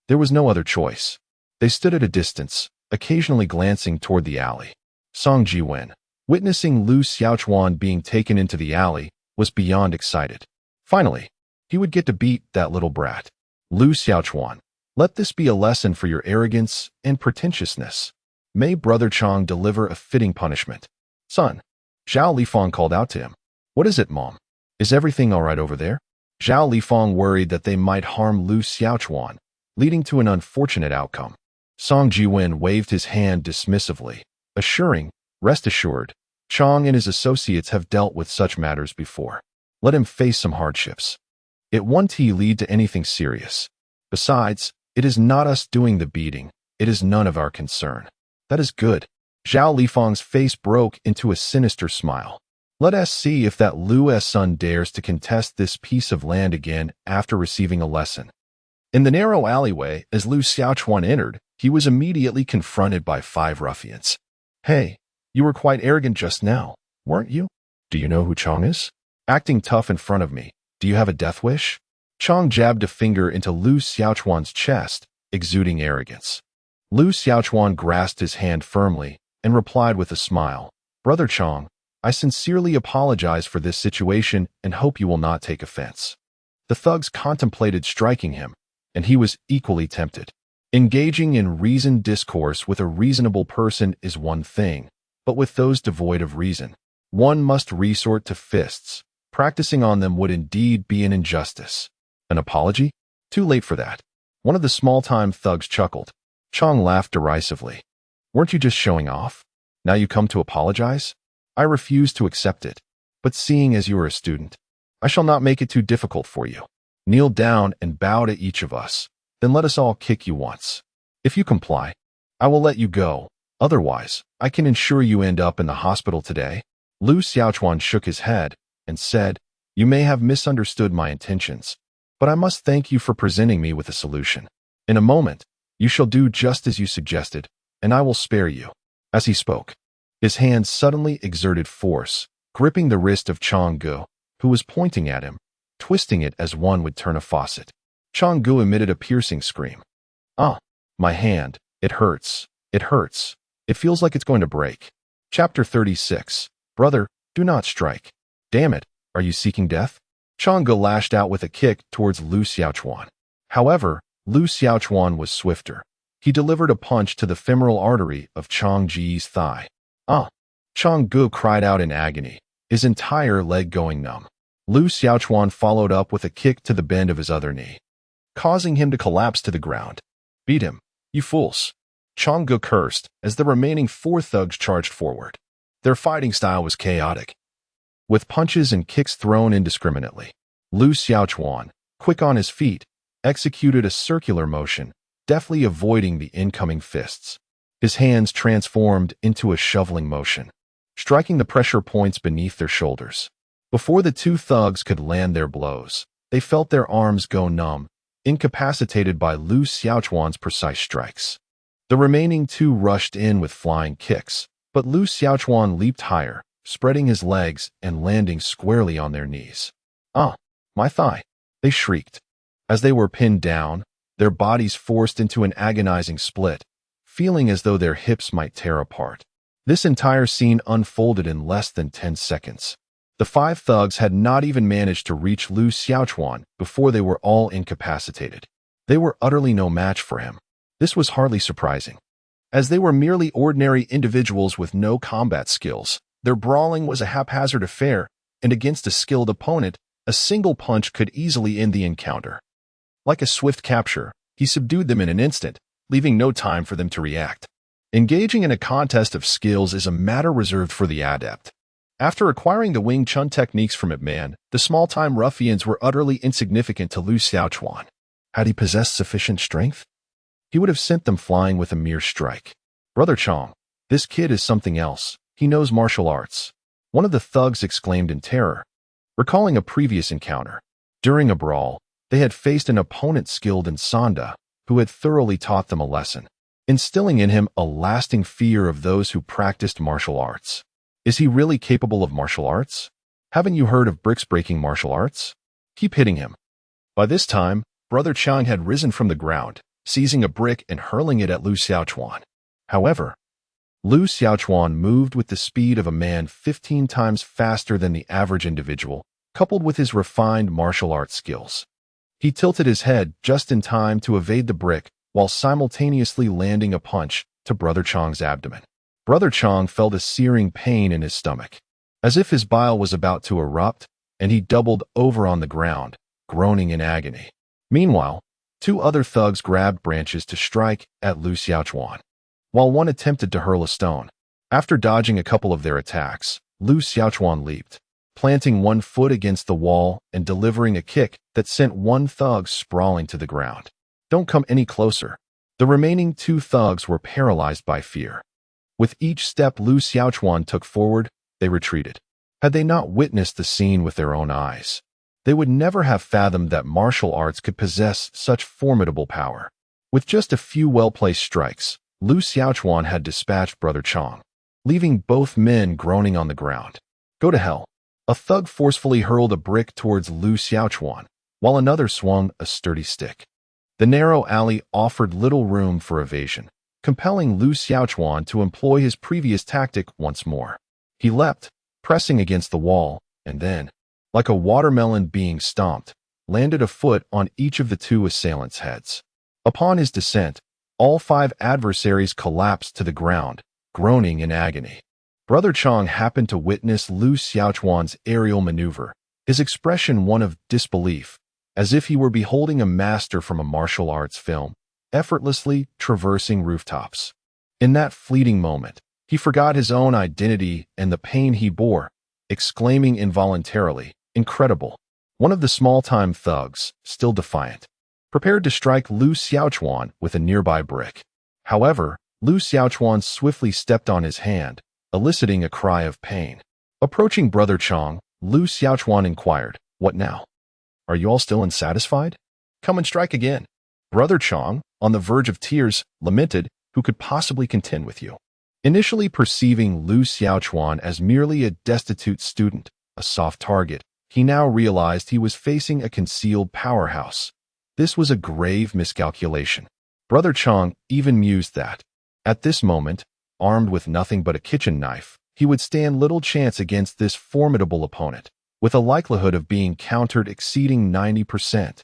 There was no other choice. They stood at a distance, occasionally glancing toward the alley. Song Jiwen, witnessing Lu Xiaochuan being taken into the alley, was beyond excited. Finally, he would get to beat that little brat. Lu Xiaochuan, let this be a lesson for your arrogance and pretentiousness. May Brother Chong deliver a fitting punishment. Son, Zhao Lifang called out to him. What is it, Mom? Is everything all right over there? Zhao Lifang worried that they might harm Lu Xiaochuan, leading to an unfortunate outcome. Song Jiwen waved his hand dismissively, assuring, Rest assured, Chong and his associates have dealt with such matters before. Let him face some hardships. It won't lead to anything serious. Besides, it is not us doing the beating. It is none of our concern. That is good. Zhao Lifang's face broke into a sinister smile. Let us see if that Lu's son dares to contest this piece of land again after receiving a lesson. In the narrow alleyway, as Lu Xiaochuan entered, he was immediately confronted by 5 ruffians. Hey, you were quite arrogant just now, weren't you? Do you know who Chong is? Acting tough in front of me. Do you have a death wish? Chong jabbed a finger into Lu Xiaochuan's chest, exuding arrogance. Lu Xiaochuan grasped his hand firmly and replied with a smile, Brother Chong, I sincerely apologize for this situation and hope you will not take offense. The thugs contemplated striking him, and he was equally tempted. Engaging in reasoned discourse with a reasonable person is one thing, but with those devoid of reason, one must resort to fists. Practicing on them would indeed be an injustice. An apology? Too late for that. One of the small-time thugs chuckled. Chong laughed derisively. Weren't you just showing off? Now you come to apologize? I refuse to accept it. But seeing as you are a student, I shall not make it too difficult for you. Kneel down and bow to each of us. Then let us all kick you once. If you comply, I will let you go. Otherwise, I can ensure you end up in the hospital today. Lu Xiaochuan shook his head and said, You may have misunderstood my intentions, but I must thank you for presenting me with a solution. In a moment, you shall do just as you suggested, and I will spare you. As he spoke, his hand suddenly exerted force, gripping the wrist of Chang-gu, who was pointing at him, twisting it as one would turn a faucet. Chang-gu emitted a piercing scream. "Ah, my hand. It hurts. It hurts. It feels like it's going to break." Chapter 36. Brother, do not strike. Damn it, are you seeking death? Chang-gu lashed out with a kick towards Lu Xiaochuan. However, Lu Xiaochuan was swifter. He delivered a punch to the femoral artery of Chang-ji's thigh. "Ah!" Chang-gu cried out in agony, his entire leg going numb. Lu Xiaochuan followed up with a kick to the bend of his other knee, causing him to collapse to the ground. "Beat him, you fools!" Chang-gu cursed as the remaining 4 thugs charged forward. Their fighting style was chaotic, with punches and kicks thrown indiscriminately. Lu Xiaochuan, quick on his feet, executed a circular motion, deftly avoiding the incoming fists. His hands transformed into a shoveling motion, striking the pressure points beneath their shoulders. Before the 2 thugs could land their blows, they felt their arms go numb, incapacitated by Lu Xiaochuan's precise strikes. The remaining 2 rushed in with flying kicks, but Lu Xiaochuan leaped higher, spreading his legs and landing squarely on their knees. "Ah, my thigh!" they shrieked. As they were pinned down, their bodies forced into an agonizing split, feeling as though their hips might tear apart. This entire scene unfolded in less than 10 seconds. The 5 thugs had not even managed to reach Lu Xiaochuan before they were all incapacitated. They were utterly no match for him. This was hardly surprising, as they were merely ordinary individuals with no combat skills. Their brawling was a haphazard affair, and against a skilled opponent, a single punch could easily end the encounter. Like a swift capture, he subdued them in an instant, leaving no time for them to react. Engaging in a contest of skills is a matter reserved for the adept. After acquiring the Wing Chun techniques from Ip Man, the small-time ruffians were utterly insignificant to Lu Xiaochuan. Had he possessed sufficient strength, he would have sent them flying with a mere strike. "Brother Chong, this kid is something else. He knows martial arts," one of the thugs exclaimed in terror, recalling a previous encounter. During a brawl, they had faced an opponent skilled in Sanda, who had thoroughly taught them a lesson, instilling in him a lasting fear of those who practiced martial arts. Is he really capable of martial arts? Haven't you heard of bricks-breaking martial arts? Keep hitting him. By this time, Brother Chang had risen from the ground, seizing a brick and hurling it at Lu Xiaochuan. However, Lu Xiaochuan moved with the speed of a man 15 times faster than the average individual, coupled with his refined martial arts skills. He tilted his head just in time to evade the brick while simultaneously landing a punch to Brother Chang's abdomen. Brother Chang felt a searing pain in his stomach, as if his bile was about to erupt, and he doubled over on the ground, groaning in agony. Meanwhile, 2 other thugs grabbed branches to strike at Lu Xiaochuan, while one attempted to hurl a stone. After dodging a couple of their attacks, Lu Xiaochuan leaped, planting one foot against the wall and delivering a kick that sent one thug sprawling to the ground. "Don't come any closer." The remaining 2 thugs were paralyzed by fear. With each step Lu Xiaochuan took forward, they retreated. Had they not witnessed the scene with their own eyes, they would never have fathomed that martial arts could possess such formidable power. With just a few well-placed strikes, Lu Xiaochuan had dispatched Brother Chang, leaving both men groaning on the ground. "Go to hell." A thug forcefully hurled a brick towards Lu Xiaochuan, while another swung a sturdy stick. The narrow alley offered little room for evasion, compelling Lu Xiaochuan to employ his previous tactic once more. He leapt, pressing against the wall, and then, like a watermelon being stomped, landed a foot on each of the 2 assailants' heads. Upon his descent, all 5 adversaries collapsed to the ground, groaning in agony. Brother Chang happened to witness Lu Xiaochuan's aerial maneuver, his expression one of disbelief, as if he were beholding a master from a martial arts film, effortlessly traversing rooftops. In that fleeting moment, he forgot his own identity and the pain he bore, exclaiming involuntarily, "Incredible." One of the small-time thugs, still defiant, prepared to strike Lu Xiaochuan with a nearby brick. However, Lu Xiaochuan swiftly stepped on his hand, eliciting a cry of pain. Approaching Brother Chang, Lu Xiaochuan inquired, "What now? Are you all still unsatisfied? Come and strike again." Brother Chang, on the verge of tears, lamented, "Who could possibly contend with you? Initially perceiving Lu Xiaochuan as merely a destitute student, a soft target, he now realized he was facing a concealed powerhouse. This was a grave miscalculation. Brother Chang even mused that, at this moment, armed with nothing but a kitchen knife, he would stand little chance against this formidable opponent, with a likelihood of being countered exceeding 90%.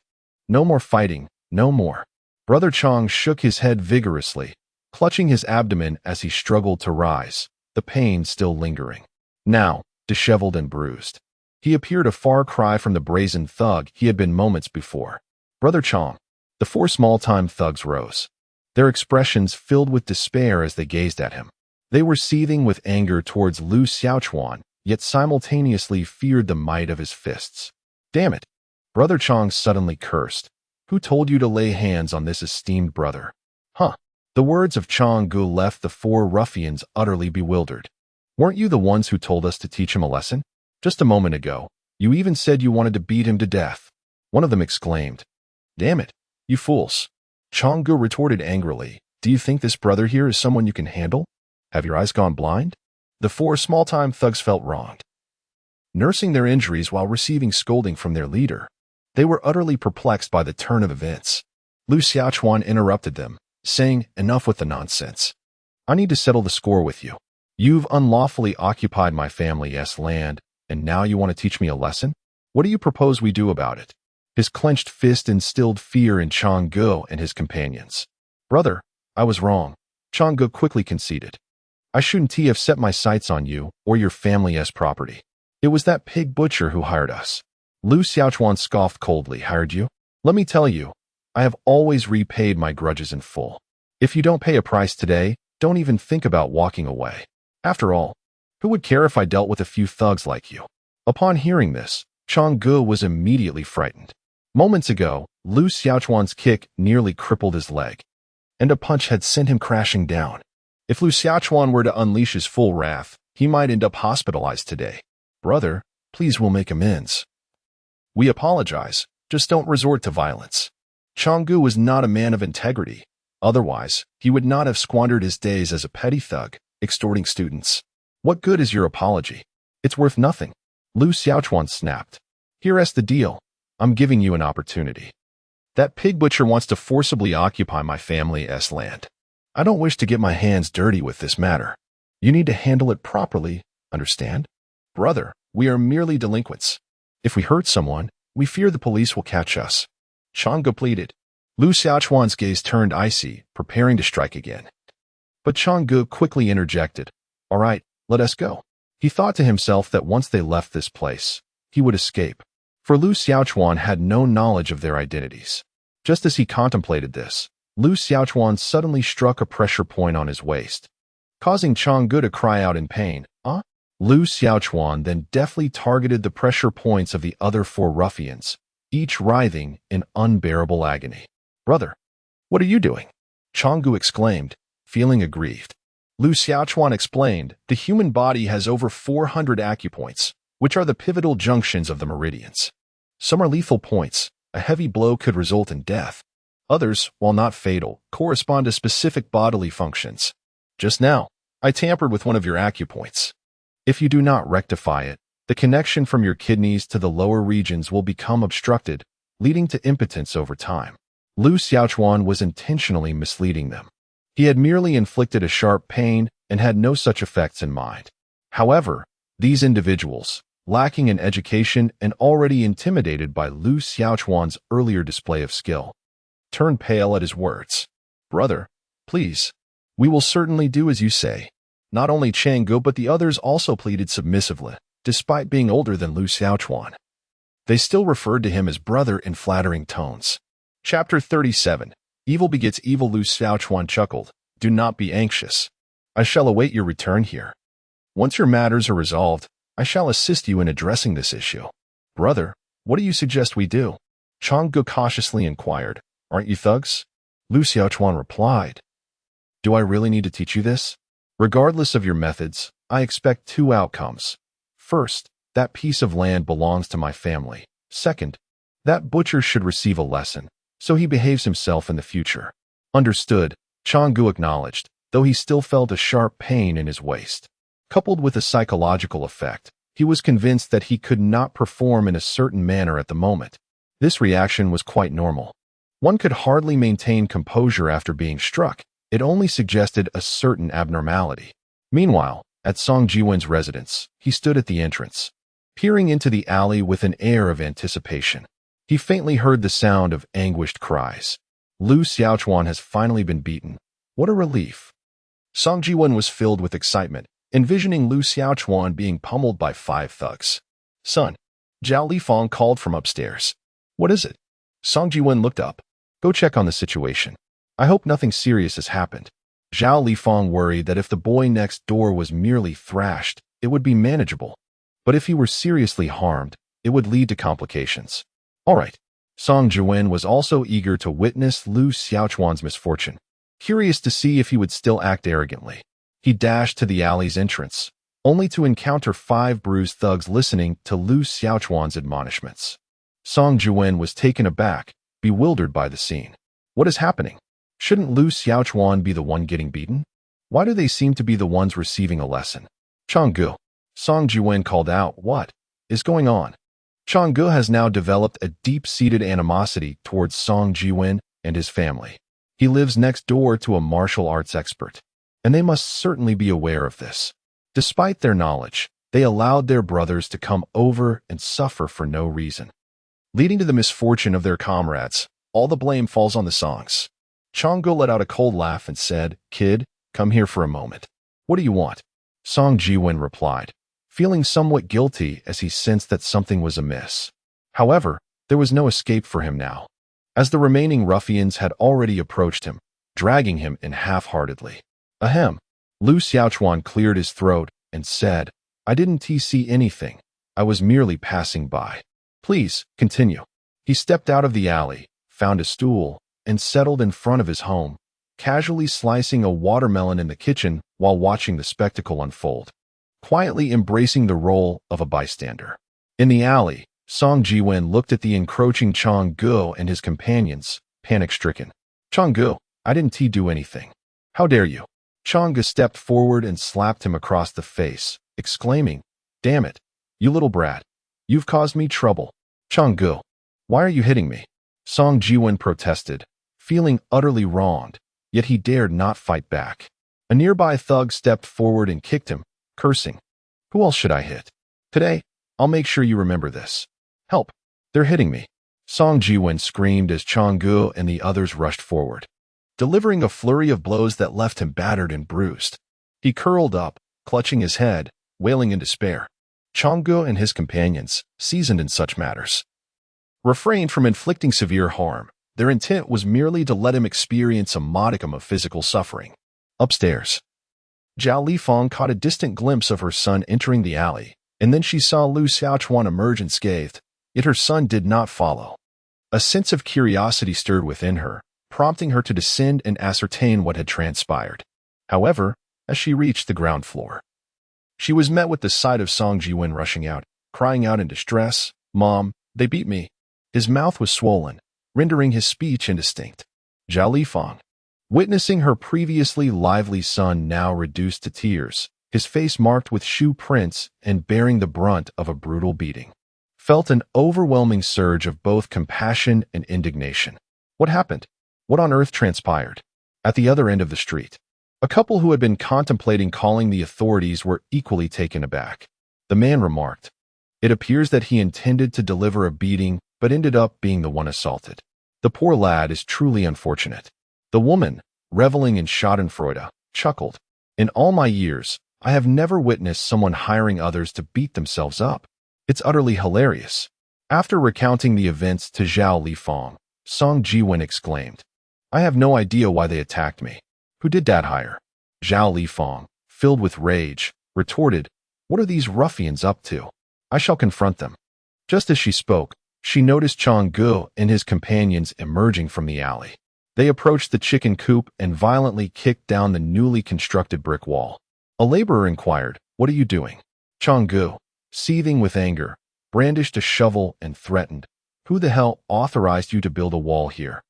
No more fighting, no more. Brother Chang shook his head vigorously, clutching his abdomen as he struggled to rise, the pain still lingering. Now, disheveled and bruised, he appeared a far cry from the brazen thug he had been moments before. Brother Chang. The four small-time thugs rose, their expressions filled with despair as they gazed at him. They were seething with anger towards Lu Xiaochuan, yet simultaneously feared the might of his fists. Damn it! Brother Chang suddenly cursed. Who told you to lay hands on this esteemed brother? Huh? The words of Chang Gu left the four ruffians utterly bewildered. Weren't you the ones who told us to teach him a lesson? Just a moment ago, you even said you wanted to beat him to death. One of them exclaimed. Damn it, you fools! Chang Gu retorted angrily. Do you think this brother here is someone you can handle? Have your eyes gone blind? The four small-time thugs felt wronged. Nursing their injuries while receiving scolding from their leader, they were utterly perplexed by the turn of events. Lu Xiaochuan interrupted them, saying, enough with the nonsense. I need to settle the score with you. You've unlawfully occupied my family's land, and now you want to teach me a lesson? What do you propose we do about it? His clenched fist instilled fear in Chang Gu and his companions. Brother, I was wrong. Chang Gu quickly conceded. I shouldn't have set my sights on you or your family's property. It was that pig butcher who hired us. Lu Xiaochuan scoffed coldly. Hired you? Let me tell you, I have always repaid my grudges in full. If you don't pay a price today, don't even think about walking away. After all, who would care if I dealt with a few thugs like you? Upon hearing this, Chang Gu was immediately frightened. Moments ago, Lu Xiaochuan's kick nearly crippled his leg, and a punch had sent him crashing down. If Lu Xiaochuan were to unleash his full wrath, he might end up hospitalized today. Brother, please, we'll make amends. We apologize, just don't resort to violence. Chang Gu was not a man of integrity. Otherwise, he would not have squandered his days as a petty thug, extorting students. What good is your apology? It's worth nothing. Lu Xiaochuan snapped. Here's the deal. I'm giving you an opportunity. That pig butcher wants to forcibly occupy my family's land. I don't wish to get my hands dirty with this matter. You need to handle it properly, understand? Brother, we are merely delinquents. If we hurt someone, we fear the police will catch us. Chang Gu pleaded. Lu Xiaochuan's gaze turned icy, preparing to strike again. But Chang Gu quickly interjected. All right, let us go. He thought to himself that once they left this place, he would escape. For Lu Xiaochuan had no knowledge of their identities. Just as he contemplated this, Lu Xiaochuan suddenly struck a pressure point on his waist, causing Chang Gu to cry out in pain. Lu Xiaochuan then deftly targeted the pressure points of the other four ruffians, each writhing in unbearable agony. Brother, what are you doing? Chang Gu exclaimed, feeling aggrieved. Lu Xiaochuan explained, the human body has over 400 acupoints, which are the pivotal junctions of the meridians. Some are lethal points. A heavy blow could result in death. Others, while not fatal, correspond to specific bodily functions. Just now, I tampered with one of your acupoints. If you do not rectify it, the connection from your kidneys to the lower regions will become obstructed, leading to impotence over time. Lu Xiaochuan was intentionally misleading them. He had merely inflicted a sharp pain and had no such effects in mind. However, these individuals, lacking in education and already intimidated by Lu Xiaochuan's earlier display of skill, turned pale at his words. Brother, please, we will certainly do as you say. Not only Chang Gu but the others also pleaded submissively, despite being older than Lu Xiaochuan. They still referred to him as brother in flattering tones. Chapter 37. Evil begets evil. Lu Xiaochuan chuckled. Do not be anxious. I shall await your return here. Once your matters are resolved, I shall assist you in addressing this issue. Brother, what do you suggest we do? Chang Gu cautiously inquired. Aren't you thugs? Lu Xiaochuan replied. Do I really need to teach you this? Regardless of your methods, I expect two outcomes. First, that piece of land belongs to my family. Second, that butcher should receive a lesson, so he behaves himself in the future. Understood, Chang Gu acknowledged. though he still felt a sharp pain in his waist. Coupled with a psychological effect, he was convinced that he could not perform in a certain manner at the moment. This reaction was quite normal. One could hardly maintain composure after being struck. It only suggested a certain abnormality. Meanwhile, at Song Ji-won's residence, he stood at the entrance, peering into the alley with an air of anticipation. He faintly heard the sound of anguished cries. Lu Xiaochuan has finally been beaten. What a relief. Song Ji-won was filled with excitement, envisioning Lu Xiaochuan being pummeled by 5 thugs. Son, Zhao Lifeng called from upstairs. What is it? Song Ji-won looked up. Go check on the situation. I hope nothing serious has happened. Zhao Lifeng worried that if the boy next door was merely thrashed, it would be manageable. But if he were seriously harmed, it would lead to complications. All right. Song Ji-won was also eager to witness Lu Xiaochuan's misfortune, curious to see if he would still act arrogantly. He dashed to the alley's entrance, only to encounter 5 bruised thugs listening to Lu Xiaochuan's admonishments. Song Ji-won was taken aback, bewildered by the scene. What is happening? Shouldn't Lu Xiaochuan be the one getting beaten? Why do they seem to be the ones receiving a lesson? Changgu. Song Ji-won called out, what is going on? Changgu has now developed a deep-seated animosity towards Song Ji-won and his family. He lives next door to a martial arts expert, and they must certainly be aware of this. Despite their knowledge, they allowed their brothers to come over and suffer for no reason, leading to the misfortune of their comrades. All the blame falls on the Songs. Changgu let out a cold laugh and said, Kid, come here for a moment. What do you want? Song Ji-won replied, feeling somewhat guilty as he sensed that something was amiss. However, there was no escape for him now, as the remaining ruffians had already approached him, dragging him in half-heartedly. Ahem. Lu Xiaochuan cleared his throat and said, I didn't see anything. I was merely passing by. Please, continue. He stepped out of the alley, found a stool, and settled in front of his home, casually slicing a watermelon in the kitchen while watching the spectacle unfold, quietly embracing the role of a bystander. In the alley, Song Ji-won looked at the encroaching Changgu and his companions, panic-stricken. Changgu, I didn't do anything. How dare you? Changgu stepped forward and slapped him across the face, exclaiming, Damn it, you little brat. You've caused me trouble. Changgu, why are you hitting me? Song Ji-won protested, feeling utterly wronged, yet he dared not fight back. A nearby thug stepped forward and kicked him, cursing. Who else should I hit? Today, I'll make sure you remember this. Help! They're hitting me. Song Ji-won screamed as Changgu and the others rushed forward, delivering a flurry of blows that left him battered and bruised. He curled up, clutching his head, wailing in despair. Changgu and his companions, seasoned in such matters, refrained from inflicting severe harm. Their intent was merely to let him experience a modicum of physical suffering. Upstairs, Zhao Lifeng caught a distant glimpse of her son entering the alley, and then she saw Lu Xiaochuan emerge unscathed, yet her son did not follow. A sense of curiosity stirred within her, prompting her to descend and ascertain what had transpired. However, as she reached the ground floor, she was met with the sight of Song Ji-won rushing out, crying out in distress, Mom, they beat me. His mouth was swollen, rendering his speech indistinct. Zhao Lifeng, witnessing her previously lively son now reduced to tears, his face marked with shoe prints and bearing the brunt of a brutal beating, felt an overwhelming surge of both compassion and indignation. What happened? What on earth transpired? At the other end of the street, a couple who had been contemplating calling the authorities were equally taken aback. The man remarked, It appears that he intended to deliver a beating but ended up being the one assaulted. The poor lad is truly unfortunate. The woman, reveling in schadenfreude, chuckled. In all my years, I have never witnessed someone hiring others to beat themselves up. It's utterly hilarious. After recounting the events to Zhao Lifeng, Song Ji-won exclaimed, I have no idea why they attacked me. Who did that hire? Zhao Lifeng, filled with rage, retorted, What are these ruffians up to? I shall confront them. Just as she spoke, she noticed Changgu and his companions emerging from the alley. They approached the chicken coop and violently kicked down the newly constructed brick wall. A laborer inquired, What are you doing? Changgu, seething with anger, brandished a shovel and threatened, Who the hell authorized you to build a wall here?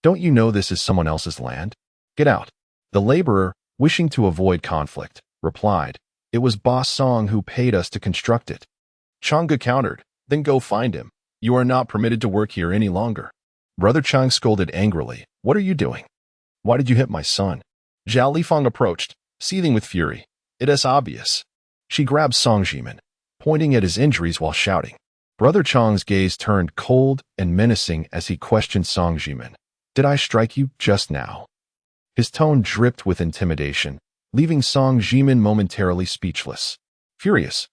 Don't you know this is someone else's land? Get out. The laborer, wishing to avoid conflict, replied, "It was Boss Song who paid us to construct it." Chang'e countered, "Then go find him. You are not permitted to work here any longer." Brother Chang scolded angrily, "What are you doing? Why did you hit my son?" Zhao Lifang approached, seething with fury. "It is obvious." She grabbed Song Jimin, pointing at his injuries while shouting. Brother Chang's gaze turned cold and menacing as he questioned Song Jimin. "Did I strike you just now?" His tone dripped with intimidation, leaving Song Jimin momentarily speechless. Furious,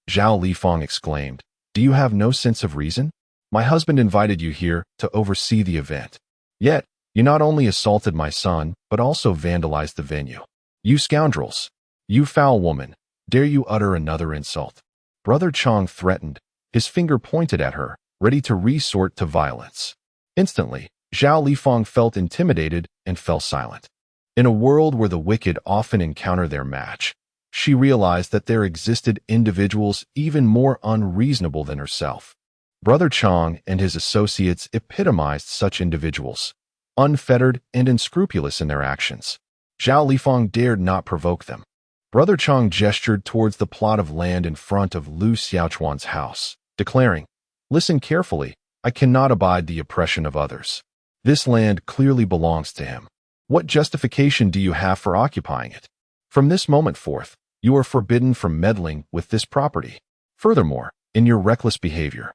Zhao Lifang exclaimed, "Do you have no sense of reason? My husband invited you here to oversee the event. Yet, you not only assaulted my son, but also vandalized the venue. You scoundrels! You foul woman! Dare you utter another insult?" Brother Chang threatened, his finger pointed at her, ready to resort to violence. Instantly, Zhao Lifang felt intimidated and fell silent. In a world where the wicked often encounter their match, she realized that there existed individuals even more unreasonable than herself. Brother Chang and his associates epitomized such individuals, unfettered and unscrupulous in their actions. Zhao Lifang dared not provoke them. Brother Chang gestured towards the plot of land in front of Lu Xiaochuan's house, declaring, "Listen carefully, I cannot abide the oppression of others. This land clearly belongs to him. What justification do you have for occupying it? From this moment forth, you are forbidden from meddling with this property. Furthermore, in your reckless behavior,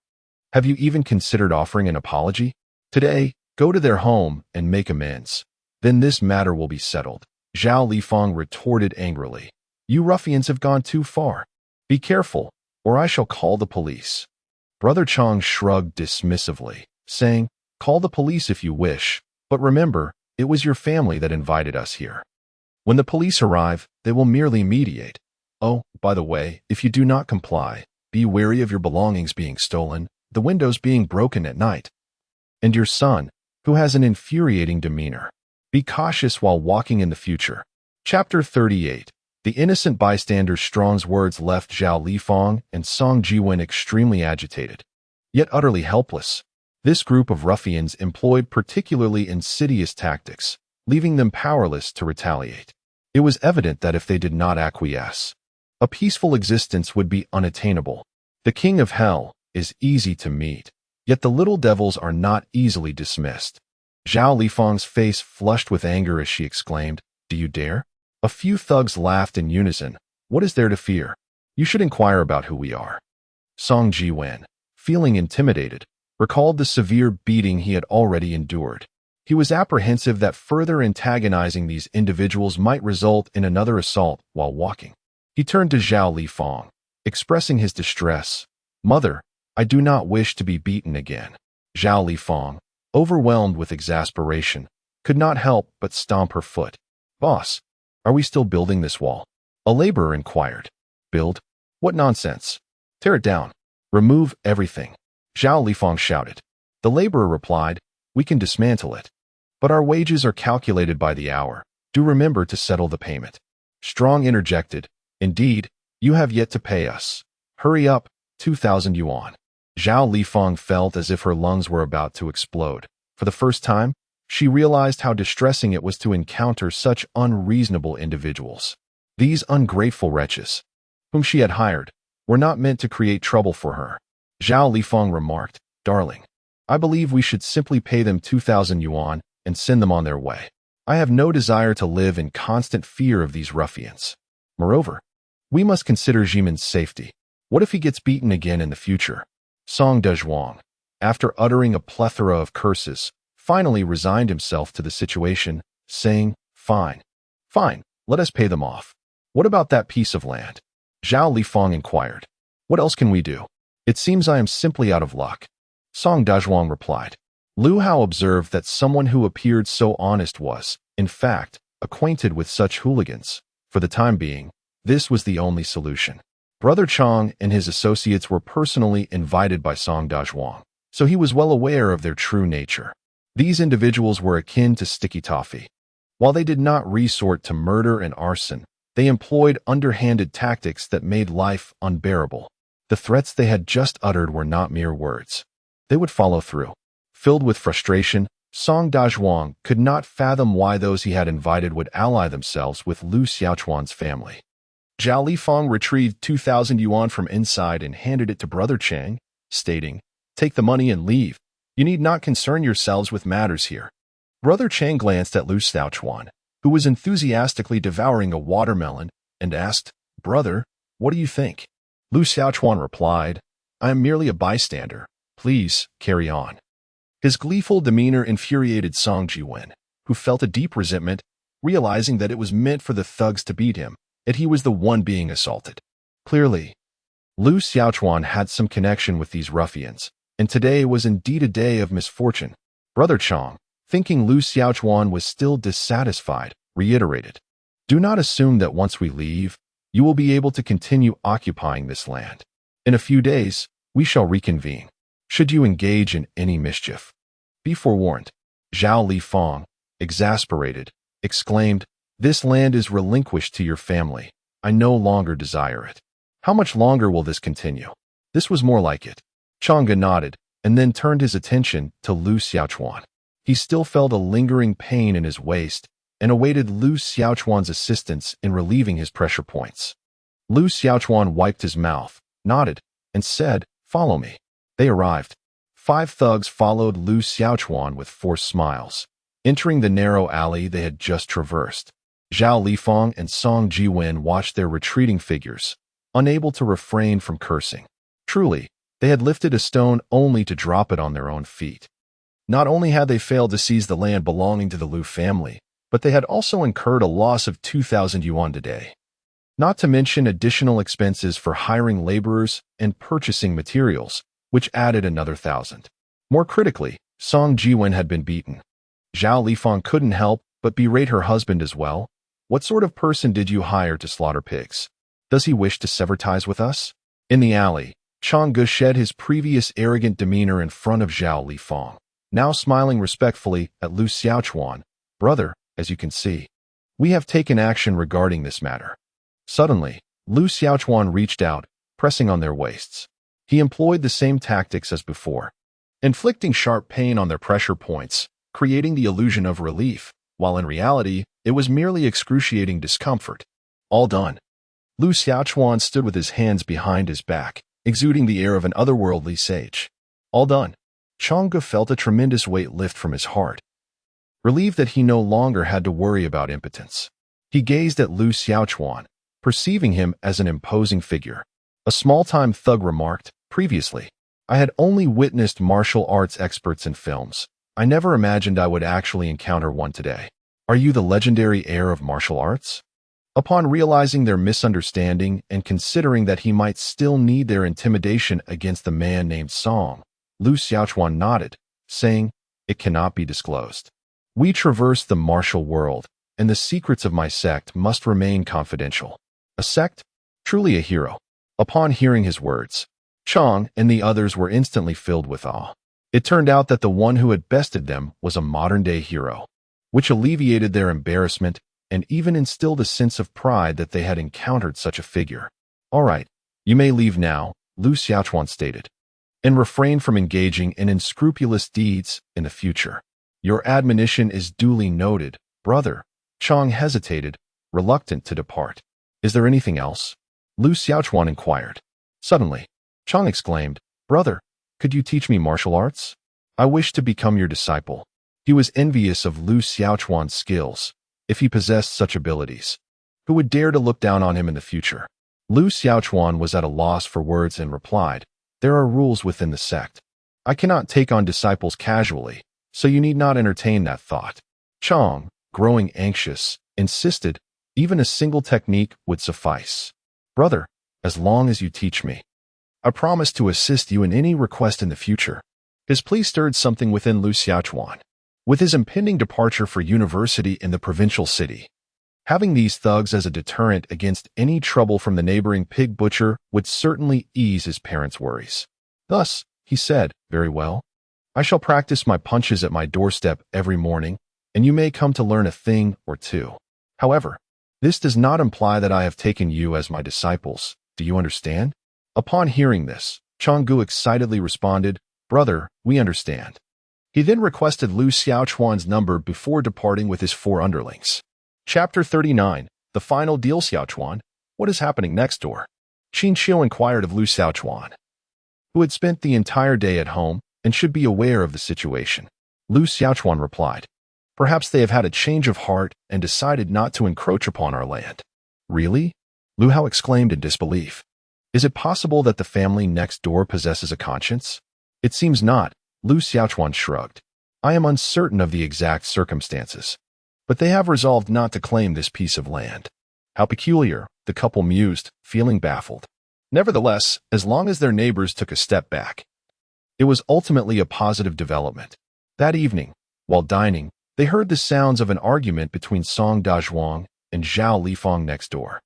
have you even considered offering an apology? Today, go to their home and make amends. Then this matter will be settled." Zhao Lifang retorted angrily, "You ruffians have gone too far. Be careful, or I shall call the police." Brother Chang shrugged dismissively, saying, "Call the police if you wish, but remember, it was your family that invited us here. When the police arrive, they will merely mediate. Oh, by the way, if you do not comply, be wary of your belongings being stolen, the windows being broken at night. And your son, who has an infuriating demeanor. Be cautious while walking in the future." Chapter 38. The innocent bystander's strong words left Zhao Lifang and Song Jiwen extremely agitated, yet utterly helpless. This group of ruffians employed particularly insidious tactics, leaving them powerless to retaliate. It was evident that if they did not acquiesce, a peaceful existence would be unattainable. The king of hell is easy to meet, yet the little devils are not easily dismissed. Zhao Lifang's face flushed with anger as she exclaimed, "Do you dare?" A few thugs laughed in unison. "What is there to fear? You should inquire about who we are." Song Jiwen, feeling intimidated, recalled the severe beating he had already endured. He was apprehensive that further antagonizing these individuals might result in another assault while walking. He turned to Zhao Lifang, expressing his distress. "Mother, I do not wish to be beaten again." Zhao Lifang, overwhelmed with exasperation, could not help but stomp her foot. "Boss, are we still building this wall?" A laborer inquired. "Build? What nonsense! Tear it down. Remove everything," Zhao Lifang shouted. The laborer replied, "We can dismantle it, but our wages are calculated by the hour. Do remember to settle the payment." Strong interjected, "Indeed, you have yet to pay us. Hurry up, 2,000 yuan. Zhao Lifang felt as if her lungs were about to explode. For the first time, she realized how distressing it was to encounter such unreasonable individuals. These ungrateful wretches, whom she had hired, were not meant to create trouble for her. Zhao Lifang remarked, "Darling, I believe we should simply pay them 2,000 yuan and send them on their way. I have no desire to live in constant fear of these ruffians. Moreover, we must consider Jimin's safety. What if he gets beaten again in the future?" Song Dezhuang, after uttering a plethora of curses, finally resigned himself to the situation, saying, Fine, let us pay them off. What about that piece of land?" Zhao Lifang inquired. "What else can we do? It seems I am simply out of luck." Song Dezhuang replied. Lu Hao observed that someone who appeared so honest was, in fact, acquainted with such hooligans. For the time being, this was the only solution. Brother Chang and his associates were personally invited by Song Dezhuang, so he was well aware of their true nature. These individuals were akin to sticky toffee. While they did not resort to murder and arson, they employed underhanded tactics that made life unbearable. The threats they had just uttered were not mere words. They would follow through. Filled with frustration, Song Dazhuang could not fathom why those he had invited would ally themselves with Lu Xiaochuan's family. Zhao Lifeng retrieved 2,000 yuan from inside and handed it to Brother Chang, stating, "Take the money and leave. You need not concern yourselves with matters here." Brother Chang glanced at Lu Xiaochuan, who was enthusiastically devouring a watermelon, and asked, "Brother, what do you think?" Lu Xiaochuan replied, "I am merely a bystander. Please, carry on." His gleeful demeanor infuriated Song Jiwen, who felt a deep resentment, realizing that it was meant for the thugs to beat him, yet he was the one being assaulted. Clearly, Lu Xiaochuan had some connection with these ruffians, and today was indeed a day of misfortune. Brother Chang, thinking Lu Xiaochuan was still dissatisfied, reiterated, "Do not assume that once we leave, you will be able to continue occupying this land. In a few days, we shall reconvene. Should you engage in any mischief, be forewarned." Zhao Lifeng, exasperated, exclaimed, "This land is relinquished to your family. I no longer desire it. How much longer will this continue?" This was more like it. Chang'e nodded, and then turned his attention to Lu Xiaochuan. He still felt a lingering pain in his waist, and awaited Lu Xiaochuan's assistance in relieving his pressure points. Lu Xiaochuan wiped his mouth, nodded, and said, "Follow me." They arrived. 5 thugs followed Lu Xiaochuan with forced smiles, entering the narrow alley they had just traversed. Zhao Lifeng and Song Jiwen watched their retreating figures, unable to refrain from cursing. Truly, they had lifted a stone only to drop it on their own feet. Not only had they failed to seize the land belonging to the Lu family, but they had also incurred a loss of 2,000 yuan today. Not to mention additional expenses for hiring laborers and purchasing materials, which added another 1,000. More critically, Song Jiwen had been beaten. Zhao Lifeng couldn't help but berate her husband as well. "What sort of person did you hire to slaughter pigs? Does he wish to sever ties with us?" In the alley, Chang'e shed his previous arrogant demeanor in front of Zhao Lifeng, now smiling respectfully at Lu Xiaochuan. "Brother, as you can see, we have taken action regarding this matter." Suddenly, Lu Xiaochuan reached out, pressing on their waists. He employed the same tactics as before, inflicting sharp pain on their pressure points, creating the illusion of relief, while in reality, it was merely excruciating discomfort. All done. Lu Xiaochuan stood with his hands behind his back, exuding the air of an otherworldly sage. All done. Chang'e felt a tremendous weight lift from his heart, relieved that he no longer had to worry about impotence. He gazed at Lu Xiaochuan, perceiving him as an imposing figure. A small-time thug remarked, "Previously, I had only witnessed martial arts experts in films. I never imagined I would actually encounter one today. Are you the legendary heir of martial arts?" Upon realizing their misunderstanding and considering that he might still need their intimidation against the man named Song, Lu Xiaochuan nodded, saying, "It cannot be disclosed. We traverse the martial world, and the secrets of my sect must remain confidential." A sect? Truly a hero. Upon hearing his words, Chang and the others were instantly filled with awe. It turned out that the one who had bested them was a modern-day hero, which alleviated their embarrassment and even instilled a sense of pride that they had encountered such a figure. "All right, you may leave now," Lu Xiaochuan stated, "and refrain from engaging in unscrupulous deeds in the future. Your admonition is duly noted, brother." Chang hesitated, reluctant to depart. "Is there anything else?" Lu Xiaochuan inquired. Suddenly, Chang exclaimed, "Brother, could you teach me martial arts? I wish to become your disciple." He was envious of Lu Xiaochuan's skills. If he possessed such abilities, who would dare to look down on him in the future? Lu Xiaochuan was at a loss for words and replied, "There are rules within the sect. I cannot take on disciples casually, so you need not entertain that thought." Chang, growing anxious, insisted, "Even a single technique would suffice. Brother, as long as you teach me, I promise to assist you in any request in the future." His plea stirred something within Lu Xiaochuan. With his impending departure for university in the provincial city, having these thugs as a deterrent against any trouble from the neighboring pig butcher would certainly ease his parents' worries. Thus, he said, "Very well. I shall practice my punches at my doorstep every morning, and you may come to learn a thing or two. However, this does not imply that I have taken you as my disciples. Do you understand?" Upon hearing this, Chang'e excitedly responded, "Brother, we understand." He then requested Lu Xiaochuan's number before departing with his 4 underlings. Chapter 39. The Final Deal. Xiaochuan, what is happening next door? Qin Qiu inquired of Lu Xiaochuan, who had spent the entire day at home and should be aware of the situation. Lu Xiaochuan replied, perhaps they have had a change of heart and decided not to encroach upon our land. Really? Lu Hao exclaimed in disbelief. Is it possible that the family next door possesses a conscience? It seems not. Lu Xiaochuan shrugged. I am uncertain of the exact circumstances, but they have resolved not to claim this piece of land. How peculiar, the couple mused, feeling baffled. Nevertheless, as long as their neighbors took a step back, it was ultimately a positive development. That evening, while dining, they heard the sounds of an argument between Song Dazhuang and Zhao Lifeng next door.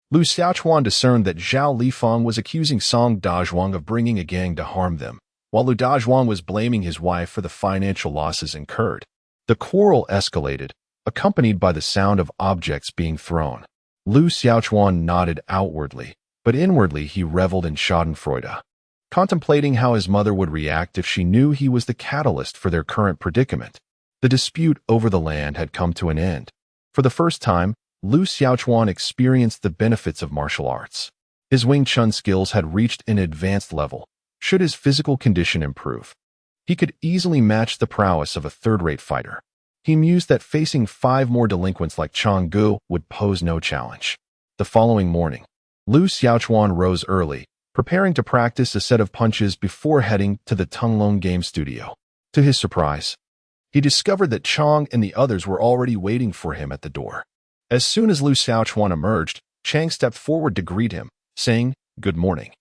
Lu Xiaochuan discerned that Zhao Lifeng was accusing Song Dazhuang of bringing a gang to harm them, while Lu Dazhuang was blaming his wife for the financial losses incurred. The quarrel escalated, accompanied by the sound of objects being thrown. Lu Xiaochuan nodded outwardly, but inwardly he reveled in schadenfreude, contemplating how his mother would react if she knew he was the catalyst for their current predicament. The dispute over the land had come to an end. For the first time, Lu Xiaochuan experienced the benefits of martial arts. His Wing Chun skills had reached an advanced level. Should his physical condition improve, he could easily match the prowess of a third-rate fighter. He mused that facing 5 more delinquents like Chang Gu would pose no challenge. The following morning, Lu Xiaochuan rose early, preparing to practice a set of punches before heading to the Tunglong game studio. To his surprise, he discovered that Chang and the others were already waiting for him at the door. As soon as Lu Xiaochuan emerged, Chang stepped forward to greet him, saying, "Good morning,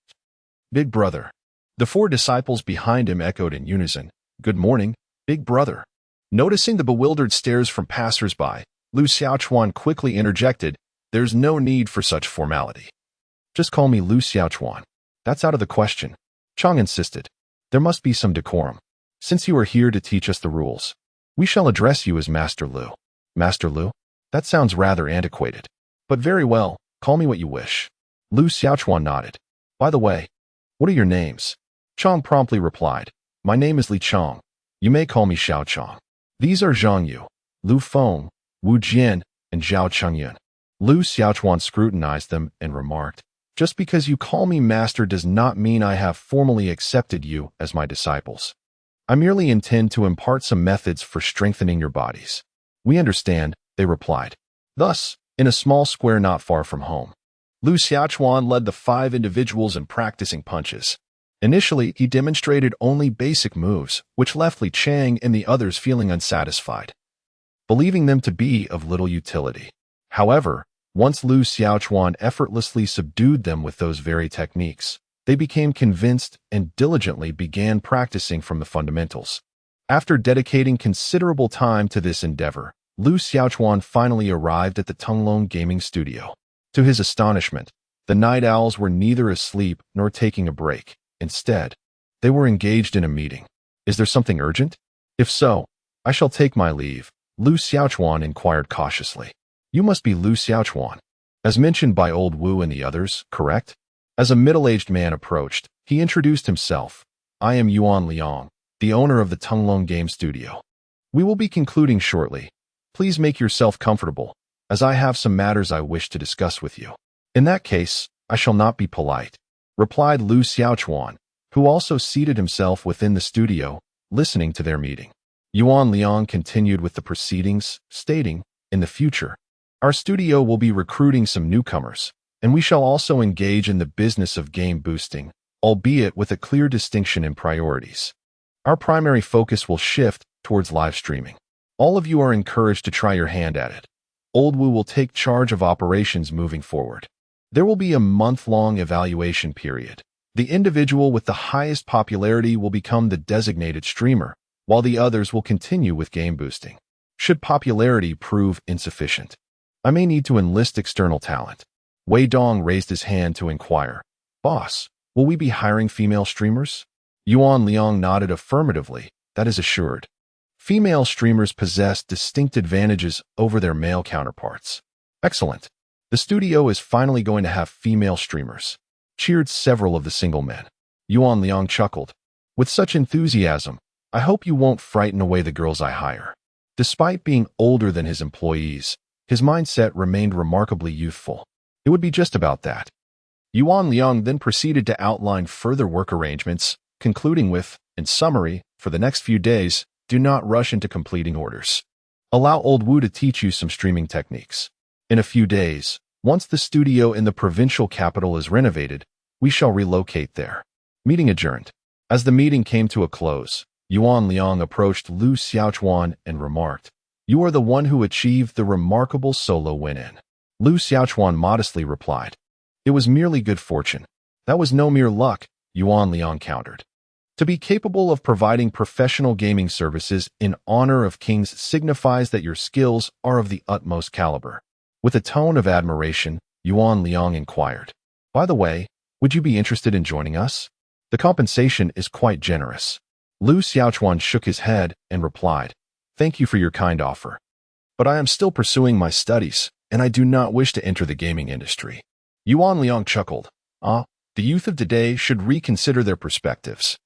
Big Brother." The 4 disciples behind him echoed in unison, "Good morning, Big Brother." Noticing the bewildered stares from passers-by, Lu Xiaochuan quickly interjected, "There's no need for such formality. Just call me Lu Xiaochuan. That's out of the question." Chang insisted, "There must be some decorum. Since you are here to teach us the rules, we shall address you as Master Lu." Master Lu? That sounds rather antiquated. But very well, call me what you wish. Lu Xiaochuan nodded. By the way, what are your names? Chang promptly replied, "My name is Li Chang. You may call me Xiao Chang." These are Zhang Yu, Lu Feng, Wu Jian, and Zhao Chengyun. Lu Xiaochuan scrutinized them and remarked, "Just because you call me master does not mean I have formally accepted you as my disciples. I merely intend to impart some methods for strengthening your bodies." "We understand," they replied. Thus, in a small square not far from home, Lu Xiaochuan led the 5 individuals in practicing punches. Initially, he demonstrated only basic moves, which left Li Chang and the others feeling unsatisfied, believing them to be of little utility. However, once Lu Xiaochuan effortlessly subdued them with those very techniques, they became convinced and diligently began practicing from the fundamentals. After dedicating considerable time to this endeavor, Lu Xiaochuan finally arrived at the Tunglong gaming studio. To his astonishment, the night owls were neither asleep nor taking a break. Instead, they were engaged in a meeting. "Is there something urgent? If so, I shall take my leave," Lu Xiaochuan inquired cautiously. "You must be Lu Xiaochuan, as mentioned by old Wu and the others, correct?" As a middle-aged man approached, he introduced himself. "I am Yuan Liang, the owner of the Tunglong game studio. We will be concluding shortly. Please make yourself comfortable, as I have some matters I wish to discuss with you." "In that case, I shall not be polite," replied Lu Xiaochuan, who also seated himself within the studio, listening to their meeting. Yuan Liang continued with the proceedings, stating, "In the future, our studio will be recruiting some newcomers, and we shall also engage in the business of game boosting, albeit with a clear distinction in priorities. Our primary focus will shift towards live streaming. All of you are encouraged to try your hand at it. Old Wu will take charge of operations moving forward. There will be a month-long evaluation period. The individual with the highest popularity will become the designated streamer, while the others will continue with game boosting. Should popularity prove insufficient, I may need to enlist external talent." Wei Dong raised his hand to inquire, "Boss, will we be hiring female streamers?" Yuan Liang nodded affirmatively, "That is assured. Female streamers possess distinct advantages over their male counterparts." "Excellent. The studio is finally going to have female streamers," cheered several of the single men. Yuan Liang chuckled. With such enthusiasm, I hope you won't frighten away the girls I hire." Despite being older than his employees, his mindset remained remarkably youthful. It would be just about that. Yuan Liang then proceeded to outline further work arrangements, concluding with, in summary, for the next few days, do not rush into completing orders. Allow Old Wu to teach you some streaming techniques. In a few days, once the studio in the provincial capital is renovated, we shall relocate there. Meeting adjourned. As the meeting came to a close, Yuan Liang approached Lu Xiaochuan and remarked, "You are the one who achieved the remarkable solo win-in." Lu Xiaochuan modestly replied, "It was merely good fortune. That was no mere luck," Yuan Liang countered. To be capable of providing professional gaming services in honor of kings signifies that your skills are of the utmost caliber. With a tone of admiration, Yuan Liang inquired, "By the way, would you be interested in joining us? The compensation is quite generous." Lu Xiaochuan shook his head and replied, "Thank you for your kind offer. But I am still pursuing my studies, and I do not wish to enter the gaming industry." Yuan Liang chuckled. The youth of today should reconsider their perspectives.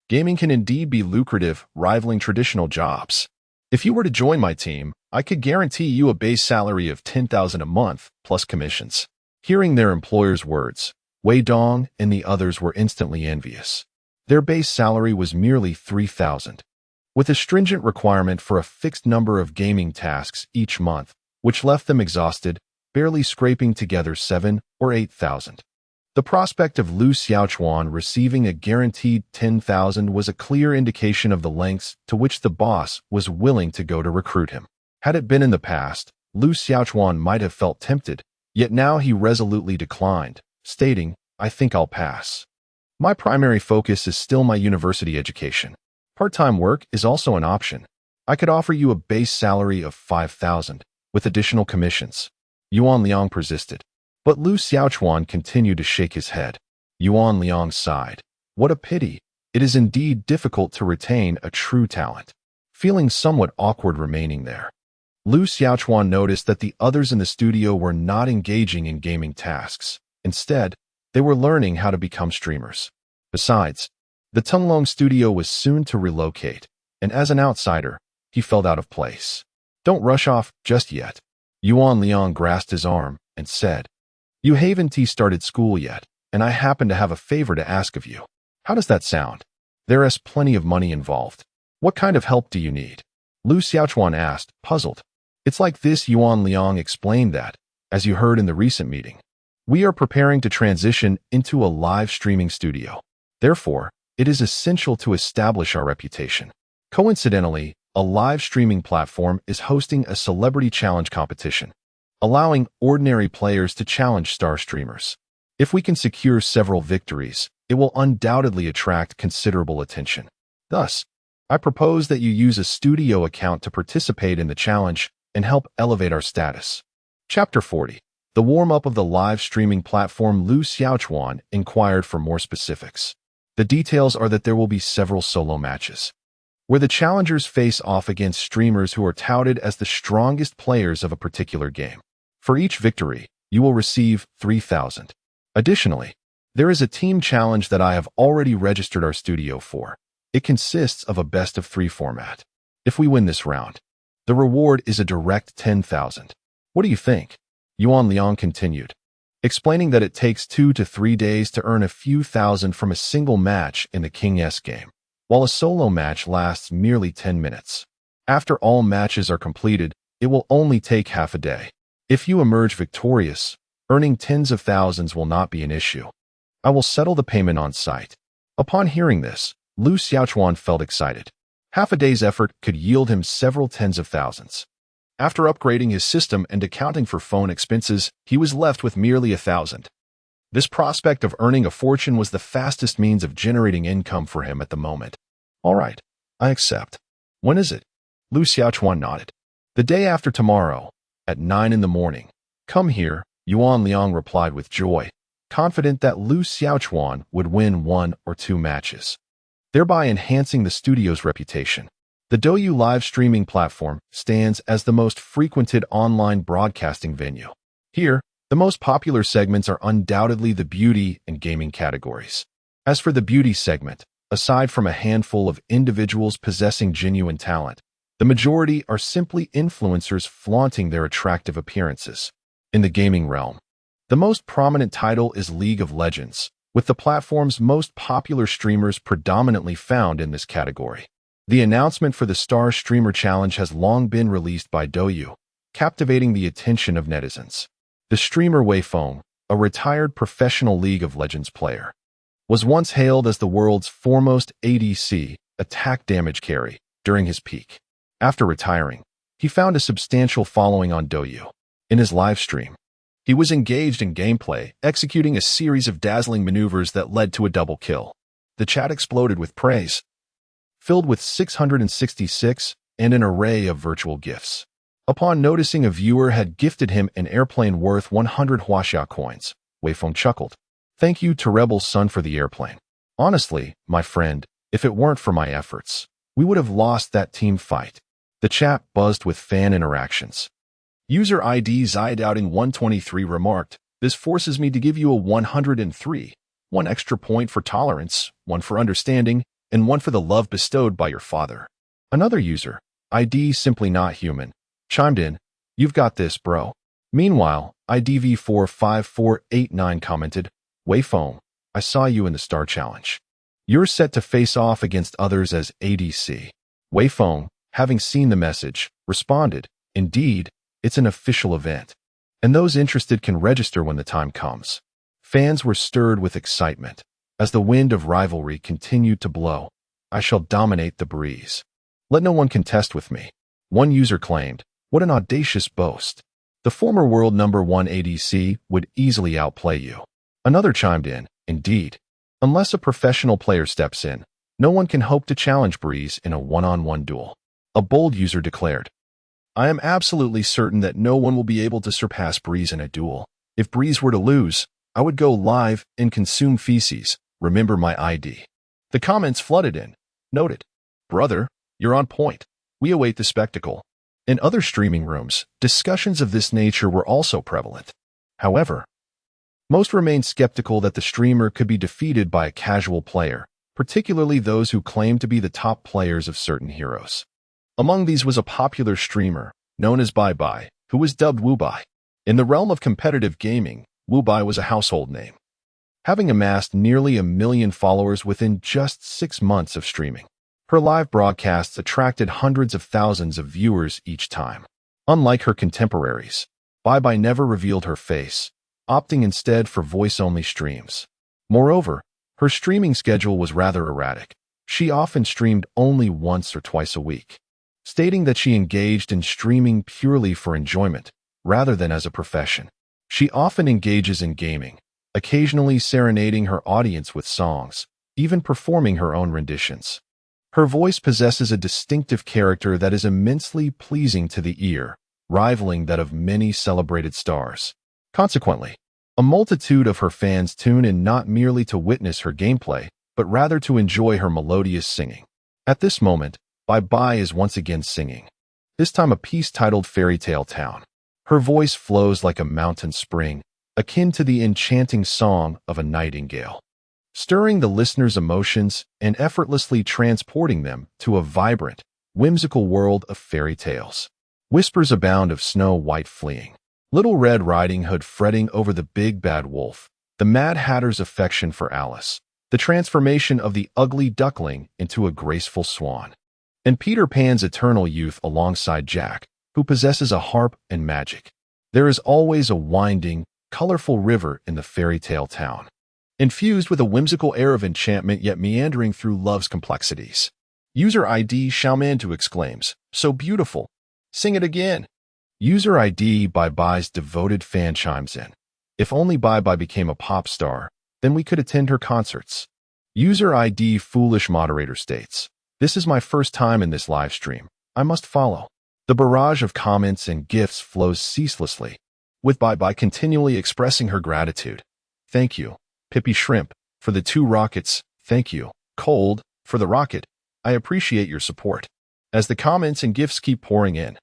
Gaming can indeed be lucrative, rivaling traditional jobs. If you were to join my team, I could guarantee you a base salary of 10,000 a month, plus commissions." Hearing their employer's words, Wei Dong and the others were instantly envious. Their base salary was merely 3,000. With a stringent requirement for a fixed number of gaming tasks each month, which left them exhausted, barely scraping together 7,000 or 8,000. The prospect of Lu Xiaochuan receiving a guaranteed 10,000 was a clear indication of the lengths to which the boss was willing to go to recruit him. Had it been in the past, Lu Xiaochuan might have felt tempted, yet now he resolutely declined, stating, "I think I'll pass. My primary focus is still my university education. Part-time work is also an option. I could offer you a base salary of 5,000, with additional commissions." Yuan Liang persisted. But Lu Xiaochuan continued to shake his head. Yuan Liang sighed. "What a pity. It is indeed difficult to retain a true talent." Feeling somewhat awkward remaining there, Lu Xiaochuan noticed that the others in the studio were not engaging in gaming tasks. Instead, they were learning how to become streamers. Besides, the Tunglong studio was soon to relocate, and as an outsider, he felt out of place. "Don't rush off just yet." Yuan Liang grasped his arm and said, "You haven't started school yet, and I happen to have a favor to ask of you. How does that sound? There is plenty of money involved. What kind of help do you need?" Lu Xiaochuan asked, puzzled. "It's like this," Yuan Liang explained that, as you heard in the recent meeting, we are preparing to transition into a live streaming studio. Therefore, it is essential to establish our reputation. Coincidentally, a live streaming platform is hosting a celebrity challenge competition, allowing ordinary players to challenge star streamers. If we can secure several victories, it will undoubtedly attract considerable attention. Thus, I propose that you use a studio account to participate in the challenge and help elevate our status. Chapter 40. The warm-up of the live streaming platform. Lu Xiaochuan inquired for more specifics. The details are that there will be several solo matches, where the challengers face off against streamers who are touted as the strongest players of a particular game. For each victory, you will receive 3,000. Additionally, there is a team challenge that I have already registered our studio for. It consists of a best-of-3 format. If we win this round, the reward is a direct 10,000. What do you think? Yuan Liang continued, explaining that it takes 2 to 3 days to earn a few thousand from a single match in the King S game, while a solo match lasts merely 10 minutes. After all matches are completed, it will only take half a day. If you emerge victorious, earning tens of thousands will not be an issue. I will settle the payment on site. Upon hearing this, Lu Xiaochuan felt excited. Half a day's effort could yield him several tens of thousands. After upgrading his system and accounting for phone expenses, he was left with merely 1,000. This prospect of earning a fortune was the fastest means of generating income for him at the moment. All right, I accept. When is it? Lu Xiaochuan nodded. The day after tomorrow, at 9 in the morning. Come here, Yuan Liang replied with joy, confident that Lu Xiaochuan would win 1 or 2 matches, thereby enhancing the studio's reputation. The Douyu live streaming platform stands as the most frequented online broadcasting venue. Here, the most popular segments are undoubtedly the beauty and gaming categories. As for the beauty segment, Aside from a handful of individuals possessing genuine talent, the majority are simply influencers flaunting their attractive appearances. In the gaming realm, the most prominent title is League of Legends, with the platform's most popular streamers predominantly found in this category. The announcement for the Star Streamer Challenge has long been released by Douyu, captivating the attention of netizens. The streamer Wei Feng, a retired professional League of Legends player, was once hailed as the world's foremost ADC, attack damage carry, during his peak. After retiring, he found a substantial following on Douyu. In his live stream, he was engaged in gameplay, executing a series of dazzling maneuvers that led to a double kill. The chat exploded with praise, filled with 666 and an array of virtual gifts. Upon noticing a viewer had gifted him an airplane worth 100 Huaxia coins, Wei Feng chuckled. "Thank you to Rebel's son for the airplane. Honestly, my friend, if it weren't for my efforts, we would have lost that team fight." The chat buzzed with fan interactions. User ID Zidouting123 remarked, "This forces me to give you a 103, one extra point for tolerance, one for understanding, and one for the love bestowed by your father." Another user, ID Simply Not Human, chimed in, "You've got this, bro." Meanwhile, IDV45489 commented, "Wei Feng, I saw you in the Star Challenge. You're set to face off against others as ADC." Wei Feng, having seen the message, responded, "Indeed, it's an official event, and those interested can register when the time comes." Fans were stirred with excitement. As the wind of rivalry continued to blow, "I shall dominate the breeze. Let no one contest with me." One user claimed, "What an audacious boast. The former world #1 ADC would easily outplay you." Another chimed in, "Indeed. Unless a professional player steps in, no one can hope to challenge Breeze in a one-on-one duel." A bold user declared, "I am absolutely certain that no one will be able to surpass Breeze in a duel. If Breeze were to lose, I would go live and consume feces. Remember my ID." The comments flooded in, noted, "Brother, you're on point. We await the spectacle." In other streaming rooms, discussions of this nature were also prevalent. However, most remained skeptical that the streamer could be defeated by a casual player, particularly those who claimed to be the top players of certain heroes. Among these was a popular streamer, known as Bai Bai, who was dubbed Wu Bai. In the realm of competitive gaming, Wu Bai was a household name, having amassed nearly 1 million followers within just 6 months of streaming. Her live broadcasts attracted hundreds of thousands of viewers each time. Unlike her contemporaries, Bai Bai never revealed her face, opting instead for voice-only streams. Moreover, her streaming schedule was rather erratic. She often streamed only once or twice a week, stating that she engaged in streaming purely for enjoyment, rather than as a profession. She often engages in gaming, occasionally serenading her audience with songs, even performing her own renditions. Her voice possesses a distinctive character that is immensely pleasing to the ear, rivaling that of many celebrated stars. Consequently, a multitude of her fans tune in not merely to witness her gameplay, but rather to enjoy her melodious singing. At this moment, Bai Bai is once again singing, this time a piece titled Fairy Tale Town. Her voice flows like a mountain spring, akin to the enchanting song of a nightingale, stirring the listener's emotions and effortlessly transporting them to a vibrant, whimsical world of fairy tales. Whispers abound of Snow White fleeing, Little Red Riding Hood fretting over the big bad wolf, the Mad Hatter's affection for Alice, the transformation of the ugly duckling into a graceful swan, and Peter Pan's eternal youth alongside Jack, who possesses a harp and magic. There is always a winding, colorful river in the fairy tale town, infused with a whimsical air of enchantment yet meandering through love's complexities. User ID Xiaomantu exclaims, "So beautiful. Sing it again." User ID Bai Bai's devoted fan chimes in, "If only Bai Bai became a pop star, then we could attend her concerts." User ID Foolish Moderator states, "This is my first time in this live stream. I must follow." The barrage of comments and gifts flows ceaselessly, with Bai Bai continually expressing her gratitude. "Thank you, Pippy Shrimp, for the 2 rockets. Thank you, Cold, for the rocket. I appreciate your support." As the comments and gifts keep pouring in,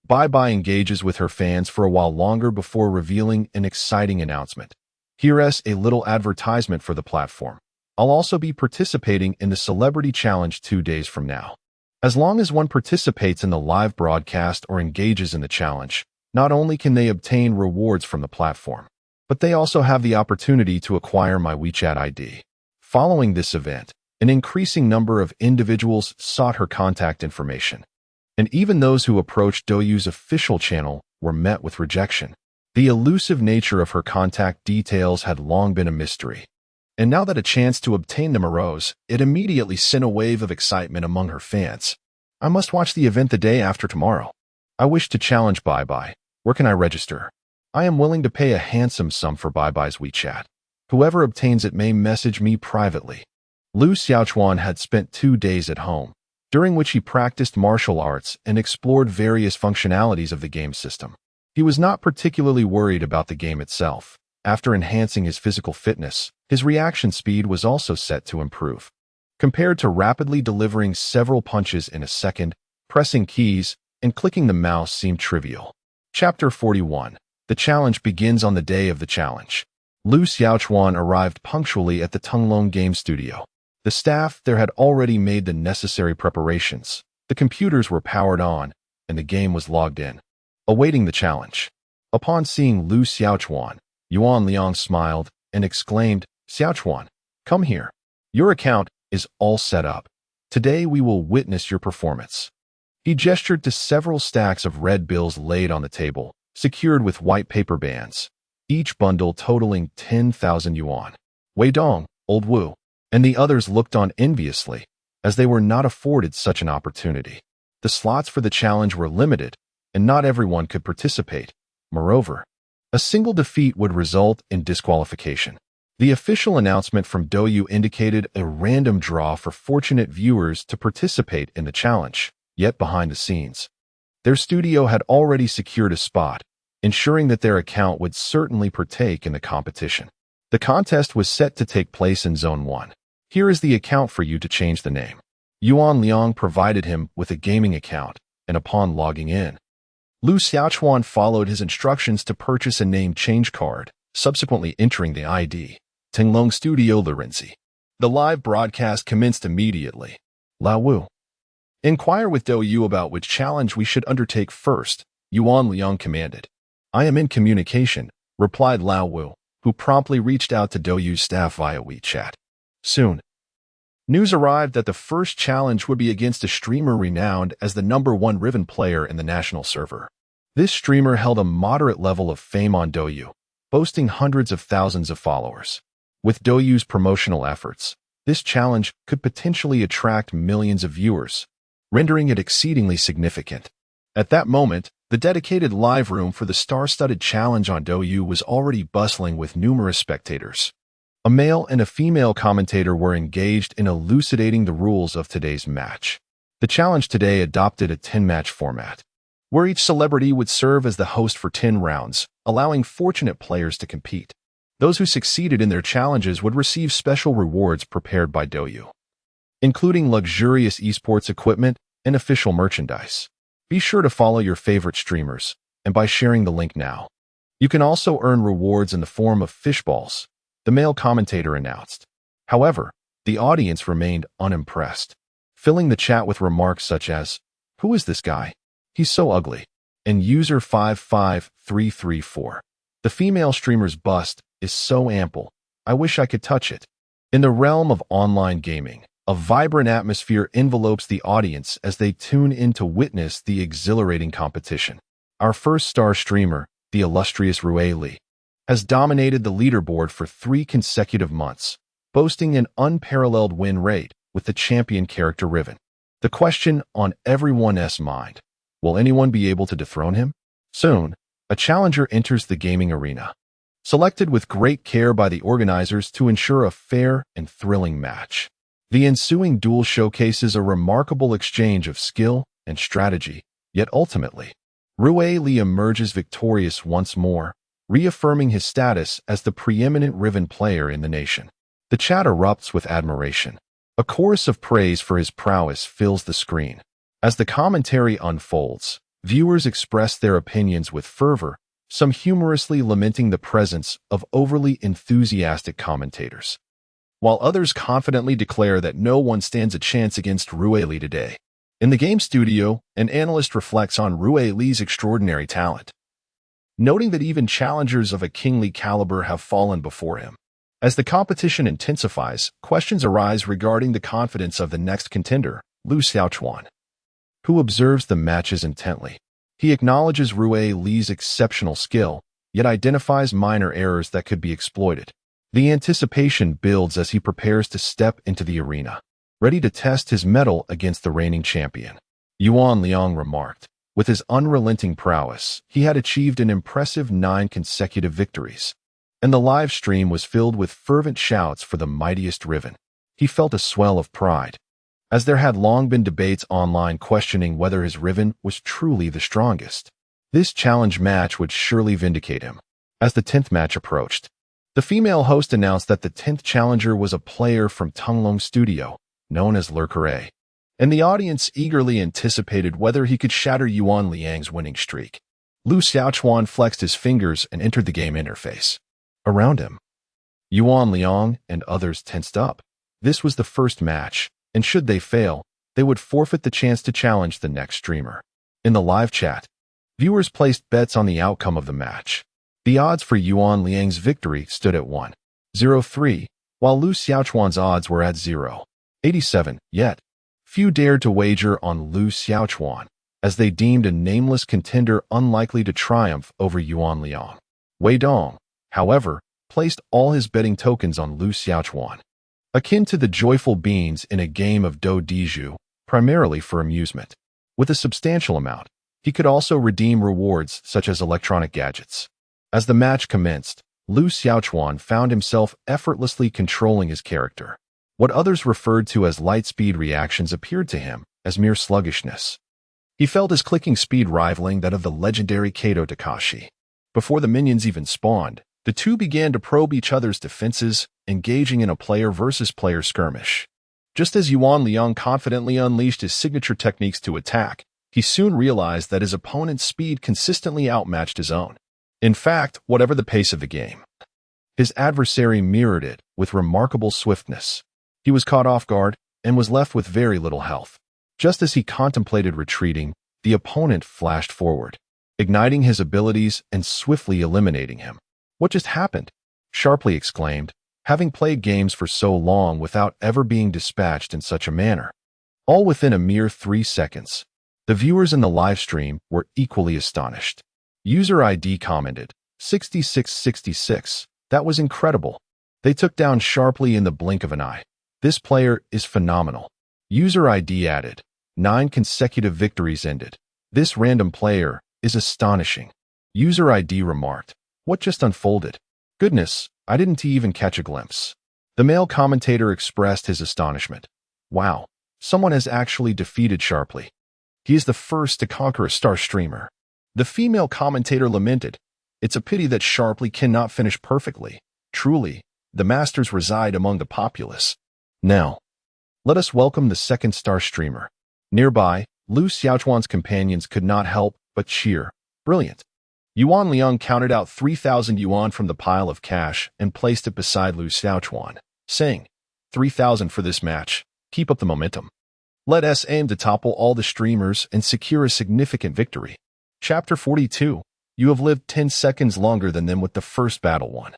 Bai Bai engages with her fans for a while longer before revealing an exciting announcement. Here's a little advertisement for the platform. I'll also be participating in the Celebrity Challenge 2 days from now. As long as one participates in the live broadcast or engages in the challenge, not only can they obtain rewards from the platform, but they also have the opportunity to acquire my WeChat ID. Following this event, an increasing number of individuals sought her contact information, and even those who approached Douyu's official channel were met with rejection. The elusive nature of her contact details had long been a mystery, and now that a chance to obtain them arose, it immediately sent a wave of excitement among her fans. I must watch the event the day after tomorrow. I wish to challenge Bye Bye. Where can I register? I am willing to pay a handsome sum for Bye Bye's WeChat. Whoever obtains it may message me privately. Liu Xiaochuan had spent 2 days at home, during which he practiced martial arts and explored various functionalities of the game system. He was not particularly worried about the game itself. After enhancing his physical fitness, his reaction speed was also set to improve. Compared to rapidly delivering several punches in a second, pressing keys and clicking the mouse seemed trivial. Chapter 41. The challenge begins on the day of the challenge. Liu Xiaochuan arrived punctually at the Tunglong game studio. The staff there had already made the necessary preparations. The computers were powered on, and the game was logged in, awaiting the challenge. Upon seeing Liu Xiaochuan, Yuan Liang smiled and exclaimed, "Xiaochuan, come here. Your account is all set up. Today we will witness your performance." He gestured to several stacks of red bills laid on the table, secured with white paper bands, each bundle totaling 10,000 yuan. Wei Dong, Old Wu, and the others looked on enviously, as they were not afforded such an opportunity. The slots for the challenge were limited, and not everyone could participate. Moreover, a single defeat would result in disqualification. The official announcement from Douyu indicated a random draw for fortunate viewers to participate in the challenge, yet behind the scenes, their studio had already secured a spot, ensuring that their account would certainly partake in the competition. The contest was set to take place in Zone 1. Here is the account for you to change the name. Yuan Liang provided him with a gaming account, and upon logging in, Liu Xiaochuan followed his instructions to purchase a name change card, subsequently entering the ID. Tinglong Studio Lorenzi. The live broadcast commenced immediately. Lao Wu. Inquire with Douyu about which challenge we should undertake first, Yuan Liang commanded. I am in communication, replied Lao Wu, who promptly reached out to Douyu's staff via WeChat. Soon, news arrived that the first challenge would be against a streamer renowned as the #1 Riven player in the national server. This streamer held a moderate level of fame on Douyu, boasting hundreds of thousands of followers. With Douyu's promotional efforts, this challenge could potentially attract millions of viewers, rendering it exceedingly significant. At that moment, the dedicated live room for the star-studded challenge on Douyu was already bustling with numerous spectators. A male and a female commentator were engaged in elucidating the rules of today's match. The challenge today adopted a 10-match format, where each celebrity would serve as the host for 10 rounds, allowing fortunate players to compete. Those who succeeded in their challenges would receive special rewards prepared by Douyu, including luxurious esports equipment and official merchandise. Be sure to follow your favorite streamers, and by sharing the link now, you can also earn rewards in the form of fishballs, the male commentator announced. However, the audience remained unimpressed, filling the chat with remarks such as, "Who is this guy? He's so ugly," and user 55334. "The female streamer's bust is so ample, I wish I could touch it." In the realm of online gaming, a vibrant atmosphere envelopes the audience as they tune in to witness the exhilarating competition. Our first star streamer, the illustrious Rui Li, has dominated the leaderboard for 3 consecutive months, boasting an unparalleled win rate with the champion character Riven. The question on everyone's mind, will anyone be able to dethrone him? Soon, a challenger enters the gaming arena, selected with great care by the organizers to ensure a fair and thrilling match. The ensuing duel showcases a remarkable exchange of skill and strategy, yet ultimately, Rui Li emerges victorious once more, reaffirming his status as the preeminent Riven player in the nation. The chat erupts with admiration. A chorus of praise for his prowess fills the screen. As the commentary unfolds, viewers express their opinions with fervor, some humorously lamenting the presence of overly enthusiastic commentators. while others confidently declare that no one stands a chance against Rue Li today. In the game studio, an analyst reflects on Rue Li's extraordinary talent, noting that even challengers of a kingly caliber have fallen before him. As the competition intensifies, questions arise regarding the confidence of the next contender, Lu Xiaochuan, who observes the matches intently. He acknowledges Rue Li's exceptional skill, yet identifies minor errors that could be exploited. The anticipation builds as he prepares to step into the arena, ready to test his mettle against the reigning champion. Yuan Liang remarked, with his unrelenting prowess, he had achieved an impressive 9 consecutive victories, and the live stream was filled with fervent shouts for the mightiest Riven. He felt a swell of pride, as there had long been debates online questioning whether his Riven was truly the strongest. This challenge match would surely vindicate him. As the 10th match approached, the female host announced that the 10th challenger was a player from Tunglong Studio, known as Lurkere, and the audience eagerly anticipated whether he could shatter Yuan Liang's winning streak. Lu Xiaochuan flexed his fingers and entered the game interface. Around him, Yuan Liang and others tensed up. This was the first match, and should they fail, they would forfeit the chance to challenge the next streamer. In the live chat, viewers placed bets on the outcome of the match. The odds for Yuan Liang's victory stood at 1.03, while Lu Xiaochuan's odds were at 0.87, yet few dared to wager on Lu Xiaochuan, as they deemed a nameless contender unlikely to triumph over Yuan Liang. Wei Dong, however, placed all his betting tokens on Lu Xiaochuan, akin to the joyful beans in a game of do diju, primarily for amusement. With a substantial amount, he could also redeem rewards such as electronic gadgets. As the match commenced, Lu Xiaochuan found himself effortlessly controlling his character. What others referred to as light-speed reactions appeared to him as mere sluggishness. He felt his clicking speed rivaling that of the legendary Kato Takashi. Before the minions even spawned, the two began to probe each other's defenses, engaging in a player-versus-player skirmish. Just as Yuan Liang confidently unleashed his signature techniques to attack, he soon realized that his opponent's speed consistently outmatched his own. In fact, whatever the pace of the game, his adversary mirrored it with remarkable swiftness. He was caught off guard and was left with very little health. Just as he contemplated retreating, the opponent flashed forward, igniting his abilities and swiftly eliminating him. "What just happened?" Sharply exclaimed, having played games for so long without ever being dispatched in such a manner. All within a mere 3 seconds. The viewers in the live stream were equally astonished. User ID commented, 6666, "That was incredible." They took down Sharply in the blink of an eye. "This player is phenomenal." User ID added, 9 consecutive victories ended. "This random player is astonishing." User ID remarked, "What just unfolded? Goodness, I didn't even catch a glimpse." The male commentator expressed his astonishment. "Wow, someone has actually defeated Sharply. He is the first to conquer a star streamer." The female commentator lamented, "It's a pity that Sharply cannot finish perfectly. Truly, the masters reside among the populace." Now, let us welcome the second star streamer. Nearby, Lu Xiaochuan's companions could not help but cheer. "Brilliant." Yuan Liang counted out 3,000 yuan from the pile of cash and placed it beside Lu Xiaochuan, saying, 3,000 for this match. Keep up the momentum. Let us aim to topple all the streamers and secure a significant victory. Chapter 42. You have lived 10 seconds longer than them with the first battle won.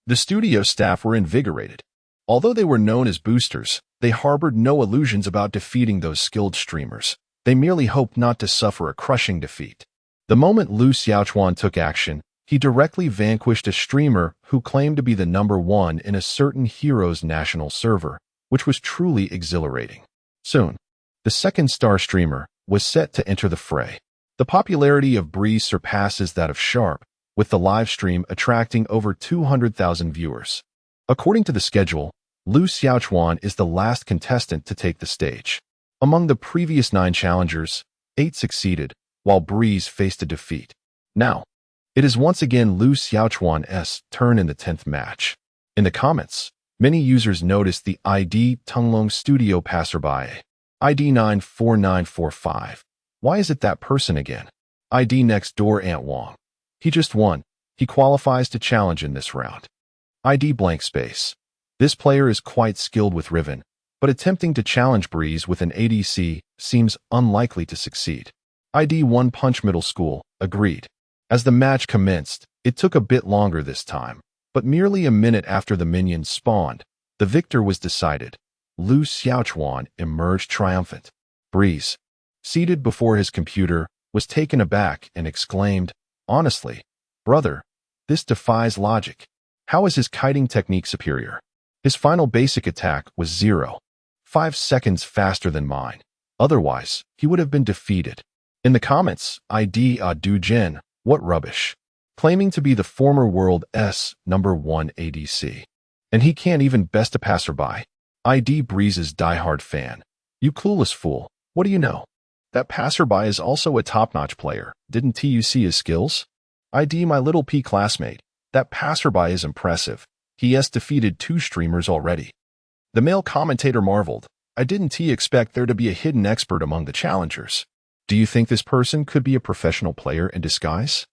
The studio staff were invigorated. Although they were known as boosters, they harbored no illusions about defeating those skilled streamers. They merely hoped not to suffer a crushing defeat. The moment Lu Xiaochuan took action, he directly vanquished a streamer who claimed to be the #1 in a certain hero's national server, which was truly exhilarating. Soon, the second star streamer was set to enter the fray. The popularity of Breeze surpasses that of Sharp, with the live stream attracting over 200,000 viewers. According to the schedule, Lu Xiaochuan is the last contestant to take the stage. Among the previous 9 challengers, 8 succeeded, while Breeze faced a defeat. Now, it is once again Lu Xiaochuan's turn in the 10th match. In the comments, many users noticed the ID Tunglong Studio passerby, ID 94945. Why is it that person again? ID next door Ant Wong. He just won. He qualifies to challenge in this round. ID blank space. This player is quite skilled with Riven, but attempting to challenge Breeze with an ADC seems unlikely to succeed. ID One Punch Middle School agreed. As the match commenced, it took a bit longer this time, but merely a minute after the minions spawned, the victor was decided. Lu Xiaochuan emerged triumphant. Breeze, seated before his computer, was taken aback and exclaimed, "Honestly, brother, this defies logic. How is his kiting technique superior? His final basic attack was 0.5 seconds faster than mine. Otherwise, he would have been defeated." In the comments, ID Du Jin, what rubbish. Claiming to be the former world's #1 ADC. And he can't even best a passerby. ID Breeze's diehard fan. You clueless fool, what do you know? That passerby is also a top-notch player. Didn't you see his skills? ID my little P classmate. That passerby is impressive. He has defeated 2 streamers already. The male commentator marveled. I didn't expect there to be a hidden expert among the challengers. Do you think this person could be a professional player in disguise?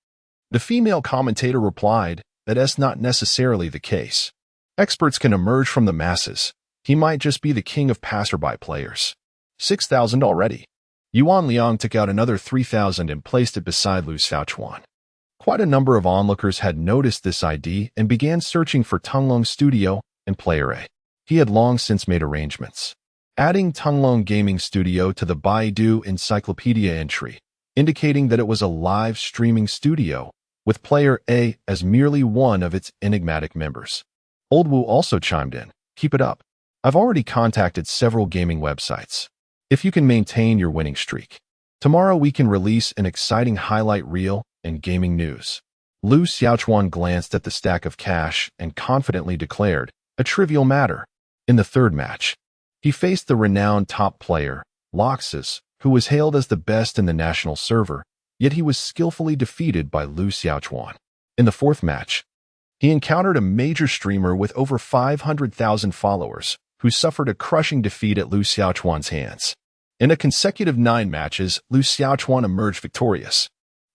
The female commentator replied, that's not necessarily the case. Experts can emerge from the masses. He might just be the king of passerby players. 6,000 already. Yuan Liang took out another 3,000 and placed it beside Lu Xiaochuan. Quite a number of onlookers had noticed this ID and began searching for Tunglong Studio and Player A. He had long since made arrangements. Adding Tunglong Gaming Studio to the Baidu Encyclopedia entry, indicating that it was a live streaming studio, with Player A as merely one of its enigmatic members. Old Wu also chimed in, keep it up. I've already contacted several gaming websites. If you can maintain your winning streak, tomorrow we can release an exciting highlight reel and gaming news. Lu Xiaochuan glanced at the stack of cash and confidently declared, a trivial matter. In the third match, he faced the renowned top player, Loxus, who was hailed as the best in the national server, yet he was skillfully defeated by Lu Xiaochuan. In the fourth match, he encountered a major streamer with over 500,000 followers, who suffered a crushing defeat at Lu Xiaochuan's hands. In a consecutive 9 matches, Lu Xiaochuan emerged victorious.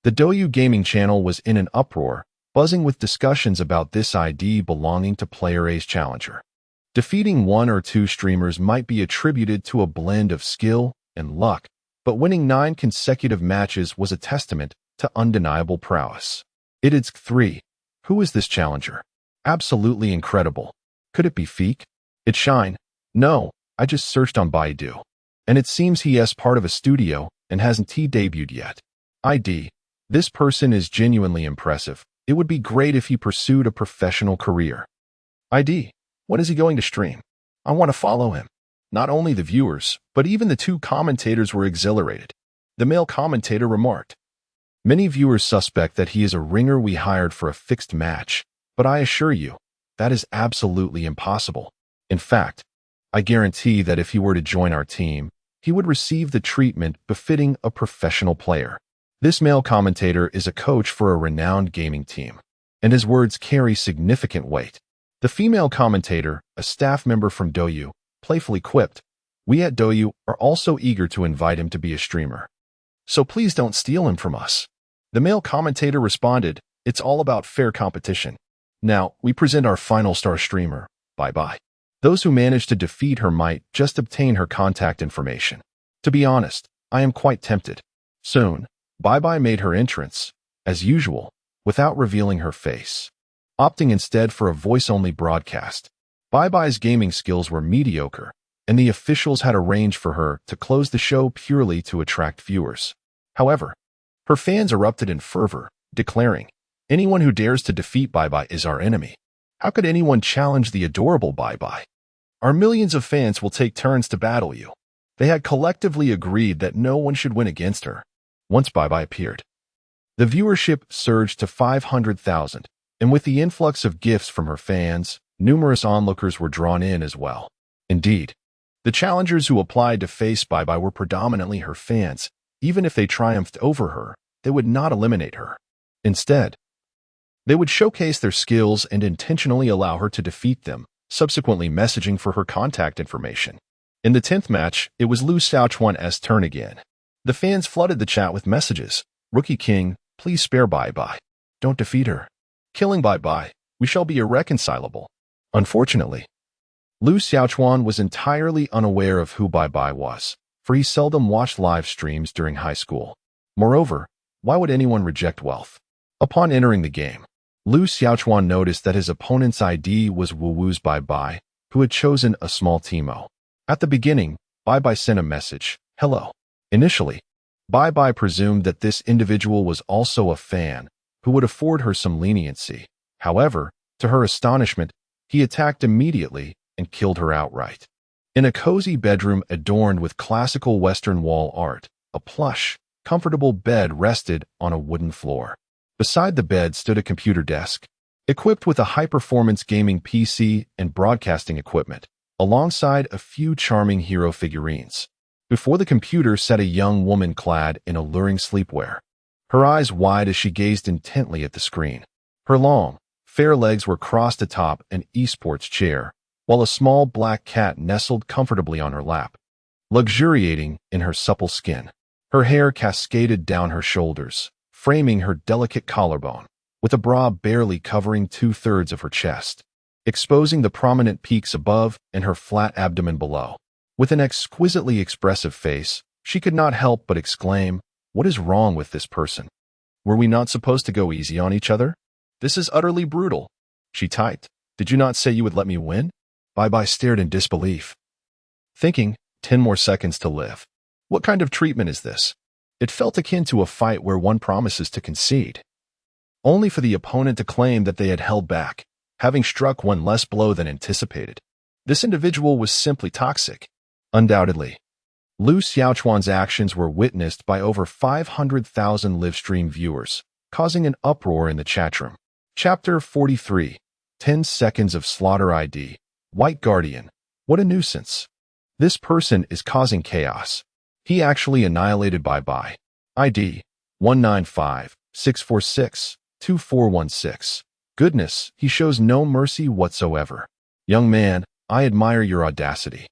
The Douyu gaming channel was in an uproar, buzzing with discussions about this ID belonging to Player A's challenger. Defeating 1 or 2 streamers might be attributed to a blend of skill and luck, but winning 9 consecutive matches was a testament to undeniable prowess. It's 3. Who is this challenger? Absolutely incredible. Could it be Feek? It's Shine? No, I just searched on Baidu. And it seems he is part of a studio and hasn't debuted yet. ID. This person is genuinely impressive. It would be great if he pursued a professional career. ID. When is he going to stream? I want to follow him. Not only the viewers, but even the 2 commentators were exhilarated. The male commentator remarked, many viewers suspect that he is a ringer we hired for a fixed match, but I assure you, that is absolutely impossible. In fact, I guarantee that if he were to join our team, he would receive the treatment befitting a professional player. This male commentator is a coach for a renowned gaming team, and his words carry significant weight. The female commentator, a staff member from Douyu, playfully quipped, we at Douyu are also eager to invite him to be a streamer. So please don't steal him from us. The male commentator responded, it's all about fair competition. Now, we present our final star streamer. Bye-bye. Those who manage to defeat her might just obtain her contact information. To be honest, I am quite tempted. Soon, Bye-bye made her entrance, as usual, without revealing her face, opting instead for a voice-only broadcast. Bye-bye's gaming skills were mediocre, and the officials had arranged for her to close the show purely to attract viewers. However, her fans erupted in fervor, declaring, anyone who dares to defeat Bye-bye is our enemy. How could anyone challenge the adorable Bye-bye? Our millions of fans will take turns to battle you. They had collectively agreed that no one should win against her. Once Bye-bye appeared, the viewership surged to 500,000, and with the influx of gifts from her fans, numerous onlookers were drawn in as well. Indeed, the challengers who applied to face Bye-bye were predominantly her fans. Even if they triumphed over her, they would not eliminate her. Instead, they would showcase their skills and intentionally allow her to defeat them, subsequently messaging for her contact information. In the 10th match, it was Lu Xiaochuan's turn again. The fans flooded the chat with messages. Rookie King, please spare Bye-bye. Don't defeat her. Killing Bye-bye, we shall be irreconcilable. Unfortunately, Lu Xiaochuan was entirely unaware of who Bai Bai was, for he seldom watched live streams during high school. Moreover, why would anyone reject wealth? Upon entering the game, Lu Xiaochuan noticed that his opponent's ID was Wu Wu's Bai Bai, who had chosen a small Timo. At the beginning, Bai Bai sent a message, "Hello." Initially, Bai Bai presumed that this individual was also a fan, who would afford her some leniency. However, to her astonishment, he attacked immediately and killed her outright. In a cozy bedroom adorned with classical Western wall art, a plush, comfortable bed rested on a wooden floor. Beside the bed stood a computer desk, equipped with a high-performance gaming PC and broadcasting equipment, alongside a few charming hero figurines. Before the computer sat a young woman clad in alluring sleepwear, her eyes wide as she gazed intently at the screen. Her long, fair legs were crossed atop an esports chair, while a small black cat nestled comfortably on her lap, luxuriating in her supple skin. Her hair cascaded down her shoulders, framing her delicate collarbone, with a bra barely covering 2/3 of her chest, exposing the prominent peaks above and her flat abdomen below. With an exquisitely expressive face, she could not help but exclaim, "What is wrong with this person? Were we not supposed to go easy on each other? This is utterly brutal." She typed, "Did you not say you would let me win?" Bai Bai stared in disbelief, thinking, 10 more seconds to live. What kind of treatment is this? It felt akin to a fight where one promises to concede, only for the opponent to claim that they had held back, having struck one less blow than anticipated. This individual was simply toxic. Undoubtedly, Lu Xiaochuan's actions were witnessed by over 500,000 livestream viewers, causing an uproar in the chat room. Chapter 43, 10 Seconds of Slaughter ID, White Guardian. What a nuisance. This person is causing chaos. He actually annihilated Bai Bai. ID, 195-646-2416. Goodness, he shows no mercy whatsoever. Young man, I admire your audacity.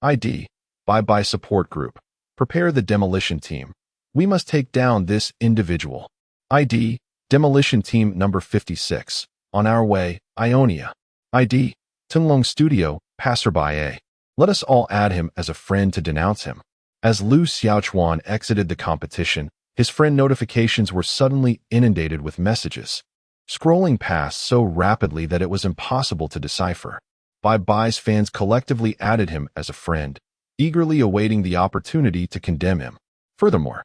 ID, Bai Bai Support Group. Prepare the demolition team. We must take down this individual. ID, Demolition Team number 56. On our way, Ionia. ID, Tunglong Studio, Passerby A. Let us all add him as a friend to denounce him. As Lu Xiaochuan exited the competition, his friend notifications were suddenly inundated with messages, scrolling past so rapidly that it was impossible to decipher. Bai Bai's fans collectively added him as a friend, eagerly awaiting the opportunity to condemn him. Furthermore,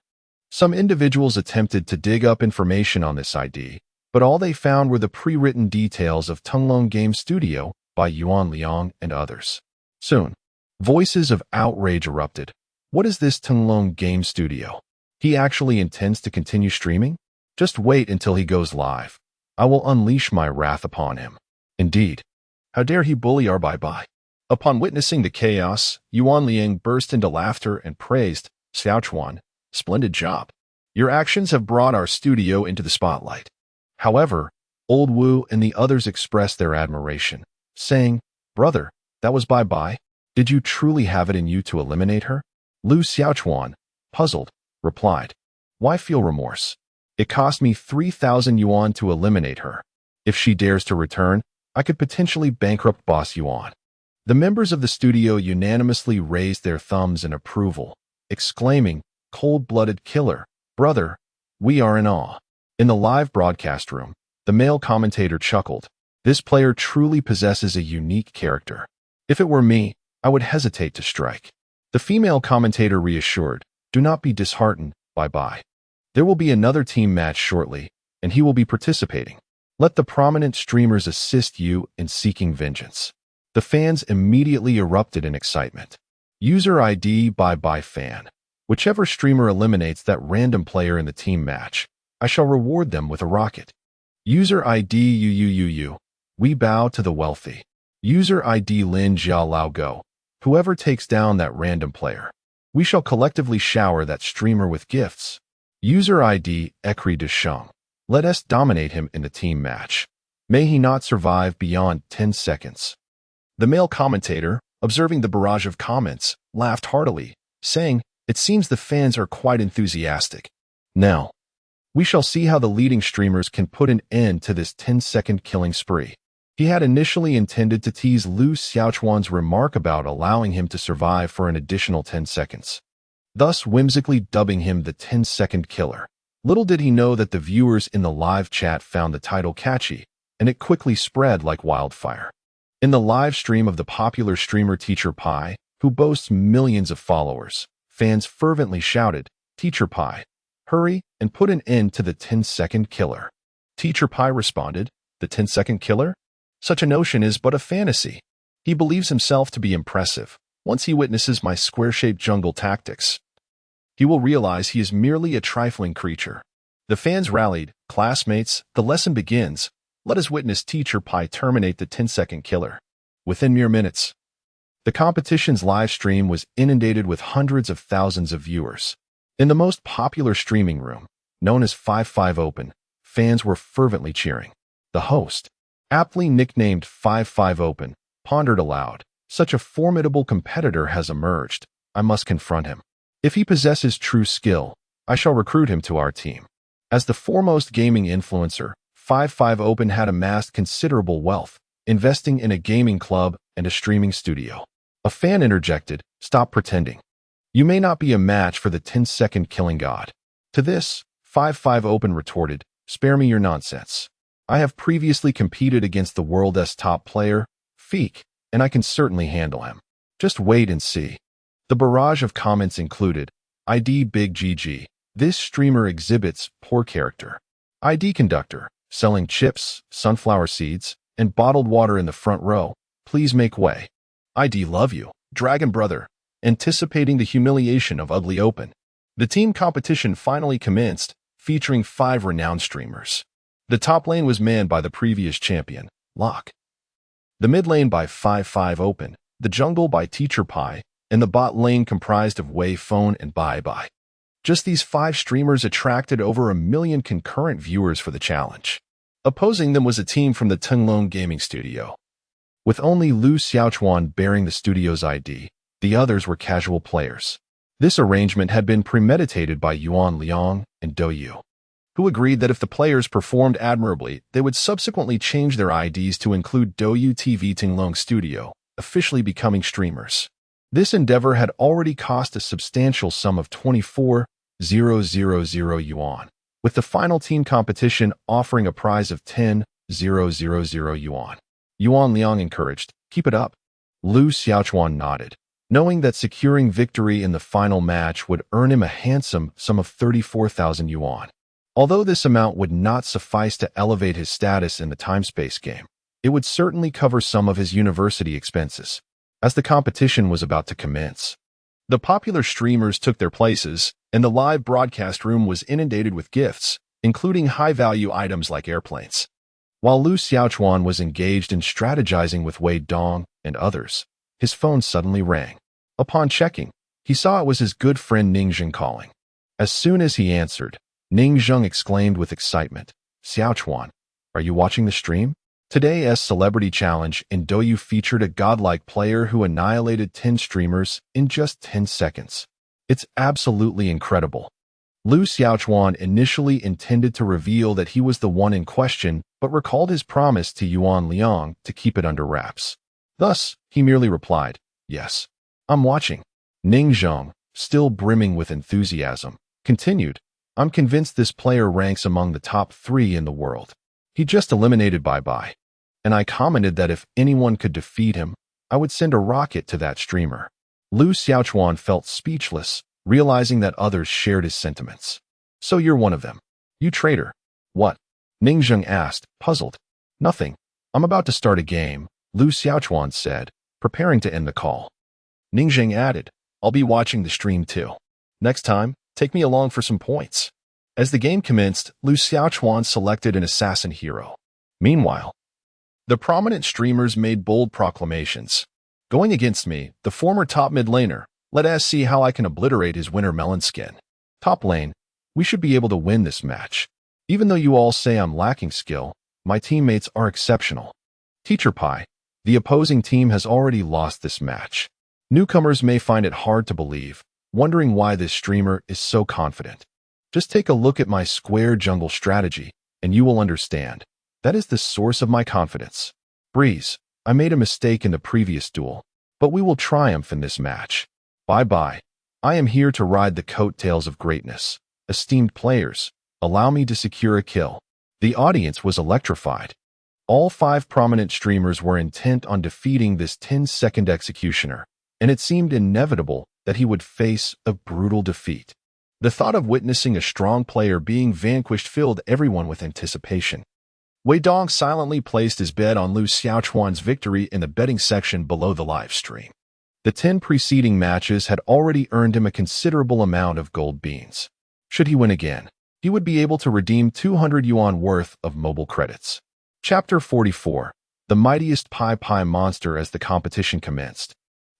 some individuals attempted to dig up information on this ID, but all they found were the pre-written details of Tunglong Game Studio by Yuan Liang and others. Soon, voices of outrage erupted. What is this Tunglong Game Studio? He actually intends to continue streaming? Just wait until he goes live. I will unleash my wrath upon him. Indeed. How dare he bully our Bai Bai? Upon witnessing the chaos, Yuan Liang burst into laughter and praised Xiaochuan. Splendid job. Your actions have brought our studio into the spotlight. However, Old Wu and the others expressed their admiration, saying, Brother, that was Bai Bai. Did you truly have it in you to eliminate her? Lu Xiaochuan, puzzled, replied, Why feel remorse? It cost me 3,000 yuan to eliminate her. If she dares to return, I could potentially bankrupt Boss Yuan. The members of the studio unanimously raised their thumbs in approval, exclaiming, Cold-blooded killer, brother, we are in awe. In the live broadcast room, the male commentator chuckled. This player truly possesses a unique character. If it were me, I would hesitate to strike. The female commentator reassured, Do not be disheartened, Bye-bye. There will be another team match shortly, and he will be participating. Let the prominent streamers assist you in seeking vengeance. The fans immediately erupted in excitement. User ID Bye-bye fan. Whichever streamer eliminates that random player in the team match, I shall reward them with a rocket. User ID UUUU. We bow to the wealthy. User ID Lin Jiao Lao Go. Whoever takes down that random player, we shall collectively shower that streamer with gifts. User ID Ekri De Sheng. Let us dominate him in the team match. May he not survive beyond 10 seconds. The male commentator, observing the barrage of comments, laughed heartily, saying, It seems the fans are quite enthusiastic. Now, we shall see how the leading streamers can put an end to this 10-second killing spree. He had initially intended to tease Lu Xiaochuan's remark about allowing him to survive for an additional 10 seconds, thus whimsically dubbing him the 10-second killer. Little did he know that the viewers in the live chat found the title catchy, and it quickly spread like wildfire. In the live stream of the popular streamer Teacher Pi, who boasts millions of followers, fans fervently shouted, "Teacher Pi, hurry and put an end to the 10-second killer." Teacher Pi responded, "The 10-second killer? Such a notion is but a fantasy." He believes himself to be impressive. Once he witnesses my square-shaped jungle tactics, he will realize he is merely a trifling creature. The fans rallied. "Classmates, the lesson begins. Let us witness Teacher Pi terminate the 10-second killer." Within mere minutes, the competition's live stream was inundated with hundreds of thousands of viewers. In the most popular streaming room, known as 55 Open, fans were fervently cheering. The host, aptly nicknamed 55 Open, pondered aloud, "Such a formidable competitor has emerged. I must confront him. If he possesses true skill, I shall recruit him to our team." As the foremost gaming influencer, 55 Open had amassed considerable wealth, investing in a gaming club and a streaming studio. A fan interjected, "Stop pretending. You may not be a match for the 10-second killing god." To this, 55 Open retorted, "Spare me your nonsense. I have previously competed against the world's top player, Feek, and I can certainly handle him. Just wait and see." The barrage of comments included, "ID Big GG. This streamer exhibits poor character. ID Conductor, selling chips, sunflower seeds, and bottled water in the front row. Please make way. ID Love You, Dragon Brother, anticipating the humiliation of Ugly Open." The team competition finally commenced, featuring 5 renowned streamers. The top lane was manned by the previous champion, Locke, the mid lane by 55 Open, the jungle by Teacher Pi, and the bot lane comprised of Wei Phone and Bye Bye. Just these 5 streamers attracted over 1 million concurrent viewers for the challenge. Opposing them was a team from the Tenglong Gaming Studio. With only Lu Xiaochuan bearing the studio's ID, the others were casual players. This arrangement had been premeditated by Yuan Liang and Do Yu, who agreed that if the players performed admirably, they would subsequently change their IDs to include Douyu TV Tinglong Studio, officially becoming streamers. This endeavor had already cost a substantial sum of 24,000 yuan, with the final team competition offering a prize of 10,000 yuan. Yuan Liang encouraged, "Keep it up." Lu Xiaochuan nodded, knowing that securing victory in the final match would earn him a handsome sum of 34,000 yuan. Although this amount would not suffice to elevate his status in the time-space game, it would certainly cover some of his university expenses. As the competition was about to commence, the popular streamers took their places, and the live broadcast room was inundated with gifts, including high-value items like airplanes. While Lu Xiaochuan was engaged in strategizing with Wei Dong and others, his phone suddenly rang. Upon checking, he saw it was his good friend Ning Zheng calling. As soon as he answered, Ning Zheng exclaimed with excitement, "Xiaochuan, are you watching the stream? Today's Celebrity Challenge in Douyu featured a godlike player who annihilated 10 streamers in just 10 seconds. It's absolutely incredible." Lu Xiaochuan initially intended to reveal that he was the one in question, but recalled his promise to Yuan Liang to keep it under wraps. Thus, he merely replied, "Yes, I'm watching." Ning Zheng, still brimming with enthusiasm, continued, "I'm convinced this player ranks among the top 3 in the world. He just eliminated Bye Bye. And I commented that if anyone could defeat him, I would send a rocket to that streamer." Lu Xiaochuan felt speechless, realizing that others shared his sentiments. "So you're one of them, you traitor." "What?" Ning Zheng asked, puzzled. "Nothing. I'm about to start a game," Lu Xiaochuan said, preparing to end the call. Ning Zheng added, "I'll be watching the stream too. Next time, take me along for some points." As the game commenced, Lu Xiaochuan selected an assassin hero. Meanwhile, the prominent streamers made bold proclamations. "Going against me, the former top mid laner. Let us see how I can obliterate his winter melon skin. Top lane, we should be able to win this match. Even though you all say I'm lacking skill, my teammates are exceptional." Teacher Pi, the opposing team has already lost this match. Newcomers may find it hard to believe, wondering why this streamer is so confident. Just take a look at my square jungle strategy, and you will understand. That is the source of my confidence. Breeze, I made a mistake in the previous duel, but we will triumph in this match. Bye-bye. I am here to ride the coattails of greatness. Esteemed players, allow me to secure a kill. The audience was electrified. All 5 prominent streamers were intent on defeating this 10-second executioner, and it seemed inevitable that he would face a brutal defeat. The thought of witnessing a strong player being vanquished filled everyone with anticipation. Wei Dong silently placed his bet on Lu Xiaochuan's victory in the betting section below the live stream. The 10 preceding matches had already earned him a considerable amount of gold beans. Should he win again, he would be able to redeem 200 yuan worth of mobile credits. Chapter 44. The Mightiest Pai Monster. As the competition commenced,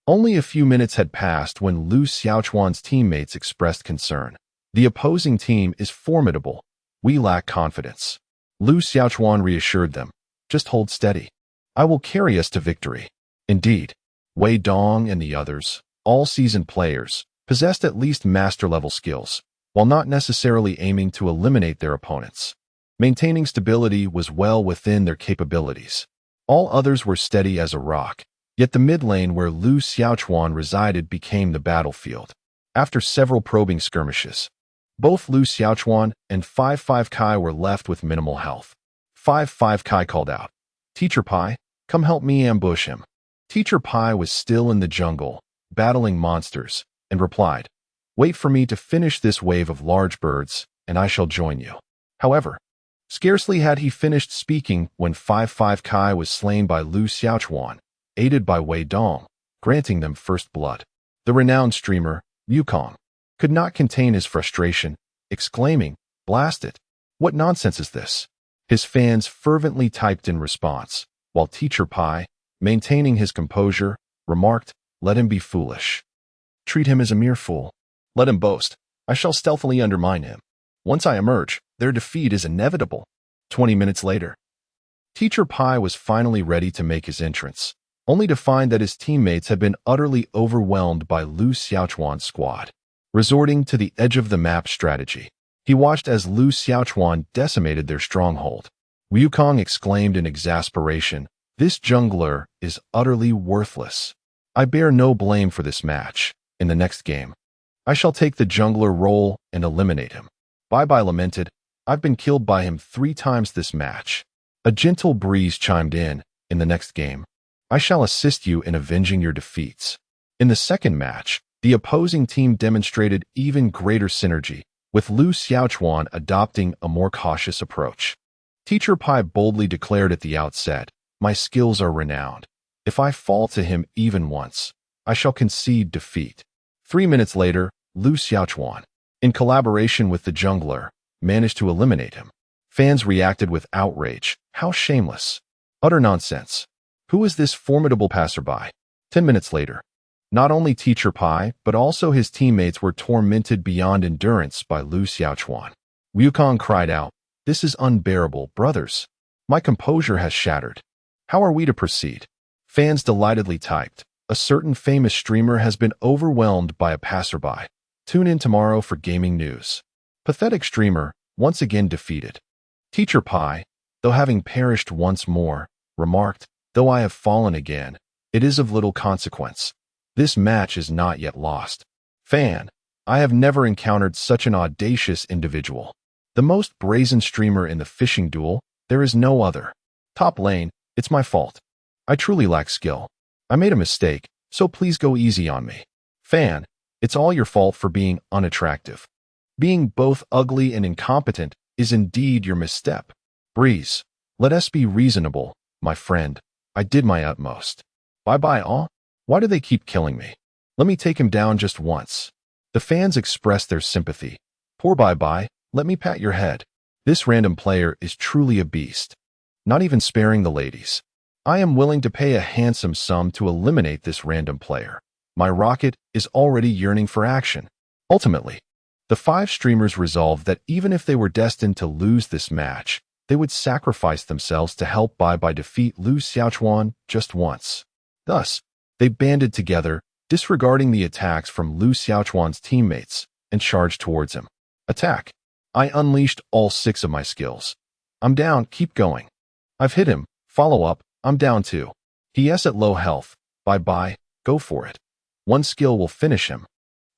only a few minutes had passed when Lu Xiaochuan's teammates expressed concern. The opposing team is formidable. We lack confidence. Lu Xiaochuan reassured them. Just hold steady. I will carry us to victory. Indeed, Wei Dong and the others, all seasoned players, possessed at least master-level skills, while not necessarily aiming to eliminate their opponents. Maintaining stability was well within their capabilities. All others were steady as a rock, yet the mid lane where Lu Xiaochuan resided became the battlefield. After several probing skirmishes, both Lu Xiaochuan and 5-5 Kai were left with minimal health. 5-5 Kai called out, "Teacher Pai, come help me ambush him." Teacher Pai was still in the jungle, battling monsters, and replied, "Wait for me to finish this wave of large birds, and I shall join you." However, scarcely had he finished speaking when 5-5 Kai was slain by Lu Xiaochuan, aided by Wei Dong, granting them first blood. The renowned streamer, Yukong, could not contain his frustration, exclaiming, "Blast it! What nonsense is this?" His fans fervently typed in response, while Teacher Pai, maintaining his composure, remarked, "Let him be foolish. Treat him as a mere fool. Let him boast. I shall stealthily undermine him. Once I emerge, their defeat is inevitable." 20 minutes later, Teacher Pai was finally ready to make his entrance, only to find that his teammates had been utterly overwhelmed by Lu Xiaochuan's squad. Resorting to the edge-of-the-map strategy, he watched as Lu Xiaochuan decimated their stronghold. Wukong exclaimed in exasperation, "This jungler is utterly worthless. I bear no blame for this match. In the next game, I shall take the jungler role and eliminate him." Bye-bye lamented, "I've been killed by him 3 times this match." A gentle breeze chimed in the next game, "I shall assist you in avenging your defeats." In the second match, the opposing team demonstrated even greater synergy, with Lu Xiaochuan adopting a more cautious approach. Teacher Pai boldly declared at the outset, "My skills are renowned. If I fall to him even once, I shall concede defeat." 3 minutes later, Lu Xiaochuan, in collaboration with the jungler, managed to eliminate him. Fans reacted with outrage. How shameless. Utter nonsense. Who is this formidable passerby? 10 minutes later, not only Teacher Pai, but also his teammates were tormented beyond endurance by Lu Xiaochuan. Wukong cried out, "This is unbearable, brothers. My composure has shattered. How are we to proceed?" Fans delightedly typed, "A certain famous streamer has been overwhelmed by a passerby. Tune in tomorrow for gaming news." Pathetic streamer, once again defeated. Teacher Pai, though having perished once more, remarked, "Though I have fallen again, it is of little consequence. This match is not yet lost." Fan, I have never encountered such an audacious individual. The most brazen streamer in the fishing duel, there is no other. Top lane, it's my fault. I truly lack skill. I made a mistake, so please go easy on me. Fan, it's all your fault for being unattractive. Being both ugly and incompetent is indeed your misstep. Breeze, let us be reasonable, my friend. I did my utmost. Bye-bye all. Why do they keep killing me? Let me take him down just once. The fans expressed their sympathy. Poor bye-bye, let me pat your head. This random player is truly a beast. Not even sparing the ladies. I am willing to pay a handsome sum to eliminate this random player. My rocket is already yearning for action. Ultimately, the 5 streamers resolved that even if they were destined to lose this match, they would sacrifice themselves to help Bye-Bye defeat Lu Xiaochuan just once. Thus, they banded together, disregarding the attacks from Lu Xiaochuan's teammates, and charged towards him. Attack! I unleashed all 6 of my skills. I'm down, keep going. I've hit him, follow up, I'm down too. He is at low health. Bye-bye, go for it. One skill will finish him.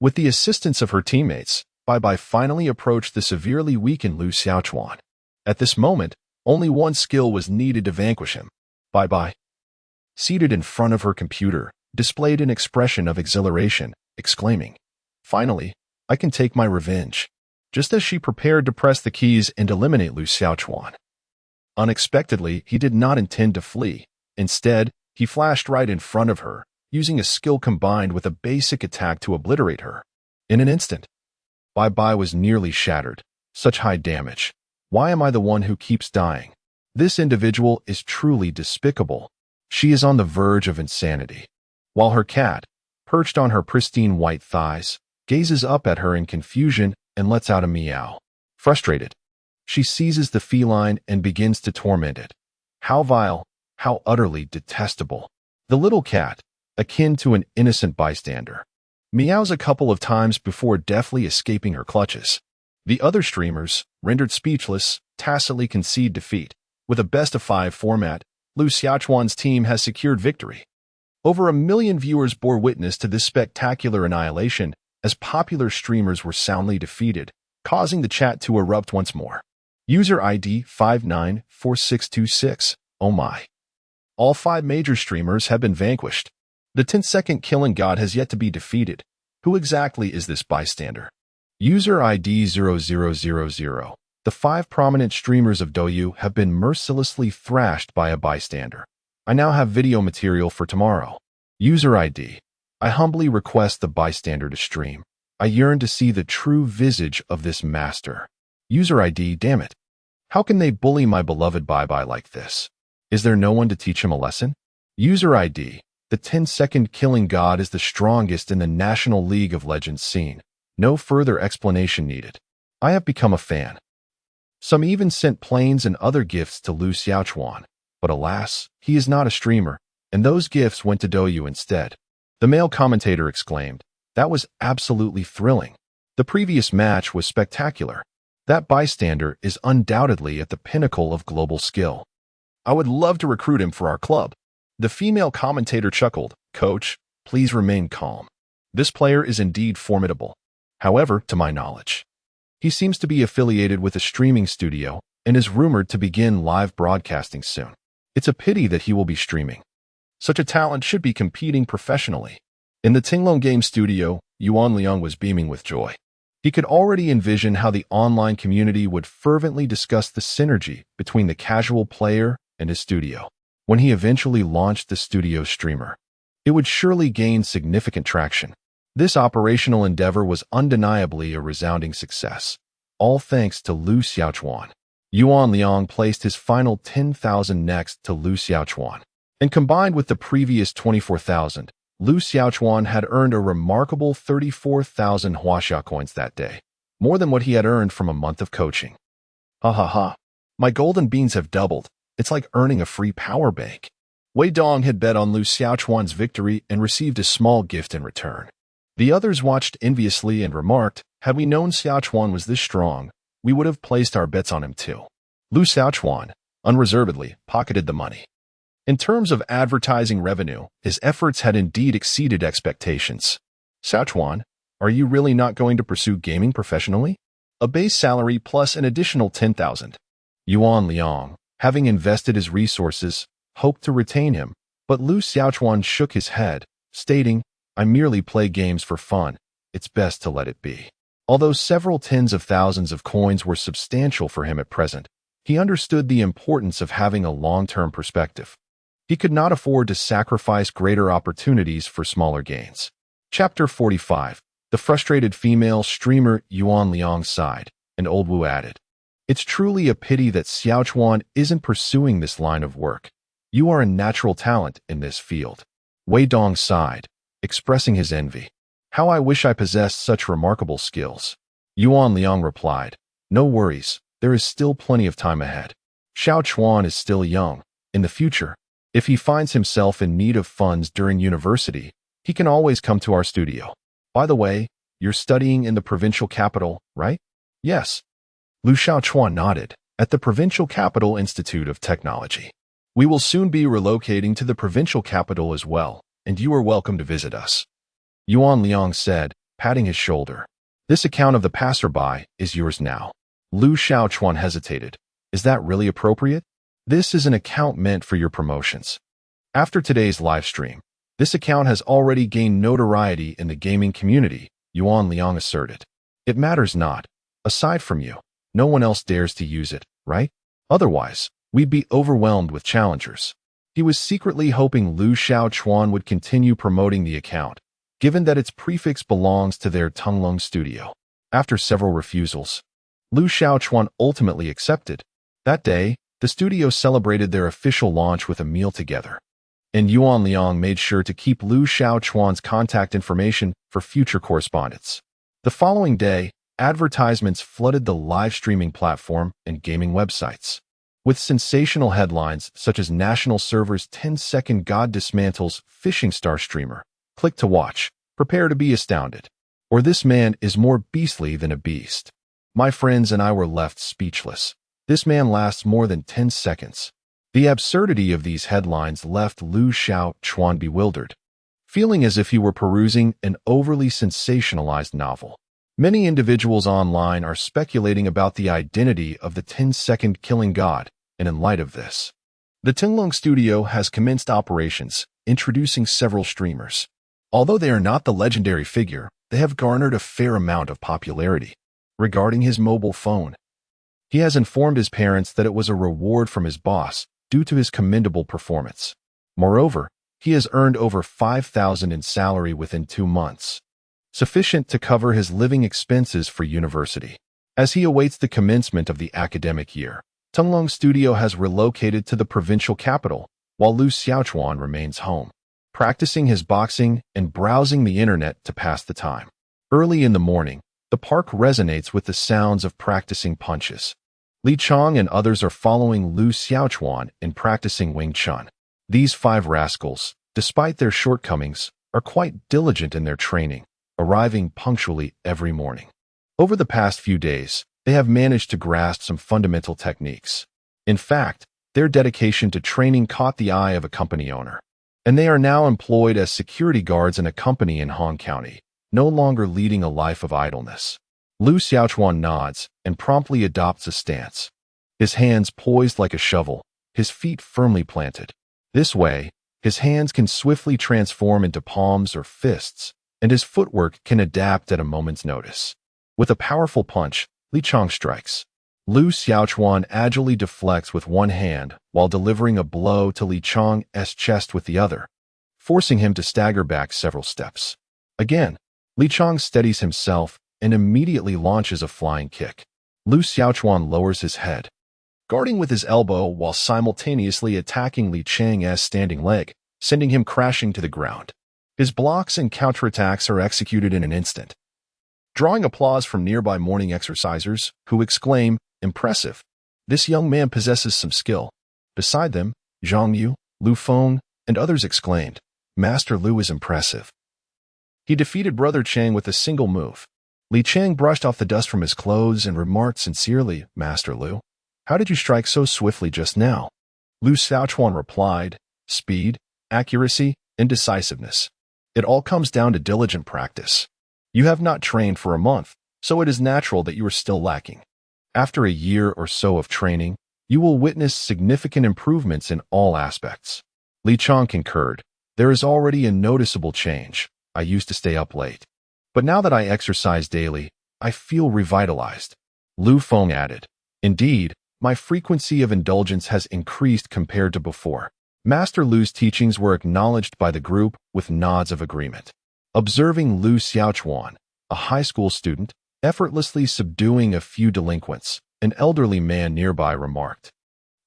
With the assistance of her teammates, Bye-bye finally approached the severely weakened Lu Xiaochuan. At this moment, only one skill was needed to vanquish him. Bye-bye. Seated in front of her computer, displayed an expression of exhilaration, exclaiming, "Finally, I can take my revenge," just as she prepared to press the keys and eliminate Lu Xiaochuan. Unexpectedly, he did not intend to flee. Instead, he flashed right in front of her, using a skill combined with a basic attack to obliterate her. In an instant, Bye-bye was nearly shattered. Such high damage. Why am I the one who keeps dying? This individual is truly despicable. She is on the verge of insanity. While her cat, perched on her pristine white thighs, gazes up at her in confusion and lets out a meow. Frustrated, she seizes the feline and begins to torment it. How vile, how utterly detestable. The little cat, akin to an innocent bystander, meows a couple of times before deftly escaping her clutches. The other streamers, rendered speechless, tacitly concede defeat. With a best-of-5 format, Lu Xiaochuan's team has secured victory. Over 1 million viewers bore witness to this spectacular annihilation as popular streamers were soundly defeated, causing the chat to erupt once more. User ID 594626. Oh my. All 5 major streamers have been vanquished. The 10-second killing god has yet to be defeated. Who exactly is this bystander? User ID 0000. The 5 prominent streamers of Douyu have been mercilessly thrashed by a bystander. I now have video material for tomorrow. User ID. I humbly request the bystander to stream. I yearn to see the true visage of this master. User ID, damn it. How can they bully my beloved Bye-bye like this? Is there no one to teach him a lesson? User ID. The 10-second killing god is the strongest in the National League of Legends scene. No further explanation needed. I have become a fan. Some even sent planes and other gifts to Lu Xiaochuan, but alas, he is not a streamer, and those gifts went to Douyu instead. The male commentator exclaimed, "That was absolutely thrilling. The previous match was spectacular. That bystander is undoubtedly at the pinnacle of global skill. I would love to recruit him for our club." The female commentator chuckled, "Coach, please remain calm. This player is indeed formidable. However, to my knowledge, he seems to be affiliated with a streaming studio and is rumored to begin live broadcasting soon. It's a pity that he will be streaming. Such a talent should be competing professionally." In the Tinglong game studio, Yuan Liang was beaming with joy. He could already envision how the online community would fervently discuss the synergy between the casual player and his studio. When he eventually launched the studio streamer, it would surely gain significant traction. This operational endeavor was undeniably a resounding success, all thanks to Lu Xiaochuan. Yuan Liang placed his final 10,000 next to Lu Xiaochuan, and combined with the previous 24,000, Lu Xiaochuan had earned a remarkable 34,000 Huaxia coins that day, more than what he had earned from a month of coaching. Ha ha ha. My golden beans have doubled. It's like earning a free power bank. Wei Dong had bet on Lu Xiaochuan's victory and received a small gift in return. The others watched enviously and remarked, "Had we known Xiaochuan was this strong, we would have placed our bets on him too." Lu Xiaochuan, unreservedly, pocketed the money. In terms of advertising revenue, his efforts had indeed exceeded expectations. "Xiaochuan, are you really not going to pursue gaming professionally? A base salary plus an additional 10,000. Yuan Liang, having invested his resources, hoped to retain him, but Lu Xiaochuan shook his head, stating, "I merely play games for fun. It's best to let it be." Although several tens of thousands of coins were substantial for him at present, he understood the importance of having a long-term perspective. He could not afford to sacrifice greater opportunities for smaller gains. Chapter 45. The frustrated female streamer Yuan Liang sighed, and Old Wu added, "It's truly a pity that Xiaochuan isn't pursuing this line of work. You are a natural talent in this field." Wei Dong sighed, expressing his envy. "How I wish I possessed such remarkable skills." Yuan Liang replied, "No worries, there is still plenty of time ahead. Xiaochuan is still young. In the future, if he finds himself in need of funds during university, he can always come to our studio. By the way, you're studying in the provincial capital, right?" "Yes." Lu Xiaochuan nodded, "At the Provincial Capital Institute of Technology." We will soon be relocating to the provincial capital as well, and you are welcome to visit us. Yuan Liang said, patting his shoulder. This account of the passerby is yours now. Lu Xiaochuan hesitated. Is that really appropriate? This is an account meant for your promotions. After today's live stream, this account has already gained notoriety in the gaming community, Yuan Liang asserted. It matters not. Aside from you, no one else dares to use it, right? Otherwise, we'd be overwhelmed with challengers. He was secretly hoping Lu Xiaochuan would continue promoting the account, given that its prefix belongs to their Tunglong studio. After several refusals, Lu Xiaochuan ultimately accepted. That day, the studio celebrated their official launch with a meal together, and Yuan Liang made sure to keep Lu Xiaochuan's contact information for future correspondence. The following day, advertisements flooded the live streaming platform and gaming websites, with sensational headlines such as National Server's 10-second God dismantles fishing star streamer. Click to watch. Prepare to be astounded. Or this man is more beastly than a beast. My friends and I were left speechless. This man lasts more than 10 seconds. The absurdity of these headlines left Lu Xiaochuan bewildered, feeling as if he were perusing an overly sensationalized novel. Many individuals online are speculating about the identity of the 10-second killing god, and in light of this, the Tunglong studio has commenced operations, introducing several streamers. Although they are not the legendary figure, they have garnered a fair amount of popularity. Regarding his mobile phone, he has informed his parents that it was a reward from his boss due to his commendable performance. Moreover, he has earned over 5,000 in salary within 2 months, sufficient to cover his living expenses for university. As he awaits the commencement of the academic year, Tunglong Studio has relocated to the provincial capital, while Lu Xiaochuan remains home, practicing his boxing and browsing the internet to pass the time. Early in the morning, the park resonates with the sounds of practicing punches. Li Chong and others are following Lu Xiaochuan in practicing Wing Chun. These 5 rascals, despite their shortcomings, are quite diligent in their training, arriving punctually every morning. Over the past few days, they have managed to grasp some fundamental techniques. In fact, their dedication to training caught the eye of a company owner, and they are now employed as security guards in a company in Hong County, no longer leading a life of idleness. Lu Xiaochuan nods and promptly adopts a stance, his hands poised like a shovel, his feet firmly planted. This way, his hands can swiftly transform into palms or fists, and his footwork can adapt at a moment's notice. With a powerful punch, Li Chong strikes. Lu Xiaochuan agilely deflects with one hand while delivering a blow to Li Chong's chest with the other, forcing him to stagger back several steps. Again, Li Chong steadies himself and immediately launches a flying kick. Lu Xiaochuan lowers his head, guarding with his elbow while simultaneously attacking Li Chang's standing leg, sending him crashing to the ground. His blocks and counterattacks are executed in an instant, drawing applause from nearby morning exercisers, who exclaim, "Impressive! This young man possesses some skill." Beside them, Zhang Yu, Lu Feng, and others exclaimed, "Master Lu is impressive. He defeated Brother Chang with a single move." Li Chang brushed off the dust from his clothes and remarked sincerely, "Master Lu, how did you strike so swiftly just now?" Lu Xiaochuan replied, "Speed, accuracy, and decisiveness. It all comes down to diligent practice. You have not trained for a month, so it is natural that you are still lacking. After a year or so of training, you will witness significant improvements in all aspects." Li Chong concurred, "There is already a noticeable change. I used to stay up late, but now that I exercise daily, I feel revitalized." Lu Feng added, "Indeed, my frequency of indulgence has increased compared to before." Master Lu's teachings were acknowledged by the group with nods of agreement. Observing Lu Xiaochuan, a high school student, effortlessly subduing a few delinquents, an elderly man nearby remarked,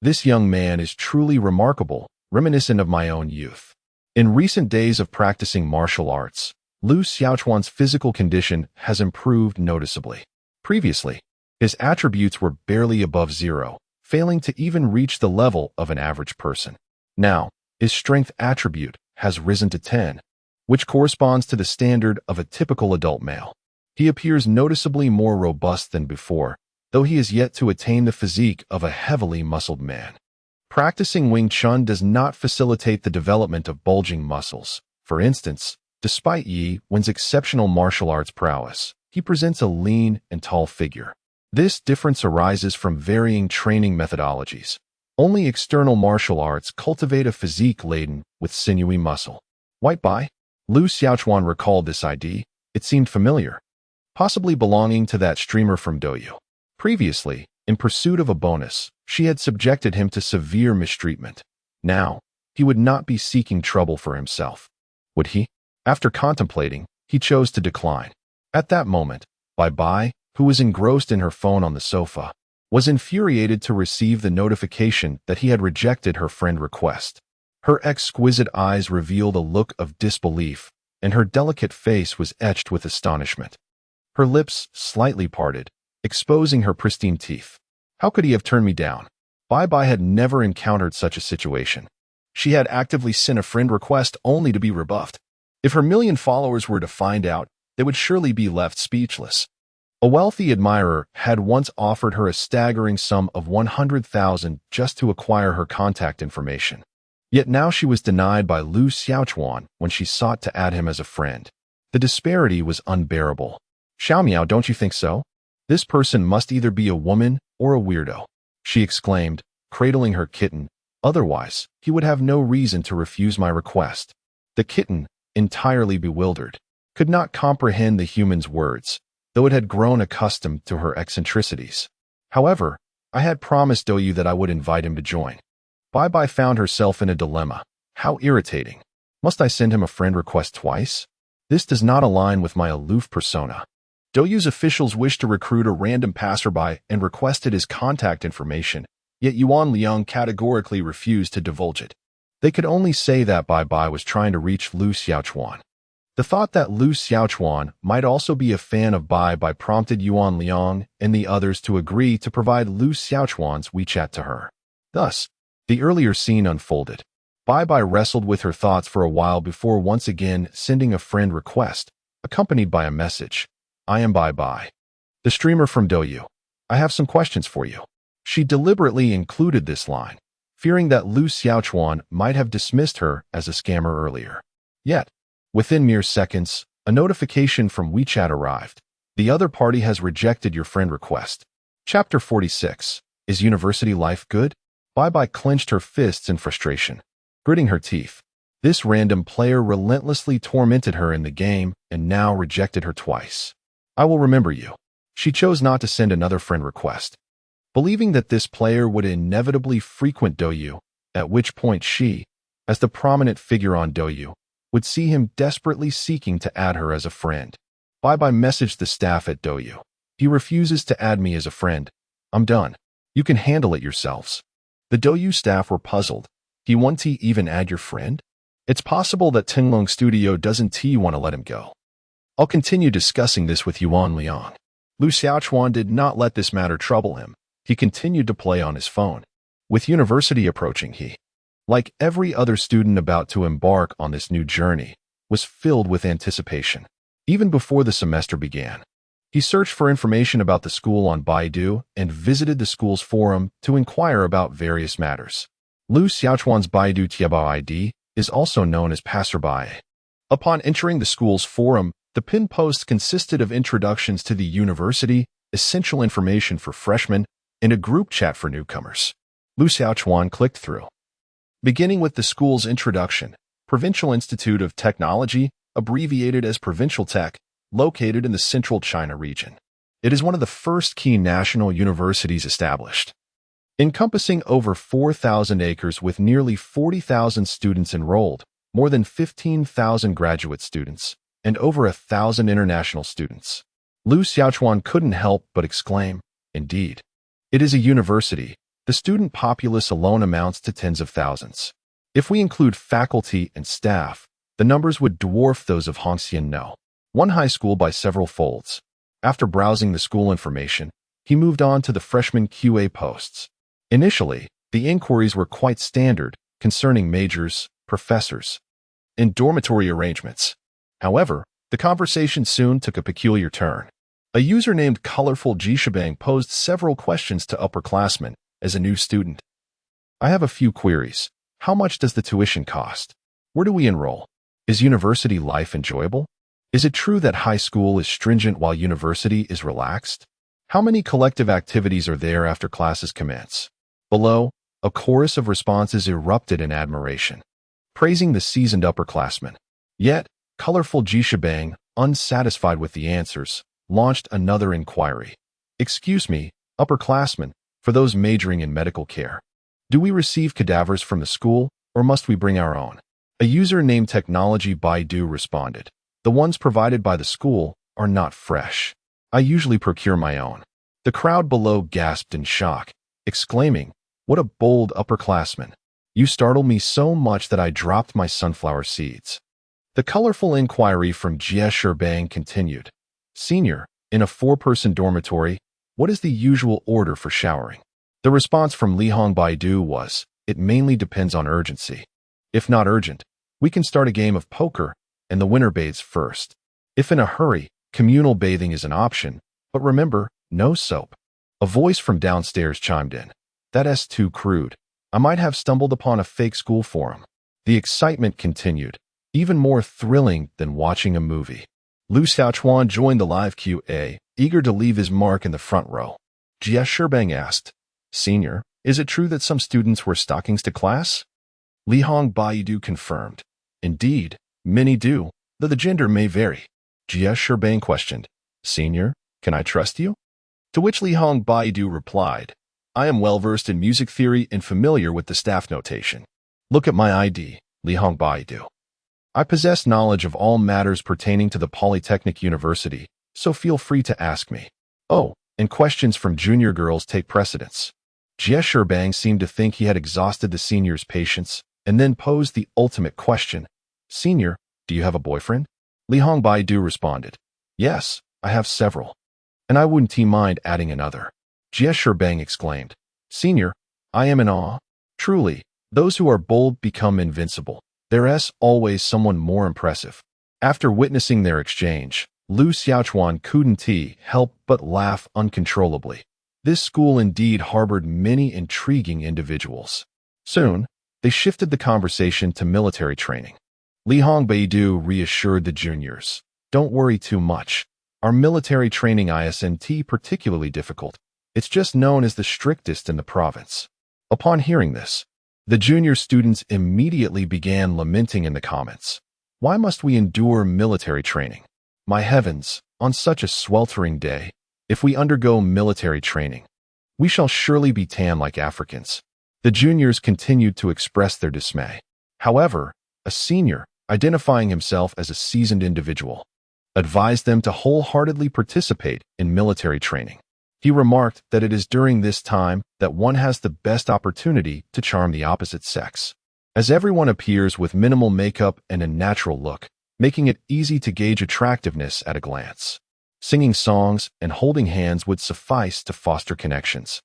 "This young man is truly remarkable, reminiscent of my own youth." In recent days of practicing martial arts, Lu Xiaochuan's physical condition has improved noticeably. Previously, his attributes were barely above 0, failing to even reach the level of an average person. Now, his strength attribute has risen to 10, which corresponds to the standard of a typical adult male. He appears noticeably more robust than before, though he is yet to attain the physique of a heavily muscled man. Practicing Wing Chun does not facilitate the development of bulging muscles. For instance, despite Yi Wen's exceptional martial arts prowess, he presents a lean and tall figure. This difference arises from varying training methodologies. Only external martial arts cultivate a physique laden with sinewy muscle. White Bai? Lu Xiaochuan recalled this ID. It seemed familiar, possibly belonging to that streamer from Douyu. Previously, in pursuit of a bonus, she had subjected him to severe mistreatment. Now, he would not be seeking trouble for himself. Would he? After contemplating, he chose to decline. At that moment, Bai Bai, who was engrossed in her phone on the sofa, was infuriated to receive the notification that he had rejected her friend request. Her exquisite eyes revealed a look of disbelief, and her delicate face was etched with astonishment. Her lips slightly parted, exposing her pristine teeth. How could he have turned me down? Bai Bai had never encountered such a situation. She had actively sent a friend request only to be rebuffed. If her million followers were to find out, they would surely be left speechless. A wealthy admirer had once offered her a staggering sum of 100,000 just to acquire her contact information. Yet now she was denied by Lu Xiaochuan when she sought to add him as a friend. The disparity was unbearable. Xiaomiao, don't you think so? This person must either be a woman or a weirdo, she exclaimed, cradling her kitten. Otherwise, he would have no reason to refuse my request. The kitten, entirely bewildered, could not comprehend the human's words, though it had grown accustomed to her eccentricities. However, I had promised Douyu that I would invite him to join. Bai Bai found herself in a dilemma. How irritating. Must I send him a friend request twice? This does not align with my aloof persona. Douyu's officials wished to recruit a random passerby and requested his contact information, yet Yuan Liang categorically refused to divulge it. They could only say that Bai Bai was trying to reach Lu Xiaochuan. The thought that Lu Xiaochuan might also be a fan of Bai Bai prompted Yuan Liang and the others to agree to provide Lu Xiaochuan's WeChat to her. Thus, the earlier scene unfolded. Bai Bai wrestled with her thoughts for a while before once again sending a friend request, accompanied by a message. I am Bai Bai, the streamer from Douyu. I have some questions for you. She deliberately included this line, fearing that Lu Xiaochuan might have dismissed her as a scammer earlier. Yet, within mere seconds, a notification from WeChat arrived. The other party has rejected your friend request. Chapter 46. Is university life good? Bai Bai clenched her fists in frustration, gritting her teeth. This random player relentlessly tormented her in the game and now rejected her twice. I will remember you. She chose not to send another friend request, believing that this player would inevitably frequent Douyu, at which point she, as the prominent figure on Douyu, would see him desperately seeking to add her as a friend. Bai Bai messaged the staff at Douyu. He refuses to add me as a friend. I'm done. You can handle it yourselves. The Douyu staff were puzzled. He won't even add your friend? It's possible that Tinglong Studio doesn't want to let him go. I'll continue discussing this with Yuan Liang. Lu Xiaochuan did not let this matter trouble him. He continued to play on his phone. With university approaching, he, like every other student about to embark on this new journey, was filled with anticipation. Even before the semester began, he searched for information about the school on Baidu and visited the school's forum to inquire about various matters. Lu Xiaochuan's Baidu Tiebao ID is also known as passerby. Upon entering the school's forum, the pin post consisted of introductions to the university, essential information for freshmen, and a group chat for newcomers. Lu Xiaochuan clicked through. Beginning with the school's introduction, Provincial Institute of Technology, abbreviated as Provincial Tech, located in the central China region. It is one of the first key national universities established, encompassing over 4,000 acres with nearly 40,000 students enrolled, more than 15,000 graduate students, and over 1,000 international students. Lu Xiaochuan couldn't help but exclaim, indeed. It is a university. The student populace alone amounts to tens of thousands. If we include faculty and staff, the numbers would dwarf those of Hongxian No, one high school by several folds. After browsing the school information, he moved on to the freshman QA posts. Initially, the inquiries were quite standard concerning majors, professors, and dormitory arrangements. However, the conversation soon took a peculiar turn. A user named Colorful Jishabang posed several questions to upperclassmen as a new student. I have a few queries. How much does the tuition cost? Where do we enroll? Is university life enjoyable? Is it true that high school is stringent while university is relaxed? How many collective activities are there after classes commence? Below, a chorus of responses erupted in admiration, praising the seasoned upperclassmen. Yet, colorful Jishabang, unsatisfied with the answers, launched another inquiry. Excuse me, upperclassmen, for those majoring in medical care. Do we receive cadavers from the school, or must we bring our own? A user named Technology Baidu responded. The ones provided by the school are not fresh. I usually procure my own. The crowd below gasped in shock, exclaiming, "What a bold upperclassman! You startle me so much that I dropped my sunflower seeds." The colorful inquiry from Jie Sherbang continued. Senior, in a 4-person dormitory, what is the usual order for showering? The response from Lihong Baidu was, it mainly depends on urgency. If not urgent, we can start a game of poker, and the winner bathes first. If in a hurry, communal bathing is an option, but remember, no soap. A voice from downstairs chimed in. That's too crude. I might have stumbled upon a fake school forum. The excitement continued, even more thrilling than watching a movie. Lu Xiaochuan joined the live QA, eager to leave his mark in the front row. Jie Sherbang asked, Senior, is it true that some students wear stockings to class? Lihong Baidu confirmed. Indeed, many do, though the gender may vary. Jie Sherbang questioned, Senior, can I trust you? To which Lihong Baidu replied, I am well-versed in music theory and familiar with the staff notation. Look at my ID, Lihong Baidu. I possess knowledge of all matters pertaining to the Polytechnic University, so feel free to ask me. Oh, and questions from junior girls take precedence. Jie Sherbang seemed to think he had exhausted the senior's patience, and then posed the ultimate question. Senior, do you have a boyfriend? Lihong Baidu responded, Yes, I have several. And I wouldn't mind adding another. Jie Sherbang exclaimed, Senior, I am in awe. Truly, those who are bold become invincible. There's always someone more impressive. After witnessing their exchange, Lu Xiaochuan couldn't help but laugh uncontrollably. This school indeed harbored many intriguing individuals. Soon, they shifted the conversation to military training. Lihong Baidu reassured the juniors. Don't worry too much. Our military training isn't particularly difficult. It's just known as the strictest in the province. Upon hearing this, the junior students immediately began lamenting in the comments. Why must we endure military training? My heavens, on such a sweltering day, if we undergo military training, we shall surely be tan like Africans. The juniors continued to express their dismay. However, a senior, identifying himself as a seasoned individual, advised them to wholeheartedly participate in military training. He remarked that it is during this time that one has the best opportunity to charm the opposite sex, as everyone appears with minimal makeup and a natural look, making it easy to gauge attractiveness at a glance. Singing songs and holding hands would suffice to foster connections.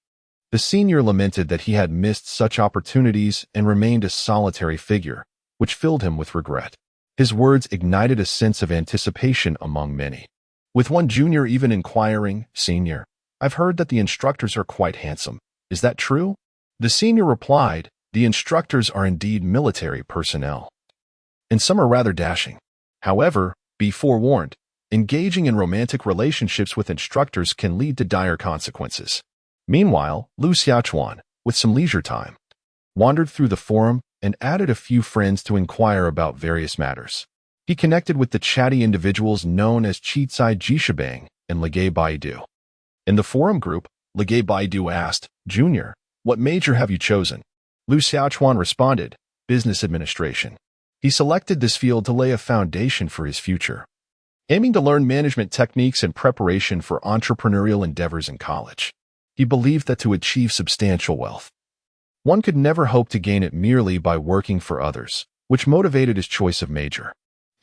The senior lamented that he had missed such opportunities and remained a solitary figure, which filled him with regret. His words ignited a sense of anticipation among many, with one junior even inquiring, Senior, I've heard that the instructors are quite handsome. Is that true? The senior replied, the instructors are indeed military personnel, and some are rather dashing. However, be forewarned, engaging in romantic relationships with instructors can lead to dire consequences. Meanwhile, Lu Xiaochuan, with some leisure time, wandered through the forum and added a few friends to inquire about various matters. He connected with the chatty individuals known as Chitsai Jishabang and Legay Baidu. In the forum group, Legay Baidu asked, Junior, what major have you chosen? Lu Xiaochuan responded, Business Administration. He selected this field to lay a foundation for his future, aiming to learn management techniques and preparation for entrepreneurial endeavors in college. He believed that to achieve substantial wealth, one could never hope to gain it merely by working for others, which motivated his choice of major.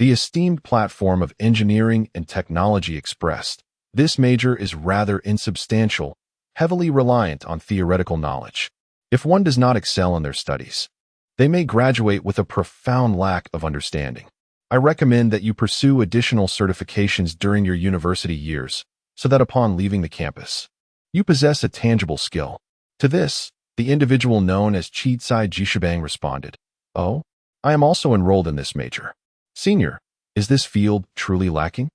The esteemed platform of engineering and technology expressed, this major is rather insubstantial, heavily reliant on theoretical knowledge. If one does not excel in their studies, they may graduate with a profound lack of understanding. I recommend that you pursue additional certifications during your university years, so that upon leaving the campus, you possess a tangible skill. To this, The individual known as SUSI-MANHUA responded, "Oh, I am also enrolled in this major." "Senior, is this field truly lacking?"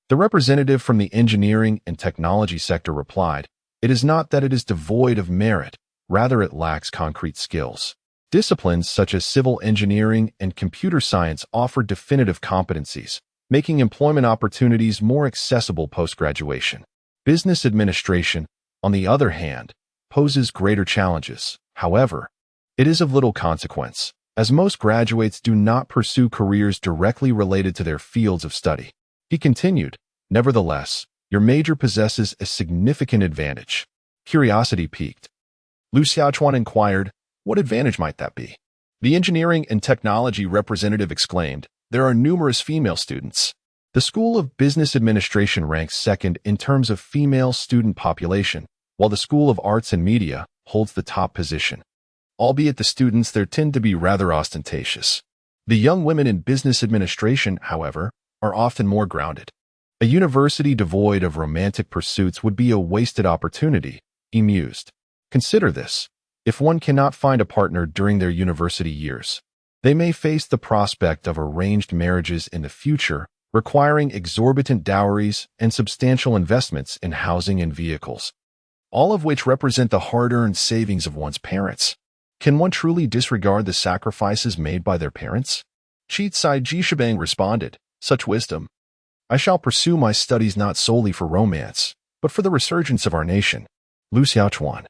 The representative from the engineering and technology sector replied, "It is not that it is devoid of merit, rather it lacks concrete skills. Disciplines such as civil engineering and computer science offer definitive competencies, making employment opportunities more accessible post-graduation. Business administration, on the other hand, poses greater challenges. However, it is of little consequence, as most graduates do not pursue careers directly related to their fields of study." He continued, "Nevertheless, your major possesses a significant advantage." Curiosity piqued. Lu Xiaochuan inquired, "What advantage might that be?" The engineering and technology representative exclaimed, "There are numerous female students. The School of Business Administration ranks second in terms of female student population, while the School of Arts and Media holds the top position. Albeit the students there tend to be rather ostentatious. The young women in business administration, however, are often more grounded. A university devoid of romantic pursuits would be a wasted opportunity," he mused. "Consider this. If one cannot find a partner during their university years, they may face the prospect of arranged marriages in the future, requiring exorbitant dowries and substantial investments in housing and vehicles, all of which represent the hard-earned savings of one's parents. Can one truly disregard the sacrifices made by their parents?" SUSI-MANHUA responded, "Such wisdom. I shall pursue my studies not solely for romance, but for the resurgence of our nation." Lu Xiaochuan,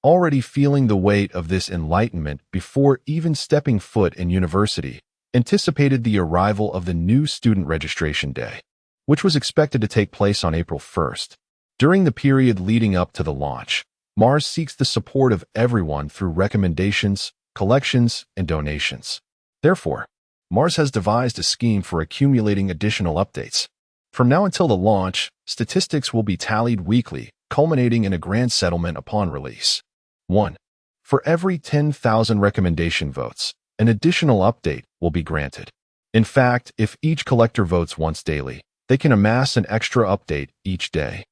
already feeling the weight of this enlightenment before even stepping foot in university, anticipated the arrival of the new student registration day, which was expected to take place on April 1st. During the period leading up to the launch, Mars seeks the support of everyone through recommendations, collections, and donations. Therefore, Mars has devised a scheme for accumulating additional updates. From now until the launch, statistics will be tallied weekly, culminating in a grand settlement upon release. 1. For every 10,000 recommendation votes, an additional update will be granted. In fact, if each collector votes once daily, they can amass an extra update each day.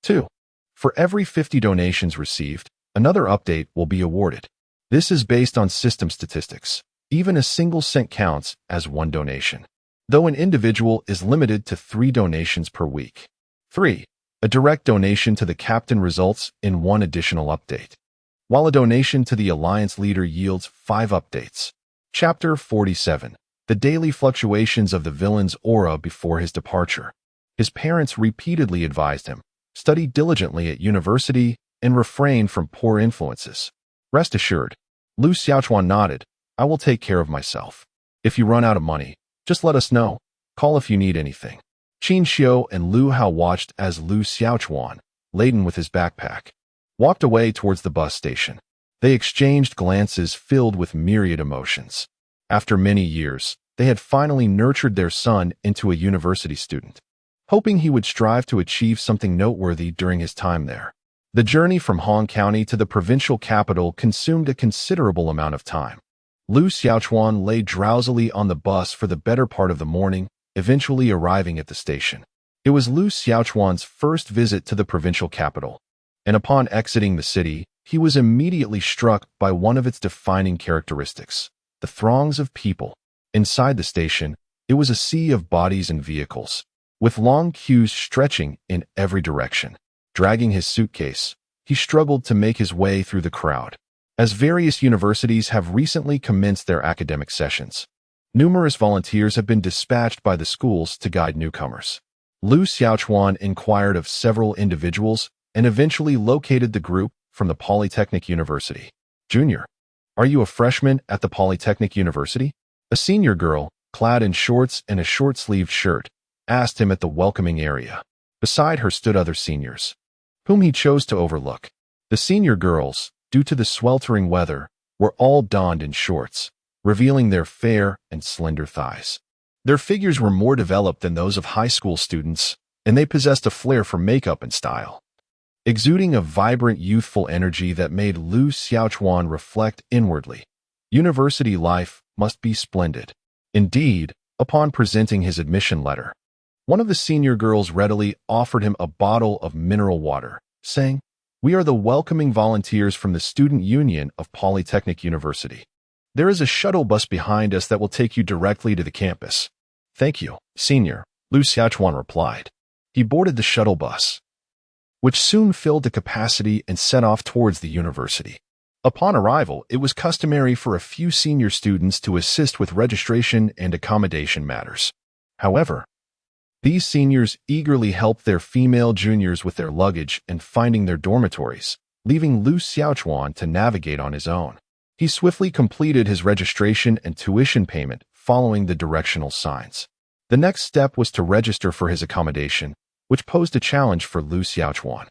2. For every 50 donations received, another update will be awarded. This is based on system statistics. Even a single cent counts as one donation, though an individual is limited to 3 donations per week. 3. A direct donation to the captain results in 1 additional update, while a donation to the alliance leader yields 5 updates. Chapter 47. The daily fluctuations of the villain's aura before his departure. His parents repeatedly advised him, study diligently at university and refrain from poor influences. Rest assured, Lu Xiaochuan nodded, "I will take care of myself. If you run out of money, just let us know. Call if you need anything." Qin Xiu and Lu Hao watched as Lu Xiaochuan, laden with his backpack, walked away towards the bus station. They exchanged glances filled with myriad emotions. After many years, they had finally nurtured their son into a university student, hoping he would strive to achieve something noteworthy during his time there. The journey from Hong County to the provincial capital consumed a considerable amount of time. Lu Xiaochuan lay drowsily on the bus for the better part of the morning, eventually arriving at the station. It was Lu Xiaochuan's first visit to the provincial capital, and upon exiting the city, he was immediately struck by one of its defining characteristics: the throngs of people. Inside the station, it was a sea of bodies and vehicles, with long queues stretching in every direction. Dragging his suitcase, he struggled to make his way through the crowd. As various universities have recently commenced their academic sessions, numerous volunteers have been dispatched by the schools to guide newcomers. Lu Xiaochuan inquired of several individuals and eventually located the group from the Polytechnic University. "Junior, are you a freshman at the Polytechnic University?" A senior girl, clad in shorts and a short-sleeved shirt, asked him at the welcoming area. Beside her stood other seniors, whom he chose to overlook. The senior girls, due to the sweltering weather, were all donned in shorts, revealing their fair and slender thighs. Their figures were more developed than those of high school students, and they possessed a flair for makeup and style, exuding a vibrant youthful energy that made Lu Xiaochuan reflect inwardly. University life must be splendid. Indeed, upon presenting his admission letter, one of the senior girls readily offered him a bottle of mineral water, saying, We are the welcoming volunteers from the Student Union of Polytechnic University. There is a shuttle bus behind us that will take you directly to the campus. Thank you, Senior, Lu Xiaochuan replied. He boarded the shuttle bus, which soon filled to capacity and set off towards the university. Upon arrival, it was customary for a few senior students to assist with registration and accommodation matters. However, these seniors eagerly helped their female juniors with their luggage and finding their dormitories, leaving Lu Xiaochuan to navigate on his own. He swiftly completed his registration and tuition payment following the directional signs. The next step was to register for his accommodation, which posed a challenge for Lu Xiaochuan.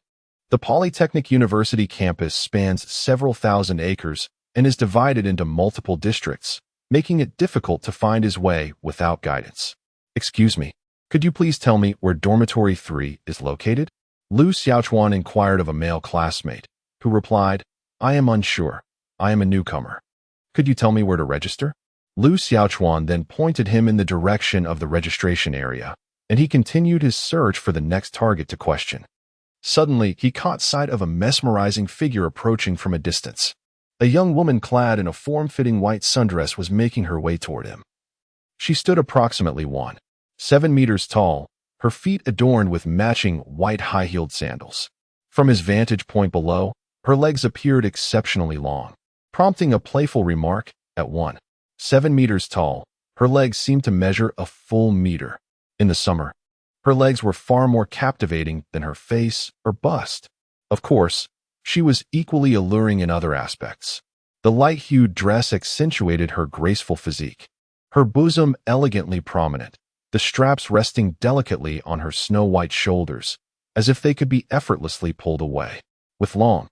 The Polytechnic University campus spans several thousand acres and is divided into multiple districts, making it difficult to find his way without guidance. Excuse me, could you please tell me where Dormitory 3 is located? Lu Xiaochuan inquired of a male classmate, who replied, I am unsure. I am a newcomer. Could you tell me where to register? Lu Xiaochuan then pointed him in the direction of the registration area, and he continued his search for the next target to question. Suddenly, he caught sight of a mesmerizing figure approaching from a distance. A young woman clad in a form-fitting white sundress was making her way toward him. She stood approximately 1.7 meters tall, her feet adorned with matching white high-heeled sandals. From his vantage point below, her legs appeared exceptionally long, prompting a playful remark. At 1.7 meters tall, her legs seemed to measure a full meter. In the summer, her legs were far more captivating than her face or bust. Of course, she was equally alluring in other aspects. The light-hued dress accentuated her graceful physique, her bosom elegantly prominent, the straps resting delicately on her snow-white shoulders, as if they could be effortlessly pulled away. With long,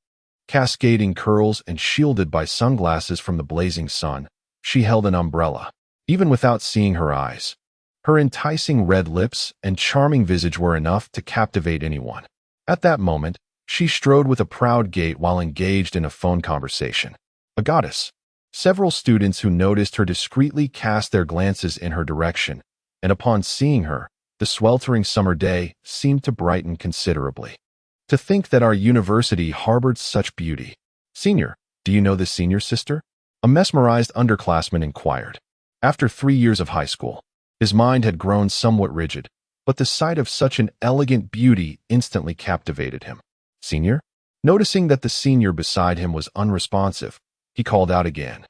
cascading curls and shielded by sunglasses from the blazing sun, she held an umbrella. Even without seeing her eyes, her enticing red lips and charming visage were enough to captivate anyone. At that moment, she strode with a proud gait while engaged in a phone conversation. A goddess. Several students who noticed her discreetly cast their glances in her direction, and upon seeing her, the sweltering summer day seemed to brighten considerably. To think that our university harbored such beauty. Senior, do you know this senior sister? A mesmerized underclassman inquired. After 3 years of high school, his mind had grown somewhat rigid, but the sight of such an elegant beauty instantly captivated him. Senior? Noticing that the senior beside him was unresponsive, he called out again,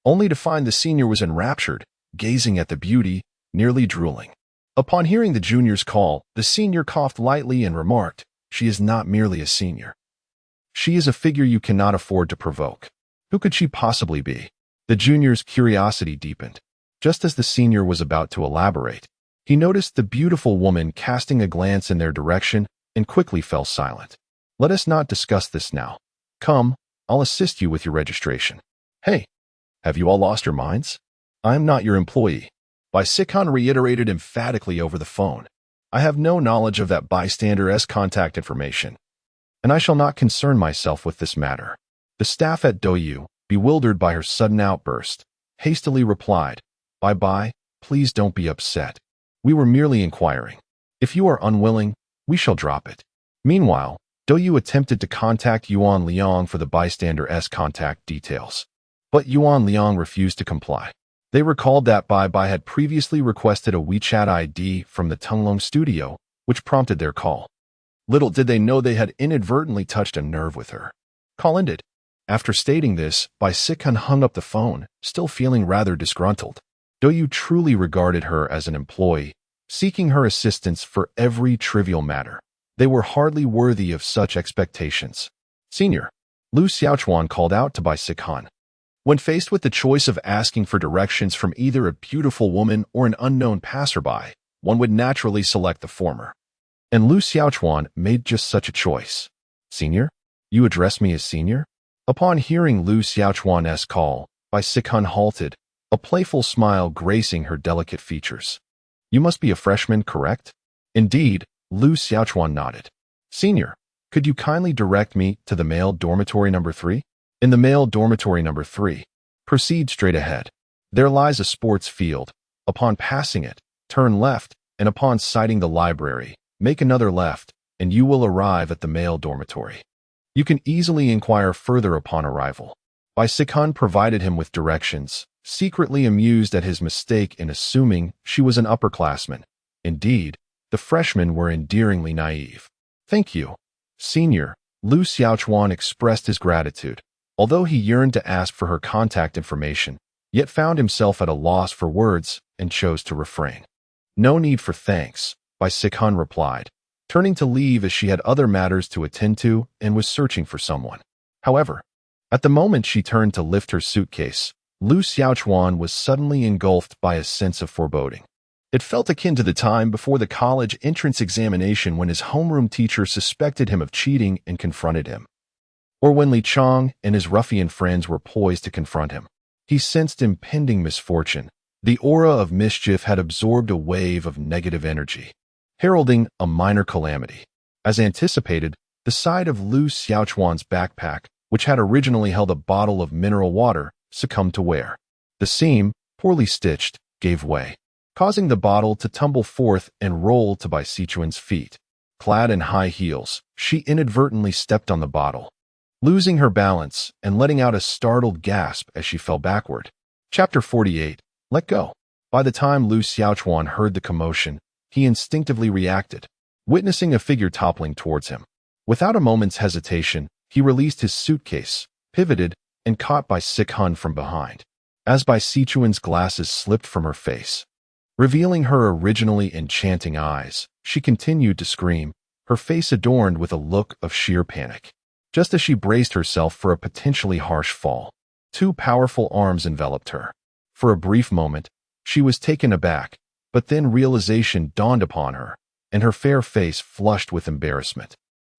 only to find the senior was enraptured, gazing at the beauty, nearly drooling. Upon hearing the junior's call, the senior coughed lightly and remarked, She is not merely a senior. She is a figure you cannot afford to provoke. Who could she possibly be? The junior's curiosity deepened. Just as the senior was about to elaborate, he noticed the beautiful woman casting a glance in their direction and quickly fell silent. Let us not discuss this now. Come, I'll assist you with your registration. Hey, have you all lost your minds? I am not your employee. Bai Sikhan reiterated emphatically over the phone. I have no knowledge of that bystander's contact information, and I shall not concern myself with this matter. The staff at Douyu, bewildered by her sudden outburst, hastily replied, Bye-bye, please don't be upset. We were merely inquiring. If you are unwilling, we shall drop it. Meanwhile, Douyu attempted to contact Yuan Liang for the bystander's contact details, but Yuan Liang refused to comply. They recalled that Bai had previously requested a WeChat ID from the Tunglong studio, which prompted their call. Little did they know they had inadvertently touched a nerve with her. Call ended. After stating this, Bai Sikhan hung up the phone, still feeling rather disgruntled. Douyu truly regarded her as an employee, seeking her assistance for every trivial matter. They were hardly worthy of such expectations. Senior, Lu Xiaochuan called out to Bai Sikhan. When faced with the choice of asking for directions from either a beautiful woman or an unknown passerby, one would naturally select the former. And Lu Xiaochuan made just such a choice. Senior? You address me as senior? Upon hearing Lu Xiaochuan's call, Bai Sikhan halted, a playful smile gracing her delicate features. You must be a freshman, correct? Indeed, Lu Xiaochuan nodded. Senior, could you kindly direct me to the male dormitory number 3? In the male dormitory number 3, proceed straight ahead. There lies a sports field. Upon passing it, turn left, and upon sighting the library, make another left, and you will arrive at the male dormitory. You can easily inquire further upon arrival. Bai Sikhan provided him with directions, secretly amused at his mistake in assuming she was an upperclassman. Indeed, the freshmen were endearingly naive. Thank you, Senior. Lu Xiaochuan expressed his gratitude, although he yearned to ask for her contact information, yet found himself at a loss for words and chose to refrain. No need for thanks, Bai Sikhan replied, turning to leave as she had other matters to attend to and was searching for someone. However, at the moment she turned to lift her suitcase, Lu Xiaochuan was suddenly engulfed by a sense of foreboding. It felt akin to the time before the college entrance examination when his homeroom teacher suspected him of cheating and confronted him, or when Li Chong and his ruffian friends were poised to confront him. He sensed impending misfortune. The aura of mischief had absorbed a wave of negative energy, heralding a minor calamity. As anticipated, the side of Lu Xiaochuan's backpack, which had originally held a bottle of mineral water, succumbed to wear. The seam, poorly stitched, gave way, causing the bottle to tumble forth and roll to Bai Sichuan's feet. Clad in high heels, she inadvertently stepped on the bottle, losing her balance and letting out a startled gasp as she fell backward. Chapter 48. Let go. By the time Lu Xiaochuan heard the commotion, he instinctively reacted, witnessing a figure toppling towards him. Without a moment's hesitation, he released his suitcase, pivoted, and caught Bai Sikhan from behind. As Bai Sichuan's glasses slipped from her face, revealing her originally enchanting eyes, she continued to scream, her face adorned with a look of sheer panic. Just as she braced herself for a potentially harsh fall, two powerful arms enveloped her. For a brief moment, she was taken aback, but then realization dawned upon her, and her fair face flushed with embarrassment.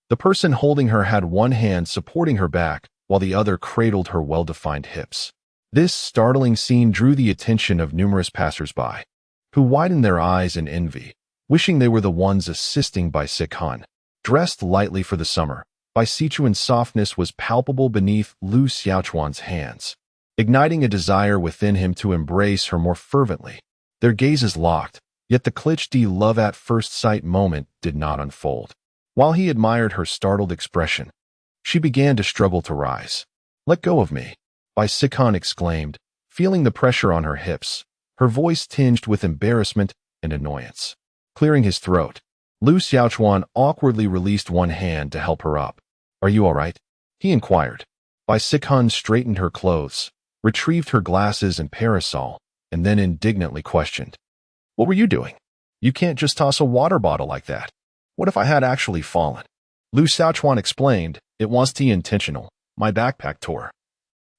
The person holding her had one hand supporting her back, while the other cradled her well-defined hips. This startling scene drew the attention of numerous passers-by, who widened their eyes in envy, wishing they were the ones assisting Bai Sikhan. Dressed lightly for the summer, Bai Sichuan's softness was palpable beneath Lu Xiaochuan's hands, igniting a desire within him to embrace her more fervently. Their gazes locked, yet the cliché love at first sight moment did not unfold. While he admired her startled expression, she began to struggle to rise. "Let go of me," Bai Sikhan exclaimed, feeling the pressure on her hips, her voice tinged with embarrassment and annoyance. Clearing his throat, Lu Xiaochuan awkwardly released one hand to help her up. "Are you all right?" he inquired. Bai Sikhan straightened her clothes, retrieved her glasses and parasol, and then indignantly questioned, "What were you doing? You can't just toss a water bottle like that. What if I had actually fallen?" Lu Xiaochuan explained, "It wasn't intentional. My backpack tore,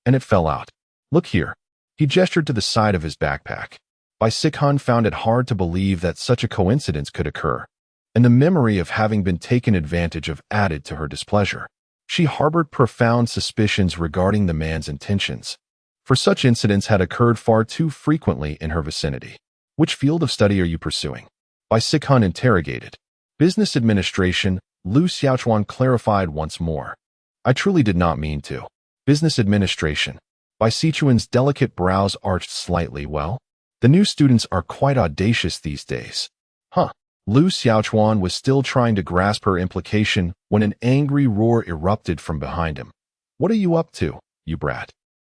and it fell out. Look here." He gestured to the side of his backpack. Bai Sikhan found it hard to believe that such a coincidence could occur, and the memory of having been taken advantage of added to her displeasure. She harbored profound suspicions regarding the man's intentions, for such incidents had occurred far too frequently in her vicinity. "Which field of study are you pursuing?" Bai Sikhan interrogated. "Business administration," Lu Xiaochuan clarified once more. "I truly did not mean to." "Business administration." Bai Sichuan's delicate brows arched slightly. "Well, the new students are quite audacious these days." "Huh." Lu Xiaochuan was still trying to grasp her implication when an angry roar erupted from behind him. "What are you up to, you brat?"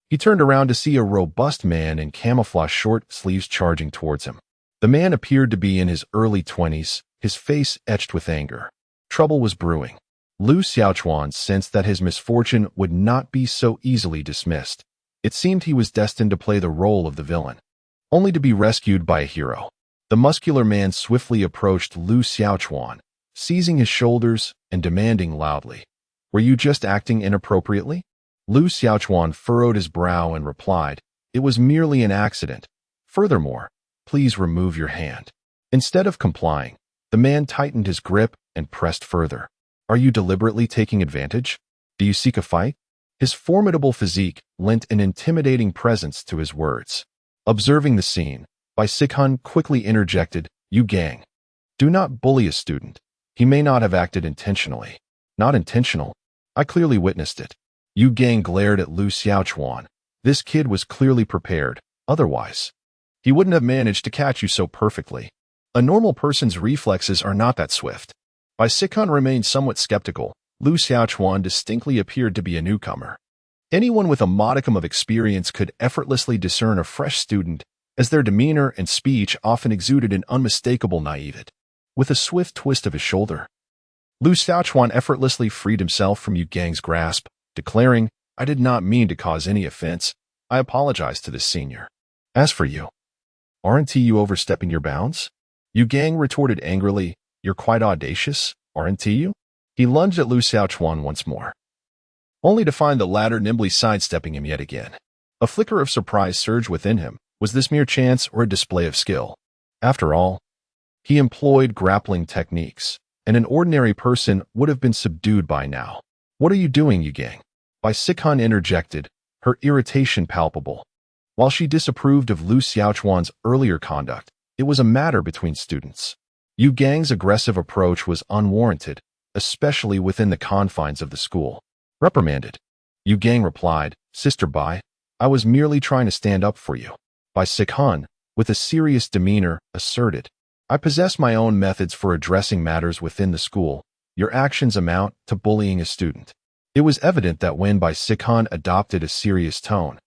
He turned around to see a robust man in camouflage short sleeves charging towards him. The man appeared to be in his early 20s, his face etched with anger. Trouble was brewing. Lu Xiaochuan sensed that his misfortune would not be so easily dismissed. It seemed he was destined to play the role of the villain, only to be rescued by a hero. The muscular man swiftly approached Lu Xiaochuan, seizing his shoulders and demanding loudly, "Were you just acting inappropriately?" Lu Xiaochuan furrowed his brow and replied, "It was merely an accident. Furthermore, please remove your hand." Instead of complying, the man tightened his grip and pressed further. "Are you deliberately taking advantage? Do you seek a fight?" His formidable physique lent an intimidating presence to his words. Observing the scene, Bai Sikhan quickly interjected, "You gang. Do not bully a student. He may not have acted intentionally." "Not intentional. I clearly witnessed it." Yu Gang glared at Lu Xiaochuan. This kid was clearly prepared. Otherwise, he wouldn't have managed to catch you so perfectly. A normal person's reflexes are not that swift. Bai Sikhan remained somewhat skeptical, Lu Xiaochuan distinctly appeared to be a newcomer. Anyone with a modicum of experience could effortlessly discern a fresh student, as their demeanor and speech often exuded an unmistakable naivete. With a swift twist of his shoulder, Lu Xiaochuan effortlessly freed himself from Yu Gang's grasp, declaring, "I did not mean to cause any offense. I apologize to this senior. As for you, aren't you overstepping your bounds?" Yu Gang retorted angrily, "You're quite audacious, aren't you?" He lunged at Lu Xiaochuan once more, only to find the latter nimbly sidestepping him yet again. A flicker of surprise surged within him. Was this mere chance or a display of skill? After all, he employed grappling techniques, and an ordinary person would have been subdued by now. "What are you doing, Yu Gang?" Bai Sikhan interjected, her irritation palpable. While she disapproved of Lu Xiaochuan's earlier conduct, it was a matter between students. Yu Gang's aggressive approach was unwarranted, especially within the confines of the school. Reprimanded. Yu Gang replied, "Sister Bai, I was merely trying to stand up for you." Bai Sikhan, with a serious demeanor, asserted, "I possess my own methods for addressing matters within the school. Your actions amount to bullying a student." It was evident that when Bai Sikhan adopted a serious tone,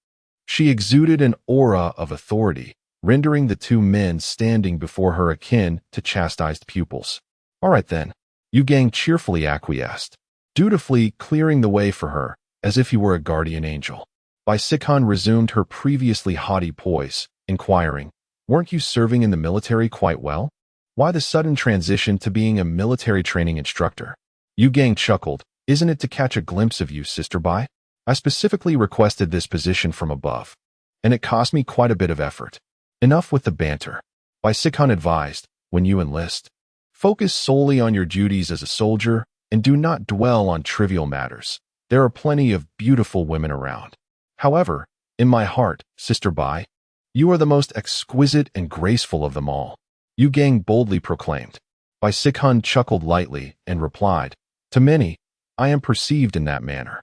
she exuded an aura of authority, rendering the two men standing before her akin to chastised pupils. "All right then," Yu Gang cheerfully acquiesced, dutifully clearing the way for her, as if he were a guardian angel. Bai Sikhan resumed her previously haughty poise, inquiring, "Weren't you serving in the military quite well? Why the sudden transition to being a military training instructor?" Yu Gang chuckled, "Isn't it to catch a glimpse of you, Sister Bai? I specifically requested this position from above, and it cost me quite a bit of effort. Enough with the banter." Bai Sikhan advised, "When you enlist, focus solely on your duties as a soldier and do not dwell on trivial matters. There are plenty of beautiful women around. However, in my heart, Sister Bai, you are the most exquisite and graceful of them all," Yu Gang boldly proclaimed. Bai Sikhan chuckled lightly and replied, "To many, I am perceived in that manner."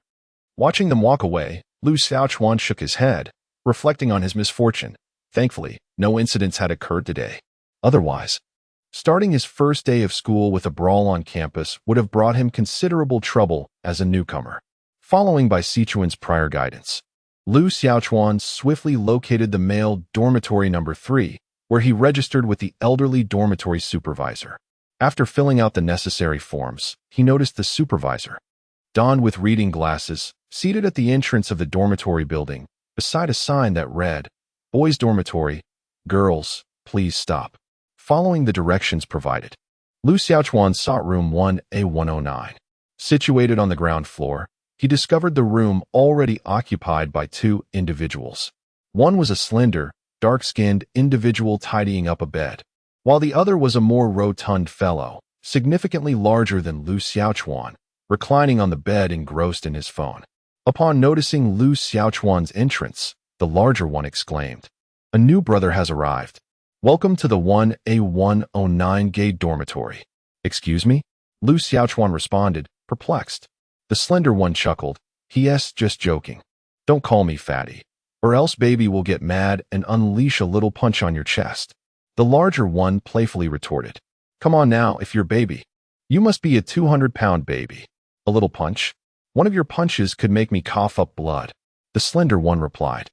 Watching them walk away, Lu Xiaochuan shook his head, reflecting on his misfortune. Thankfully, no incidents had occurred today. Otherwise, starting his first day of school with a brawl on campus would have brought him considerable trouble as a newcomer. Following Bai Sichuan's prior guidance, Lu Xiaochuan swiftly located the male dormitory number 3, where he registered with the elderly dormitory supervisor. After filling out the necessary forms, he noticed the supervisor, donned with reading glasses, seated at the entrance of the dormitory building, beside a sign that read, "Boys Dormitory, Girls, Please Stop." Following the directions provided, Lu Xiaochuan sought room 1A109. Situated on the ground floor, he discovered the room already occupied by two individuals. One was a slender, dark-skinned individual tidying up a bed, while the other was a more rotund fellow, significantly larger than Lu Xiaochuan, reclining on the bed engrossed in his phone. Upon noticing Lu Xiaochuan's entrance, the larger one exclaimed, "A new brother has arrived. Welcome to the 1A109 gay dormitory." "Excuse me?" Lu Xiaochuan responded, perplexed. The slender one chuckled, "Yes, just joking. Don't call me fatty, or else baby will get mad and unleash a little punch on your chest." The larger one playfully retorted, "Come on now, if you're baby. You must be a 200-pound baby. A little punch? One of your punches could make me cough up blood." The slender one replied.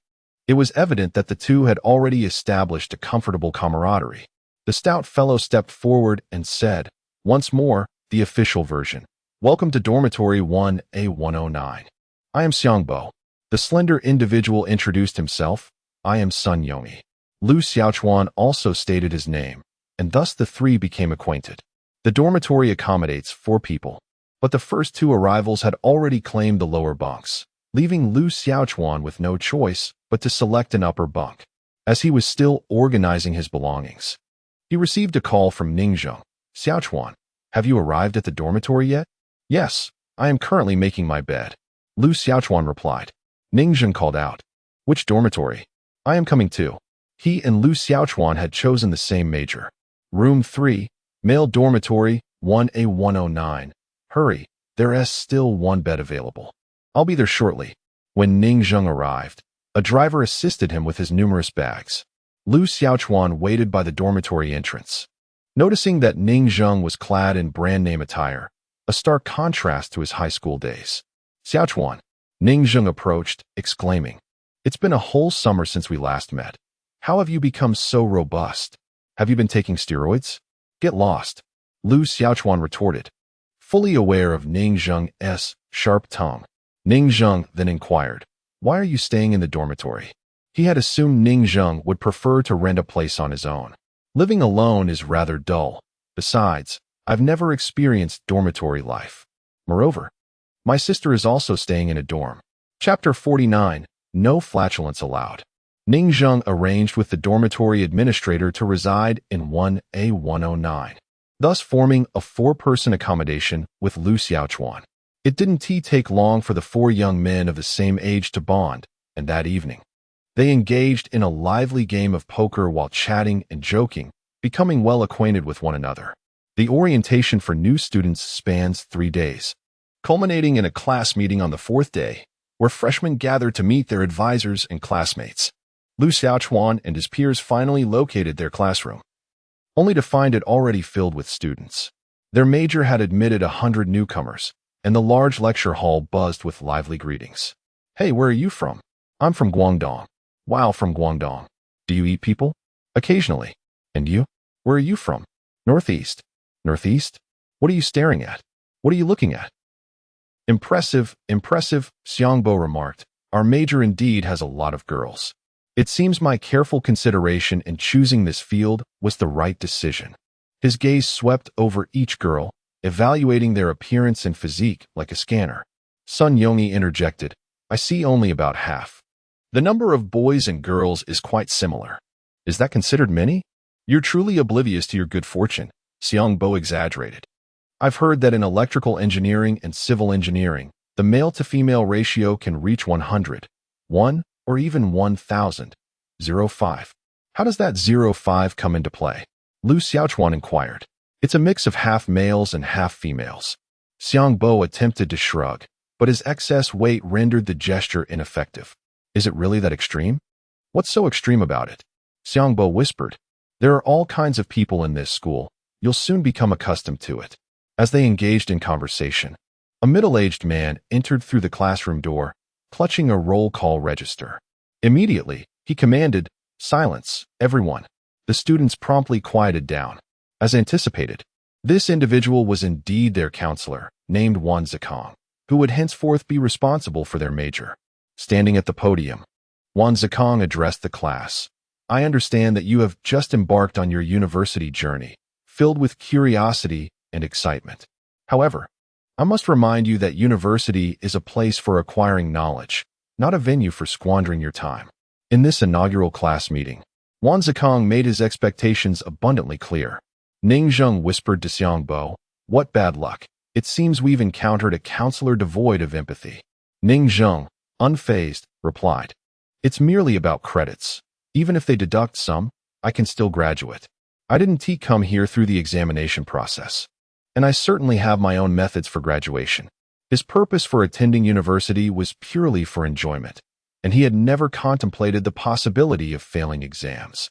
It was evident that the two had already established a comfortable camaraderie. The stout fellow stepped forward and said, once more, the official version, "Welcome to dormitory 1A109. I am Xiangbo." The slender individual introduced himself. "I am Sun Yomi." Lu Xiaochuan also stated his name, and thus the three became acquainted. The dormitory accommodates 4 people, but the first 2 arrivals had already claimed the lower bunks, leaving Lu Xiaochuan with no choice but to select an upper bunk. As he was still organizing his belongings, he received a call from Ningzheng. "Xiaochuan, have you arrived at the dormitory yet?" "Yes, I am currently making my bed," Lu Xiaochuan replied. Ningzheng called out, "Which dormitory?" "I am coming too." He and Lu Xiaochuan had chosen the same major. "Room 3, male dormitory, 1A109. Hurry, there is still 1 bed available. I'll be there shortly." When Ningzheng arrived, a driver assisted him with his numerous bags. Lu Xiaochuan waited by the dormitory entrance. Noticing that Ningzheng was clad in brand-name attire, a stark contrast to his high school days. Xiaochuan, Ningzheng approached, exclaiming, "It's been a whole summer since we last met. How have you become so robust? Have you been taking steroids?" "Get lost," Lu Xiaochuan retorted, fully aware of Ningzheng's sharp tongue. Ningzheng then inquired, "Why are you staying in the dormitory?" He had assumed Ningzheng would prefer to rent a place on his own. Living alone is rather dull. Besides, I've never experienced dormitory life. Moreover, my sister is also staying in a dorm. Chapter 49, No Flatulence Allowed. Ningzheng arranged with the dormitory administrator to reside in 1A109, thus forming a four-person accommodation with Lu Xiaochuan. It didn't take long for the four young men of the same age to bond, and that evening, they engaged in a lively game of poker while chatting and joking, becoming well acquainted with one another. The orientation for new students spans 3 days, culminating in a class meeting on the 4th day, where freshmen gathered to meet their advisors and classmates. Lu Xiaochuan and his peers finally located their classroom, only to find it already filled with students. Their major had admitted 100 newcomers, and the large lecture hall buzzed with lively greetings. "Hey, where are you from?" "I'm from Guangdong." "Wow, from Guangdong. Do you eat people?" "Occasionally." "And you? Where are you from?" "Northeast." "Northeast? What are you staring at? What are you looking at?" "Impressive, impressive," Xiangbo remarked. "Our major indeed has a lot of girls. It seems my careful consideration in choosing this field was the right decision." His gaze swept over each girl, evaluating their appearance and physique like a scanner. Sun Yongyi interjected, "I see only about half. The number of boys and girls is quite similar." "Is that considered many?" "You're truly oblivious to your good fortune," Xiangbo exaggerated. "I've heard that in electrical engineering and civil engineering, the male-to-female ratio can reach 100, 1, or even 1,000, 0.5. How does that 0.5 come into play?" Lu Xiaochuan inquired. "It's a mix of half males and half females." Xiangbo attempted to shrug, but his excess weight rendered the gesture ineffective. "Is it really that extreme?" "What's so extreme about it?" Xiangbo whispered. "There are all kinds of people in this school. You'll soon become accustomed to it." As they engaged in conversation, a middle-aged man entered through the classroom door, clutching a roll call register. Immediately, he commanded, "Silence, everyone." The students promptly quieted down. As anticipated, this individual was indeed their counselor, named Wan Zikong, who would henceforth be responsible for their major. Standing at the podium, Wan Zikong addressed the class. "I understand that you have just embarked on your university journey, filled with curiosity and excitement. However, I must remind you that university is a place for acquiring knowledge, not a venue for squandering your time." In this inaugural class meeting, Wan Zikong made his expectations abundantly clear. Ningzheng whispered to Xiangbo, "What bad luck. It seems we've encountered a counselor devoid of empathy." Ningzheng, unfazed, replied, "It's merely about credits. Even if they deduct some, I can still graduate. I didn't come here through the examination process. And I certainly have my own methods for graduation." His purpose for attending university was purely for enjoyment, and he had never contemplated the possibility of failing exams.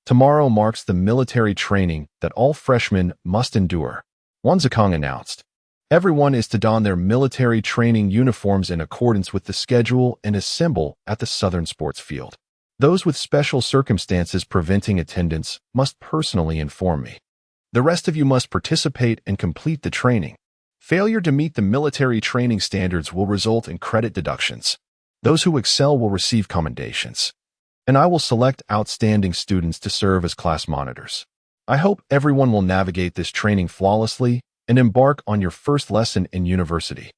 "Tomorrow marks the military training that all freshmen must endure," Wan Zikong announced. "Everyone is to don their military training uniforms in accordance with the schedule and assemble at the Southern Sports Field. Those with special circumstances preventing attendance must personally inform me. The rest of you must participate and complete the training. Failure to meet the military training standards will result in credit deductions. Those who excel will receive commendations. And I will select outstanding students to serve as class monitors. I hope everyone will navigate this training flawlessly and embark on your first lesson in university."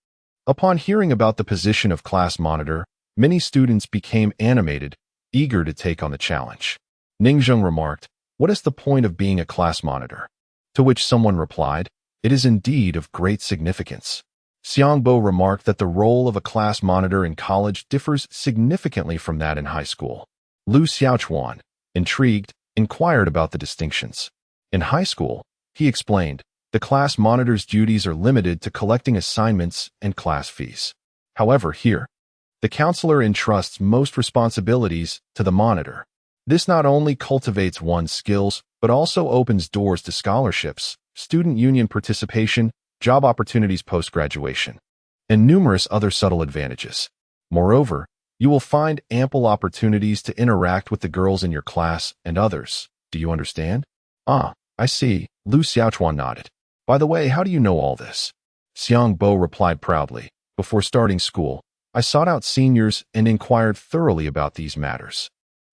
Upon hearing about the position of class monitor, many students became animated, eager to take on the challenge. Ningzheng remarked, "What is the point of being a class monitor?" To which someone replied, "It is indeed of great significance." Xiangbo remarked that the role of a class monitor in college differs significantly from that in high school. Lu Xiaochuan, intrigued, inquired about the distinctions. In high school, he explained, the class monitor's duties are limited to collecting assignments and class fees. However, here, the counselor entrusts most responsibilities to the monitor. This not only cultivates one's skills, but also opens doors to scholarships, student union participation, job opportunities post-graduation, and numerous other subtle advantages. Moreover, you will find ample opportunities to interact with the girls in your class and others. Do you understand? Ah, I see. Lu Xiaochuan nodded. By the way, how do you know all this? Xiang Bo replied proudly. Before starting school, I sought out seniors and inquired thoroughly about these matters.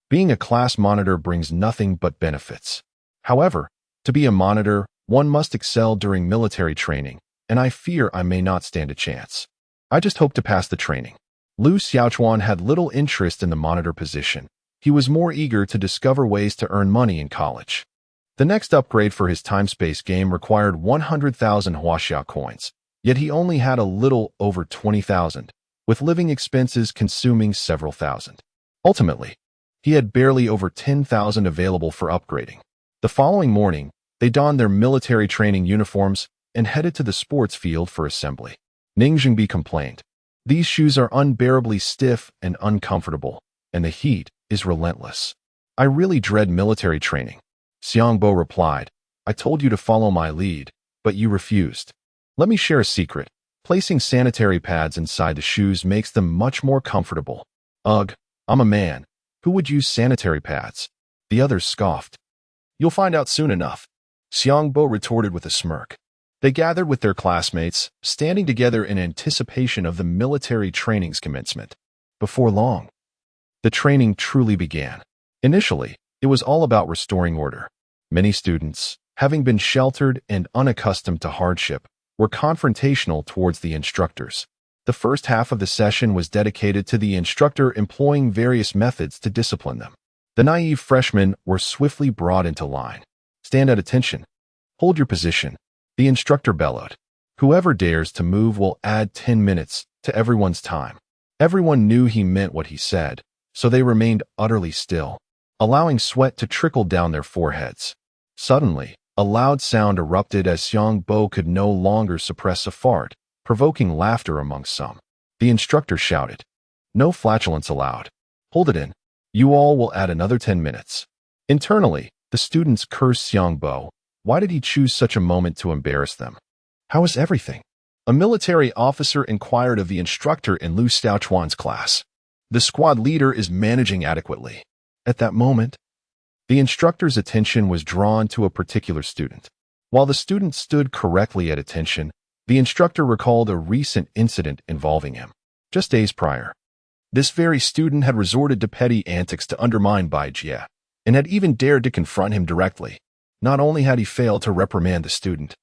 Being a class monitor brings nothing but benefits. However, to be a monitor, one must excel during military training, and I fear I may not stand a chance. I just hope to pass the training. Lu Xiaochuan had little interest in the monitor position. He was more eager to discover ways to earn money in college. The next upgrade for his time-space game required 100,000 Huaxia coins, yet he only had a little over 20,000, with living expenses consuming several thousand. Ultimately, he had barely over 10,000 available for upgrading. The following morning, they donned their military training uniforms and headed to the sports field for assembly. Ning Zhengbi complained, "These shoes are unbearably stiff and uncomfortable, and the heat is relentless. I really dread military training." Xiang Bo replied, "I told you to follow my lead, but you refused. Let me share a secret. Placing sanitary pads inside the shoes makes them much more comfortable." "Ugh, I'm a man. Who would use sanitary pads?" The others scoffed. "You'll find out soon enough," Xiang Bo retorted with a smirk. They gathered with their classmates, standing together in anticipation of the military training's commencement. Before long, the training truly began. Initially, it was all about restoring order. Many students, having been sheltered and unaccustomed to hardship, were confrontational towards the instructors. The first half of the session was dedicated to the instructor employing various methods to discipline them. The naive freshmen were swiftly brought into line. "Stand at attention. Hold your position," the instructor bellowed. "Whoever dares to move will add 10 minutes to everyone's time." Everyone knew he meant what he said, so they remained utterly still, allowing sweat to trickle down their foreheads. Suddenly, a loud sound erupted as Xiang Bo could no longer suppress a fart, provoking laughter among some. The instructor shouted, "No flatulence allowed. Hold it in. You all will add another 10 minutes." Internally, the students cursed Xiang Bo. Why did he choose such a moment to embarrass them? "How is everything?" a military officer inquired of the instructor in Lu Xiaochuan's class. "The squad leader is managing adequately." At that moment, the instructor's attention was drawn to a particular student. While the student stood correctly at attention, the instructor recalled a recent incident involving him. Just days prior, this very student had resorted to petty antics to undermine Bai Jie, and had even dared to confront him directly. Not only had he failed to reprimand the student,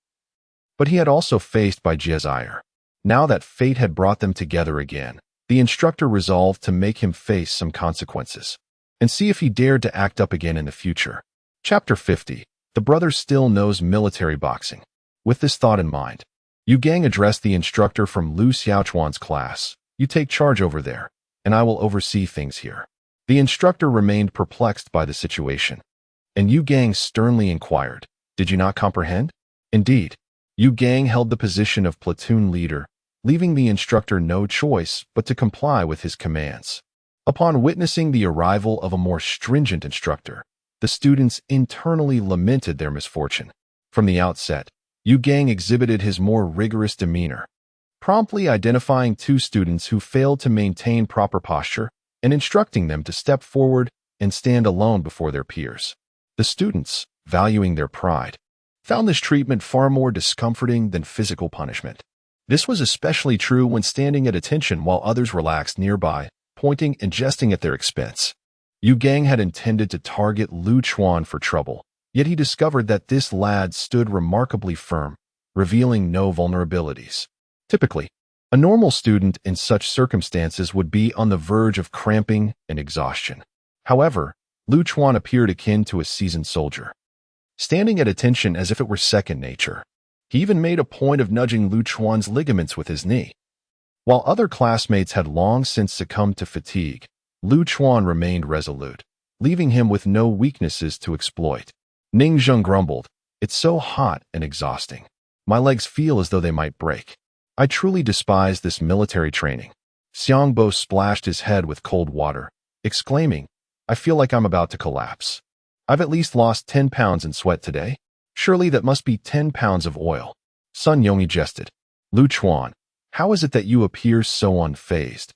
but he had also faced Bai Jie's ire. Now that fate had brought them together again, the instructor resolved to make him face some consequences, and see if he dared to act up again in the future. Chapter 50. The brother still knows military boxing. With this thought in mind, Yu Gang addressed the instructor from Lu Xiaochuan's class. "You take charge over there, and I will oversee things here." The instructor remained perplexed by the situation, and Yu Gang sternly inquired, "Did you not comprehend?" Indeed, Yu Gang held the position of platoon leader, leaving the instructor no choice but to comply with his commands. Upon witnessing the arrival of a more stringent instructor, the students internally lamented their misfortune. From the outset, Yu Gang exhibited his more rigorous demeanor, promptly identifying two students who failed to maintain proper posture and instructing them to step forward and stand alone before their peers. The students, valuing their pride, found this treatment far more discomforting than physical punishment. This was especially true when standing at attention while others relaxed nearby, pointing and jesting at their expense. Yu Gang had intended to target Lu Chuan for trouble, yet he discovered that this lad stood remarkably firm, revealing no vulnerabilities. Typically, a normal student in such circumstances would be on the verge of cramping and exhaustion. However, Lu Chuan appeared akin to a seasoned soldier, standing at attention as if it were second nature. He even made a point of nudging Lu Chuan's ligaments with his knee. While other classmates had long since succumbed to fatigue, Lu Chuan remained resolute, leaving him with no weaknesses to exploit. Ning Zheng grumbled, "It's so hot and exhausting. My legs feel as though they might break. I truly despise this military training." Xiang Bo splashed his head with cold water, exclaiming, "I feel like I'm about to collapse. I've at least lost 10 pounds in sweat today. Surely that must be 10 pounds of oil." Sun Yongyi jested. Lu Chuan, how is it that you appear so unfazed?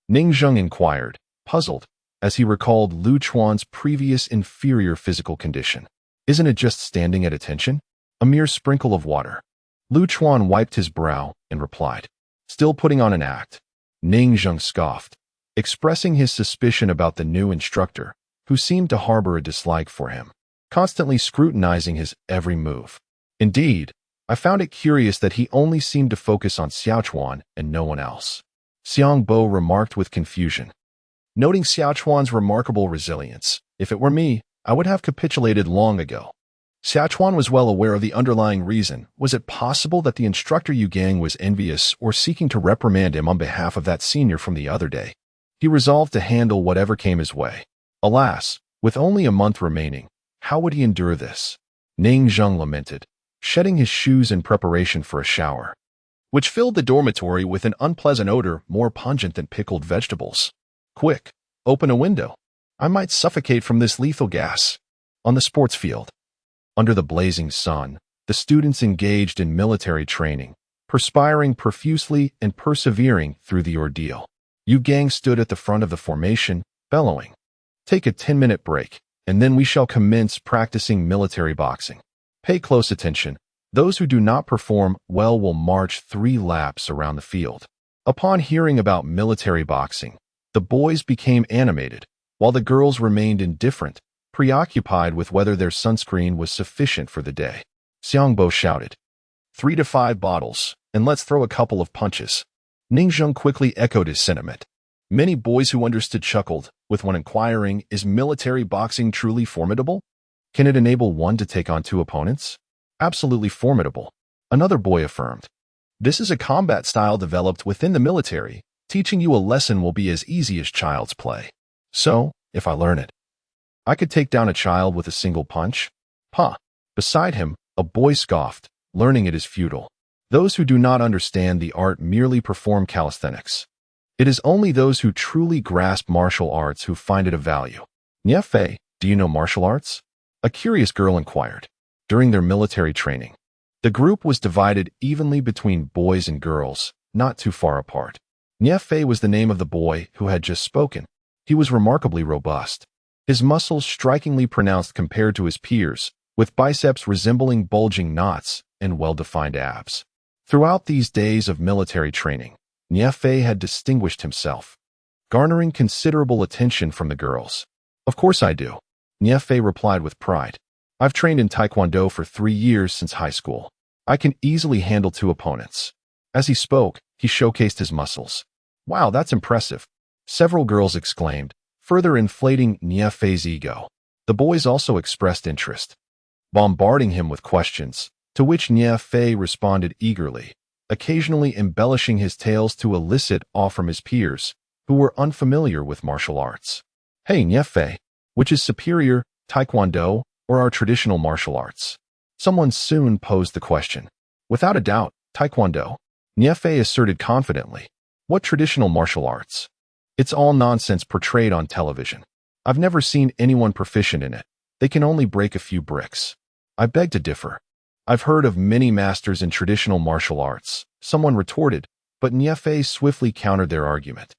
Ning Zheng inquired, puzzled, as he recalled Lu Chuan's previous inferior physical condition. Isn't it just standing at attention? A mere sprinkle of water. Lu Chuan wiped his brow and replied, still putting on an act. Ning Zheng scoffed, expressing his suspicion about the new instructor, who seemed to harbor a dislike for him, constantly scrutinizing his every move. Indeed, I found it curious that he only seemed to focus on Xiaochuan and no one else. Xiang Bo remarked with confusion, noting Xiaochuan's remarkable resilience. If it were me, I would have capitulated long ago. Xiaochuan was well aware of the underlying reason. Was it possible that the instructor Yu Gang was envious or seeking to reprimand him on behalf of that senior from the other day? He resolved to handle whatever came his way. Alas, with only a month remaining, how would he endure this? Ning Zheng lamented, shedding his shoes in preparation for a shower, which filled the dormitory with an unpleasant odor more pungent than pickled vegetables. Quick, open a window. I might suffocate from this lethal gas. On the sports field, under the blazing sun, the students engaged in military training, perspiring profusely and persevering through the ordeal. Yu Gang stood at the front of the formation, bellowing, take a 10-minute break, and then we shall commence practicing military boxing. Pay close attention. Those who do not perform well will march 3 laps around the field. Upon hearing about military boxing, the boys became animated, while the girls remained indifferent, preoccupied with whether their sunscreen was sufficient for the day. Xiangbo shouted, 3 to 5 bottles, and let's throw a couple of punches. Ning Zheng quickly echoed his sentiment. Many boys who understood chuckled, with one inquiring, is military boxing truly formidable? Can it enable one to take on 2 opponents? Absolutely formidable. Another boy affirmed. This is a combat style developed within the military. Teaching you a lesson will be as easy as child's play. So, if I learn it, I could take down a child with a single punch? Huh. Beside him, a boy scoffed, learning it is futile. Those who do not understand the art merely perform calisthenics. It is only those who truly grasp martial arts who find it of value. Niefei, do you know martial arts? A curious girl inquired. During their military training, the group was divided evenly between boys and girls, not too far apart. Niefei was the name of the boy who had just spoken. He was remarkably robust, his muscles strikingly pronounced compared to his peers, with biceps resembling bulging knots and well-defined abs. Throughout these days of military training, Niefei had distinguished himself, garnering considerable attention from the girls. Of course I do, Niefei replied with pride. I've trained in Taekwondo for 3 years since high school. I can easily handle 2 opponents. As he spoke, he showcased his muscles. Wow, that's impressive. Several girls exclaimed, further inflating Niefei's ego. The boys also expressed interest, bombarding him with questions, to which Niefei responded eagerly, occasionally embellishing his tales to elicit awe from his peers, who were unfamiliar with martial arts. Hey Niefei, which is superior, Taekwondo or our traditional martial arts? Someone soon posed the question. Without a doubt, Taekwondo, Niefei asserted confidently. What traditional martial arts? It's all nonsense portrayed on television. I've never seen anyone proficient in it. They can only break a few bricks. I beg to differ. I've heard of many masters in traditional martial arts, someone retorted, but Niefei swiftly countered their argument.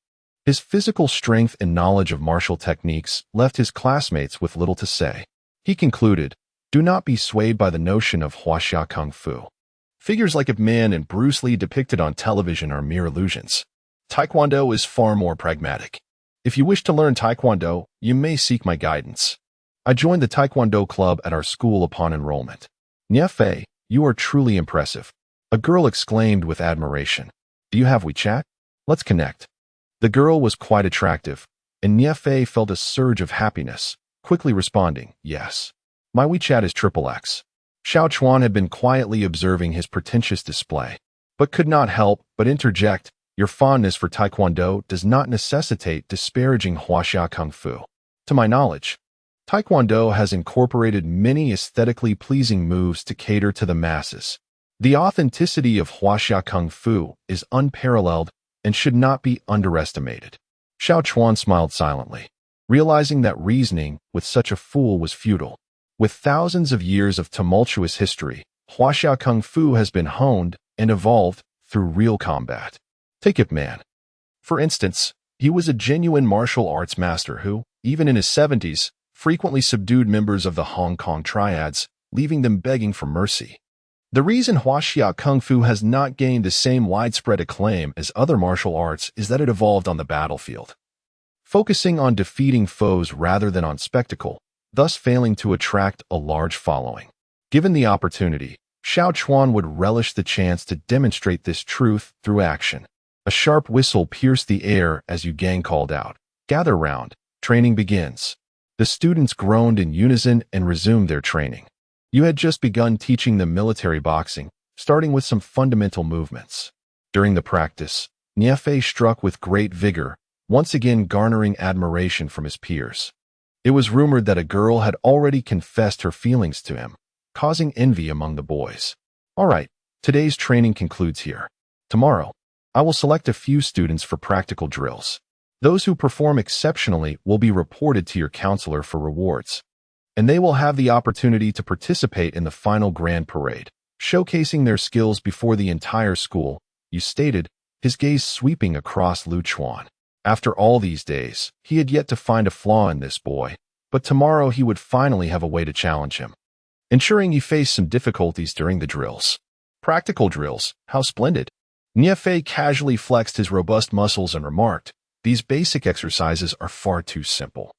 His physical strength and knowledge of martial techniques left his classmates with little to say. He concluded, do not be swayed by the notion of Huaxia Kung Fu. Figures like Ip Man and Bruce Lee depicted on television are mere illusions. Taekwondo is far more pragmatic. If you wish to learn Taekwondo, you may seek my guidance. I joined the Taekwondo club at our school upon enrollment. Niefei, you are truly impressive. A girl exclaimed with admiration. Do you have WeChat? Let's connect. The girl was quite attractive, and Niefei felt a surge of happiness, quickly responding, yes. My WeChat is XXX. Xiao Chuan had been quietly observing his pretentious display, but could not help but interject, your fondness for Taekwondo does not necessitate disparaging Huaxia Kung Fu. To my knowledge, Taekwondo has incorporated many aesthetically pleasing moves to cater to the masses. The authenticity of Huaxia Kung Fu is unparalleled and should not be underestimated. Xiao Chuan smiled silently, realizing that reasoning with such a fool was futile. With thousands of years of tumultuous history, Huaxia Kung Fu has been honed and evolved through real combat. Take Ip Man. For instance, he was a genuine martial arts master who, even in his 70s, frequently subdued members of the Hong Kong triads, leaving them begging for mercy. The reason Huaxia Kung Fu has not gained the same widespread acclaim as other martial arts is that it evolved on the battlefield, focusing on defeating foes rather than on spectacle, thus failing to attract a large following. Given the opportunity, Xiao Chuan would relish the chance to demonstrate this truth through action. A sharp whistle pierced the air as Yu Gang called out, "Gather round, training begins." The students groaned in unison and resumed their training. Yu had just begun teaching them military boxing, starting with some fundamental movements. During the practice, Niefei struck with great vigor, once again garnering admiration from his peers. It was rumored that a girl had already confessed her feelings to him, causing envy among the boys. All right, today's training concludes here. Tomorrow, I will select a few students for practical drills. Those who perform exceptionally will be reported to your counselor for rewards, and they will have the opportunity to participate in the final grand parade, showcasing their skills before the entire school, Yu stated, his gaze sweeping across Lu Chuan. After all these days, he had yet to find a flaw in this boy, but tomorrow he would finally have a way to challenge him, ensuring he faced some difficulties during the drills. Practical drills, how splendid! Niefei casually flexed his robust muscles and remarked, "These basic exercises are far too simple.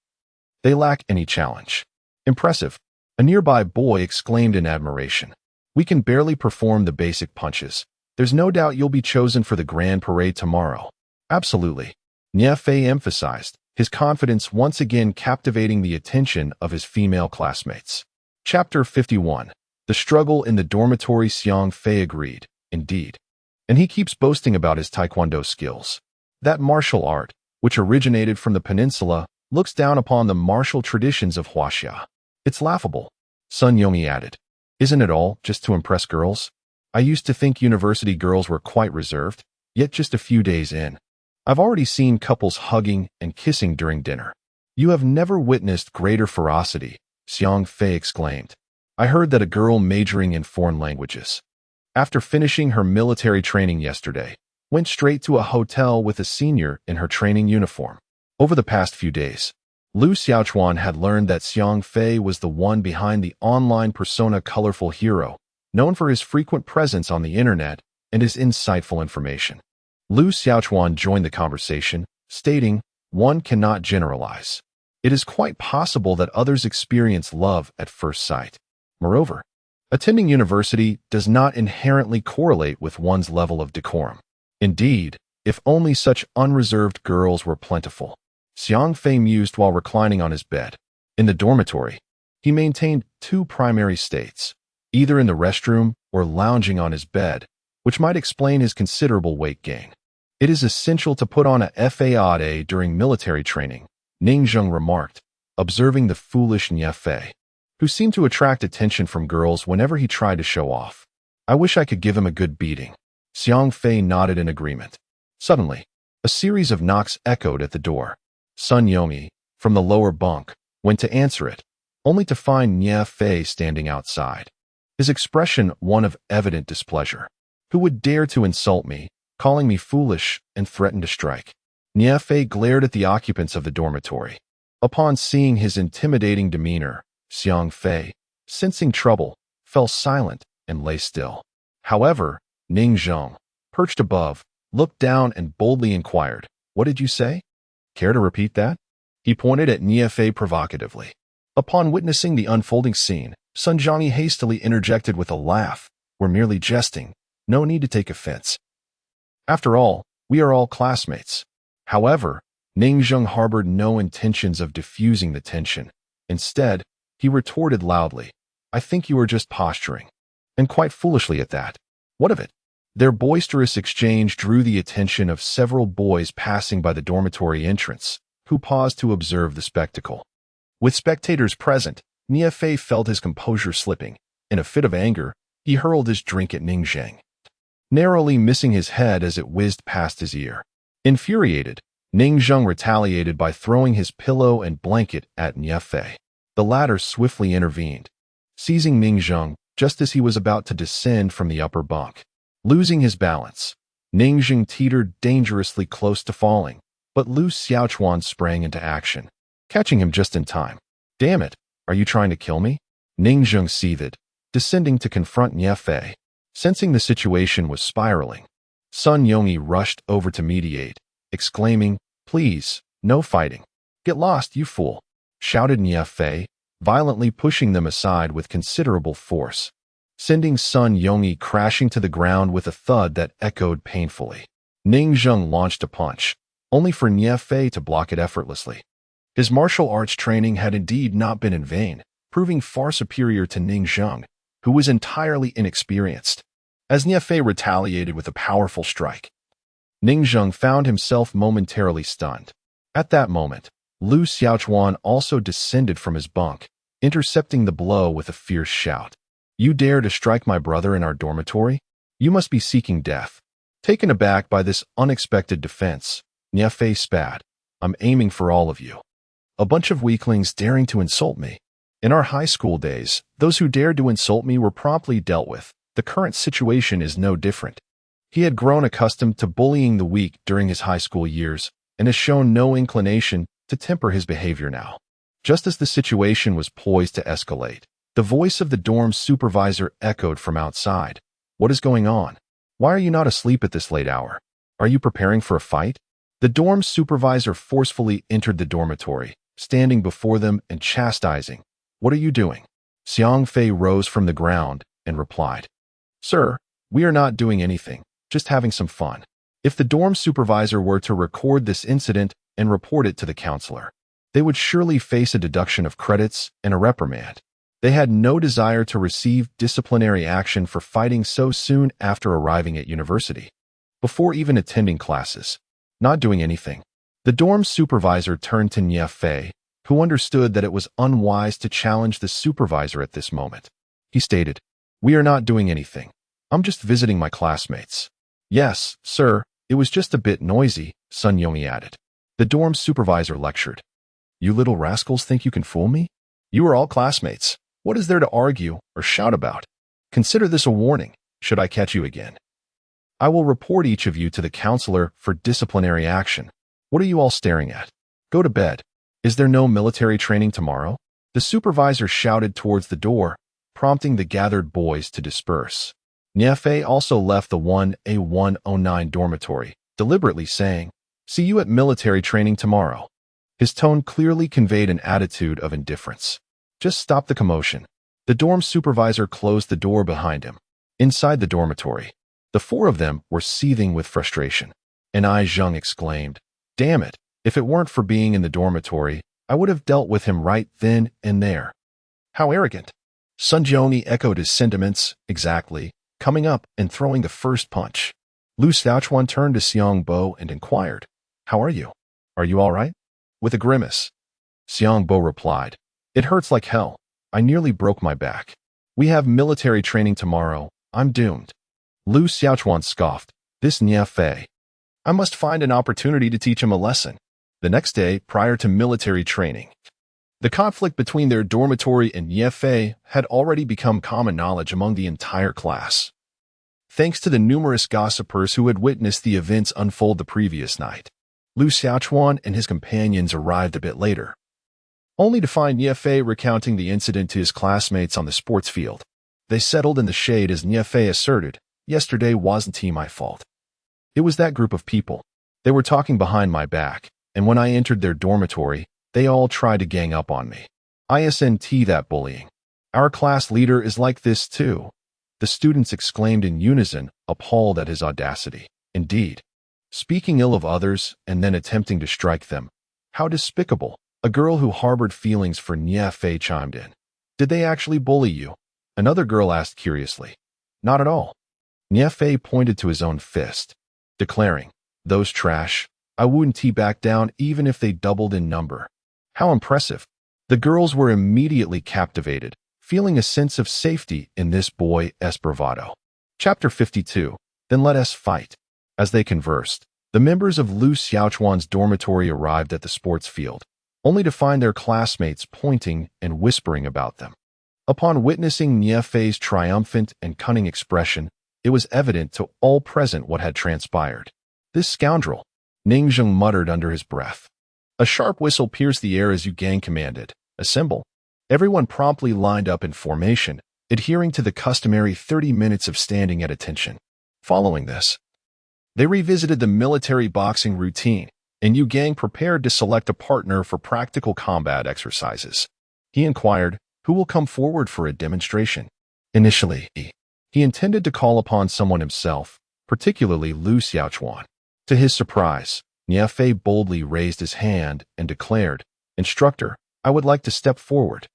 They lack any challenge." "Impressive," a nearby boy exclaimed in admiration. "We can barely perform the basic punches. There's no doubt you'll be chosen for the grand parade tomorrow." "Absolutely," Niefei emphasized, his confidence once again captivating the attention of his female classmates. Chapter 51. The Struggle in the Dormitory. Xiang Fei agreed, "Indeed. And he keeps boasting about his taekwondo skills. That martial art, which originated from the peninsula, looks down upon the martial traditions of Huaxia. It's laughable," Sun Yongyi added. "Isn't it all just to impress girls? I used to think university girls were quite reserved, yet just a few days in, I've already seen couples hugging and kissing during dinner." "You have never witnessed greater ferocity," Xiang Fei exclaimed. "I heard that a girl majoring in foreign languages, after finishing her military training yesterday, went straight to a hotel with a senior in her training uniform." Over the past few days, Lu Xiaochuan had learned that Xiang Fei was the one behind the online persona Colorful Hero, known for his frequent presence on the internet and his insightful information. Lu Xiaochuan joined the conversation, stating, "One cannot generalize. It is quite possible that others experience love at first sight. Moreover, attending university does not inherently correlate with one's level of decorum. Indeed, if only such unreserved girls were plentiful." Xiang Fei mused while reclining on his bed. In the dormitory, he maintained two primary states, either in the restroom or lounging on his bed, which might explain his considerable weight gain. "It is essential to put on a fade during military training," Ning Zheng remarked, observing the foolish Niefei, who seemed to attract attention from girls whenever he tried to show off. "I wish I could give him a good beating." Xiang Fei nodded in agreement. Suddenly, a series of knocks echoed at the door. Sun Yongyi, from the lower bunk, went to answer it, only to find Niefei standing outside, his expression one of evident displeasure. "Who would dare to insult me, calling me foolish, and threaten to strike?" Niefei glared at the occupants of the dormitory. Upon seeing his intimidating demeanor, Xiang Fei, sensing trouble, fell silent and lay still. However, Ning Zheng, perched above, looked down and boldly inquired, "What did you say? Care to repeat that?" He pointed at Niefei provocatively. Upon witnessing the unfolding scene, Sun Zhongyi hastily interjected with a laugh, "We're merely jesting. No need to take offense. After all, we are all classmates." However, Ning Zheng harbored no intentions of diffusing the tension. Instead, he retorted loudly, "I think you are just posturing. And quite foolishly at that. What of it?" Their boisterous exchange drew the attention of several boys passing by the dormitory entrance, who paused to observe the spectacle. With spectators present, Niefei felt his composure slipping. In a fit of anger, he hurled his drink at Ning Zheng, narrowly missing his head as it whizzed past his ear. Infuriated, Ning Zheng retaliated by throwing his pillow and blanket at Niefei. The latter swiftly intervened. Seizing Ning Zheng, just as he was about to descend from the upper bunk. Losing his balance, Ningxing teetered dangerously close to falling, but Lu Xiaochuan sprang into action, catching him just in time. "Damn it, are you trying to kill me?" Ningxing seethed, descending to confront Nie Fei. Sensing the situation was spiraling, Sun Yongyi rushed over to mediate, exclaiming, "Please, no fighting. Get lost, you fool," shouted Nie Fei, violently pushing them aside with considerable force, sending Sun Yongyi crashing to the ground with a thud that echoed painfully. Ningxing launched a punch, only for Nie Fei to block it effortlessly. His martial arts training had indeed not been in vain, proving far superior to Ningxing, who was entirely inexperienced. As Nie Fei retaliated with a powerful strike, Ningxing found himself momentarily stunned. At that moment, Lu Xiaochuan also descended from his bunk, intercepting the blow with a fierce shout. "You dare to strike my brother in our dormitory? You must be seeking death." Taken aback by this unexpected defense, Nie Fei spat, "I'm aiming for all of you. A bunch of weaklings daring to insult me. In our high school days, those who dared to insult me were promptly dealt with. The current situation is no different." He had grown accustomed to bullying the weak during his high school years and has shown no inclination to temper his behavior now. Just as the situation was poised to escalate, the voice of the dorm supervisor echoed from outside. "What is going on? Why are you not asleep at this late hour? Are you preparing for a fight?" The dorm supervisor forcefully entered the dormitory, standing before them and chastising. "What are you doing?" Xiang Fei rose from the ground and replied, "Sir, we are not doing anything, just having some fun." If the dorm supervisor were to record this incident and report it to the counselor, they would surely face a deduction of credits and a reprimand. They had no desire to receive disciplinary action for fighting so soon after arriving at university. Before even attending classes, not doing anything, the dorm supervisor turned to Nie Fei, who understood that it was unwise to challenge the supervisor at this moment. He stated, "We are not doing anything. I'm just visiting my classmates." "Yes, sir, it was just a bit noisy," Sun Yongyi added. The dorm supervisor lectured. "You little rascals think you can fool me? You are all classmates. What is there to argue or shout about? Consider this a warning, should I catch you again. I will report each of you to the counselor for disciplinary action. What are you all staring at? Go to bed. Is there no military training tomorrow?" The supervisor shouted towards the door, prompting the gathered boys to disperse. Nie Fei also left the 1A109 dormitory, deliberately saying, "See you at military training tomorrow." His tone clearly conveyed an attitude of indifference. "Just stop the commotion." The dorm supervisor closed the door behind him. Inside the dormitory, the four of them were seething with frustration. And Ai Zheng exclaimed, "Damn it, if it weren't for being in the dormitory, I would have dealt with him right then and there." "How arrogant." Sun Jioni echoed his sentiments, exactly, coming up and throwing the first punch. Lu Xiaochuan turned to Xiang Bo and inquired, "How are you? Are you all right?" With a grimace, Xiang Bo replied, "It hurts like hell. I nearly broke my back. We have military training tomorrow. I'm doomed." Lu Xiaochuan scoffed, "This Nie Fei. I must find an opportunity to teach him a lesson." The next day, prior to military training, the conflict between their dormitory and Nie Fei had already become common knowledge among the entire class, thanks to the numerous gossipers who had witnessed the events unfold the previous night. Lu Xiaochuan and his companions arrived a bit later, only to find Nie Fei recounting the incident to his classmates on the sports field. They settled in the shade as Nie Fei asserted, "Yesterday wasn't my fault. It was that group of people. They were talking behind my back, and when I entered their dormitory, they all tried to gang up on me. ISNT that bullying. Our class leader is like this too." The students exclaimed in unison, appalled at his audacity. Indeed, speaking ill of others and then attempting to strike them. How despicable. A girl who harbored feelings for Nie Fei chimed in. "Did they actually bully you?" Another girl asked curiously. "Not at all." Nie Fei pointed to his own fist, declaring, "Those trash. I wouldn't back down even if they doubled in number." How impressive. The girls were immediately captivated, feeling a sense of safety in this boy's bravado. Chapter 52. Then let us fight. As they conversed, the members of Lu Xiaochuan's dormitory arrived at the sports field, only to find their classmates pointing and whispering about them. Upon witnessing Niefei's triumphant and cunning expression, it was evident to all present what had transpired. "This scoundrel," Ningzheng muttered under his breath. A sharp whistle pierced the air as Yu Gang commanded, "Assemble." Everyone promptly lined up in formation, adhering to the customary 30 minutes of standing at attention. Following this, they revisited the military boxing routine, and Yu Gang prepared to select a partner for practical combat exercises. He inquired, "Who will come forward for a demonstration?" Initially, he intended to call upon someone himself, particularly Lu Xiaochuan. To his surprise, Niefei boldly raised his hand and declared, "Instructor, I would like to step forward."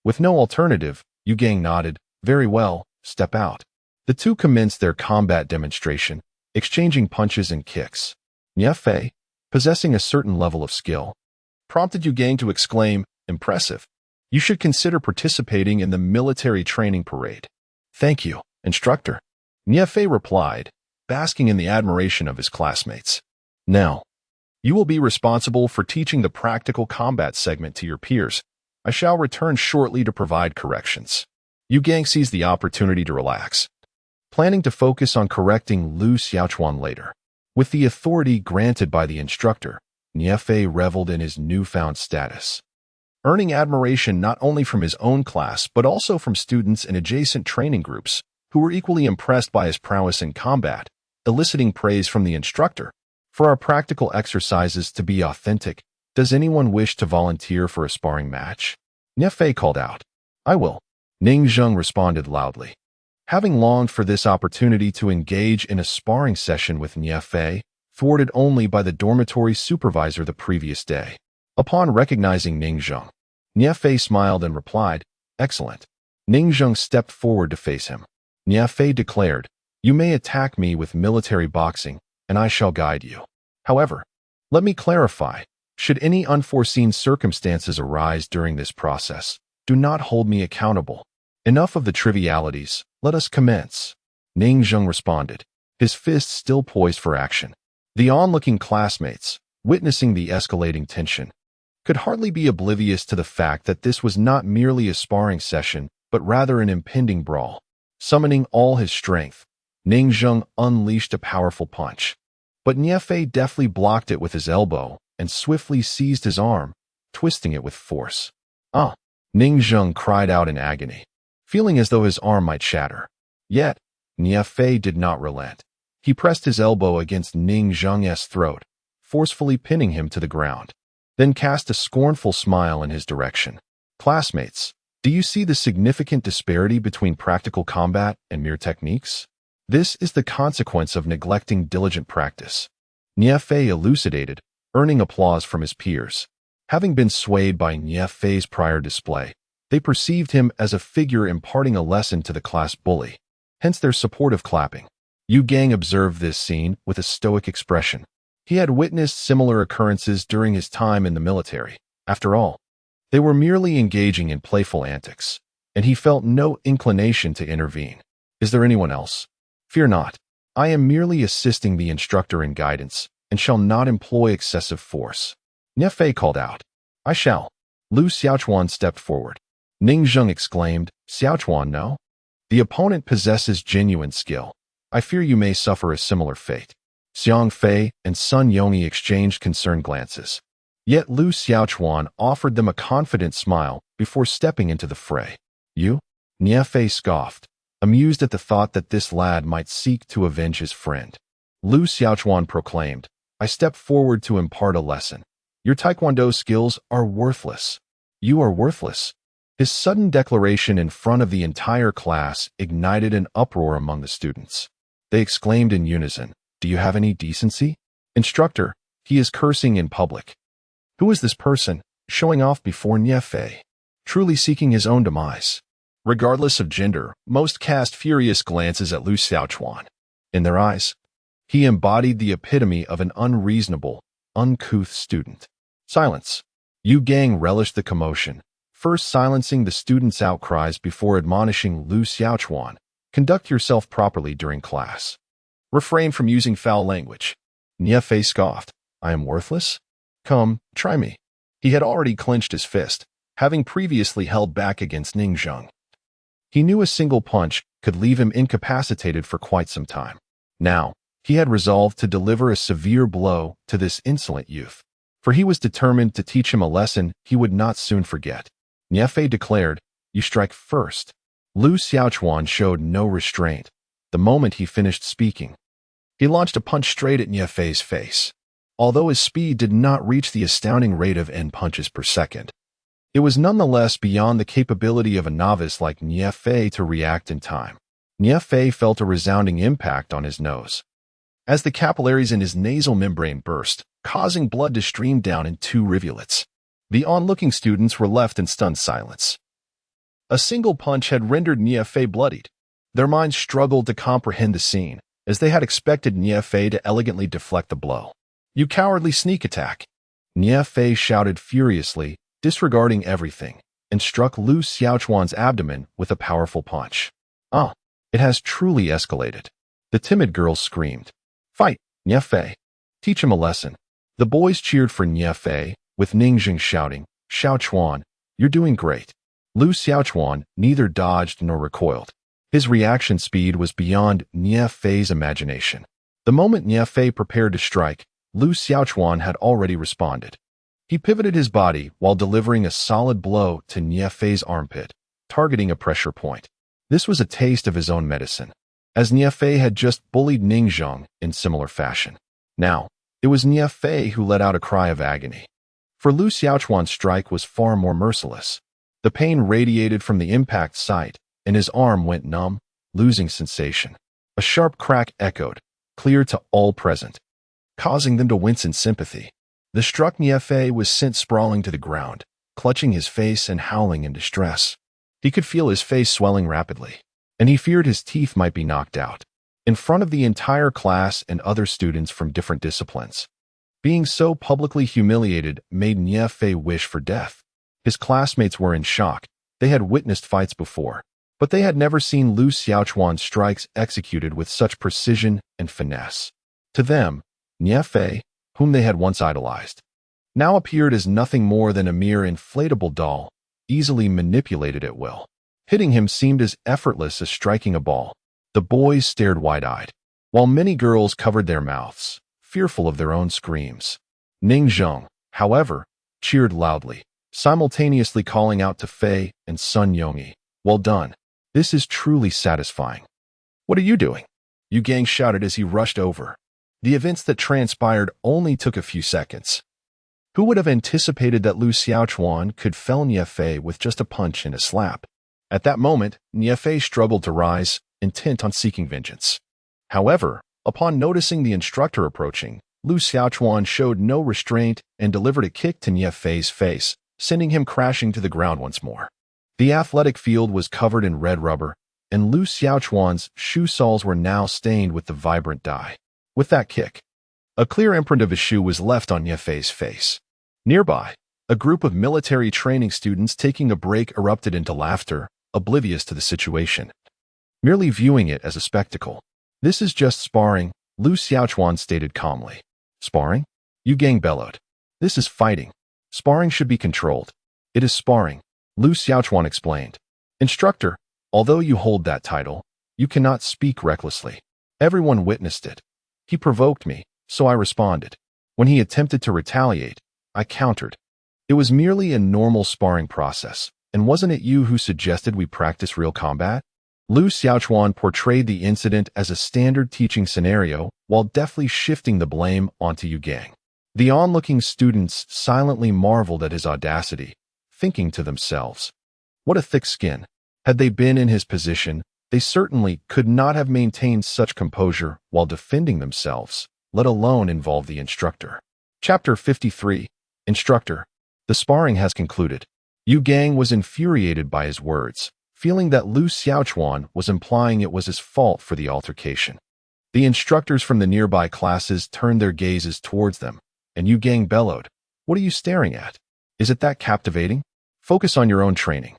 With no alternative, Yu Gang nodded, "Very well, step out." The two commenced their combat demonstration, exchanging punches and kicks. Niefei, possessing a certain level of skill, prompted Yu Gang to exclaim, "Impressive. You should consider participating in the military training parade." "Thank you, instructor," Niefei replied, basking in the admiration of his classmates. "Now, you will be responsible for teaching the practical combat segment to your peers. I shall return shortly to provide corrections." Yu Gang seized the opportunity to relax, planning to focus on correcting Lu Xiaochuan later. With the authority granted by the instructor, Niefei reveled in his newfound status, earning admiration not only from his own class but also from students in adjacent training groups, who were equally impressed by his prowess in combat, eliciting praise from the instructor. "For our practical exercises to be authentic, does anyone wish to volunteer for a sparring match?" Niefei called out. "I will," Ningzheng responded loudly. Having longed for this opportunity to engage in a sparring session with Niefei, thwarted only by the dormitory supervisor the previous day. Upon recognizing Ningzheng, Niefei smiled and replied, "Excellent." Ningzheng stepped forward to face him. Niefei declared, "You may attack me with military boxing, and I shall guide you. However, let me clarify, should any unforeseen circumstances arise during this process, do not hold me accountable. Enough of the trivialities, let us commence." Ningzheng responded, his fists still poised for action. The onlooking classmates, witnessing the escalating tension, could hardly be oblivious to the fact that this was not merely a sparring session, but rather an impending brawl. Summoning all his strength, Ningzheng unleashed a powerful punch. But Niefei deftly blocked it with his elbow and swiftly seized his arm, twisting it with force. "Ah!" Ningzheng cried out in agony, feeling as though his arm might shatter. Yet, Niefei did not relent. He pressed his elbow against Ningzheng's throat, forcefully pinning him to the ground, then cast a scornful smile in his direction. "Classmates, do you see the significant disparity between practical combat and mere techniques? This is the consequence of neglecting diligent practice." Niefei elucidated, earning applause from his peers. Having been swayed by Niefei's prior display, they perceived him as a figure imparting a lesson to the class bully, hence their supportive clapping. Yu Gang observed this scene with a stoic expression. He had witnessed similar occurrences during his time in the military. After all, they were merely engaging in playful antics, and he felt no inclination to intervene. "Is there anyone else?" "Fear not. I am merely assisting the instructor in guidance, and shall not employ excessive force," Niefei called out. "I shall." Lu Xiaochuan stepped forward. Ningzheng exclaimed, "Xiaochuan, no? The opponent possesses genuine skill. I fear you may suffer a similar fate." Xiang Fei and Sun Yongyi exchanged concerned glances. Yet Lu Xiaochuan offered them a confident smile before stepping into the fray. "You?" Niefei scoffed, amused at the thought that this lad might seek to avenge his friend. Lu Xiaochuan proclaimed, "I step forward to impart a lesson. Your taekwondo skills are worthless. You are worthless." His sudden declaration in front of the entire class ignited an uproar among the students. They exclaimed in unison, "Do you have any decency? Instructor, he is cursing in public." Who is this person, showing off before Niefei? Truly seeking his own demise. Regardless of gender, most cast furious glances at Lu Xiaochuan. In their eyes, he embodied the epitome of an unreasonable, uncouth student. Silence. Yu Gang relished the commotion, first silencing the students' outcries before admonishing Lu Xiaochuan, "Conduct yourself properly during class. Refrain from using foul language." Niefei scoffed, "I am worthless? Come, try me." He had already clenched his fist, having previously held back against Ningzheng. He knew a single punch could leave him incapacitated for quite some time. Now, he had resolved to deliver a severe blow to this insolent youth, for he was determined to teach him a lesson he would not soon forget. Niefei declared, "You strike first." Lu Xiaochuan showed no restraint the moment he finished speaking. He launched a punch straight at Niefei's face. Although his speed did not reach the astounding rate of N punches per second, it was nonetheless beyond the capability of a novice like Niefei to react in time. Niefei felt a resounding impact on his nose, as the capillaries in his nasal membrane burst, causing blood to stream down in 2 rivulets. The onlooking students were left in stunned silence. A single punch had rendered Niefei bloodied. Their minds struggled to comprehend the scene, as they had expected Niefei to elegantly deflect the blow. "You cowardly sneak attack!" Niefei shouted furiously, disregarding everything, and struck Lu Xiaochuan's abdomen with a powerful punch. "Ah, it has truly escalated." The timid girl screamed. "Fight, Niefei! Teach him a lesson." The boys cheered for Niefei, with Ningjing shouting, "Xiaochuan, you're doing great." Lu Xiaochuan neither dodged nor recoiled. His reaction speed was beyond Niefei's imagination. The moment Niefei prepared to strike, Lu Xiaochuan had already responded. He pivoted his body while delivering a solid blow to Niefei's armpit, targeting a pressure point. This was a taste of his own medicine, as Niefei had just bullied Ningjing in similar fashion. Now, it was Niefei who let out a cry of agony. For Lu Xiaochuan's strike was far more merciless. The pain radiated from the impact site, and his arm went numb, losing sensation. A sharp crack echoed, clear to all present, causing them to wince in sympathy. The struck Niefei was sent sprawling to the ground, clutching his face and howling in distress. He could feel his face swelling rapidly, and he feared his teeth might be knocked out. In front of the entire class and other students from different disciplines, being so publicly humiliated made Niefei wish for death. His classmates were in shock. They had witnessed fights before, but they had never seen Lu Xiaochuan's strikes executed with such precision and finesse. To them, Niefei, whom they had once idolized, now appeared as nothing more than a mere inflatable doll, easily manipulated at will. Hitting him seemed as effortless as striking a ball. The boys stared wide-eyed, while many girls covered their mouths, fearful of their own screams. Ningjing, however, cheered loudly, simultaneously calling out to Fei and Sun Yongyi, "Well done. This is truly satisfying." "What are you doing?" Yu Gang shouted as he rushed over. The events that transpired only took a few seconds. Who would have anticipated that Lu Xiaochuan could fell Niefei with just a punch and a slap? At that moment, Niefei struggled to rise, intent on seeking vengeance. However, upon noticing the instructor approaching, Lu Xiaochuan showed no restraint and delivered a kick to Niefei's face, sending him crashing to the ground once more. The athletic field was covered in red rubber, and Lu Xiaochuan's shoe soles were now stained with the vibrant dye. With that kick, a clear imprint of his shoe was left on Niefei's face. Nearby, a group of military training students taking a break erupted into laughter, oblivious to the situation, merely viewing it as a spectacle. "This is just sparring," Lu Xiaochuan stated calmly. "Sparring?" Yu Gang bellowed. "This is fighting. Sparring should be controlled." "It is sparring," Lu Xiaochuan explained. "Instructor, although you hold that title, you cannot speak recklessly. Everyone witnessed it. He provoked me, so I responded. When he attempted to retaliate, I countered. It was merely a normal sparring process, and wasn't it you who suggested we practice real combat?" Lu Xiaochuan portrayed the incident as a standard teaching scenario while deftly shifting the blame onto Yu Gang. The onlooking students silently marveled at his audacity, thinking to themselves, what a thick skin. Had they been in his position, they certainly could not have maintained such composure while defending themselves, let alone involve the instructor. Chapter 53. Instructor. The sparring has concluded. Yu Gang was infuriated by his words, feeling that Lu Xiaochuan was implying it was his fault for the altercation. The instructors from the nearby classes turned their gazes towards them, and Yu Gang bellowed, "What are you staring at? Is it that captivating? Focus on your own training."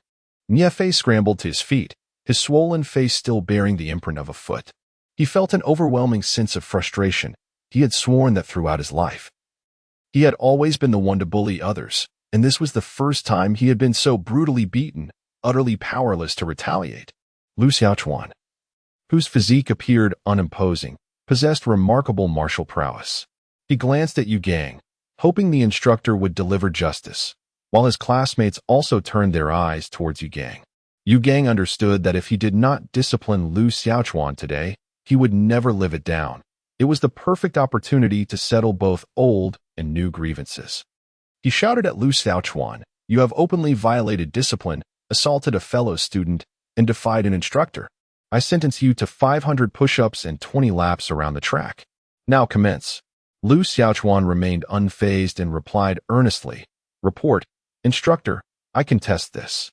Niefei scrambled to his feet, his swollen face still bearing the imprint of a foot. He felt an overwhelming sense of frustration. He had sworn that throughout his life, he had always been the one to bully others, and this was the first time he had been so brutally beaten, utterly powerless to retaliate. Lu Xiaochuan, whose physique appeared unimposing, possessed remarkable martial prowess. He glanced at Yu Gang, hoping the instructor would deliver justice, while his classmates also turned their eyes towards Yu Gang. Yu Gang understood that if he did not discipline Lu Xiaochuan today, he would never live it down. It was the perfect opportunity to settle both old and new grievances. He shouted at Lu Xiaochuan, "You have openly violated discipline, assaulted a fellow student, and defied an instructor. I sentence you to 500 push-ups and 20 laps around the track. Now commence." Lu Xiaochuan remained unfazed and replied earnestly, "Report, instructor, I contest this.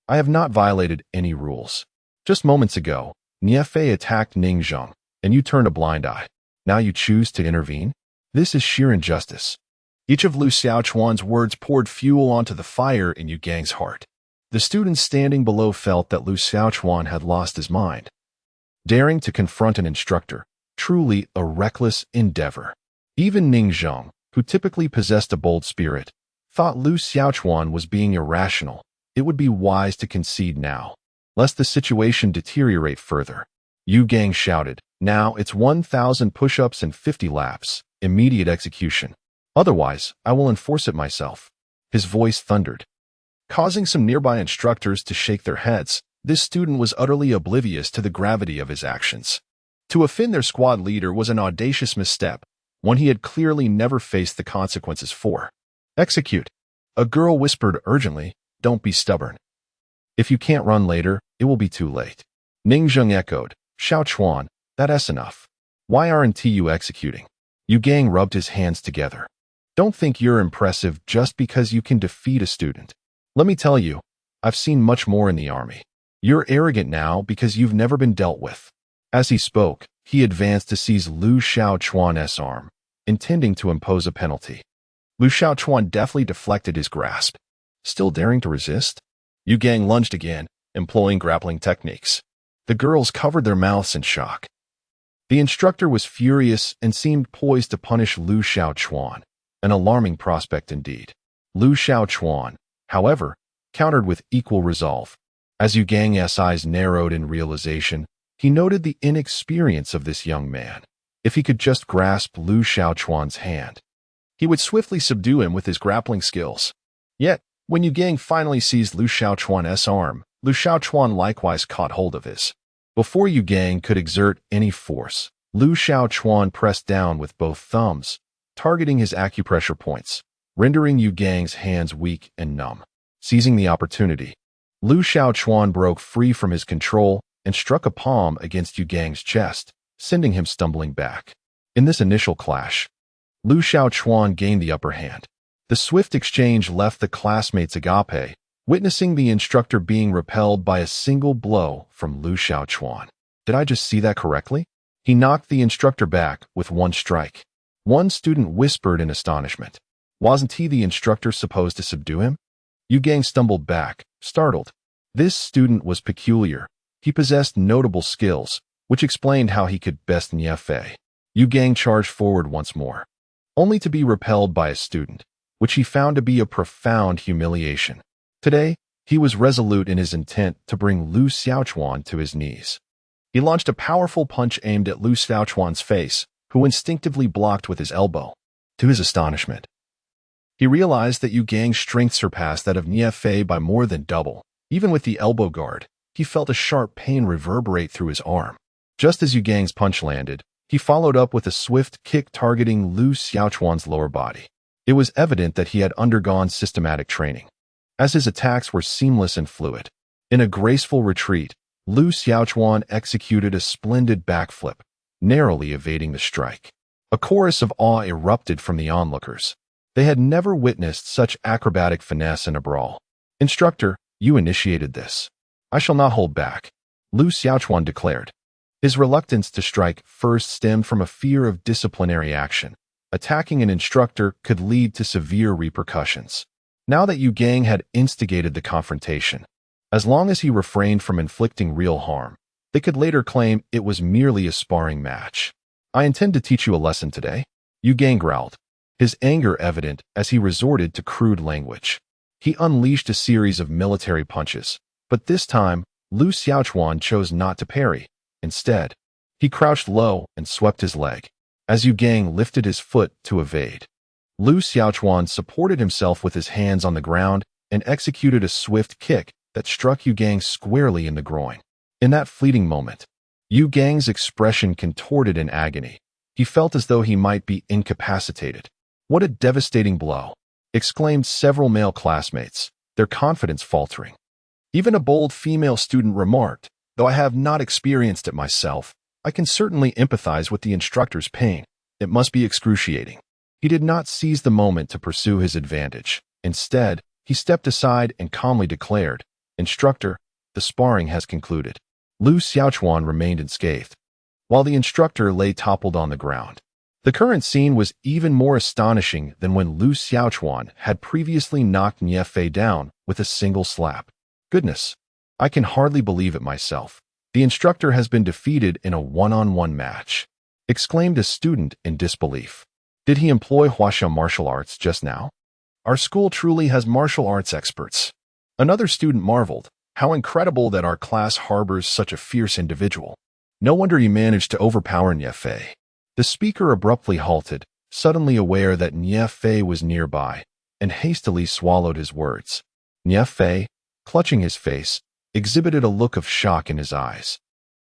I have not violated any rules. Just moments ago, Niefei attacked Ning Zheng, and you turned a blind eye. Now you choose to intervene? This is sheer injustice." Each of Lu Xiaochuan's words poured fuel onto the fire in Yu Gang's heart. The students standing below felt that Lu Xiaochuan had lost his mind. Daring to confront an instructor, truly a reckless endeavor. Even Ning Zheng, who typically possessed a bold spirit, thought Lu Xiaochuan was being irrational. It would be wise to concede now, lest the situation deteriorate further. Yu Gang shouted, "Now it's 1,000 push-ups and 50 laps, immediate execution. Otherwise, I will enforce it myself." His voice thundered, causing some nearby instructors to shake their heads. This student was utterly oblivious to the gravity of his actions. To offend their squad leader was an audacious misstep, one he had clearly never faced the consequences for. "Execute," a girl whispered urgently. "Don't be stubborn. If you can't run later, it will be too late." Ning Zheng echoed, "Xiaochuan, that's enough. Why aren't you executing?" Yu Gang rubbed his hands together. "Don't think you're impressive just because you can defeat a student. Let me tell you, I've seen much more in the army. You're arrogant now because you've never been dealt with." As he spoke, he advanced to seize Lu Xiaochuan's arm, intending to impose a penalty. Lu Xiaochuan deftly deflected his grasp. Still daring to resist? Yu Gang lunged again, employing grappling techniques. The girls covered their mouths in shock. The instructor was furious and seemed poised to punish Lu Xiaochuan, an alarming prospect indeed. Lu Xiaochuan, however, countered with equal resolve. As Yu Gang's eyes narrowed in realization, he noted the inexperience of this young man. If he could just grasp Lu Xiaochuan's hand, he would swiftly subdue him with his grappling skills. Yet, when Yu Gang finally seized Lu Xiaochuan's arm, Lu Xiaochuan likewise caught hold of his. Before Yu Gang could exert any force, Lu Xiaochuan pressed down with both thumbs, targeting his acupressure points, rendering Yu Gang's hands weak and numb. Seizing the opportunity, Lu Xiaochuan broke free from his control and struck a palm against Yu Gang's chest, sending him stumbling back. In this initial clash, Lu Xiaochuan gained the upper hand. The swift exchange left the classmates agape, witnessing the instructor being repelled by a single blow from Lu Xiaochuan. Did I just see that correctly? He knocked the instructor back with one strike. One student whispered in astonishment. Wasn't he the instructor supposed to subdue him? Yu Gang stumbled back, startled. This student was peculiar. He possessed notable skills, which explained how he could best Niefei. Yu Gang charged forward once more, only to be repelled by a student, which he found to be a profound humiliation. Today, he was resolute in his intent to bring Lu Xiaochuan to his knees. He launched a powerful punch aimed at Lu Xiaochuan's face, who instinctively blocked with his elbow. To his astonishment, he realized that Yu Gang's strength surpassed that of Niefei by more than double. Even with the elbow guard, he felt a sharp pain reverberate through his arm. Just as Yu Gang's punch landed, he followed up with a swift kick targeting Lu Xiaochuan's lower body. It was evident that he had undergone systematic training, as his attacks were seamless and fluid. In a graceful retreat, Lu Xiaochuan executed a splendid backflip, narrowly evading the strike. A chorus of awe erupted from the onlookers. They had never witnessed such acrobatic finesse in a brawl. "Instructor, you initiated this. I shall not hold back," Lu Xiaochuan declared. His reluctance to strike first stemmed from a fear of disciplinary action. Attacking an instructor could lead to severe repercussions. Now that Yu Gang had instigated the confrontation, as long as he refrained from inflicting real harm, they could later claim it was merely a sparring match. "I intend to teach you a lesson today," Yu Gang growled, his anger evident as he resorted to crude language. He unleashed a series of military punches, but this time, Lu Xiaochuan chose not to parry. Instead, he crouched low and swept his leg, as Yu Gang lifted his foot to evade. Lu Xiaochuan supported himself with his hands on the ground and executed a swift kick that struck Yu Gang squarely in the groin. In that fleeting moment, Yu Gang's expression contorted in agony. He felt as though he might be incapacitated. "What a devastating blow!" exclaimed several male classmates, their confidence faltering. Even a bold female student remarked, "Though I have not experienced it myself, I can certainly empathize with the instructor's pain. It must be excruciating." He did not seize the moment to pursue his advantage. Instead, he stepped aside and calmly declared, "Instructor, the sparring has concluded." Lu Xiaochuan remained unscathed, while the instructor lay toppled on the ground. The current scene was even more astonishing than when Lu Xiaochuan had previously knocked Nie Fei down with a single slap. "Goodness, I can hardly believe it myself. The instructor has been defeated in a one-on-one match," exclaimed a student in disbelief. "Did he employ Huaxia martial arts just now? Our school truly has martial arts experts." Another student marveled, "How incredible that our class harbors such a fierce individual. No wonder he managed to overpower Nie Fei." The speaker abruptly halted, suddenly aware that Nie Fei was nearby, and hastily swallowed his words. Nie Fei, clutching his face, exhibited a look of shock in his eyes.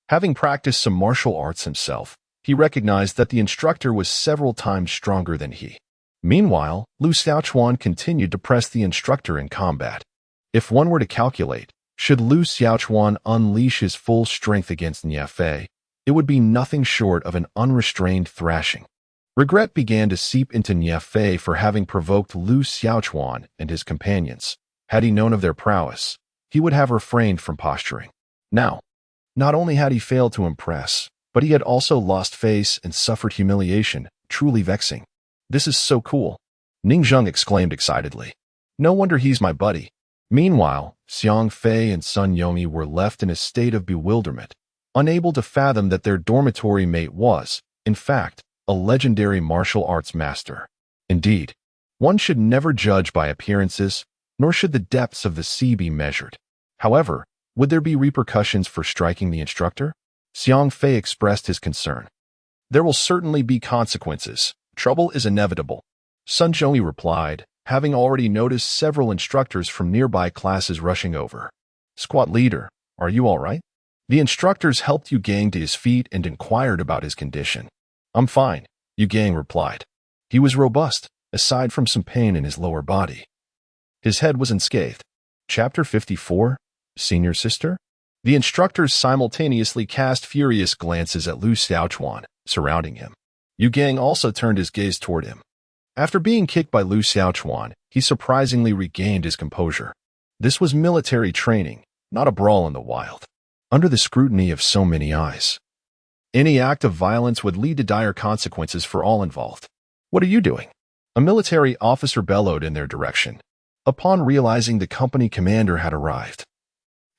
Having practiced some martial arts himself, he recognized that the instructor was several times stronger than he. Meanwhile, Lu Xiaochuan continued to press the instructor in combat. If one were to calculate, should Lu Xiaochuan unleash his full strength against Nie Fei, it would be nothing short of an unrestrained thrashing. Regret began to seep into Nie Fei for having provoked Lu Xiaochuan and his companions. Had he known of their prowess, he would have refrained from posturing. Now, not only had he failed to impress, but he had also lost face and suffered humiliation, truly vexing. "This is so cool," Ning Zheng exclaimed excitedly. "No wonder he's my buddy." Meanwhile, Xiang Fei and Sun Yomi were left in a state of bewilderment, unable to fathom that their dormitory mate was, in fact, a legendary martial arts master. Indeed, one should never judge by appearances, nor should the depths of the sea be measured. However, would there be repercussions for striking the instructor? Xiang Fei expressed his concern. "There will certainly be consequences. Trouble is inevitable," Sun Yomi replied, having already noticed several instructors from nearby classes rushing over. "Squad leader, are you all right?" The instructors helped Yu Gang to his feet and inquired about his condition. "I'm fine," Yu Gang replied. He was robust, aside from some pain in his lower body. His head was unscathed. Chapter 54, Senior Sister? The instructors simultaneously cast furious glances at Lu Xiaochuan, surrounding him. Yu Gang also turned his gaze toward him. After being kicked by Lu Xiaochuan, he surprisingly regained his composure. This was military training, not a brawl in the wild. Under the scrutiny of so many eyes, any act of violence would lead to dire consequences for all involved. "What are you doing?" A military officer bellowed in their direction, upon realizing the company commander had arrived.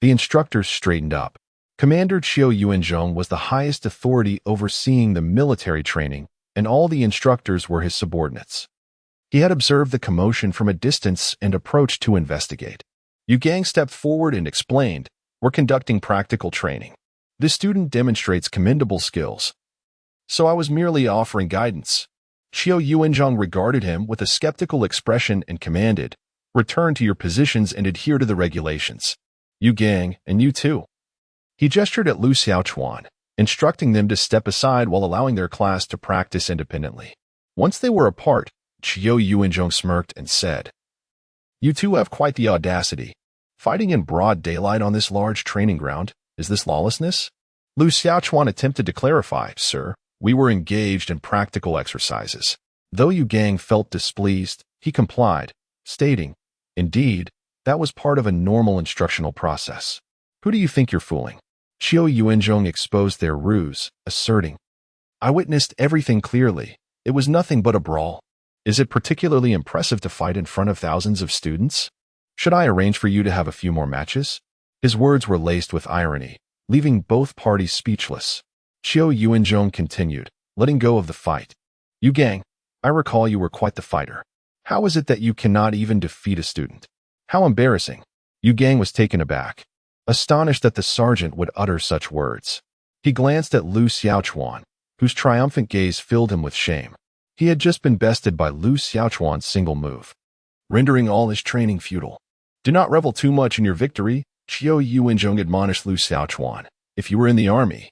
The instructors straightened up. Commander Qiu Yuanzhong was the highest authority overseeing the military training, and all the instructors were his subordinates. He had observed the commotion from a distance and approached to investigate. Yu Gang stepped forward and explained, "We're conducting practical training. This student demonstrates commendable skills, so I was merely offering guidance." Qiu Yuanzhong regarded him with a skeptical expression and commanded, "Return to your positions and adhere to the regulations. Yu Gang, and you too." He gestured at Lu Xiaochuan, instructing them to step aside while allowing their class to practice independently. Once they were apart, Qiu Yuanzhong smirked and said, "You two have quite the audacity. Fighting in broad daylight on this large training ground, is this lawlessness?" Lu Xiaochuan attempted to clarify, "Sir, we were engaged in practical exercises." Though Yu Gang felt displeased, he complied, stating, "Indeed, that was part of a normal instructional process. Who do you think you're fooling?" Qiu Yuanzhong exposed their ruse, asserting, "I witnessed everything clearly. It was nothing but a brawl. Is it particularly impressive to fight in front of thousands of students? Should I arrange for you to have a few more matches?" His words were laced with irony, leaving both parties speechless. Qiu Yuanzhong continued, letting go of the fight. "Yu Gang, I recall you were quite the fighter. How is it that you cannot even defeat a student? How embarrassing." Yu Gang was taken aback. astonished that the sergeant would utter such words. He glanced at Lu Xiaochuan, whose triumphant gaze filled him with shame. He had just been bested by Lu Xiaochuan's single move, rendering all his training futile. Do not revel too much in your victory, Qiu Yuanzhong admonished Lu Xiaochuan. If you were in the army,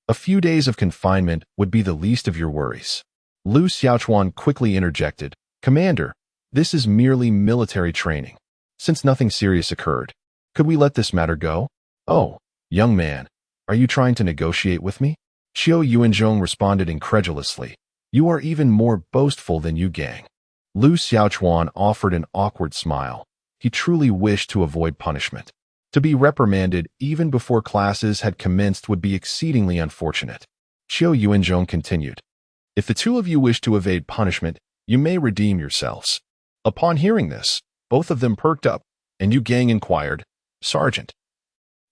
a few days of confinement would be the least of your worries. Lu Xiaochuan quickly interjected, Commander, this is merely military training. Since nothing serious occurred, could we let this matter go? Oh, young man, are you trying to negotiate with me? Qiu Yuanzhong responded incredulously. You are even more boastful than Yu Gang. Lu Xiaochuan offered an awkward smile. He truly wished to avoid punishment. To be reprimanded even before classes had commenced would be exceedingly unfortunate. Qiu Yuanzhong continued. If the two of you wish to evade punishment, you may redeem yourselves. Upon hearing this, both of them perked up, and Yu Gang inquired, Sergeant,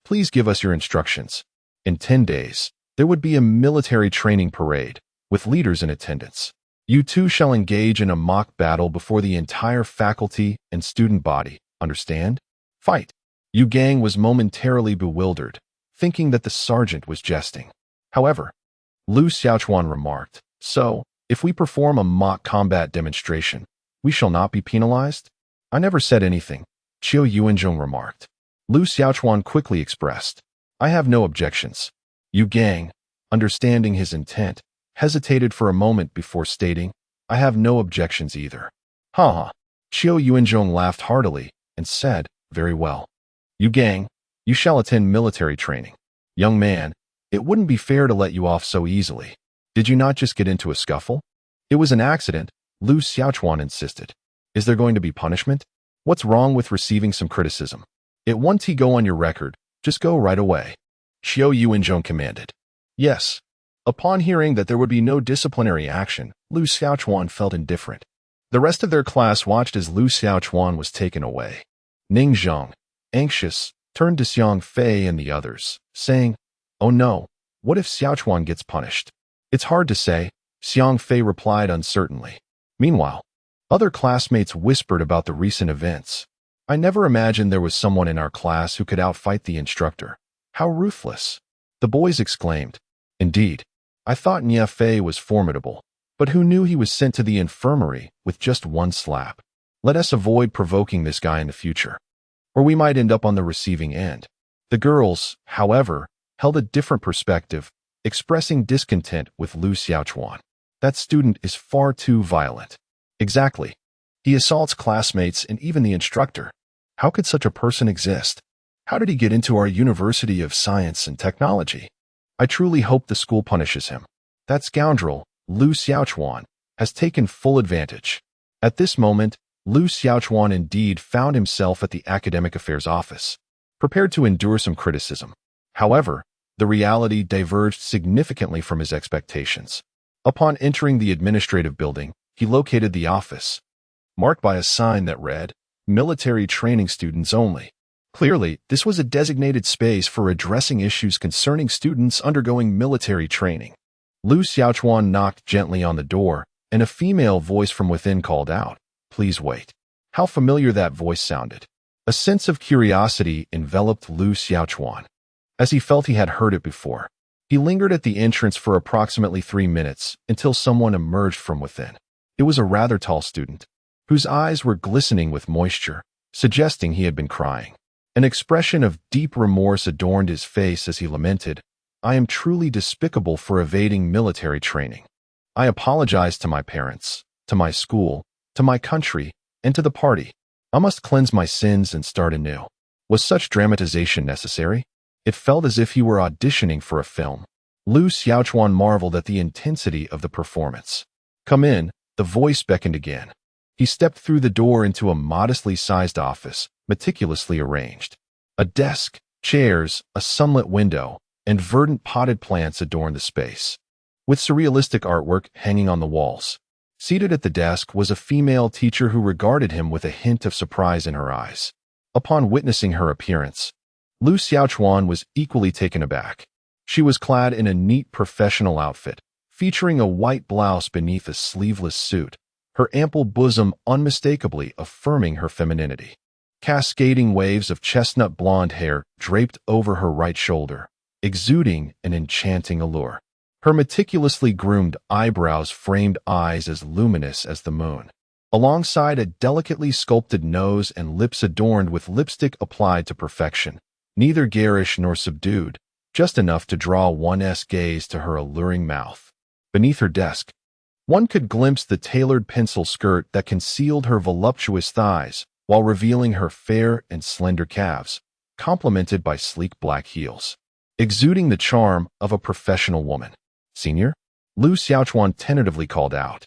please give us your instructions. In 10 days, there would be a military training parade, with leaders in attendance. You two shall engage in a mock battle before the entire faculty and student body, understand? Fight. Yu Gang was momentarily bewildered, thinking that the sergeant was jesting. However, Lu Xiaochuan remarked, So, if we perform a mock combat demonstration, we shall not be penalized? I never said anything, Qiu Yuanzhong remarked. Lu Xiaochuan quickly expressed, I have no objections. Yu Gang, understanding his intent, hesitated for a moment before stating, I have no objections either. Ha! Qiu Yuanzhong laughed heartily and said, Very well. Yu Gang, you shall attend military training. Young man, it wouldn't be fair to let you off so easily. Did you not just get into a scuffle? It was an accident, Lu Xiaochuan insisted. Is there going to be punishment? What's wrong with receiving some criticism? It won't go on your record, just go right away. Qiu Yuanzhong commanded. Yes. Upon hearing that there would be no disciplinary action, Lu Xiaochuan felt indifferent. The rest of their class watched as Lu Xiaochuan was taken away. Ning Zhang, anxious, turned to Xiang Fei and the others, saying, Oh no, what if Xiaochuan gets punished? It's hard to say, Xiang Fei replied uncertainly. Meanwhile, other classmates whispered about the recent events. I never imagined there was someone in our class who could outfight the instructor. How ruthless! The boys exclaimed. Indeed, I thought Nia Fei was formidable, but who knew he was sent to the infirmary with just one slap? Let us avoid provoking this guy in the future, or we might end up on the receiving end. The girls, however, held a different perspective, expressing discontent with Lu Xiaochuan. That student is far too violent. Exactly. He assaults classmates and even the instructor. How could such a person exist? How did he get into our University of Science and Technology? I truly hope the school punishes him. That scoundrel, Lu Xiaochuan, has taken full advantage. At this moment, Lu Xiaochuan indeed found himself at the Academic Affairs office, prepared to endure some criticism. However, the reality diverged significantly from his expectations. Upon entering the administrative building, he located the office, marked by a sign that read, Military Training Students Only. Clearly, this was a designated space for addressing issues concerning students undergoing military training. Lu Xiaochuan knocked gently on the door, and a female voice from within called out, Please wait. How familiar that voice sounded. A sense of curiosity enveloped Lu Xiaochuan, as he felt he had heard it before. He lingered at the entrance for approximately 3 minutes until someone emerged from within. It was a rather tall student, whose eyes were glistening with moisture, suggesting he had been crying. An expression of deep remorse adorned his face as he lamented, I am truly despicable for evading military training. I apologize to my parents, to my school, to my country, and to the party. I must cleanse my sins and start anew. Was such dramatization necessary? It felt as if he were auditioning for a film. Lu Xiaochuan marveled at the intensity of the performance. Come in, the voice beckoned again. He stepped through the door into a modestly sized office, meticulously arranged. A desk, chairs, a sunlit window, and verdant potted plants adorned the space, with surrealistic artwork hanging on the walls. Seated at the desk was a female teacher who regarded him with a hint of surprise in her eyes. Upon witnessing her appearance, Lu Xiaochuan was equally taken aback. She was clad in a neat professional outfit, featuring a white blouse beneath a sleeveless suit, her ample bosom unmistakably affirming her femininity. Cascading waves of chestnut blonde hair draped over her right shoulder, exuding an enchanting allure. Her meticulously groomed eyebrows framed eyes as luminous as the moon, alongside a delicately sculpted nose and lips adorned with lipstick applied to perfection, neither garish nor subdued, just enough to draw one's gaze to her alluring mouth. Beneath her desk, one could glimpse the tailored pencil skirt that concealed her voluptuous thighs while revealing her fair and slender calves, complemented by sleek black heels, exuding the charm of a professional woman. "Senior?" Lu Xiaochuan tentatively called out,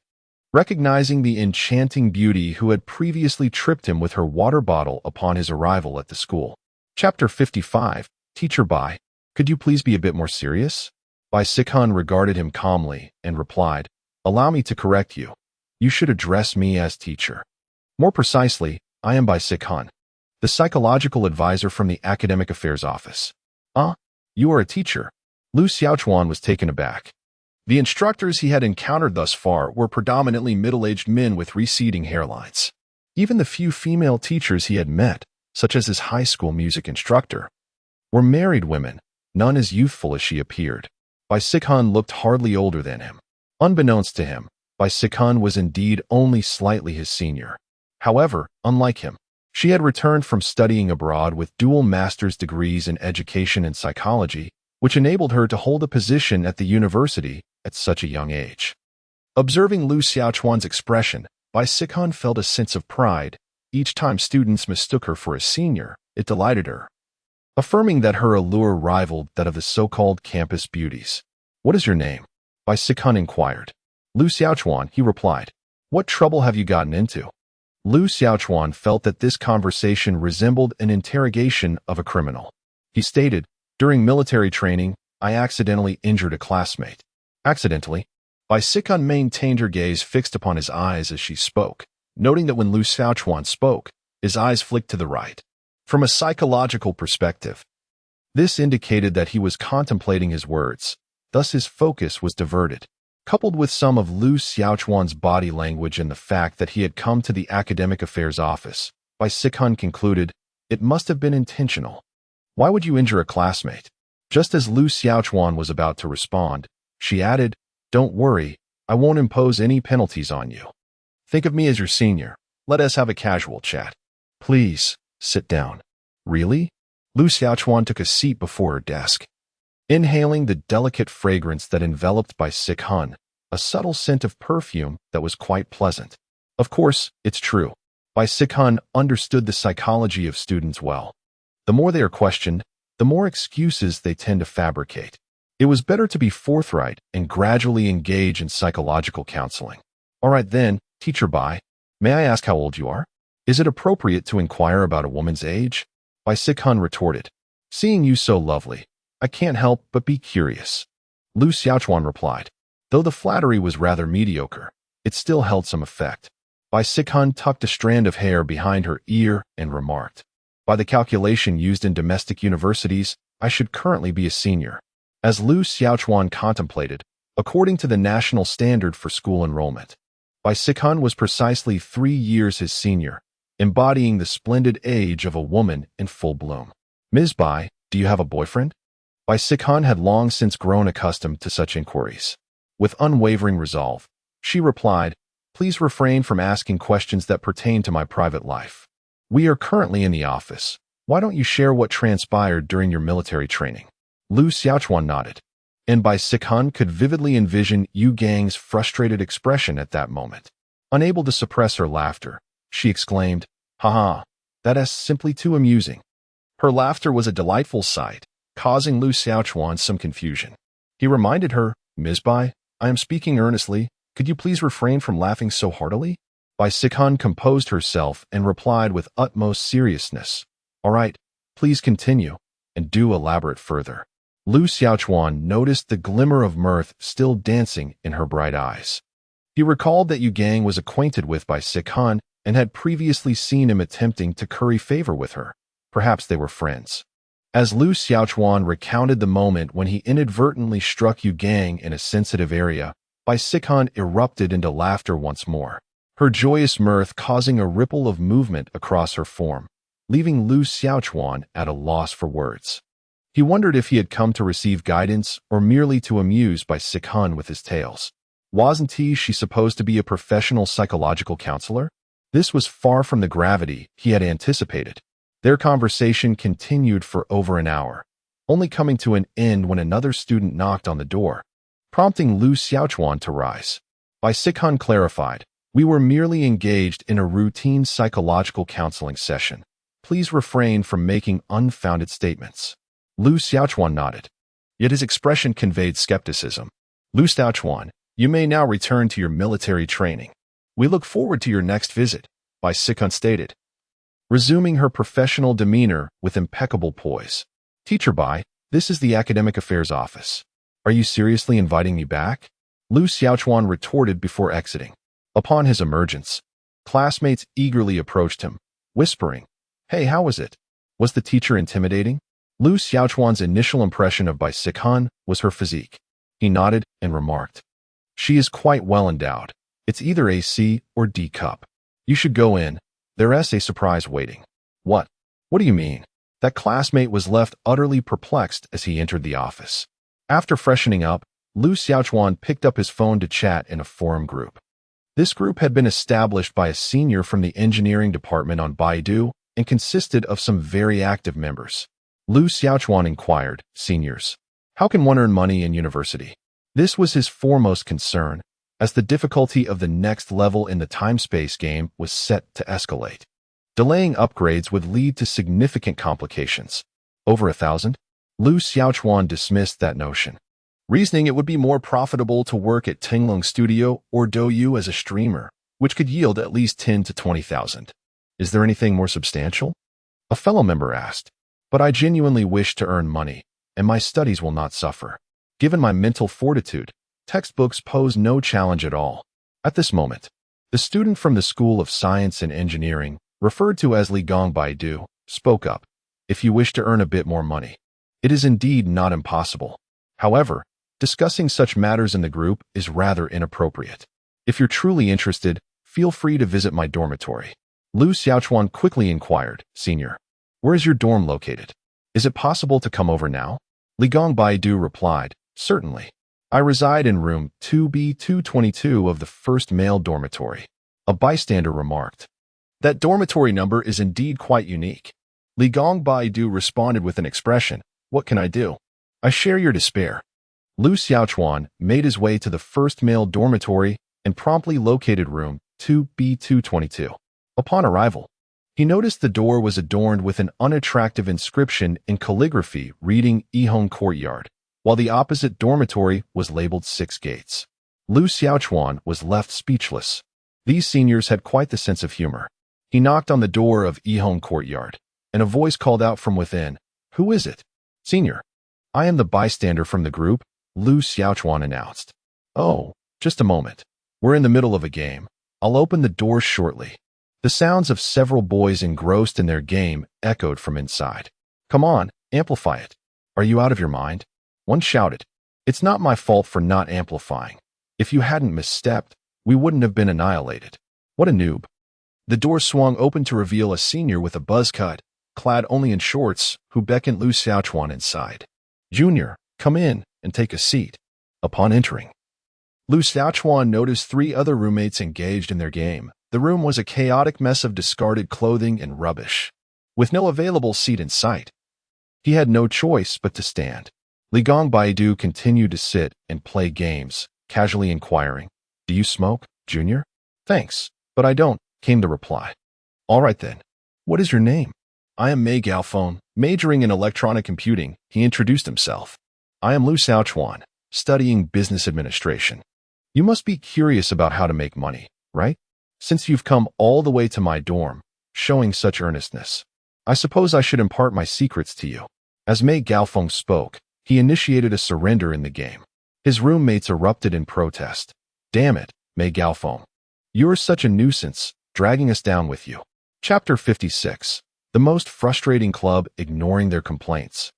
recognizing the enchanting beauty who had previously tripped him with her water bottle upon his arrival at the school. Chapter 55, Teacher Bai, could you please be a bit more serious? Bai Sikhan regarded him calmly and replied, allow me to correct you. You should address me as teacher. More precisely, I am Bai Sikhan, the psychological advisor from the Academic Affairs Office. You are a teacher. Lu Xiaochuan was taken aback. The instructors he had encountered thus far were predominantly middle-aged men with receding hairlines. Even the few female teachers he had met, such as his high school music instructor, were married women, none as youthful as she appeared. Bai Sikhan looked hardly older than him. Unbeknownst to him, Bai Sikhan was indeed only slightly his senior. However, unlike him, she had returned from studying abroad with dual master's degrees in education and psychology, which enabled her to hold a position at the university at such a young age. Observing Lu Xiaochuan's expression, Bai Sikhan felt a sense of pride. Each time students mistook her for a senior, it delighted her, affirming that her allure rivaled that of the so-called campus beauties. What is your name? Bai Sikhan inquired. Lu Xiaochuan, he replied. What trouble have you gotten into? Lu Xiaochuan felt that this conversation resembled an interrogation of a criminal. He stated, during military training, I accidentally injured a classmate. Accidentally? Bai Sikhan maintained her gaze fixed upon his eyes as she spoke, noting that when Lu Xiaochuan spoke, his eyes flicked to the right. From a psychological perspective, this indicated that he was contemplating his words, thus his focus was diverted. Coupled with some of Lu Xiaochuan's body language and the fact that he had come to the Academic Affairs Office, Bai Sikhan concluded, it must have been intentional. Why would you injure a classmate? Just as Lu Xiaochuan was about to respond, she added, don't worry, I won't impose any penalties on you. Think of me as your senior. Let us have a casual chat. Please, sit down. Really? Lu Xiaochuan took a seat before her desk, inhaling the delicate fragrance that enveloped Bai Sikhan, a subtle scent of perfume that was quite pleasant. Of course, it's true. Bai Sikhan understood the psychology of students well. The more they are questioned, the more excuses they tend to fabricate. It was better to be forthright and gradually engage in psychological counseling. All right then, Teacher Bai, may I ask how old you are? Is it appropriate to inquire about a woman's age? Bai Sikhan retorted. Seeing you so lovely, I can't help but be curious. Lu Xiaochuan replied. Though the flattery was rather mediocre, it still held some effect. Bai Sikhan tucked a strand of hair behind her ear and remarked, by the calculation used in domestic universities, I should currently be a senior. As Lu Xiaochuan contemplated, according to the national standard for school enrollment, Bai Sikhan was precisely 3 years his senior, embodying the splendid age of a woman in full bloom. Ms. Bai, do you have a boyfriend? Bai Sikhan had long since grown accustomed to such inquiries. With unwavering resolve, she replied, please refrain from asking questions that pertain to my private life. We are currently in the office. Why don't you share what transpired during your military training? Lu Xiaochuan nodded, and Bai Sikhan could vividly envision Yu Gang's frustrated expression at that moment. Unable to suppress her laughter, she exclaimed, haha, that is simply too amusing. Her laughter was a delightful sight, causing Lu Xiaochuan some confusion. He reminded her, Ms. Bai, I am speaking earnestly. Could you please refrain from laughing so heartily? Bai Sikhan composed herself and replied with utmost seriousness. All right, please continue, and do elaborate further. Lu Xiaochuan noticed the glimmer of mirth still dancing in her bright eyes. He recalled that Yu Gang was acquainted with Bai Sikhan and had previously seen him attempting to curry favor with her. Perhaps they were friends. As Lu Xiaochuan recounted the moment when he inadvertently struck Yu Gang in a sensitive area, Bai Sikhan erupted into laughter once more, her joyous mirth causing a ripple of movement across her form. leaving Lu Xiaochuan at a loss for words. He wondered if he had come to receive guidance or merely to amuse by Sikhan with his tales. Wasn't she supposed to be a professional psychological counselor? This was far from the gravity he had anticipated. Their conversation continued for over an hour, only coming to an end when another student knocked on the door, prompting Lu Xiaochuan to rise. By Sikhan clarified, "We were merely engaged in a routine psychological counseling session. Please refrain from making unfounded statements." Lu Xiaochuan nodded, yet his expression conveyed skepticism. "Lu Xiaochuan, you may now return to your military training. We look forward to your next visit," Bai Sikhan stated, resuming her professional demeanor with impeccable poise. "Teacher Bai, this is the Academic Affairs Office. Are you seriously inviting me back?" Lu Xiaochuan retorted before exiting. Upon his emergence, classmates eagerly approached him, whispering, "Hey, how was it? Was the teacher intimidating?" Lu Xiaochuan's initial impression of Bai Sikhan was her physique. He nodded and remarked, "She is quite well endowed. It's either a C or D cup. You should go in. There's a surprise waiting." What? What do you mean?" That classmate was left utterly perplexed as he entered the office. After freshening up, Lu Xiaochuan picked up his phone to chat in a forum group. This group had been established by a senior from the engineering department on Baidu and consisted of some very active members. Lu Xiaochuan inquired, "Seniors, how can one earn money in university?" This was his foremost concern, as the difficulty of the next level in the time-space game was set to escalate. Delaying upgrades would lead to significant complications. Over 1,000? Lu Xiaochuan dismissed that notion, reasoning it would be more profitable to work at Tinglong Studio or Douyu as a streamer, which could yield at least 10 to 20,000. "Is there anything more substantial?" a fellow member asked. "But I genuinely wish to earn money, and my studies will not suffer. Given my mental fortitude, textbooks pose no challenge at all." At this moment, the student from the School of Science and Engineering, referred to as Li Gong Baidu, spoke up. "If you wish to earn a bit more money, it is indeed not impossible. However, discussing such matters in the group is rather inappropriate. If you're truly interested, feel free to visit my dormitory." Lu Xiaochuan quickly inquired, "Senior, where is your dorm located? Is it possible to come over now?" Li Gong Baidu replied, "Certainly. I reside in room 2B222 of the first male dormitory." A bystander remarked, "That dormitory number is indeed quite unique." Li Gong Baidu responded with an expression, "What can I do? I share your despair." Lu Xiaochuan made his way to the first male dormitory and promptly located room 2B222. Upon arrival, he noticed the door was adorned with an unattractive inscription in calligraphy reading Yihong Courtyard, while the opposite dormitory was labeled 6 Gates. Lu Xiaochuan was left speechless. These seniors had quite the sense of humor. He knocked on the door of Yihong Courtyard, and a voice called out from within, "Who is it?" "Senior, I am the bystander from the group," Lu Xiaochuan announced. "Oh, just a moment. We're in the middle of a game. I'll open the door shortly." The sounds of several boys engrossed in their game echoed from inside. "Come on, amplify it. Are you out of your mind?" One shouted. "It's not my fault for not amplifying. If you hadn't misstepped, we wouldn't have been annihilated." What a noob. The door swung open to reveal a senior with a buzz cut, clad only in shorts, who beckoned Lu Xiaochuan inside. "Junior, come in and take a seat." Upon entering, Lu Xiaochuan noticed 3 other roommates engaged in their game. The room was a chaotic mess of discarded clothing and rubbish. With no available seat in sight, he had no choice but to stand. Li Gong Baidu continued to sit and play games, casually inquiring, "Do you smoke, Junior?" "Thanks, but I don't," came the reply. "All right then. What is your name?" "I am Mei Gaofeng, majoring in electronic computing," he introduced himself. "I am Lu Xiaochuan, studying business administration." "You must be curious about how to make money, right? Since you've come all the way to my dorm, showing such earnestness. I suppose I should impart my secrets to you." As Mei Gaofeng spoke, he initiated a surrender in the game. His roommates erupted in protest. "Damn it, Mei Gaofeng. You're such a nuisance, dragging us down with you." Chapter 56. The most frustrating club ignoring their complaints.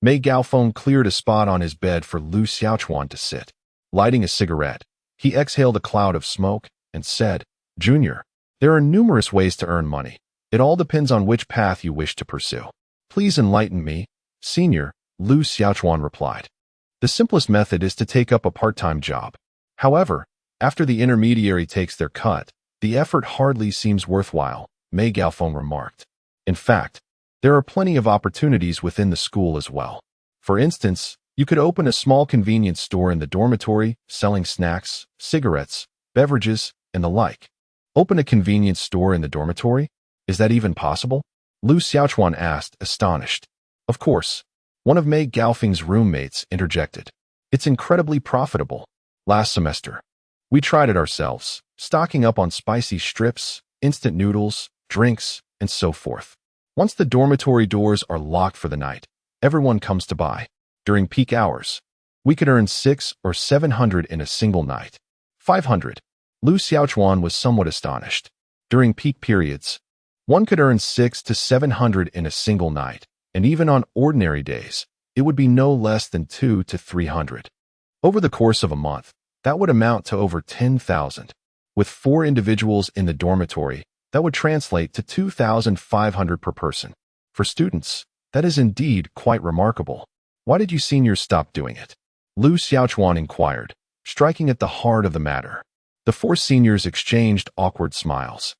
Mei Gaofeng cleared a spot on his bed for Lu Xiaochuan to sit. Lighting a cigarette, he exhaled a cloud of smoke and said, "Junior, there are numerous ways to earn money. It all depends on which path you wish to pursue. Please enlighten me, Senior, Lu Xiaochuan replied. The simplest method is to take up a part-time job. However, after the intermediary takes their cut, the effort hardly seems worthwhile, Mei Gaofeng remarked. In fact, there are plenty of opportunities within the school as well. For instance, you could open a small convenience store in the dormitory, selling snacks, cigarettes, beverages, and the like. Open a convenience store in the dormitory? Is that even possible? Lu Xiaochuan asked, astonished. Of course. One of Mei Gaofeng's roommates interjected. It's incredibly profitable. Last semester, we tried it ourselves, stocking up on spicy strips, instant noodles, drinks, and so forth. Once the dormitory doors are locked for the night, everyone comes to buy. During peak hours, we could earn 600 or 700 in a single night. 500. Lu Xiaochuan was somewhat astonished. During peak periods, one could earn 600 to 700 in a single night, and even on ordinary days, it would be no less than 200 to 300. Over the course of a month, that would amount to over 10,000. With 4 individuals in the dormitory, that would translate to 2,500 per person. For students, that is indeed quite remarkable. Why did you seniors stop doing it? Lu Xiaochuan inquired, striking at the heart of the matter. The 4 seniors exchanged awkward smiles.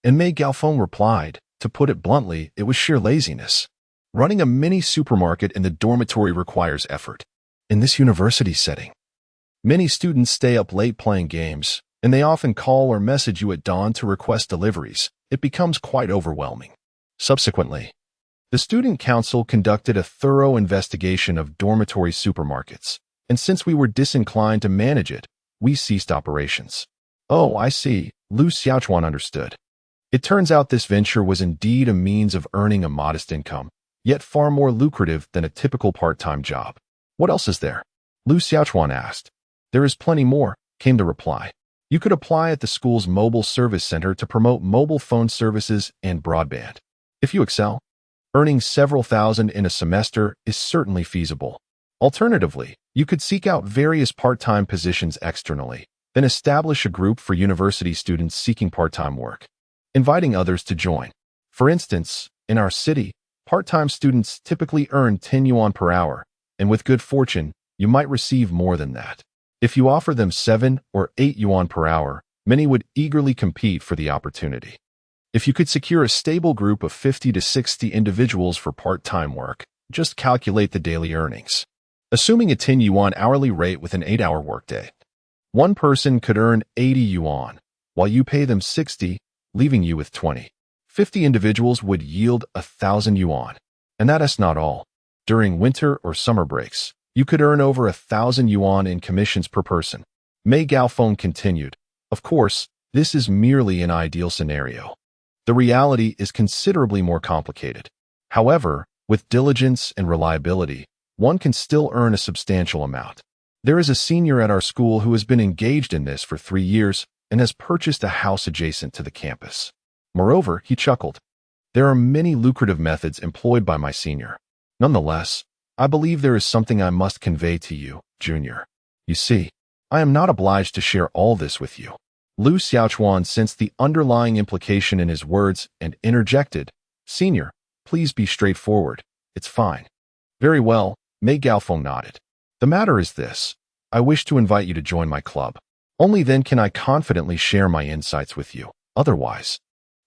And Mei Gaofeng replied, to put it bluntly, it was sheer laziness. Running a mini supermarket in the dormitory requires effort. In this university setting, many students stay up late playing games, and they often call or message you at dawn to request deliveries. It becomes quite overwhelming. Subsequently, the student council conducted a thorough investigation of dormitory supermarkets, and since we were disinclined to manage it, we ceased operations. Oh, I see, Lu Xiaochuan understood. It turns out this venture was indeed a means of earning a modest income, yet far more lucrative than a typical part-time job. What else is there? Lu Xiaochuan asked. There is plenty more, came the reply. You could apply at the school's mobile service center to promote mobile phone services and broadband. If you excel, earning several thousand in a semester is certainly feasible. Alternatively, you could seek out various part-time positions externally, then establish a group for university students seeking part-time work, inviting others to join. For instance, in our city, part-time students typically earn 10 yuan per hour, and with good fortune, you might receive more than that. If you offer them 7 or 8 yuan per hour, many would eagerly compete for the opportunity. If you could secure a stable group of 50 to 60 individuals for part-time work, just calculate the daily earnings. Assuming a 10 yuan hourly rate with an 8-hour workday, one person could earn 80 yuan, while you pay them 60, leaving you with 20. 50 individuals would yield 1,000 yuan. And that is not all. During winter or summer breaks, you could earn over 1,000 yuan in commissions per person. Mei Gaofeng continued. Of course, this is merely an ideal scenario. The reality is considerably more complicated. However, with diligence and reliability, one can still earn a substantial amount. There is a senior at our school who has been engaged in this for 3 years and has purchased a house adjacent to the campus. Moreover, he chuckled. There are many lucrative methods employed by my senior. Nonetheless, I believe there is something I must convey to you, Junior. You see, I am not obliged to share all this with you. Lu Xiaochuan sensed the underlying implication in his words and interjected, Senior, please be straightforward. It's fine. Very well, Mei Gaofeng nodded. The matter is this. I wish to invite you to join my club. Only then can I confidently share my insights with you. Otherwise,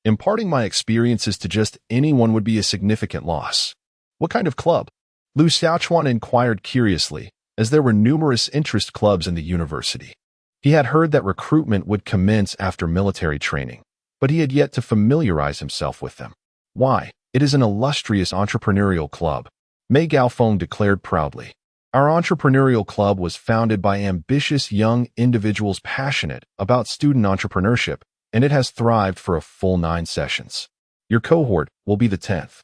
imparting my experiences to just anyone would be a significant loss. What kind of club? Lu Xiaochuan inquired curiously, as there were numerous interest clubs in the university. He had heard that recruitment would commence after military training, but he had yet to familiarize himself with them. Why, it is an illustrious entrepreneurial club, Mei Gaofeng declared proudly. Our entrepreneurial club was founded by ambitious young individuals passionate about student entrepreneurship, and it has thrived for a full 9 sessions. Your cohort will be the 10th.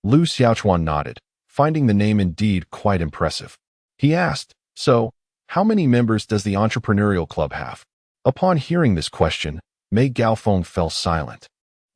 Lu Xiaochuan nodded, finding the name indeed quite impressive. He asked, So, how many members does the entrepreneurial club have? Upon hearing this question, Mei Gaofeng fell silent,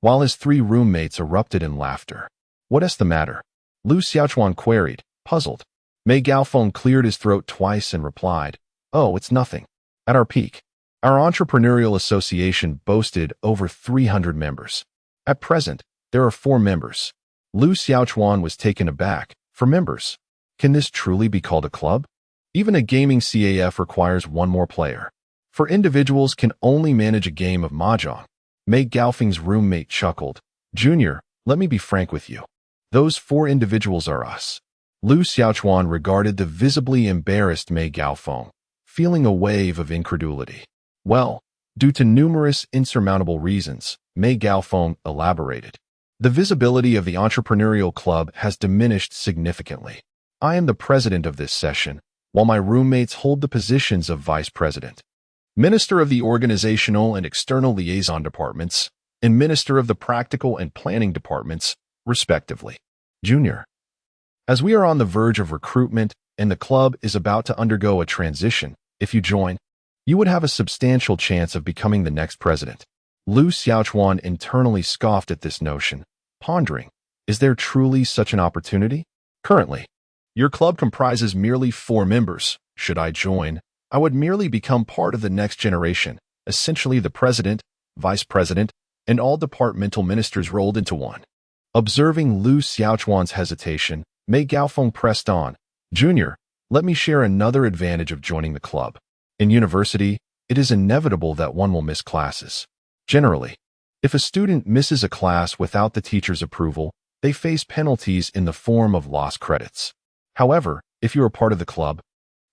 while his 3 roommates erupted in laughter. What is the matter? Lu Xiaochuan queried, puzzled. Mei Gaofeng cleared his throat twice and replied, Oh, it's nothing. At our peak, our entrepreneurial association boasted over 300 members. At present, There are 4 members. Lu Xiaochuan was taken aback. 4 members. Can this truly be called a club? Even a gaming CAF requires 1 more player. 4 individuals can only manage a game of mahjong. Mei Gaofeng's roommate chuckled. Junior, let me be frank with you. Those 4 individuals are us. Lu Xiaochuan regarded the visibly embarrassed Mei Gaofeng, feeling a wave of incredulity. Well, due to numerous insurmountable reasons, Mei Gaofeng elaborated. The visibility of the entrepreneurial club has diminished significantly. I am the president of this session, while my roommates hold the positions of vice president, minister of the organizational and external liaison departments, and minister of the practical and planning departments, respectively. Junior. As we are on the verge of recruitment and the club is about to undergo a transition, if you join, you would have a substantial chance of becoming the next president. Lu Xiaochuan internally scoffed at this notion, pondering, is there truly such an opportunity? Currently, your club comprises merely 4 members. Should I join, I would merely become part of the next generation, essentially the president, vice president, and all departmental ministers rolled into one. Observing Lu Xiaochuan's hesitation, Mei Gaofeng pressed on. Junior, let me share another advantage of joining the club. In university, it is inevitable that one will miss classes. Generally, if a student misses a class without the teacher's approval, they face penalties in the form of lost credits. However, if you are part of the club,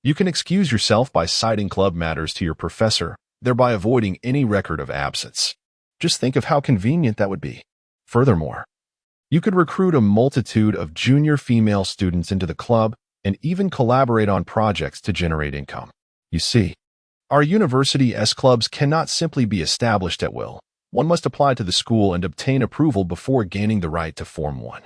you can excuse yourself by citing club matters to your professor, thereby avoiding any record of absence. Just think of how convenient that would be. Furthermore, you could recruit a multitude of junior female students into the club and even collaborate on projects to generate income. You see, our university S-clubs cannot simply be established at will. One must apply to the school and obtain approval before gaining the right to form one.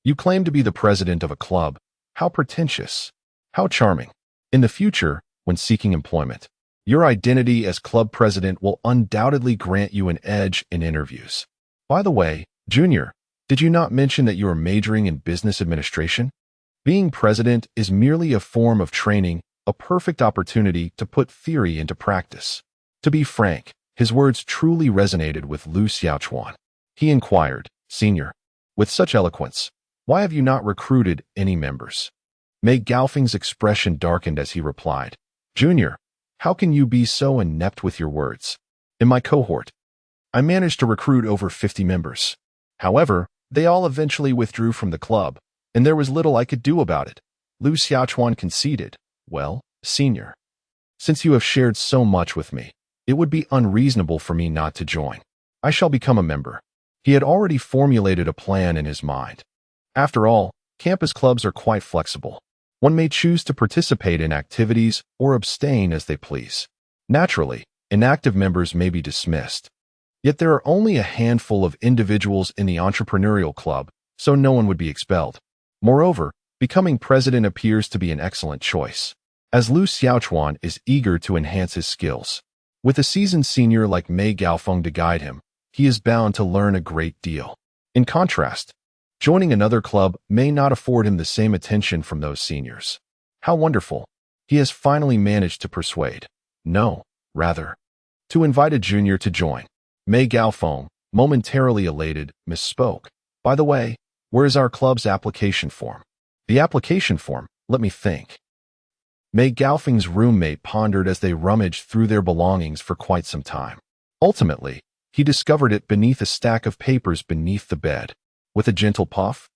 You claim to be the president of a club. How pretentious. How charming. In the future, when seeking employment, your identity as club president will undoubtedly grant you an edge in interviews. By the way, Junior, did you not mention that you are majoring in business administration? Being president is merely a form of training, a perfect opportunity to put theory into practice. To be frank, his words truly resonated with Lu Xiaochuan. He inquired, Senior, with such eloquence, why have you not recruited any members? Mei Gaofeng's expression darkened as he replied, Junior, how can you be so inept with your words? In my cohort, I managed to recruit over 50 members. However, they all eventually withdrew from the club, and there was little I could do about it. Lu Xiaochuan conceded, Well, Senior, since you have shared so much with me, it would be unreasonable for me not to join. I shall become a member. He had already formulated a plan in his mind. After all, campus clubs are quite flexible. One may choose to participate in activities or abstain as they please. Naturally, inactive members may be dismissed. Yet there are only a handful of individuals in the entrepreneurial club, so no one would be expelled. Moreover, becoming president appears to be an excellent choice, as Lu Xiaochuan is eager to enhance his skills. With a seasoned senior like Mei Gaofeng to guide him, he is bound to learn a great deal. In contrast, joining another club may not afford him the same attention from those seniors. How wonderful! He has finally managed to persuade, no, rather, to invite a junior to join. Mei Gaofeng, momentarily elated, misspoke. By the way, where is our club's application form? The application form, let me think. Mei Gaofeng's roommate pondered as they rummaged through their belongings for quite some time. Ultimately, he discovered it beneath a stack of papers beneath the bed. With a gentle puff,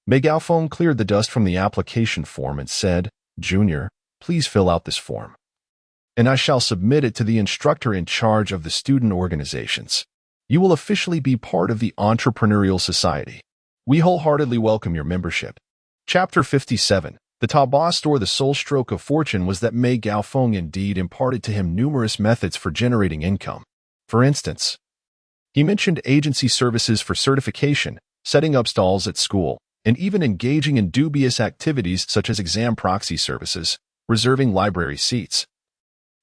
Mei Gaofeng cleared the dust from the application form and said, Junior, please fill out this form, and I shall submit it to the instructor in charge of the student organizations. You will officially be part of the entrepreneurial society. We wholeheartedly welcome your membership. Chapter 57. The Taobao store. The sole stroke of fortune was that Mei Gaofeng indeed imparted to him numerous methods for generating income. For instance, he mentioned agency services for certification, setting up stalls at school, and even engaging in dubious activities such as exam proxy services, reserving library seats,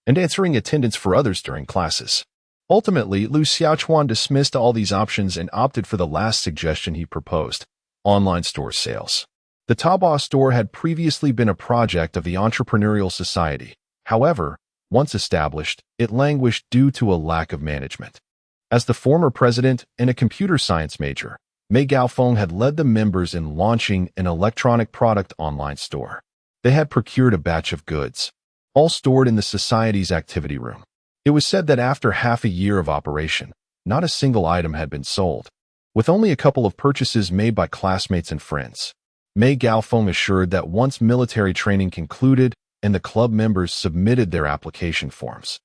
and answering attendance for others during classes. Ultimately, Lu Xiaochuan dismissed all these options and opted for the last suggestion he proposed, online store sales. The Taobao store had previously been a project of the entrepreneurial society. However, once established, it languished due to a lack of management. As the former president and a computer science major, Mei Gaofeng had led the members in launching an electronic product online store. They had procured a batch of goods, all stored in the society's activity room. It was said that after half a year of operation, not a single item had been sold, with only a couple of purchases made by classmates and friends. Mei Gaofeng assured that once military training concluded and the club members submitted their application forms,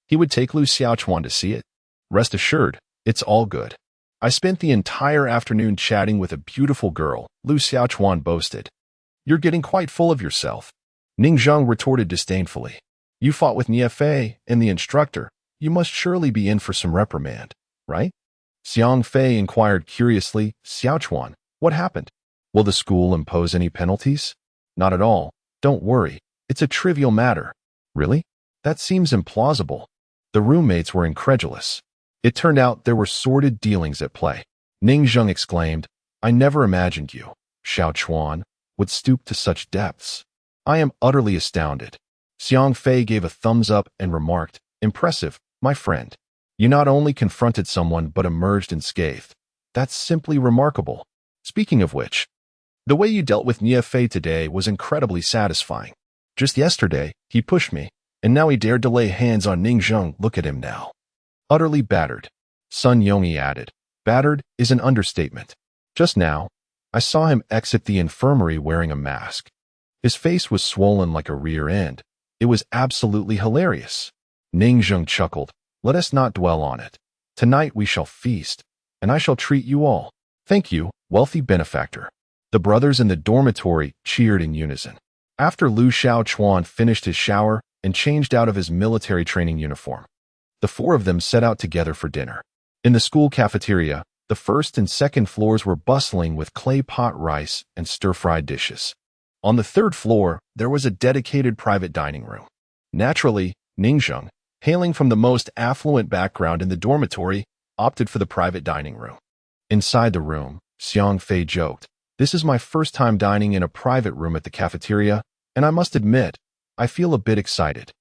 he would take Lu Xiaochuan to see it. Rest assured, it's all good. I spent the entire afternoon chatting with a beautiful girl, Lu Xiaochuan boasted. You're getting quite full of yourself. Ning Zheng retorted disdainfully. You fought with Niefei and the instructor. You must surely be in for some reprimand, right? Xiang Fei inquired curiously. Xiaochuan, what happened? Will the school impose any penalties? Not at all. Don't worry. It's a trivial matter. Really? That seems implausible. The roommates were incredulous. It turned out there were sordid dealings at play. Ning Zheng exclaimed, I never imagined you, Xiaochuan, would stoop to such depths. I am utterly astounded. Xiang Fei gave a thumbs up and remarked, Impressive, my friend. You not only confronted someone but emerged unscathed. That's simply remarkable. Speaking of which, the way you dealt with Niefei today was incredibly satisfying. Just yesterday, he pushed me, and now he dared to lay hands on Ning Zheng. Look at him now. Utterly battered. Sun Yongyi added. Battered is an understatement. Just now, I saw him exit the infirmary wearing a mask. His face was swollen like a rear end. It was absolutely hilarious. Ning Zheng chuckled. Let us not dwell on it. Tonight we shall feast, and I shall treat you all. Thank you, wealthy benefactor. The brothers in the dormitory cheered in unison. After Lu Xiaochuan finished his shower and changed out of his military training uniform, the four of them set out together for dinner. In the school cafeteria, the first and second floors were bustling with clay pot rice and stir-fried dishes. On the third floor, there was a dedicated private dining room. Naturally, Ning Zheng, hailing from the most affluent background in the dormitory, opted for the private dining room. Inside the room, Xiang Fei joked, This is my first time dining in a private room at the cafeteria, and I must admit, I feel a bit excited.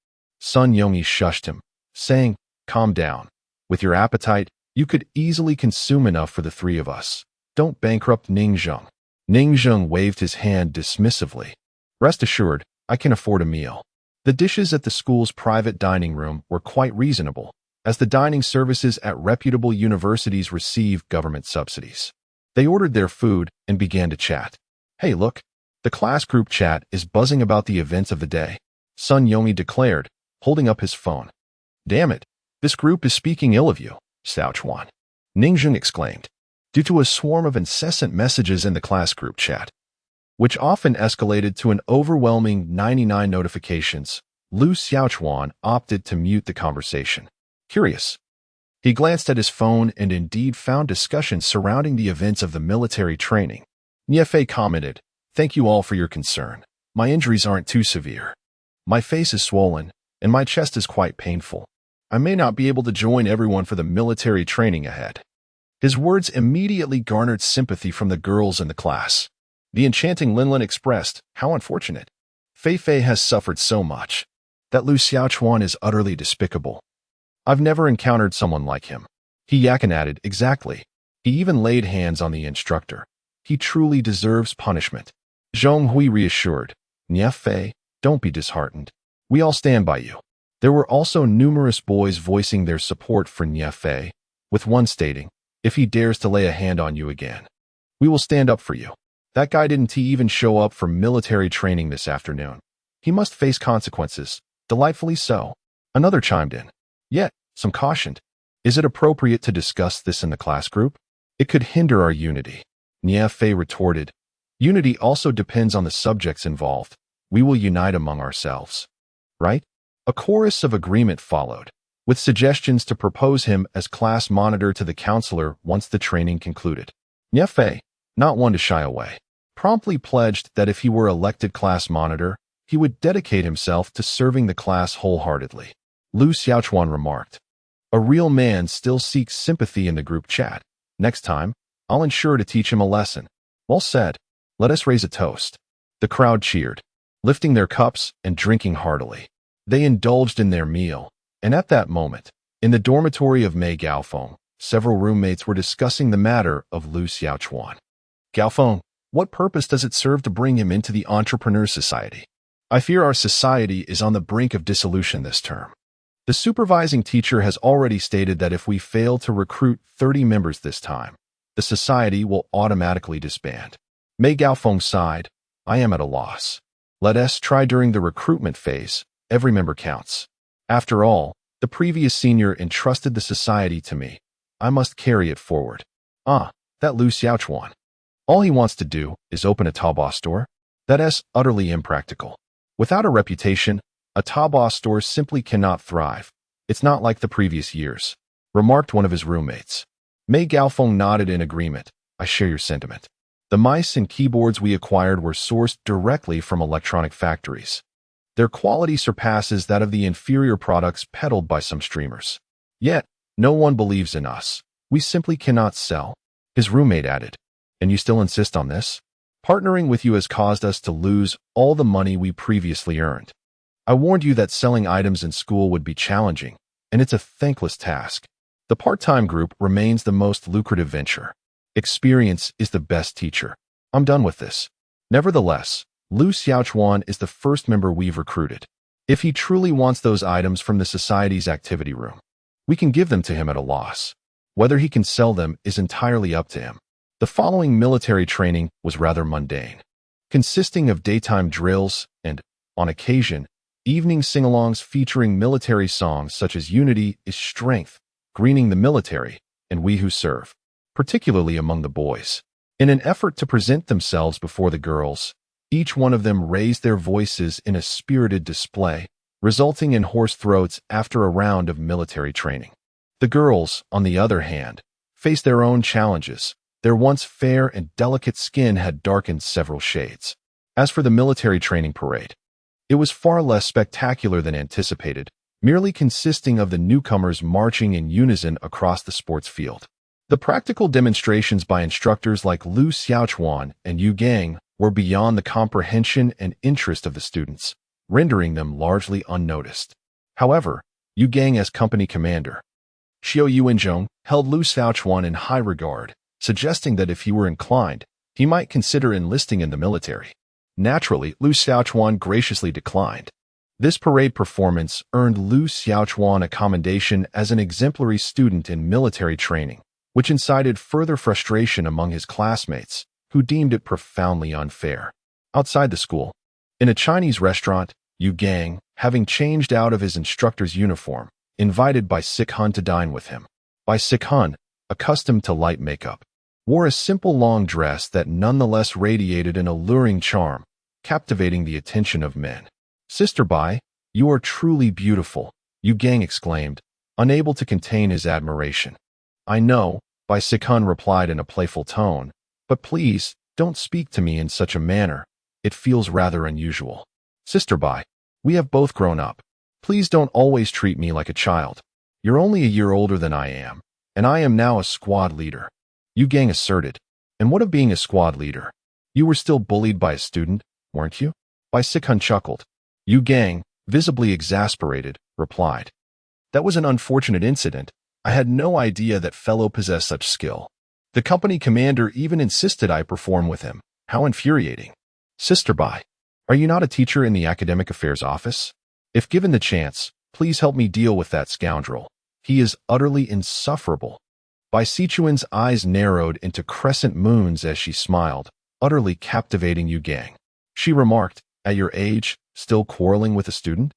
Sun Yongyi shushed him, saying, Calm down. With your appetite, you could easily consume enough for the three of us. Don't bankrupt Ning Zheng. Ning Zheng waved his hand dismissively. Rest assured, I can afford a meal. The dishes at the school's private dining room were quite reasonable, as the dining services at reputable universities receive government subsidies. They ordered their food and began to chat. Hey look, the class group chat is buzzing about the events of the day, Sun Yongyi declared, holding up his phone. Damn it, this group is speaking ill of you, Xiaochuan. Ning Zheng exclaimed, due to a swarm of incessant messages in the class group chat, which often escalated to an overwhelming 99 notifications, Lu Xiaochuan opted to mute the conversation. Curious. He glanced at his phone and indeed found discussions surrounding the events of the military training. Niefei commented, Thank you all for your concern. My injuries aren't too severe. My face is swollen, and my chest is quite painful. I may not be able to join everyone for the military training ahead. His words immediately garnered sympathy from the girls in the class. The enchanting Linlin expressed, How unfortunate. Fei Fei has suffered so much. That Lu Xiaochuan is utterly despicable. I've never encountered someone like him. He Yakin added, Exactly. He even laid hands on the instructor. He truly deserves punishment. Zhong Hui reassured, Niefei, don't be disheartened. We all stand by you. There were also numerous boys voicing their support for Niefei, with one stating, If he dares to lay a hand on you again, we will stand up for you. That guy didn't even show up for military training this afternoon. He must face consequences. Delightfully so. Another chimed in. Yet, some cautioned. Is it appropriate to discuss this in the class group? It could hinder our unity. Niefei retorted. Unity also depends on the subjects involved. We will unite among ourselves. Right? A chorus of agreement followed, with suggestions to propose him as class monitor to the counselor once the training concluded. Niefei, not one to shy away, promptly pledged that if he were elected class monitor, he would dedicate himself to serving the class wholeheartedly. Lu Xiaochuan remarked, A real man still seeks sympathy in the group chat. Next time, I'll ensure to teach him a lesson. Well said. Let us raise a toast. The crowd cheered, lifting their cups and drinking heartily. They indulged in their meal, and at that moment, in the dormitory of Mei Gaofeng, Several roommates were discussing the matter of Lu Xiaochuan. Gaofeng, what purpose does it serve to bring him into the entrepreneur society? I fear our society is on the brink of dissolution this term. The supervising teacher has already stated that if we fail to recruit 30 members this time, the society will automatically disband. Mei Gaofeng sighed, I am at a loss. Let us try during the recruitment phase. Every member counts. After all, the previous senior entrusted the society to me. I must carry it forward. That Lu Xiaochuan. All he wants to do is open a Taobao store? That is utterly impractical. Without a reputation, a Taobao store simply cannot thrive. It's not like the previous years, remarked one of his roommates. Mei Gaofeng nodded in agreement. I share your sentiment. The mice and keyboards we acquired were sourced directly from electronic factories. Their quality surpasses that of the inferior products peddled by some streamers. Yet, no one believes in us. We simply cannot sell. His roommate added. And you still insist on this? Partnering with you has caused us to lose all the money we previously earned. I warned you that selling items in school would be challenging, and it's a thankless task. The part-time group remains the most lucrative venture. Experience is the best teacher. I'm done with this. Nevertheless, Lu Xiaochuan is the first member we've recruited. If he truly wants those items from the society's activity room, we can give them to him at a loss. Whether he can sell them is entirely up to him. The following military training was rather mundane, consisting of daytime drills and, on occasion, evening sing-alongs featuring military songs such as Unity is Strength, Greening the Military, and We Who Serve, particularly among the boys. In an effort to present themselves before the girls, each one of them raised their voices in a spirited display, resulting in hoarse throats after a round of military training. The girls, on the other hand, faced their own challenges. Their once fair and delicate skin had darkened several shades. As for the military training parade, it was far less spectacular than anticipated, merely consisting of the newcomers marching in unison across the sports field. The practical demonstrations by instructors like Lu Xiaochuan and Yu Gang were beyond the comprehension and interest of the students, rendering them largely unnoticed. However, Yu Gang as company commander, Xiao Yuanzhong, held Lu Xiaochuan in high regard, suggesting that if he were inclined, he might consider enlisting in the military. Naturally, Lu Xiaochuan graciously declined. This parade performance earned Lu Xiaochuan a commendation as an exemplary student in military training, which incited further frustration among his classmates, who deemed it profoundly unfair. Outside the school, in a Chinese restaurant, Yu Gang, having changed out of his instructor's uniform, invited Bai Sikhun to dine with him. Bai Sikhun, accustomed to light makeup, wore a simple long dress that nonetheless radiated an alluring charm, captivating the attention of men. Sister Bai, you are truly beautiful, Yu Gang exclaimed, unable to contain his admiration. I know, Bai Sikhun replied in a playful tone, but please, don't speak to me in such a manner. It feels rather unusual. Sister Bai, we have both grown up. Please don't always treat me like a child. You're only a year older than I am, and I am now a squad leader, Yu Gang asserted. And what of being a squad leader? You were still bullied by a student, weren't you? Bai Sikhun chuckled. Yu Gang, visibly exasperated, replied. That was an unfortunate incident. I had no idea that fellow possessed such skill. The company commander even insisted I perform with him. How infuriating. Sister Bai, are you not a teacher in the academic affairs office? If given the chance, please help me deal with that scoundrel. He is utterly insufferable. Bai Sichuan's eyes narrowed into crescent moons as she smiled, utterly captivating Yu Gang. She remarked, at your age, still quarreling with a student?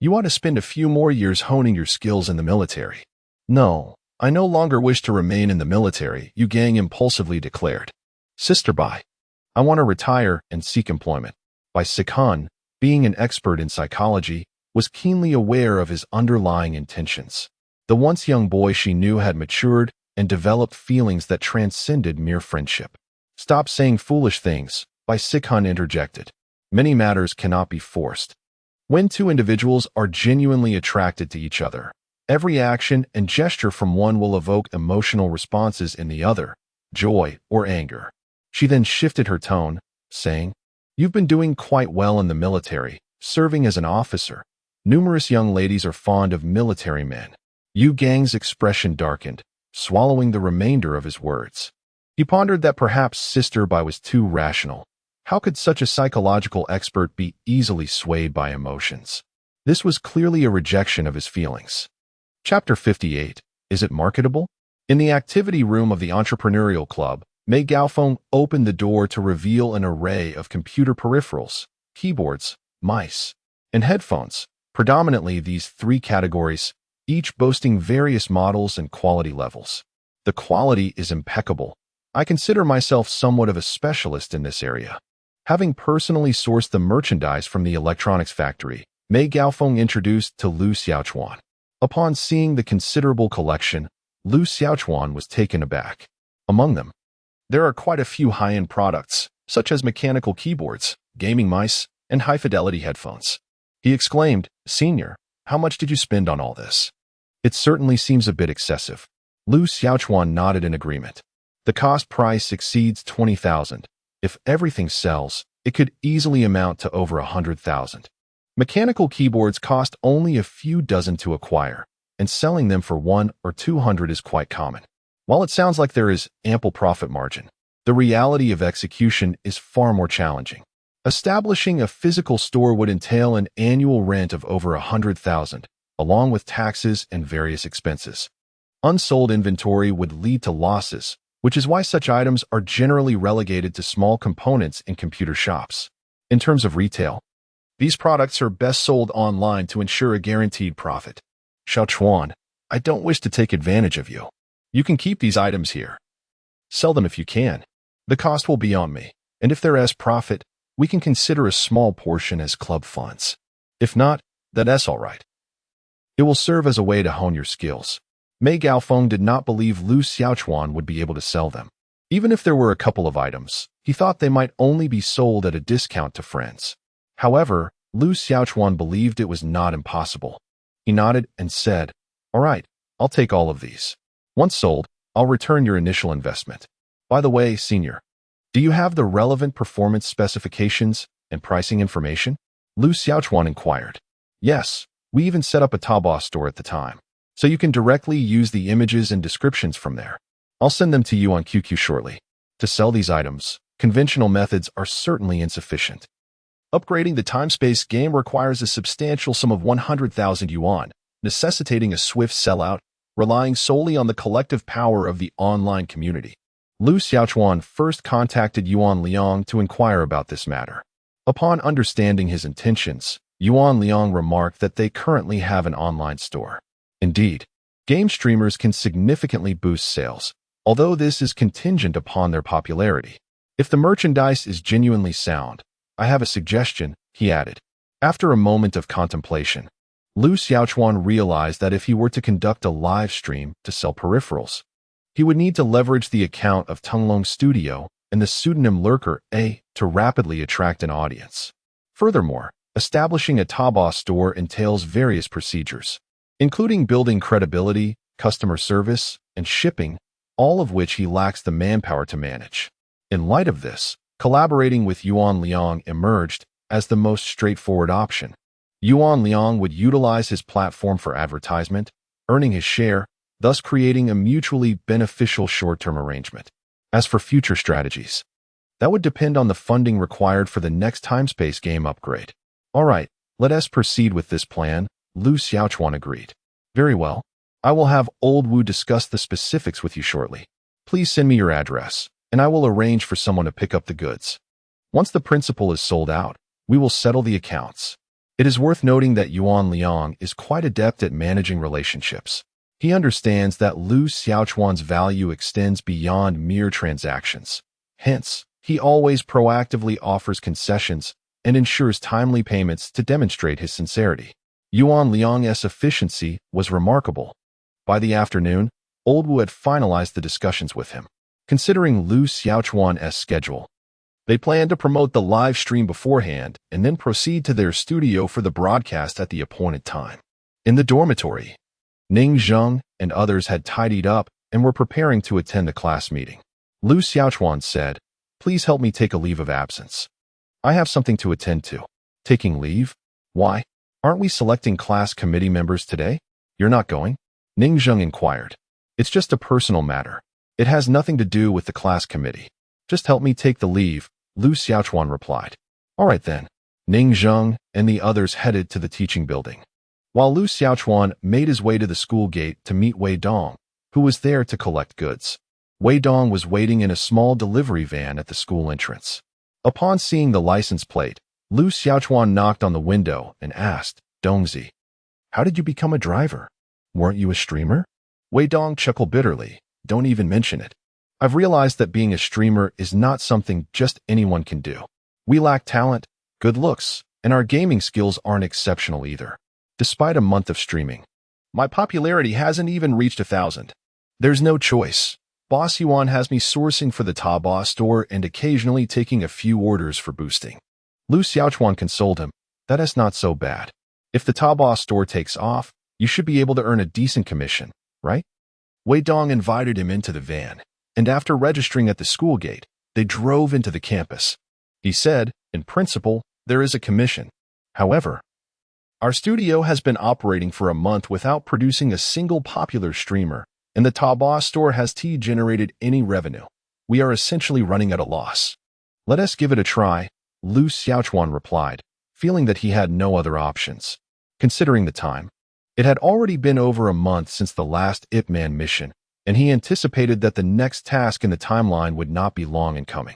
You ought to spend a few more years honing your skills in the military. No, I no longer wish to remain in the military, Yu Gang impulsively declared. Sister Bai, I want to retire and seek employment. Bai Sikhun, being an expert in psychology, was keenly aware of his underlying intentions. The once young boy she knew had matured and developed feelings that transcended mere friendship. Stop saying foolish things, Bai Sikhun interjected. Many matters cannot be forced. When two individuals are genuinely attracted to each other, every action and gesture from one will evoke emotional responses in the other, joy or anger. She then shifted her tone, saying, You've been doing quite well in the military, serving as an officer. Numerous young ladies are fond of military men. Yu Gang's expression darkened. swallowing the remainder of his words. He pondered that perhaps Sister Bai was too rational. How could such a psychological expert be easily swayed by emotions? This was clearly a rejection of his feelings. Chapter 58. Is it marketable? In the activity room of the entrepreneurial club, Mei Gaofeng opened the door to reveal an array of computer peripherals, keyboards, mice, and headphones, predominantly these three categories, each boasting various models and quality levels. The quality is impeccable. I consider myself somewhat of a specialist in this area. Having personally sourced the merchandise from the electronics factory, Mei Gaofeng introduced to Lu Xiaochuan. Upon seeing the considerable collection, Lu Xiaochuan was taken aback. Among them, there are quite a few high-end products, such as mechanical keyboards, gaming mice, and high-fidelity headphones. He exclaimed, "Senior, how much did you spend on all this?" "It certainly seems a bit excessive." Lu Xiaochuan nodded in agreement. "The cost price exceeds 20,000. If everything sells, it could easily amount to over 100,000. Mechanical keyboards cost only a few dozen to acquire, and selling them for 100 or 200 is quite common. While it sounds like there is ample profit margin, the reality of execution is far more challenging. Establishing a physical store would entail an annual rent of over 100,000, along with taxes and various expenses. Unsold inventory would lead to losses, which is why such items are generally relegated to small components in computer shops. In terms of retail, these products are best sold online to ensure a guaranteed profit. Xiaochuan, I don't wish to take advantage of you. You can keep these items here. Sell them if you can. The cost will be on me, and if there is profit, we can consider a small portion as club funds. If not, that's all right. It will serve as a way to hone your skills. Mei Gaofeng did not believe Lu Xiaochuan would be able to sell them. Even if there were a couple of items, he thought they might only be sold at a discount to friends. However, Lu Xiaochuan believed it was not impossible. He nodded and said, "All right, I'll take all of these. Once sold, I'll return your initial investment. By the way, Senior, do you have the relevant performance specifications and pricing information?" Lu Xiaochuan inquired. "Yes, we even set up a Taobao store at the time, so you can directly use the images and descriptions from there. I'll send them to you on QQ shortly. To sell these items, conventional methods are certainly insufficient. Upgrading the time-space game requires a substantial sum of 100,000 yuan, necessitating a swift sellout, relying solely on the collective power of the online community." Lu Xiaochuan first contacted Yuan Liang to inquire about this matter. Upon understanding his intentions, Yuan Liang remarked that they currently have an online store. Indeed, game streamers can significantly boost sales, although this is contingent upon their popularity. If the merchandise is genuinely sound, I have a suggestion, he added. After a moment of contemplation, Lu Xiaochuan realized that if he were to conduct a live stream to sell peripherals, he would need to leverage the account of Tunglong Studio and the pseudonym Lurker A to rapidly attract an audience. Furthermore, establishing a Taobao store entails various procedures, including building credibility, customer service, and shipping, all of which he lacks the manpower to manage. In light of this, collaborating with Yuan Liang emerged as the most straightforward option. Yuan Liang would utilize his platform for advertisement, earning his share, thus creating a mutually beneficial short-term arrangement. As for future strategies, that would depend on the funding required for the next time-space game upgrade. All right, let us proceed with this plan, Lu Xiaochuan agreed. Very well. I will have Old Wu discuss the specifics with you shortly. Please send me your address, and I will arrange for someone to pick up the goods. Once the principal is sold out, we will settle the accounts. It is worth noting that Yuan Liang is quite adept at managing relationships. He understands that Lu Xiaochuan's value extends beyond mere transactions. Hence, he always proactively offers concessions and ensures timely payments to demonstrate his sincerity. Yuan Liang's efficiency was remarkable. By the afternoon, Old Wu had finalized the discussions with him. Considering Lu Xiaochuan's schedule, they planned to promote the live stream beforehand and then proceed to their studio for the broadcast at the appointed time. In the dormitory, Ning Zheng and others had tidied up and were preparing to attend the class meeting. Lu Xiaochuan said, "Please help me take a leave of absence. I have something to attend to." "Taking leave? Why? Aren't we selecting class committee members today? You're not going?" Ning Zheng inquired. It's just a personal matter. It has nothing to do with the class committee. Just help me take the leave, Lu Xiaochuan replied. All right then. Ning Zheng and the others headed to the teaching building, while Lu Xiaochuan made his way to the school gate to meet Wei Dong, who was there to collect goods. Wei Dong was waiting in a small delivery van at the school entrance. Upon seeing the license plate, Lu Xiaochuan knocked on the window and asked, Dongzi, how did you become a driver? Weren't you a streamer? Wei Dong chuckled bitterly. Don't even mention it. I've realized that being a streamer is not something just anyone can do. We lack talent, good looks, and our gaming skills aren't exceptional either. Despite a month of streaming, my popularity hasn't even reached 1,000. There's no choice. Boss Yuan has me sourcing for the Taobao store and occasionally taking a few orders for boosting. Lu Xiaochuan consoled him. That is not so bad. If the Taobao store takes off, you should be able to earn a decent commission, right? Wei Dong invited him into the van, and after registering at the school gate, they drove into the campus. He said, in principle, there is a commission. However, our studio has been operating for a month without producing a single popular streamer, and the Taobao store has generated any revenue. We are essentially running at a loss. Let us give it a try, Lu Xiaochuan replied, feeling that he had no other options. Considering the time, it had already been over a month since the last Ip Man mission, and he anticipated that the next task in the timeline would not be long in coming.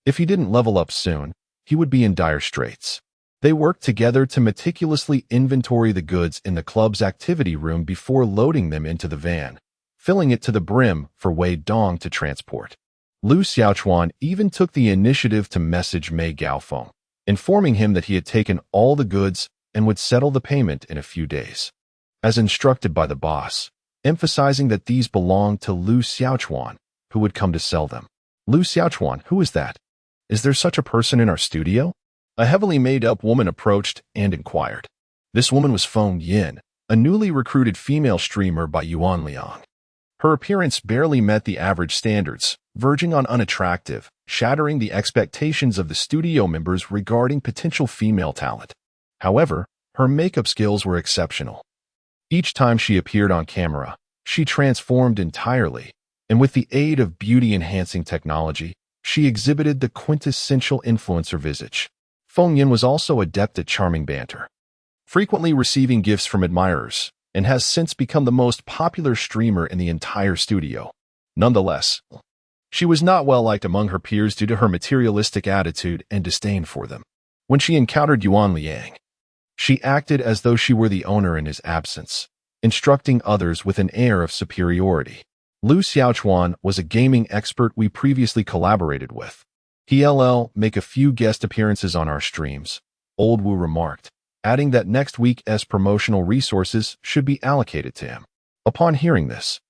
If he didn't level up soon, he would be in dire straits. They worked together to meticulously inventory the goods in the club's activity room before loading them into the van, filling it to the brim for Wei Dong to transport. Lu Xiaochuan even took the initiative to message Mei Gaofeng, informing him that he had taken all the goods and would settle the payment in a few days, as instructed by the boss, emphasizing that these belonged to Lu Xiaochuan, who would come to sell them. Lu Xiaochuan, who is that? Is there such a person in our studio? A heavily made-up woman approached and inquired. This woman was Feng Yin, a newly recruited female streamer by Yuan Liang. Her appearance barely met the average standards, verging on unattractive, shattering the expectations of the studio members regarding potential female talent. However, her makeup skills were exceptional. Each time she appeared on camera, she transformed entirely, and with the aid of beauty-enhancing technology, she exhibited the quintessential influencer visage. Feng Yin was also adept at charming banter, frequently receiving gifts from admirers, and has since become the most popular streamer in the entire studio. Nonetheless, she was not well liked among her peers due to her materialistic attitude and disdain for them. When she encountered Yuan Liang, she acted as though she were the owner in his absence, instructing others with an air of superiority. Lu Xiaochuan was a gaming expert we previously collaborated with. He'll make a few guest appearances on our streams, Old Wu remarked, adding that next week's promotional resources should be allocated to him. Upon hearing this,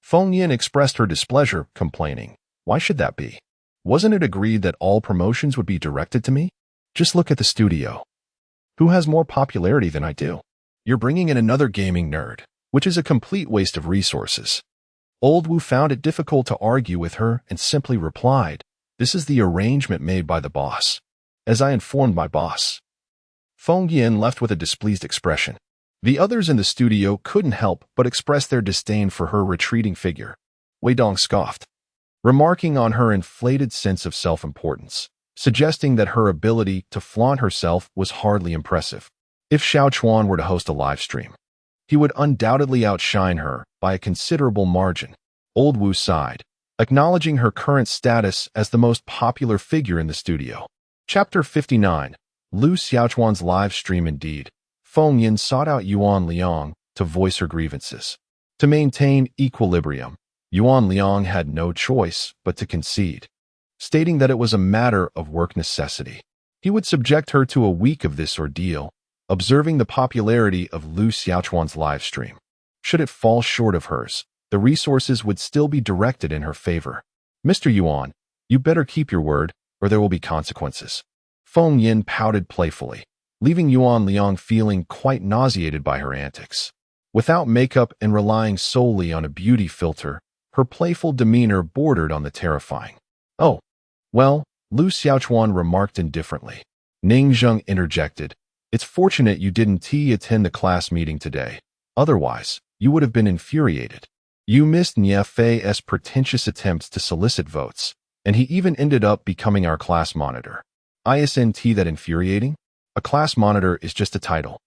Feng Yin expressed her displeasure, complaining, "Why should that be? Wasn't it agreed that all promotions would be directed to me? Just look at the studio. Who has more popularity than I do? You're bringing in another gaming nerd, which is a complete waste of resources." Old Wu found it difficult to argue with her and simply replied, "This is the arrangement made by the boss, as I informed my boss." Feng Yin left with a displeased expression. The others in the studio couldn't help but express their disdain for her retreating figure. Wei Dong scoffed, remarking on her inflated sense of self-importance, suggesting that her ability to flaunt herself was hardly impressive. If Xiaochuan were to host a live stream, he would undoubtedly outshine her by a considerable margin. Old Wu sighed, acknowledging her current status as the most popular figure in the studio. Chapter 59. Lu Xiaochuan's live stream. Indeed, Feng Yin sought out Yuan Liang to voice her grievances. To maintain equilibrium, Yuan Liang had no choice but to concede, stating that it was a matter of work necessity. He would subject her to a week of this ordeal, observing the popularity of Lu Xiaochuan's live stream. Should it fall short of hers, the resources would still be directed in her favor. "Mr. Yuan, you better keep your word, or there will be consequences." Feng Yin pouted playfully, leaving Yuan Liang feeling quite nauseated by her antics. Without makeup and relying solely on a beauty filter, her playful demeanor bordered on the terrifying. "Oh, well," Lu Xiaochuan remarked indifferently. Ning Zheng interjected, "It's fortunate you didn't attend the class meeting today. Otherwise, you would have been infuriated." You missed Niafei's pretentious attempts to solicit votes, and he even ended up becoming our class monitor. Isn't that infuriating? A class monitor is just a title.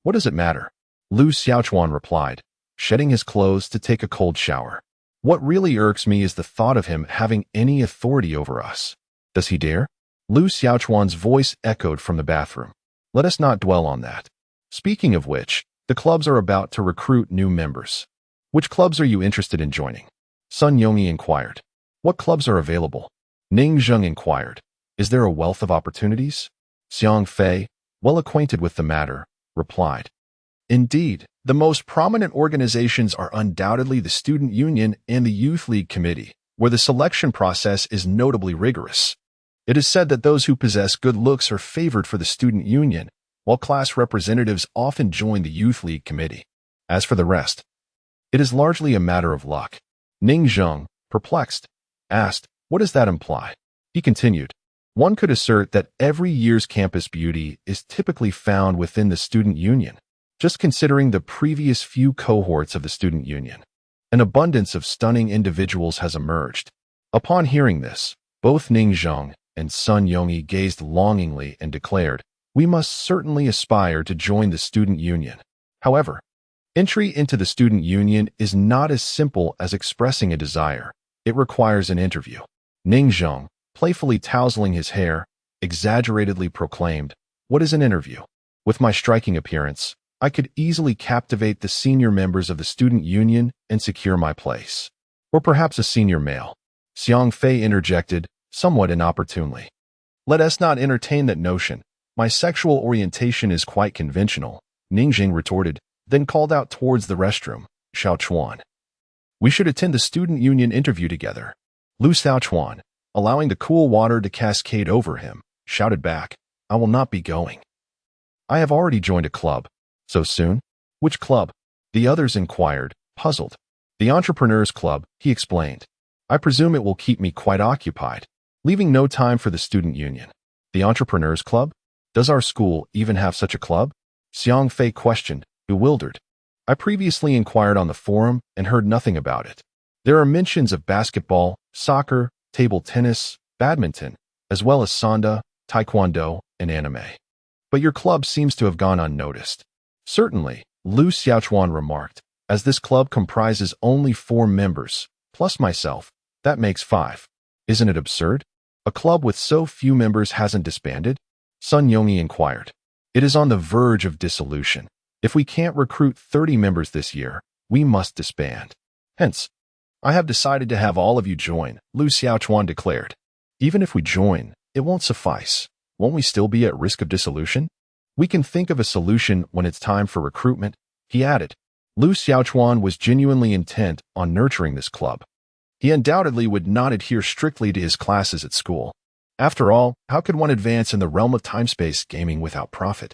What does it matter? Lu Xiaochuan replied, shedding his clothes to take a cold shower. What really irks me is the thought of him having any authority over us. Does he dare? Lu Xiaochuan's voice echoed from the bathroom. Let us not dwell on that. Speaking of which, the clubs are about to recruit new members. Which clubs are you interested in joining? Sun Yongyi inquired. What clubs are available? Ning Zheng inquired. Is there a wealth of opportunities? Xiang Fei, well acquainted with the matter, replied. Indeed, the most prominent organizations are undoubtedly the Student Union and the Youth League Committee, where the selection process is notably rigorous. It is said that those who possess good looks are favored for the Student Union, while class representatives often join the Youth League Committee. As for the rest, it is largely a matter of luck. Ning Zheng, perplexed, asked, what does that imply? He continued, one could assert that every year's campus beauty is typically found within the Student Union. Just considering the previous few cohorts of the Student Union, an abundance of stunning individuals has emerged. Upon hearing this, both Ning Zheng and Sun Yongyi gazed longingly and declared, we must certainly aspire to join the Student Union. However, entry into the Student Union is not as simple as expressing a desire. It requires an interview. Ning Zheng, playfully tousling his hair, exaggeratedly proclaimed, what is an interview? With my striking appearance, I could easily captivate the senior members of the Student Union and secure my place. Or perhaps a senior male. Xiang Fei interjected, somewhat inopportunely. Let us not entertain that notion. My sexual orientation is quite conventional, Ningjing retorted, then called out towards the restroom, Xiaochuan. We should attend the Student Union interview together. Lu Xiaochuan, allowing the cool water to cascade over him, shouted back, I will not be going. I have already joined a club. So soon? Which club? The others inquired, puzzled. The Entrepreneurs Club, he explained. I presume it will keep me quite occupied, leaving no time for the Student Union. The Entrepreneurs Club? Does our school even have such a club? Xiang Fei questioned, bewildered. I previously inquired on the forum and heard nothing about it. There are mentions of basketball, soccer, table tennis, badminton, as well as sanda, taekwondo, and anime. But your club seems to have gone unnoticed. Certainly, Lu Xiaochuan remarked, as this club comprises only 4 members, plus myself, that makes 5. Isn't it absurd? A club with so few members hasn't disbanded? Sun Yongyi inquired. It is on the verge of dissolution. If we can't recruit 30 members this year, we must disband. Hence, I have decided to have all of you join, Lu Xiaochuan declared. Even if we join, it won't suffice. Won't we still be at risk of dissolution? We can think of a solution when it's time for recruitment, he added. Lu Xiaochuan was genuinely intent on nurturing this club. He undoubtedly would not adhere strictly to his classes at school. After all, how could one advance in the realm of time-space gaming without profit?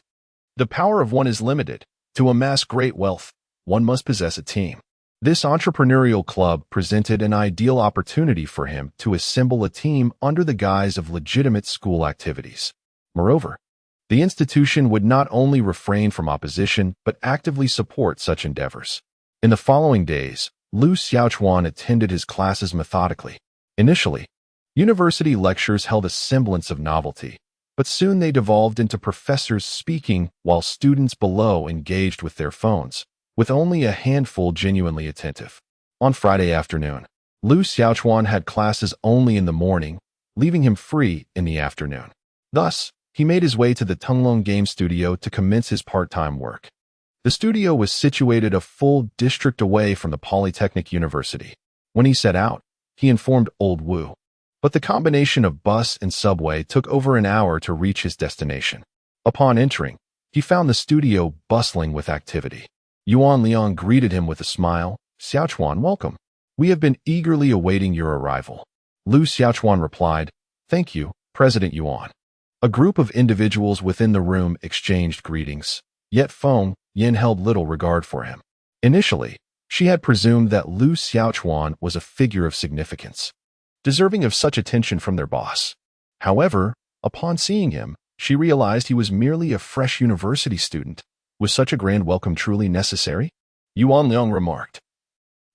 The power of one is limited. To amass great wealth, one must possess a team. This entrepreneurial club presented an ideal opportunity for him to assemble a team under the guise of legitimate school activities. Moreover, the institution would not only refrain from opposition, but actively support such endeavors. In the following days, Lu Xiaochuan attended his classes methodically. Initially, university lectures held a semblance of novelty, but soon they devolved into professors speaking while students below engaged with their phones, with only a handful genuinely attentive. On Friday afternoon, Lu Xiaochuan had classes only in the morning, leaving him free in the afternoon. Thus, he made his way to the Tunglong Game Studio to commence his part-time work. The studio was situated a full district away from the Polytechnic University. When he set out, he informed Old Wu. But the combination of bus and subway took over an hour to reach his destination. Upon entering, he found the studio bustling with activity. Yuan Liang greeted him with a smile. Xiaochuan, welcome. We have been eagerly awaiting your arrival. Lu Xiaochuan replied, thank you, President Yuan. A group of individuals within the room exchanged greetings, yet Feng Yin held little regard for him. Initially, she had presumed that Lu Xiaochuan was a figure of significance, deserving of such attention from their boss. However, upon seeing him, she realized he was merely a fresh university student. Was such a grand welcome truly necessary? Yuan Liang remarked.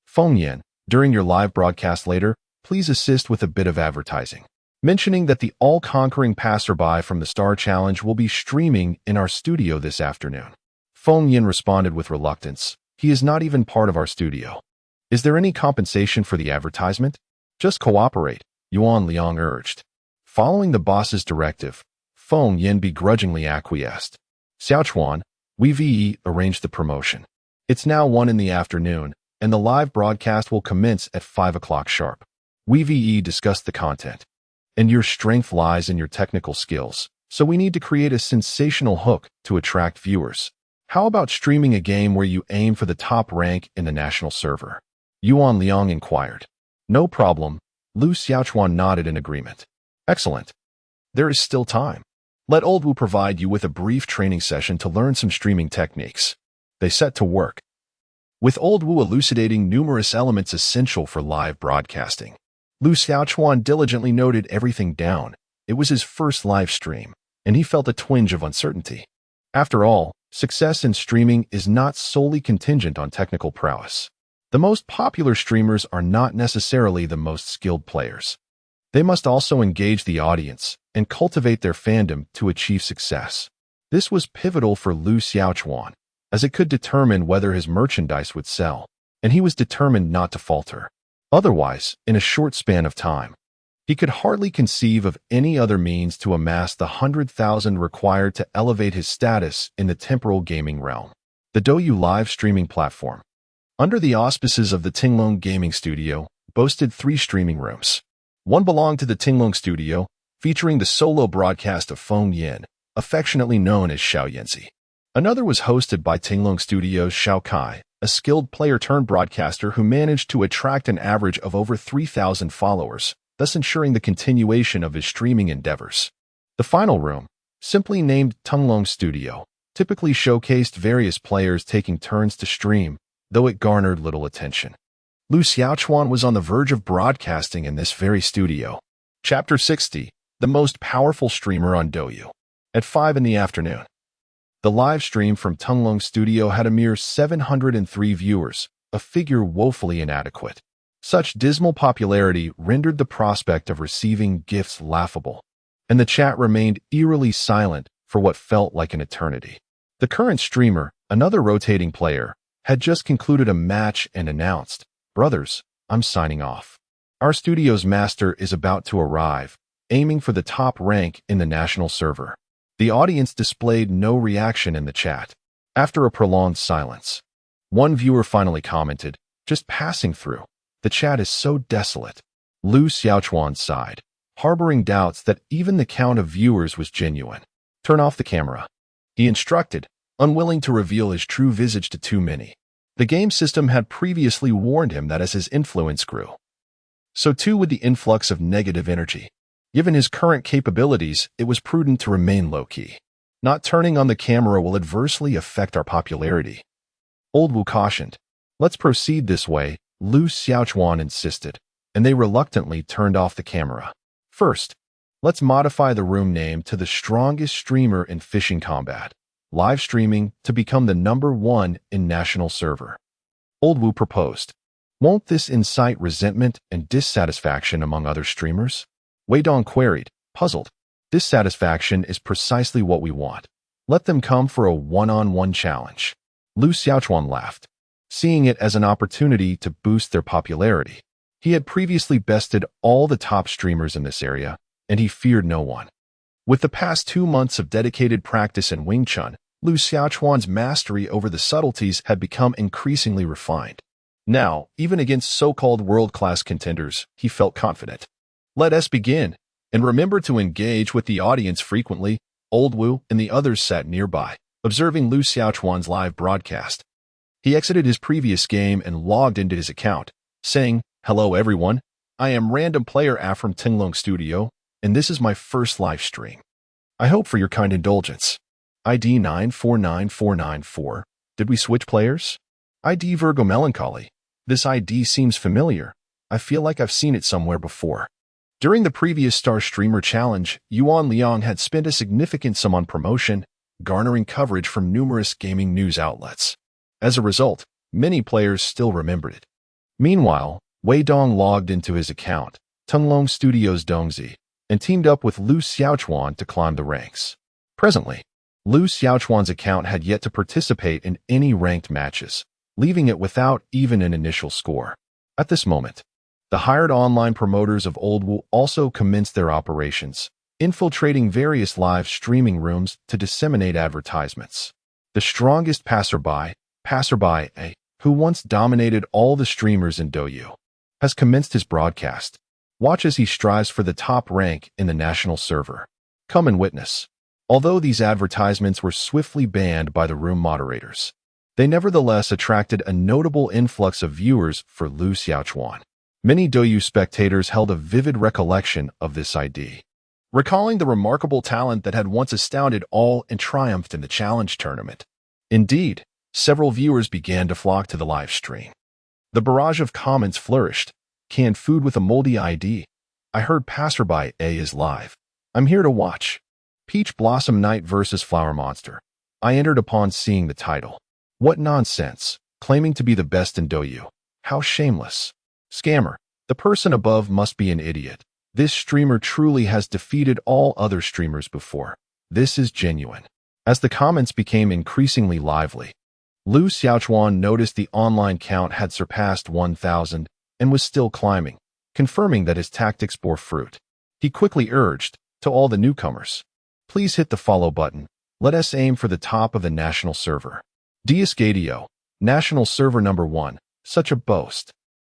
Feng Yan, during your live broadcast later, please assist with a bit of advertising, mentioning that the all-conquering passerby from the Star Challenge will be streaming in our studio this afternoon. Feng Yan responded with reluctance. He is not even part of our studio. Is there any compensation for the advertisement? Just cooperate, Yuan Liang urged. Following the boss's directive, Feng Yan begrudgingly acquiesced. Xiaochuan, we arranged the promotion. It's now 1 in the afternoon, and the live broadcast will commence at 5 o'clock sharp. We discussed the content. And your strength lies in your technical skills, so we need to create a sensational hook to attract viewers. How about streaming a game where you aim for the top rank in the national server? Yuan Liang inquired. No problem. Lu Xiaochuan nodded in agreement. Excellent. There is still time. Let Old Wu provide you with a brief training session to learn some streaming techniques. They set to work, with Old Wu elucidating numerous elements essential for live broadcasting. Lu Xiaochuan diligently noted everything down. It was his first live stream, and he felt a twinge of uncertainty. After all, success in streaming is not solely contingent on technical prowess. The most popular streamers are not necessarily the most skilled players. They must also engage the audience and cultivate their fandom to achieve success. This was pivotal for Lu Xiaochuan, as it could determine whether his merchandise would sell, and he was determined not to falter. Otherwise, in a short span of time, he could hardly conceive of any other means to amass the 100,000 required to elevate his status in the temporal gaming realm. The Douyu live streaming platform, under the auspices of the Tinglong Gaming Studio, boasted 3 streaming rooms. One belonged to the Tinglong Studio, featuring the solo broadcast of Feng Yan, affectionately known as Xiao Yanzi. Another was hosted by Tinglong Studio's Xiao Kai, a skilled player-turned-broadcaster who managed to attract an average of over 3,000 followers, thus ensuring the continuation of his streaming endeavors. The final room, simply named Tinglong Studio, typically showcased various players taking turns to stream, though it garnered little attention. Lu Xiaochuan was on the verge of broadcasting in this very studio. Chapter 60, the most powerful streamer on Douyu. At 5 in the afternoon. The live stream from Tinglong Studio had a mere 703 viewers, a figure woefully inadequate. Such dismal popularity rendered the prospect of receiving gifts laughable, and the chat remained eerily silent for what felt like an eternity. The current streamer, another rotating player, had just concluded a match and announced, "Brothers, I'm signing off. Our studio's master is about to arrive, aiming for the top rank in the national server." The audience displayed no reaction in the chat. After a prolonged silence, one viewer finally commented, "Just passing through. The chat is so desolate." Lu Xiaochuan sighed, harboring doubts that even the count of viewers was genuine. "Turn off the camera," he instructed, unwilling to reveal his true visage to too many. The game system had previously warned him that as his influence grew, so too would the influx of negative energy. Given his current capabilities, it was prudent to remain low-key. Not turning on the camera will adversely affect our popularity. Old Wu cautioned. "Let's proceed this way," Lu Xiaochuan insisted, and they reluctantly turned off the camera. "First, let's modify the room name to the strongest streamer in fishing combat, live streaming to become the #1 in national server," Old Wu proposed. "Won't this incite resentment and dissatisfaction among other streamers?" Wei Dong queried, puzzled. "Dissatisfaction is precisely what we want. Let them come for a one-on-one challenge." Lu Xiaochuan laughed, seeing it as an opportunity to boost their popularity. He had previously bested all the top streamers in this area, and he feared no one. With the past 2 months of dedicated practice in Wing Chun, Lu Xiaochuan's mastery over the subtleties had become increasingly refined. Now, even against so-called world-class contenders, he felt confident. "Let us begin, and remember to engage with the audience frequently." Old Wu and the others sat nearby, observing Lu Xiaochuan's live broadcast. He exited his previous game and logged into his account, saying, "Hello everyone, I am random player A from Tinglong Studio, and this is my first live stream. I hope for your kind indulgence. ID 949494. Did we switch players? ID Virgo Melancholy. This ID seems familiar. I feel like I've seen it somewhere before." During the previous Star Streamer Challenge, Yuan Liang had spent a significant sum on promotion, garnering coverage from numerous gaming news outlets. As a result, many players still remembered it. Meanwhile, Wei Dong logged into his account, Tunglong Studios Dongzi, and teamed up with Lu Xiaochuan to climb the ranks. Presently, Lu Xiaochuan's account had yet to participate in any ranked matches, leaving it without even an initial score. At this moment, the hired online promoters of Old Wu also commenced their operations, infiltrating various live streaming rooms to disseminate advertisements. The strongest passerby, A, who once dominated all the streamers in Douyu, has commenced his broadcast. Watch as he strives for the top rank in the national server. Come and witness. Although these advertisements were swiftly banned by the room moderators, they nevertheless attracted a notable influx of viewers for Lu Xiaochuan. Many Douyu spectators held a vivid recollection of this ID, recalling the remarkable talent that had once astounded all and triumphed in the challenge tournament. Indeed, several viewers began to flock to the live stream. The barrage of comments flourished. Canned food with a moldy ID. I heard passerby A is live. I'm here to watch. Peach Blossom Night vs. Flower Monster. I entered upon seeing the title. What nonsense, claiming to be the best in Douyu. How shameless. Scammer, the person above must be an idiot. This streamer truly has defeated all other streamers before. This is genuine. As the comments became increasingly lively, Lu Xiaochuan noticed the online count had surpassed 1,000 and was still climbing, confirming that his tactics bore fruit. He quickly urged, to all the newcomers, please hit the follow button. Let us aim for the top of the national server. Diascadio, national server number 1, such a boast.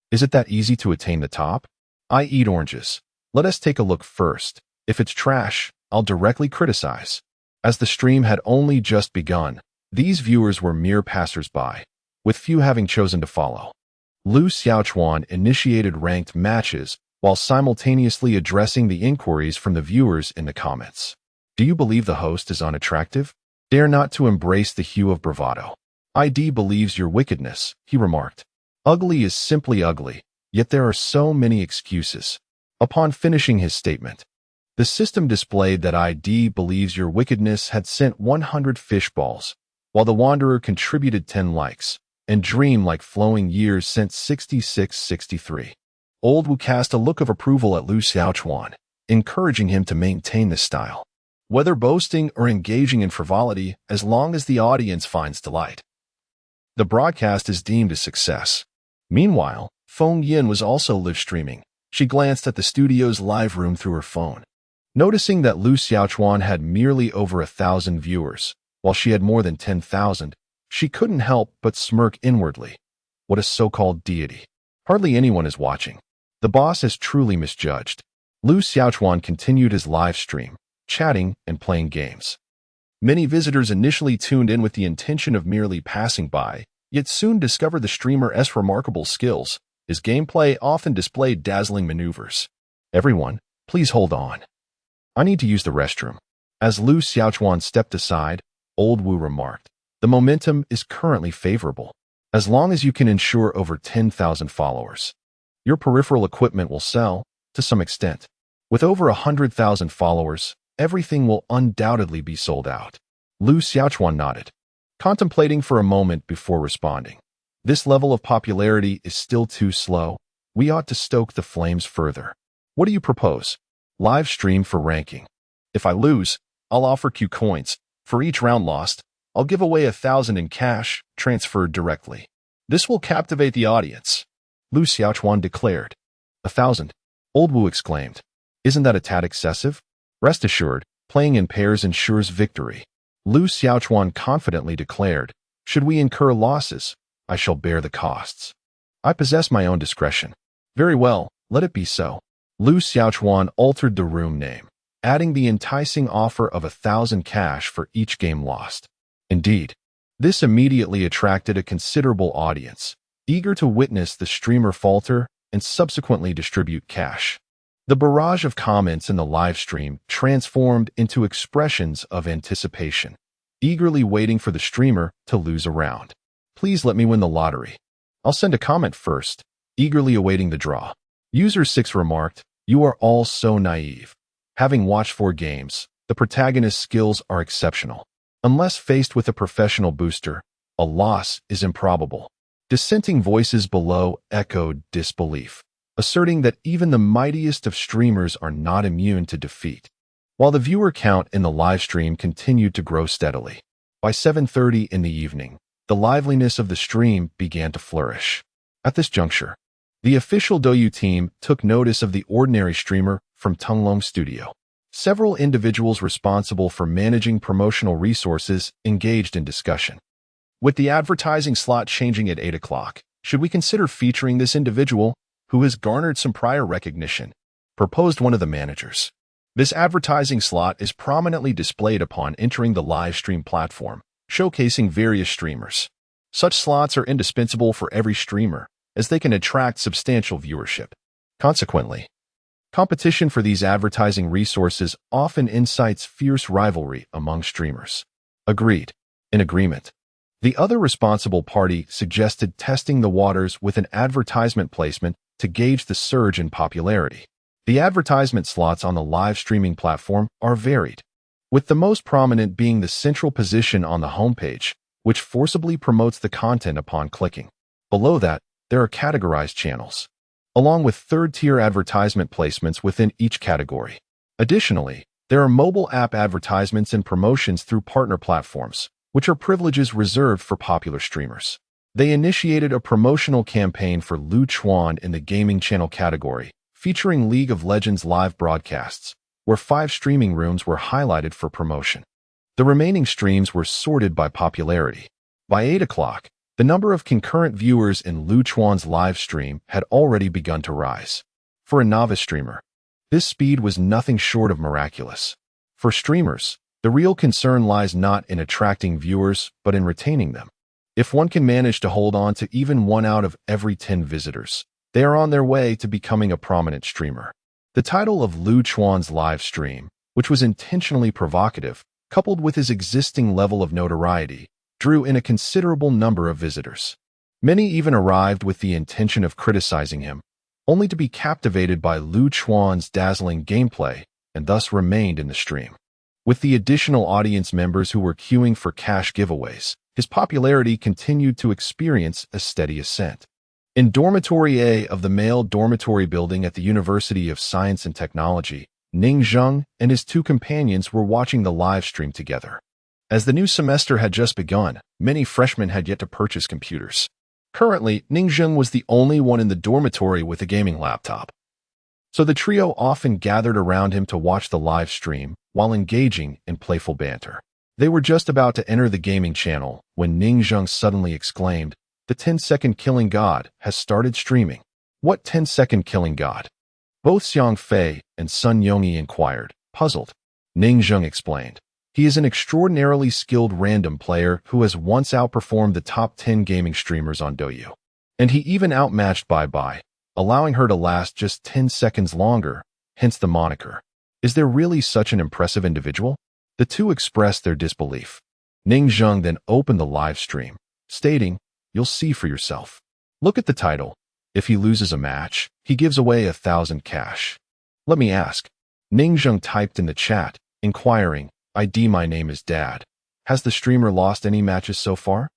Is it that easy to attain the top? I eat oranges. Let us take a look first. If it's trash, I'll directly criticize. As the stream had only just begun, these viewers were mere passers-by, with few having chosen to follow. Lu Xiaochuan initiated ranked matches while simultaneously addressing the inquiries from the viewers in the comments. Do you believe the host is unattractive? Dare not to embrace the hue of bravado. ID believes your wickedness, he remarked. Ugly is simply ugly, yet there are so many excuses. Upon finishing his statement, the system displayed that ID believes your wickedness had sent 100 fish balls, while the Wanderer contributed 10 likes, and Dream Like Flowing Years sent 66-63. Old Wu cast a look of approval at Lu Xiaochuan, encouraging him to maintain this style. Whether boasting or engaging in frivolity, as long as the audience finds delight. The broadcast is deemed a success. Meanwhile, Feng Yin was also live streaming. She glanced at the studio's live room through her phone. Noticing that Lu Xiaochuan had merely over 1,000 viewers, while she had more than 10,000, she couldn't help but smirk inwardly. What a so-called deity. Hardly anyone is watching. The boss has truly misjudged. Lu Xiaochuan continued his live stream, chatting and playing games. Many visitors initially tuned in with the intention of merely passing by, yet soon discovered the streamer's remarkable skills. His gameplay often displayed dazzling maneuvers. Everyone, please hold on. I need to use the restroom. As Lu Xiaochuan stepped aside, Old Wu remarked, the momentum is currently favorable. As long as you can ensure over 10,000 followers, your peripheral equipment will sell, to some extent. With over 100,000 followers, everything will undoubtedly be sold out. Lu Xiaochuan nodded, contemplating for a moment before responding. This level of popularity is still too slow. We ought to stoke the flames further. What do you propose? Live stream for ranking. If I lose, I'll offer Q coins. For each round lost, I'll give away 1,000 in cash, transferred directly. This will captivate the audience, Lu Xiaochuan declared. 1,000, Old Wu exclaimed. Isn't that a tad excessive? Rest assured, playing in pairs ensures victory. Lu Xiaochuan confidently declared, should we incur losses, I shall bear the costs. I possess my own discretion. Very well, let it be so. Lu Xiaochuan altered the room name, adding the enticing offer of 1,000 cash for each game lost. Indeed, this immediately attracted a considerable audience, eager to witness the streamer falter and subsequently distribute cash. The barrage of comments in the live stream transformed into expressions of anticipation, eagerly waiting for the streamer to lose a round. Please let me win the lottery. I'll send a comment first, eagerly awaiting the draw. User 6 remarked, you are all so naive. Having watched 4 games, the protagonist's skills are exceptional. Unless faced with a professional booster, a loss is improbable. Dissenting voices below echoed disbelief, asserting that even the mightiest of streamers are not immune to defeat. While the viewer count in the live stream continued to grow steadily, by 7:30 in the evening, the liveliness of the stream began to flourish. At this juncture, the official Douyu team took notice of the ordinary streamer from Tunglong Studio. Several individuals responsible for managing promotional resources engaged in discussion. With the advertising slot changing at 8 o'clock, should we consider featuring this individual who has garnered some prior recognition? Proposed one of the managers. This advertising slot is prominently displayed upon entering the live stream platform, showcasing various streamers. Such slots are indispensable for every streamer, as they can attract substantial viewership. Consequently, competition for these advertising resources often incites fierce rivalry among streamers. Agreed. In agreement. The other responsible party suggested testing the waters with an advertisement placement to gauge the surge in popularity. The advertisement slots on the live streaming platform are varied, with the most prominent being the central position on the homepage, which forcibly promotes the content upon clicking. Below that, there are categorized channels, along with third-tier advertisement placements within each category. Additionally, there are mobile app advertisements and promotions through partner platforms, which are privileges reserved for popular streamers. They initiated a promotional campaign for Lu Chuan in the gaming channel category, featuring League of Legends live broadcasts, where 5 streaming rooms were highlighted for promotion. The remaining streams were sorted by popularity. By 8 o'clock, the number of concurrent viewers in Lu Chuan's live stream had already begun to rise. For a novice streamer, this speed was nothing short of miraculous. For streamers, the real concern lies not in attracting viewers, but in retaining them. If one can manage to hold on to even 1 out of every 10 visitors, they are on their way to becoming a prominent streamer. The title of Lu Chuan's live stream, which was intentionally provocative, coupled with his existing level of notoriety, drew in a considerable number of visitors. Many even arrived with the intention of criticizing him, only to be captivated by Lu Chuan's dazzling gameplay and thus remained in the stream. With the additional audience members who were queuing for cash giveaways, his popularity continued to experience a steady ascent. In Dormitory A of the male dormitory building at the University of Science and Technology, Ning Zheng and his 2 companions were watching the live stream together. As the new semester had just begun, many freshmen had yet to purchase computers. Currently, Ning Zheng was the only one in the dormitory with a gaming laptop. So the trio often gathered around him to watch the live stream while engaging in playful banter. They were just about to enter the gaming channel when Ning Zheng suddenly exclaimed, "The 10-second killing god has started streaming." "What 10-second killing god?" Both Xiang Fei and Sun Yongyi inquired, puzzled. Ning Zheng explained, "He is an extraordinarily skilled random player who has once outperformed the top 10 gaming streamers on Douyu. And he even outmatched Bai Bai, allowing her to last just 10 seconds longer, hence the moniker. Is there really such an impressive individual?" The 2 expressed their disbelief. Ning Zheng then opened the live stream, stating, "You'll see for yourself. Look at the title. If he loses a match, he gives away 1,000 cash." "Let me ask." Ning Zheng typed in the chat, inquiring, "ID, my name is Dad. Has the streamer lost any matches so far?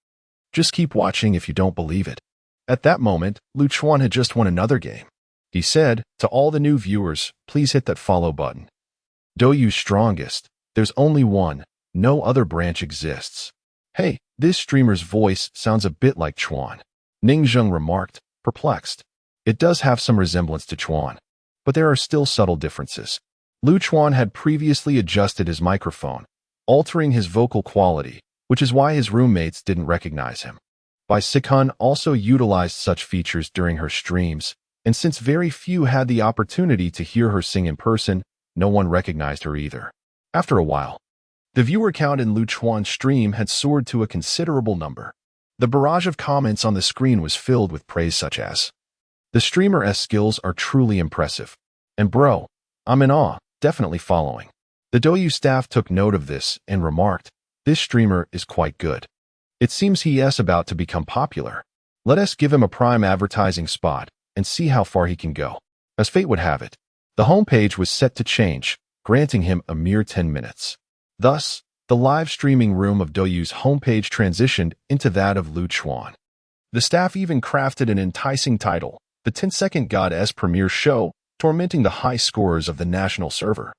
Just keep watching if you don't believe it." At that moment, Lu Chuan had just won another game. He said, "To all the new viewers, please hit that follow button. Douyu's strongest. There's only one. No other branch exists." "Hey, this streamer's voice sounds a bit like Chuan," Ning Zheng remarked, perplexed. It does have some resemblance to Chuan, but there are still subtle differences. Lu Chuan had previously adjusted his microphone, altering his vocal quality, which is why his roommates didn't recognize him. Bai Sikun also utilized such features during her streams, and since very few had the opportunity to hear her sing in person, no one recognized her either. After a while, the viewer count in Lu Chuan's stream had soared to a considerable number. The barrage of comments on the screen was filled with praise such as, "The streamer's skills are truly impressive," and "Bro, I'm in awe, definitely following." The Douyu staff took note of this and remarked, "This streamer is quite good. It seems he is about to become popular. Let us give him a prime advertising spot and see how far he can go." As fate would have it, the homepage was set to change, granting him a mere 10 minutes. Thus, the live streaming room of Douyu's homepage transitioned into that of Lu Chuan. The staff even crafted an enticing title, the 10-second Goddess premiere show, tormenting the high scores of the national server.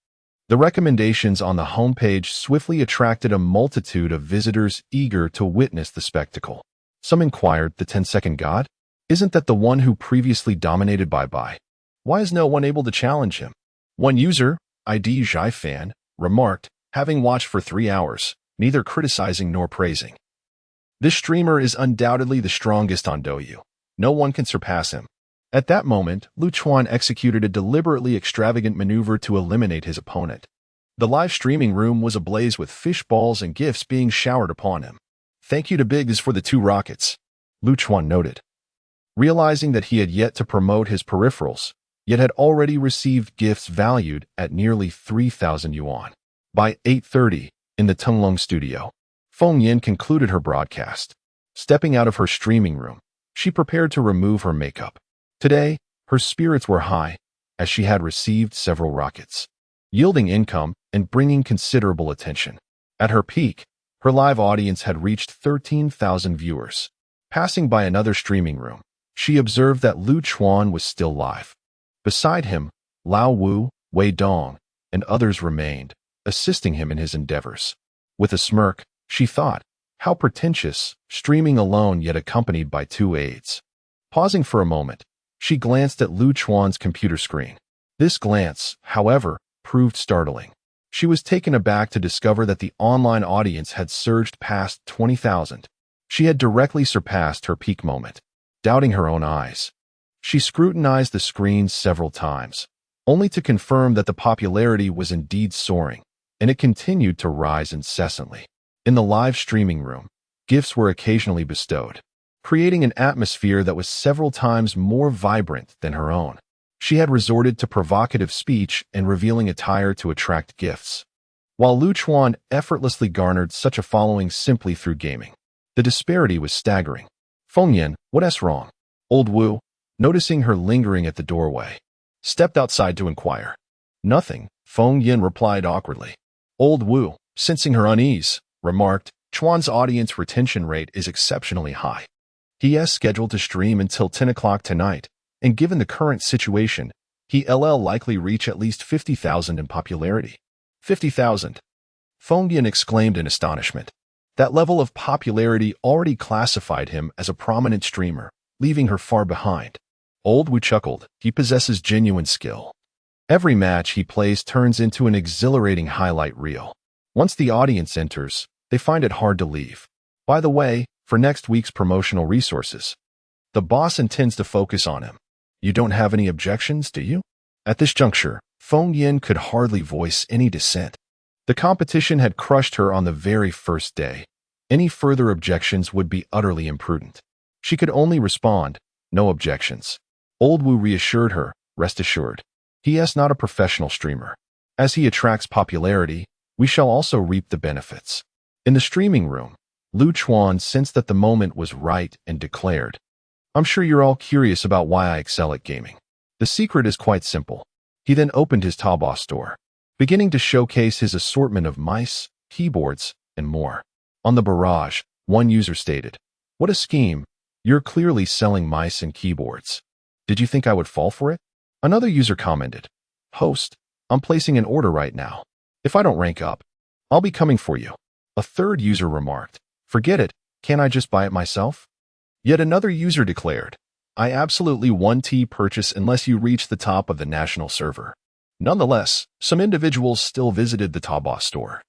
The recommendations on the homepage swiftly attracted a multitude of visitors eager to witness the spectacle. Some inquired, the 10-second god? Isn't that the one who previously dominated Bye-Bye? Why is no one able to challenge him? One user, ID Jai Fan, remarked, having watched for 3 hours, neither criticizing nor praising. This streamer is undoubtedly the strongest on Douyu. No one can surpass him. At that moment, Lu Chuan executed a deliberately extravagant maneuver to eliminate his opponent. The live streaming room was ablaze with fish balls and gifts being showered upon him. Thank you to Biggs for the 2 rockets, Lu Chuan noted. Realizing that he had yet to promote his peripherals, yet had already received gifts valued at nearly 3,000 yuan. By 8:30, in the Tunglong studio, Feng Yin concluded her broadcast. Stepping out of her streaming room, she prepared to remove her makeup. Today, her spirits were high, as she had received several rockets, yielding income and bringing considerable attention. At her peak, her live audience had reached 13,000 viewers. Passing by another streaming room, she observed that Lu Chuan was still live. Beside him, Lao Wu, Wei Dong, and others remained, assisting him in his endeavors. With a smirk, she thought, how pretentious, streaming alone yet accompanied by 2 aides. Pausing for a moment, she glanced at Lu Chuan's computer screen. This glance, however, proved startling. She was taken aback to discover that the online audience had surged past 20,000. She had directly surpassed her peak moment. Doubting her own eyes, she scrutinized the screen several times, only to confirm that the popularity was indeed soaring, and it continued to rise incessantly. In the live streaming room, gifts were occasionally bestowed, creating an atmosphere that was several times more vibrant than her own. She had resorted to provocative speech and revealing attire to attract gifts, while Lu Chuan effortlessly garnered such a following simply through gaming. The disparity was staggering. Feng Yin, what's wrong? Old Wu, noticing her lingering at the doorway, stepped outside to inquire. Nothing, Feng Yin replied awkwardly. Old Wu, sensing her unease, remarked, Chuan's audience retention rate is exceptionally high. He is scheduled to stream until 10 o'clock tonight, and given the current situation, he'll likely reach at least 50,000 in popularity. 50,000. Feng Yin exclaimed in astonishment. That level of popularity already classified him as a prominent streamer, leaving her far behind. Old Wu chuckled. He possesses genuine skill. Every match he plays turns into an exhilarating highlight reel. Once the audience enters, they find it hard to leave. By the way, for next week's promotional resources, the boss intends to focus on him. You don't have any objections, do you? At this juncture, Feng Yin could hardly voice any dissent. The competition had crushed her on the very first day. Any further objections would be utterly imprudent. She could only respond, no objections. Old Wu reassured her, rest assured. He is not a professional streamer. As he attracts popularity, we shall also reap the benefits. In the streaming room, Lu Chuan sensed that the moment was right and declared, I'm sure you're all curious about why I excel at gaming. The secret is quite simple. He then opened his Taobao store, beginning to showcase his assortment of mice, keyboards, and more. On the barrage, one user stated, What a scheme. You're clearly selling mice and keyboards. Did you think I would fall for it? Another user commented, Host, I'm placing an order right now. If I don't rank up, I'll be coming for you. A third user remarked, Forget it, can't I just buy it myself? Yet another user declared, I absolutely won't purchase unless you reach the top of the national server. Nonetheless, some individuals still visited the Taobao store,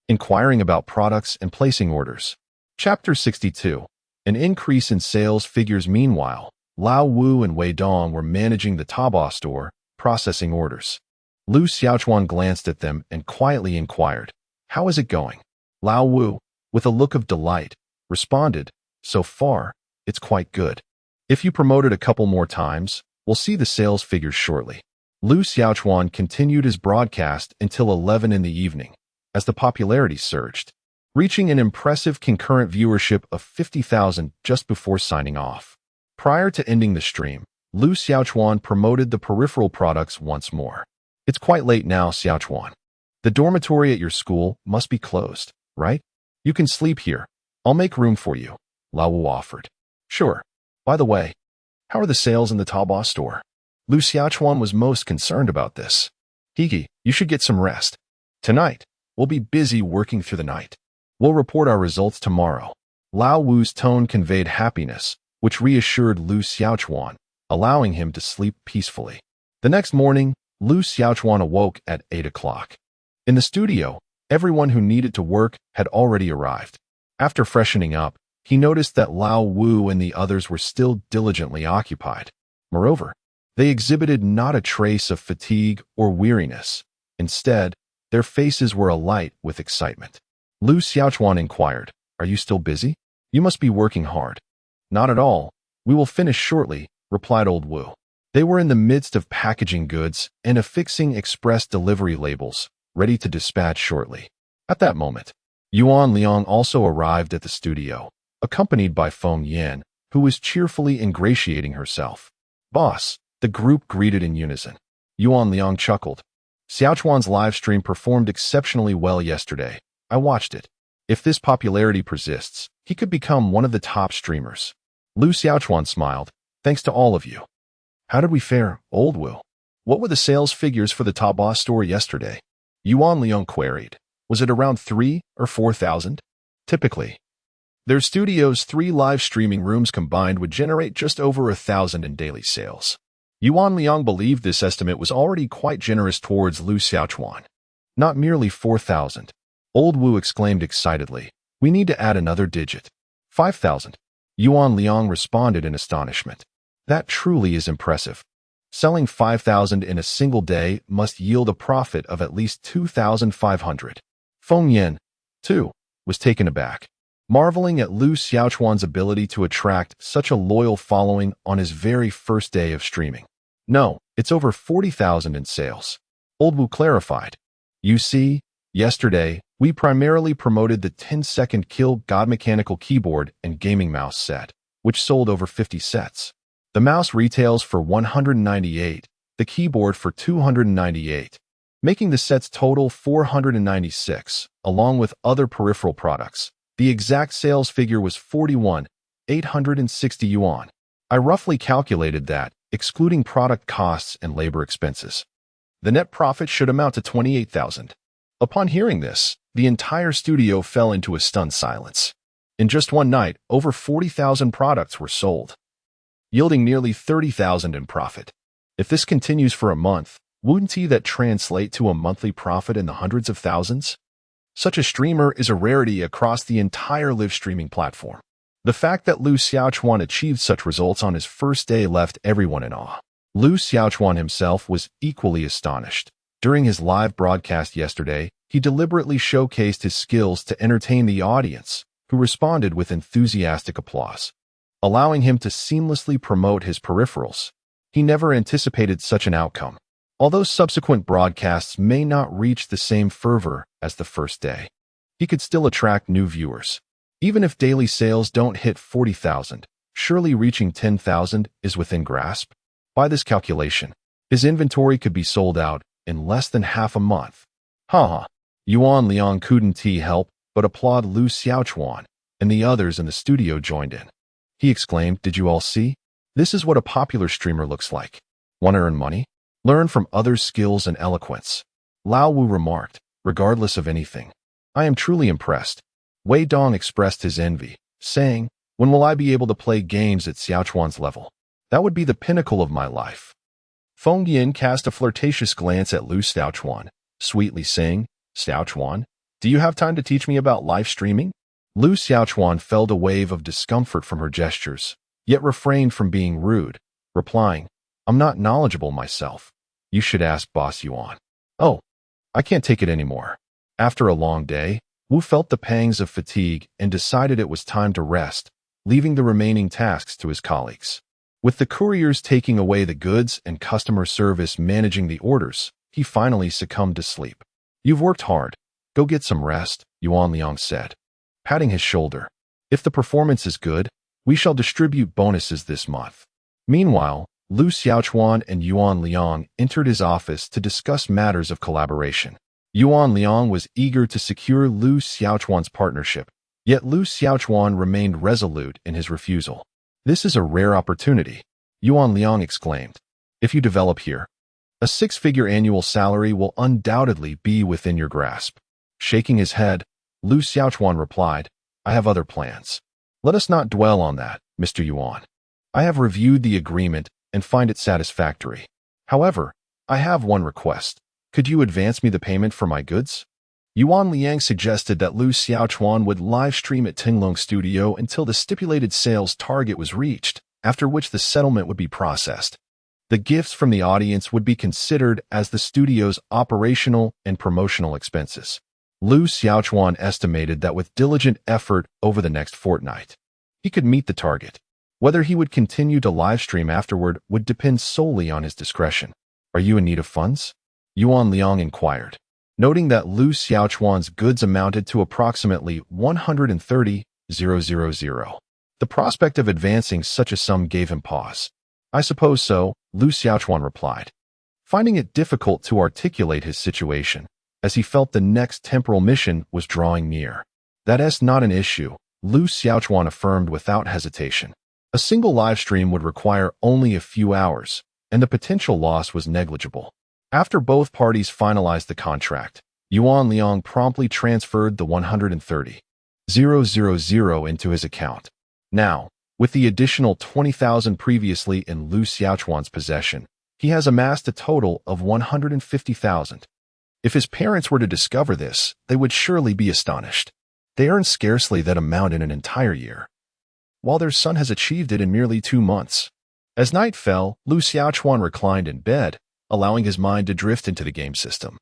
inquiring about products and placing orders. Chapter 62. An increase in sales figures. Meanwhile, Lao Wu and Wei Dong were managing the Taobao store, processing orders. Lu Xiaochuan glanced at them and quietly inquired, How is it going? Lao Wu, with a look of delight, responded, So far, it's quite good. If you promote it a couple more times, we'll see the sales figures shortly. Lu Xiaochuan continued his broadcast until 11 in the evening, as the popularity surged, reaching an impressive concurrent viewership of 50,000 just before signing off. Prior to ending the stream, Lu Xiaochuan promoted the peripheral products once more. It's quite late now, Xiaochuan. The dormitory at your school must be closed, right? You can sleep here. I'll make room for you, Lao Wu offered. Sure, By the way, how are the sales in the Taobao store? Lu Xiaochuan was most concerned about this. Higi, you should get some rest. Tonight, we'll be busy working through the night. We'll report our results tomorrow. Lao Wu's tone conveyed happiness, which reassured Lu Xiaochuan, allowing him to sleep peacefully. The next morning, Lu Xiaochuan awoke at 8 o'clock. In the studio, everyone who needed to work had already arrived. After freshening up, he noticed that Lao Wu and the others were still diligently occupied. Moreover, they exhibited not a trace of fatigue or weariness. Instead, their faces were alight with excitement. Lu Xiaochuan inquired, "Are you still busy? You must be working hard." "Not at all. We will finish shortly," replied old Wu. They were in the midst of packaging goods and affixing express delivery labels, ready to dispatch shortly. At that moment, Yuan Liang also arrived at the studio, accompanied by Feng Yan, who was cheerfully ingratiating herself. "Boss," the group greeted in unison. Yuan Liang chuckled. "Xiaochuan's live stream performed exceptionally well yesterday. I watched it. If this popularity persists, he could become one of the top streamers." Lu Xiaochuan smiled. "Thanks to all of you." "How did we fare, old Wu? What were the sales figures for the Taobao store yesterday?" Yuan Liang queried. "Was it around 3 or 4,000? Typically, their studio's 3 live streaming rooms combined would generate just over 1,000 in daily sales." Yuan Liang believed this estimate was already quite generous towards Lu Xiaochuan. "Not merely 4,000. Old Wu exclaimed excitedly. "We need to add another digit. 5,000. Yuan Liang responded in astonishment. "That truly is impressive. Selling 5,000 in a single day must yield a profit of at least 2,500. Feng Yan, too, was taken aback, marveling at Lu Xiaochuan's ability to attract such a loyal following on his very first day of streaming. "No, it's over 40,000 in sales," Old Wu clarified. "You see, yesterday, we primarily promoted the 10-second Kill God mechanical keyboard and gaming mouse set, which sold over 50 sets. The mouse retails for 198, the keyboard for 298, making the sets total 496, along with other peripheral products. The exact sales figure was 41,860 yuan. I roughly calculated that, excluding product costs and labor expenses, the net profit should amount to 28,000. Upon hearing this, the entire studio fell into a stunned silence. In just one night, over 40,000 products were sold, yielding nearly 30,000 in profit. If this continues for a month, wouldn't that translate to a monthly profit in the hundreds of thousands? Such a streamer is a rarity across the entire live streaming platform. The fact that Lu Xiaochuan achieved such results on his first day left everyone in awe. Lu Xiaochuan himself was equally astonished. During his live broadcast yesterday, he deliberately showcased his skills to entertain the audience, who responded with enthusiastic applause, allowing him to seamlessly promote his peripherals. He never anticipated such an outcome. Although subsequent broadcasts may not reach the same fervor as the first day, he could still attract new viewers. Even if daily sales don't hit 40,000, surely reaching 10,000 is within grasp. By this calculation, his inventory could be sold out in less than half a month. Haha. Yuan Liang couldn't help but applaud Lu Xiaochuan, and the others in the studio joined in. He exclaimed, "Did you all see? This is what a popular streamer looks like. Want to earn money? Learn from others' skills and eloquence." Lao Wu remarked, "Regardless of anything, I am truly impressed." Wei Dong expressed his envy, saying, "When will I be able to play games at Xiaochuan's level? That would be the pinnacle of my life." Feng Yan cast a flirtatious glance at Lu Xiaochuan, sweetly saying, "Xiaochuan, do you have time to teach me about live streaming?" Lu Xiaochuan felt a wave of discomfort from her gestures, yet refrained from being rude, replying, "I'm not knowledgeable myself. You should ask Boss Yuan." "Oh, I can't take it anymore." After a long day, Wu felt the pangs of fatigue and decided it was time to rest, leaving the remaining tasks to his colleagues. With the couriers taking away the goods and customer service managing the orders, he finally succumbed to sleep. "You've worked hard. Go get some rest," Yuan Liang said, patting his shoulder. "If the performance is good, we shall distribute bonuses this month." Meanwhile, Lu Xiaochuan and Yuan Liang entered his office to discuss matters of collaboration. Yuan Liang was eager to secure Lu Xiaochuan's partnership, yet Lu Xiaochuan remained resolute in his refusal. This is a rare opportunity, Yuan Liang exclaimed. If you develop here, a six-figure annual salary will undoubtedly be within your grasp. Shaking his head, Lu Xiaochuan replied, I have other plans. Let us not dwell on that, Mr. Yuan. I have reviewed the agreement and find it satisfactory. However, I have one request. Could you advance me the payment for my goods? Yuan Liang suggested that Lu Xiaochuan would live stream at Tinglong Studio until the stipulated sales target was reached, after which the settlement would be processed. The gifts from the audience would be considered as the studio's operational and promotional expenses. Lu Xiaochuan estimated that with diligent effort over the next fortnight, he could meet the target. Whether he would continue to livestream afterward would depend solely on his discretion. Are you in need of funds? Yuan Liang inquired, noting that Lu Xiaochuan's goods amounted to approximately 130,000. The prospect of advancing such a sum gave him pause. I suppose so, Lu Xiaochuan replied, finding it difficult to articulate his situation, as he felt the next temporal mission was drawing near. That's not an issue, Lu Xiaochuan affirmed without hesitation. A single live stream would require only a few hours, and the potential loss was negligible. After both parties finalized the contract, Yuan Liang promptly transferred the 130,000 into his account. Now, with the additional 20,000 previously in Lu Xiaochuan's possession, he has amassed a total of 150,000. If his parents were to discover this, they would surely be astonished. They earn scarcely that amount in an entire year, while their son has achieved it in merely 2 months. As night fell, Lu Xiaochuan reclined in bed, allowing his mind to drift into the game system.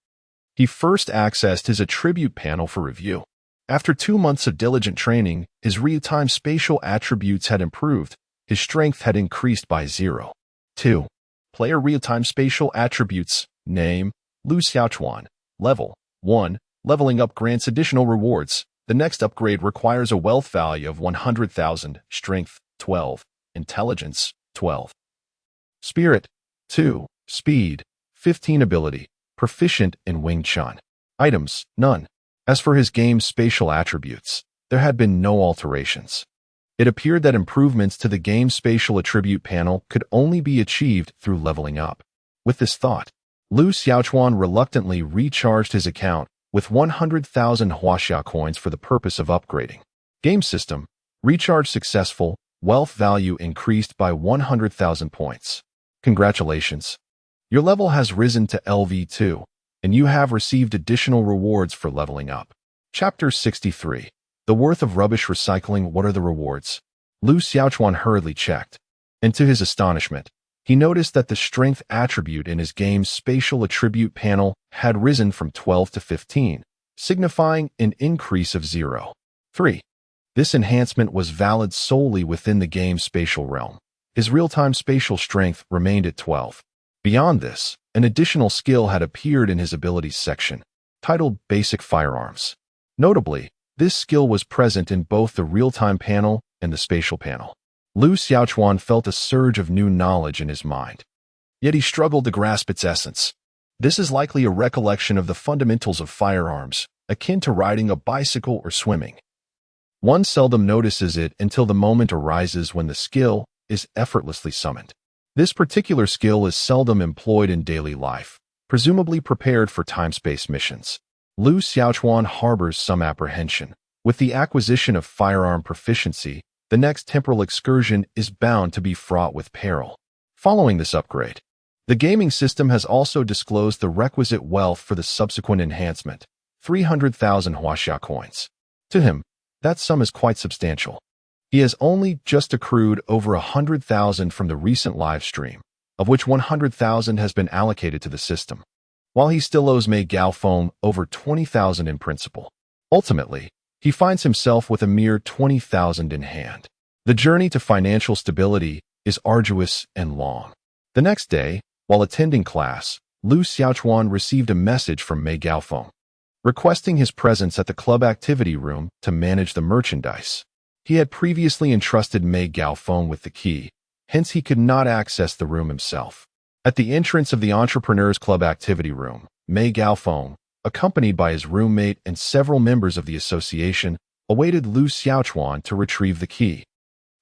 He first accessed his attribute panel for review. After 2 months of diligent training, his real-time spatial attributes had improved. His strength had increased by 0. 2. Player real-time spatial attributes. Name, Lu Xiaochuan. Level, 1. Leveling up grants additional rewards. The next upgrade requires a wealth value of 100,000, strength, 12, intelligence, 12. Spirit, 2, speed, 15 ability, proficient in Wing Chun. Items, none. As for his game's spatial attributes, there had been no alterations. It appeared that improvements to the game's spatial attribute panel could only be achieved through leveling up. With this thought, Lu Xiaochuan reluctantly recharged his account with 100,000 Huaxia coins for the purpose of upgrading. Game system, recharge successful, wealth value increased by 100,000 points. Congratulations. Your level has risen to LV2, and you have received additional rewards for leveling up. Chapter 63. The worth of rubbish recycling. What are the rewards? Lu Xiaochuan hurriedly checked, and to his astonishment, he noticed that the strength attribute in his game's spatial attribute panel had risen from 12 to 15, signifying an increase of 0. 3. This enhancement was valid solely within the game's spatial realm. His real-time spatial strength remained at 12. Beyond this, an additional skill had appeared in his abilities section, titled Basic Firearms. Notably, this skill was present in both the real-time panel and the spatial panel. Lu Xiaochuan felt a surge of new knowledge in his mind, yet he struggled to grasp its essence. This is likely a recollection of the fundamentals of firearms, akin to riding a bicycle or swimming. One seldom notices it until the moment arises when the skill is effortlessly summoned. This particular skill is seldom employed in daily life, presumably prepared for time-space missions. Lu Xiaochuan harbors some apprehension. With the acquisition of firearm proficiency, the next temporal excursion is bound to be fraught with peril. Following this upgrade, the gaming system has also disclosed the requisite wealth for the subsequent enhancement, 300,000 Huaxia coins. To him, that sum is quite substantial. He has only just accrued over 100,000 from the recent live stream, of which 100,000 has been allocated to the system, while he still owes Mei Gaofeng over 20,000 in principal. Ultimately, he finds himself with a mere 20,000 in hand. The journey to financial stability is arduous and long. The next day, while attending class, Lu Xiaochuan received a message from Mei Gaofeng, requesting his presence at the club activity room to manage the merchandise. He had previously entrusted Mei Gaofeng with the key, hence he could not access the room himself. At the entrance of the Entrepreneurs Club activity room, Mei Gaofeng, accompanied by his roommate and several members of the association, awaited Lu Xiaochuan to retrieve the key.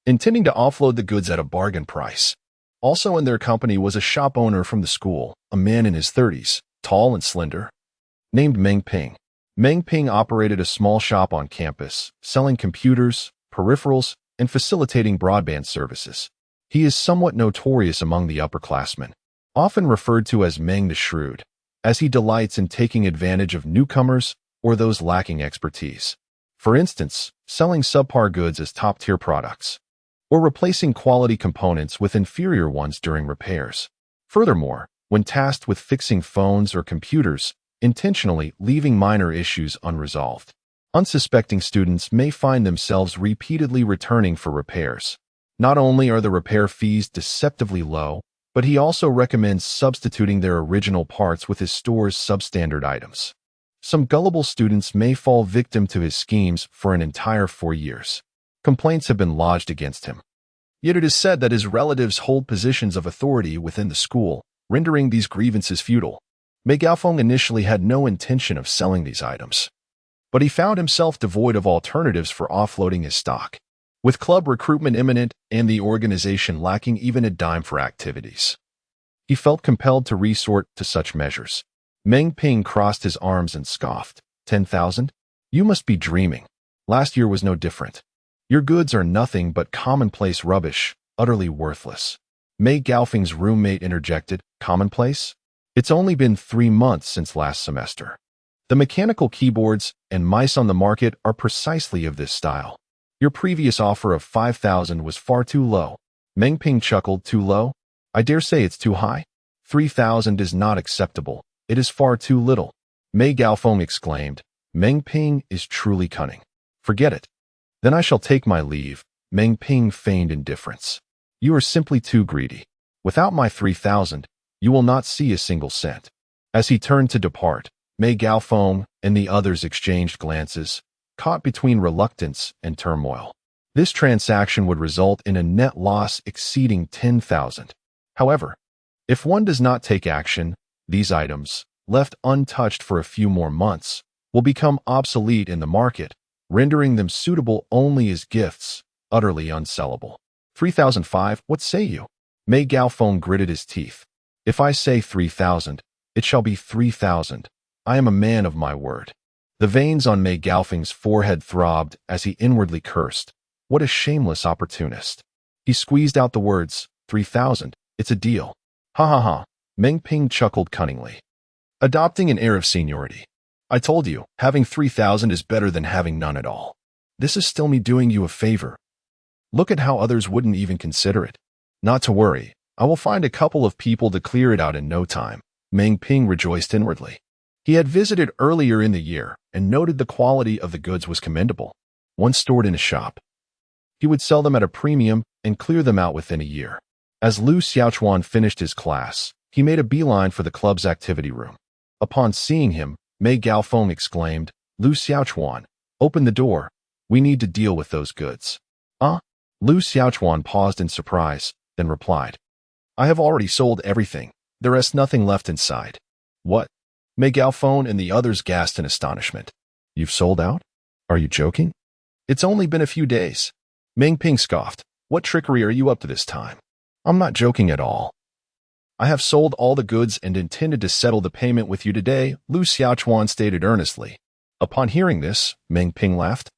intending to offload the goods at a bargain price. Also in their company was a shop owner from the school, a man in his 30s, tall and slender, named Meng Ping. Meng Ping operated a small shop on campus, selling computers, peripherals, and facilitating broadband services. He is somewhat notorious among the upperclassmen, often referred to as Meng the Shrewd, as he delights in taking advantage of newcomers or those lacking expertise. For instance, selling subpar goods as top-tier products, or replacing quality components with inferior ones during repairs. Furthermore, when tasked with fixing phones or computers, intentionally leaving minor issues unresolved. Unsuspecting students may find themselves repeatedly returning for repairs. Not only are the repair fees deceptively low, but he also recommends substituting their original parts with his store's substandard items. Some gullible students may fall victim to his schemes for an entire 4 years. Complaints have been lodged against him. Yet it is said that his relatives hold positions of authority within the school, rendering these grievances futile. Mei Gaofeng initially had no intention of selling these items, but he found himself devoid of alternatives for offloading his stock. With club recruitment imminent and the organization lacking even a dime for activities, he felt compelled to resort to such measures. Meng Ping crossed his arms and scoffed. 10,000? You must be dreaming. Last year was no different. Your goods are nothing but commonplace rubbish, utterly worthless. Mei Gaofeng's roommate interjected. Commonplace? It's only been 3 months since last semester. The mechanical keyboards and mice on the market are precisely of this style. Your previous offer of 5,000 was far too low. Meng Ping chuckled. Too low? I dare say it's too high. 3,000 is not acceptable. It is far too little. Mei Gaofeng exclaimed. Meng Ping is truly cunning. Forget it. Then I shall take my leave. Meng Ping feigned indifference. You are simply too greedy. Without my 3,000, you will not see a single cent. As he turned to depart, Mei Gaofeng and the others exchanged glances, caught between reluctance and turmoil. This transaction would result in a net loss exceeding 10,000. However, if one does not take action, these items, left untouched for a few more months, will become obsolete in the market, rendering them suitable only as gifts, utterly unsellable. 3,005, what say you? Mei Gaofeng gritted his teeth. If I say 3,000, it shall be 3,000. I am a man of my word. The veins on Mei Gaofeng's forehead throbbed as he inwardly cursed. What a shameless opportunist. He squeezed out the words, 3,000, it's a deal. Ha ha ha. Meng Ping chuckled cunningly, adopting an air of seniority. I told you, having 3,000 is better than having none at all. This is still me doing you a favor. Look at how others wouldn't even consider it. Not to worry, I will find a couple of people to clear it out in no time. Meng Ping rejoiced inwardly. He had visited earlier in the year and noted the quality of the goods was commendable. Once stored in a shop, he would sell them at a premium and clear them out within a year. As Lu Xiaochuan finished his class, he made a beeline for the club's activity room. Upon seeing him, Mei Gaofeng exclaimed, Lu Xiaochuan, open the door. We need to deal with those goods. Lu Xiaochuan paused in surprise, then replied, I have already sold everything. There is nothing left inside. What? Mei Gaofeng and the others gasped in astonishment. You've sold out? Are you joking? It's only been a few days. Meng Ping scoffed. What trickery are you up to this time? I'm not joking at all. I have sold all the goods and intended to settle the payment with you today, Lu Xiaochuan stated earnestly. Upon hearing this, Meng Ping laughed.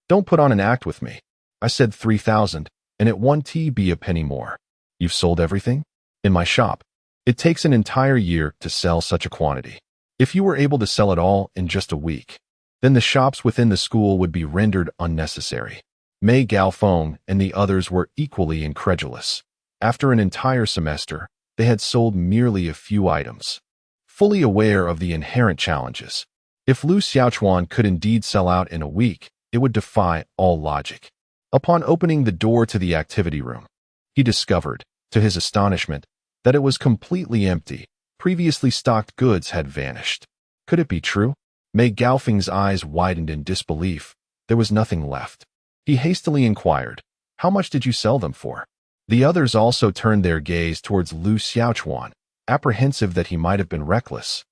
Don't put on an act with me. I said 3,000, and it won't be a penny more. You've sold everything? In my shop. It takes an entire year to sell such a quantity. If you were able to sell it all in just a week, then the shops within the school would be rendered unnecessary. Mei Gaofeng and the others were equally incredulous. After an entire semester, they had sold merely a few items. Fully aware of the inherent challenges, if Lu Xiaochuan could indeed sell out in a week, it would defy all logic. Upon opening the door to the activity room, he discovered, to his astonishment, that it was completely empty. Previously stocked goods had vanished. Could it be true? Mei Gaofeng's eyes widened in disbelief. There was nothing left. He hastily inquired, how much did you sell them for? The others also turned their gaze towards Lu Xiaochuan, apprehensive that he might have been reckless,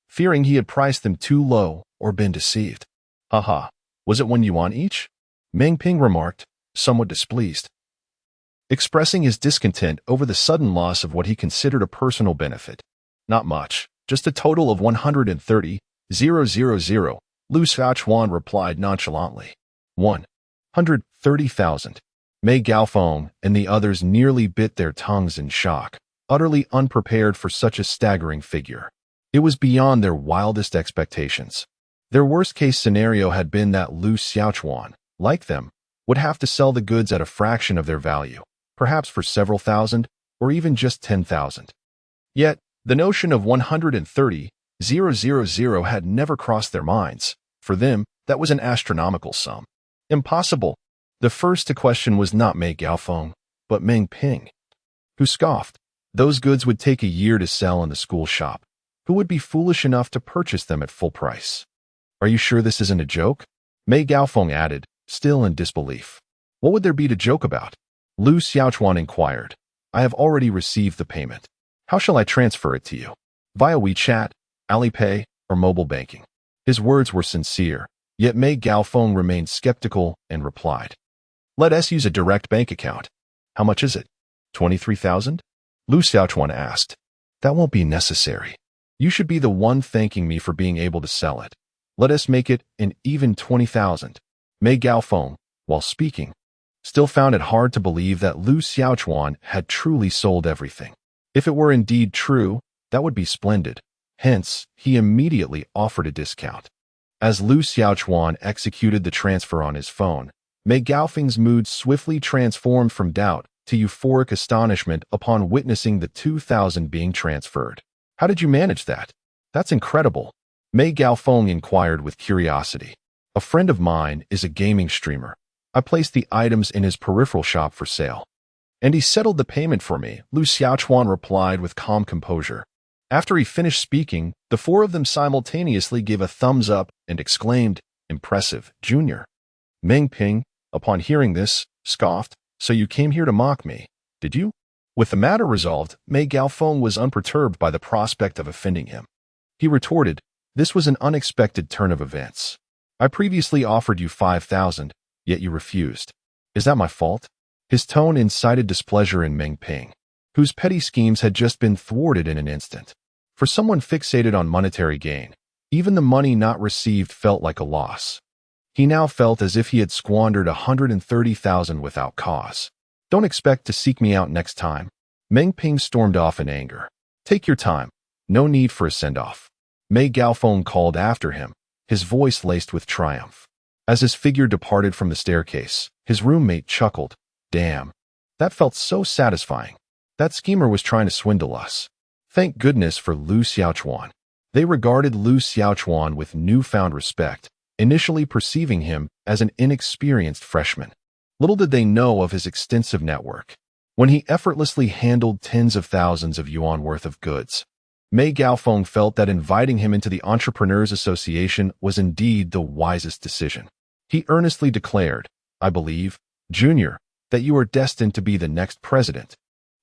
fearing he had priced them too low or been deceived. Haha, was it 1 yuan each? Meng Ping remarked, somewhat displeased. expressing his discontent over the sudden loss of what he considered a personal benefit. Not much, just a total of 130,000. Lu Xiaochuan replied nonchalantly. 130,000. Mei Gaofeng and the others nearly bit their tongues in shock, utterly unprepared for such a staggering figure. It was beyond their wildest expectations. Their worst-case scenario had been that Lu Xiaochuan, like them, would have to sell the goods at a fraction of their value, perhaps for several thousand, or even just 10,000. Yet, the notion of 130,000 had never crossed their minds. For them, that was an astronomical sum. Impossible. The first to question was not Mei Gaofeng, but Meng Ping, who scoffed. Those goods would take a year to sell in the school shop. Who would be foolish enough to purchase them at full price? Are you sure this isn't a joke? Mei Gaofeng added, still in disbelief. What would there be to joke about? Lu Xiaochuan inquired. I have already received the payment. How shall I transfer it to you? Via WeChat, Alipay, or mobile banking? His words were sincere, yet Mei Gaofeng remained skeptical and replied. Let us use a direct bank account. How much is it? 23,000? Lu Xiaochuan asked. That won't be necessary. You should be the one thanking me for being able to sell it. Let us make it an even 20,000. Mei Gaofeng, while speaking, still found it hard to believe that Lu Xiaochuan had truly sold everything. If it were indeed true, that would be splendid. Hence, he immediately offered a discount. As Lu Xiaochuan executed the transfer on his phone, Mei Gaofeng's mood swiftly transformed from doubt to euphoric astonishment upon witnessing the 2,000 being transferred. How did you manage that? That's incredible. Mei Gaofeng inquired with curiosity. A friend of mine is a gaming streamer. I placed the items in his peripheral shop for sale. And he settled the payment for me, Lu Xiaochuan replied with calm composure. After he finished speaking, the four of them simultaneously gave a thumbs up and exclaimed, Impressive, Junior. Meng Ping, upon hearing this, scoffed, So you came here to mock me, did you? With the matter resolved, Mei Gaofeng was unperturbed by the prospect of offending him. He retorted, This was an unexpected turn of events. I previously offered you 5,000, yet you refused. Is that my fault? His tone incited displeasure in Meng Ping, whose petty schemes had just been thwarted in an instant. For someone fixated on monetary gain, even the money not received felt like a loss. He now felt as if he had squandered 130,000 without cause. Don't expect to seek me out next time. Meng Ping stormed off in anger. Take your time. No need for a send-off. Mei Gaofeng called after him, his voice laced with triumph. As his figure departed from the staircase, his roommate chuckled. Damn. That felt so satisfying. That schemer was trying to swindle us. Thank goodness for Lu Xiaochuan. They regarded Lu Xiaochuan with newfound respect, initially perceiving him as an inexperienced freshman. Little did they know of his extensive network. When he effortlessly handled tens of thousands of yuan worth of goods, Mei Gaofeng felt that inviting him into the Entrepreneurs Association was indeed the wisest decision. He earnestly declared, I believe, Junior, that you are destined to be the next president.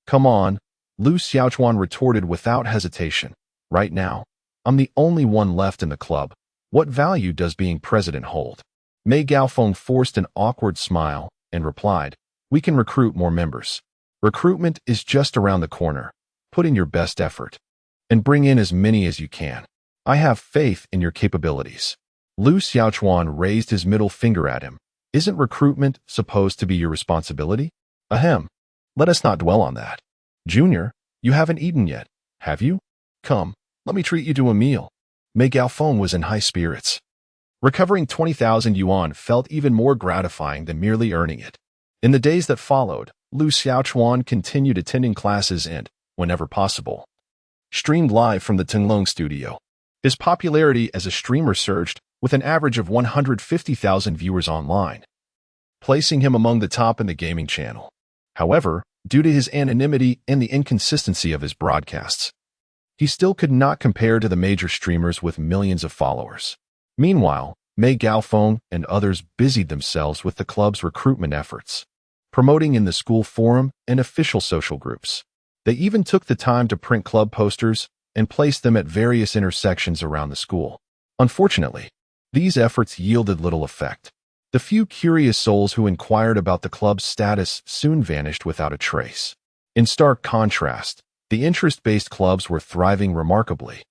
Come on, Lu Xiaochuan retorted without hesitation. Right now, I'm the only one left in the club. What value does being president hold? Mei Gaofeng forced an awkward smile and replied, We can recruit more members. Recruitment is just around the corner. Put in your best effort. And bring in as many as you can. I have faith in your capabilities. Lu Xiaochuan raised his middle finger at him. Isn't recruitment supposed to be your responsibility? Ahem. Let us not dwell on that. Junior, you haven't eaten yet, have you? Come, let me treat you to a meal. Mei Gaofeng was in high spirits. Recovering 20,000 yuan felt even more gratifying than merely earning it. In the days that followed, Lu Xiaochuan continued attending classes and, whenever possible, streamed live from the Tenglong studio. His popularity as a streamer surged, with an average of 150,000 viewers online, placing him among the top in the gaming channel. However, due to his anonymity and the inconsistency of his broadcasts, he still could not compare to the major streamers with millions of followers. Meanwhile, Mei Gaofeng and others busied themselves with the club's recruitment efforts, promoting in the school forum and official social groups. They even took the time to print club posters and place them at various intersections around the school. Unfortunately, these efforts yielded little effect. The few curious souls who inquired about the club's status soon vanished without a trace. In stark contrast, the interest-based clubs were thriving remarkably.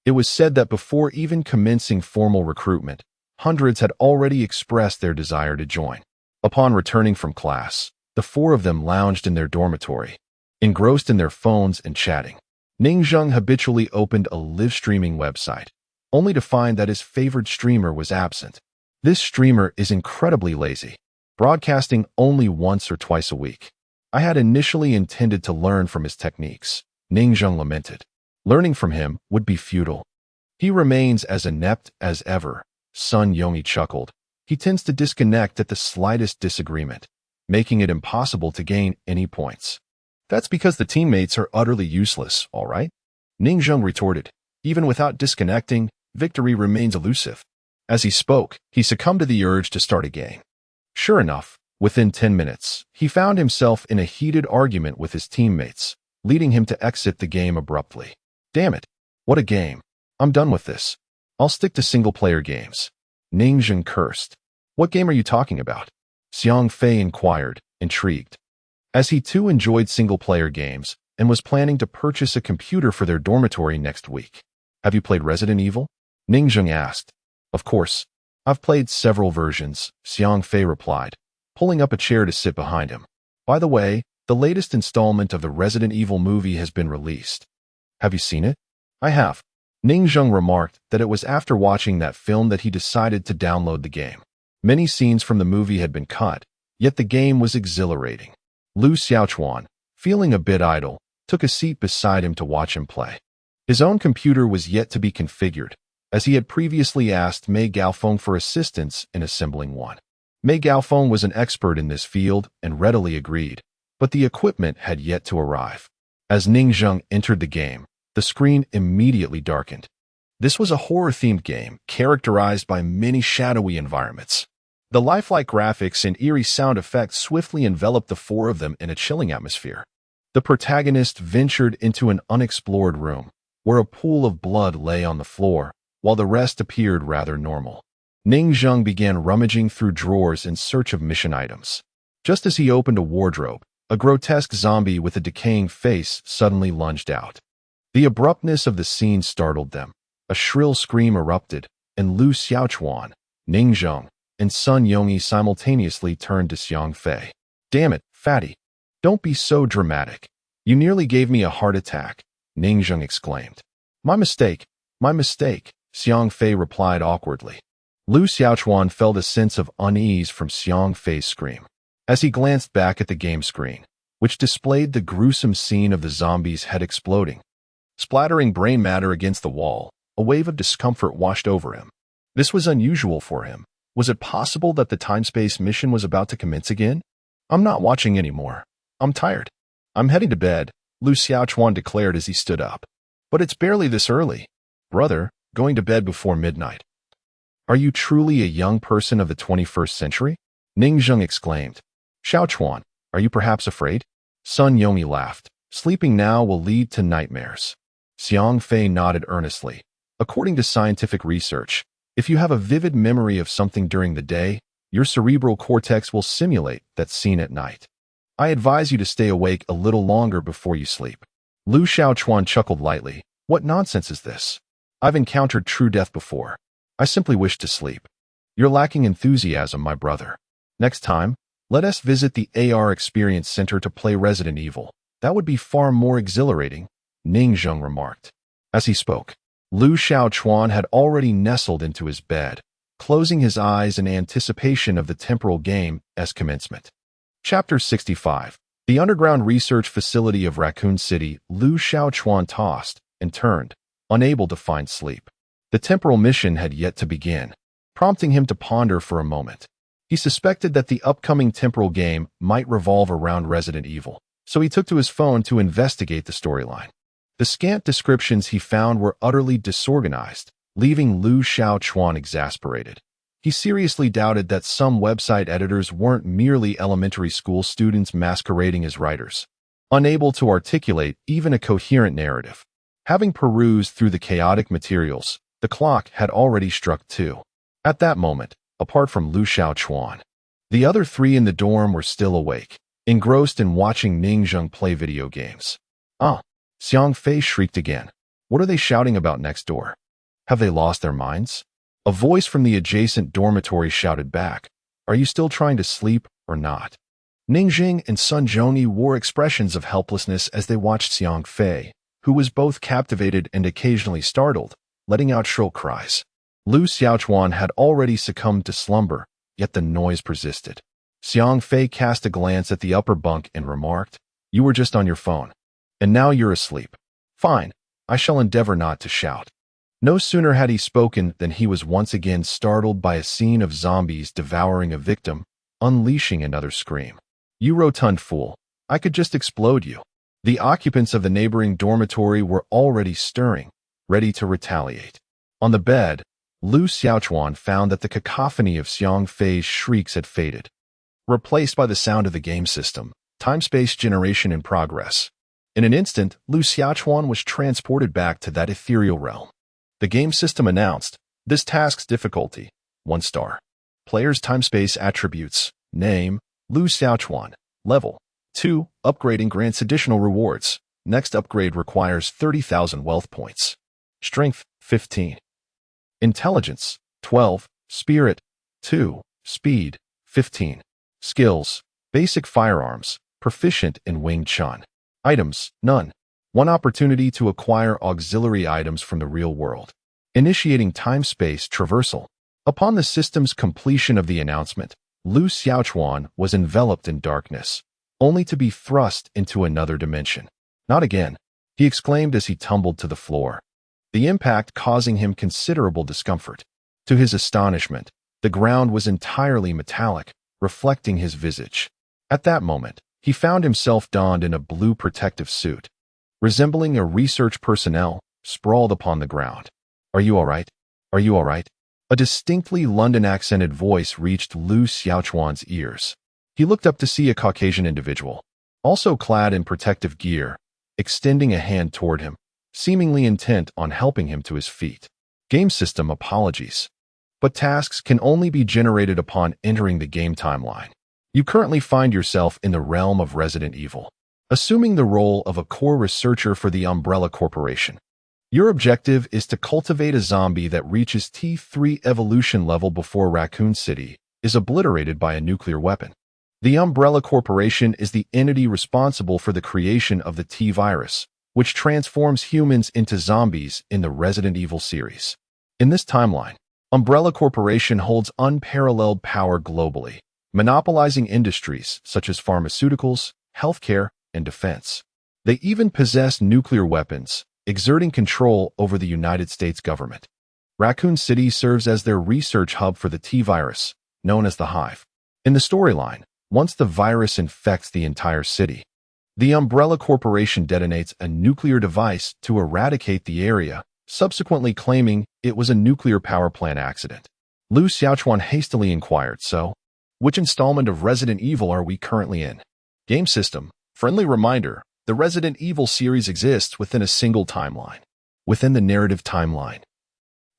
It was said that before even commencing formal recruitment, hundreds had already expressed their desire to join. Upon returning from class, the four of them lounged in their dormitory, engrossed in their phones and chatting. Ningzheng habitually opened a live-streaming website, only to find that his favored streamer was absent. This streamer is incredibly lazy, broadcasting only once or twice a week. I had initially intended to learn from his techniques, Ningzheng lamented. Learning from him would be futile. He remains as inept as ever, Sun Yongyi chuckled. He tends to disconnect at the slightest disagreement, making it impossible to gain any points. That's because the teammates are utterly useless, all right? Ningzheng retorted. Even without disconnecting, victory remains elusive. As he spoke, he succumbed to the urge to start a game. Sure enough, within 10 minutes, he found himself in a heated argument with his teammates, leading him to exit the game abruptly. Damn it. What a game. I'm done with this. I'll stick to single-player games. Ningzheng cursed. What game are you talking about? Xiang Fei inquired, intrigued. As he too enjoyed single-player games and was planning to purchase a computer for their dormitory next week. Have you played Resident Evil? Ningzheng asked. Of course. I've played several versions, Xiang Fei replied, pulling up a chair to sit behind him. By the way, the latest installment of the Resident Evil movie has been released. Have you seen it? I have. Ningzheng remarked that it was after watching that film that he decided to download the game. Many scenes from the movie had been cut, yet the game was exhilarating. Lu Xiaochuan, feeling a bit idle, took a seat beside him to watch him play. His own computer was yet to be configured, as he had previously asked Mei Gaofeng for assistance in assembling one. Mei Gaofeng was an expert in this field and readily agreed, but the equipment had yet to arrive. As Ningzheng entered the game, the screen immediately darkened. This was a horror-themed game characterized by many shadowy environments. The lifelike graphics and eerie sound effects swiftly enveloped the four of them in a chilling atmosphere. The protagonist ventured into an unexplored room, where a pool of blood lay on the floor, while the rest appeared rather normal. Ningzheng began rummaging through drawers in search of mission items. Just as he opened a wardrobe, a grotesque zombie with a decaying face suddenly lunged out. The abruptness of the scene startled them. A shrill scream erupted, and Lu Xiaochuan, Ningzheng, and Sun Yongyi simultaneously turned to Xiang Fei. Damn it, fatty. Don't be so dramatic. You nearly gave me a heart attack, Ningzheng exclaimed. My mistake, Xiang Fei replied awkwardly. Lu Xiaochuan felt a sense of unease from Xiang Fei's scream. As he glanced back at the game screen, which displayed the gruesome scene of the zombie's head exploding, splattering brain matter against the wall, a wave of discomfort washed over him. This was unusual for him. Was it possible that the time-space mission was about to commence again? I'm not watching anymore. I'm tired. I'm heading to bed, Lu Xiaochuan declared as he stood up. But it's barely this early. Brother, going to bed before midnight. Are you truly a young person of the 21st century? Ningzheng exclaimed. Xiaochuan, are you perhaps afraid? Sun Yongyi laughed. Sleeping now will lead to nightmares. Xiang Fei nodded earnestly. According to scientific research, if you have a vivid memory of something during the day, your cerebral cortex will simulate that scene at night. I advise you to stay awake a little longer before you sleep. Lu Xiaochuan chuckled lightly. What nonsense is this? I've encountered true death before. I simply wish to sleep. You're lacking enthusiasm, my brother. Next time, let us visit the AR Experience Center to play Resident Evil. That would be far more exhilarating, Ningzheng remarked. As he spoke, Lu Xiaochuan had already nestled into his bed, closing his eyes in anticipation of the temporal game as commencement. Chapter 65. The underground research facility of Raccoon City. Lu Xiaochuan tossed and turned, unable to find sleep. The temporal mission had yet to begin, prompting him to ponder for a moment. He suspected that the upcoming temporal game might revolve around Resident Evil, so he took to his phone to investigate the storyline. The scant descriptions he found were utterly disorganized, leaving Lu Xiaochuan exasperated. He seriously doubted that some website editors weren't merely elementary school students masquerading as writers, unable to articulate even a coherent narrative. Having perused through the chaotic materials, the clock had already struck 2. At that moment, apart from Lu Xiaochuan. The other three in the dorm were still awake, engrossed in watching Ning Zheng play video games. Ah, Xiang Fei shrieked again. What are they shouting about next door? Have they lost their minds? A voice from the adjacent dormitory shouted back. Are you still trying to sleep or not? Ning Jing and Sun Zhongyi wore expressions of helplessness as they watched Xiang Fei, who was both captivated and occasionally startled, letting out shrill cries. Lu Xiaochuan had already succumbed to slumber, yet the noise persisted. Xiang Fei cast a glance at the upper bunk and remarked, You were just on your phone. And now you're asleep. Fine, I shall endeavor not to shout. No sooner had he spoken than he was once again startled by a scene of zombies devouring a victim, unleashing another scream. You rotund fool, I could just explode you. The occupants of the neighboring dormitory were already stirring, ready to retaliate. On the bed, Lu Xiaochuan found that the cacophony of Xiang Fei's shrieks had faded, replaced by the sound of the game system, time-space generation in progress. In an instant, Lu Xiaochuan was transported back to that ethereal realm. The game system announced, this task's difficulty, 1 star. Player's time-space attributes, name, Lu Xiaochuan, level, 2, upgrading grants additional rewards. Next upgrade requires 30,000 wealth points. Strength, 15. Intelligence, 12. Spirit, 2. Speed, 15. Skills, basic firearms, proficient in Wing Chun. Items, none. 1 opportunity to acquire auxiliary items from the real world. Initiating time-space traversal. Upon the system's completion of the announcement, Lu Xiaochuan was enveloped in darkness, only to be thrust into another dimension. Not again, he exclaimed as he tumbled to the floor, the impact causing him considerable discomfort. To his astonishment, the ground was entirely metallic, reflecting his visage. At that moment, he found himself donned in a blue protective suit, resembling a research personnel, sprawled upon the ground. Are you all right? Are you all right? A distinctly London-accented voice reached Lu Xiaochuan's ears. He looked up to see a Caucasian individual, also clad in protective gear, extending a hand toward him, seemingly intent on helping him to his feet. Game system apologies. But tasks can only be generated upon entering the game timeline. You currently find yourself in the realm of Resident Evil, assuming the role of a core researcher for the Umbrella Corporation. Your objective is to cultivate a zombie that reaches T3 evolution level before Raccoon City is obliterated by a nuclear weapon. The Umbrella Corporation is the entity responsible for the creation of the T-virus, which transforms humans into zombies in the Resident Evil series. In this timeline, Umbrella Corporation holds unparalleled power globally, monopolizing industries such as pharmaceuticals, healthcare, and defense. They even possess nuclear weapons, exerting control over the United States government. Raccoon City serves as their research hub for the T-virus, known as the Hive. In the storyline, once the virus infects the entire city, the Umbrella Corporation detonates a nuclear device to eradicate the area, subsequently claiming it was a nuclear power plant accident. Lu Xiaochuan hastily inquired, So, which installment of Resident Evil are we currently in? Game system, friendly reminder, the Resident Evil series exists within a single timeline, within the narrative timeline.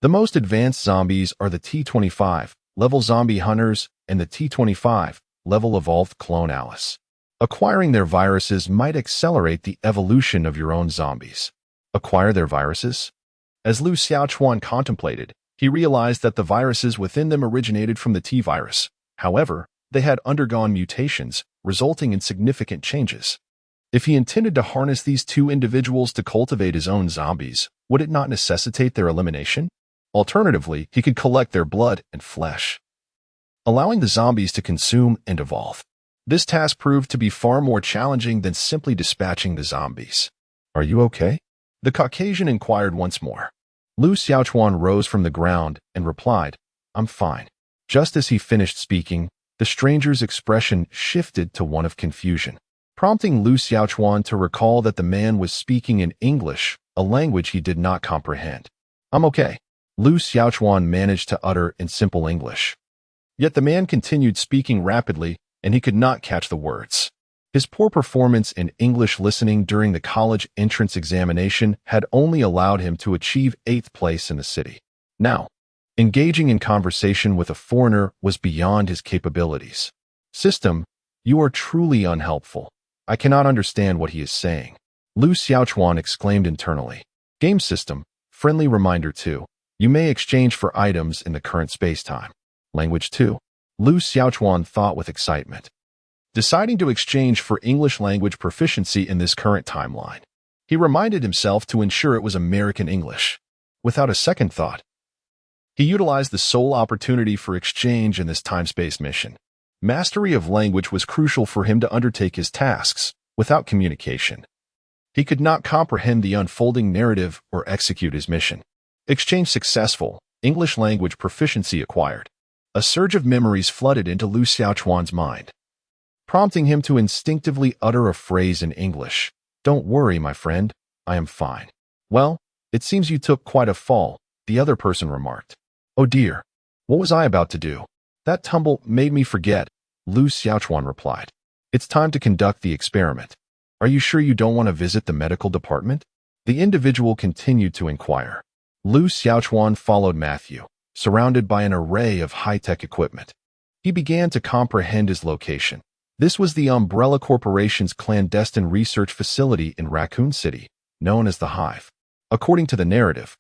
The most advanced zombies are the T25 level zombie hunters and the T25 level evolved clone Alice. Acquiring their viruses might accelerate the evolution of your own zombies. Acquire their viruses? As Lu Xiaochuan contemplated, he realized that the viruses within them originated from the T-virus. However, they had undergone mutations, resulting in significant changes. If he intended to harness these two individuals to cultivate his own zombies, would it not necessitate their elimination? Alternatively, he could collect their blood and flesh, allowing the zombies to consume and evolve. This task proved to be far more challenging than simply dispatching the zombies. Are you okay? The Caucasian inquired once more. Lu Xiaochuan rose from the ground and replied, I'm fine. Just as he finished speaking, the stranger's expression shifted to one of confusion, prompting Lu Xiaochuan to recall that the man was speaking in English, a language he did not comprehend. I'm okay, Lu Xiaochuan managed to utter in simple English. Yet the man continued speaking rapidly, and he could not catch the words. His poor performance in English listening during the college entrance examination had only allowed him to achieve 8th place in the city. Now, Engaging in conversation with a foreigner was beyond his capabilities. System, you are truly unhelpful. I cannot understand what he is saying. Lu Xiaochuan exclaimed internally. Game system, friendly reminder 2. You may exchange for items in the current space-time. Language 2. Lu Xiaochuan thought with excitement, deciding to exchange for English language proficiency in this current timeline. He reminded himself to ensure it was American English. Without a second thought, he utilized the sole opportunity for exchange in this time-space mission. Mastery of language was crucial for him to undertake his tasks. Without communication, he could not comprehend the unfolding narrative or execute his mission. Exchange successful. English language proficiency acquired. A surge of memories flooded into Lu Xiaochuan's mind, prompting him to instinctively utter a phrase in English. Don't worry, my friend. I am fine. Well, it seems you took quite a fall, the other person remarked. Oh dear. What was I about to do? That tumble made me forget, Lu Xiaochuan replied. It's time to conduct the experiment. Are you sure you don't want to visit the medical department? The individual continued to inquire. Lu Xiaochuan followed Matthew, surrounded by an array of high-tech equipment. He began to comprehend his location. This was the Umbrella Corporation's clandestine research facility in Raccoon City, known as the Hive. According to the narrative,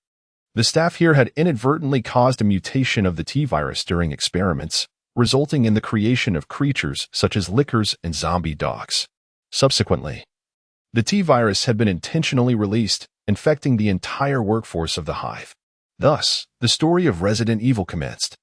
the staff here had inadvertently caused a mutation of the T-virus during experiments, resulting in the creation of creatures such as lickers and zombie dogs. Subsequently, the T-virus had been intentionally released, infecting the entire workforce of the Hive. Thus, the story of Resident Evil commenced.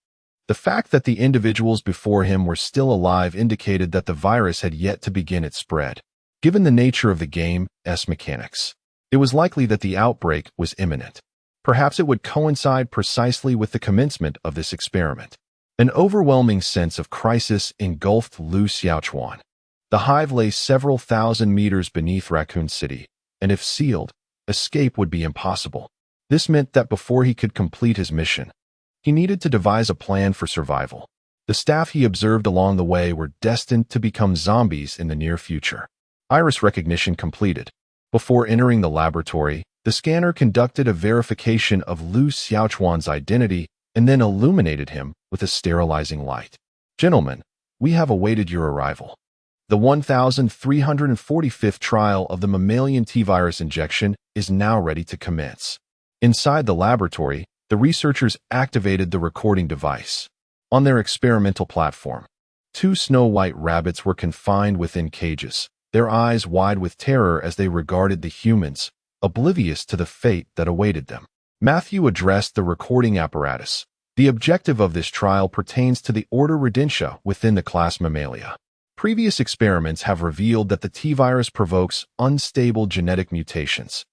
The fact that the individuals before him were still alive indicated that the virus had yet to begin its spread. Given the nature of the game's mechanics, it was likely that the outbreak was imminent. Perhaps it would coincide precisely with the commencement of this experiment. An overwhelming sense of crisis engulfed Lu Xiaochuan. The Hive lay several thousand meters beneath Raccoon City, and if sealed, escape would be impossible. This meant that before he could complete his mission, he needed to devise a plan for survival. The staff he observed along the way were destined to become zombies in the near future. Iris recognition completed. Before entering the laboratory, the scanner conducted a verification of Lu Xiaochuan's identity and then illuminated him with a sterilizing light. Gentlemen, we have awaited your arrival. The 1345th trial of the mammalian T-virus injection is now ready to commence. Inside the laboratory, the researchers activated the recording device. On their experimental platform, 2 snow-white rabbits were confined within cages, their eyes wide with terror as they regarded the humans, oblivious to the fate that awaited them. Matthew addressed the recording apparatus. The objective of this trial pertains to the order Rodentia within the class Mammalia. Previous experiments have revealed that the T-virus provokes unstable genetic mutations.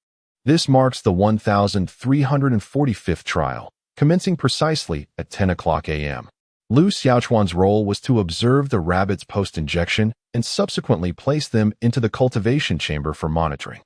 This marks the 1345th trial, commencing precisely at 10 o'clock a.m. Lu Xiaochuan's role was to observe the rabbits post-injection and subsequently place them into the cultivation chamber for monitoring.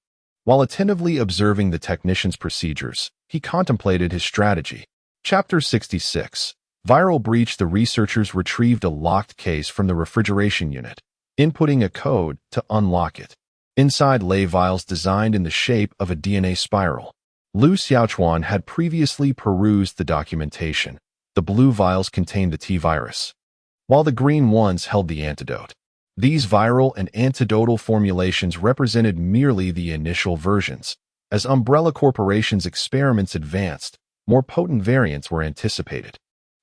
While attentively observing the technician's procedures, he contemplated his strategy. Chapter 66. Viral breach. The researchers retrieved a locked case from the refrigeration unit, inputting a code to unlock it. Inside lay vials designed in the shape of a DNA spiral. Lu Xiaochuan had previously perused the documentation. The blue vials contained the T-virus, while the green ones held the antidote. These viral and antidotal formulations represented merely the initial versions. As Umbrella Corporation's experiments advanced, more potent variants were anticipated.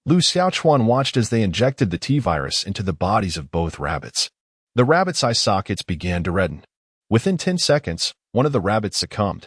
Lu Xiaochuan watched as they injected the T-virus into the bodies of both rabbits. The rabbits' eye sockets began to redden. Within 10 seconds, one of the rabbits succumbed,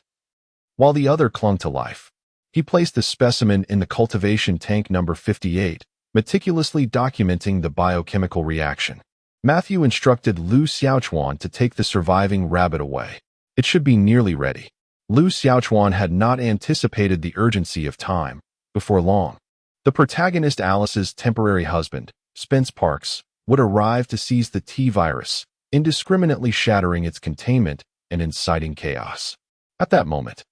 while the other clung to life. He placed the specimen in the cultivation tank number 58, meticulously documenting the biochemical reaction. Matthew instructed Lu Xiaochuan to take the surviving rabbit away. It should be nearly ready. Lu Xiaochuan had not anticipated the urgency of time. Before long, the protagonist Alice's temporary husband, Spence Parks, would arrive to seize the T-virus, indiscriminately shattering its containment and inciting chaos. At that moment,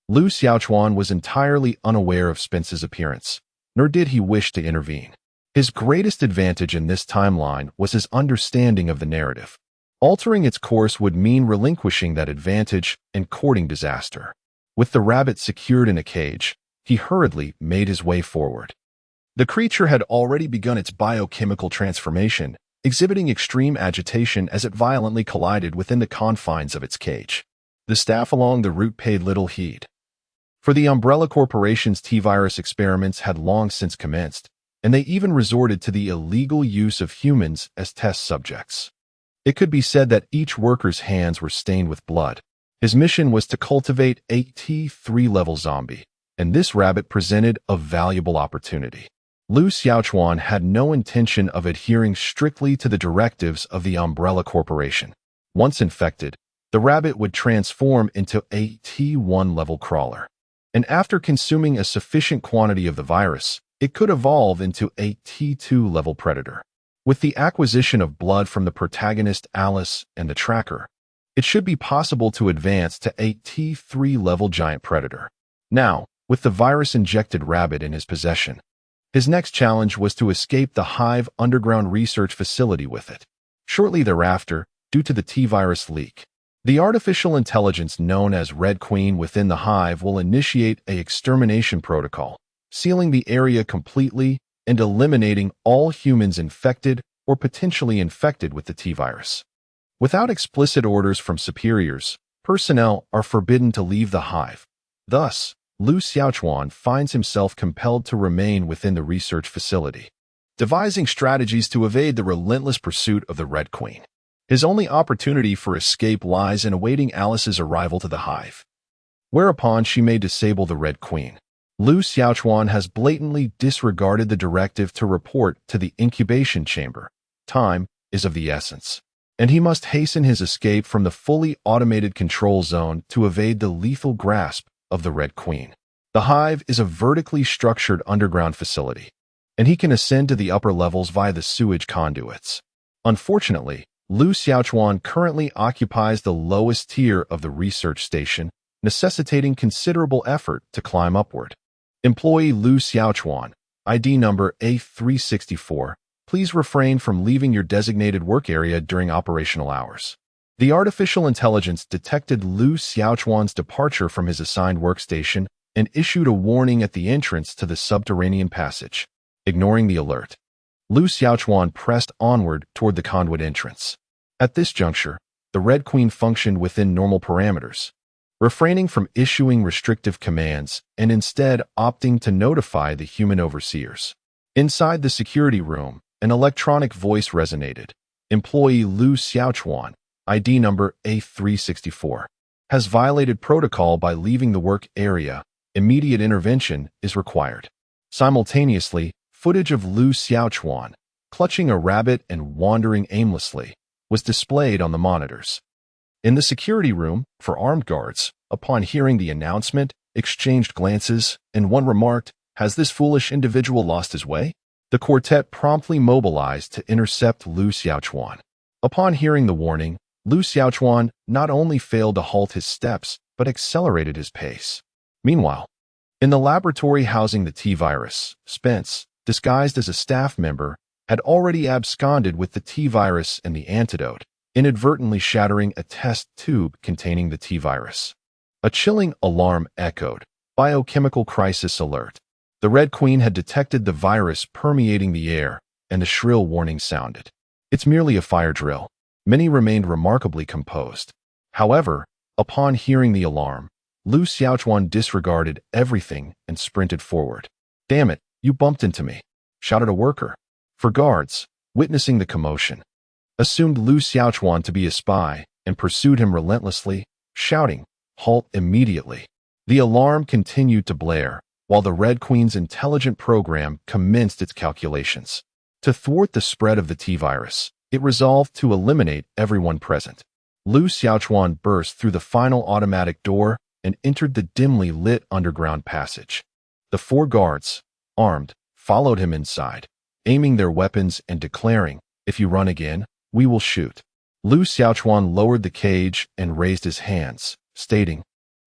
Lu Xiaochuan was entirely unaware of Spence's appearance, nor did he wish to intervene. His greatest advantage in this timeline was his understanding of the narrative. Altering its course would mean relinquishing that advantage and courting disaster. With the rabbit secured in a cage, he hurriedly made his way forward. The creature had already begun its biochemical transformation, exhibiting extreme agitation as it violently collided within the confines of its cage. The staff along the route paid little heed. For the Umbrella Corporation's T-virus experiments had long since commenced, and they even resorted to the illegal use of humans as test subjects. It could be said that each worker's hands were stained with blood. His mission was to cultivate a T3-level zombie, and this rabbit presented a valuable opportunity. Lu Xiaochuan had no intention of adhering strictly to the directives of the Umbrella Corporation. Once infected, the rabbit would transform into a T1-level crawler. And after consuming a sufficient quantity of the virus, it could evolve into a T2-level predator. With the acquisition of blood from the protagonist Alice and the tracker, it should be possible to advance to a T3-level giant predator. Now, with the virus-injected rabbit in his possession, his next challenge was to escape the Hive underground research facility with it. Shortly thereafter, due to the T-virus leak, the artificial intelligence known as Red Queen within the Hive will initiate an extermination protocol, sealing the area completely and eliminating all humans infected or potentially infected with the T-virus. Without explicit orders from superiors, personnel are forbidden to leave the Hive. Thus, Lu Xiaochuan finds himself compelled to remain within the research facility, devising strategies to evade the relentless pursuit of the Red Queen. His only opportunity for escape lies in awaiting Alice's arrival to the Hive, whereupon she may disable the Red Queen. Lu Xiaochuan has blatantly disregarded the directive to report to the incubation chamber. Time is of the essence, and he must hasten his escape from the fully automated control zone to evade the lethal grasp of the Red Queen. The Hive is a vertically structured underground facility, and he can ascend to the upper levels via the sewage conduits. Unfortunately, Lu Xiaochuan currently occupies the lowest tier of the research station, necessitating considerable effort to climb upward. Employee Lu Xiaochuan, ID number A364, please refrain from leaving your designated work area during operational hours. The artificial intelligence detected Lu Xiaochuan's departure from his assigned workstation and issued a warning at the entrance to the subterranean passage. Ignoring the alert, Lu Xiaochuan pressed onward toward the conduit entrance. At this juncture, the Red Queen functioned within normal parameters, refraining from issuing restrictive commands and instead opting to notify the human overseers. Inside the security room, an electronic voice resonated. Employee Lu Xiaochuan, ID number A364, has violated protocol by leaving the work area. Immediate intervention is required. Simultaneously, footage of Lu Xiaochuan, clutching a rabbit and wandering aimlessly, was displayed on the monitors. In the security room, for armed guards, upon hearing the announcement, exchanged glances, and one remarked, "Has this foolish individual lost his way?" The quartet promptly mobilized to intercept Lu Xiaochuan. Upon hearing the warning, Lu Xiaochuan not only failed to halt his steps, but accelerated his pace. Meanwhile, in the laboratory housing the T-virus, Spence, disguised as a staff member, had already absconded with the T-virus and the antidote, inadvertently shattering a test tube containing the T-virus. A chilling alarm echoed. Biochemical crisis alert. The Red Queen had detected the virus permeating the air, and a shrill warning sounded. "It's merely a fire drill." Many remained remarkably composed. However, upon hearing the alarm, Lu Xiaochuan disregarded everything and sprinted forward. "Damn it, you bumped into me," shouted a worker. For guards, witnessing the commotion, assumed Lu Xiaochuan to be a spy and pursued him relentlessly, shouting, "Halt immediately." The alarm continued to blare, while the Red Queen's intelligent program commenced its calculations. To thwart the spread of the T-virus, it resolved to eliminate everyone present. Lu Xiaochuan burst through the final automatic door and entered the dimly lit underground passage. The 4 guards, armed, followed him inside, aiming their weapons and declaring, "If you run again, we will shoot." Lu Xiaochuan lowered the cage and raised his hands, stating,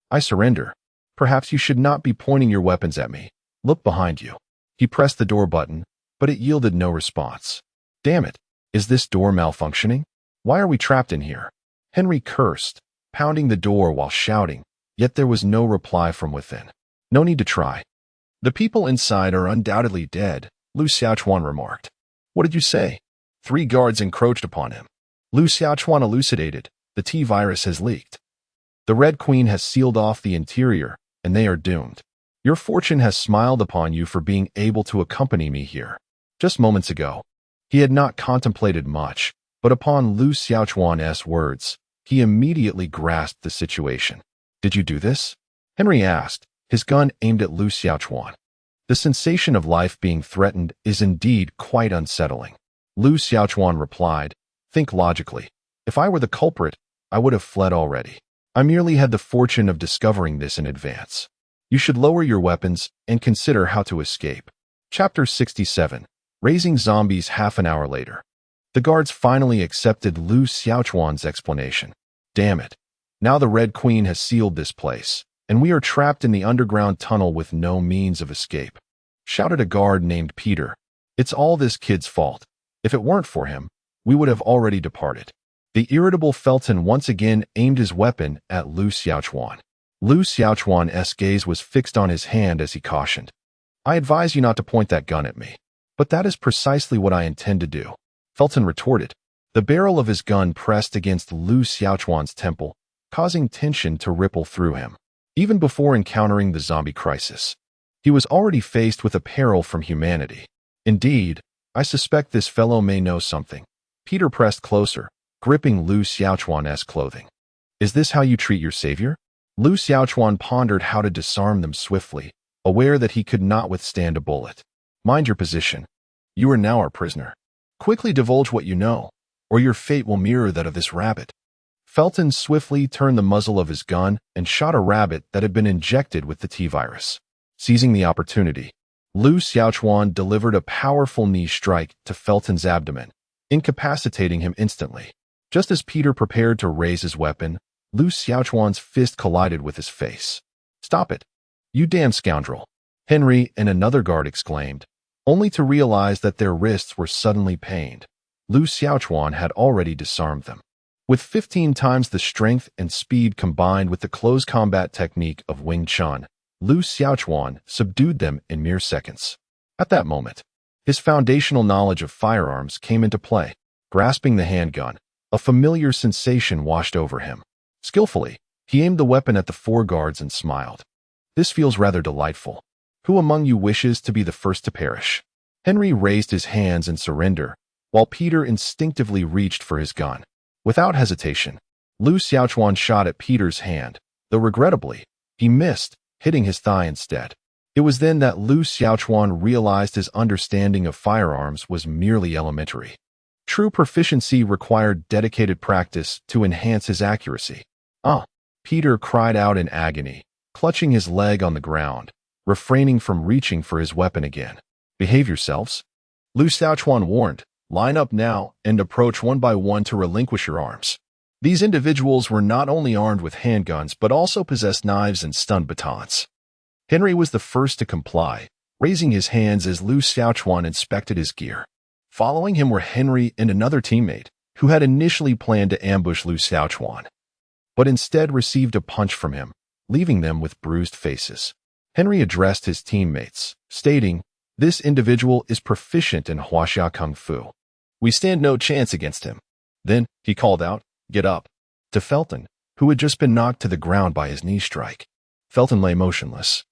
"I surrender. Perhaps you should not be pointing your weapons at me. Look behind you." He pressed the door button, but it yielded no response. "Damn it. Is this door malfunctioning? Why are we trapped in here?" Henry cursed, pounding the door while shouting, yet there was no reply from within. "No need to try. The people inside are undoubtedly dead. Lu Xiaochuan remarked. What did you say? 3 guards encroached upon him. Lu Xiaochuan elucidated. The T-virus has leaked. The Red Queen has sealed off the interior, and they are doomed. Your fortune has smiled upon you for being able to accompany me here. Just moments ago, he had not contemplated much, but upon Lu Xiaochuan's words, he immediately grasped the situation. Did you do this? Henry asked, his gun aimed at Lu Xiaochuan. The sensation of life being threatened is indeed quite unsettling. Lu Xiaochuan replied, think logically. If I were the culprit, I would have fled already. I merely had the fortune of discovering this in advance. You should lower your weapons and consider how to escape. Chapter 67. Raising Zombies. Half an hour later, the guards finally accepted Lu Xiaochuan's explanation. Damn it. Now the Red Queen has sealed this place, and we are trapped in the underground tunnel with no means of escape. Shouted a guard named Peter. It's all this kid's fault. If it weren't for him, we would have already departed. The irritable Felton once again aimed his weapon at Lu Xiaochuan. Lu Xiaochuan's gaze was fixed on his hand as he cautioned. I advise you not to point that gun at me. But that is precisely what I intend to do. Felton retorted. The barrel of his gun pressed against Lu Xiaochuan's temple, causing tension to ripple through him. Even before encountering the zombie crisis, he was already faced with a peril from humanity. Indeed, I suspect this fellow may know something. Peter pressed closer, gripping Lu Xiaochuan's clothing. Is this how you treat your savior? Lu Xiaochuan pondered how to disarm them swiftly, aware that he could not withstand a bullet. Mind your position. You are now our prisoner. Quickly divulge what you know, or your fate will mirror that of this rabbit. Felton swiftly turned the muzzle of his gun and shot a rabbit that had been injected with the T-virus. Seizing the opportunity, Lu Xiaochuan delivered a powerful knee strike to Felton's abdomen, incapacitating him instantly. Just as Peter prepared to raise his weapon, Lu Xiaochuan's fist collided with his face. Stop it, you damn scoundrel! Henry and another guard exclaimed, only to realize that their wrists were suddenly pained. Lu Xiaochuan had already disarmed them. With 15 times the strength and speed combined with the close combat technique of Wing Chun, Lu Xiaochuan subdued them in mere seconds. At that moment, his foundational knowledge of firearms came into play. Grasping the handgun, a familiar sensation washed over him. Skillfully, he aimed the weapon at the 4 guards and smiled. This feels rather delightful. Who among you wishes to be the first to perish? Henry raised his hands in surrender, while Peter instinctively reached for his gun. Without hesitation, Lu Xiaochuan shot at Peter's hand, though regrettably, he missed, hitting his thigh instead. It was then that Lu Xiaochuan realized his understanding of firearms was merely elementary. True proficiency required dedicated practice to enhance his accuracy. Peter cried out in agony, clutching his leg on the ground, refraining from reaching for his weapon again. Behave yourselves, Lu Xiaochuan warned. Line up now and approach one by one to relinquish your arms. These individuals were not only armed with handguns but also possessed knives and stun batons. Henry was the first to comply, raising his hands as Lu Xiaochuan inspected his gear. Following him were Henry and another teammate, who had initially planned to ambush Lu Xiaochuan, but instead received a punch from him, leaving them with bruised faces. Henry addressed his teammates, stating, "This individual is proficient in Huaxia Kung Fu. We stand no chance against him." Then he called out, "Get up," to Felton, who had just been knocked to the ground by his knee strike. Felton lay motionless,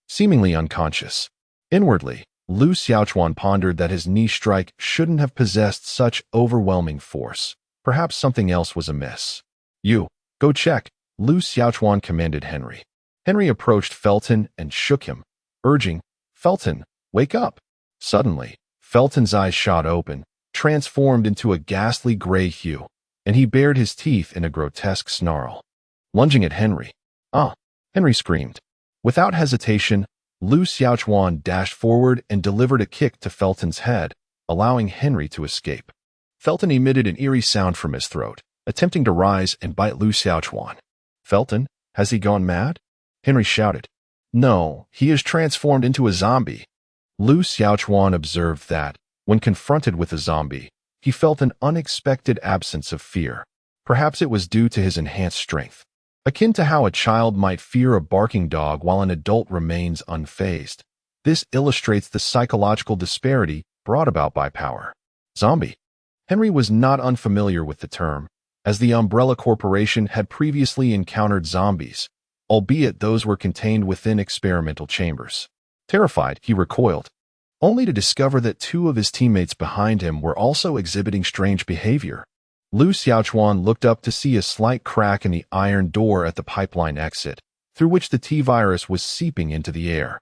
seemingly unconscious. Inwardly, Lu Xiaochuan pondered that his knee strike shouldn't have possessed such overwhelming force. Perhaps something else was amiss. "You, go check," Lu Xiaochuan commanded Henry. Henry approached Felton and shook him, urging, "Felton, wake up." Suddenly, Felton's eyes shot open, transformed into a ghastly gray hue, and he bared his teeth in a grotesque snarl. Lunging at Henry, Henry screamed. Without hesitation, Lu Xiaochuan dashed forward and delivered a kick to Felton's head, allowing Henry to escape. Felton emitted an eerie sound from his throat, attempting to rise and bite Lu Xiaochuan. "Felton, has he gone mad?" Henry shouted. "No, he is transformed into a zombie." Lu Xiaochuan observed that, when confronted with a zombie, he felt an unexpected absence of fear. Perhaps it was due to his enhanced strength. Akin to how a child might fear a barking dog while an adult remains unfazed, This illustrates the psychological disparity brought about by power. Zombie. Henry was not unfamiliar with the term, as the Umbrella Corporation had previously encountered zombies, albeit those were contained within experimental chambers. Terrified, he recoiled, only to discover that two of his teammates behind him were also exhibiting strange behavior. Lu Xiaochuan looked up to see a slight crack in the iron door at the pipeline exit, through which the T-virus was seeping into the air.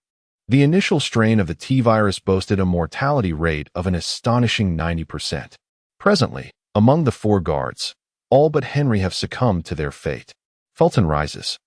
The initial strain of the T-virus boasted a mortality rate of an astonishing 90%. Presently, among the 4 guards, all but Henry have succumbed to their fate. Felton rises,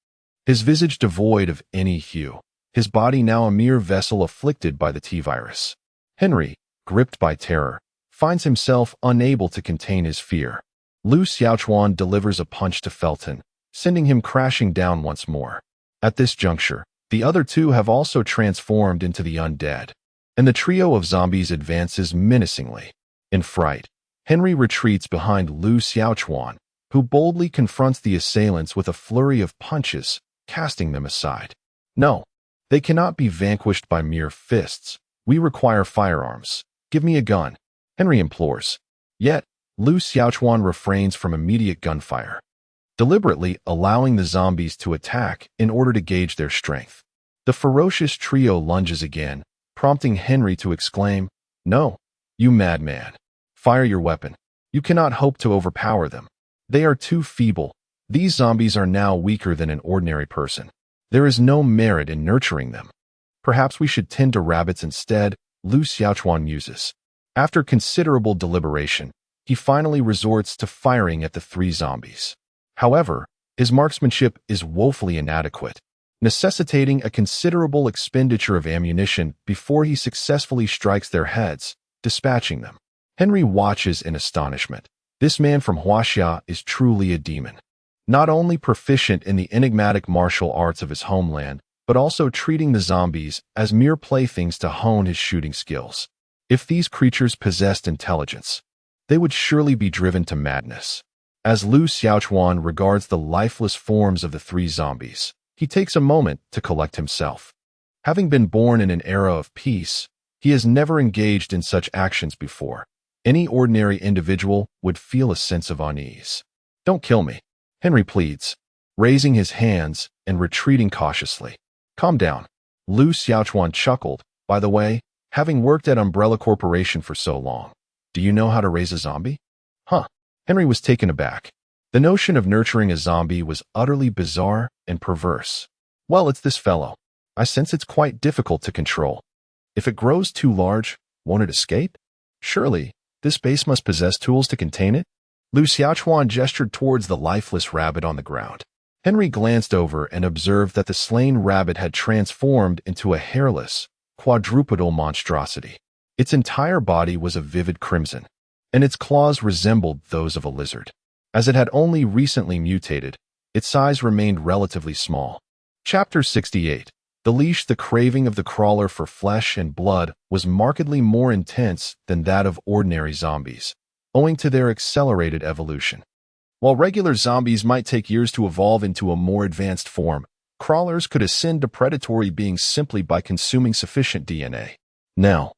his visage devoid of any hue, his body now a mere vessel afflicted by the T-virus. Henry, gripped by terror, finds himself unable to contain his fear. Lu Xiaochuan delivers a punch to Felton, sending him crashing down once more. At this juncture, the other 2 have also transformed into the undead, and the trio of zombies advances menacingly. In fright, Henry retreats behind Lu Xiaochuan, who boldly confronts the assailants with a flurry of punches, casting them aside. No, they cannot be vanquished by mere fists. We require firearms. Give me a gun, Henry implores. Yet, Lu Xiaochuan refrains from immediate gunfire, deliberately allowing the zombies to attack in order to gauge their strength. The ferocious trio lunges again, prompting Henry to exclaim, "No, you madman. Fire your weapon. You cannot hope to overpower them. They are too feeble. These zombies are now weaker than an ordinary person. There is no merit in nurturing them. Perhaps we should tend to rabbits instead," Lu Xiaochuan muses. After considerable deliberation, he finally resorts to firing at the 3 zombies. However, his marksmanship is woefully inadequate, necessitating a considerable expenditure of ammunition before he successfully strikes their heads, dispatching them. Henry watches in astonishment. This man from Huaxia is truly a demon. Not only proficient in the enigmatic martial arts of his homeland, but also treating the zombies as mere playthings to hone his shooting skills. If these creatures possessed intelligence, they would surely be driven to madness. As Lu Xiaochuan regards the lifeless forms of the 3 zombies, he takes a moment to collect himself. Having been born in an era of peace, he has never engaged in such actions before. Any ordinary individual would feel a sense of unease. "Don't kill me," Henry pleads, raising his hands and retreating cautiously. "Calm down." Lu Xiaochuan chuckled. "By the way, having worked at Umbrella Corporation for so long, do you know how to raise a zombie?" "Huh." Henry was taken aback. The notion of nurturing a zombie was utterly bizarre and perverse. "Well, it's this fellow. I sense it's quite difficult to control. If it grows too large, won't it escape? Surely, this base must possess tools to contain it?" Lu Xiaochuan gestured towards the lifeless rabbit on the ground. Henry glanced over and observed that the slain rabbit had transformed into a hairless, quadrupedal monstrosity. Its entire body was a vivid crimson, and its claws resembled those of a lizard. As it had only recently mutated, its size remained relatively small. Chapter 68. The leash. The craving of the crawler for flesh and blood was markedly more intense than that of ordinary zombies, owing to their accelerated evolution. While regular zombies might take years to evolve into a more advanced form, crawlers could ascend to predatory beings simply by consuming sufficient DNA. Now,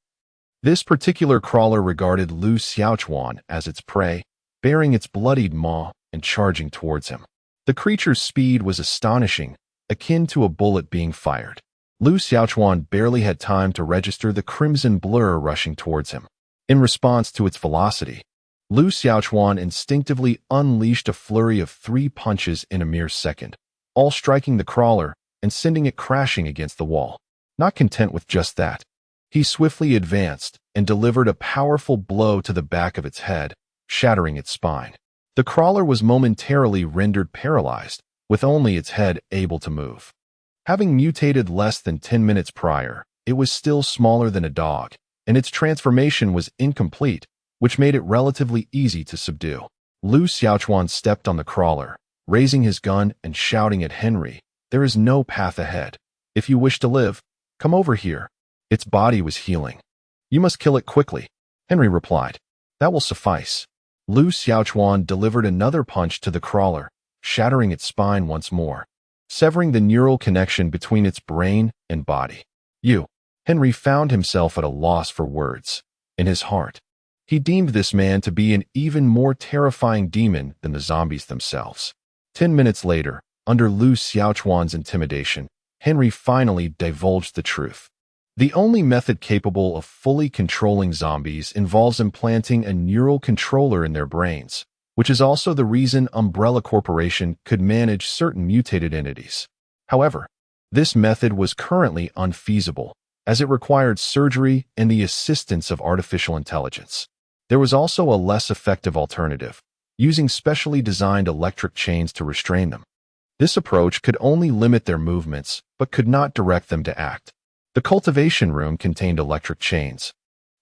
this particular crawler regarded Lu Xiaochuan as its prey, baring its bloodied maw and charging towards him. The creature's speed was astonishing, akin to a bullet being fired. Lu Xiaochuan barely had time to register the crimson blur rushing towards him. In response to its velocity, Lu Xiaochuan instinctively unleashed a flurry of 3 punches in a mere second, all striking the crawler and sending it crashing against the wall. Not content with just that, he swiftly advanced and delivered a powerful blow to the back of its head, shattering its spine. The crawler was momentarily rendered paralyzed, with only its head able to move. Having mutated less than 10 minutes prior, it was still smaller than a dog, and its transformation was incomplete, which made it relatively easy to subdue. Lu Xiaochuan stepped on the crawler, raising his gun and shouting at Henry, "There is no path ahead. If you wish to live, come over here." Its body was healing. "You must kill it quickly," Henry replied. "That will suffice." Lu Xiaochuan delivered another punch to the crawler, shattering its spine once more, severing the neural connection between its brain and body. "You," Henry found himself at a loss for words. In his heart, he deemed this man to be an even more terrifying demon than the zombies themselves. 10 minutes later, under Lu Xiaochuan's intimidation, Henry finally divulged the truth. The only method capable of fully controlling zombies involves implanting a neural controller in their brains, which is also the reason Umbrella Corporation could manage certain mutated entities. However, this method was currently unfeasible, as it required surgery and the assistance of artificial intelligence. There was also a less effective alternative, using specially designed electric chains to restrain them. This approach could only limit their movements, but could not direct them to act. The cultivation room contained electric chains,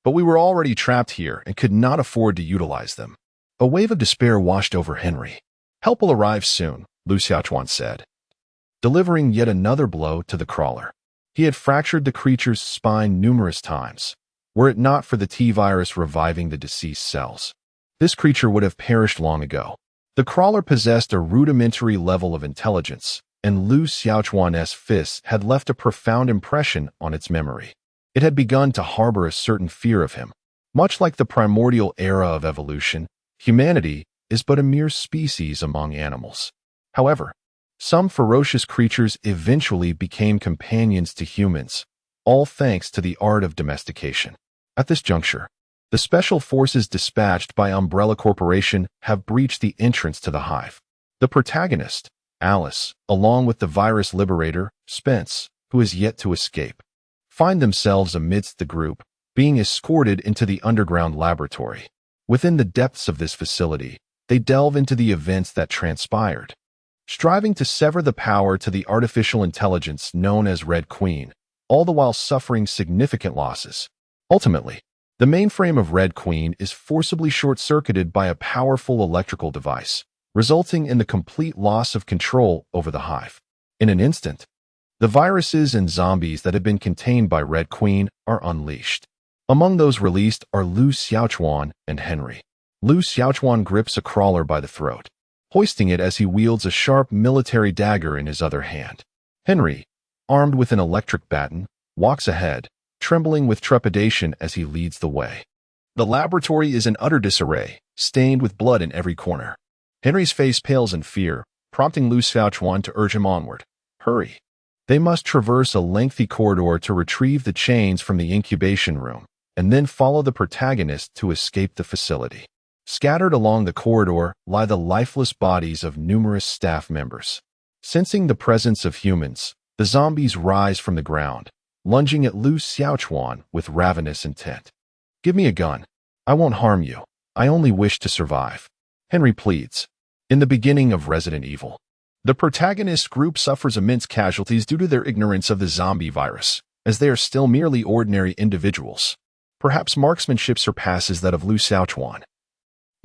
but we were already trapped here and could not afford to utilize them. A wave of despair washed over Henry. "Help will arrive soon," Lu Xiaochuan said, delivering yet another blow to the crawler. He had fractured the creature's spine numerous times. Were it not for the T-virus reviving the deceased cells, this creature would have perished long ago. The crawler possessed a rudimentary level of intelligence, and Lu Xiaochuan's fists had left a profound impression on its memory. It had begun to harbor a certain fear of him. Much like the primordial era of evolution, humanity is but a mere species among animals. However, some ferocious creatures eventually became companions to humans, all thanks to the art of domestication. At this juncture, the special forces dispatched by Umbrella Corporation have breached the entrance to the hive. The protagonist, Alice, along with the virus liberator, Spence, who is yet to escape, find themselves amidst the group, being escorted into the underground laboratory. Within the depths of this facility, they delve into the events that transpired, striving to sever the power to the artificial intelligence known as Red Queen, all the while suffering significant losses. Ultimately, the mainframe of Red Queen is forcibly short-circuited by a powerful electrical device, resulting in the complete loss of control over the hive. In an instant, the viruses and zombies that have been contained by Red Queen are unleashed. Among those released are Lu Xiaochuan and Henry. Lu Xiaochuan grips a crawler by the throat, hoisting it as he wields a sharp military dagger in his other hand. Henry, armed with an electric baton, walks ahead, trembling with trepidation as he leads the way. The laboratory is in utter disarray, stained with blood in every corner. Henry's face pales in fear, prompting Lu Xiaochuan to urge him onward. Hurry. They must traverse a lengthy corridor to retrieve the chains from the incubation room, and then follow the protagonist to escape the facility. Scattered along the corridor lie the lifeless bodies of numerous staff members. Sensing the presence of humans, the zombies rise from the ground, lunging at Lu Xiaochuan with ravenous intent. "Give me a gun. I won't harm you. I only wish to survive," Henry pleads. In the beginning of Resident Evil, the protagonist group suffers immense casualties due to their ignorance of the zombie virus, as they are still merely ordinary individuals. Perhaps marksmanship surpasses that of Lu Xiaochuan.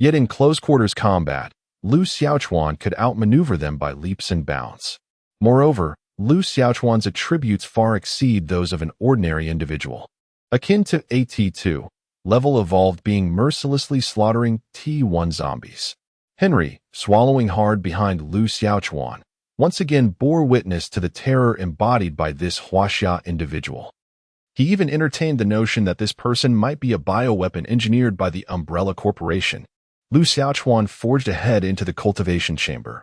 Yet in close-quarters combat, Lu Xiaochuan could outmaneuver them by leaps and bounds. Moreover, Lu Xiaochuan's attributes far exceed those of an ordinary individual. Akin to a T2, level evolved being mercilessly slaughtering T1 zombies. Henry, swallowing hard behind Lu Xiaochuan, once again bore witness to the terror embodied by this Huaxia individual. He even entertained the notion that this person might be a bioweapon engineered by the Umbrella Corporation. Lu Xiaochuan forged ahead into the cultivation chamber,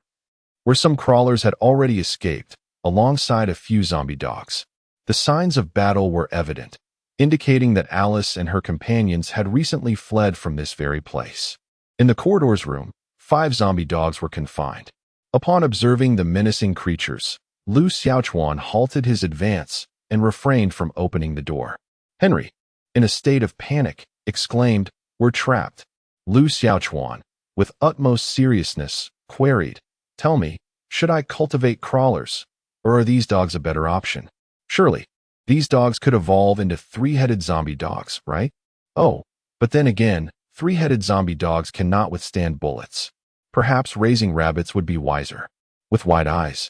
where some crawlers had already escaped, alongside a few zombie dogs. The signs of battle were evident, indicating that Alice and her companions had recently fled from this very place. In the corridor's room, 5 zombie dogs were confined. Upon observing the menacing creatures, Lu Xiaochuan halted his advance and refrained from opening the door. Henry, in a state of panic, exclaimed, "We're trapped." Lu Xiaochuan, with utmost seriousness, queried, "Tell me, should I cultivate crawlers, or are these dogs a better option? Surely, these dogs could evolve into 3-headed zombie dogs, right? Oh, but then again, 3-headed zombie dogs cannot withstand bullets. Perhaps raising rabbits would be wiser." With wide eyes,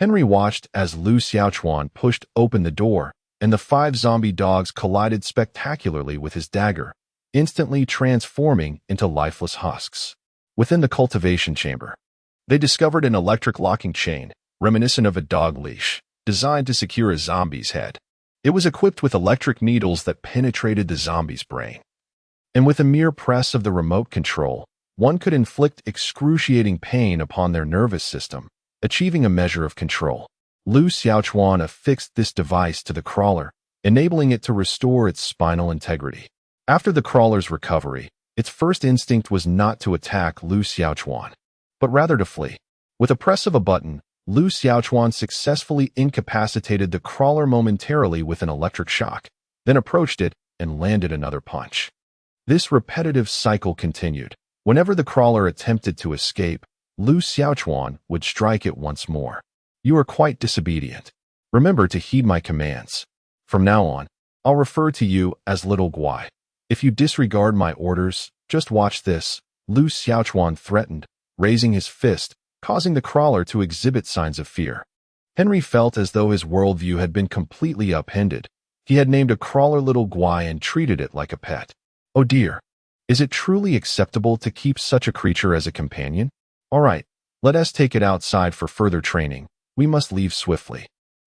Henry watched as Lu Xiaochuan pushed open the door, and the 5 zombie dogs collided spectacularly with his dagger, instantly transforming into lifeless husks. Within the cultivation chamber, they discovered an electric locking chain, reminiscent of a dog leash, designed to secure a zombie's head. It was equipped with electric needles that penetrated the zombie's brain. And with a mere press of the remote control, one could inflict excruciating pain upon their nervous system, achieving a measure of control. Lu Xiaochuan affixed this device to the crawler, enabling it to restore its spinal integrity. After the crawler's recovery, its first instinct was not to attack Lu Xiaochuan, but rather to flee. With a press of a button, Lu Xiaochuan successfully incapacitated the crawler momentarily with an electric shock, then approached it and landed another punch. This repetitive cycle continued. Whenever the crawler attempted to escape, Lu Xiaochuan would strike it once more. You are quite disobedient. Remember to heed my commands. From now on, I'll refer to you as Little Guai. If you disregard my orders, just watch this, Lu Xiaochuan threatened, raising his fist, causing the crawler to exhibit signs of fear. Henry felt as though his worldview had been completely upended. He had named a crawler Little Guai and treated it like a pet. Oh dear. Is it truly acceptable to keep such a creature as a companion? All right, let us take it outside for further training. We must leave swiftly.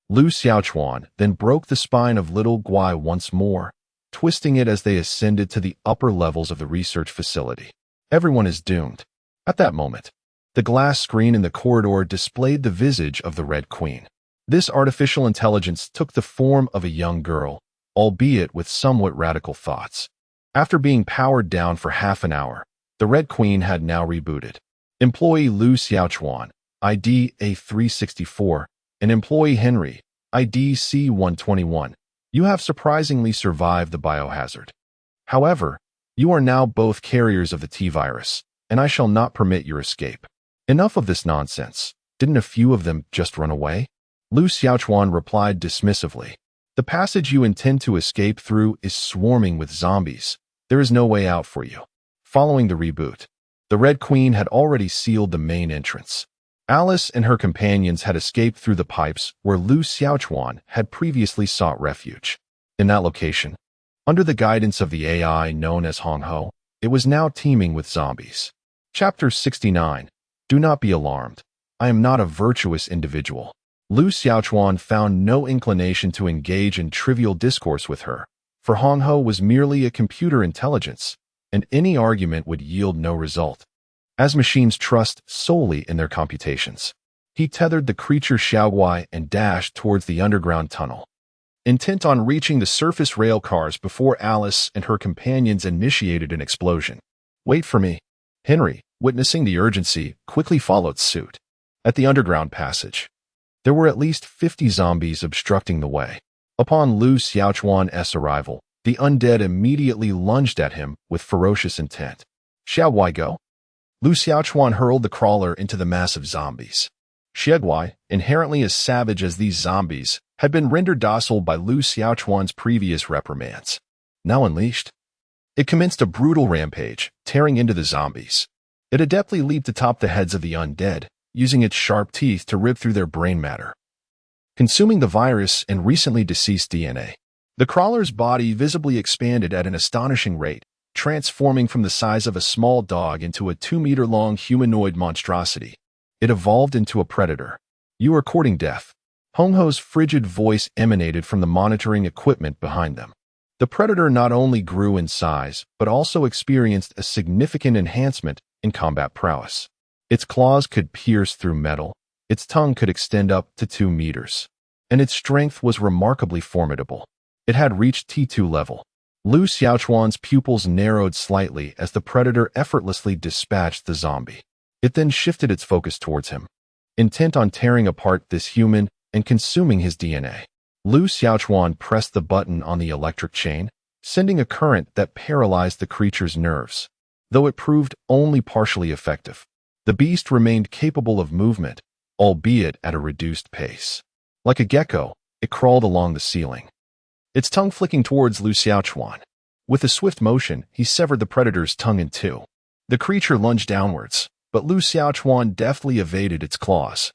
Lu Xiaochuan then broke the spine of Little Guai once more, twisting it as they ascended to the upper levels of the research facility. Everyone is doomed. At that moment, the glass screen in the corridor displayed the visage of the Red Queen. This artificial intelligence took the form of a young girl, albeit with somewhat radical thoughts. After being powered down for half an hour, the Red Queen had now rebooted. Employee Lu Xiaochuan, ID A364, and Employee Henry, ID C121. You have surprisingly survived the biohazard. However, you are now both carriers of the T-virus, and I shall not permit your escape. Enough of this nonsense. Didn't a few of them just run away? Lu Xiaochuan replied dismissively. The passage you intend to escape through is swarming with zombies. There is no way out for you. Following the reboot, the Red Queen had already sealed the main entrance. Alice and her companions had escaped through the pipes where Lu Xiaochuan had previously sought refuge. In that location, under the guidance of the AI known as Hong Ho, it was now teeming with zombies. Chapter 69. Do not be alarmed. I am not a virtuous individual. Lu Xiaochuan found no inclination to engage in trivial discourse with her, for Hong Ho was merely a computer intelligence, and any argument would yield no result, as machines trust solely in their computations. He tethered the creature Xiaoguai and dashed towards the underground tunnel, intent on reaching the surface rail cars before Alice and her companions initiated an explosion. Wait for me. Henry, witnessing the urgency, quickly followed suit. At the underground passage, there were at least 50 zombies obstructing the way. Upon Lu Xiaochuan's arrival, the undead immediately lunged at him with ferocious intent. Xiaoguai go? Lu Xiaochuan hurled the crawler into the mass of zombies. Xiaoguai, inherently as savage as these zombies, had been rendered docile by Lu Xiaochuan's previous reprimands. Now unleashed, it commenced a brutal rampage, tearing into the zombies. It adeptly leaped atop the heads of the undead, using its sharp teeth to rip through their brain matter, consuming the virus and recently deceased DNA. The crawler's body visibly expanded at an astonishing rate, transforming from the size of a small dog into a 2-meter-long humanoid monstrosity. It evolved into a predator. You are courting death. Hong Ho's frigid voice emanated from the monitoring equipment behind them. The predator not only grew in size, but also experienced a significant enhancement in combat prowess. Its claws could pierce through metal, its tongue could extend up to 2 meters, and its strength was remarkably formidable. It had reached T2 level. Lu Xiaochuan's pupils narrowed slightly as the predator effortlessly dispatched the zombie. It then shifted its focus towards him, intent on tearing apart this human and consuming his DNA. Lu Xiaochuan pressed the button on the electric chain, sending a current that paralyzed the creature's nerves. Though it proved only partially effective, the beast remained capable of movement, albeit at a reduced pace. Like a gecko, it crawled along the ceiling, its tongue flicking towards Lu Xiaochuan. With a swift motion, he severed the predator's tongue in two. The creature lunged downwards, but Lu Xiaochuan deftly evaded its claws,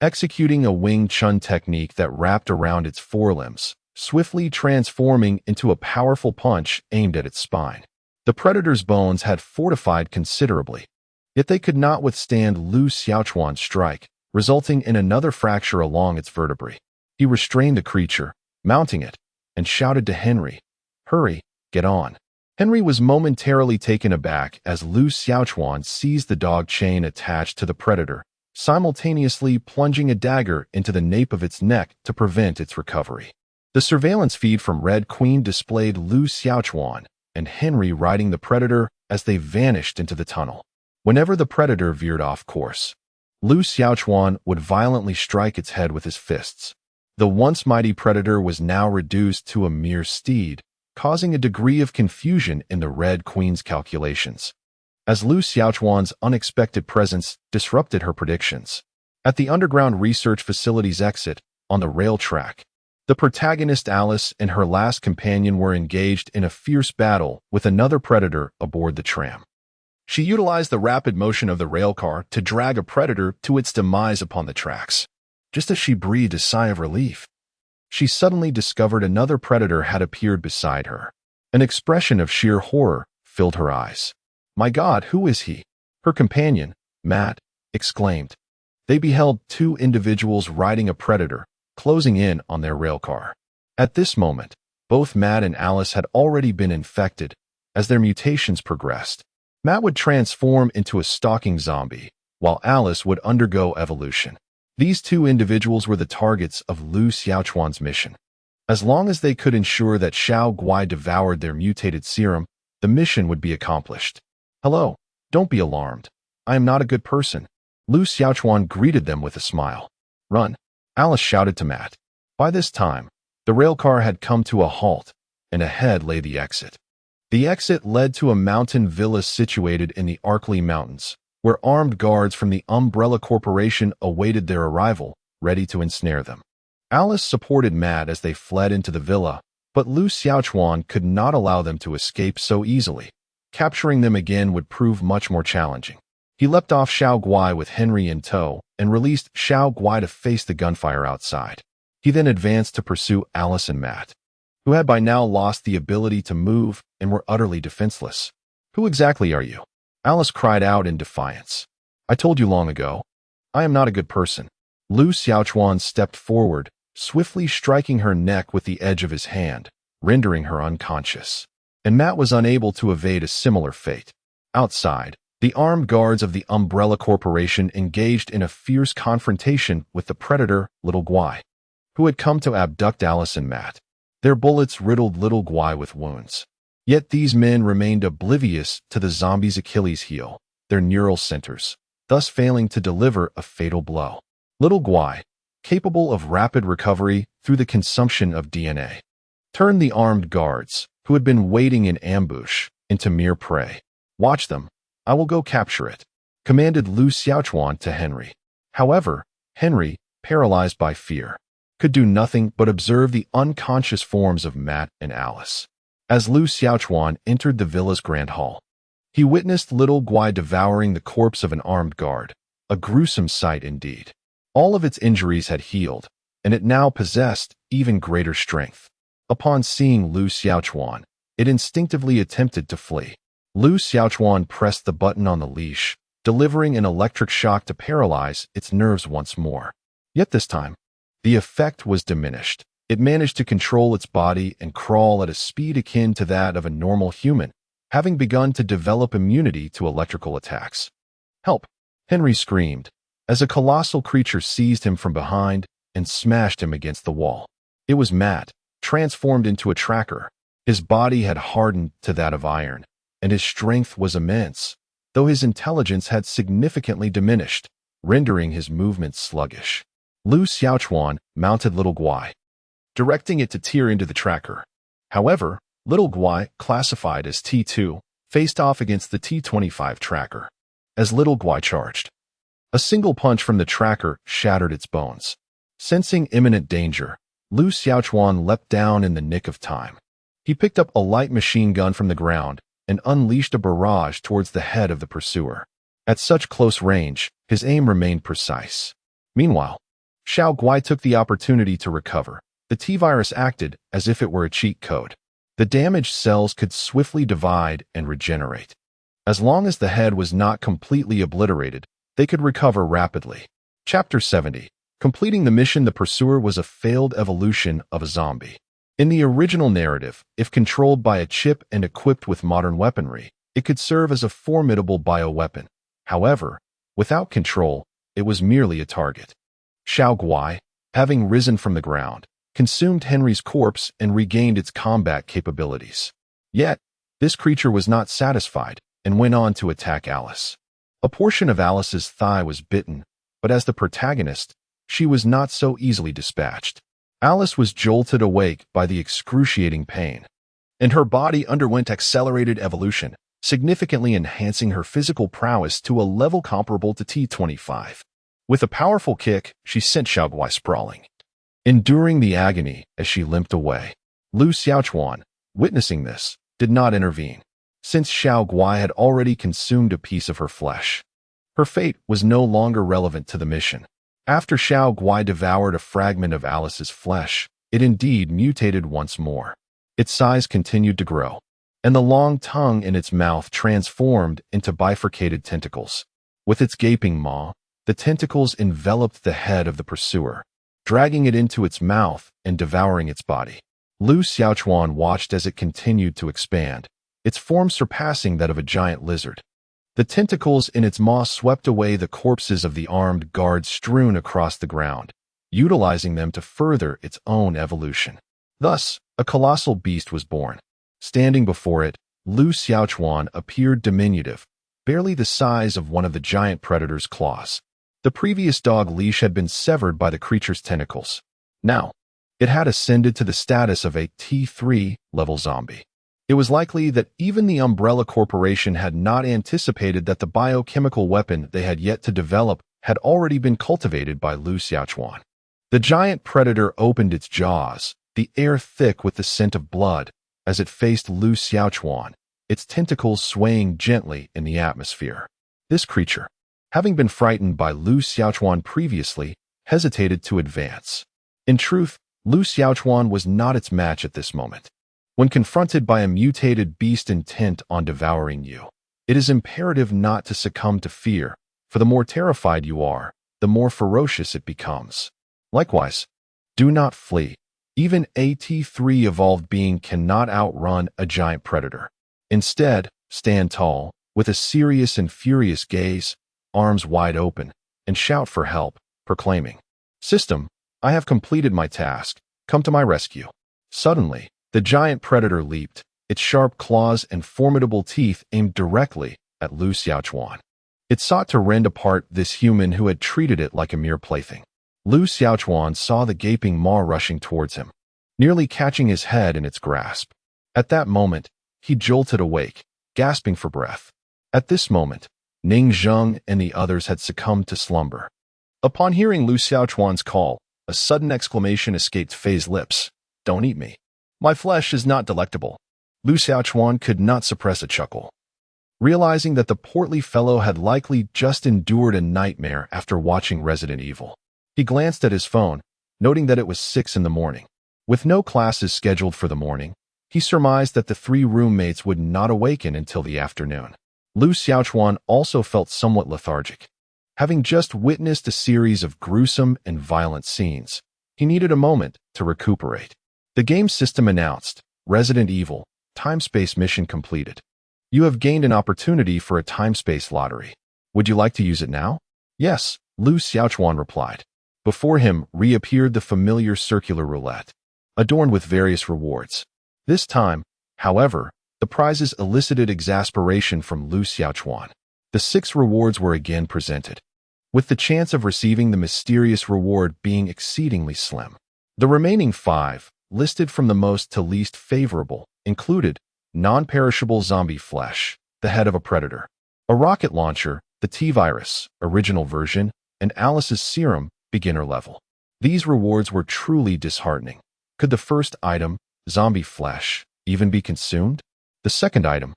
executing a Wing Chun technique that wrapped around its forelimbs, swiftly transforming into a powerful punch aimed at its spine. The predator's bones had fortified considerably, yet they could not withstand Lu Xiaochuan's strike, resulting in another fracture along its vertebrae. He restrained the creature, mounting it, and shouted to Henry, "Hurry, get on." Henry was momentarily taken aback as Lu Xiaochuan seized the dog chain attached to the predator, simultaneously plunging a dagger into the nape of its neck to prevent its recovery. The surveillance feed from Red Queen displayed Lu Xiaochuan and Henry riding the predator as they vanished into the tunnel. Whenever the predator veered off course, Lu Xiaochuan would violently strike its head with his fists. The once mighty predator was now reduced to a mere steed, causing a degree of confusion in the Red Queen's calculations, as Lu Xiaochuan's unexpected presence disrupted her predictions. At the underground research facility's exit, on the rail track, the protagonist Alice and her last companion were engaged in a fierce battle with another predator aboard the tram. She utilized the rapid motion of the railcar to drag a predator to its demise upon the tracks. Just as she breathed a sigh of relief, she suddenly discovered another predator had appeared beside her. An expression of sheer horror filled her eyes. "My God, who is he?" her companion, Matt, exclaimed. They beheld two individuals riding a predator, closing in on their railcar. At this moment, both Matt and Alice had already been infected. As their mutations progressed, Matt would transform into a stalking zombie, while Alice would undergo evolution. These two individuals were the targets of Lu Xiaochuan's mission. As long as they could ensure that Xiao Guai devoured their mutated serum, the mission would be accomplished. "Hello, don't be alarmed. I am not a good person." Lu Xiaochuan greeted them with a smile. "Run," Alice shouted to Matt. By this time, the railcar had come to a halt, and ahead lay the exit. The exit led to a mountain villa situated in the Arkley Mountains, where armed guards from the Umbrella Corporation awaited their arrival, ready to ensnare them. Alice supported Matt as they fled into the villa, but Lu Xiaochuan could not allow them to escape so easily. Capturing them again would prove much more challenging. He leapt off Xiao Guai with Henry in tow and released Xiao Guai to face the gunfire outside. He then advanced to pursue Alice and Matt, who had by now lost the ability to move and were utterly defenseless. "Who exactly are you?" Alice cried out in defiance. "I told you long ago. I am not a good person." Lu Xiaochuan stepped forward, swiftly striking her neck with the edge of his hand, rendering her unconscious. And Matt was unable to evade a similar fate. Outside, the armed guards of the Umbrella Corporation engaged in a fierce confrontation with the predator, Little Guai, who had come to abduct Alice and Matt. Their bullets riddled Little Guai with wounds. Yet these men remained oblivious to the zombie's Achilles heel, their neural centers, thus failing to deliver a fatal blow. Little Guai, capable of rapid recovery through the consumption of DNA, turned the armed guards, who had been waiting in ambush, into mere prey. "Watch them. I will go capture it," commanded Lu Xiaochuan to Henry. However, Henry, paralyzed by fear, could do nothing but observe the unconscious forms of Matt and Alice. As Lu Xiaochuan entered the villa's grand hall, he witnessed Little Guai devouring the corpse of an armed guard, a gruesome sight indeed. All of its injuries had healed, and it now possessed even greater strength. Upon seeing Lu Xiaochuan, it instinctively attempted to flee. Lu Xiaochuan pressed the button on the leash, delivering an electric shock to paralyze its nerves once more. Yet this time, the effect was diminished. It managed to control its body and crawl at a speed akin to that of a normal human, having begun to develop immunity to electrical attacks. "Help!" Henry screamed, as a colossal creature seized him from behind and smashed him against the wall. It was Matt, transformed into a tracker. His body had hardened to that of iron, and his strength was immense, though his intelligence had significantly diminished, rendering his movements sluggish. Lu Xiaochuan mounted Little Guai, directing it to tear into the tracker. However, Little Guai, classified as T2, faced off against the T25 tracker. As Little Guai charged, a single punch from the tracker shattered its bones. Sensing imminent danger, Lu Xiaochuan leapt down in the nick of time. He picked up a light machine gun from the ground and unleashed a barrage towards the head of the pursuer. At such close range, his aim remained precise. Meanwhile, Xiao Guai took the opportunity to recover. The T-virus acted as if it were a cheat code. The damaged cells could swiftly divide and regenerate. As long as the head was not completely obliterated, they could recover rapidly. Chapter 70. Completing the mission, the pursuer was a failed evolution of a zombie. In the original narrative, if controlled by a chip and equipped with modern weaponry, it could serve as a formidable bioweapon. However, without control, it was merely a target. Xiao Guai, having risen from the ground, consumed Henry's corpse and regained its combat capabilities. Yet, this creature was not satisfied and went on to attack Alice. A portion of Alice's thigh was bitten, but as the protagonist, she was not so easily dispatched. Alice was jolted awake by the excruciating pain, and her body underwent accelerated evolution, significantly enhancing her physical prowess to a level comparable to T25. With a powerful kick, she sent Xiao Guai sprawling, enduring the agony as she limped away. Lu Xiaochuan, witnessing this, did not intervene, since Xiao Guai had already consumed a piece of her flesh. Her fate was no longer relevant to the mission. After Xiao Guai devoured a fragment of Alice's flesh, it indeed mutated once more. Its size continued to grow, and the long tongue in its mouth transformed into bifurcated tentacles. With its gaping maw, the tentacles enveloped the head of the pursuer, dragging it into its mouth and devouring its body. Lu Xiaochuan watched as it continued to expand, its form surpassing that of a giant lizard. The tentacles in its maw swept away the corpses of the armed guards strewn across the ground, utilizing them to further its own evolution. Thus, a colossal beast was born. Standing before it, Lu Xiaochuan appeared diminutive, barely the size of one of the giant predator's claws. The previous dog leash had been severed by the creature's tentacles. Now, it had ascended to the status of a T3 level zombie. It was likely that even the Umbrella Corporation had not anticipated that the biochemical weapon they had yet to develop had already been cultivated by Lu Xiaochuan. The giant predator opened its jaws, the air thick with the scent of blood, as it faced Lu Xiaochuan, its tentacles swaying gently in the atmosphere. This creature, having been frightened by Lu Xiaochuan previously, hesitated to advance. In truth, Lu Xiaochuan was not its match at this moment. When confronted by a mutated beast intent on devouring you, it is imperative not to succumb to fear, for the more terrified you are, the more ferocious it becomes. Likewise, do not flee. Even a T3 evolved being cannot outrun a giant predator. Instead, stand tall, with a serious and furious gaze, arms wide open, and shout for help, proclaiming, "System, I have completed my task. Come to my rescue." Suddenly, the giant predator leaped, its sharp claws and formidable teeth aimed directly at Lu Xiaochuan. It sought to rend apart this human who had treated it like a mere plaything. Lu Xiaochuan saw the gaping maw rushing towards him, nearly catching his head in its grasp. At that moment, he jolted awake, gasping for breath. At this moment, Ning Zheng and the others had succumbed to slumber. Upon hearing Lu Xiaochuan's call, a sudden exclamation escaped Fei's lips. "Don't eat me. My flesh is not delectable." Lu Xiaochuan could not suppress a chuckle, realizing that the portly fellow had likely just endured a nightmare after watching Resident Evil. He glanced at his phone, noting that it was 6 in the morning. With no classes scheduled for the morning, he surmised that the 3 roommates would not awaken until the afternoon. Lu Xiaochuan also felt somewhat lethargic. Having just witnessed a series of gruesome and violent scenes, he needed a moment to recuperate. The game system announced, "Resident Evil, time-space mission completed. You have gained an opportunity for a time-space lottery. Would you like to use it now?" "Yes," Lu Xiaochuan replied. Before him reappeared the familiar circular roulette, adorned with various rewards. This time, however, the prizes elicited exasperation from Lu Xiaochuan. The 6 rewards were again presented, with the chance of receiving the mysterious reward being exceedingly slim. The remaining 5, listed from the most to least favorable, included non-perishable zombie flesh, the head of a predator, a rocket launcher, the T-virus, original version, and Alice's serum, beginner level. These rewards were truly disheartening. Could the first item, zombie flesh, even be consumed? The second item,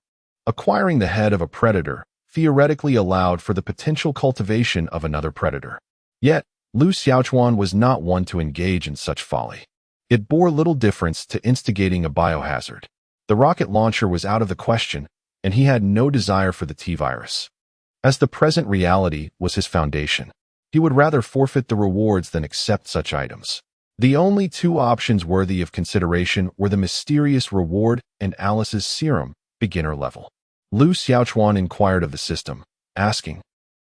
acquiring the head of a predator, theoretically allowed for the potential cultivation of another predator. Yet, Lu Xiaochuan was not one to engage in such folly. It bore little difference to instigating a biohazard. The rocket launcher was out of the question, and he had no desire for the T-virus. As the present reality was his foundation, he would rather forfeit the rewards than accept such items. The only two options worthy of consideration were the mysterious reward and Alice's serum, beginner level. Lu Xiaochuan inquired of the system, asking,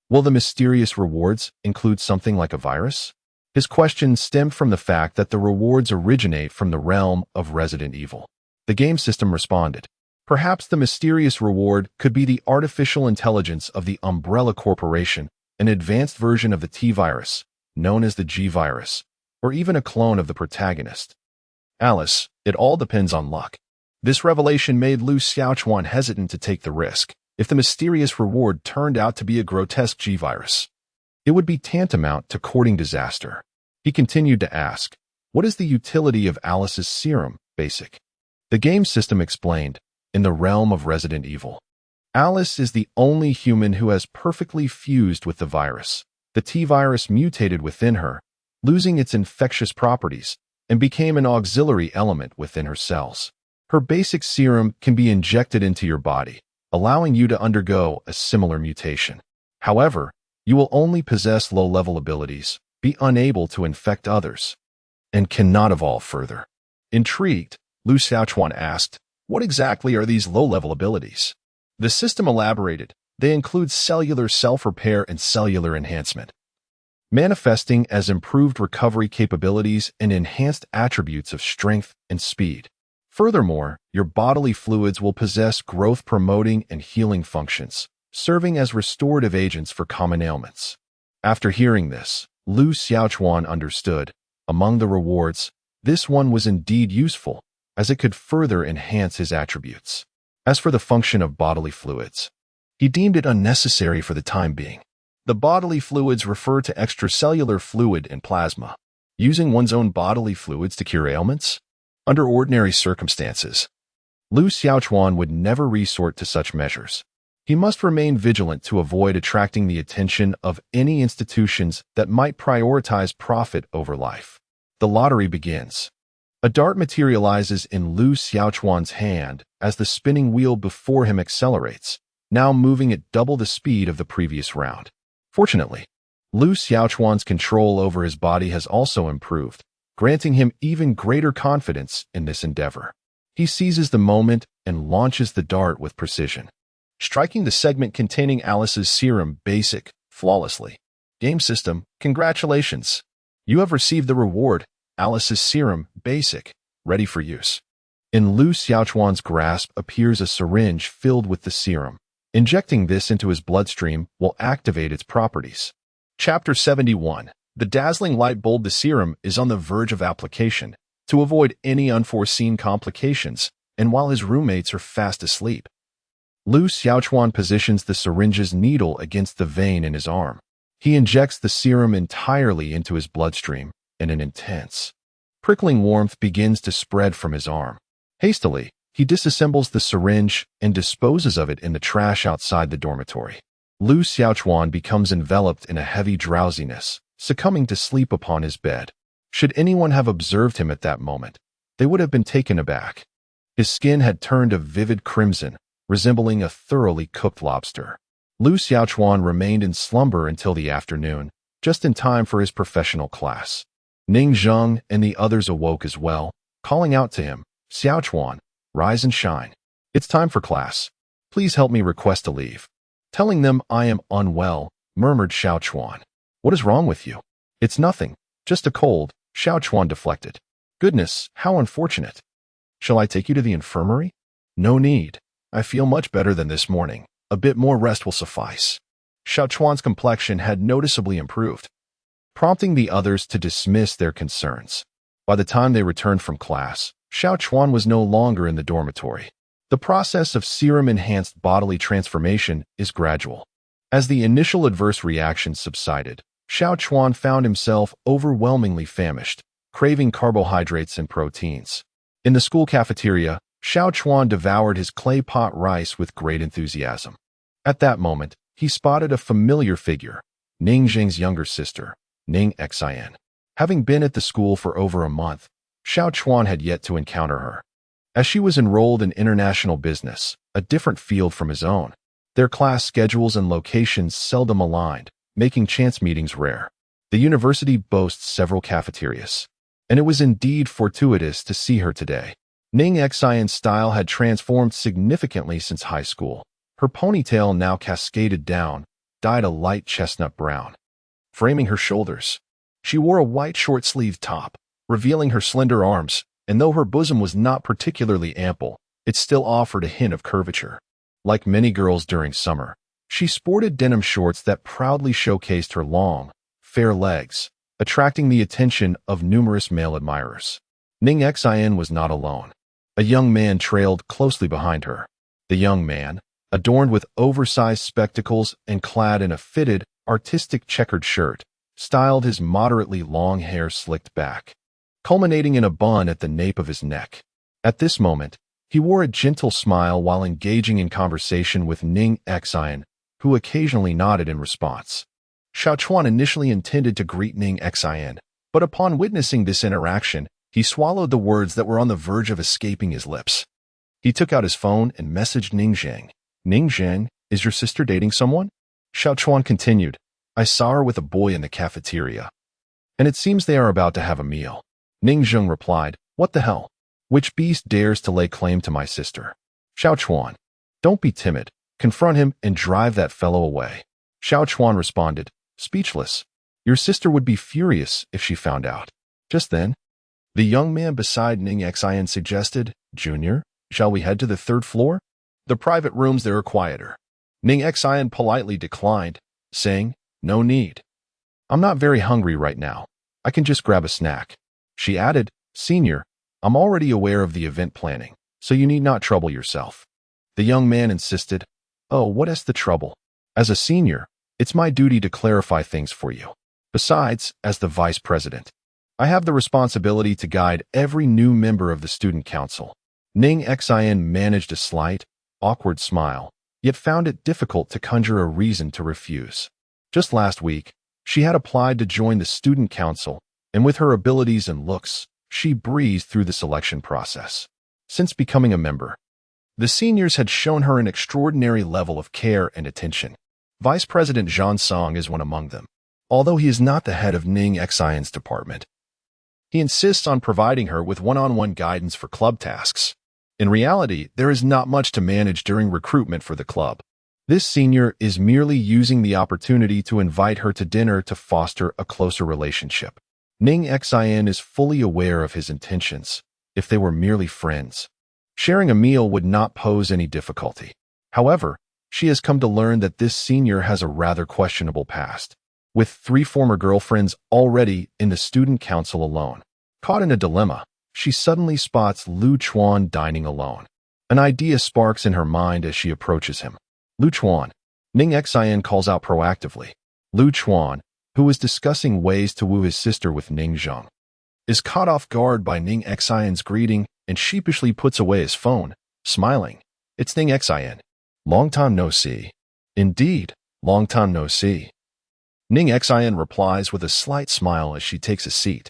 "Will the mysterious rewards include something like a virus?" His question stemmed from the fact that the rewards originate from the realm of Resident Evil. The game system responded, "Perhaps the mysterious reward could be the artificial intelligence of the Umbrella Corporation, an advanced version of the T-virus, known as the G-virus, or even a clone of the protagonist." Alice, "It all depends on luck." This revelation made Lu Xiaochuan hesitant to take the risk. If the mysterious reward turned out to be a grotesque G-virus, it would be tantamount to courting disaster. He continued to ask, "What is the utility of Alice's serum, basic?" The game system explained, "In the realm of Resident Evil, Alice is the only human who has perfectly fused with the virus. The T-virus mutated within her, losing its infectious properties, and became an auxiliary element within her cells. Her basic serum can be injected into your body, allowing you to undergo a similar mutation. However, you will only possess low-level abilities, be unable to infect others, and cannot evolve further." Intrigued, Lu Xiaochuan asked, "What exactly are these low-level abilities?" The system elaborated, "They include cellular self-repair and cellular enhancement, manifesting as improved recovery capabilities and enhanced attributes of strength and speed. Furthermore, your bodily fluids will possess growth-promoting and healing functions, serving as restorative agents for common ailments." After hearing this, Lu Xiaochuan understood, among the rewards, this one was indeed useful, as it could further enhance his attributes. As for the function of bodily fluids, he deemed it unnecessary for the time being. The bodily fluids refer to extracellular fluid and plasma. Using one's own bodily fluids to cure ailments? Under ordinary circumstances, Lu Xiaochuan would never resort to such measures. He must remain vigilant to avoid attracting the attention of any institutions that might prioritize profit over life. The lottery begins. A dart materializes in Lu Xiaochuan's hand as the spinning wheel before him accelerates, now moving at double the speed of the previous round. Fortunately, Lu Xiaochuan's control over his body has also improved, granting him even greater confidence in this endeavor. He seizes the moment and launches the dart with precision, striking the segment containing Alice's serum basic flawlessly. Game system, congratulations! You have received the reward, Alice's serum basic, ready for use. In Lu Xiaochuan's grasp appears a syringe filled with the serum. Injecting this into his bloodstream will activate its properties. Chapter 71. The dazzling light bulb. The serum is on the verge of application to avoid any unforeseen complications, and while his roommates are fast asleep, Lu Xiaochuan positions the syringe's needle against the vein in his arm. He injects the serum entirely into his bloodstream, and an intense, prickling warmth begins to spread from his arm. Hastily, he disassembles the syringe and disposes of it in the trash outside the dormitory. Lu Xiaochuan becomes enveloped in a heavy drowsiness, succumbing to sleep upon his bed. Should anyone have observed him at that moment, they would have been taken aback. His skin had turned a vivid crimson, resembling a thoroughly cooked lobster. Lu Xiaochuan remained in slumber until the afternoon, just in time for his professional class. Ning Zheng and the others awoke as well, calling out to him, "Xiaochuan, rise and shine. It's time for class. Please help me request a leave." Telling them I am unwell, murmured Xiaochuan. "What is wrong with you?" "It's nothing, just a cold," Xiaochuan deflected. "Goodness, how unfortunate. Shall I take you to the infirmary?" "No need. I feel much better than this morning. A bit more rest will suffice." Xiaochuan's complexion had noticeably improved, prompting the others to dismiss their concerns. By the time they returned from class, Xiaochuan was no longer in the dormitory. The process of serum-enhanced bodily transformation is gradual. As the initial adverse reactions subsided, Xiaochuan found himself overwhelmingly famished, craving carbohydrates and proteins. In the school cafeteria, Xiaochuan devoured his clay pot rice with great enthusiasm. At that moment, he spotted a familiar figure, Ning Zheng's younger sister, Ning Xin. Having been at the school for over a month, Xiaochuan had yet to encounter her. As she was enrolled in international business, a different field from his own, their class schedules and locations seldom aligned, making chance meetings rare. The university boasts several cafeterias. and it was indeed fortuitous to see her today. Ning Xian's style had transformed significantly since high school. Her ponytail now cascaded down, dyed a light chestnut brown, framing her shoulders. She wore a white short-sleeved top, revealing her slender arms, and though her bosom was not particularly ample, it still offered a hint of curvature. Like many girls during summer, she sported denim shorts that proudly showcased her long, fair legs, attracting the attention of numerous male admirers. Ning Xian was not alone. A young man trailed closely behind her. The young man, adorned with oversized spectacles and clad in a fitted, artistic checkered shirt, styled his moderately long hair slicked back, culminating in a bun at the nape of his neck. At this moment, he wore a gentle smile while engaging in conversation with Ning Xian, who occasionally nodded in response. Xiao Chuan initially intended to greet Ning Xian, but upon witnessing this interaction, he swallowed the words that were on the verge of escaping his lips. He took out his phone and messaged Ning Zheng. Ning Zheng, is your sister dating someone? Xiao Chuan continued. I saw her with a boy in the cafeteria, and it seems they are about to have a meal. Ning Zheng replied, what the hell? Which beast dares to lay claim to my sister? Xiao Chuan, don't be timid. Confront him and drive that fellow away. Xiao Chuan responded, speechless. Your sister would be furious if she found out. Just then, the young man beside Ning Xian suggested, Junior, shall we head to the third floor? The private rooms there are quieter. Ning Xian politely declined, saying, no need. I'm not very hungry right now. I can just grab a snack. She added, Senior, I'm already aware of the event planning, so you need not trouble yourself. The young man insisted, oh, what is the trouble? As a senior, it's my duty to clarify things for you. Besides, as the vice president, I have the responsibility to guide every new member of the student council. Ning Xian managed a slight, awkward smile, yet found it difficult to conjure a reason to refuse. Just last week, she had applied to join the student council, and with her abilities and looks, she breezed through the selection process. Since becoming a member, the seniors had shown her an extraordinary level of care and attention. Vice President Zhang Song is one among them. Although he is not the head of Ning Xian's department, he insists on providing her with one-on-one guidance for club tasks. In reality, there is not much to manage during recruitment for the club. This senior is merely using the opportunity to invite her to dinner to foster a closer relationship. Ning Xian is fully aware of his intentions. If they were merely friends, sharing a meal would not pose any difficulty. However, she has come to learn that this senior has a rather questionable past, with 3 former girlfriends already in the student council alone. Caught in a dilemma, she suddenly spots Lu Chuan dining alone. An idea sparks in her mind as she approaches him. Lu Chuan, Ning Xian calls out proactively. Lu Chuan, who was discussing ways to woo his sister with Ning Zheng, is caught off guard by Ning Xian's greeting and sheepishly puts away his phone, smiling. It's Ning Xian. Long time no see. Indeed, long time no see. Ning Xian replies with a slight smile as she takes a seat.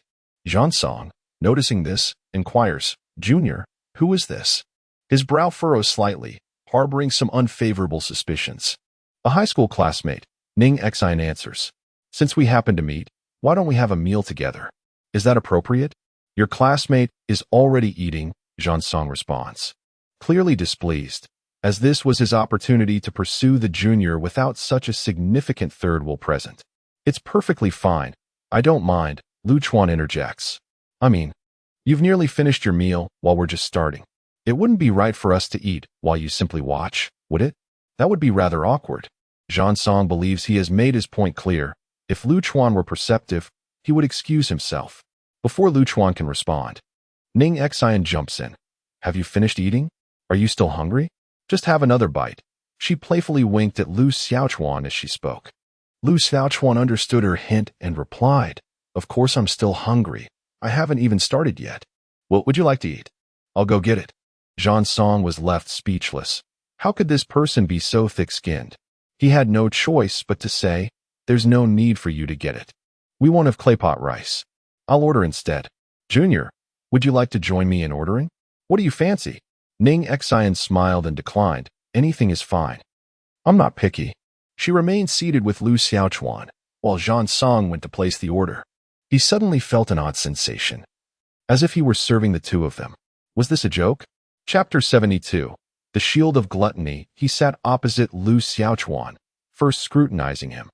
Zhang Song, noticing this, inquires, Junior, who is this? His brow furrows slightly, harboring some unfavorable suspicions. A high school classmate, Ning Xian answers. Since we happen to meet, why don't we have a meal together? Is that appropriate? Your classmate is already eating, Zhang Song responds, clearly displeased, as this was his opportunity to pursue the junior without such a significant third wheel present. It's perfectly fine. I don't mind, Lu Chuan interjects. I mean, you've nearly finished your meal while we're just starting. It wouldn't be right for us to eat while you simply watch, would it? That would be rather awkward. Zhang Song believes he has made his point clear. If Lu Chuan were perceptive, he would excuse himself. Before Lu Chuan can respond, Ning Xian jumps in. Have you finished eating? Are you still hungry? Just have another bite. She playfully winked at Lu Xiaochuan as she spoke. Lu Xiaochuan understood her hint and replied, Of course I'm still hungry. I haven't even started yet. What would you like to eat? I'll go get it. Zhang Song was left speechless. How could this person be so thick-skinned? He had no choice but to say, There's no need for you to get it. We won't have claypot rice. I'll order instead. Junior, would you like to join me in ordering? What do you fancy? Ning Xian smiled and declined. Anything is fine. I'm not picky. She remained seated with Lu Xiaochuan, while Zhang Song went to place the order. He suddenly felt an odd sensation. as if he were serving the two of them. Was this a joke? Chapter 72. The Shield of Gluttony. He sat opposite Lu Xiaochuan, first scrutinizing him.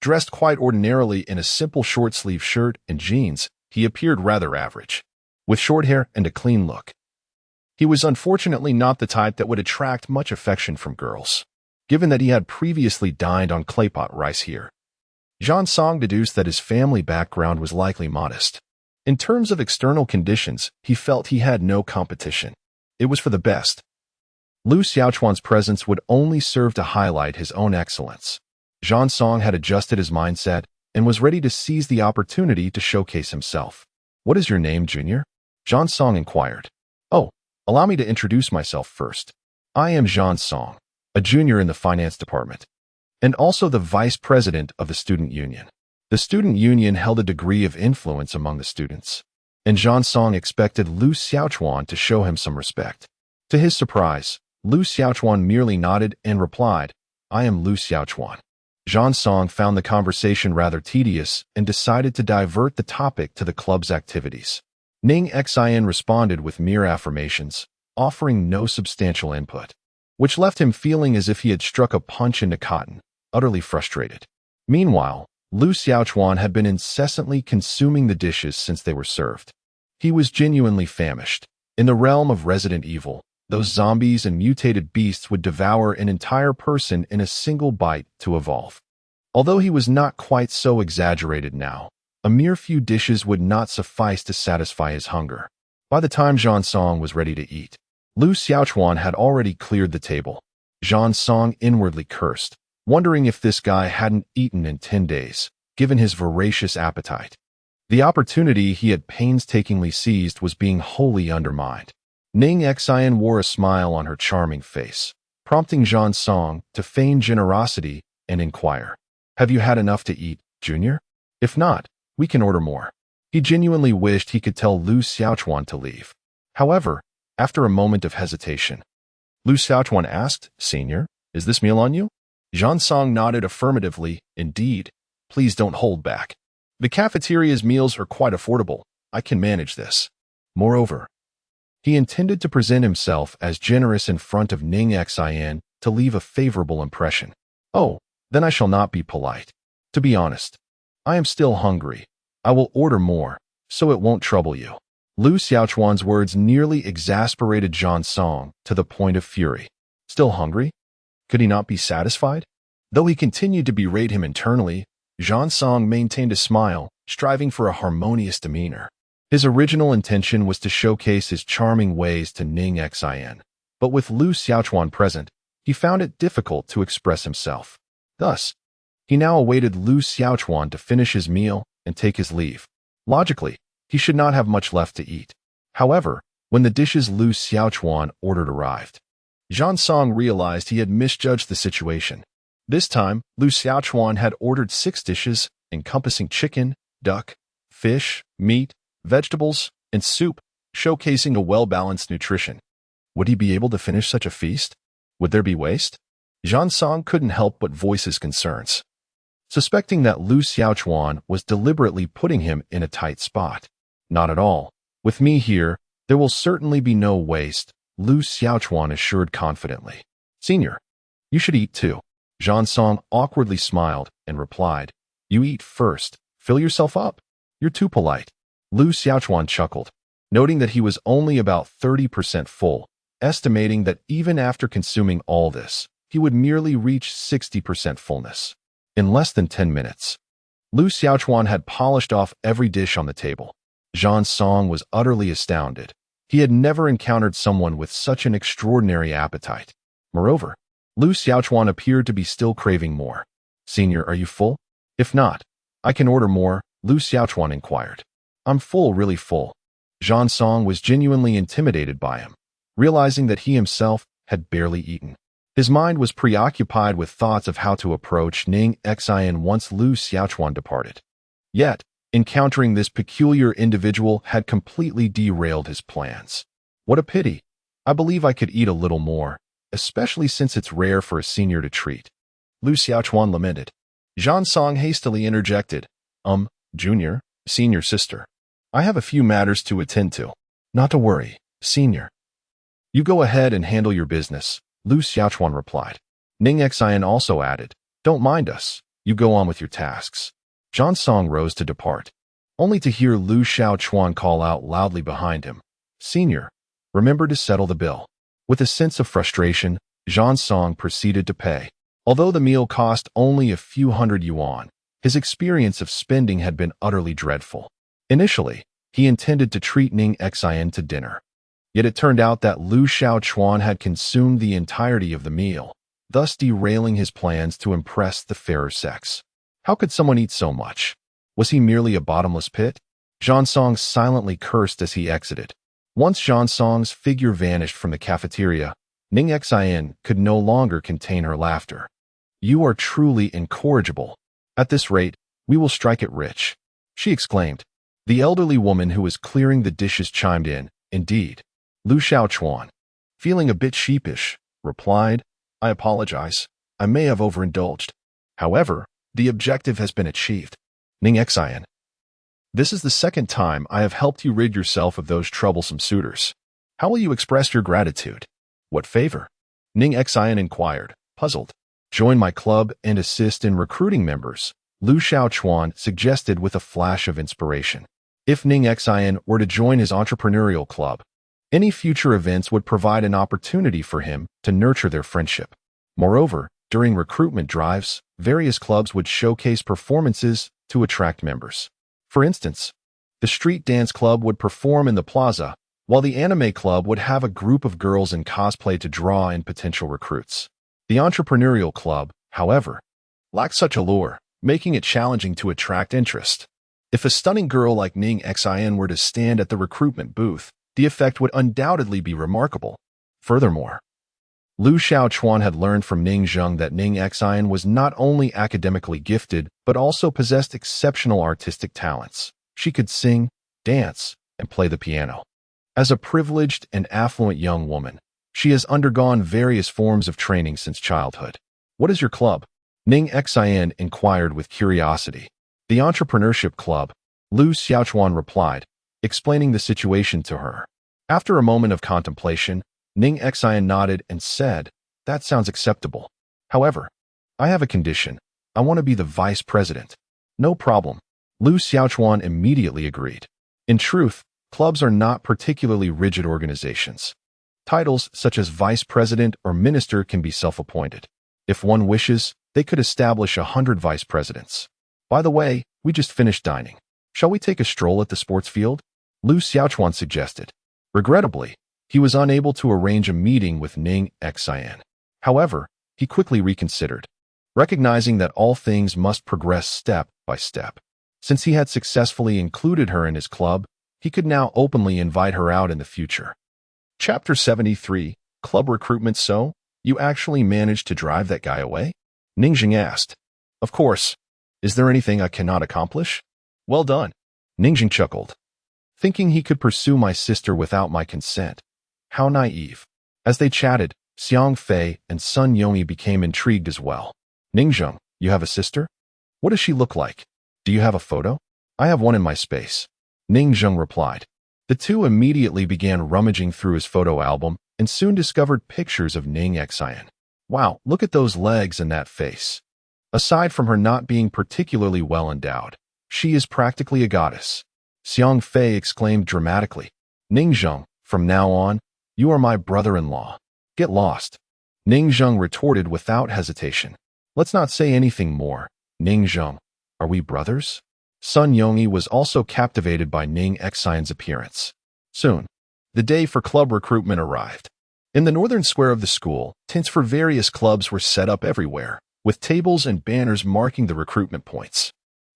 Dressed quite ordinarily in a simple short-sleeve shirt and jeans, he appeared rather average, with short hair and a clean look. He was unfortunately not the type that would attract much affection from girls, given that he had previously dined on claypot rice here. Zhang Song deduced that his family background was likely modest. In terms of external conditions, he felt he had no competition. It was for the best. Lu Xiaochuan's presence would only serve to highlight his own excellence. Zhang Song had adjusted his mindset and was ready to seize the opportunity to showcase himself. "What is your name, Junior?" Zhang Song inquired. "Oh, allow me to introduce myself first. I am Zhang Song, a junior in the finance department, and also the vice president of the student union." The student union held a degree of influence among the students, and Zhang Song expected Lu Xiaochuan to show him some respect. To his surprise, Lu Xiaochuan merely nodded and replied, "I am Lu Xiaochuan." Zhang Song found the conversation rather tedious and decided to divert the topic to the club's activities. Ning Xin responded with mere affirmations, offering no substantial input, which left him feeling as if he had struck a punch into cotton, utterly frustrated. Meanwhile, Lu Xiaochuan had been incessantly consuming the dishes since they were served. He was genuinely famished. In the realm of Resident Evil, those zombies and mutated beasts would devour an entire person in a single bite to evolve. Although he was not quite so exaggerated now, a mere few dishes would not suffice to satisfy his hunger. By the time Zhang Song was ready to eat, Lu Xiaochuan had already cleared the table. Zhang Song inwardly cursed, wondering if this guy hadn't eaten in 10 days, given his voracious appetite. The opportunity he had painstakingly seized was being wholly undermined. Ning Xin wore a smile on her charming face, prompting Zhang Song to feign generosity and inquire, "Have you had enough to eat, Junior? If not, we can order more." He genuinely wished he could tell Lu Xiaochuan to leave. However, after a moment of hesitation, Lu Xiaochuan asked, "Senior, is this meal on you?" Zhang Song nodded affirmatively. "Indeed. Please don't hold back. The cafeteria's meals are quite affordable. I can manage this." Moreover, he intended to present himself as generous in front of Ning Xin to leave a favorable impression. "Oh, then I shall not be polite. To be honest, I am still hungry. I will order more, so it won't trouble you." Lu Xiaochuan's words nearly exasperated Zhang Song to the point of fury. Still hungry? Could he not be satisfied? Though he continued to berate him internally, Zhang Song maintained a smile, striving for a harmonious demeanor. His original intention was to showcase his charming ways to Ning Xin, but with Lu Xiaochuan present, he found it difficult to express himself. Thus, he now awaited Lu Xiaochuan to finish his meal and take his leave. Logically, he should not have much left to eat. However, when the dishes Lu Xiaochuan ordered arrived, Zhang Song realized he had misjudged the situation. This time, Lu Xiaochuan had ordered 6 dishes, encompassing chicken, duck, fish, meat, vegetables, and soup, showcasing a well-balanced nutrition. Would he be able to finish such a feast? Would there be waste? Zhang Song couldn't help but voice his concerns, suspecting that Lu Xiaochuan was deliberately putting him in a tight spot. "Not at all. With me here, there will certainly be no waste," Lu Xiaochuan assured confidently. "Senior, you should eat too." Zhang Song awkwardly smiled and replied, "You eat first. Fill yourself up. You're too polite." Lu Xiaochuan chuckled, noting that he was only about 30% full, estimating that even after consuming all this, he would merely reach 60% fullness. In less than 10 minutes, Lu Xiaochuan had polished off every dish on the table. Zhang Song was utterly astounded. He had never encountered someone with such an extraordinary appetite. Moreover, Lu Xiaochuan appeared to be still craving more. "Senior, are you full? If not, I can order more," Lu Xiaochuan inquired. "I'm full, really full." Zhang Song was genuinely intimidated by him, realizing that he himself had barely eaten. His mind was preoccupied with thoughts of how to approach Ning Xin once Lu Xiaochuan departed. Yet, encountering this peculiar individual had completely derailed his plans. "What a pity. I believe I could eat a little more, especially since it's rare for a senior to treat," Lu Xiaochuan lamented. Zhang Song hastily interjected, Junior, senior sister. I have a few matters to attend to. Not to worry, senior. You go ahead and handle your business, Lu Xiaochuan replied. Ning Xian also added, don't mind us. You go on with your tasks. Zhang Song rose to depart, only to hear Lu Xiaochuan call out loudly behind him, Senior, remember to settle the bill. With a sense of frustration, Zhang Song proceeded to pay. Although the meal cost only a few hundred yuan, his experience of spending had been utterly dreadful. Initially, he intended to treat Ning Xian to dinner. Yet it turned out that Lu Xiaochuan had consumed the entirety of the meal, thus derailing his plans to impress the fairer sex. How could someone eat so much? Was he merely a bottomless pit? Zhang Song silently cursed as he exited. Once Zhang Song's figure vanished from the cafeteria, Ning Xian could no longer contain her laughter. You are truly incorrigible. At this rate, we will strike it rich, she exclaimed. The elderly woman who was clearing the dishes chimed in, indeed. Lu Xiaochuan, feeling a bit sheepish, replied, I apologize. I may have overindulged. However, the objective has been achieved. Ning Xian, this is the second time I have helped you rid yourself of those troublesome suitors. How will you express your gratitude? What favor? Ning Xian inquired, puzzled. Join my club and assist in recruiting members, Lu Xiaochuan suggested with a flash of inspiration. If Ning Xian were to join his entrepreneurial club, any future events would provide an opportunity for him to nurture their friendship. Moreover, during recruitment drives, various clubs would showcase performances to attract members. For instance, the street dance club would perform in the plaza, while the anime club would have a group of girls in cosplay to draw in potential recruits. The entrepreneurial club, however, lacked such allure, making it challenging to attract interest. If a stunning girl like Ning Xian were to stand at the recruitment booth, the effect would undoubtedly be remarkable. Furthermore, Lu Xiaochuan had learned from Ning Zheng that Ning Xian was not only academically gifted, but also possessed exceptional artistic talents. She could sing, dance, and play the piano. As a privileged and affluent young woman, she has undergone various forms of training since childhood. What is your club? Ning Xian inquired with curiosity. The Entrepreneurship Club, Lu Xiaochuan replied, explaining the situation to her. After a moment of contemplation, Ning Xian nodded and said, that sounds acceptable. However, I have a condition. I want to be the vice president. No problem. Lu Xiaochuan immediately agreed. In truth, clubs are not particularly rigid organizations. Titles such as vice president or minister can be self-appointed. If one wishes, they could establish 100 vice presidents. By the way, we just finished dining. Shall we take a stroll at the sports field? Lu Xiaochuan suggested. Regrettably, he was unable to arrange a meeting with Ning Xian. However, he quickly reconsidered, recognizing that all things must progress step by step. Since he had successfully included her in his club, he could now openly invite her out in the future. Chapter 73, Club Recruitment. So, you actually managed to drive that guy away? Ning Zheng asked. Of course. Is there anything I cannot accomplish? Well done. Ning Zheng chuckled, thinking he could pursue my sister without my consent. How naive. As they chatted, Xiang Fei and Sun Yongyi became intrigued as well. Ning Zheng, you have a sister? What does she look like? Do you have a photo? I have one in my space. Ning Zheng replied. The two immediately began rummaging through his photo album and soon discovered pictures of Ning Xian. Wow, look at those legs and that face. Aside from her not being particularly well endowed, she is practically a goddess. Xiang Fei exclaimed dramatically. Ning Zheng, from now on, you are my brother-in-law. Get lost. Ning Zheng retorted without hesitation. Let's not say anything more. Ning Zheng, are we brothers? Sun Yongyi was also captivated by Ning Xian's appearance. Soon, the day for club recruitment arrived. In the northern square of the school, tents for various clubs were set up everywhere, with tables and banners marking the recruitment points.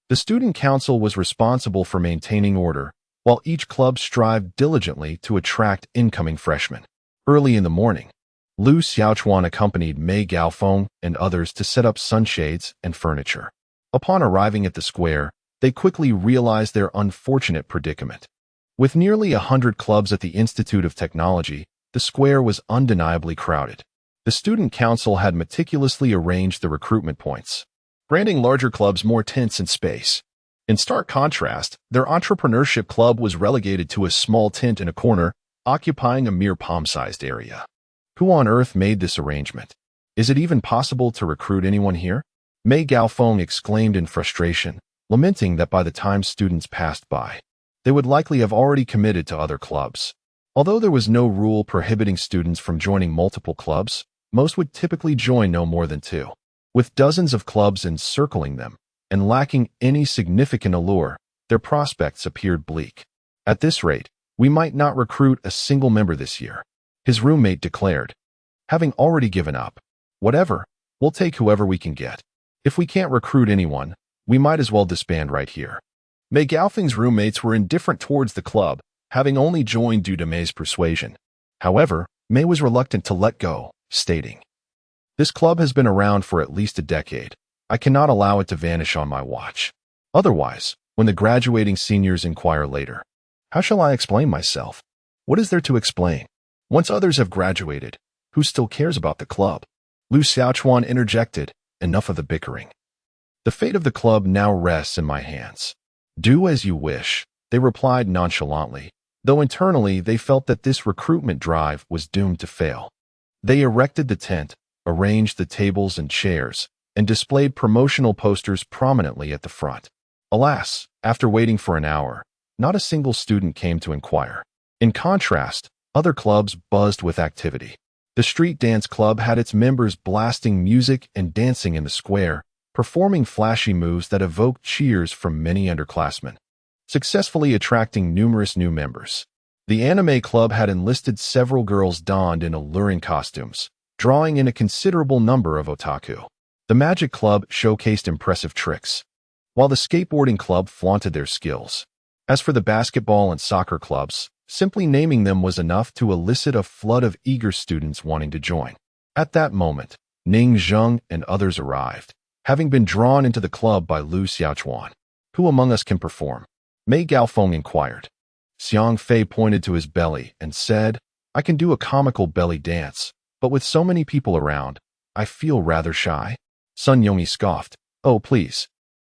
The student council was responsible for maintaining order, while each club strived diligently to attract incoming freshmen. Early in the morning, Lu Xiaochuan accompanied Mei Gaofeng and others to set up sunshades and furniture. Upon arriving at the square, they quickly realized their unfortunate predicament. With nearly 100 clubs at the Institute of Technology, the square was undeniably crowded. The student council had meticulously arranged the recruitment points, granting larger clubs more tents and space. In stark contrast, their entrepreneurship club was relegated to a small tent in a corner, occupying a mere palm-sized area. Who on earth made this arrangement? Is it even possible to recruit anyone here? Mei Gaofeng exclaimed in frustration, lamenting that by the time students passed by, they would likely have already committed to other clubs. Although there was no rule prohibiting students from joining multiple clubs, most would typically join no more than 2. With dozens of clubs encircling them, and lacking any significant allure, their prospects appeared bleak. At this rate, we might not recruit a single member this year, his roommate declared. Having already given up, whatever, we'll take whoever we can get. If we can't recruit anyone, we might as well disband right here. Mei Gaofeng's roommates were indifferent towards the club, having only joined due to Mei's persuasion. However, Mei was reluctant to let go, stating, "This club has been around for at least a decade. I cannot allow it to vanish on my watch. Otherwise, when the graduating seniors inquire later, how shall I explain myself? What is there to explain? Once others have graduated, who still cares about the club?" Lu Xiaochuan interjected, "Enough of the bickering. The fate of the club now rests in my hands." "Do as you wish," they replied nonchalantly, though internally they felt that this recruitment drive was doomed to fail. They erected the tent, arranged the tables and chairs, and displayed promotional posters prominently at the front. Alas, after waiting for an hour, not a single student came to inquire. In contrast, other clubs buzzed with activity. The street dance club had its members blasting music and dancing in the square, performing flashy moves that evoked cheers from many underclassmen, successfully attracting numerous new members. The anime club had enlisted several girls donned in alluring costumes, drawing in a considerable number of otaku. The magic club showcased impressive tricks, while the skateboarding club flaunted their skills. As for the basketball and soccer clubs, simply naming them was enough to elicit a flood of eager students wanting to join. At that moment, Ning Zheng and others arrived, having been drawn into the club by Lu Xiaochuan. "Who among us can perform?" Mei Gaofeng inquired. Xiang Fei pointed to his belly and said, "I can do a comical belly dance, but with so many people around, I feel rather shy." Sun Yongyi scoffed, "Oh, please.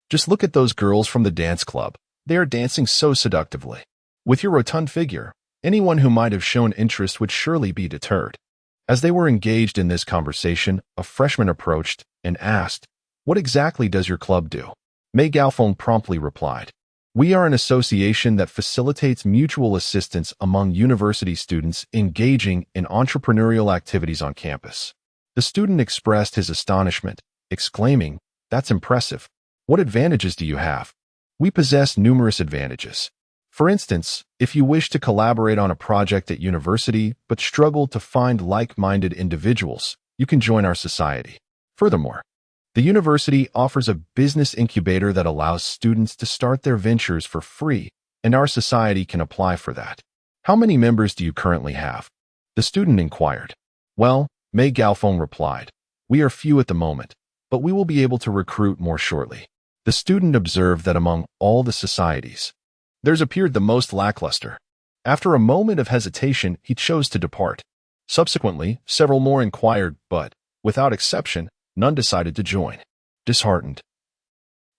Just look at those girls from the dance club. They are dancing so seductively. With your rotund figure, anyone who might have shown interest would surely be deterred." As they were engaged in this conversation, a freshman approached and asked, "What exactly does your club do?" Mei Gaofeng promptly replied, "We are an association that facilitates mutual assistance among university students engaging in entrepreneurial activities on campus." The student expressed his astonishment, exclaiming, "That's impressive. What advantages do you have?" "We possess numerous advantages. For instance, if you wish to collaborate on a project at university but struggle to find like-minded individuals, you can join our society. Furthermore, the university offers a business incubator that allows students to start their ventures for free, and our society can apply for that." "How many members do you currently have?" the student inquired. "Well," Mei Gaofeng replied, "we are few at the moment, but we will be able to recruit more shortly." The student observed that among all the societies, theirs appeared the most lackluster. After a moment of hesitation, he chose to depart. Subsequently, several more inquired, but, without exception, none decided to join. Disheartened,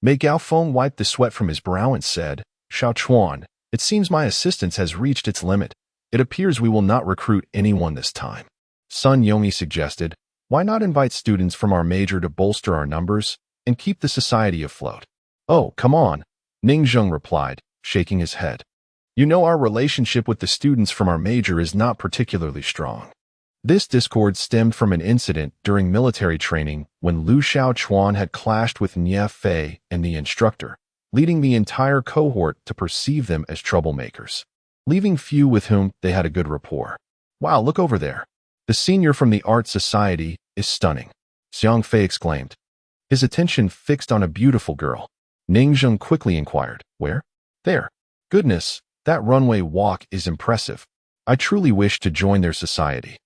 Mei Gaofeng wiped the sweat from his brow and said, "Xiaochuan, it seems my assistance has reached its limit. It appears we will not recruit anyone this time." Sun Yongyi suggested, "Why not invite students from our major to bolster our numbers and keep the society afloat?" "Oh, come on," Ning Zheng replied, shaking his head. "You know our relationship with the students from our major is not particularly strong." This discord stemmed from an incident during military training when Lu Xiaochuan had clashed with Nie Fei and the instructor, leading the entire cohort to perceive them as troublemakers, leaving few with whom they had a good rapport. "Wow, look over there. The senior from the art society is stunning," Xiang Fei exclaimed, his attention fixed on a beautiful girl. Ning Zheng quickly inquired, "Where?" "There. Goodness, that runway walk is impressive. I truly wish to join their society."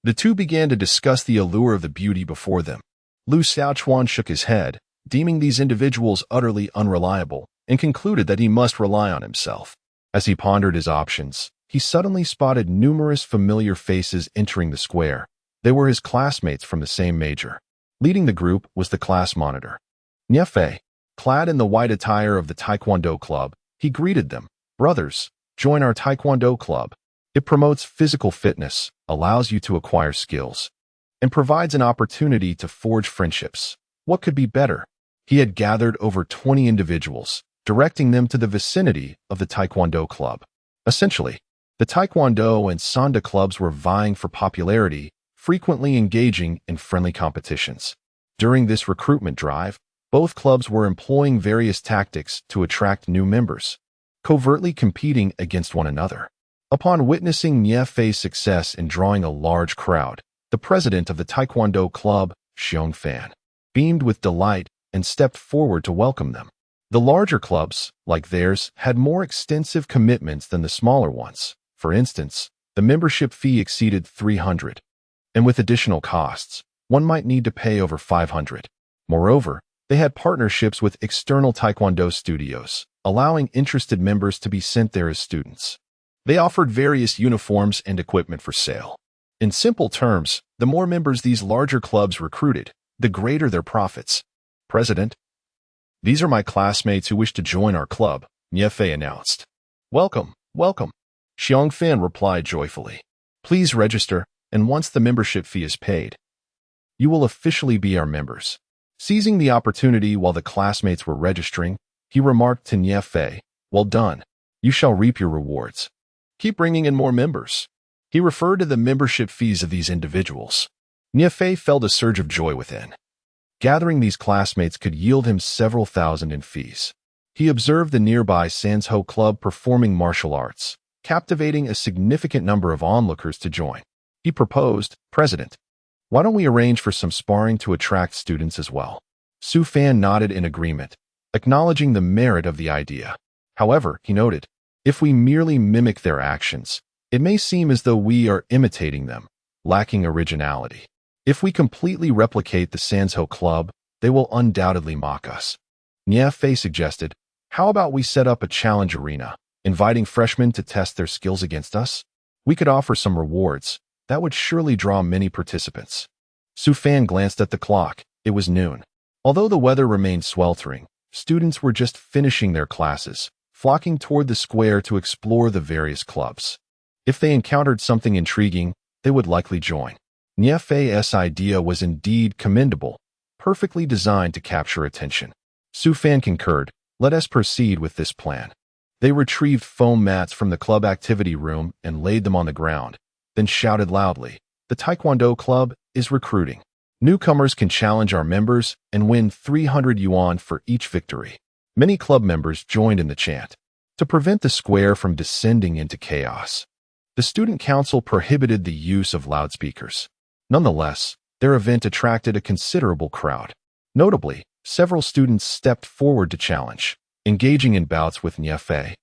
The two began to discuss the allure of the beauty before them. Lu Xiaochuan shook his head, deeming these individuals utterly unreliable, and concluded that he must rely on himself. As he pondered his options, he suddenly spotted numerous familiar faces entering the square. They were his classmates from the same major. Leading the group was the class monitor, Nie Fei. Clad in the white attire of the Taekwondo club, he greeted them. "Brothers, join our Taekwondo club. It promotes physical fitness, allows you to acquire skills, and provides an opportunity to forge friendships. What could be better?" He had gathered over 20 individuals, directing them to the vicinity of the Taekwondo club. Essentially, the Taekwondo and Sanda clubs were vying for popularity, frequently engaging in friendly competitions. During this recruitment drive, both clubs were employing various tactics to attract new members, covertly competing against one another. Upon witnessing Niefei's success in drawing a large crowd, the president of the Taekwondo club, Xiong Fan, beamed with delight and stepped forward to welcome them. The larger clubs, like theirs, had more extensive commitments than the smaller ones. For instance, the membership fee exceeded 300, and with additional costs, one might need to pay over 500. Moreover, they had partnerships with external Taekwondo studios, allowing interested members to be sent there as students. They offered various uniforms and equipment for sale. In simple terms, the more members these larger clubs recruited, the greater their profits. "President, these are my classmates who wish to join our club," Niefei announced. "Welcome, welcome," Xiong Fan replied joyfully. "Please register, and once the membership fee is paid, you will officially be our members." Seizing the opportunity while the classmates were registering, he remarked to Niefei, "Well done. You shall reap your rewards. Keep bringing in more members." He referred to the membership fees of these individuals. Niefei felt a surge of joy within. Gathering these classmates could yield him several thousand in fees. He observed the nearby Sansho Club performing martial arts, captivating a significant number of onlookers to join. He proposed, "President, why don't we arrange for some sparring to attract students as well?" Su Fan nodded in agreement, acknowledging the merit of the idea. However, he noted, if we merely mimic their actions, it may seem as though we are imitating them, lacking originality. If we completely replicate the Sansho Club, they will undoubtedly mock us. Niefei suggested, "How about we set up a challenge arena, inviting freshmen to test their skills against us? We could offer some rewards. That would surely draw many participants." Su Fan glanced at the clock. It was noon. Although the weather remained sweltering, students were just finishing their classes, flocking toward the square to explore the various clubs. If they encountered something intriguing, they would likely join. Niefei's idea was indeed commendable, perfectly designed to capture attention. Su Fan concurred, "Let us proceed with this plan." They retrieved foam mats from the club activity room and laid them on the ground, then shouted loudly, "The Taekwondo Club is recruiting. Newcomers can challenge our members and win 300 yuan for each victory." Many club members joined in the chant. To prevent the square from descending into chaos, the student council prohibited the use of loudspeakers. Nonetheless, their event attracted a considerable crowd. Notably, several students stepped forward to challenge, engaging in bouts with Niefei,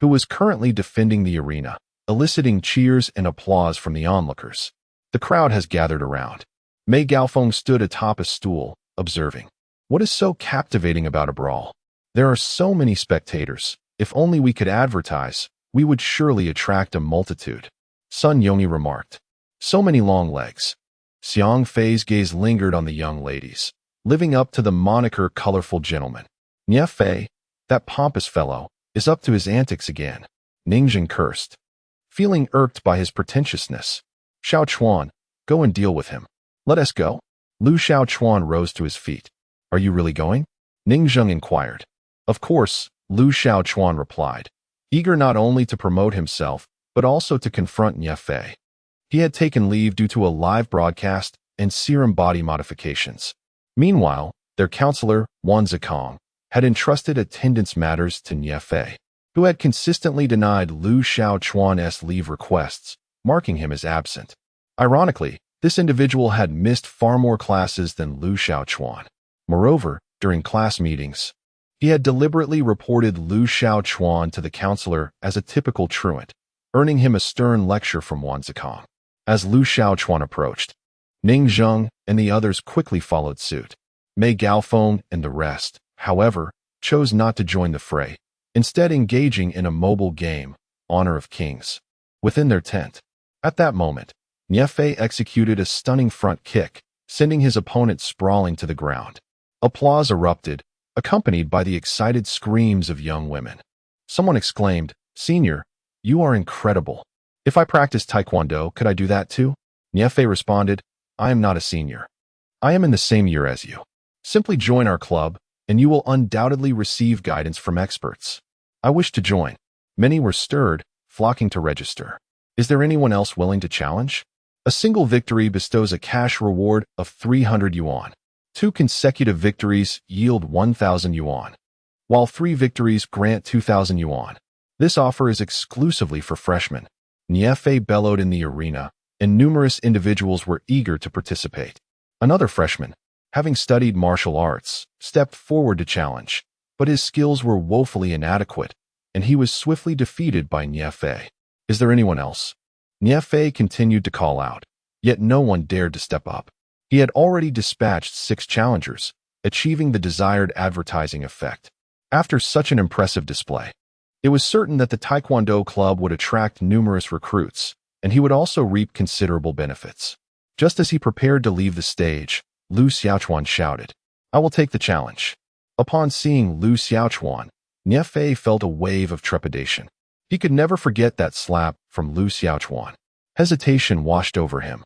who was currently defending the arena, eliciting cheers and applause from the onlookers. The crowd has gathered around. Mei Gaofeng stood atop a stool, observing, "What is so captivating about a brawl? There are so many spectators. If only we could advertise, we would surely attract a multitude." Sun Yongyi remarked, "So many long legs." Xiang Fei's gaze lingered on the young ladies, living up to the moniker colorful gentleman. "Niefei, that pompous fellow, is up to his antics again," Ningjing cursed, feeling irked by his pretentiousness. "Xiao Chuan, go and deal with him." "Let us go." Lu Xiao Chuan rose to his feet. "Are you really going?" Ningjing inquired. "Of course," Lu Xiao Chuan replied, eager not only to promote himself, but also to confront Niefei. He had taken leave due to a live broadcast and serum body modifications. Meanwhile, their counselor, Wan Zikong, had entrusted attendance matters to Niefei, who had consistently denied Lu Xiao Chuan's leave requests, marking him as absent. Ironically, this individual had missed far more classes than Lu Xiao Chuan. Moreover, during class meetings, he had deliberately reported Lu Xiao Chuan to the counselor as a typical truant, earning him a stern lecture from Wan Zikong. As Lu Xiao Chuan approached, Ning Zheng and the others quickly followed suit. Mei Gaofeng and the rest, however, chose not to join the fray, instead engaging in a mobile game, Honor of Kings, within their tent. At that moment, Niefei executed a stunning front kick, sending his opponent sprawling to the ground. Applause erupted, accompanied by the excited screams of young women. Someone exclaimed, "Senior, you are incredible. If I practiced Taekwondo, could I do that too?" Niefei responded, "I am not a senior. I am in the same year as you. Simply join our club, and you will undoubtedly receive guidance from experts." "I wish to join." Many were stirred, flocking to register. "Is there anyone else willing to challenge?" A single victory bestows a cash reward of 300 yuan. 2 consecutive victories yield 1,000 yuan, while 3 victories grant 2,000 yuan. This offer is exclusively for freshmen. Niefei bellowed in the arena, and numerous individuals were eager to participate. Another freshman, having studied martial arts, stepped forward to challenge, but his skills were woefully inadequate, and he was swiftly defeated by Niefei. "Is there anyone else?" Niefei continued to call out, yet no one dared to step up. He had already dispatched 6 challengers, achieving the desired advertising effect. After such an impressive display, it was certain that the Taekwondo club would attract numerous recruits, and he would also reap considerable benefits. Just as he prepared to leave the stage, Lu Xiaochuan shouted, "I will take the challenge." Upon seeing Lu Xiaochuan, Niefei felt a wave of trepidation. He could never forget that slap from Lu Xiaochuan. Hesitation washed over him,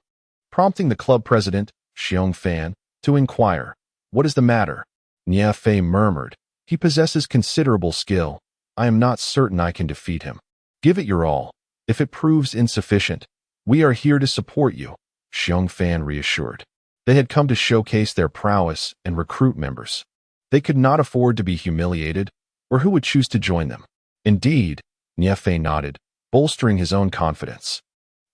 prompting the club president, Xiong Fan, to inquire, "What is the matter?" Niefei murmured, "He possesses considerable skill. I am not certain I can defeat him." "Give it your all. If it proves insufficient, we are here to support you," Xiong Fan reassured. They had come to showcase their prowess and recruit members. They could not afford to be humiliated, or who would choose to join them? Indeed, Niefei nodded, bolstering his own confidence.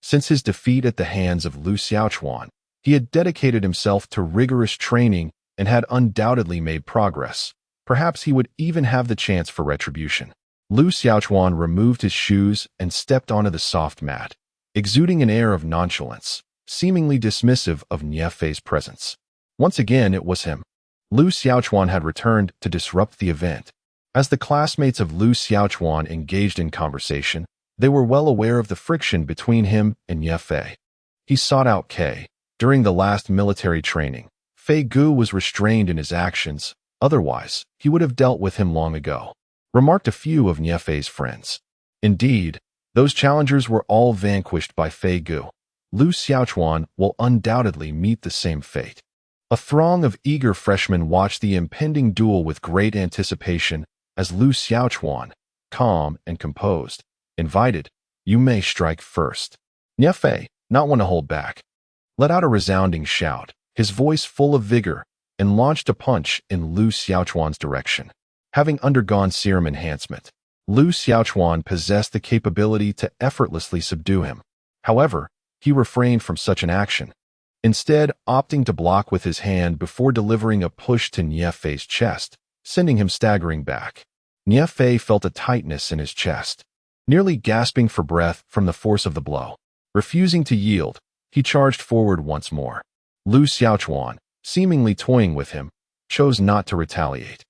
Since his defeat at the hands of Lu Xiaochuan, he had dedicated himself to rigorous training and had undoubtedly made progress. Perhaps he would even have the chance for retribution. Lu Xiaochuan removed his shoes and stepped onto the soft mat, exuding an air of nonchalance, seemingly dismissive of Niefei's presence. Once again, it was him. Lu Xiaochuan had returned to disrupt the event. As the classmates of Lu Xiaochuan engaged in conversation, they were well aware of the friction between him and Niefei. He sought out Kei. During the last military training, Fei Gu was restrained in his actions, otherwise, he would have dealt with him long ago, remarked a few of Niefei's friends. Indeed, those challengers were all vanquished by Fei Gu. Lu Xiaochuan will undoubtedly meet the same fate. A throng of eager freshmen watched the impending duel with great anticipation as Lu Xiaochuan, calm and composed, invited, "You may strike first." Niefei, not one to hold back, let out a resounding shout, his voice full of vigor, and launched a punch in Lu Xiaochuan's direction. Having undergone serum enhancement, Lu Xiaochuan possessed the capability to effortlessly subdue him. However, he refrained from such an action, instead opting to block with his hand before delivering a push to Niefei's chest, sending him staggering back. Niefei felt a tightness in his chest, nearly gasping for breath from the force of the blow. Refusing to yield, he charged forward once more. Lu Xiaochuan, seemingly toying with him, chose not to retaliate.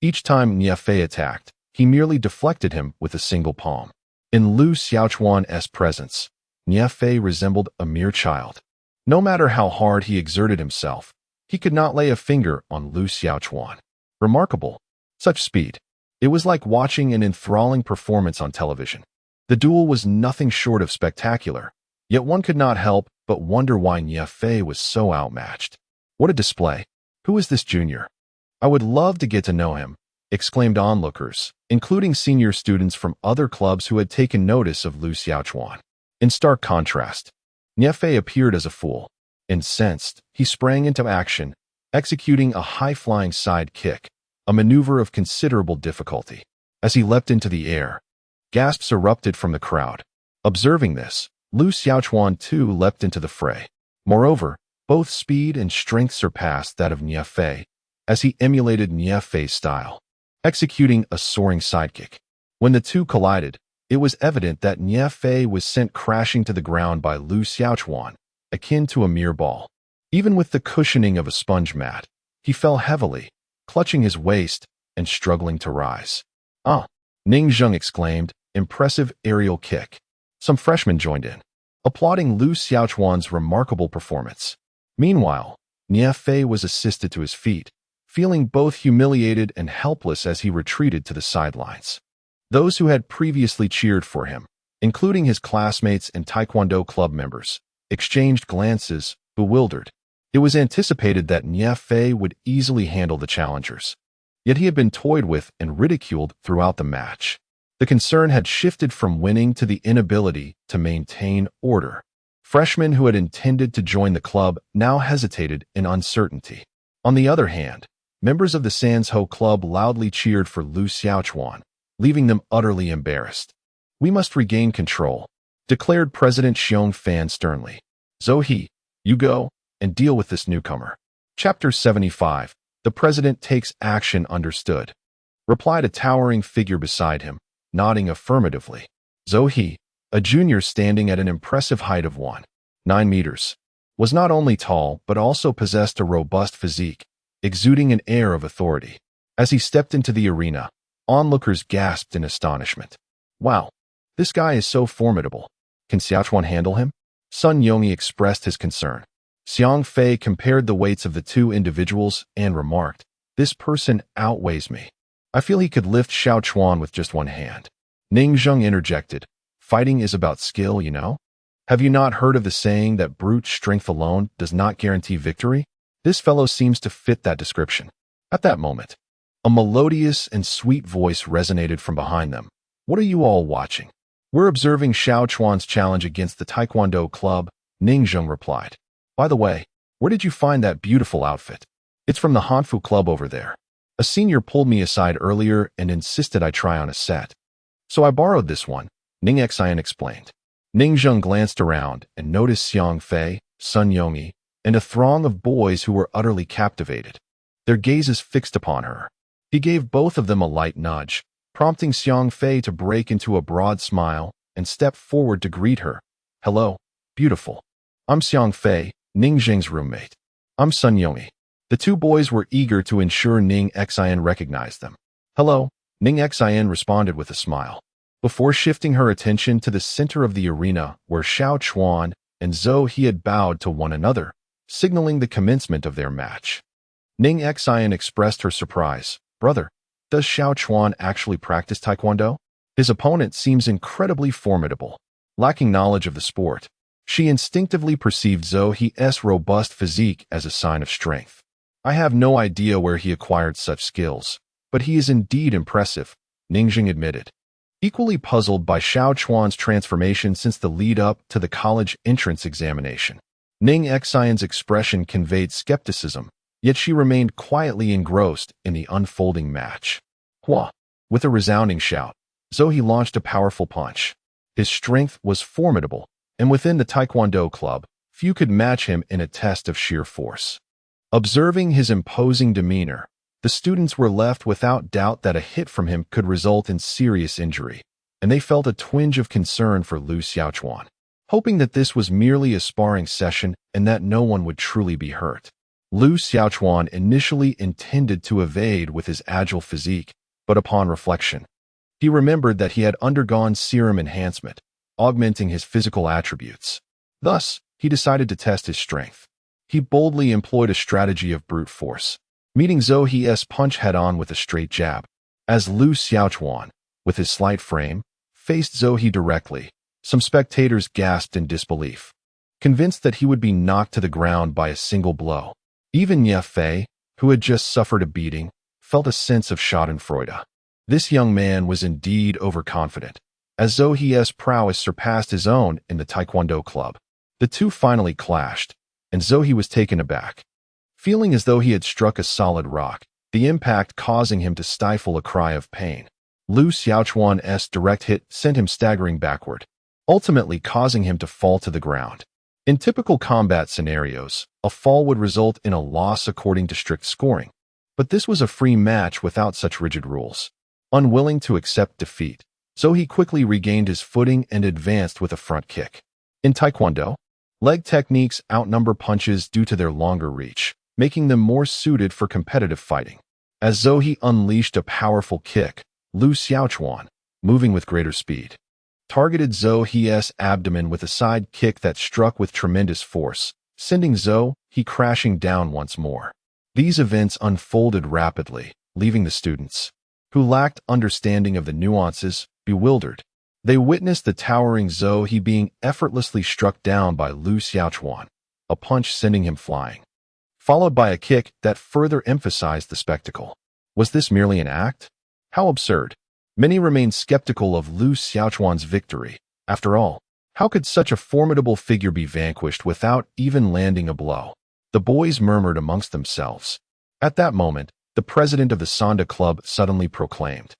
Each time Niefei attacked, he merely deflected him with a single palm. In Lu Xiaochuan's presence, Niefei resembled a mere child. No matter how hard he exerted himself, he could not lay a finger on Lu Xiaochuan. Remarkable. Such speed. It was like watching an enthralling performance on television. The duel was nothing short of spectacular, yet one could not help but wonder why Niefei was so outmatched. What a display. Who is this junior? I would love to get to know him, exclaimed onlookers, including senior students from other clubs who had taken notice of Lu Xiaochuan. In stark contrast, Niefei appeared as a fool. Incensed, he sprang into action, executing a high-flying side kick, a maneuver of considerable difficulty. As he leapt into the air, gasps erupted from the crowd. Observing this, Lu Xiaochuan too leapt into the fray. Moreover, both speed and strength surpassed that of Niefei, as he emulated Niefei's style, executing a soaring sidekick. When the two collided, it was evident that Niefei was sent crashing to the ground by Lu Xiaochuan, akin to a mere ball. Even with the cushioning of a sponge mat, he fell heavily, clutching his waist and struggling to rise. "Ah!" Ning Zheng exclaimed, "Impressive aerial kick." Some freshmen joined in, applauding Lu Xiaochuan's remarkable performance. Meanwhile, Niefei was assisted to his feet, feeling both humiliated and helpless as he retreated to the sidelines. Those who had previously cheered for him, including his classmates and Taekwondo club members, exchanged glances, bewildered. It was anticipated that Nya Fei would easily handle the challengers. Yet he had been toyed with and ridiculed throughout the match. The concern had shifted from winning to the inability to maintain order. Freshmen who had intended to join the club now hesitated in uncertainty. On the other hand, members of the Sansho club loudly cheered for Lu Xiaochuan, leaving them utterly embarrassed. "We must regain control," declared President Xiong Fan sternly. "Zohe, you go and deal with this newcomer." Chapter 75. The President Takes Action. Understood, replied a towering figure beside him, nodding affirmatively. Zohe, a junior standing at an impressive height of 1.9 meters, was not only tall but also possessed a robust physique, exuding an air of authority. As he stepped into the arena, onlookers gasped in astonishment. "Wow, this guy is so formidable. Can Xiaochuan handle him?" Sun Yongyi expressed his concern. Xiang Fei compared the weights of the two individuals and remarked, "This person outweighs me. I feel he could lift Xiaochuan with just one hand." Ning Zheng interjected, "Fighting is about skill, you know? Have you not heard of the saying that brute strength alone does not guarantee victory? This fellow seems to fit that description." At that moment, a melodious and sweet voice resonated from behind them. "What are you all watching?" "We're observing Xiaochuan's challenge against the Taekwondo club," Ning Zheng replied. "By the way, where did you find that beautiful outfit?" "It's from the Hanfu club over there. A senior pulled me aside earlier and insisted I try on a set. So I borrowed this one," Ning Xian explained. Ning Zheng glanced around and noticed Xiang Fei, Sun Yongyi, and a throng of boys who were utterly captivated, their gazes fixed upon her. He gave both of them a light nudge, prompting Xiang Fei to break into a broad smile and step forward to greet her. "Hello, beautiful. I'm Xiang Fei, Ning Zheng's roommate. I'm Sun Yongyi." The two boys were eager to ensure Ning Xian recognized them. "Hello," Ning Xian responded with a smile, before shifting her attention to the center of the arena where Xiaochuan and Zhou He had bowed to one another, signaling the commencement of their match. Ning Xian expressed her surprise. "Brother, does Xiaochuan actually practice Taekwondo? His opponent seems incredibly formidable." Lacking knowledge of the sport, she instinctively perceived Zhou He's robust physique as a sign of strength. "I have no idea where he acquired such skills, but he is indeed impressive," Ningjing admitted. Equally puzzled by Xiaochuan's transformation since the lead-up to the college entrance examination, Ning Xian's expression conveyed skepticism, yet she remained quietly engrossed in the unfolding match. Hua! With a resounding shout, Zhou He launched a powerful punch. His strength was formidable, and within the Taekwondo club, few could match him in a test of sheer force. Observing his imposing demeanor, the students were left without doubt that a hit from him could result in serious injury, and they felt a twinge of concern for Lu Xiaochuan, hoping that this was merely a sparring session and that no one would truly be hurt. Lu Xiaochuan initially intended to evade with his agile physique, but upon reflection, he remembered that he had undergone serum enhancement, augmenting his physical attributes. Thus, he decided to test his strength. He boldly employed a strategy of brute force, meeting Zhou He's punch head-on with a straight jab. As Lu Xiaochuan, with his slight frame, faced Zhou He directly, some spectators gasped in disbelief, convinced that he would be knocked to the ground by a single blow. Even Nya Fei, who had just suffered a beating, felt a sense of schadenfreude. This young man was indeed overconfident, as Zhou He's prowess surpassed his own in the Taekwondo club. The two finally clashed, and Zhou He was taken aback, feeling as though he had struck a solid rock, the impact causing him to stifle a cry of pain. Lu Xiaochuan's direct hit sent him staggering backward, ultimately causing him to fall to the ground. In typical combat scenarios, a fall would result in a loss according to strict scoring, but this was a free match without such rigid rules. Unwilling to accept defeat, Zhou He quickly regained his footing and advanced with a front kick. In Taekwondo, leg techniques outnumber punches due to their longer reach, making them more suited for competitive fighting. As Zhou He unleashed a powerful kick, Lu Xiaochuan, moving with greater speed, targeted Zhou He's abdomen with a side kick that struck with tremendous force, sending Zhou He crashing down once more. These events unfolded rapidly, leaving the students, who lacked understanding of the nuances, bewildered. They witnessed the towering Zhou He being effortlessly struck down by Lu Xiaochuan, a punch sending him flying, followed by a kick that further emphasized the spectacle. Was this merely an act? How absurd. Many remained skeptical of Lu Xiaochuan's victory. After all, how could such a formidable figure be vanquished without even landing a blow? The boys murmured amongst themselves. At that moment, the president of the Sanda Club suddenly proclaimed,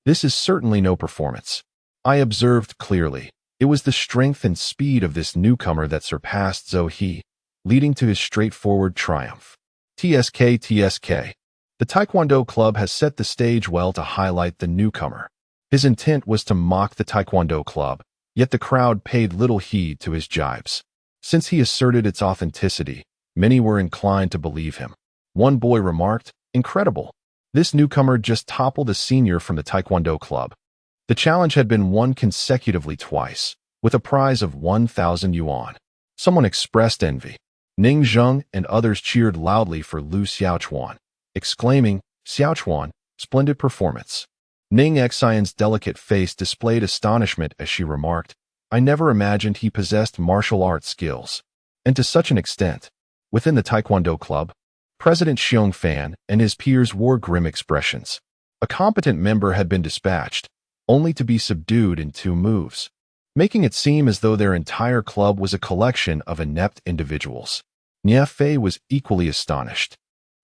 "This is certainly no performance." I observed clearly. It was the strength and speed of this newcomer that surpassed Zhou He, leading to his straightforward triumph. TSK. The Taekwondo Club has set the stage well to highlight the newcomer. His intent was to mock the Taekwondo Club, yet the crowd paid little heed to his jibes. Since he asserted its authenticity, many were inclined to believe him. One boy remarked, "Incredible. This newcomer just toppled a senior from the Taekwondo Club." The challenge had been won consecutively twice, with a prize of 1,000 yuan. Someone expressed envy. Ning Zheng and others cheered loudly for Lu Xiaochuan, exclaiming, "Xiaochuan, splendid performance." Ning Xian's delicate face displayed astonishment as she remarked, "I never imagined he possessed martial arts skills. And to such an extent." Within the Taekwondo Club, President Xiong Fan and his peers wore grim expressions. A competent member had been dispatched, only to be subdued in 2 moves, making it seem as though their entire club was a collection of inept individuals. Nie Fei was equally astonished,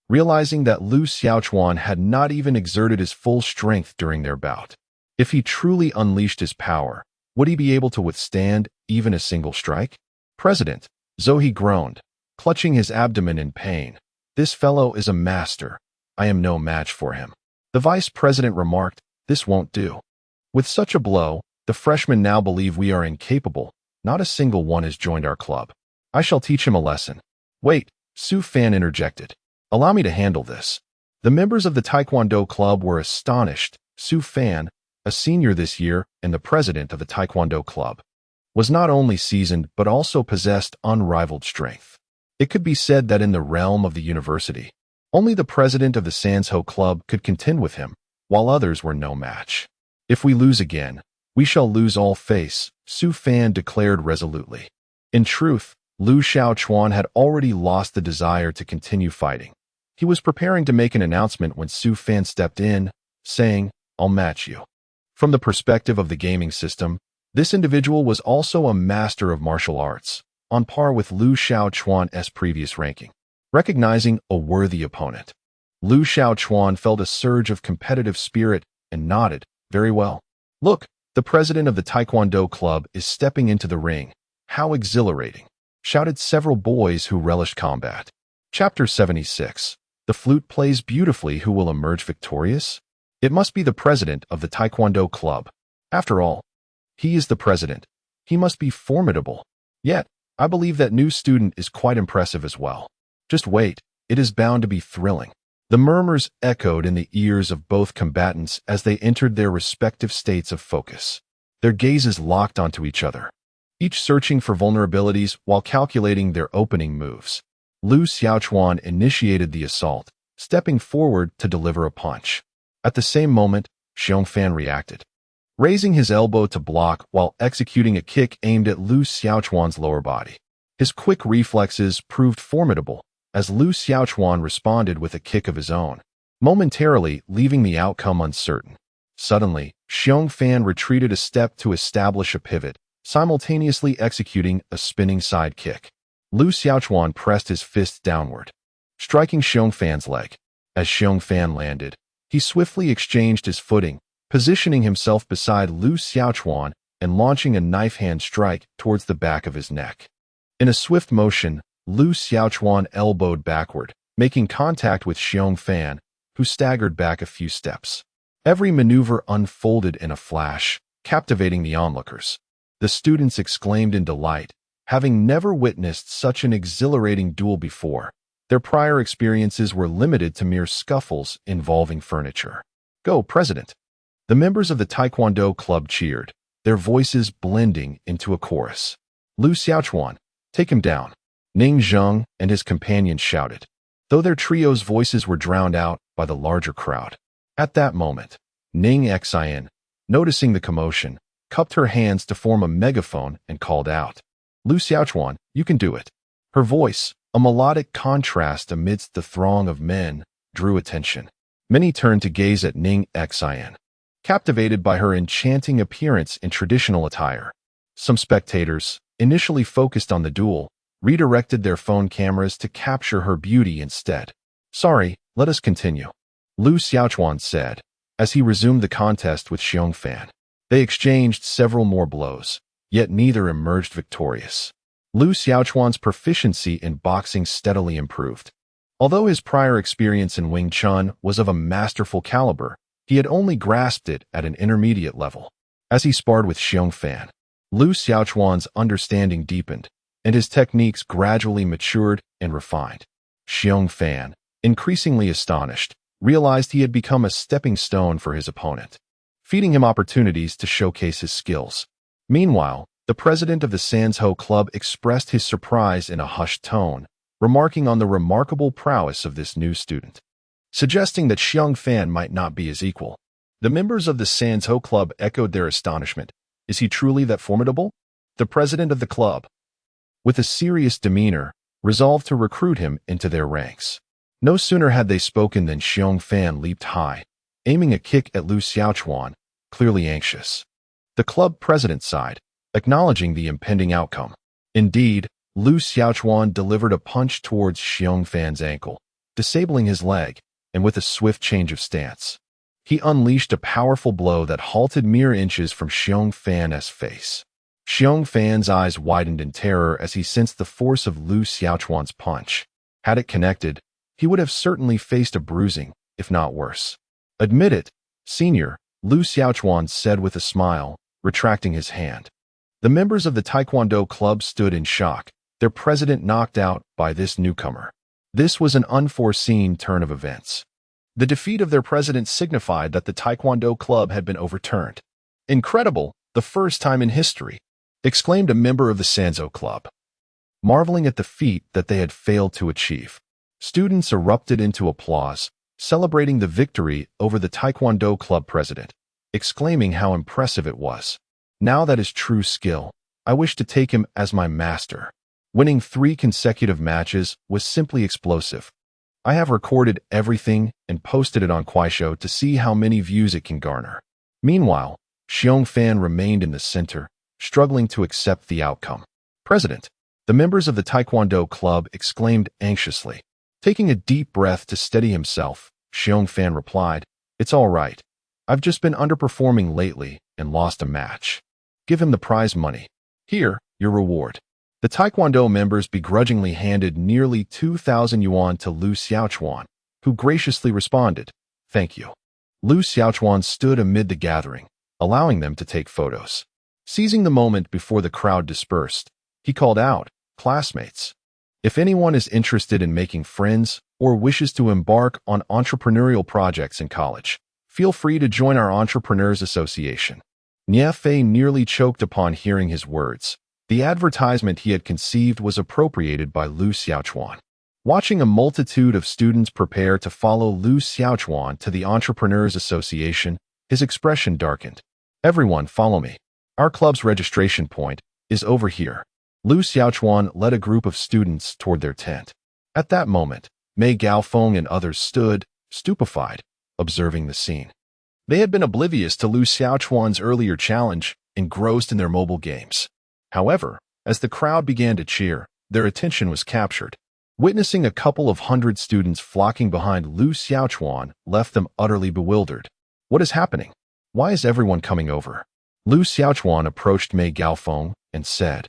realizing that Lu Xiaochuan had not even exerted his full strength during their bout. If he truly unleashed his power, would he be able to withstand even a single strike? "President," Zhou He groaned, clutching his abdomen in pain. "This fellow is a master. I am no match for him." The vice president remarked, "This won't do. With such a blow, the freshmen now believe we are incapable. Not a single one has joined our club. I shall teach him a lesson." "Wait," Su Fan interjected. "Allow me to handle this." The members of the Taekwondo Club were astonished. Su Fan, a senior this year and the president of the Taekwondo Club, was not only seasoned but also possessed unrivaled strength. It could be said that in the realm of the university, only the president of the Sanzhou Club could contend with him, while others were no match. "If we lose again, we shall lose all face," Su Fan declared resolutely. In truth, Lu Xiaochuan had already lost the desire to continue fighting. He was preparing to make an announcement when Su Fan stepped in, saying, "I'll match you." From the perspective of the gaming system, this individual was also a master of martial arts, on par with Lu Xiaochuan's previous ranking. Recognizing a worthy opponent, Lu Xiaochuan felt a surge of competitive spirit and nodded, "Very well. Look, the president of the Taekwondo Club is stepping into the ring. How exhilarating," shouted several boys who relished combat. Chapter 76. The flute plays beautifully. Who will emerge victorious? It must be the president of the Taekwondo Club. After all, he is the president. He must be formidable. Yet, I believe that new student is quite impressive as well. Just wait, it is bound to be thrilling. The murmurs echoed in the ears of both combatants as they entered their respective states of focus. Their gazes locked onto each other, each searching for vulnerabilities while calculating their opening moves. Lu Xiaochuan initiated the assault, stepping forward to deliver a punch. At the same moment, Xiong Fan reacted, raising his elbow to block while executing a kick aimed at Lu Xiaochuan's lower body. His quick reflexes proved formidable, as Lu Xiaochuan responded with a kick of his own, momentarily leaving the outcome uncertain. Suddenly, Xiong Fan retreated a step to establish a pivot, simultaneously executing a spinning side kick. Lu Xiaochuan pressed his fist downward, striking Xiong Fan's leg. As Xiong Fan landed, he swiftly exchanged his footing, positioning himself beside Lu Xiaochuan and launching a knife-hand strike towards the back of his neck. In a swift motion, Lu Xiaochuan elbowed backward, making contact with Xiong Fan, who staggered back a few steps. Every maneuver unfolded in a flash, captivating the onlookers. The students exclaimed in delight, having never witnessed such an exhilarating duel before. Their prior experiences were limited to mere scuffles involving furniture. "Go, President!" The members of the Taekwondo Club cheered, their voices blending into a chorus. "Lu Xiaochuan, take him down!" Ning Zheng and his companions shouted. though their trio's voices were drowned out by the larger crowd. At that moment, Ning Xian, noticing the commotion, cupped her hands to form a megaphone and called out, "Lu Xiaochuan, you can do it." Her voice, a melodic contrast amidst the throng of men, drew attention. Many turned to gaze at Ning Xian, captivated by her enchanting appearance in traditional attire. Some spectators, initially focused on the duel, redirected their phone cameras to capture her beauty instead. "Sorry, let us continue," Lu Xiaochuan said, as he resumed the contest with Xiong Fan. They exchanged several more blows, yet neither emerged victorious. Lu Xiaochuan's proficiency in boxing steadily improved. Although his prior experience in Wing Chun was of a masterful caliber, he had only grasped it at an intermediate level. As he sparred with Xiong Fan, Lu Xiaochuan's understanding deepened, and his techniques gradually matured and refined. Xiong Fan, increasingly astonished, realized he had become a stepping stone for his opponent, feeding him opportunities to showcase his skills. Meanwhile, the president of the Sanzhou Club expressed his surprise in a hushed tone, remarking on the remarkable prowess of this new student, suggesting that Xiong Fan might not be his equal. The members of the Sanzhou Club echoed their astonishment. Is he truly that formidable? The president of the club, with a serious demeanor, resolved to recruit him into their ranks. No sooner had they spoken than Xiong Fan leaped high, aiming a kick at Lu Xiaochuan, clearly anxious. The club president sighed, acknowledging the impending outcome. Indeed, Lu Xiaochuan delivered a punch towards Xiong Fan's ankle, disabling his leg, and with a swift change of stance, he unleashed a powerful blow that halted mere inches from Xiong Fan's face. Xiong Fan's eyes widened in terror as he sensed the force of Lu Xiaochuan's punch. Had it connected, he would have certainly faced a bruising, if not worse. "Admit it, senior," Lu Xiaochuan said with a smile, retracting his hand. The members of the Taekwondo club stood in shock, their president knocked out by this newcomer. This was an unforeseen turn of events. The defeat of their president signified that the Taekwondo club had been overturned. "Incredible, the first time in history," exclaimed a member of the Sanzhou Club, marveling at the feat that they had failed to achieve. Students erupted into applause, celebrating the victory over the Taekwondo club president, exclaiming how impressive it was. "Now that is true skill. I wish to take him as my master." Winning 3 consecutive matches was simply explosive. "I have recorded everything and posted it on Kuaishou to see how many views it can garner." Meanwhile, Xiong Fan remained in the center, struggling to accept the outcome. "President," the members of the Taekwondo club exclaimed anxiously. Taking a deep breath to steady himself, Xiong Fan replied, "It's all right. I've just been underperforming lately and lost a match. Give him the prize money. Here, your reward." The Taekwondo members begrudgingly handed nearly 2,000 yuan to Lu Xiaochuan, who graciously responded, "Thank you." Lu Xiaochuan stood amid the gathering, allowing them to take photos. Seizing the moment before the crowd dispersed, he called out, "Classmates, if anyone is interested in making friends or wishes to embark on entrepreneurial projects in college, feel free to join our Entrepreneurs Association." Nie Fei nearly choked upon hearing his words. The advertisement he had conceived was appropriated by Lu Xiaochuan. Watching a multitude of students prepare to follow Lu Xiaochuan to the Entrepreneurs Association, his expression darkened. "Everyone follow me. Our club's registration point is over here." Lu Xiaochuan led a group of students toward their tent. At that moment, Mei Gaofeng and others stood, stupefied, observing the scene. They had been oblivious to Lu Xiaochuan's earlier challenge, engrossed in their mobile games. However, as the crowd began to cheer, their attention was captured. Witnessing a couple of hundred students flocking behind Lu Xiaochuan left them utterly bewildered. "What is happening? Why is everyone coming over?" Lu Xiaochuan approached Mei Gaofeng and said,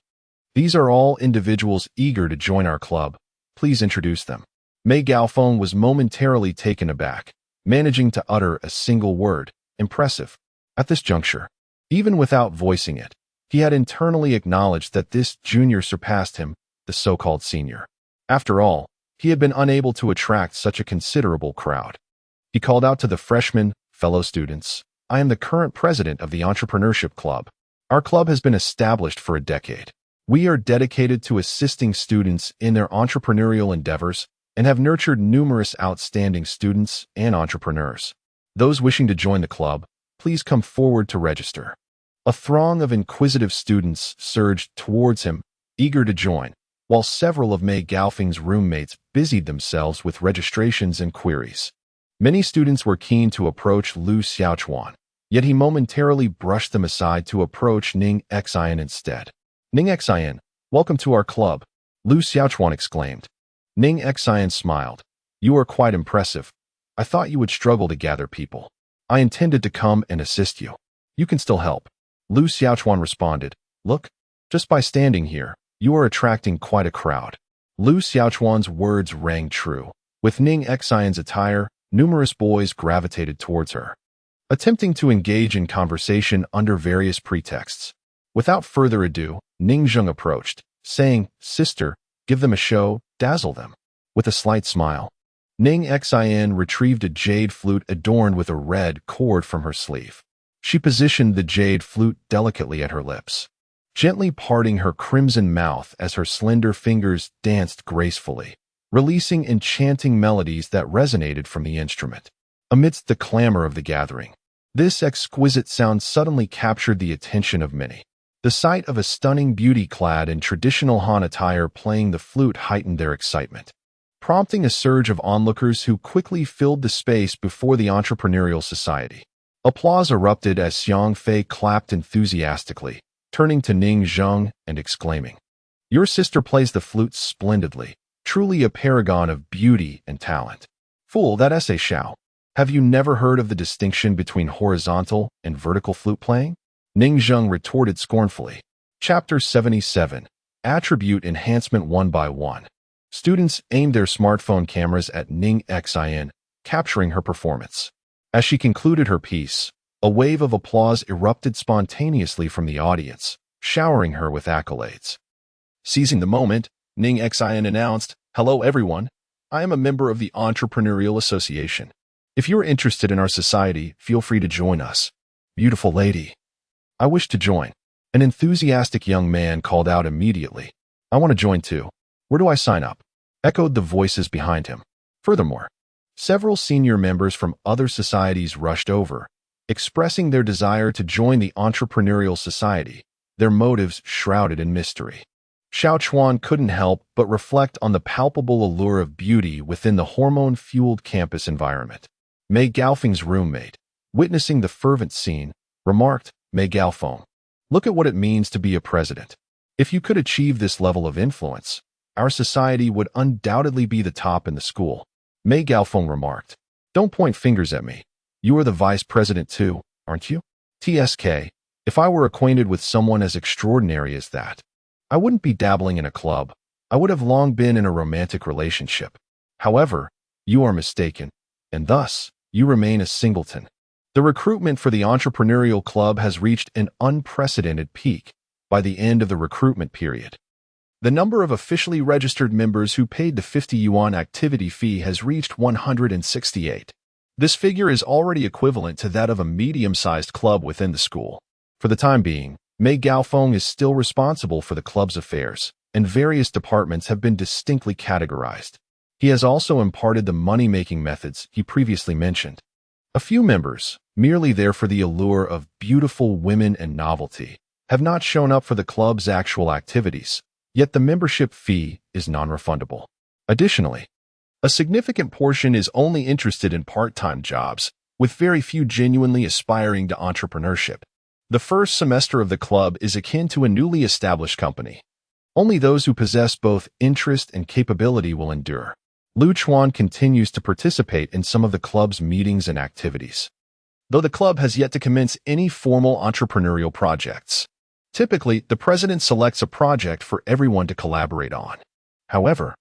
"These are all individuals eager to join our club. Please introduce them." Mei Gaofeng was momentarily taken aback, managing to utter a single word, "Impressive." At this juncture, even without voicing it, he had internally acknowledged that this junior surpassed him, the so-called senior. After all, he had been unable to attract such a considerable crowd. He called out to the freshmen, "Fellow students, I am the current president of the Entrepreneurship Club. Our club has been established for a decade. We are dedicated to assisting students in their entrepreneurial endeavors and have nurtured numerous outstanding students and entrepreneurs. Those wishing to join the club, please come forward to register. A throng of inquisitive students surged towards him, eager to join, while several of Mei Gaofeng's roommates busied themselves with registrations and queries. Many students were keen to approach Lu Xiaochuan, yet he momentarily brushed them aside to approach Ning Xian instead. Ning Xian, welcome to our club, Lu Xiaochuan exclaimed. Ning Xian smiled. You are quite impressive. I thought you would struggle to gather people. I intended to come and assist you. You can still help. Lu Xiaochuan responded. Look, just by standing here, you are attracting quite a crowd. Lu Xiaochuan's words rang true. With Ning Xian's attire, numerous boys gravitated towards her, attempting to engage in conversation under various pretexts. Without further ado, Ning Zheng approached, saying, Sister, give them a show, dazzle them. With a slight smile, Ning Xian retrieved a jade flute adorned with a red cord from her sleeve. She positioned the jade flute delicately at her lips, gently parting her crimson mouth as her slender fingers danced gracefully, releasing enchanting melodies that resonated from the instrument. Amidst the clamor of the gathering, this exquisite sound suddenly captured the attention of many. The sight of a stunning beauty clad in traditional Han attire playing the flute heightened their excitement, prompting a surge of onlookers who quickly filled the space before the entrepreneurial society. Applause erupted as Xiang Fei clapped enthusiastically, turning to Ning Zheng and exclaiming, Your sister plays the flute splendidly, truly a paragon of beauty and talent. Fool, that essay shao. Have you never heard of the distinction between horizontal and vertical flute playing? Ning Zheng retorted scornfully. Chapter 77. Attribute Enhancement 1 by 1. Students aimed their smartphone cameras at Ning Xian, capturing her performance. As she concluded her piece, a wave of applause erupted spontaneously from the audience, showering her with accolades. Seizing the moment, Ning Xian announced, Hello everyone, I am a member of the Entrepreneurial Association. If you are interested in our society, feel free to join us. Beautiful lady. I wish to join. An enthusiastic young man called out immediately. I want to join too. Where do I sign up? Echoed the voices behind him. Furthermore, several senior members from other societies rushed over, expressing their desire to join the entrepreneurial society, their motives shrouded in mystery. Xiao Chuan couldn't help but reflect on the palpable allure of beauty within the hormone-fueled campus environment. Mei Gaofeng's roommate, witnessing the fervent scene, remarked, Mei Gaofeng, look at what it means to be a president. If you could achieve this level of influence, our society would undoubtedly be the top in the school. Mei Gaofeng remarked, Don't point fingers at me. You are the vice president too, aren't you? TSK, if I were acquainted with someone as extraordinary as that, I wouldn't be dabbling in a club. I would have long been in a romantic relationship. However, you are mistaken, and thus, you remain a singleton. The recruitment for the entrepreneurial club has reached an unprecedented peak by the end of the recruitment period. The number of officially registered members who paid the 50 yuan activity fee has reached 168. This figure is already equivalent to that of a medium-sized club within the school. For the time being, Mei Gaofeng is still responsible for the club's affairs, and various departments have been distinctly categorized. He has also imparted the money-making methods he previously mentioned. A few members, merely there for the allure of beautiful women and novelty, have not shown up for the club's actual activities, yet the membership fee is non-refundable. Additionally, a significant portion is only interested in part-time jobs, with very few genuinely aspiring to entrepreneurship. The first semester of the club is akin to a newly established company. Only those who possess both interest and capability will endure. Lu Chuan continues to participate in some of the club's meetings and activities, though the club has yet to commence any formal entrepreneurial projects. Typically, the president selects a project for everyone to collaborate on. However,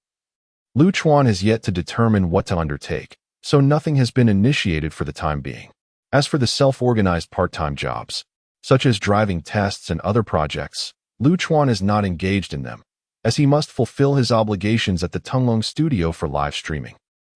Lu Chuan has yet to determine what to undertake, so nothing has been initiated for the time being. As for the self-organized part-time jobs, such as driving tests and other projects, Lu Chuan is not engaged in them, as he must fulfill his obligations at the Tunglong studio for live streaming.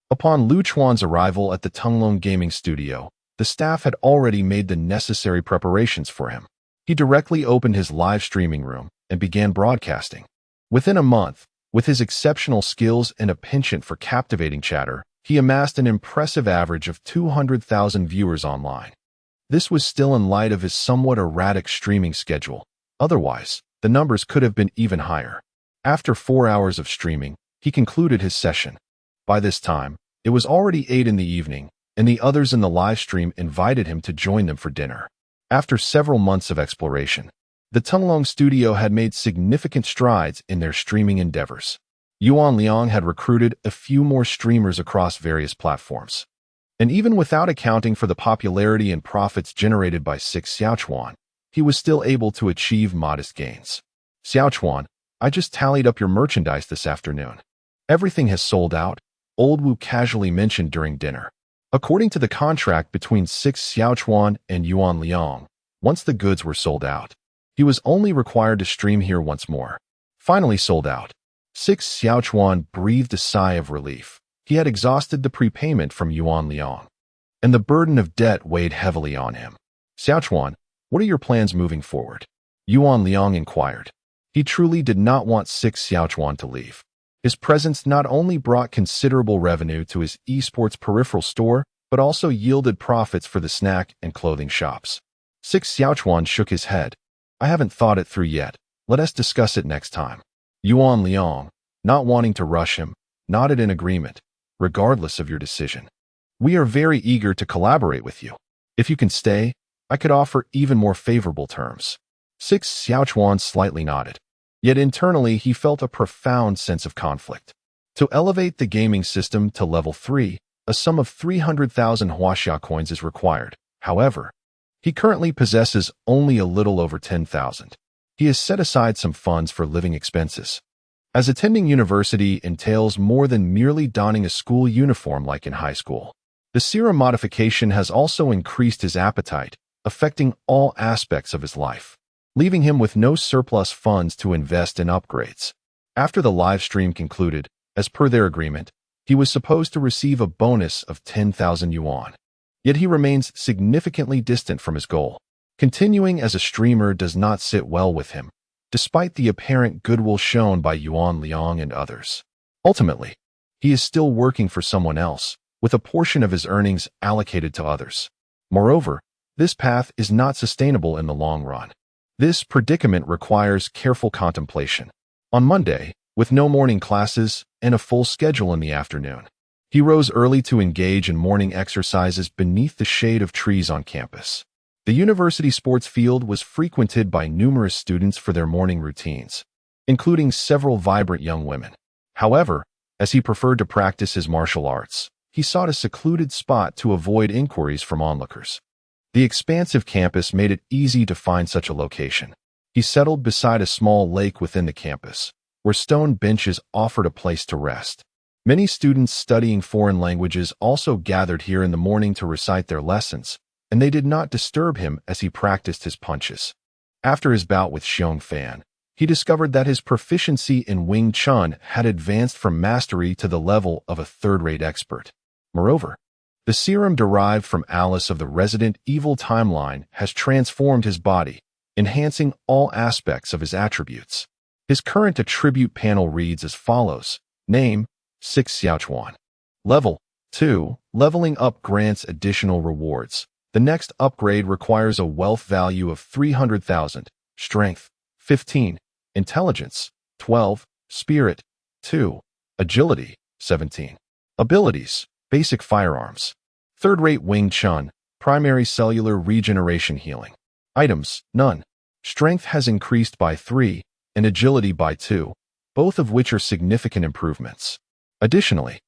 Upon Lu Chuan's arrival at the Tunglong gaming studio, the staff had already made the necessary preparations for him. He directly opened his live streaming room and began broadcasting. Within a month, With his exceptional skills and a penchant for captivating chatter, he amassed an impressive average of 200,000 viewers online. This was still in light of his somewhat erratic streaming schedule. Otherwise, the numbers could have been even higher. After 4 hours of streaming, he concluded his session. By this time, it was already 8 in the evening, and the others in the live stream invited him to join them for dinner. After several months of exploration, the Tunglong studio had made significant strides in their streaming endeavors. Yuan Liang had recruited a few more streamers across various platforms. And even without accounting for the popularity and profits generated by 6 Xiaochuan, he was still able to achieve modest gains. Xiaochuan, I just tallied up your merchandise this afternoon. Everything has sold out, Old Wu casually mentioned during dinner. According to the contract between 6 Xiaochuan and Yuan Liang, once the goods were sold out, he was only required to stream here once more. Finally sold out. 6 Xiaochuan breathed a sigh of relief. He had exhausted the prepayment from Yuan Liang, and the burden of debt weighed heavily on him. Xiaochuan, what are your plans moving forward? Yuan Liang inquired. He truly did not want 6 Xiaochuan to leave. His presence not only brought considerable revenue to his esports peripheral store, but also yielded profits for the snack and clothing shops. 6 Xiaochuan shook his head. I haven't thought it through yet. Let us discuss it next time. Yuan Liang, not wanting to rush him, nodded in agreement, regardless of your decision. We are very eager to collaborate with you. If you can stay, I could offer even more favorable terms. 6 Xiaochuan slightly nodded. Yet internally he felt a profound sense of conflict. To elevate the gaming system to level 3, a sum of 300,000 Huaxia coins is required. However, he currently possesses only a little over 10,000. He has set aside some funds for living expenses. As attending university entails more than merely donning a school uniform like in high school, the serum modification has also increased his appetite, affecting all aspects of his life, leaving him with no surplus funds to invest in upgrades. After the live stream concluded, as per their agreement, he was supposed to receive a bonus of 10,000 yuan. Yet he remains significantly distant from his goal. Continuing as a streamer does not sit well with him, despite the apparent goodwill shown by Yuan Liang and others. Ultimately, he is still working for someone else, with a portion of his earnings allocated to others. Moreover, this path is not sustainable in the long run. This predicament requires careful contemplation. On Monday, with no morning classes and a full schedule in the afternoon, he rose early to engage in morning exercises beneath the shade of trees on campus. The university sports field was frequented by numerous students for their morning routines, including several vibrant young women. However, as he preferred to practice his martial arts, he sought a secluded spot to avoid inquiries from onlookers. The expansive campus made it easy to find such a location. He settled beside a small lake within the campus, where stone benches offered a place to rest. Many students studying foreign languages also gathered here in the morning to recite their lessons, and they did not disturb him as he practiced his punches. After his bout with Xiong Fan, he discovered that his proficiency in Wing Chun had advanced from mastery to the level of a third-rate expert. Moreover, the serum derived from Alice of the Resident Evil timeline has transformed his body, enhancing all aspects of his attributes. His current attribute panel reads as follows. Name, 6 Xiaochuan. Level, 2. Leveling up grants additional rewards. The next upgrade requires a wealth value of 300,000, strength, 15, intelligence, 12, spirit, 2, agility, 17. Abilities, basic firearms. Third-rate Wing Chun, primary cellular regeneration healing. Items, none. Strength has increased by 3, and agility by 2, both of which are significant improvements. Additionally,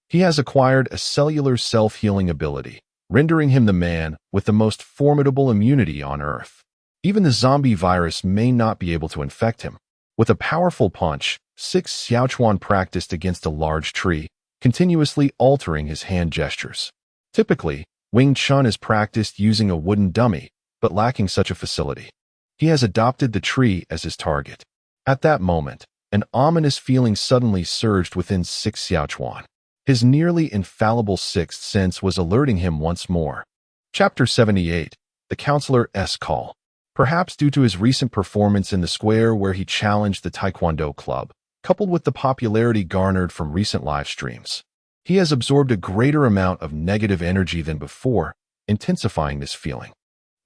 he has acquired a cellular self-healing ability, rendering him the man with the most formidable immunity on Earth. Even the zombie virus may not be able to infect him. With a powerful punch, 6 Xiaochuan practiced against a large tree, continuously altering his hand gestures. Typically, Wing Chun is practiced using a wooden dummy, but lacking such a facility. He has adopted the tree as his target. At that moment, an ominous feeling suddenly surged within 6 Xiaochuan. His nearly infallible sixth sense was alerting him once more. Chapter 78, The Counselor's Call. Perhaps due to his recent performance in the square where he challenged the Taekwondo club, coupled with the popularity garnered from recent live streams. He has absorbed a greater amount of negative energy than before, intensifying this feeling.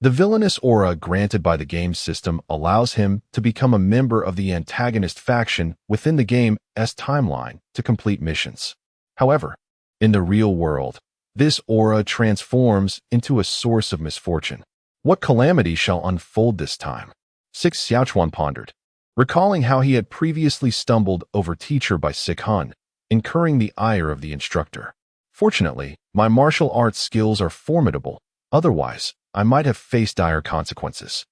The villainous aura granted by the game system allows him to become a member of the antagonist faction within the game's timeline to complete missions. However, in the real world, this aura transforms into a source of misfortune. What calamity shall unfold this time? 6 Xiaochuan pondered, recalling how he had previously stumbled over teacher by Sikhun, incurring the ire of the instructor. Fortunately, my martial arts skills are formidable, otherwise, I might have faced dire consequences.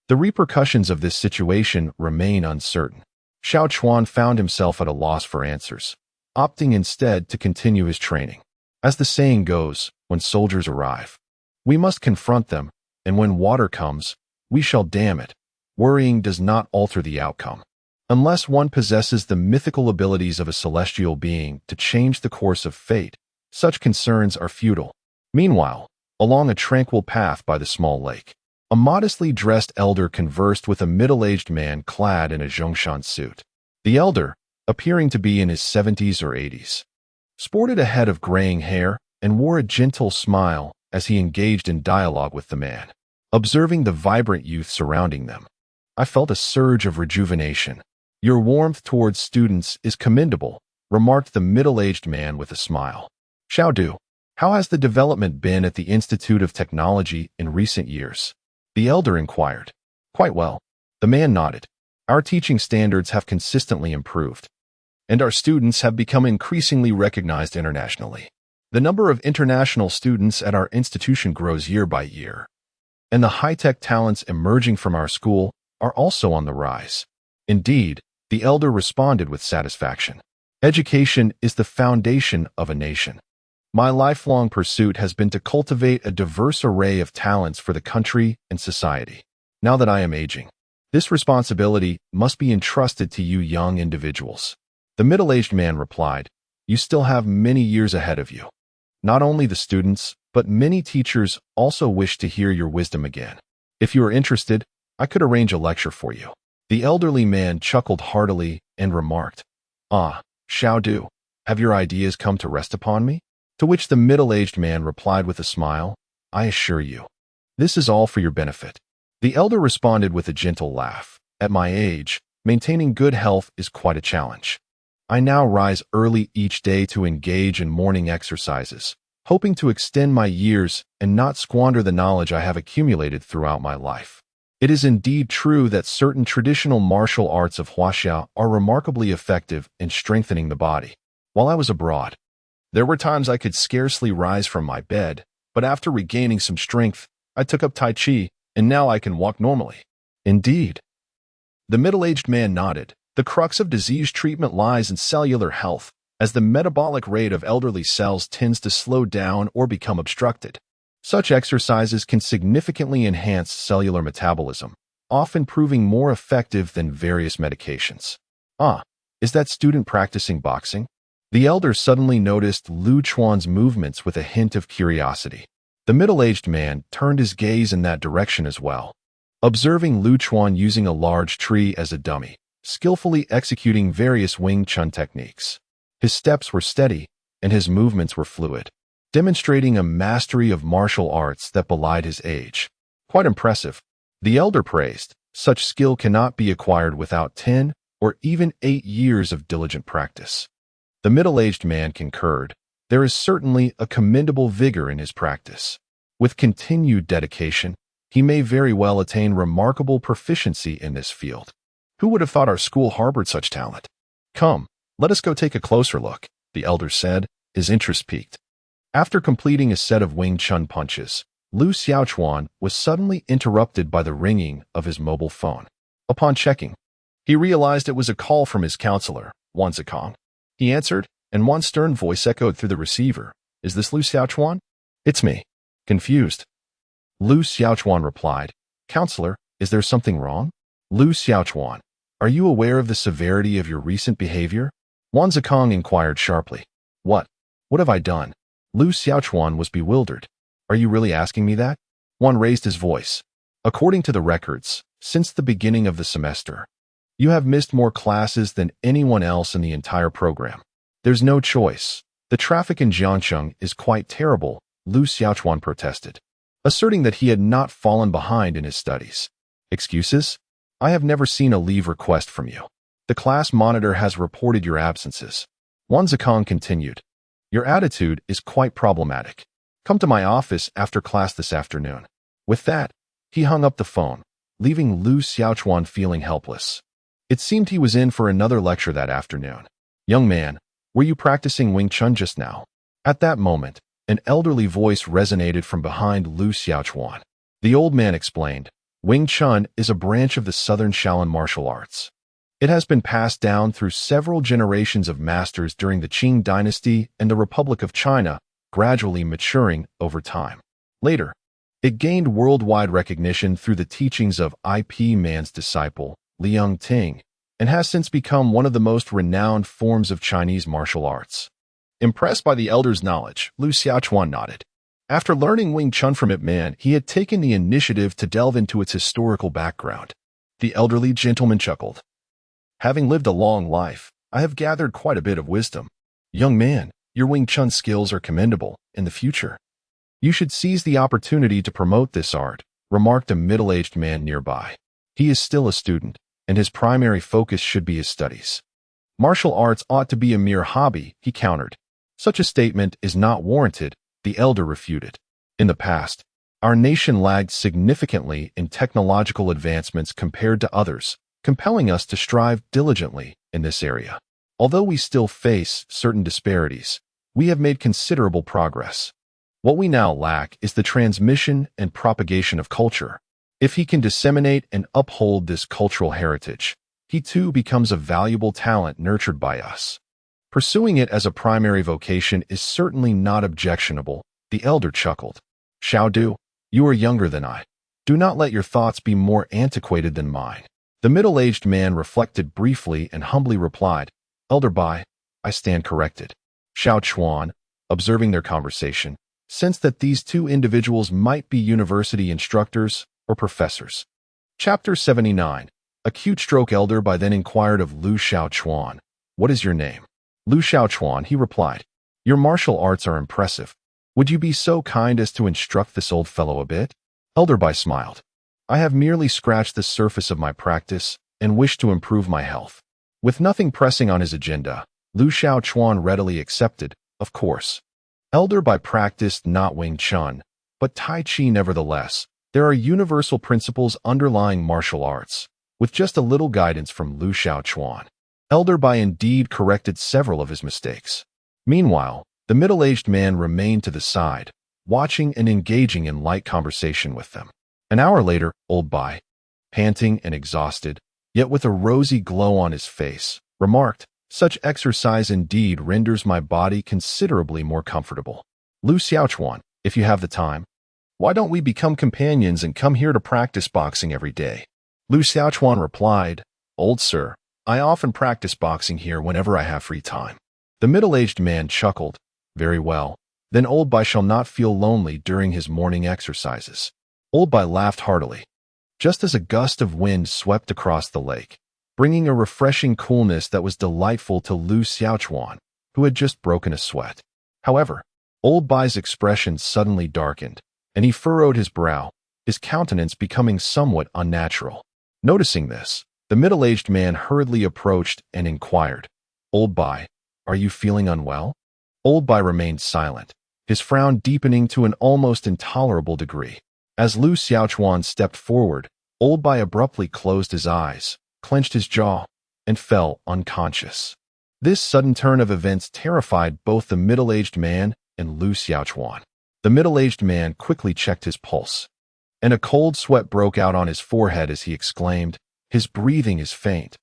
The repercussions of this situation remain uncertain. Xiao Chuan found himself at a loss for answers, opting instead to continue his training. As the saying goes, when soldiers arrive, we must confront them, and when water comes, we shall dam it. Worrying does not alter the outcome. Unless one possesses the mythical abilities of a celestial being to change the course of fate, such concerns are futile. Meanwhile, along a tranquil path by the small lake, a modestly dressed elder conversed with a middle-aged man clad in a Zhongshan suit. The elder, appearing to be in his 70s or 80s, sported a head of graying hair and wore a gentle smile as he engaged in dialogue with the man. Observing the vibrant youth surrounding them, I felt a surge of rejuvenation. Your warmth towards students is commendable, remarked the middle-aged man with a smile. Xiaodu, how has the development been at the Institute of Technology in recent years? The elder inquired. Quite well. The man nodded. Our teaching standards have consistently improved, and our students have become increasingly recognized internationally. The number of international students at our institution grows year by year, and the high-tech talents emerging from our school are also on the rise. Indeed, the elder responded with satisfaction. Education is the foundation of a nation. My lifelong pursuit has been to cultivate a diverse array of talents for the country and society. Now that I am aging, this responsibility must be entrusted to you young individuals. The middle-aged man replied, You still have many years ahead of you. Not only the students, but many teachers also wish to hear your wisdom again. If you are interested, I could arrange a lecture for you. The elderly man chuckled heartily and remarked, Xiaodu, have your ideas come to rest upon me? To which the middle-aged man replied with a smile, I assure you, this is all for your benefit. The elder responded with a gentle laugh. At my age, maintaining good health is quite a challenge. I now rise early each day to engage in morning exercises, hoping to extend my years and not squander the knowledge I have accumulated throughout my life. It is indeed true that certain traditional martial arts of Huaxia are remarkably effective in strengthening the body. While I was abroad, there were times I could scarcely rise from my bed, but after regaining some strength, I took up Tai Chi, and now I can walk normally. Indeed. The middle-aged man nodded. The crux of disease treatment lies in cellular health, as the metabolic rate of elderly cells tends to slow down or become obstructed. Such exercises can significantly enhance cellular metabolism, often proving more effective than various medications. Is that student practicing boxing? The elder suddenly noticed Lu Chuan's movements with a hint of curiosity. The middle-aged man turned his gaze in that direction as well, observing Lu Chuan using a large tree as a dummy, skillfully executing various Wing Chun techniques. His steps were steady, and his movements were fluid, demonstrating a mastery of martial arts that belied his age. Quite impressive, the elder praised. Such skill cannot be acquired without 10 or even 8 years of diligent practice. The middle-aged man concurred. There is certainly a commendable vigor in his practice. With continued dedication, he may very well attain remarkable proficiency in this field. Who would have thought our school harbored such talent? Come, let us go take a closer look, the elder said, his interest piqued. After completing a set of Wing Chun punches, Lu Xiaochuan was suddenly interrupted by the ringing of his mobile phone. Upon checking, he realized it was a call from his counselor, Wan Zikong. He answered, and one stern voice echoed through the receiver. Is this Lu Xiaochuan? It's me. Confused. Lu Xiaochuan replied, Counselor, is there something wrong? Lu Xiaochuan, are you aware of the severity of your recent behavior? Wan Zikong inquired sharply. What? What have I done? Lu Xiaochuan was bewildered. Are you really asking me that? Wan raised his voice. According to the records, since the beginning of the semester, You have missed more classes than anyone else in the entire program. There's no choice. The traffic in Jiangcheng is quite terrible, Lu Xiaochuan protested, asserting that he had not fallen behind in his studies. Excuses? I have never seen a leave request from you. The class monitor has reported your absences. Wang Zikong continued. Your attitude is quite problematic. Come to my office after class this afternoon. With that, he hung up the phone, leaving Lu Xiaochuan feeling helpless. It seemed he was in for another lecture that afternoon. Young man, were you practicing Wing Chun just now? At that moment, an elderly voice resonated from behind Lu Xiaochuan. The old man explained, Wing Chun is a branch of the Southern Shaolin martial arts. It has been passed down through several generations of masters during the Qing dynasty and the Republic of China, gradually maturing over time. Later, it gained worldwide recognition through the teachings of IP Man's disciple, Liang Ting, and has since become one of the most renowned forms of Chinese martial arts. Impressed by the elder's knowledge, Lu Xiaochuan nodded. After learning Wing Chun from Ip Man, he had taken the initiative to delve into its historical background. The elderly gentleman chuckled. Having lived a long life, I have gathered quite a bit of wisdom. Young man, your Wing Chun skills are commendable. In the future, you should seize the opportunity to promote this art, remarked a middle-aged man nearby. He is still a student, and his primary focus should be his studies. Martial arts ought to be a mere hobby, he countered. Such a statement is not warranted, the elder refuted. In the past, our nation lagged significantly in technological advancements compared to others, compelling us to strive diligently in this area. Although we still face certain disparities, we have made considerable progress. What we now lack is the transmission and propagation of culture. If he can disseminate and uphold this cultural heritage, he too becomes a valuable talent nurtured by us. Pursuing it as a primary vocation is certainly not objectionable, the elder chuckled. Xiaodu, you are younger than I. Do not let your thoughts be more antiquated than mine. The middle-aged man reflected briefly and humbly replied, Elder Bai, I stand corrected. Xiaochuan, observing their conversation, sensed that these two individuals might be university instructors or professors. Chapter 79. Acute stroke. Elder Bai then inquired of Lu Xiaochuan, What is your name? Lu Xiaochuan, he replied, Your martial arts are impressive. Would you be so kind as to instruct this old fellow a bit? Elder Bai smiled. I have merely scratched the surface of my practice and wish to improve my health. With nothing pressing on his agenda, Lu Xiaochuan readily accepted, of course. Elder Bai practiced not Wing Chun, but Tai Chi nevertheless. There are universal principles underlying martial arts, with just a little guidance from Lu Xiaochuan. Elder Bai indeed corrected several of his mistakes. Meanwhile, the middle-aged man remained to the side, watching and engaging in light conversation with them. An hour later, old Bai, panting and exhausted, yet with a rosy glow on his face, remarked, Such exercise indeed renders my body considerably more comfortable. Lu Xiaochuan, if you have the time, why don't we become companions and come here to practice boxing every day? Lu Xiaochuan replied, Old sir, I often practice boxing here whenever I have free time. The middle-aged man chuckled. Very well, then old Bai shall not feel lonely during his morning exercises. Old Bai laughed heartily. Just as a gust of wind swept across the lake, bringing a refreshing coolness that was delightful to Lu Xiaochuan, who had just broken a sweat. However, old Bai's expression suddenly darkened, and he furrowed his brow, his countenance becoming somewhat unnatural. Noticing this, the middle-aged man hurriedly approached and inquired, Old Bai, are you feeling unwell? Old Bai remained silent, his frown deepening to an almost intolerable degree. As Lu Xiaochuan stepped forward, Old Bai abruptly closed his eyes, clenched his jaw, and fell unconscious. This sudden turn of events terrified both the middle-aged man and Lu Xiaochuan. The middle-aged man quickly checked his pulse, and a cold sweat broke out on his forehead as he exclaimed, His breathing is faint.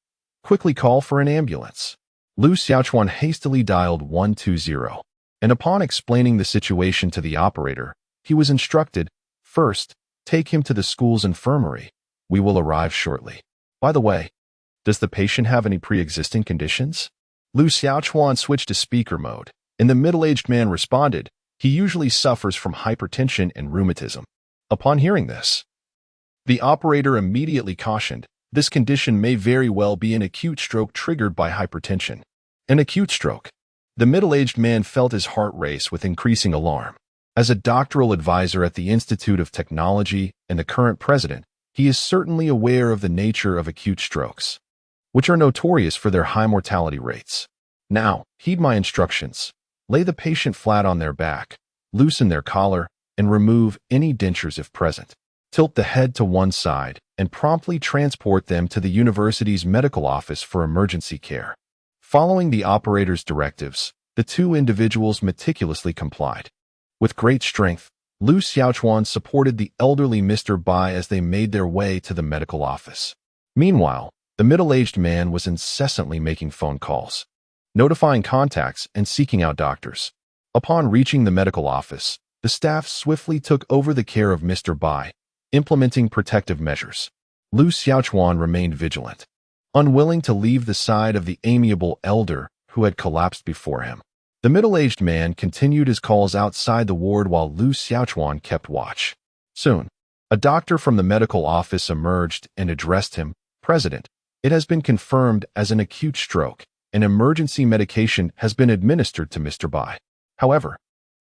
Quickly call for an ambulance. Lu Xiaochuan hastily dialed 120, and upon explaining the situation to the operator, he was instructed, First, take him to the school's infirmary. We will arrive shortly. By the way, does the patient have any pre-existing conditions? Lu Xiaochuan switched to speaker mode, and the middle-aged man responded, He usually suffers from hypertension and rheumatism. Upon hearing this, the operator immediately cautioned, This condition may very well be an acute stroke triggered by hypertension. An acute stroke. The middle-aged man felt his heart race with increasing alarm. As a doctoral advisor at the Institute of Technology and the current president, he is certainly aware of the nature of acute strokes, which are notorious for their high mortality rates. Now, heed my instructions. Lay the patient flat on their back, loosen their collar, and remove any dentures if present. Tilt the head to one side and promptly transport them to the university's medical office for emergency care. Following the operator's directives, the two individuals meticulously complied. With great strength, Lu Xiaochuan supported the elderly Mr. Bai as they made their way to the medical office. Meanwhile, the middle-aged man was incessantly making phone calls, notifying contacts and seeking out doctors. Upon reaching the medical office, the staff swiftly took over the care of Mr. Bai, implementing protective measures. Lu Xiaochuan remained vigilant, unwilling to leave the side of the amiable elder who had collapsed before him. The middle-aged man continued his calls outside the ward while Lu Xiaochuan kept watch. Soon, a doctor from the medical office emerged and addressed him. "President, it has been confirmed as an acute stroke. An emergency medication has been administered to Mr. Bai. However,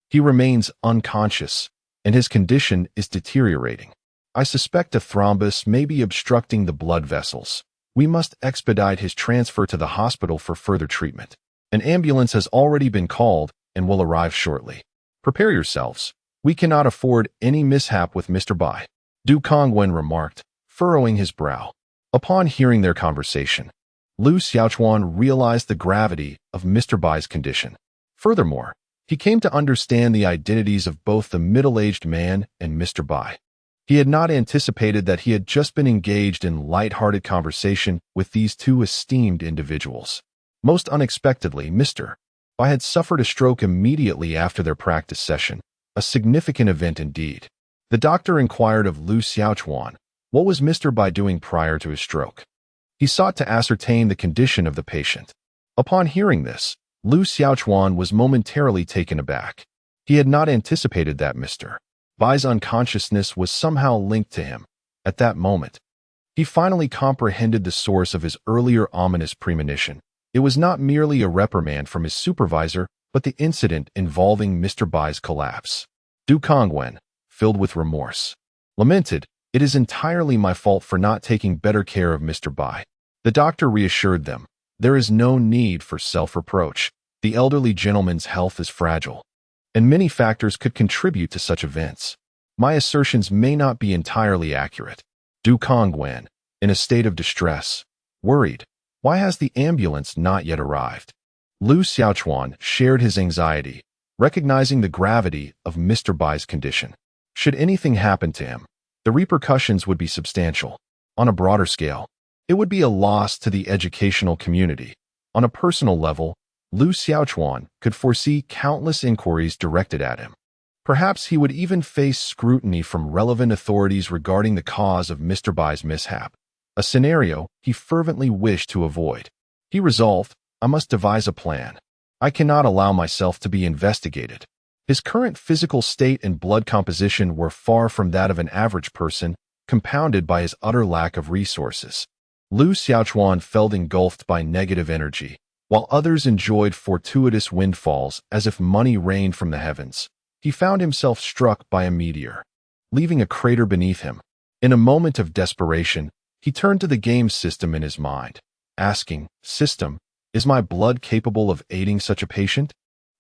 he remains unconscious, and his condition is deteriorating. I suspect a thrombus may be obstructing the blood vessels. We must expedite his transfer to the hospital for further treatment. An ambulance has already been called and will arrive shortly. Prepare yourselves. We cannot afford any mishap with Mr. Bai," Du Kongwen remarked, furrowing his brow. Upon hearing their conversation, Lu Xiaochuan realized the gravity of Mr. Bai's condition. Furthermore, he came to understand the identities of both the middle-aged man and Mr. Bai. He had not anticipated that he had just been engaged in light-hearted conversation with these two esteemed individuals. Most unexpectedly, Mr. Bai had suffered a stroke immediately after their practice session, a significant event indeed. The doctor inquired of Lu Xiaochuan, what was Mr. Bai doing prior to his stroke? He sought to ascertain the condition of the patient. Upon hearing this, Lu Xiaochuan was momentarily taken aback. He had not anticipated that Mr. Bai's unconsciousness was somehow linked to him. At that moment, he finally comprehended the source of his earlier ominous premonition. It was not merely a reprimand from his supervisor, but the incident involving Mr. Bai's collapse. Du Kongwen, filled with remorse, lamented, "It is entirely my fault for not taking better care of Mr. Bai." The doctor reassured them, "There is no need for self-reproach. The elderly gentleman's health is fragile, and many factors could contribute to such events. My assertions may not be entirely accurate." Du Kongwen, in a state of distress, worried, "Why has the ambulance not yet arrived?" Lu Xiaochuan shared his anxiety, recognizing the gravity of Mr. Bai's condition. Should anything happen to him, the repercussions would be substantial. On a broader scale, it would be a loss to the educational community. On a personal level, Lu Xiaochuan could foresee countless inquiries directed at him. Perhaps he would even face scrutiny from relevant authorities regarding the cause of Mr. Bai's mishap, a scenario he fervently wished to avoid. He resolved, "I must devise a plan. I cannot allow myself to be investigated." His current physical state and blood composition were far from that of an average person, compounded by his utter lack of resources. Lu Xiaochuan felt engulfed by negative energy, while others enjoyed fortuitous windfalls as if money rained from the heavens. He found himself struck by a meteor, leaving a crater beneath him. In a moment of desperation, he turned to the game system in his mind, asking, "System, is my blood capable of aiding such a patient?"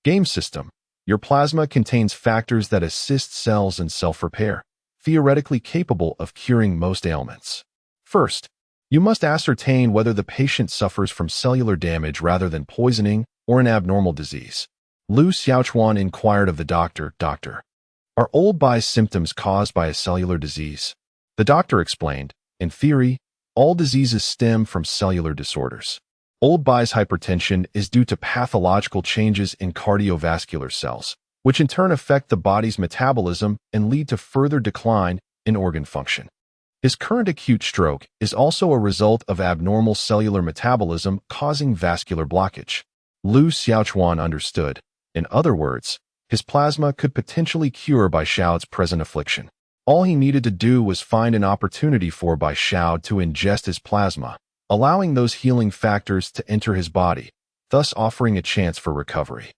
Game system, your plasma contains factors that assist cells in self-repair, theoretically capable of curing most ailments. First, you must ascertain whether the patient suffers from cellular damage rather than poisoning or an abnormal disease. Lu Xiaochuan inquired of the doctor, "Doctor, are old Bai's symptoms caused by a cellular disease?" The doctor explained, "In theory, all diseases stem from cellular disorders. Old Bai's hypertension is due to pathological changes in cardiovascular cells, which in turn affect the body's metabolism and lead to further decline in organ function. His current acute stroke is also a result of abnormal cellular metabolism causing vascular blockage." Lu Xiaochuan understood. In other words, his plasma could potentially cure Bai Xiao's present affliction. All he needed to do was find an opportunity for Bai Xiao to ingest his plasma, allowing those healing factors to enter his body, thus offering a chance for recovery.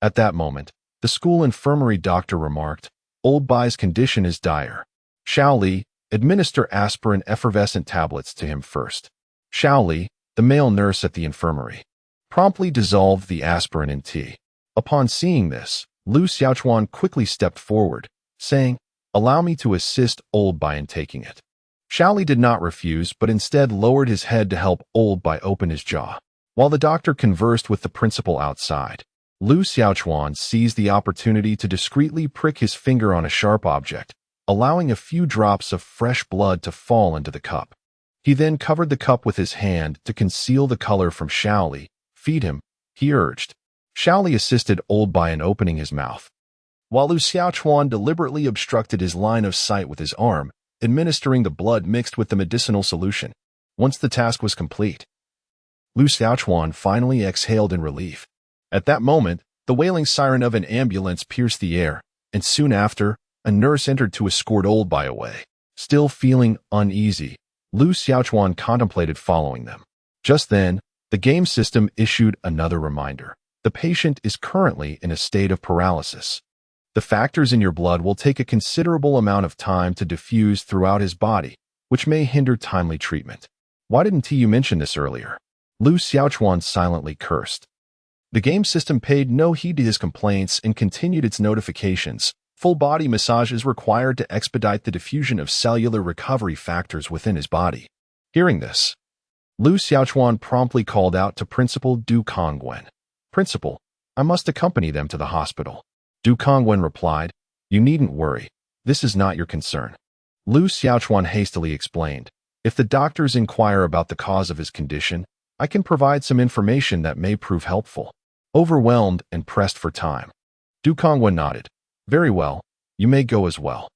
At that moment, the school infirmary doctor remarked, "Old Bai's condition is dire. Xiao Li, administer aspirin effervescent tablets to him first." Xiao Li, the male nurse at the infirmary, promptly dissolved the aspirin in tea. Upon seeing this, Lu Xiaochuan quickly stepped forward, saying, "Allow me to assist Old Bai in taking it." Xiao Li did not refuse, but instead lowered his head to help Old Bai open his jaw. While the doctor conversed with the principal outside, Lu Xiaochuan seized the opportunity to discreetly prick his finger on a sharp object, allowing a few drops of fresh blood to fall into the cup. He then covered the cup with his hand to conceal the color from Xiao Li. "Feed him," he urged. Xiao Li assisted Old Bai in opening his mouth, while Lu Xiaochuan deliberately obstructed his line of sight with his arm, administering the blood mixed with the medicinal solution. Once the task was complete, Lu Xiaochuan finally exhaled in relief. At that moment, the wailing siren of an ambulance pierced the air, and soon after, a nurse entered to escort Old Bai away. Still feeling uneasy, Lu Xiaochuan contemplated following them. Just then, the game system issued another reminder. The patient is currently in a state of paralysis. The factors in your blood will take a considerable amount of time to diffuse throughout his body, which may hinder timely treatment. "Why didn't you mention this earlier?" Lu Xiaochuan silently cursed. The game system paid no heed to his complaints and continued its notifications. Full body massage is required to expedite the diffusion of cellular recovery factors within his body. Hearing this, Lu Xiaochuan promptly called out to Principal Du Congwen. "Principal, I must accompany them to the hospital." Du Congwen replied, "You needn't worry. This is not your concern." Lu Xiaochuan hastily explained, "If the doctors inquire about the cause of his condition, I can provide some information that may prove helpful." Overwhelmed and pressed for time, Du Congwen nodded. "Very well, you may go as well."